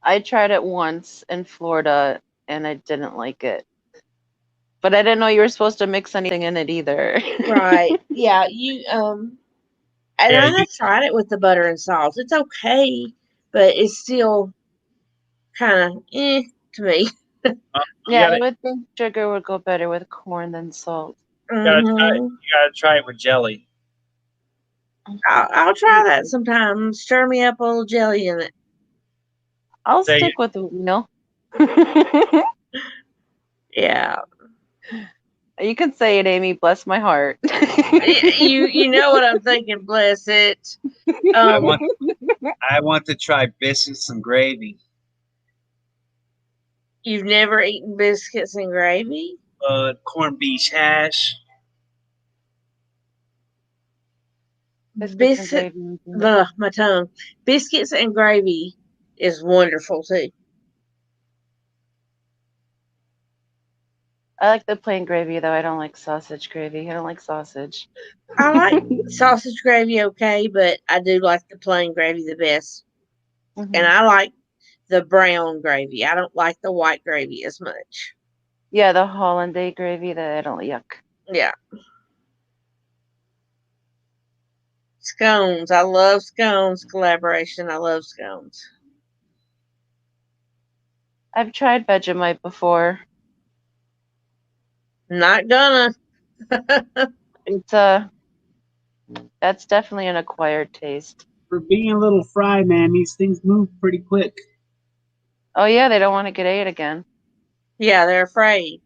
I tried it once in Florida and I didn't like it. But I didn't know you were supposed to mix anything in it either. Right. Yeah, and Yeah, I have tried it with the butter and salt. It's okay, but it's still kind of to me. you Yeah, I gotta would think sugar would go better with corn than salt. Hmm. you gotta try it with jelly. I'll try that sometime. Stir me up a little jelly in it. I'll Say stick with oatmeal. Yeah. You can say it, Amy. Bless my heart. You know what I'm thinking. Bless it. I want to try biscuits and gravy. You've never eaten biscuits and gravy? Corned beef hash. Biscuits and Biscuit. gravy. Ugh, my tongue. Biscuits and gravy is wonderful too. I like the plain gravy though. I don't like sausage gravy. I don't like sausage. I like sausage gravy okay, but I do like the plain gravy the best. Mhm. And I like the brown gravy. I don't like the white gravy as much. Yeah, the hollandaise gravy that I don't yuck. Yeah. Scones. I love scones collaboration. I love scones. I've tried Vegemite before. Not gonna. It's that's definitely an acquired taste. For being a little fry, man, these things move pretty quick. Oh yeah, they don't want to get ate again. Yeah, they're afraid.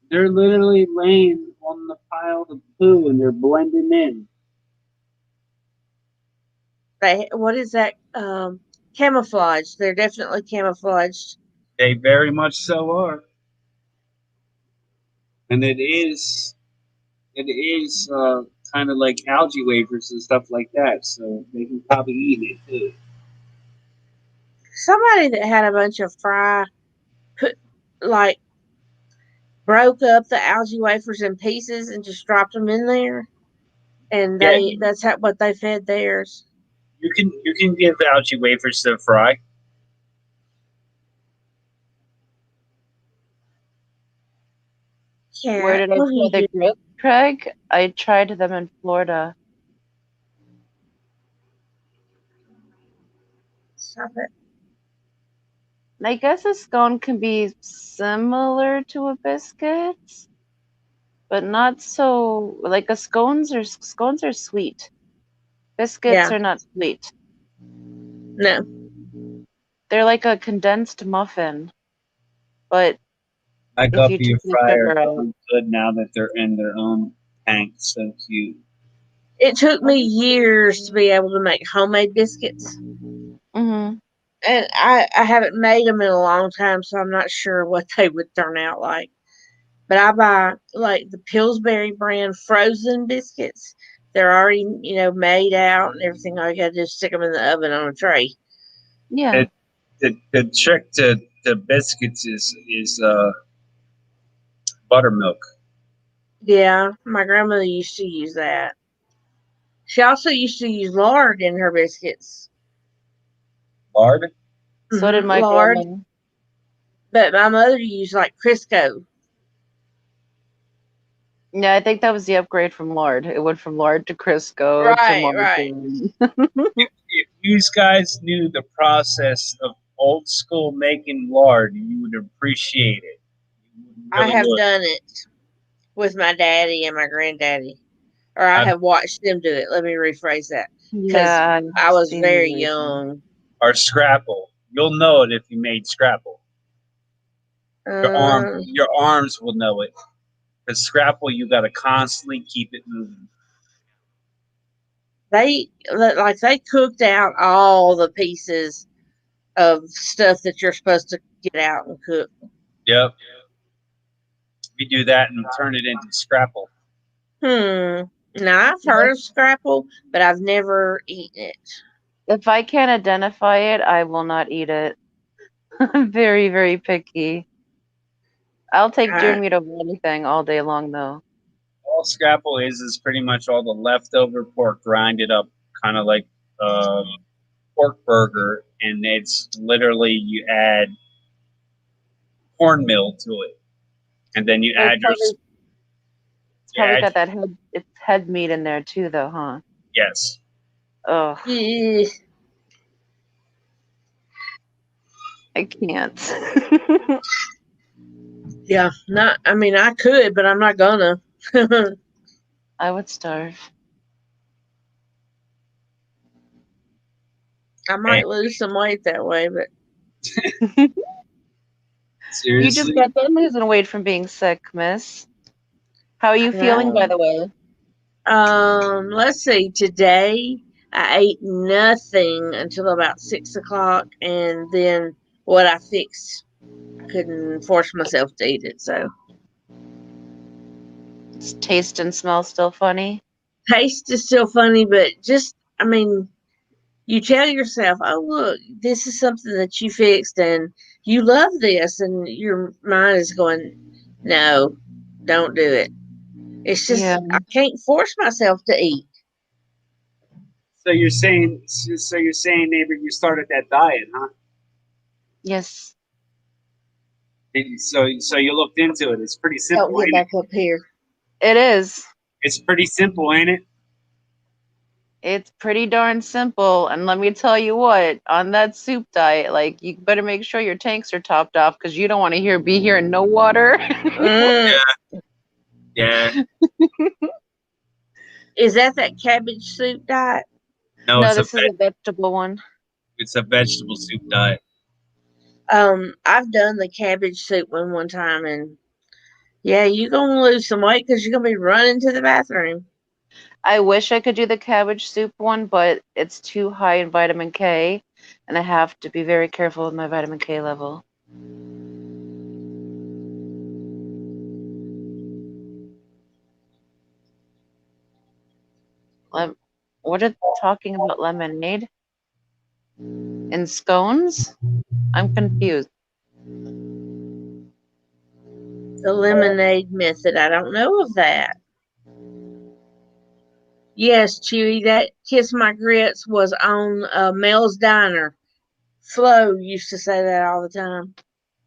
They're literally laying on the pile of poo and they're blending in. What is that? Camouflage. They're definitely camouflaged. They very much so are. And it is kind of like algae wafers and stuff like that, so they can probably eat it too. Somebody that had a bunch of fry put like broke up the algae wafers in pieces and just dropped them in there, and Yeah, that's what they fed theirs. you can give algae wafers to fry. Where Yeah, did I what do try you the do? grilled Craig? I tried them in Florida. Stop it. And I guess a scone can be similar to a biscuit, but not so like scones are sweet. Biscuits Yeah, are not sweet. no. They're like a condensed muffin, but My if you guppy took and the fry are sugar out. so good now that they're in their own tank. So cute. It took me years to be able to make homemade biscuits, Mm-hmm. and I haven't made them in a long time, so I'm not sure what they would turn out like. But I buy like the Pillsbury brand frozen biscuits. They're already, made out and everything. All you gotta do is stick them in the oven on a tray. Yeah. The trick to biscuits is buttermilk. Yeah, my grandmother used to use that. She also used to use lard in her biscuits. Lard. So did my Lard, grandma. but my mother used like Crisco. Yeah, I think that was the upgrade from lard. It went from lard to Crisco to Right, right. margarine. If you guys knew the process of old school making lard, you would appreciate it. You I really have would. done it with my daddy and my granddaddy, or I I've, have watched them do it. Let me rephrase that because Yeah, I I've was seen them very make them. young. or scrapple. You'll know it if you made scrapple. Uh, Your arms will know it. Because scrapple, you got to constantly keep it moving. they cooked out all the pieces of stuff that you're supposed to get out and cook. Yep. We do that and turn it into scrapple. Now I've heard of scrapple, but I've never eaten it. If I can't identify it, I will not eat it. I'm very, very picky. I'll take deer I, meat over anything all day long, though. All scrapple is pretty much all the leftover pork grinded up, kind of like pork burger, and it's literally you add cornmeal to it, and then you So add your it's you probably add got that head meat in there too, though, huh? yes. Ugh, eh, I can't. yeah, not. I mean, I could, but I'm not gonna. I would starve. I might lose some weight that way, but You just Seriously, got done losing weight from being sick, miss. How are you feeling, by the way? let's see. Today I ate nothing until about 6 o'clock, and then what I fixed, I couldn't force myself to eat it. So Does taste and smell still funny? taste is still funny, but just, I mean, you tell yourself, "Oh, look, this is something that you fixed, and you love this," and your mind is going, "No, don't do it." It's Yeah. just I can't force myself to eat. so you're saying, neighbor, you started that diet, huh? Yes. So you looked into it. It's pretty Help simple, get ain't it? back up here. It is. It's pretty simple, ain't it? It's pretty darn simple. And let me tell you what, on that soup diet, like, you better make sure your tanks are topped off because you don't want to be hearing no water. Mm, Yeah. is that cabbage soup diet? No, No, this is a vegetable one. it's a vegetable soup diet. I've done the cabbage soup one time, and yeah, you're gonna lose some weight because you're gonna be running to the bathroom. I wish I could do the cabbage soup one, but it's too high in vitamin K, and I have to be very careful with my vitamin K level. What are talking about lemonade and scones? I'm confused. The lemonade method, I don't know of that. Yes, Chewy, that Kiss My Grits was on Mel's Diner. Flo used to say that all the time.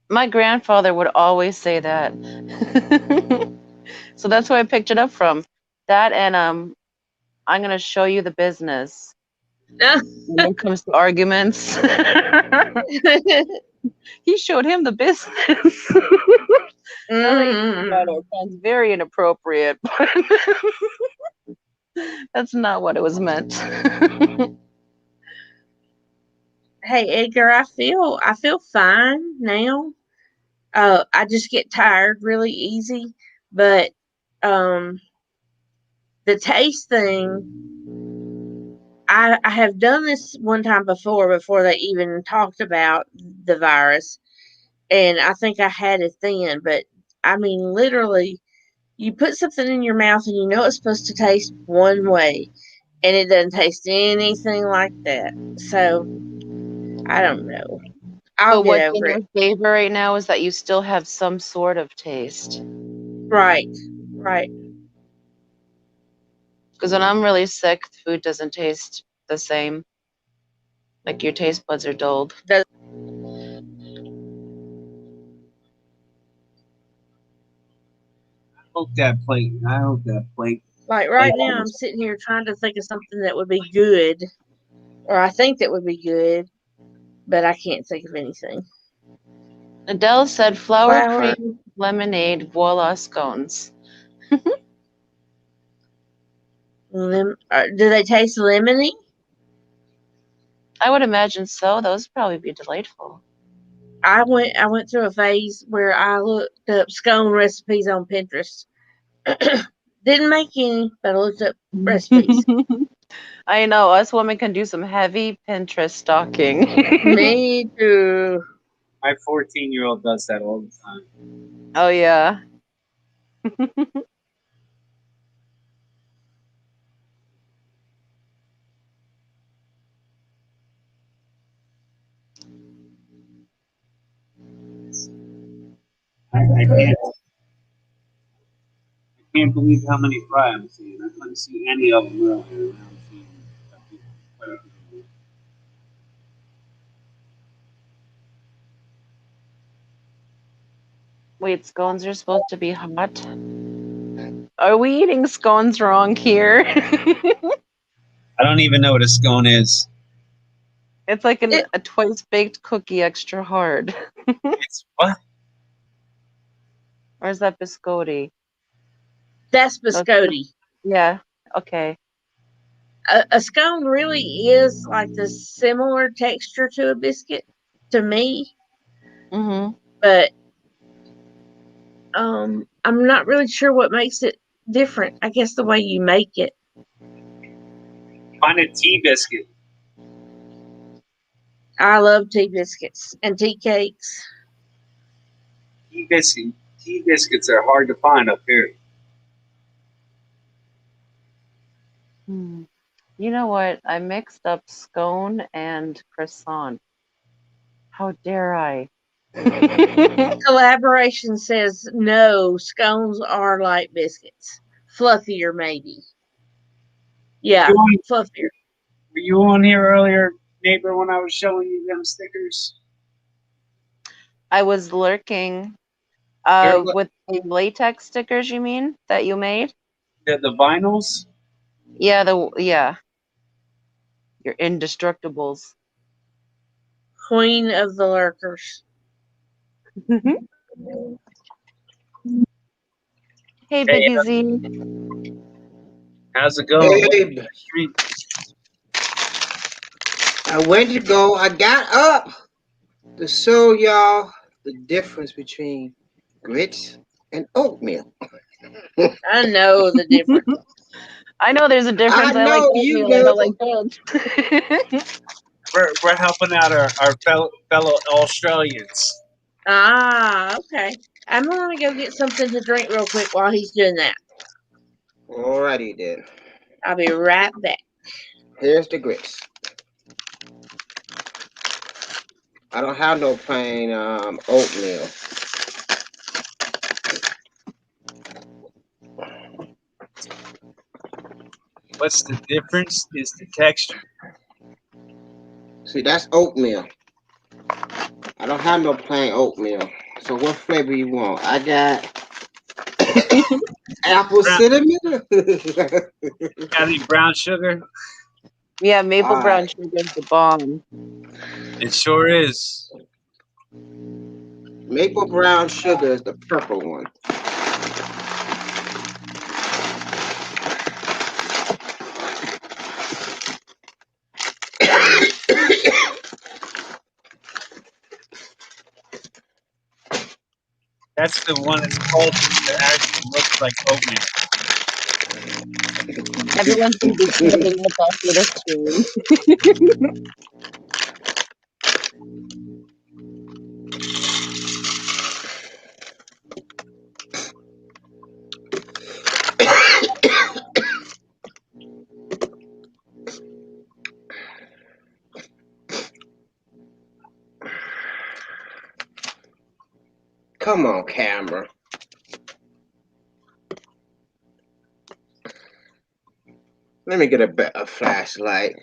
My grandfather would always say that. So that's where I picked it up from. That and I'm gonna show you the business. When it comes to arguments, he showed him the business. Now that you think about it, it sounds very inappropriate, but that's not what it was meant. Hey Edgar, I feel fine now. I just get tired really easy, but um, the taste thing, I have done this one time before they even talked about the virus, and I think I had it then. But I mean, literally, you put something in your mouth and you know it's supposed to taste one way, and it doesn't taste anything like that. So I don't know. I'll But get what's in over your it. favor right now is that you still have some sort of taste. Right, right. Because when I'm really sick, food doesn't taste the same. Like your taste buds are dulled. I hope that plate. Like right now, I'm sitting here trying to think of something that would be good, or I think that would be good, but I can't think of anything. Adele said flour Flour. cream, lemonade, voila scones. Do they taste lemony? I would imagine so. Those would probably be delightful. I went through a phase where I looked up scone recipes on Pinterest. Didn't make any, but I looked up recipes. I know us women can do some heavy Pinterest stalking. Me too. My 14-year-old does that all the time. Oh yeah. I can't believe how many fry I'm seeing. I couldn't see any of them earlier. Now I'm seeing quite a few. Wait, scones are supposed to be hot? Are we eating scones wrong here? I don't even know what a scone is. It's like a twice baked cookie extra hard. It's what? Or is that biscotti? That's biscotti. Yeah. Okay. A scone really is like the similar texture to a biscuit to me, but I'm not really sure what makes it different. I guess the way you make it. Find a tea biscuit. I love tea biscuits and tea cakes. Tea biscuits are hard to find up here. You know what? I mixed up scone and croissant. How dare I? Collaboration says no, scones are like biscuits. Fluffier, maybe. Yeah, fluffier. Were you on here earlier, neighbor, when I was showing you them stickers? I was lurking. With the latex stickers, you mean, that you made? The vinyls? Yeah, Your indestructibles. Queen of the lurkers. Hey, Biggie Z. How's it going? Hey, I went to go. I got up to show y'all the difference between grits and oatmeal. I know the difference. I know there's a difference. I like know you oatmeal. I don't know. like both. We're helping out our fellow Australians. Ah, okay. I'm gonna go get something to drink real quick while he's doing that. Alrighty then. I'll be right back. Here's the grits. I don't have no plain oatmeal. What's the difference? Is the texture. See, that's oatmeal. I don't have no plain oatmeal. So what flavor you want? I got apple cinnamon. Got any brown sugar? Yeah, maple brown sugar is the bomb. It sure is. Maple brown sugar is the purple one. That's the one that's called that actually looks like oatmeal. Everyone's gonna be cutting up after this stream. Come on, camera. Let me get a better flashlight.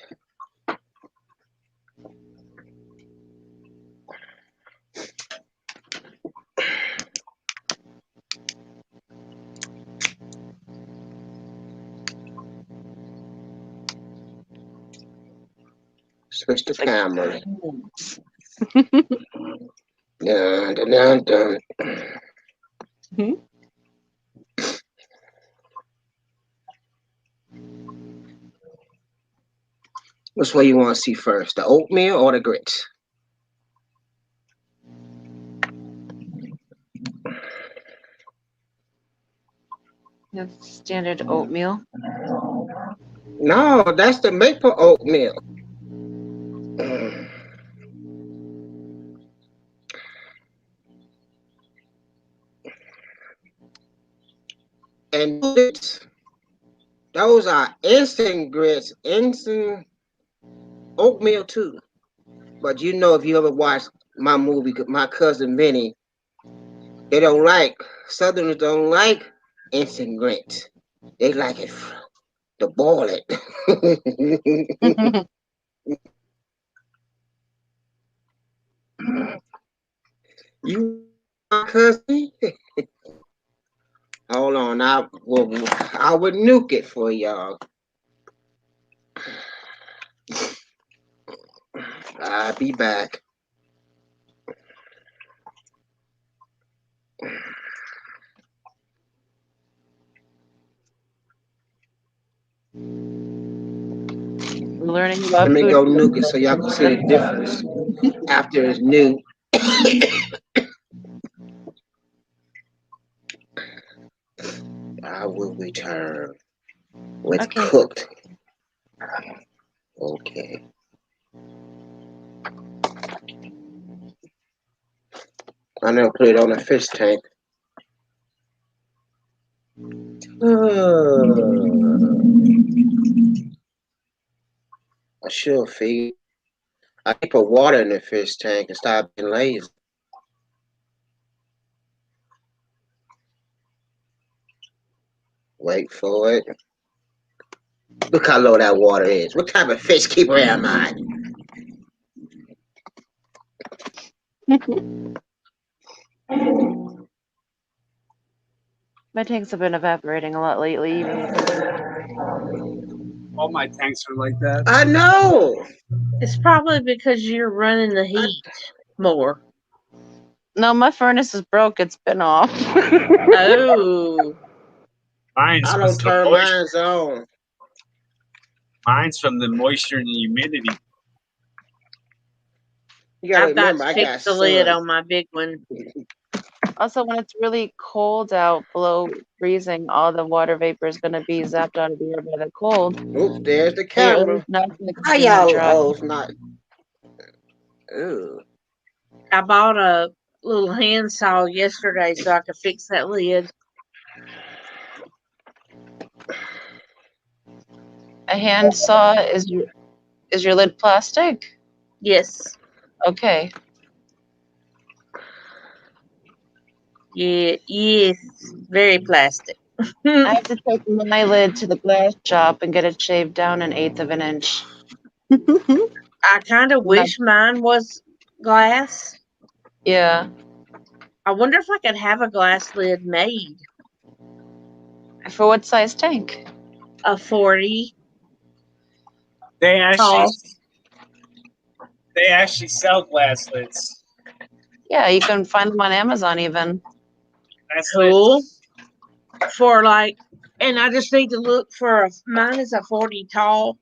Switch the camera. Dun, dun, dun, dun. Which way you want to see first, the oatmeal or the grits? That's standard oatmeal. No, that's the maple oatmeal. And grits, those are instant grits, instant oatmeal too. But you know, if you ever watch my movie, My Cousin Vinny, They don't like, Southerners don't like instant grits. They like it to boil it. You cousin? Hold on, I would nuke it for y'all. I'll be back. Learning about Let me food. go nuke it so y'all can see the difference after it's new. I will return with Okay. cooked. Okay. I never put it on a fish tank. I should feed. I can put water in the fish tank and stop being lazy. Wait for it. Look how low that water is. What type of fish keeper am I? My tanks have been evaporating a lot lately, even because of All my tanks are like that. I know. It's probably because you're running the heat more. No, my furnace is broke. It's been off. Oh. Mine's I because don't of the turn moisture. mine on. Mine's from the moisture and the humidity. You gotta I've got remember, to I got fix the lid sun. on my big one. Also, when it's really cold out, below freezing, all the water vapor is going to be zapped out of the air by the cold. Oops, there's the So you're at camera. least not going to How consume that y'all dry. hoes not? Ooh. I bought a little hand saw yesterday so I could fix that lid. A hand saw is your lid plastic? Yes. Okay. Yeah, yes. Very plastic. I have to take my lid to the glass shop and get it shaved down 1/8 of an inch. I kind of wish mine was glass. Yeah. I wonder if I could have a glass lid made. For what size tank? A 40. They actually Tall. sell glass lids. Yeah, you can find them on Amazon even. Glass Cool. lids. For like, and I just need to look for mine is a 40 tall.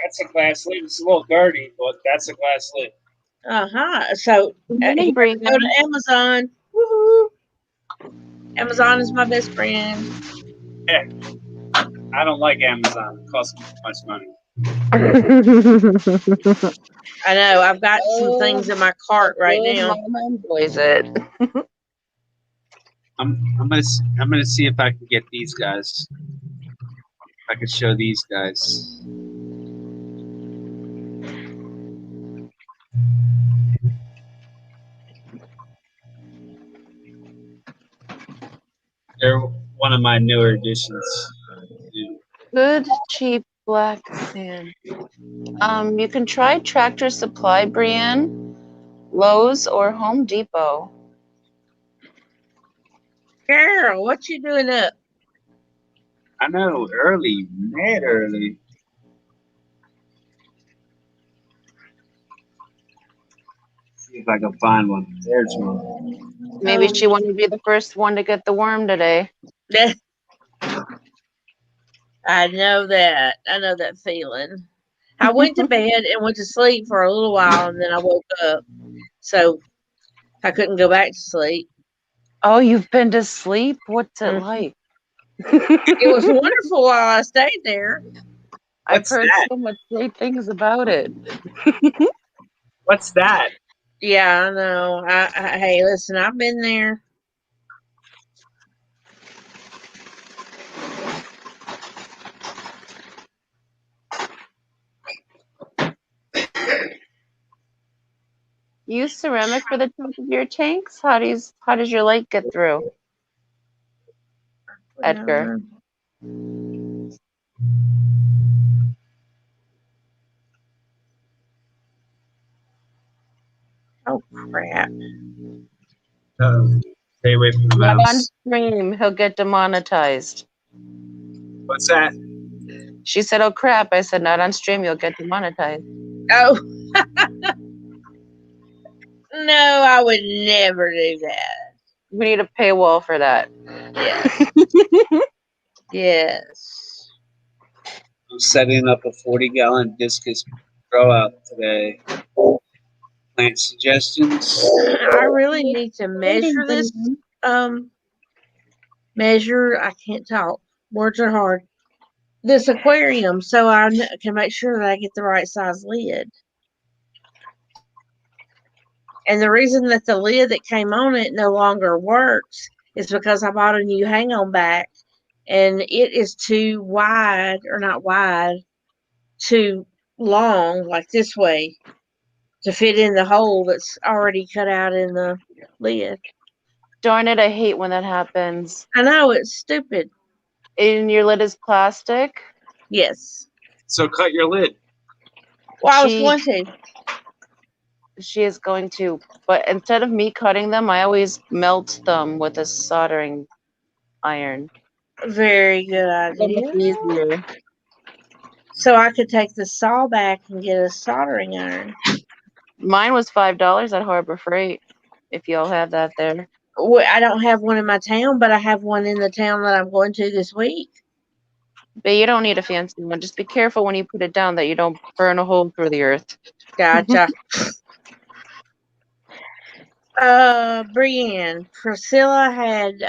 That's a glass lid. It's a little dirty, but that's a glass lid. So Morning, go to Amazon. Woohoo! Amazon is my best friend. Yeah. I don't like Amazon. It costs me too much money. I know. I've got some things in my cart right now. Mama enjoys it. I'm gonna see if I can get these guys. If I can show these guys. They're one of my newer additions. Good, cheap black sand. You can try Tractor Supply, Brienne, Lowe's, or Home Depot. Girl, what you doing up? I know, early, mad early. See if I can find one. There's one. Maybe she wanted to be the first one to get the worm today. I know that. I know that feeling. I went to bed and went to sleep for a little while, and then I woke up. So I couldn't go back to sleep. Oh, you've been to sleep? What's it like? It was wonderful while I stayed there. I've heard so much great things about it. What's that? Yeah, I know. Hey, listen, I've been there. use ceramic for the top of your tanks? How does your light get through? Edgar. Oh crap. Stay away from the Not on mouse. stream, he'll get demonetized. What's that? She said, "Oh crap!" I said, "Not on stream, you'll get demonetized." Oh. No, I would never do that. We need a paywall for that. Yeah. Yes. I'm setting up a 40-gallon discus grow out today. Plant suggestions. I really need to measure this. I can't talk. Words are hard. This aquarium, so I can make sure that I get the right size lid. And the reason that the lid that came on it no longer works is because I bought a new hang-on back, and it is too wide, or not wide, too long, like this way, to fit in the hole that's already cut out in the lid. Darn it, I hate when that happens. I know, it's stupid. And your lid is plastic? Yes. So cut your lid. Well, I was going to. She is going to. But instead of me cutting them, I always melt them with a soldering iron. Very good idea. Easier. So I could take the saw back and get a soldering iron. Mine was $5 at Harbor Freight, if y'all have that there. Well, I don't have one in my town, but I have one in the town that I'm going to this week. But you don't need a fancy one. Just be careful when you put it down that you don't burn a hole through the earth. Gotcha. Brienne, Priscilla had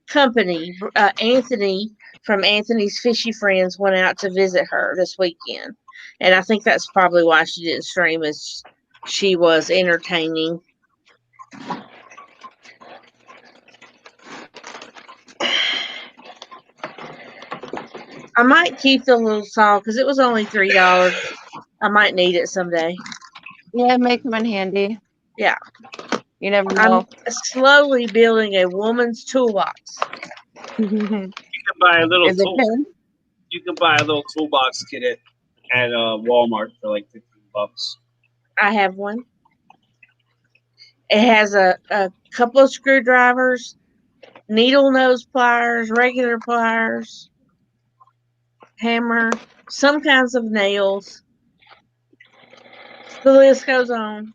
company. Anthony from Anthony's Fishy Friends went out to visit her this weekend. And I think that's probably why she didn't stream, as she was entertaining. I might keep the little saw because it was only $3. I might need it someday. Yeah, make them in handy. Yeah. You never know. I'm slowly building a woman's toolbox. You can buy a little Is it tool. pink? You can buy a little toolbox kit at Walmart for like $15. I have one. It has a couple of screwdrivers, needle nose pliers, regular pliers, hammer, some kinds of nails. The list goes on.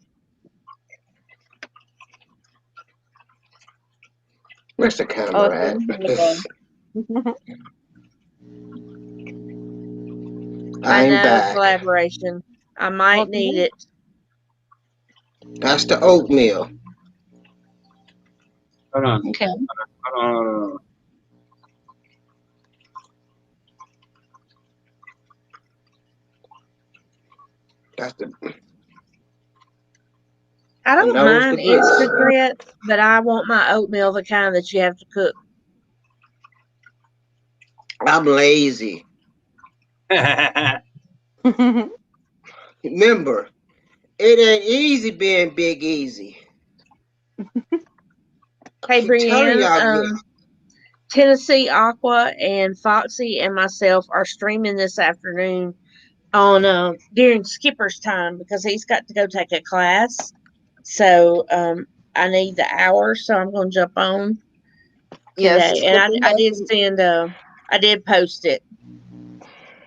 Where's the camera at? I I'm know, back. collaboration. I might need it. That's the oatmeal. Hold on. Okay. Hold on. That's the. I don't And those mind the grits. instant grits, but I want my oatmeal the kind that you have to cook. I'm lazy. Remember, it ain't easy being Big Easy. Hey, Keep telling Brienne, y'all Tennessee Aqua and Foxy and myself are streaming this afternoon on during Skipper's time because he's got to go take a class. So I need the hour, so I'm going to jump on today. Yes, And I did send I did post it.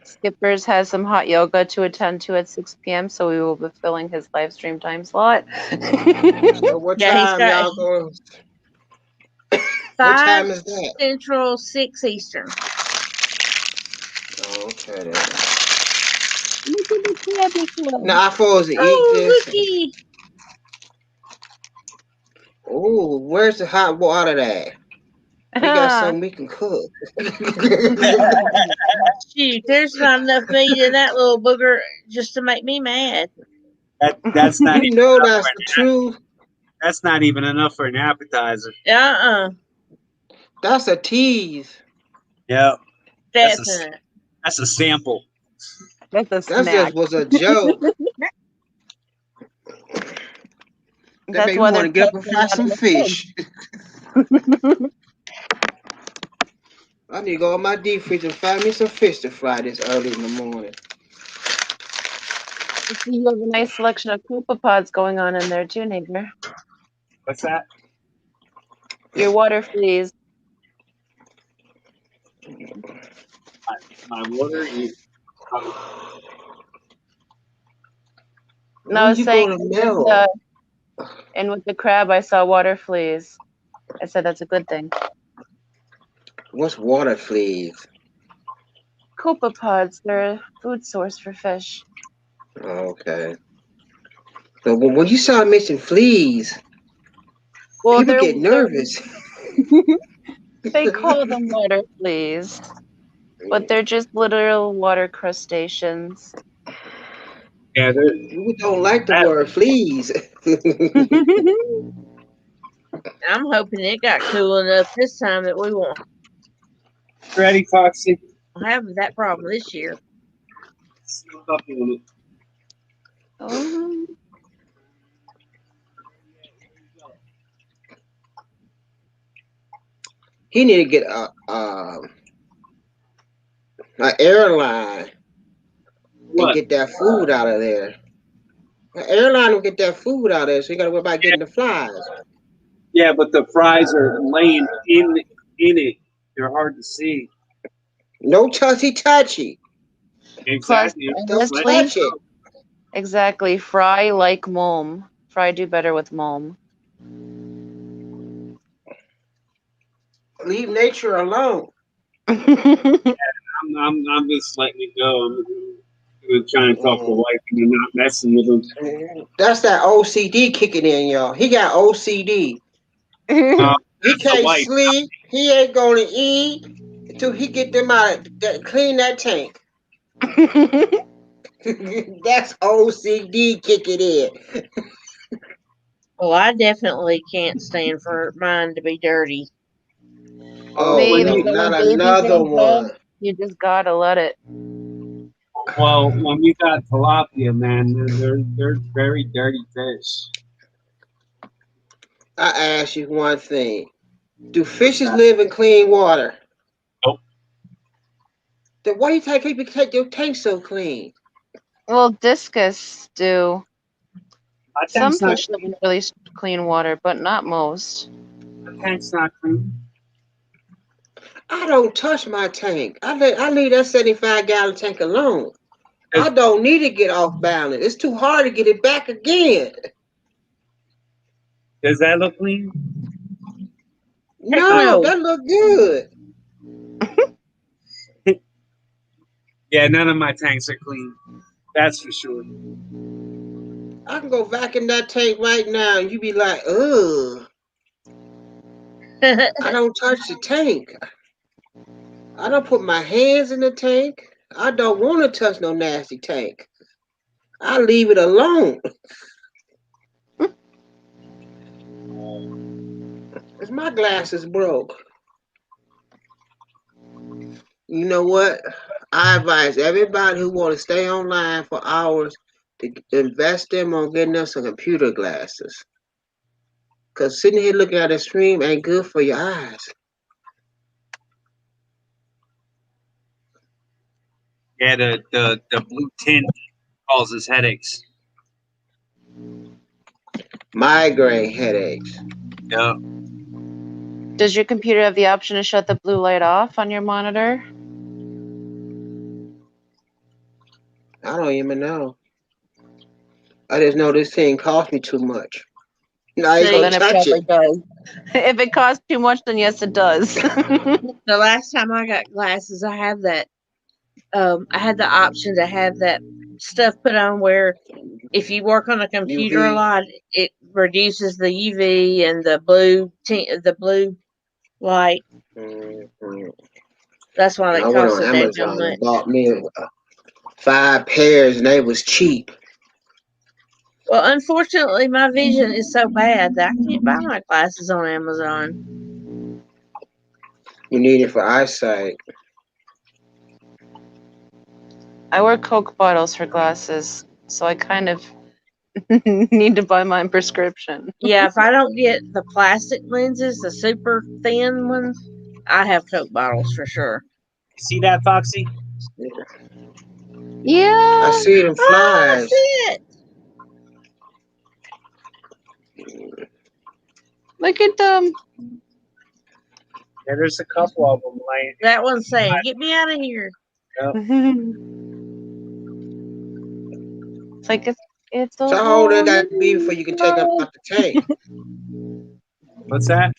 Skippers has some hot yoga to attend to at 6 p.m., so we will be filling his live stream time slot. So what Yeah, he's time got y'all going? 5 What time is that? Central, 6 Eastern. Okay then. Now I'm supposed to eat Oh, this. looky. Oh, where's the hot water at? We got something we can cook. Shoot, there's not enough meat in that little booger just to make me mad. That's not You even know enough that's for the truth. That's not even enough for an appetizer. That's a tease. Yeah. Definite. That's a sample. That's a That just was a joke. That That's made me why want they're to get up and testing fry out in some the fish. fridge. I need to go in my deep freezer and find me some fish to fry this early in the morning. You have a nice selection of copepods going on in there too, neighbor. What's that? Your water fleas. My water is. No, I When was you saying, gonna melt? and with the crab, I saw water fleas. I said that's a good thing. What's water fleas? Copepods, they're a food source for fish. Okay. So when you start mentioning fleas, Well, people get nervous. they call them water fleas, but they're just literal water crustaceans. Yeah, People don't like the word fleas. I'm hoping it got cool enough this time that we won't ready, Foxy? have that problem this year. Sneak up on it. Oh. He need to get an airline and get that food out of there. An airline will get that food out of there, so you got to worry about getting the flies. Yeah, but the fries are laying in it. They're hard to see. No touchy. Exactly. Don't Honestly, touch it. exactly. Fry like mulm. Fry do better with mulm. Leave nature alone. I'm just letting it go. I'm trying to talk to wife and you're not messing with them. That's that OCD kicking in, y'all. He got OCD. He can't sleep. He ain't gonna eat until he get them out. Clean that tank. That's OCD kicking in. Well, I definitely can't stand for mine to be dirty. Oh no, not another one. You just gotta let it. Well, when you got tilapia, man, they're very dirty fish. I ask you one thing: do fishes live in clean water? Nope. Then why you take people take your tank so clean? Well, discus do. Some tank's not fish live in really clean water, but not most. My tank's not clean. I don't touch my tank. I leave that 75-gallon tank alone. I don't need to get off balance. It's too hard to get it back again. Does that look clean? No, that look good. Yeah, none of my tanks are clean. That's for sure. I can go vacuum that tank right now and you be like, ugh. I don't touch the tank. I don't put my hands in the tank. I don't want to touch no nasty tank. I leave it alone. Cause my glass is broke. You know what? I advise everybody who want to stay online for hours to invest them on getting us some computer glasses. Cause sitting here looking at a stream ain't good for your eyes. Yeah, the blue tint causes headaches. Migraine headaches. Yeah. Does your computer have the option to shut the blue light off on your monitor? I don't even know. I just know this thing cost me too much. I ain't So gonna then it touch probably it. does. If it costs too much, then yes, it does. The last time I got glasses, I have that. I had the option to have that stuff put on where if you work on a computer a UV. lot, it reduces the UV and the blue light. Mm-hmm. That's why And they I went cost on so dadgum Amazon much. and bought me 5 pairs, and they was cheap. Well, unfortunately, my vision is so bad that I can't buy my glasses on Amazon. You need it for eyesight. I wear Coke bottles for glasses, so I kind of Need to buy my prescription. Yeah, if I don't get the plastic lenses, the super thin ones, I have Coke bottles for sure. See that, Foxy? Yeah. I see them flies. Shit. Look at them. Yeah, there's a couple of them. Like That one's saying, "Get me out of here." It's like it's a So how old they got to be before you can take them out the tank? What's that?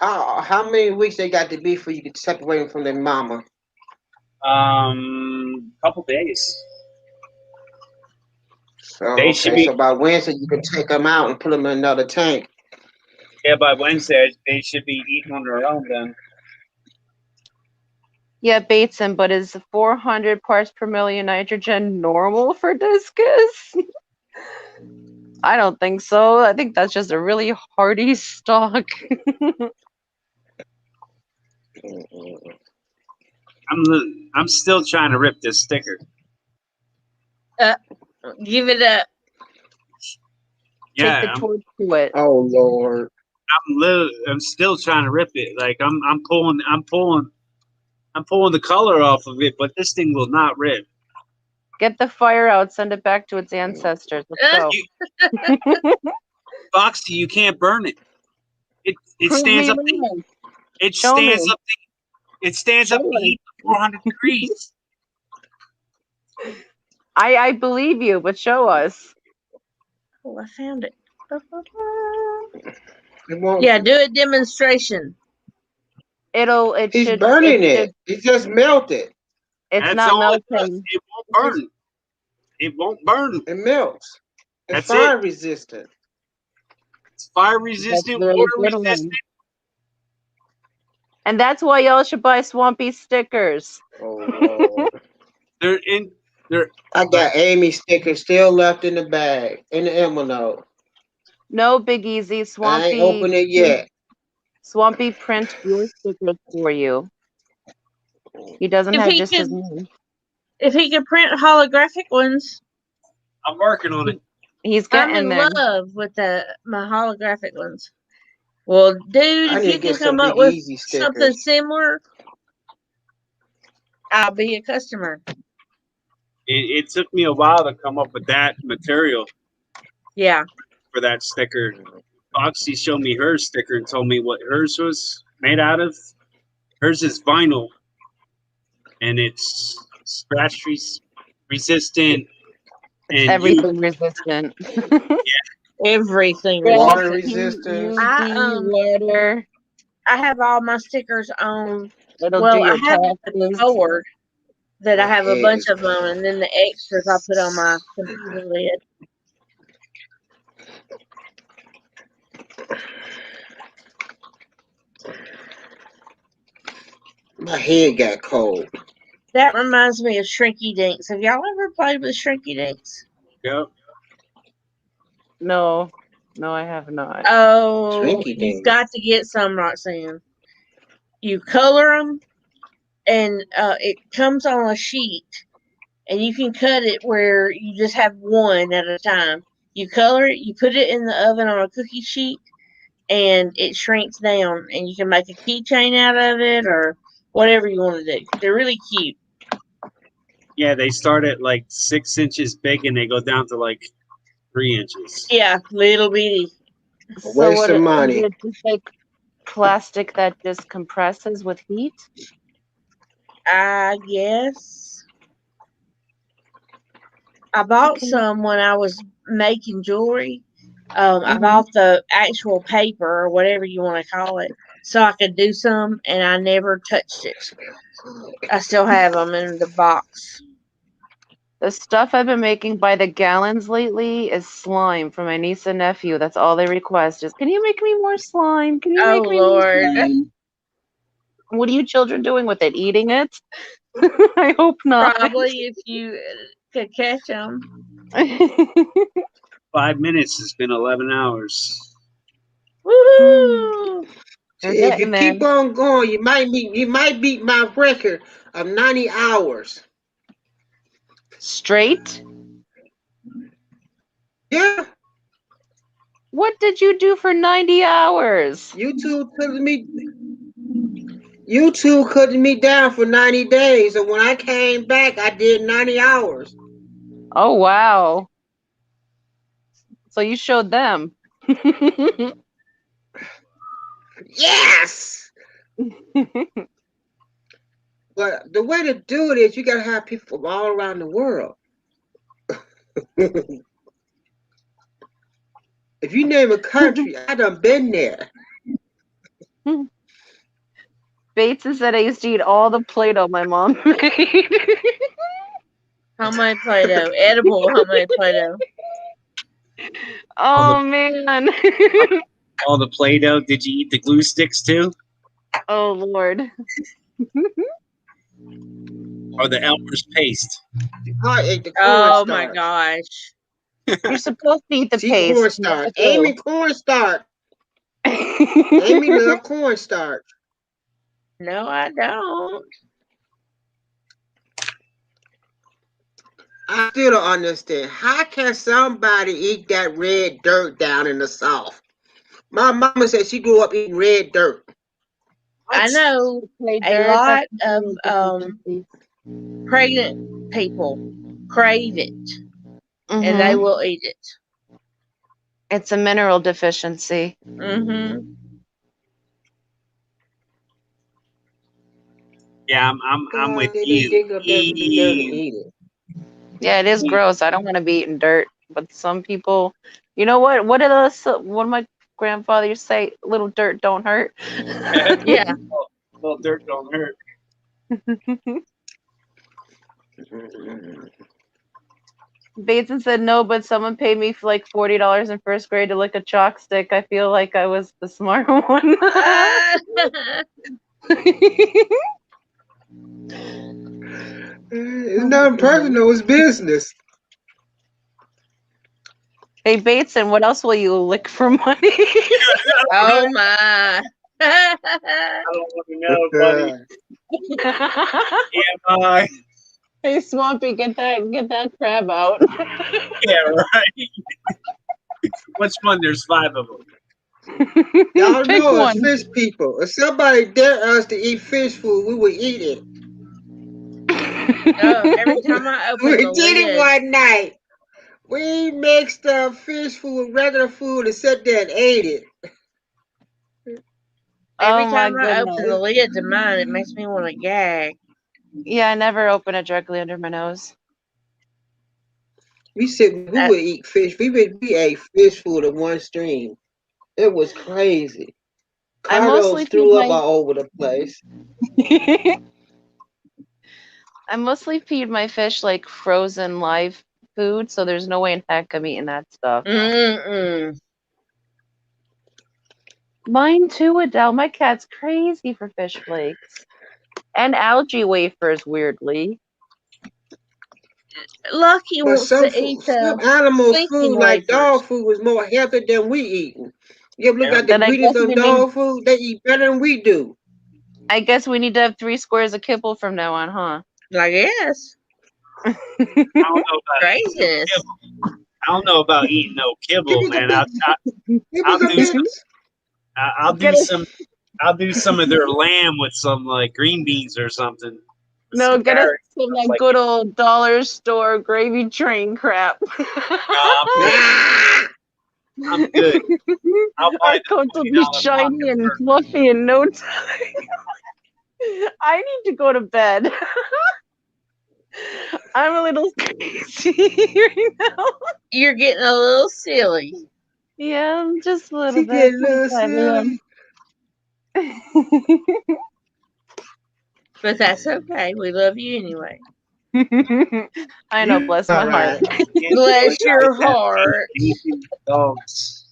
How many weeks they got to be before you can separate them from their mama? Couple days. So They should be. so by Wednesday you can take them out and put them in another tank. Yeah, by Wednesday they should be eating on their own then. Yeah, Bateson, but is 400 parts per million nitrogen normal for discus? I don't think so. I think that's just a really hardy stock. I'm still trying to rip this sticker. Give it up. Yeah, Take the torch to it. Oh Lord. I'm still trying to rip it. Like I'm pulling the color off of it, but this thing will not rip. Get the fire out, send it back to its ancestors. Let's go. Foxy, you can't burn it. It Prove stands me up. wrong. It Show stands me. up. It stands up to heat 400 degrees. I believe you, but show us. Oh, I found it. Yeah, do a demonstration. He's should burning it it. should, He just melted. it's That's not all it melting. does. It won't burn. It won't burn. It melts. It's That's fire it. resistant. It's fire That's resistant, very water good resistant. one. And that's why y'all should buy Swampy stickers. Oh Lord. I got Amy stickers still left in the bag, in the envelope. No, Big Easy. Swampy. I ain't opened it yet. Swampy print your stickers for you. He doesn't If have he just his could- name. If he could print holographic ones, I'm working on it. He's I'm getting in there. love with my holographic ones. Well, dude, I if need you to can get some come up Big with Easy something stickers. similar, I'll be a customer. It took me a while to come up with that material Yeah. for that sticker. Foxy showed me her sticker and told me what hers was made out of. Hers is vinyl, and it's scratch resistant and Everything resistant. Everything Water resistant. resistant. Water. I have all my stickers on. It'll Well, do I your have the taxes. board that I have a head bunch is- of them, and then the extras I put on my computer lid. My head got cold. That reminds me of Shrinky Dinks. Have y'all ever played with Shrinky Dinks? Yep. No, I have not. Oh, Shrinky you've Dinks. got to get some, Roxanne. You color them, and it comes on a sheet, and you can cut it where you just have one at a time. You color it, you put it in the oven on a cookie sheet, and it shrinks down, and you can make a keychain out of it or whatever you want to do. They're really cute. Yeah, they start at like 6 inches big and they go down to like 3 inches. Yeah, little bitty. So Waste what of is money. it? Just like plastic that just compresses with heat? I guess. I bought some when I was making jewelry. I bought the actual paper or whatever you want to call it so I could do some, and I never touched it. I still have them in the box. The stuff I've been making by the gallons lately is slime for my niece and nephew. That's all they request is, can you make me more slime? Can you Oh, make me more Lord. slime? What are you children doing with it? Eating it? I hope not. Probably if you could catch them. 5 minutes has been 11 hours. Woohoo! They're See, if you getting there. keep on going, you might beat my record of 90 hours. Straight? Yeah, What did you do for 90 hours? YouTube cut me down for 90 days, and when I came back, I did 90 hours. Oh, wow. So you showed them. Yes. But the way to do it is you gotta have people from all around the world. If you name a country, I done been there. Bates said I used to eat all the Play-Doh my mom made. Homemade Play-Doh, edible homemade Play-Doh. Oh man. All the Play-Doh. Did you eat the glue sticks too? Oh Lord. Or the Elmer's paste? I ate the Oh my cornstarch. gosh. You're supposed to eat the See, paste, not cornstarch. the glue. Amy cornstarch. Amy love cornstarch. No, I don't. I still don't understand. How can somebody eat that red dirt down in the South? My mama said she grew up eating red dirt. I know a lot of pregnant people crave it, and they will eat it. It's a mineral deficiency. Mm-hmm. Yeah, I'm with They you. dig up that red dirt and eat it. Yeah, it is gross. I don't want to be eating dirt, but some people, you know what? What did my grandfather used to say? Little dirt don't hurt. Yeah. Little dirt don't hurt. Bateson said no, but someone paid me for like $40 in first grade to lick a chalk stick. I feel like I was the smart one. It's not personal, it's business. Hey Bateson, what else will you lick for money? Oh my. I don't want to know, buddy. TMI. Hey Swampy, get that crab out. Yeah, right. Which one? There's 5 of them. Y'all Pick know us one. fish people. If somebody dare us to eat fish food, we would eat it. Every time I open We the did it lid, one night. We mixed fish food with regular food and sat there and ate it. every Oh my time I open the goodness. lid to mine, it makes me want to gag. Yeah, I never open it directly under my nose. We would eat fish. We ate fish food in one stream. It was crazy. I mostly Carlos threw feed up all over the place. I mostly feed my fish like frozen live food, so there's no way in heck I'm eating that stuff. Mm-mm. Mine too, Adele. My cat's crazy for fish flakes. And algae wafers, weirdly. Lucky But wants to eat some animal thinking food, like dog wafers. food, was more healthy than we eating. You ever look at the Then I guess ingredients on we need dog food? They eat better than we do. I guess we need to have 3 squares of kibble from now on, huh? I guess. I don't know about Craziness. kibble. I don't know about eating no kibble, man. I'll do some of their lamb with some like green beans or something. No, Some get us carrots, some stuff that like good old dollar store gravy train crap. I'm good. I'll buy Our coats will be shiny and fluffy in no time. I need to go to bed. I'm a little crazy right now. You're getting a little silly. Yeah, I'm just a little She bit. getting a little silly. But that's okay. We love you anyway. I know, bless my heart. Bless your heart. Dogs.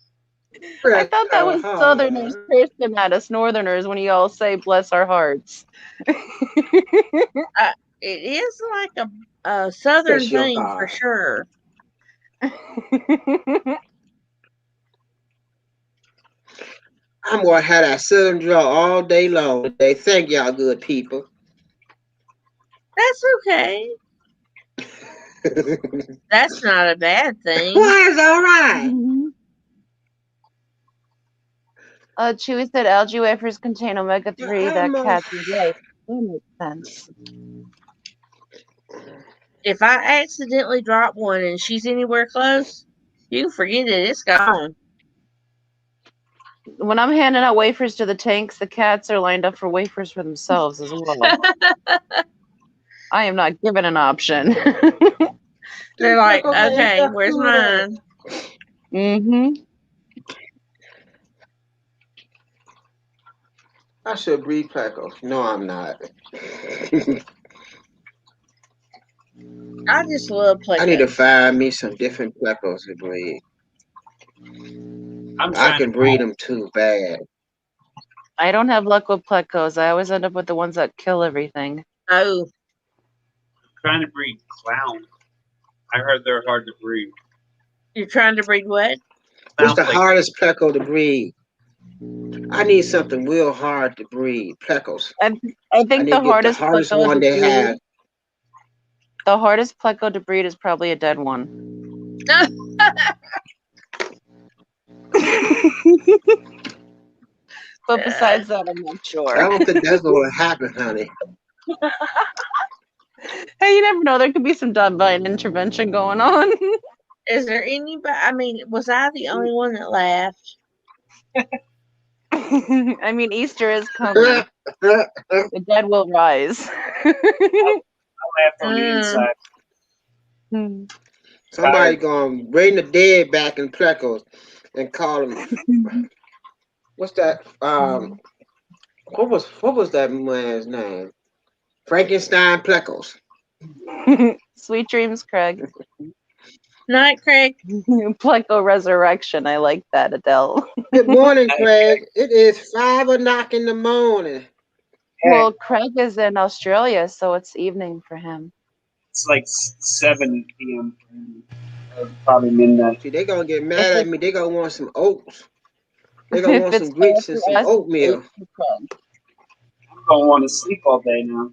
I thought that was Southerners cursing at us Northerners when you all say bless our hearts. It is like a Southern Bless your thing for heart. sure. I'm gonna have that southern draw all day long today. Thank y'all, good people. That's okay. That's not a bad thing. Why is all right? Chewy said algae wafers contain omega-3 that Almost. cats like. That makes sense. If I accidentally drop one and she's anywhere close, you can forget it. It's gone. When I'm handing out wafers to the tanks, the cats are lined up for wafers for themselves as well. I am not given an option. They're like, okay, where's mine? Mm-hmm. I should breed Plecos. No, I'm not. I just love I need to Plecos. find me some different Plecos to breed. I can breed them too bad. I don't have luck with plecos. I always end up with the ones that kill everything. Oh. Trying to breed clown. I heard they're hard to breed. You're trying to breed what? What's the hardest Pleco to breed? I need something real hard to breed. Plecos. I think the hardest pleco one to they breed. have. The hardest pleco to breed is probably a dead one. But besides that, I'm not sure. I don't think that's what will happen, honey. Hey, you never know. There could be some divine intervention going on. Is there anybody? I mean, was I the only one that laughed? I mean, Easter is coming. The dead will rise. I laughed on the inside. Somebody gonna bring the dead back in Plecos and call them. What's that? What was that man's name? Frankenstein Plecos. Sweet dreams, Craig. Night, Craig. Pleco resurrection. I like that, Adele. Good morning, Craig. It is 5:00 in the morning. Well, Craig is in Australia, so it's evening for him. It's like 7 p.m. Probably midnight. See, they gonna get mad at me. They gonna want some oats. They gonna want some grits and some oatmeal. I'm gonna want to sleep all day now.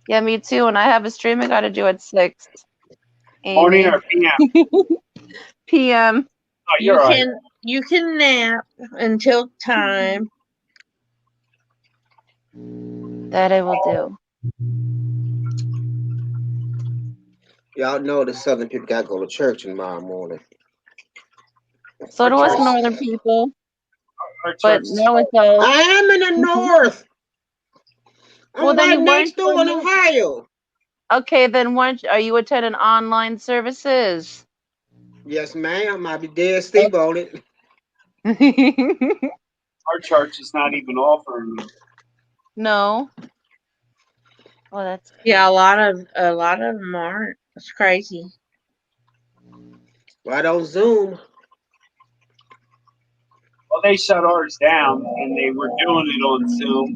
Yeah, me too. When I have a stream, I got to do at 6. Morning or PM? PM. Oh, you're right. You can nap until time. That I will do. Y'all know the Southern people gotta go to church tomorrow morning. So do us Northern people. But now it's all. I am in the North. I'm then right you next door in weren't- Ohio. Okay, then are you attending online services? Yes, ma'am. I'll be dead asleep on it. Our church is not even offering them. No. Well, that's yeah. A lot of them aren't. It's crazy. Right on Zoom. Well, they shut ours down, and they were doing it on Zoom.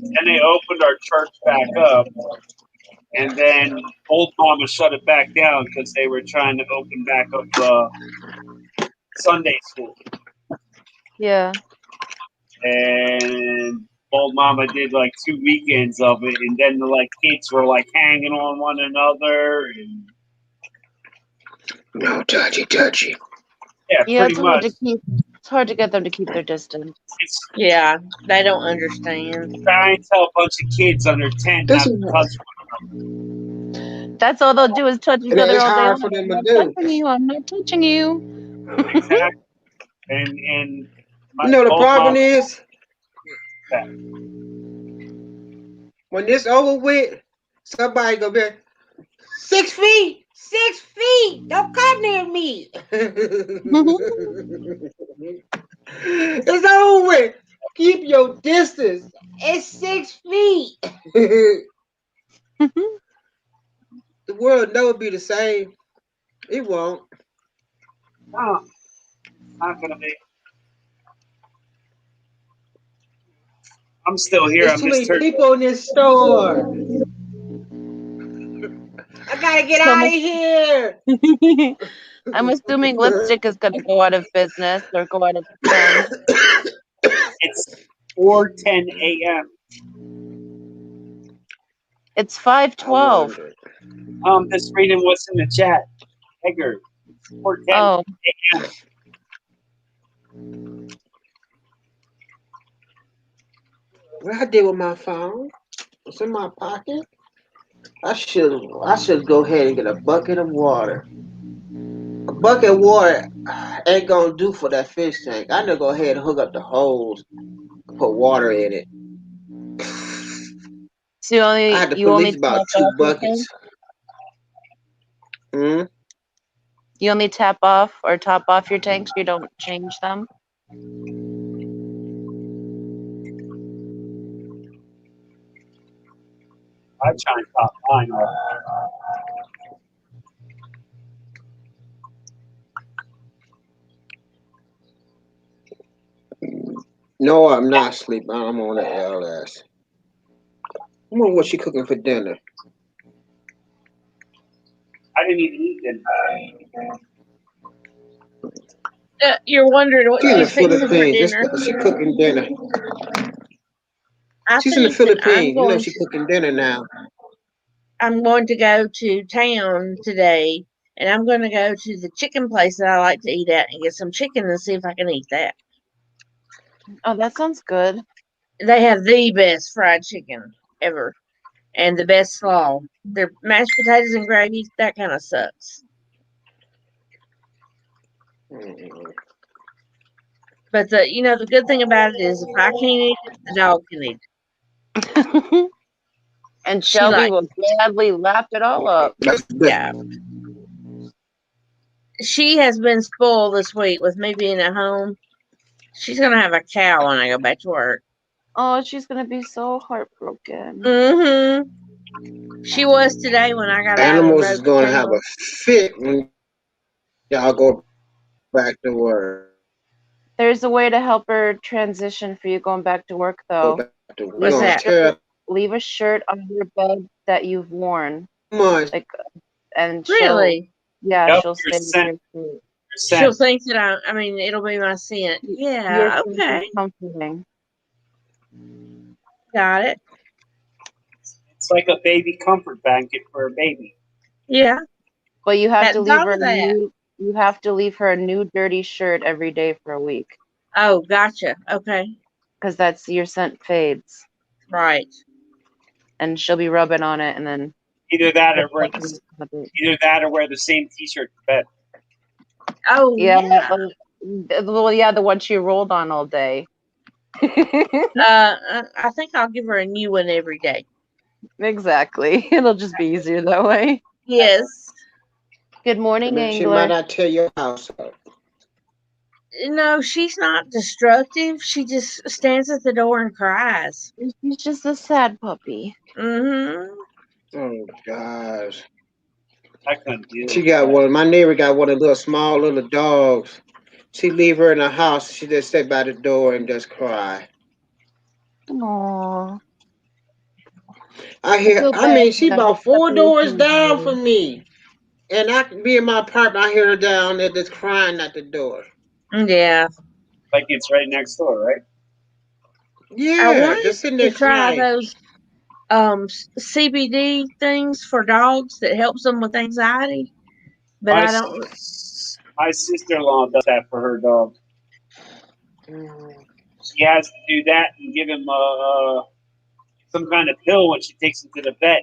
Then they opened our church back up, and then Old Mama shut it back down because they were trying to open back up Sunday school. Yeah. And Old Mama did like 2 weekends of it, and then the kids were hanging on one another. And no touchy. Yeah, pretty much. It's hard to get them to keep their distance. Yeah, they don't understand. Trying to tell a bunch of kids under 10 not to touch one. That's all they'll do is touch each It other ain't all day hard long. for them I'm to not do. touching you. I'm not touching you. Exactly. And You know the problem is when this over with, somebody gonna be 6 feet. 6 feet. Don't come near me. It's over with. Keep your distance. It's 6 feet. The world never be the same. It won't. No, it's not gonna be. I'm still here. There's too many people in this store. I gotta get out of here. I'm assuming lipstick is going to go out of business or go out of trend. It's 4:10 a.m. It's 5:12. Just reading what's in the chat. Edgar, support Ken. Oh, AM. What I did with my phone? It's in my pocket. I should go ahead and get a bucket of water. A bucket of water ain't gonna do for that fish tank. I need to go ahead and hook up the hose, put water in it. so I had to you put at only least about tap 2 off your buckets. tank? You only tap off or top off your tanks. You don't change them. I try and top mine off. No, I'm not sleeping. I'm on the LS. I wonder what she cooking for dinner. I didn't even eat dinner. You're wondering what She's in the she's fixing for Philippines. dinner. She cooking dinner. I She's in the think that Philippines. You know she's cooking dinner now. I'm going to go to town today, and I'm going to go to the chicken place that I like to eat at and get some chicken and see if I can eat that. Oh, that sounds good. They have the best fried chicken ever, and the best slaw. Their mashed potatoes and gravy, that kind of sucks. But the good thing about it is if I can't eat it, the dog can eat it. And She Shelby likes will gladly lap it all up. Yeah. She has been spoiled this week with me being at home. She's gonna have a cow when I go back to work. Oh, she's gonna be so heartbroken. Mm-hmm. She was today when I got out and Animals rode is to gonna have town. a fit when y'all go back to work. There's a way to help her transition for you going back to work, Go though. back to work. What's that? Leave a shirt on your bed that you've worn. Months. And Really? she'll stay with your shirt. She'll think that it'll be my scent. Yeah, Your scent is okay. comforting. Got it. It's like a baby comfort blanket for a baby. Yeah. But you have to Hadn't leave thought her of that. you have to leave her a new dirty shirt every day for a week. Oh, gotcha. Okay. Because that's your scent fades. Right. And she'll be rubbing on it, and then Either that or wear the same T-shirt to bed. Oh yeah. The one she rolled on all day. I think I'll give her a new one every day. Exactly. It'll just be easier that way. Yes. Good morning, She might Angler. not tear your house up. No, she's not destructive. She just stands at the door and cries. She's just a sad puppy. Mm-hmm. Oh gosh. I couldn't do She got one. My neighbor got one of the small little dogs. She leave her in the house. She just sit by the door and just cry. Aww. She about 4 doors down from me. And I can be in my apartment, I hear her down there just crying at the door. Yeah. Like it's right next door, right? Yeah, I wanted just sitting there to try crying. those CBD things for dogs that helps them with anxiety, but I don't. My sister-in-law does that for her dog. She has to do that and give him some kind of pill when she takes him to the vet.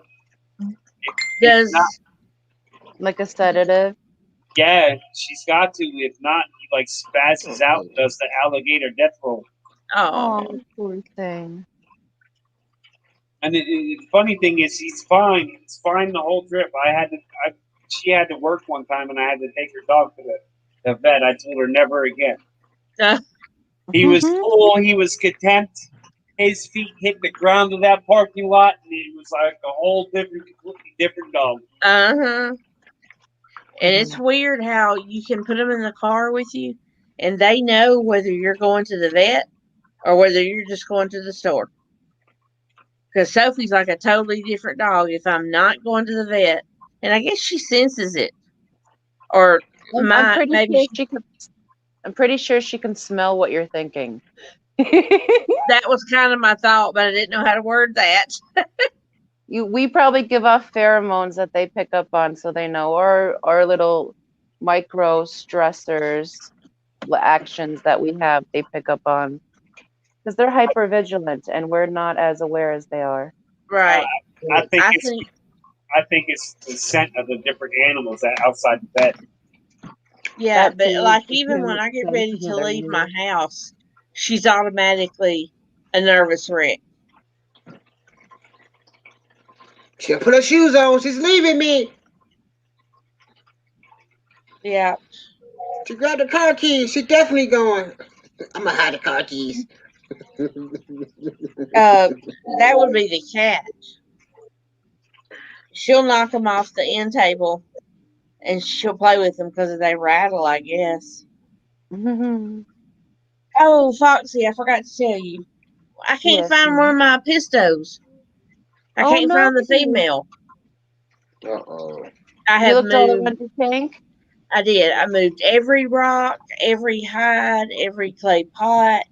Like a sedative? Yeah, she's got to. If not, he like spazzes out and does the alligator death roll. Oh, poor thing. And the funny thing is, he's fine. He's fine the whole trip. She had to work one time, and I had to take her dog to the vet. I told her never again. He was cool. He was content. His feet hit the ground of that parking lot, and it was like a whole completely different dog. And it's weird how you can put them in the car with you, and they know whether you're going to the vet or whether you're just going to the store. Because Sophie's like a totally different dog if I'm not going to the vet, and I guess she senses it. Or I'm pretty sure she can smell what you're thinking. That was kind of my thought, but I didn't know how to word that. we probably give off pheromones that they pick up on, so they know, or little micro stressors, actions that we have, they pick up on, because they're hyper vigilant, and we're not as aware as they are. Right. I think I it's think I think it's the scent of the different animals that outside the bed. yeah, That but too, like the even when I get sense ready of to other leave my animals. house, she's automatically a nervous wreck. She'll put her shoes on. She's leaving me. Yeah. She grabbed the car keys. She's definitely going. I'm gonna hide the car keys. That would be the cat. She'll knock them off the end table and she'll play with them because they rattle, I guess. Oh, Foxy, I forgot to tell you. I can't Yes. find one of my pistos. I Oh can't no! find the female. Uh-oh. I You have looked all moved. around your tank? I did. I moved every rock, every hide, every clay pot,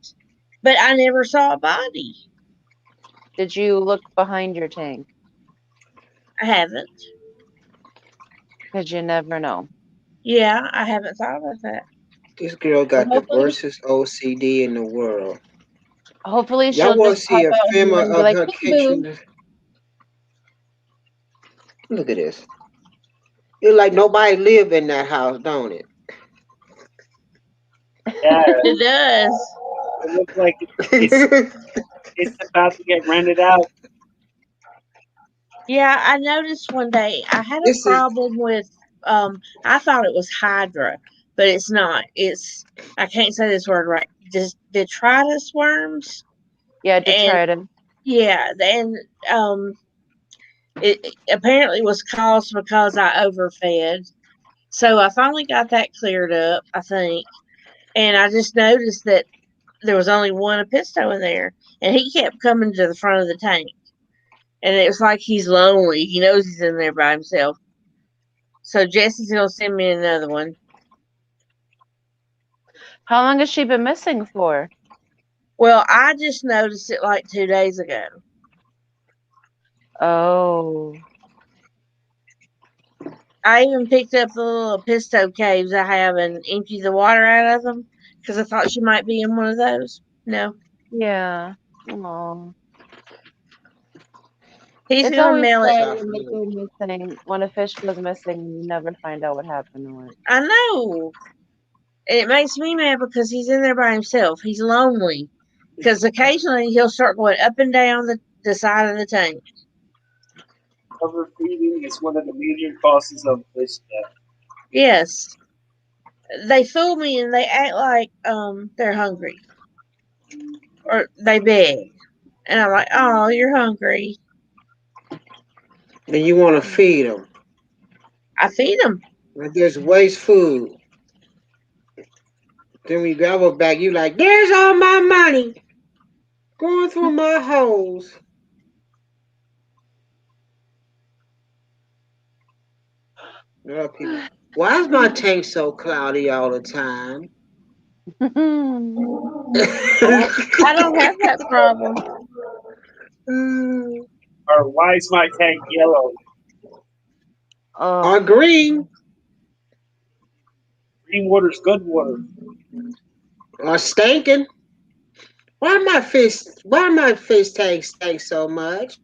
but I never saw a body. Did you look behind your tank? I haven't. Because you never know. Yeah, I haven't thought about that. This girl But got the worstest OCD in the world. hopefully Y'all she'll want to just see pop a out film here and be of like, her "Peekaboo." kitchen? Look at this. It's like nobody live in that house, don't it? Yeah, It does. it looks like it's about to get rented out. Yeah, I noticed one day I had a This is problem with I thought it was Hydra, but it's not. It's I can't say this word right. Just detritus worms. Yeah, And detritus. yeah, and it apparently was caused because I overfed. So I finally got that cleared up, I think. And I just noticed that there was only one Episto in there, and he kept coming to the front of the tank. And it was like he's lonely. He knows he's in there by himself. So Jesse's gonna send me another one. How long has she been missing for? Well, I just noticed it like 2 days ago. Oh. I even picked up the little pisto caves I have and emptied the water out of them because I thought she might be in one of those. No, Yeah. Oh. he's It's gonna always mail it. sad when they go missing, when a fish goes missing and you never find out what happened to it. I know. It makes me mad because he's in there by himself. He's lonely. Because occasionally he'll start going up and down the side of the tank. Overfeeding is one of the major causes of fish death. Yes. They fool me and they act like they're hungry. Or they beg. And I'm like, oh, you're hungry. and you want to feed them. I feed them. Like there's waste food. Then we grab a bag. You like, there's all my money going through my holes. There are people. Why is my tank so cloudy all the time? I don't have that problem. Or why is my tank yellow? Or green. Green water's good water. Or stinking. Why my fish tank stink so much?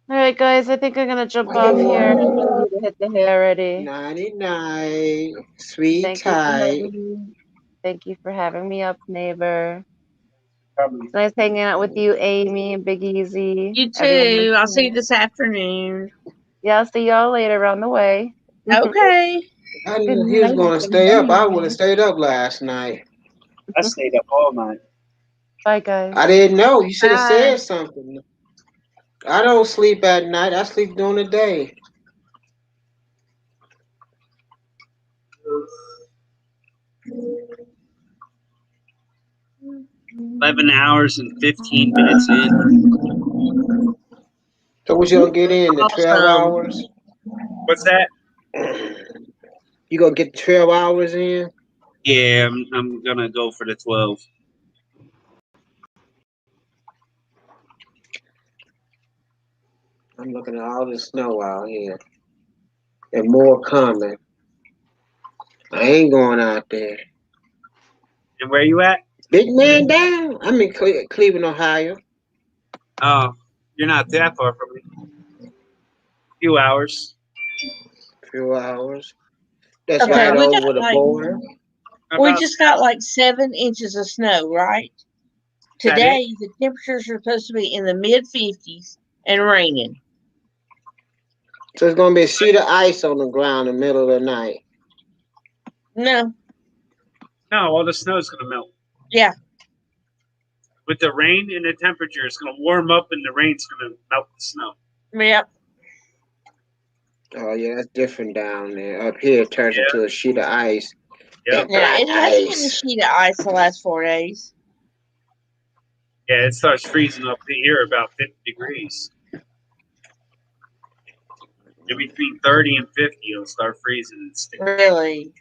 All right, guys, I think I'm gonna jump off here. I need to hit the hay already. Nighty night, sweet Thank tight. Thank you for having me up, neighbor. Probably. It's nice hanging out with you, Amy and Big Easy. You Everyone too. I'll see you listening. this afternoon. Yeah, I'll see y'all later on the way. Okay. I Good knew he was night, going to stay up. I would have stayed up last night. I stayed up all night. Bye, guys. I didn't know. You should have Bye. said something. I don't sleep at night. I sleep during the day. $11 hours and 15 minutes in. So what you gonna get in the 12 Awesome. hours? What's that? You gonna get 12 hours in? Yeah, I'm gonna go for the 12. I'm looking at all the snow out here. And more coming. I ain't going out there. And where you at? Big man down. I'm in Cleveland, Ohio. Oh, you're not that far from me. Few hours. Few hours. That's Okay, right we got over the like border. we About just got like 7 inches of snow, right? that it? Today the temperatures are supposed to be in the mid-50s and raining. So it's gonna be a sheet of ice on the ground in the middle of the night. No, No, all the snow's gonna melt. yeah, With the rain and the temperature, it's gonna warm up, and the rain's gonna melt the snow. yep. Oh yeah, that's different down there. Up here it turns Yeah. into a sheet of ice. Yep. And Yeah, black it has been a ice. sheet of ice the last 4 days. Yeah, it starts freezing up here about 50 degrees. In between 30 and 50, it'll start freezing and stick. Really?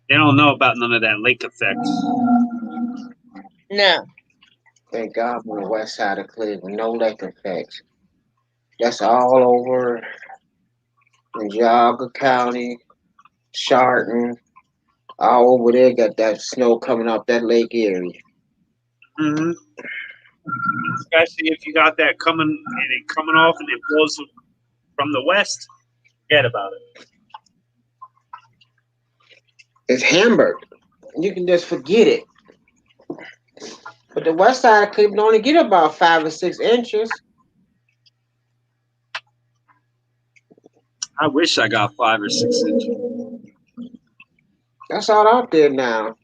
They don't know about none of that lake effect. No. Thank God on the west side of Cleveland, no lake effects. That's all over in Geauga County, Chariton, all over there got that snow coming off that lake area. Mm-hmm. Especially if you got that coming and it coming off and it blows from the west, forget about it. It's Hamburg. You can just forget it. But the west side of Cleveland only get about 5 or 6 inches. I wish I got 5 or 6 inches. That's all out there now.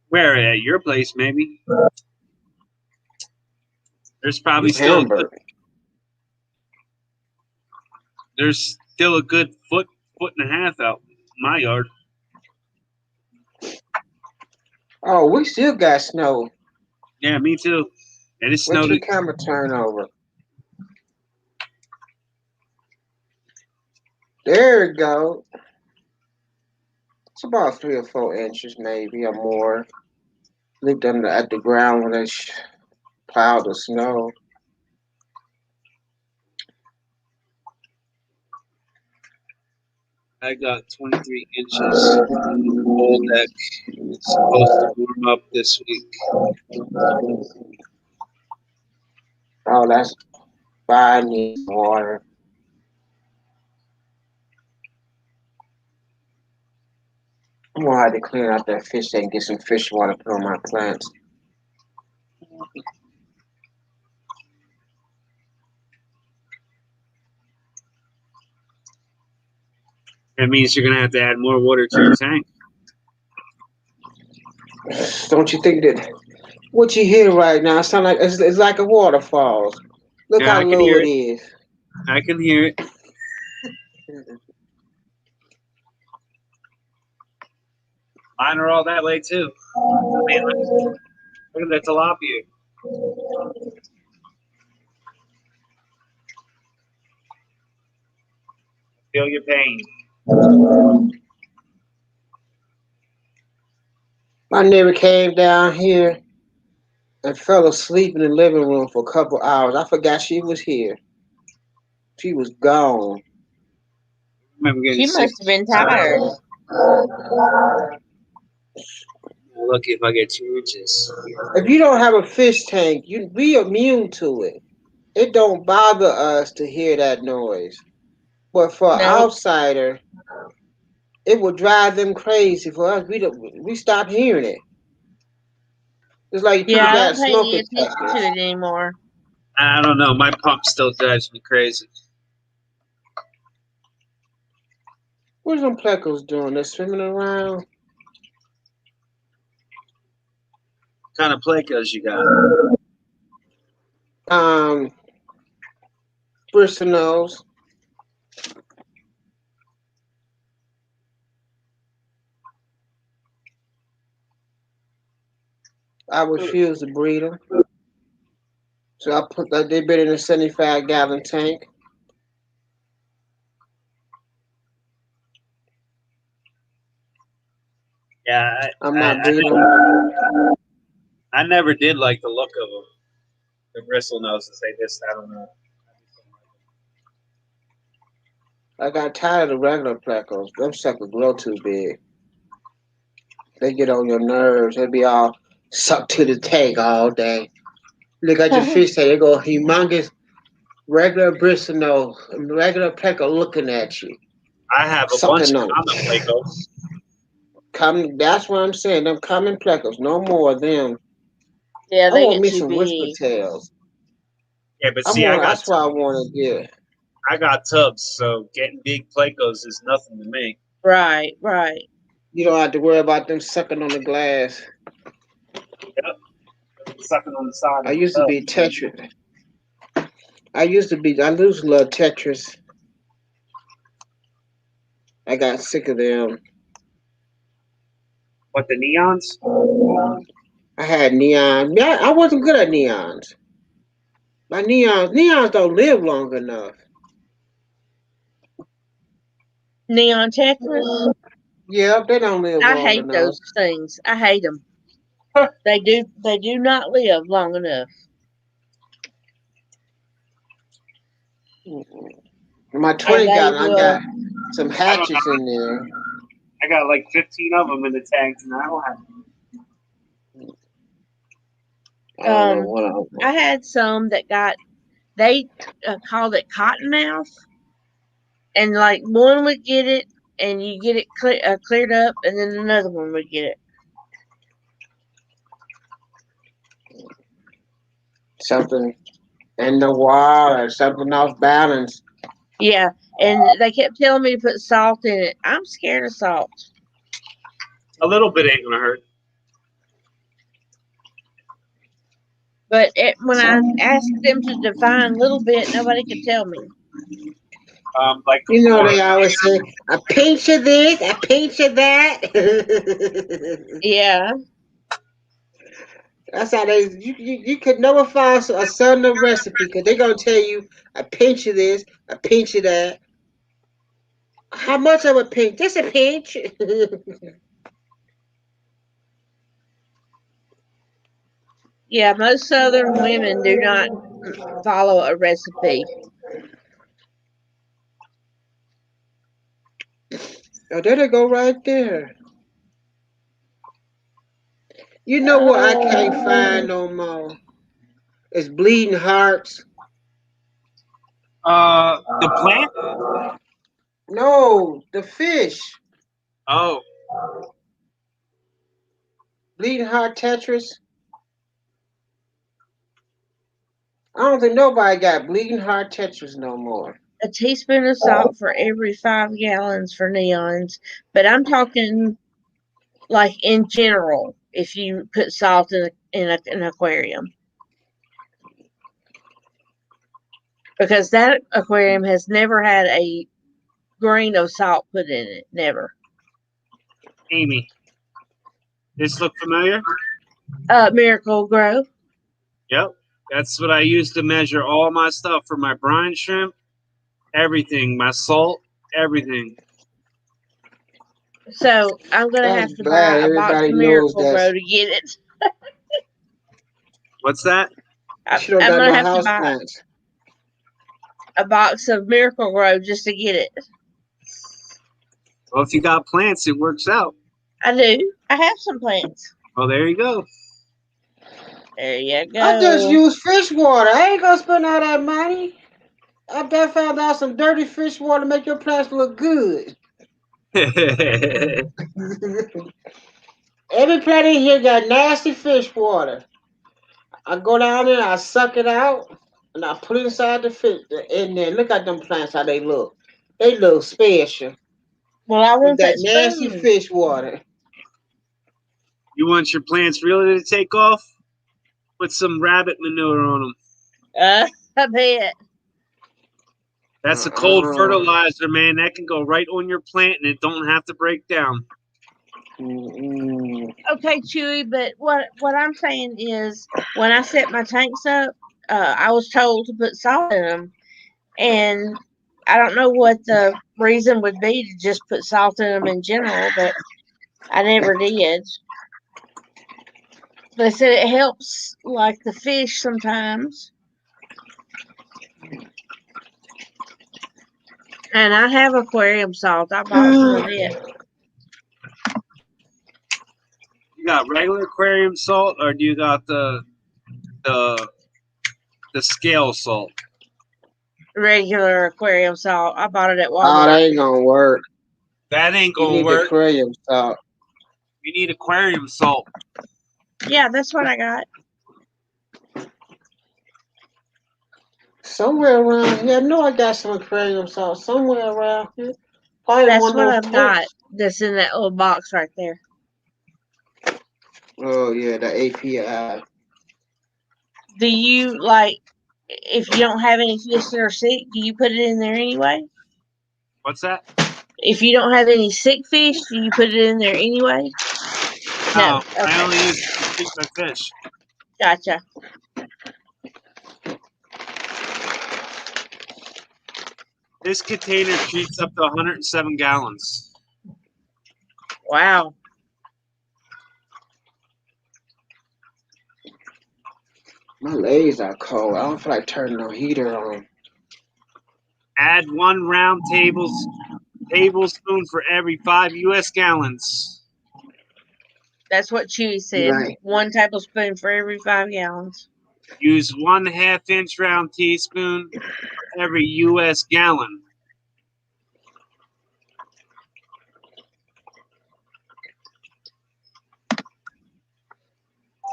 Where at your place, maybe? There's probably It's still Hamburg. there's still a good foot and a half out in my yard. Oh, we still got snow. Yeah, me too. And it What's snowed. your camera turn over? There we go. It's about 3 or 4 inches, maybe, or more. Looked under at the ground when they plowed the snow. I got 23 inches on the whole deck. It's supposed to warm up this week. Oh, that's fine. Need water. I'm gonna have to clean out that fish tank and get some fish water to put on my plants. That means you're gonna have to add more water to your tank. Don't you think that what you hear right now sound like it's like a waterfall? Look Yeah, how I can low hear it it. is. I can hear it. Mine are all that way too. Man, look at that tilapia. Feel your pain. My neighbor came down here and fell asleep in the living room for a couple hours. I forgot she was here. She was gone. I'm getting She sick. must have been tired. Lucky if I get 2 inches. If you don't have a fish tank, you be immune to it. It don't bother us to hear that noise. But for an Nope. outsider, it would drive them crazy. For us, we stop hearing it. It's like Yeah, people I got don't pay smoke any attention to detectors. it anymore. I don't know. My pump still drives me crazy. What's them plecos doing? They're swimming around. What kind of plecos you got? Bristles. I refuse to breed them. So I put that. They been in a 75-gallon tank. Yeah, I'm not breeding them. I never did like the look of them. The bristle noses, I don't know. I got tired of the regular plecos. Them suckers grow too big. They get on your nerves. They be all sucked to the tank all day. Look at your fish tank. They go humongous regular bristle nose, regular pleco looking at you, I have a bunch sucking of on common it. plecos. That's what I'm saying. Them common plecos. No more of them. Yeah, I they want get me too some whisper big. tails. Yeah, but see, That's what I want to get. I got tubs, so getting big plecos is nothing to me. Right, right. You don't have to worry about them sucking on the glass. Yep. Sucking on the side I of the used to tub. be Tetris. I used to love Tetris. I got sick of them. What, the neons? I had neon. Yeah, I wasn't good at neons. My neons don't live long enough. Neon Tetris. Yeah, they don't live I long hate enough. those things. I hate them. They do not live long enough. My And 20 they gallon, I will. got some I don't hatches know. in there. I got like 15 of them in the tanks, and I don't have them. I don't know what I had some that they called it cottonmouth, and like one would get it, and you get it cleared up, and then another one would get it. something in the water, something off balance. Yeah, and they kept telling me to put salt in it. I'm scared of salt. A little bit ain't gonna hurt. But when I asked them to define a little bit, nobody could tell me. Like You know, they always say, a pinch of this, a pinch of that. Yeah. That's how you could never find a certain recipe because they're going to tell you a pinch of this, a pinch of that. How much of a pinch? Just a pinch. Yeah, most Southern women do not follow a recipe. Oh, there they go right there. You know what I can't find no more? It's bleeding hearts. The plant? No, the fish. Oh, Bleeding heart Tetris. I don't think nobody got bleeding heart Tetris no more. A teaspoon of salt for every 5 gallons for neons. But I'm talking like in general, if you put salt in an aquarium. Because that aquarium has never had a grain of salt put in it. Never. Amy. This look familiar? Miracle Grow. Yep. That's what I use to measure all my stuff for my brine shrimp, everything, my salt, everything. So I'm gonna have to buy a box of Miracle Grow to get it. What's that? She don't I'm got gonna no have to house buy plants. a box of Miracle Grow just to get it. Well, if you got plants, it works out. I do. I have some plants. Oh, there you go. There you go. I just use fish water. I ain't gonna spend all that money. I bet found out some dirty fish water make your plants look good. Every plant in here got nasty fish water. I go down there, I suck it out, and I put it inside the fish in there. Look at them plants, how they look. They look special. Well, I want With that that nasty spoon. fish water. You want your plants really to take off? Put some rabbit manure on them. I bet. That's a cold fertilizer, man. That can go right on your plant, and it don't have to break down. Okay, Chewy, but what I'm saying is when I set my tanks up, I was told to put salt in them, and I don't know what the reason would be to just put salt in them in general, but I never did. They said it helps, like the fish sometimes. And I have aquarium salt. I bought some of it. You got regular aquarium salt, or do you got the scale salt? Regular aquarium salt. I bought it at Oh, that Walmart. ain't gonna work. That ain't You gonna need work. aquarium salt. You need aquarium salt. Yeah, that's what I got. Somewhere around here, I know I got some aquarium salt somewhere around here. Probably That's one what of I've those got. pumps. That's in that little box right there. Oh yeah, the API. Do you like, if you don't have any fish that are sick, do you put it in there anyway? What's that? If you don't have any sick fish, do you put it in there anyway? No. No, I Okay. only use it to treat my fish. Gotcha. This container treats up to 107 gallons. Wow. My legs are cold. I don't feel like turning no heater on. Add 1 round tablespoon for every 5 U.S. gallons. That's what Chewy said. Right. 1 tablespoon for every 5 gallons. Use 1/2 inch round teaspoon for every U.S. gallon.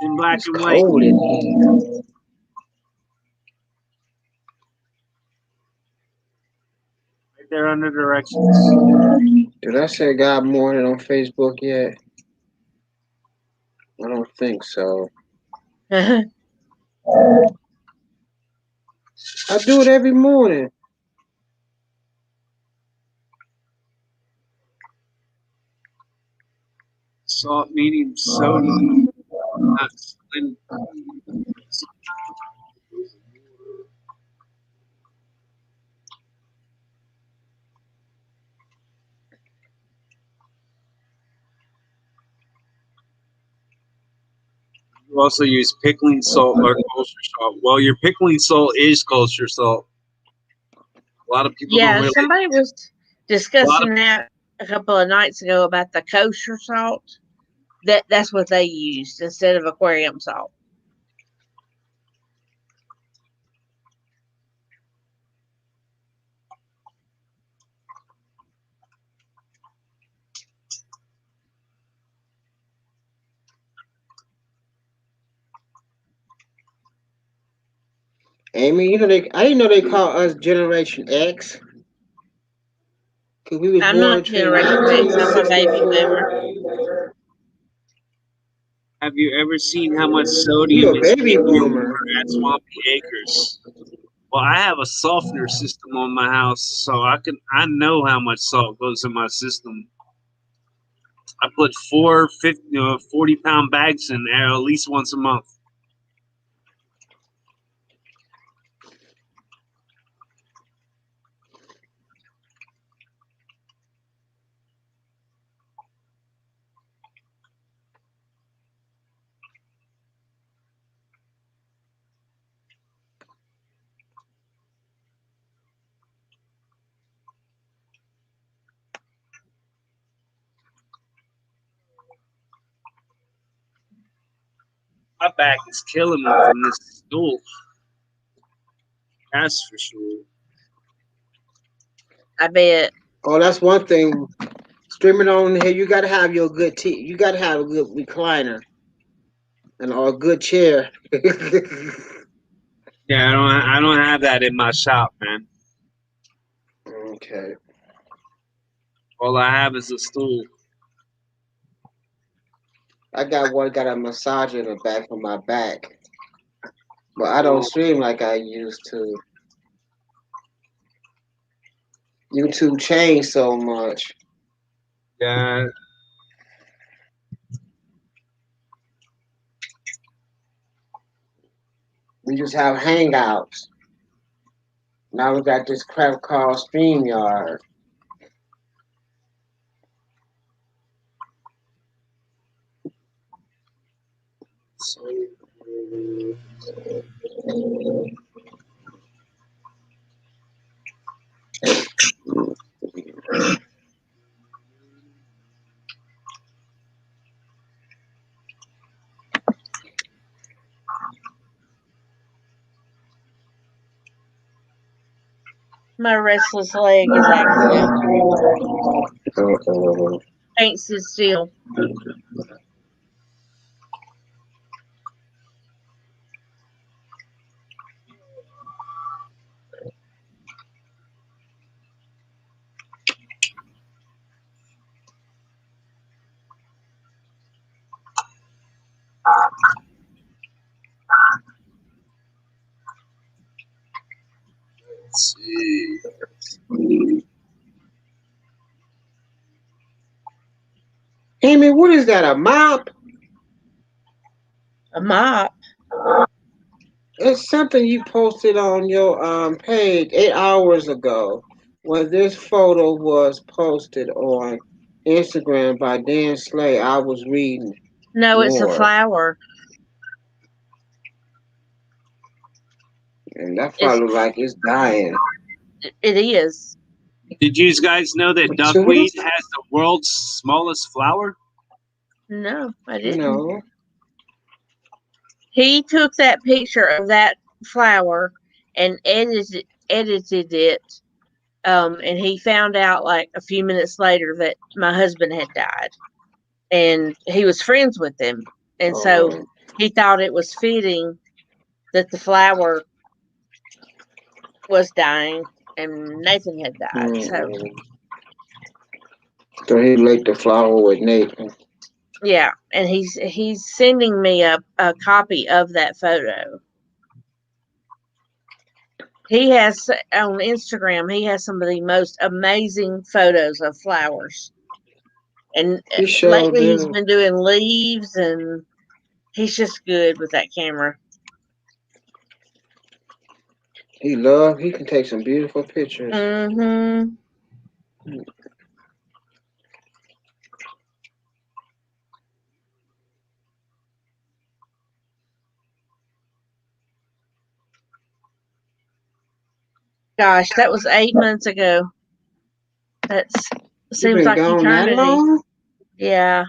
In black It's and white. cold in here. Right there under directions. Did I say God Morning on Facebook yet? I don't think so. I do it every morning. Salt medium sodium. Not slim. You also use pickling salt or kosher salt. Well, your pickling salt is kosher salt. A lot of people don't Yeah, realize. somebody was A lot of discussing that a couple of nights ago about the kosher salt. That's what they used instead of aquarium salt. Amy, you know I didn't know they call us Generation X. Cause we was I'm born not between Generation X. I'm a baby boomer. 1964. Have you ever seen how much You sodium a is baby in your boomer. water at Swampy Acres? Well, I have a softener system on my house, so I know how much salt goes in my system. I put 40-pound bags in there at least once a month. My back is killing me from this stool. That's for sure. I bet. Oh, that's one thing. Streaming on here, you gotta have your good tea. You gotta have a good recliner and or a good chair. Yeah, I don't have that in my shop, man. Okay. All I have is a stool. I got a massager in the back of my back, but I don't stream like I used to. YouTube changed so much. Yeah. We just have hangouts. Now we got this crap called StreamYard. My restless leg is acting up. Ain't sit still. Let's see. Amy, what is that? A mop? A mop? It's something you posted on your page 8 hours ago. When this photo was posted on Instagram by Dan Slay, I was reading No, it's a more, flower. and that It's flower look like it's dying. it is. Did you guys know that So what duckweed is? has the world's smallest flower? No, I didn't. No. He took that picture of that flower and edited it. And he found out like a few minutes later that my husband had died, and he was friends with him, and so he thought it was fitting that the flower was dying and Nathan had died. So he linked the flower with Nathan. Yeah, and he's sending me a copy of that photo. He has on Instagram. He has some of the most amazing photos of flowers, and He sure lately he's do. been doing leaves, and he's just good with that camera. He can take some beautiful pictures. Mm-hmm. Gosh, that was 8 months ago. That's You seems been like gone that eternity. long? Yeah,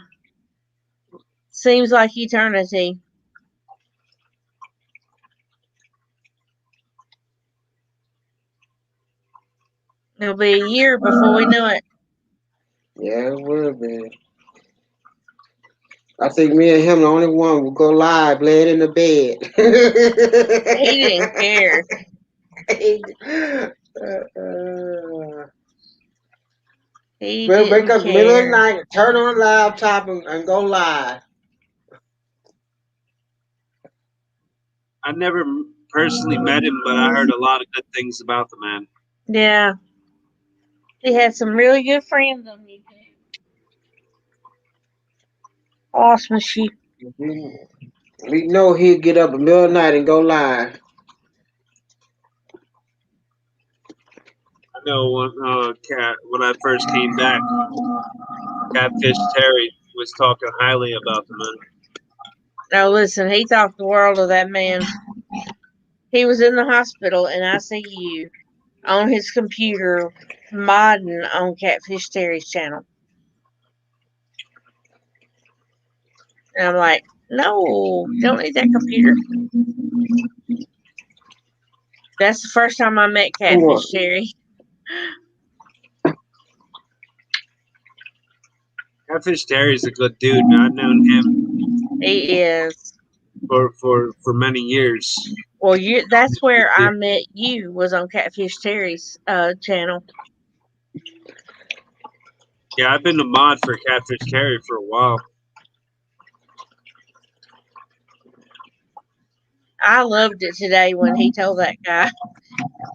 seems like eternity. It'll be a year before we know it. Yeah, it will be. I think me and him the only one will go live laying in the bed. He didn't care. He We'll wake didn't up middle of the care. night, turn on the laptop, and go live. I never personally met him, but I heard a lot of good things about the man. Yeah, he had some really good friends on YouTube. Awesome sheep. We know he'd get up in the middle of the night and go live. I know when I first came back, Catfish Terry was talking highly about the man. Now listen, he thought the world of that man. He was in the hospital in ICU on his computer modding on Catfish Terry's channel. And I'm like, no, you don't need that computer. That's the first time I met Catfish Terry. Catfish Terry's a good dude, man. I've known him. He is. For many years. Well, that's where I met you, was on Catfish Terry's channel. Yeah, I've been a mod for Catfish Terry for a while. I loved it today when he told that guy,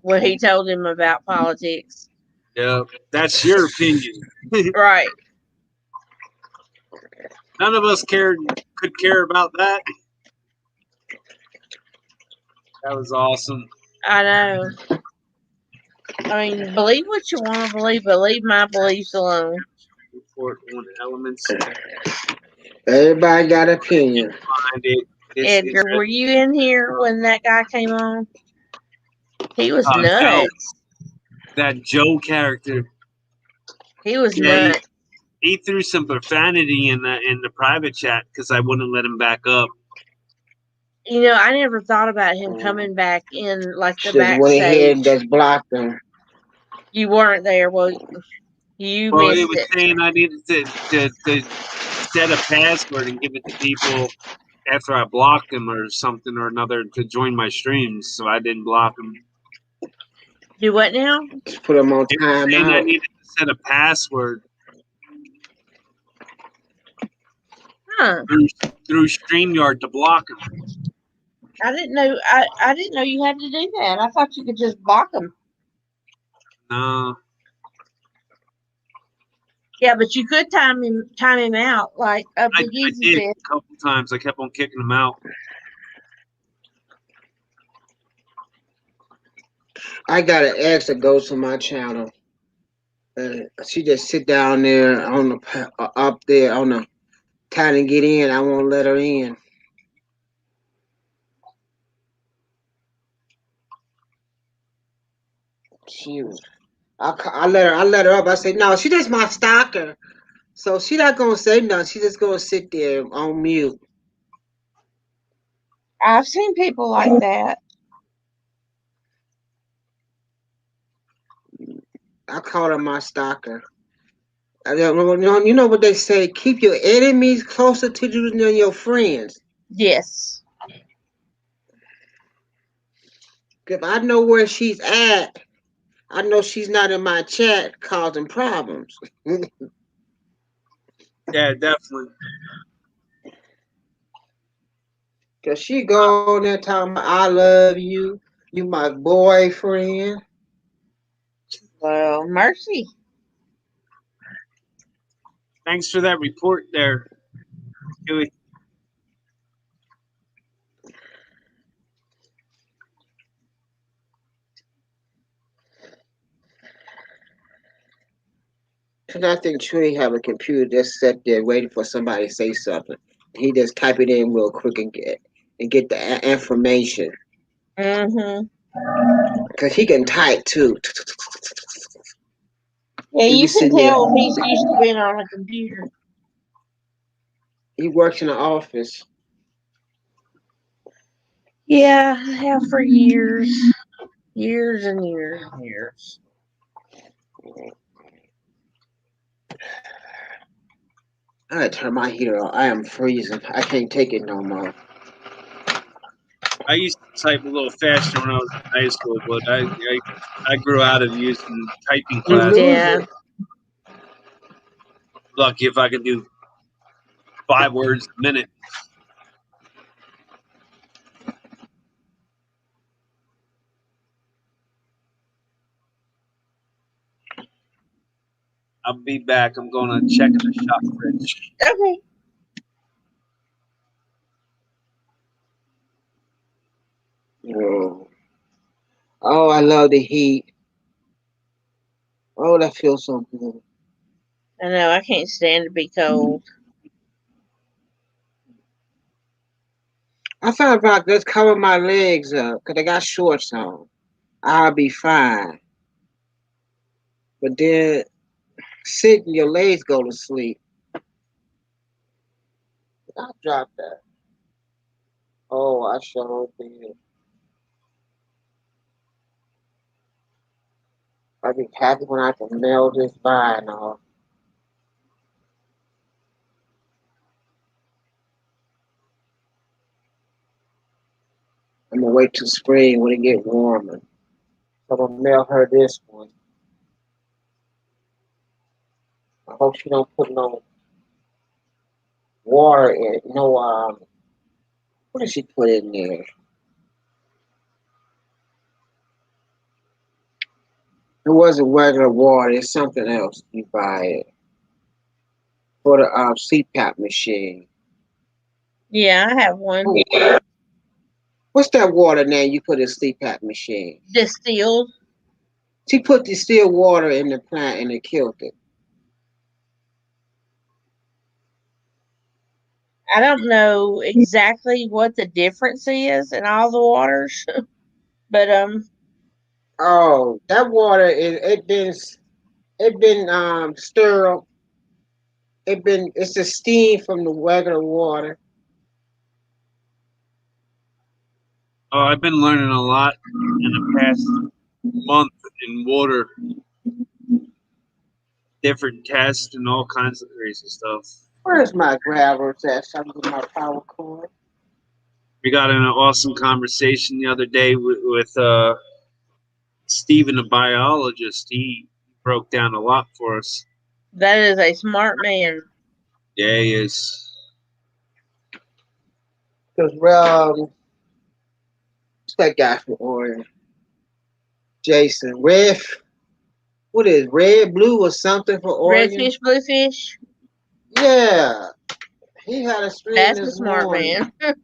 when he told him about politics. Yeah, that's your opinion. Right. None of us could care about that. That was awesome. I know. I mean, believe what you want to believe, but leave my beliefs alone. Report on elements. Everybody got an opinion. Find it. Edgar, were you in here when that guy came on? He was Joe, nuts. that Joe character. He was Yeah, nuts. he threw some profanity in the private chat because I wouldn't let him back up. You know, I never thought about him coming back in like the Just went ahead and backstage. just blocked them. You weren't there, well, you Well, it missed was it. saying I needed to set a password and give it to people after I blocked them or something or another to join my streams, so I didn't block them. Do what now? Just put them on It was saying I timeout. needed to set a password Huh? through StreamYard to block them. I didn't know. I didn't know you had to do that. I thought you could just block them. No. Yeah, but you could time him out like I Big Easy did said. a couple times. I kept on kicking them out. I got an ex that goes to my channel. She just sit down there on the up there on the trying to get in. I won't let her in. I let her up. I said no. She just my stalker, so she not gonna say nothing. She just gonna sit there on mute. I've seen people like that. I call her my stalker. You know what they say? Keep your enemies closer to you than your friends. Yes. If I know where she's at, I know she's not in my chat causing problems. Yeah, definitely. Cause she go on there talking about I love you, you my boyfriend. Well, mercy. Thanks for that report there, Huey. Cause I think Trey have a computer just sat there waiting for somebody to say something. He just type it in real quick and get the information. Mm-hmm. Cause he can type too. Yeah, He be you can sitting there. tell he's used to being on a computer. He works in the office. Yeah, I have for years. Years and years and years. I gotta turn my heater on. I am freezing. I can't take it no more. I used to type a little faster when I was in high school, but I grew out of using typing You class. lose Yeah. it. Lucky if I can do 5 words a minute. I'll be back. I'm going to check in the shop fridge. Okay. Oh, I love the heat. Oh, that feels so good. I know, I can't stand to be cold. I thought about just cover my legs up because I got shorts on. I'll be fine. But then sitting, your legs go to sleep. I dropped that. Oh, I sure did. I'll be happy when I can nail this vine off. I'm gonna wait till spring when it get warmer. I'm gonna mail her this one. I hope she don't put no water in it. No, what did she put in there? It wasn't regular water. It's something else. You buy it for the CPAP machine. Yeah, I have one. What's that water name you put in CPAP machine? Distilled. She put distilled water in the plant and it killed it. I don't know exactly what the difference is in all the waters, but Oh, that water is it been sterile. It's the steam from the regular water. Oh, I've been learning a lot in the past month in water, different tests and all kinds of crazy stuff. Where's my grabbers at? Something with my power cord. We got in an awesome conversation the other day with Stephen, a biologist. He broke down a lot for us. that is a smart man. Yeah, he is. Because what's that guy from Oregon? Jason. What is red, blue, or something for Oregon? Redfish, bluefish. Yeah. He had a stream That's a this smart morning. man.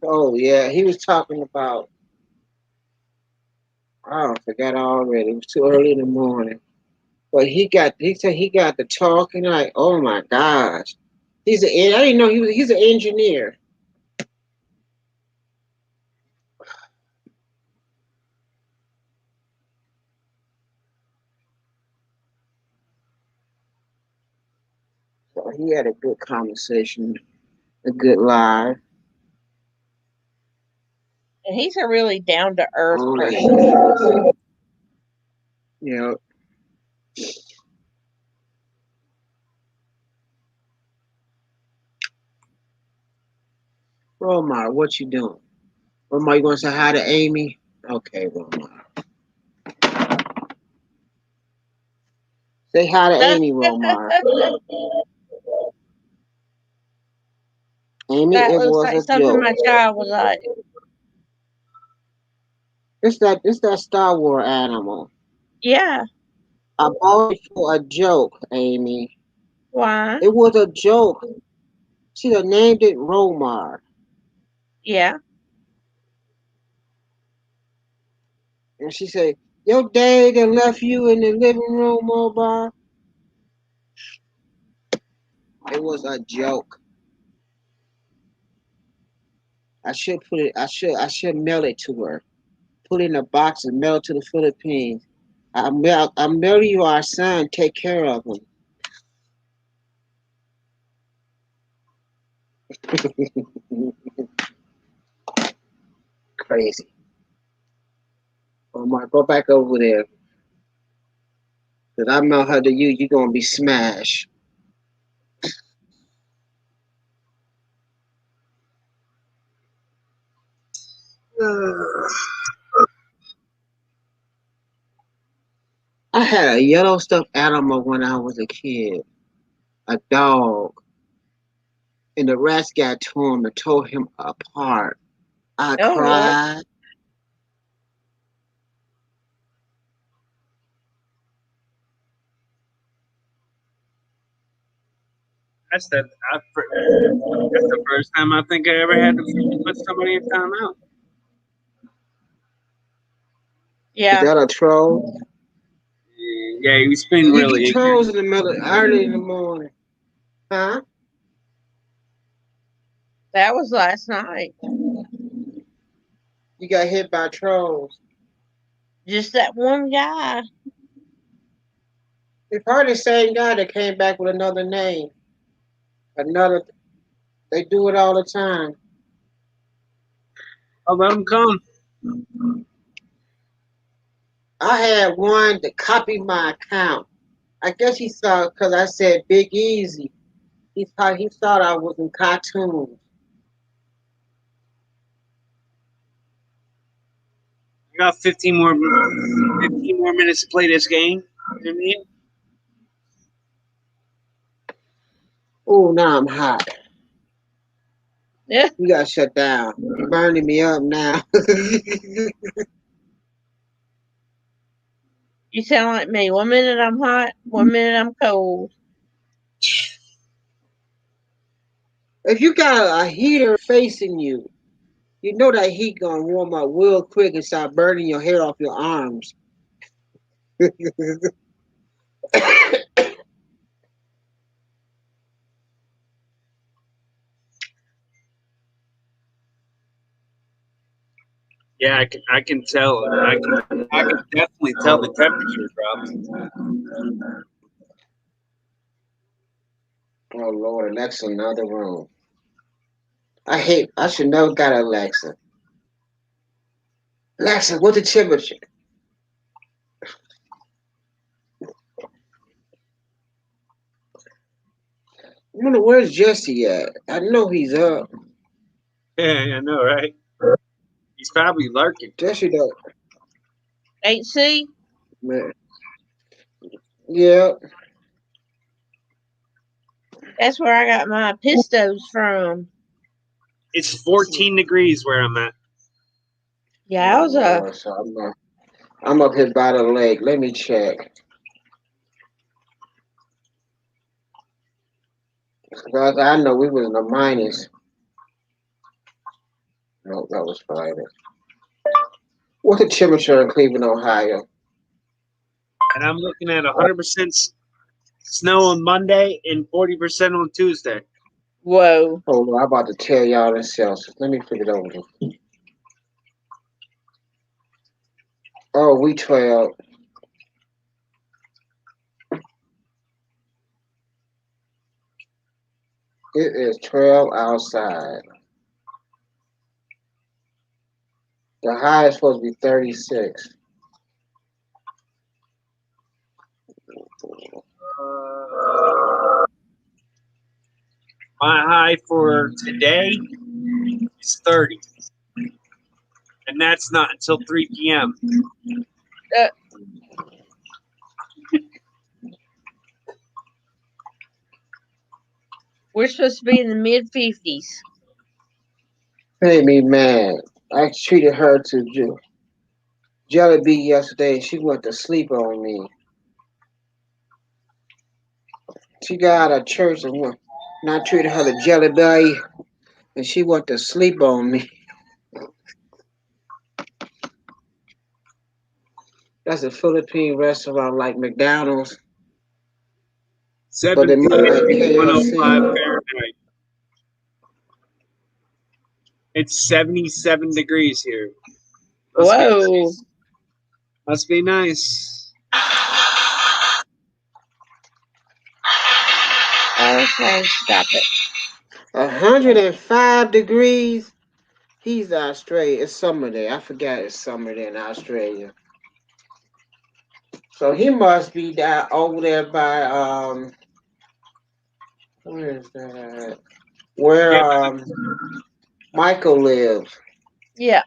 Oh yeah, he was talking about. I forgot already. It was too early in the morning. But he said he got the talking like, oh my gosh. I didn't know he's an engineer. So he had a good conversation, a good live. And he's a really down to earth Only, person. you know. Romar, what you doing? Romar, you gonna say hi to Amy? Okay, Romar. Say hi to Amy, Romar. Amy, That it looks was like a something joke. my child would like. It's that Star Wars animal. Yeah. I bought it for a joke, Amy. Why? It was a joke. She done named it Romar. Yeah. And she said, your dad done left you in the living room, Omar. It was a joke. I should mail it to her. Put it in a box and mail it to the Philippines. I'm mail you our son. Take care of him. Crazy. Omar, go back over there. Cause I mail her to you. You gonna be smashed. I had a yellow stuffed animal when I was a kid. A dog. And the rats got to him and tore him apart. I Oh, Lord. cried. That's the first time I think I ever had to put somebody in timeout. Is Yeah. that a troll? Yeah, he's been You really get trolls in the middle, early in the morning. Huh? That was last night. You got hit by trolls. Just that one guy. It's probably the same guy that came back with another name. They do it all the time. I'll let him come. I had one that copied my account. I guess he saw because I said Big Easy. He thought I was in cartoons. I got 15 more minutes to play this game. You know what I mean? Oh, now I'm hot. Yeah. You gotta shut down. You're burning me up now. You sound like me. 1 minute I'm hot, 1 minute I'm cold. If you got a heater facing you, You know that heat gonna warm up real quick and start burning your hair off your arms. Yeah, I can tell. I can definitely tell the temperature dropped. Oh Lord, Alexa, another room. I should never got Alexa. Alexa, what's the temperature? I wonder where's Jesse at? I know he's up. Yeah, I know, right? He's probably lurking. Jesse though. HC? Man. Yeah. That's where I got my pistos from. It's 14 degrees where I'm at. Yowza. So I'm up here by the lake. Let me check. Cause I know we was in the minus. No, that was Friday. What's the temperature in Cleveland, Ohio? And I'm looking at 100% snow on Monday and 40% on Tuesday. Whoa. Hold on, I'm about to tell y'all in Celsius. Let me figure it over. Oh, we 12. It is 12 outside. The high is supposed to be 36. My high for today is 30. And that's not until 3 p.m. We're supposed to be in the mid 50s. Made me mad. I treated her to jelly bean yesterday and she went to sleep on me. She got out of church and I treated her to jelly bean and she went to sleep on me. That's a Philippine restaurant like McDonald's. But it might like 105 KFC. Fahrenheit. It's 77 degrees here. Whoa. Must be nice. Okay, stop it. 105 degrees. He's Australia. It's summer there. I forgot it's summer there in Australia. So he must be down over there by where is that? Where Michael lives. Yeah.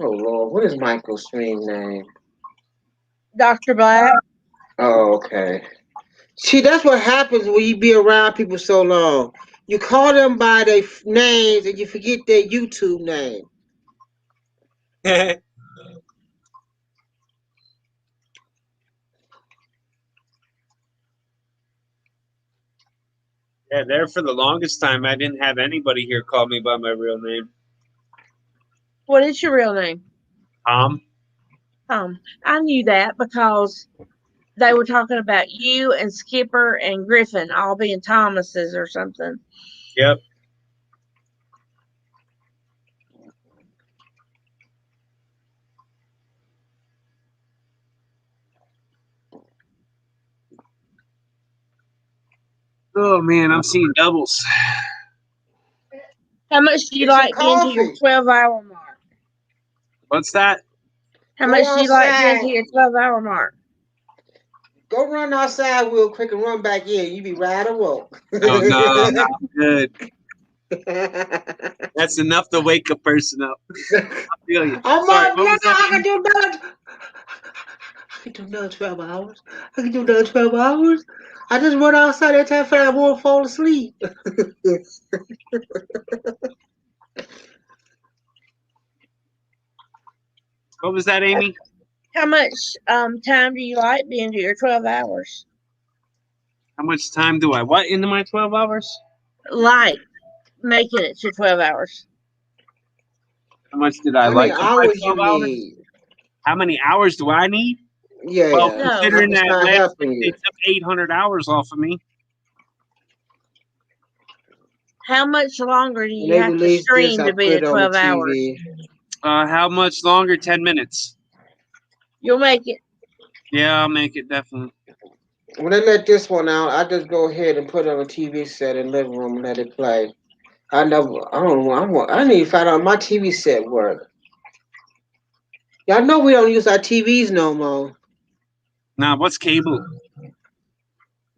Oh Lord, what is Michael's stream name? Dr. Black. Oh, okay. See, that's what happens when you be around people so long. You call them by their names and you forget their YouTube name. Yeah, there for the longest time, I didn't have anybody here call me by my real name. What is your real name? Tom. I knew that because they were talking about you and Skipper and Griffin all being Thomases or something. Yep. Oh man, I'm seeing doubles. How much do you Get some like getting to your coffee. 12-hour mark? What's that? How Go much do you like getting outside. to your 12-hour mark? Go run outside real quick and run back in. You be right awoke. Oh no, no, I'm good. That's enough to wake a person up. I feel you. I'm Sorry, up what now. was that? I can do another. I can do another 12 hours. I can do another 12 hours. I just run outside that time for I won't fall asleep. What was that, Amy? How much time do you like being to your 12 hours? How much time do I what into my 12 hours? Like making it to 12 hours. How much did I How many like my hours 12 you hours? need? How many hours do I need? Yeah, Well, No. considering it's that not last helping week they you. took 800 hours off of me. How much longer do When you they have to released this, stream I to put be to it on the 12 hours? TV. How much longer? 10 minutes. You'll make it. Yeah, I'll make it definitely. When they let this one out, I just go ahead and put it on a TV set in the living room and let it play. I don't know. I need to find out my TV set work. Y'all know we don't use our TVs no more. Now, what's cable?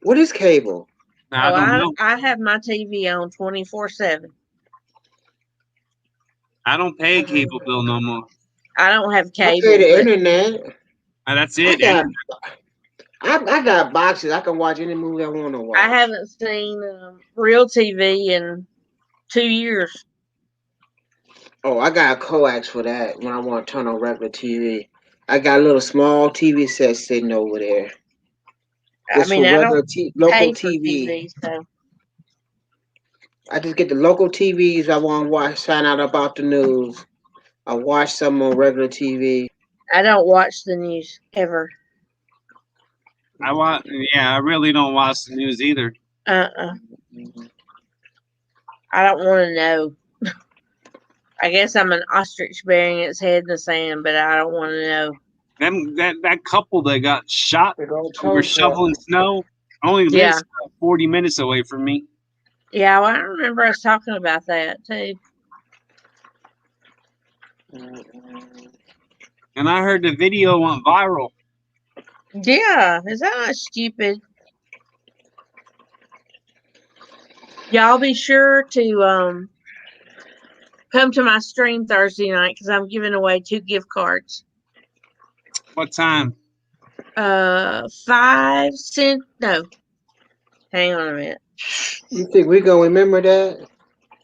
What is cable? I don't know. I have my TV on 24/7. I don't pay a cable bill no more. I don't have I pay cable, the but internet. That's I it. got, I got boxes. I can watch any movie I want to watch. I haven't seen real TV in 2 years. Oh, I got a coax for that when I want to turn on regular TV. I got a little small TV set sitting over there. I Just mean, for I regular don't local pay for TV. TV, so I just get the local TVs I want to watch, find out about the news. I watch some on regular TV. I don't watch the news ever. I really don't watch the news either. I don't want to know. I guess I'm an ostrich burying its head in the sand, but I don't want to know. That couple that got shot who were shoveling snow only Yeah. lives 40 minutes away from me. Yeah, well, I remember us talking about that too. And I heard the video went viral. Yeah, is that not stupid? Y'all be sure to come to my stream Thursday night because I'm giving away 2 gift cards. What time? 5 cent. No, hang on a minute. You think we gonna remember that?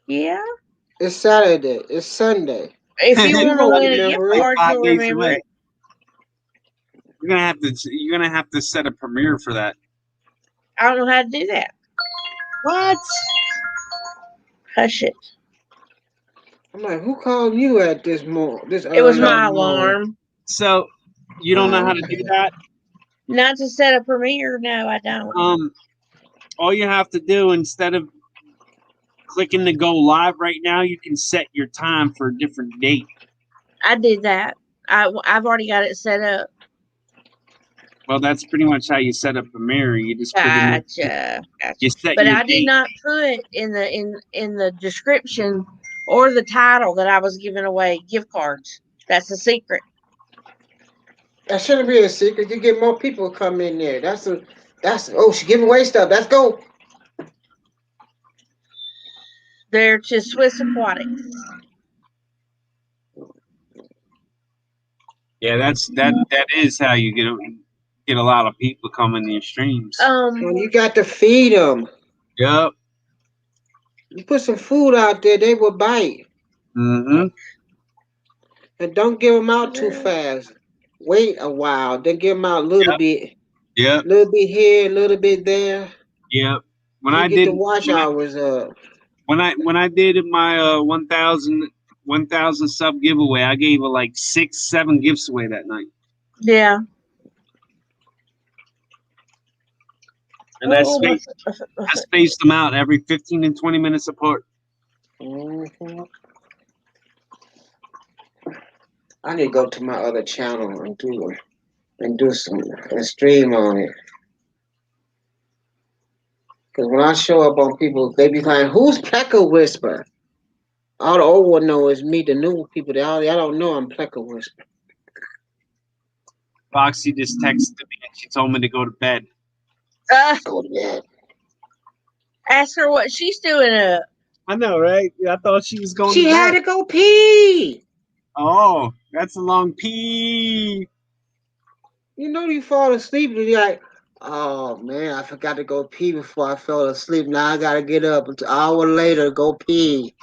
Yeah. It's Saturday. It's Sunday. If you We want to gonna win a gift remember it. card, 5 you'll days remember away. it. You're gonna have to set a premiere for that. I don't know how to do that. What? Hush it. I'm like, who called you at this It was my alarm. So you don't know how to do that? Not to set a premiere. No, I don't. All you have to do instead of clicking to go live right now, you can set your time for a different date. I did that. I've already got it set up. Well, that's pretty much how you set a premiere. You just Gotcha. you set But your I did date. not put in the description or the title that I was giving away gift cards. That's a secret. That shouldn't be a secret. You get more people to come in there. She giving away stuff. Let's go. They're to Swiss Aquatics. Yeah, that is how you get a lot of people coming to your streams. Well, you got to feed them. Yep. You put some food out there, they will bite. Mm-hmm. And don't give them out too fast. Wait a while, then give them out a little bit. Yep. A little bit here, a little bit there. Yep. When You I get did the watch hours up. when I did my 1,000 sub giveaway, I gave like 6-7 gifts away that night. Yeah. And I spaced them out every 15 and 20 minutes apart. Mm-hmm. I need to go to my other channel and do a stream on it. Because when I show up on people, they be like, "Who's Plecker Whisper?" All the old one know is me. The new people, y'all don't know I'm Plecker Whisper. Foxy just texted me and she told me to go to bed. Go to bed. Ask her what she's doing up. I know, right? I thought she was going She to bed. had to go pee. Oh, that's a long pee. You know you fall asleep and you're like, oh man, I forgot to go pee before I fell asleep. Now I gotta get up. An hour later, go pee.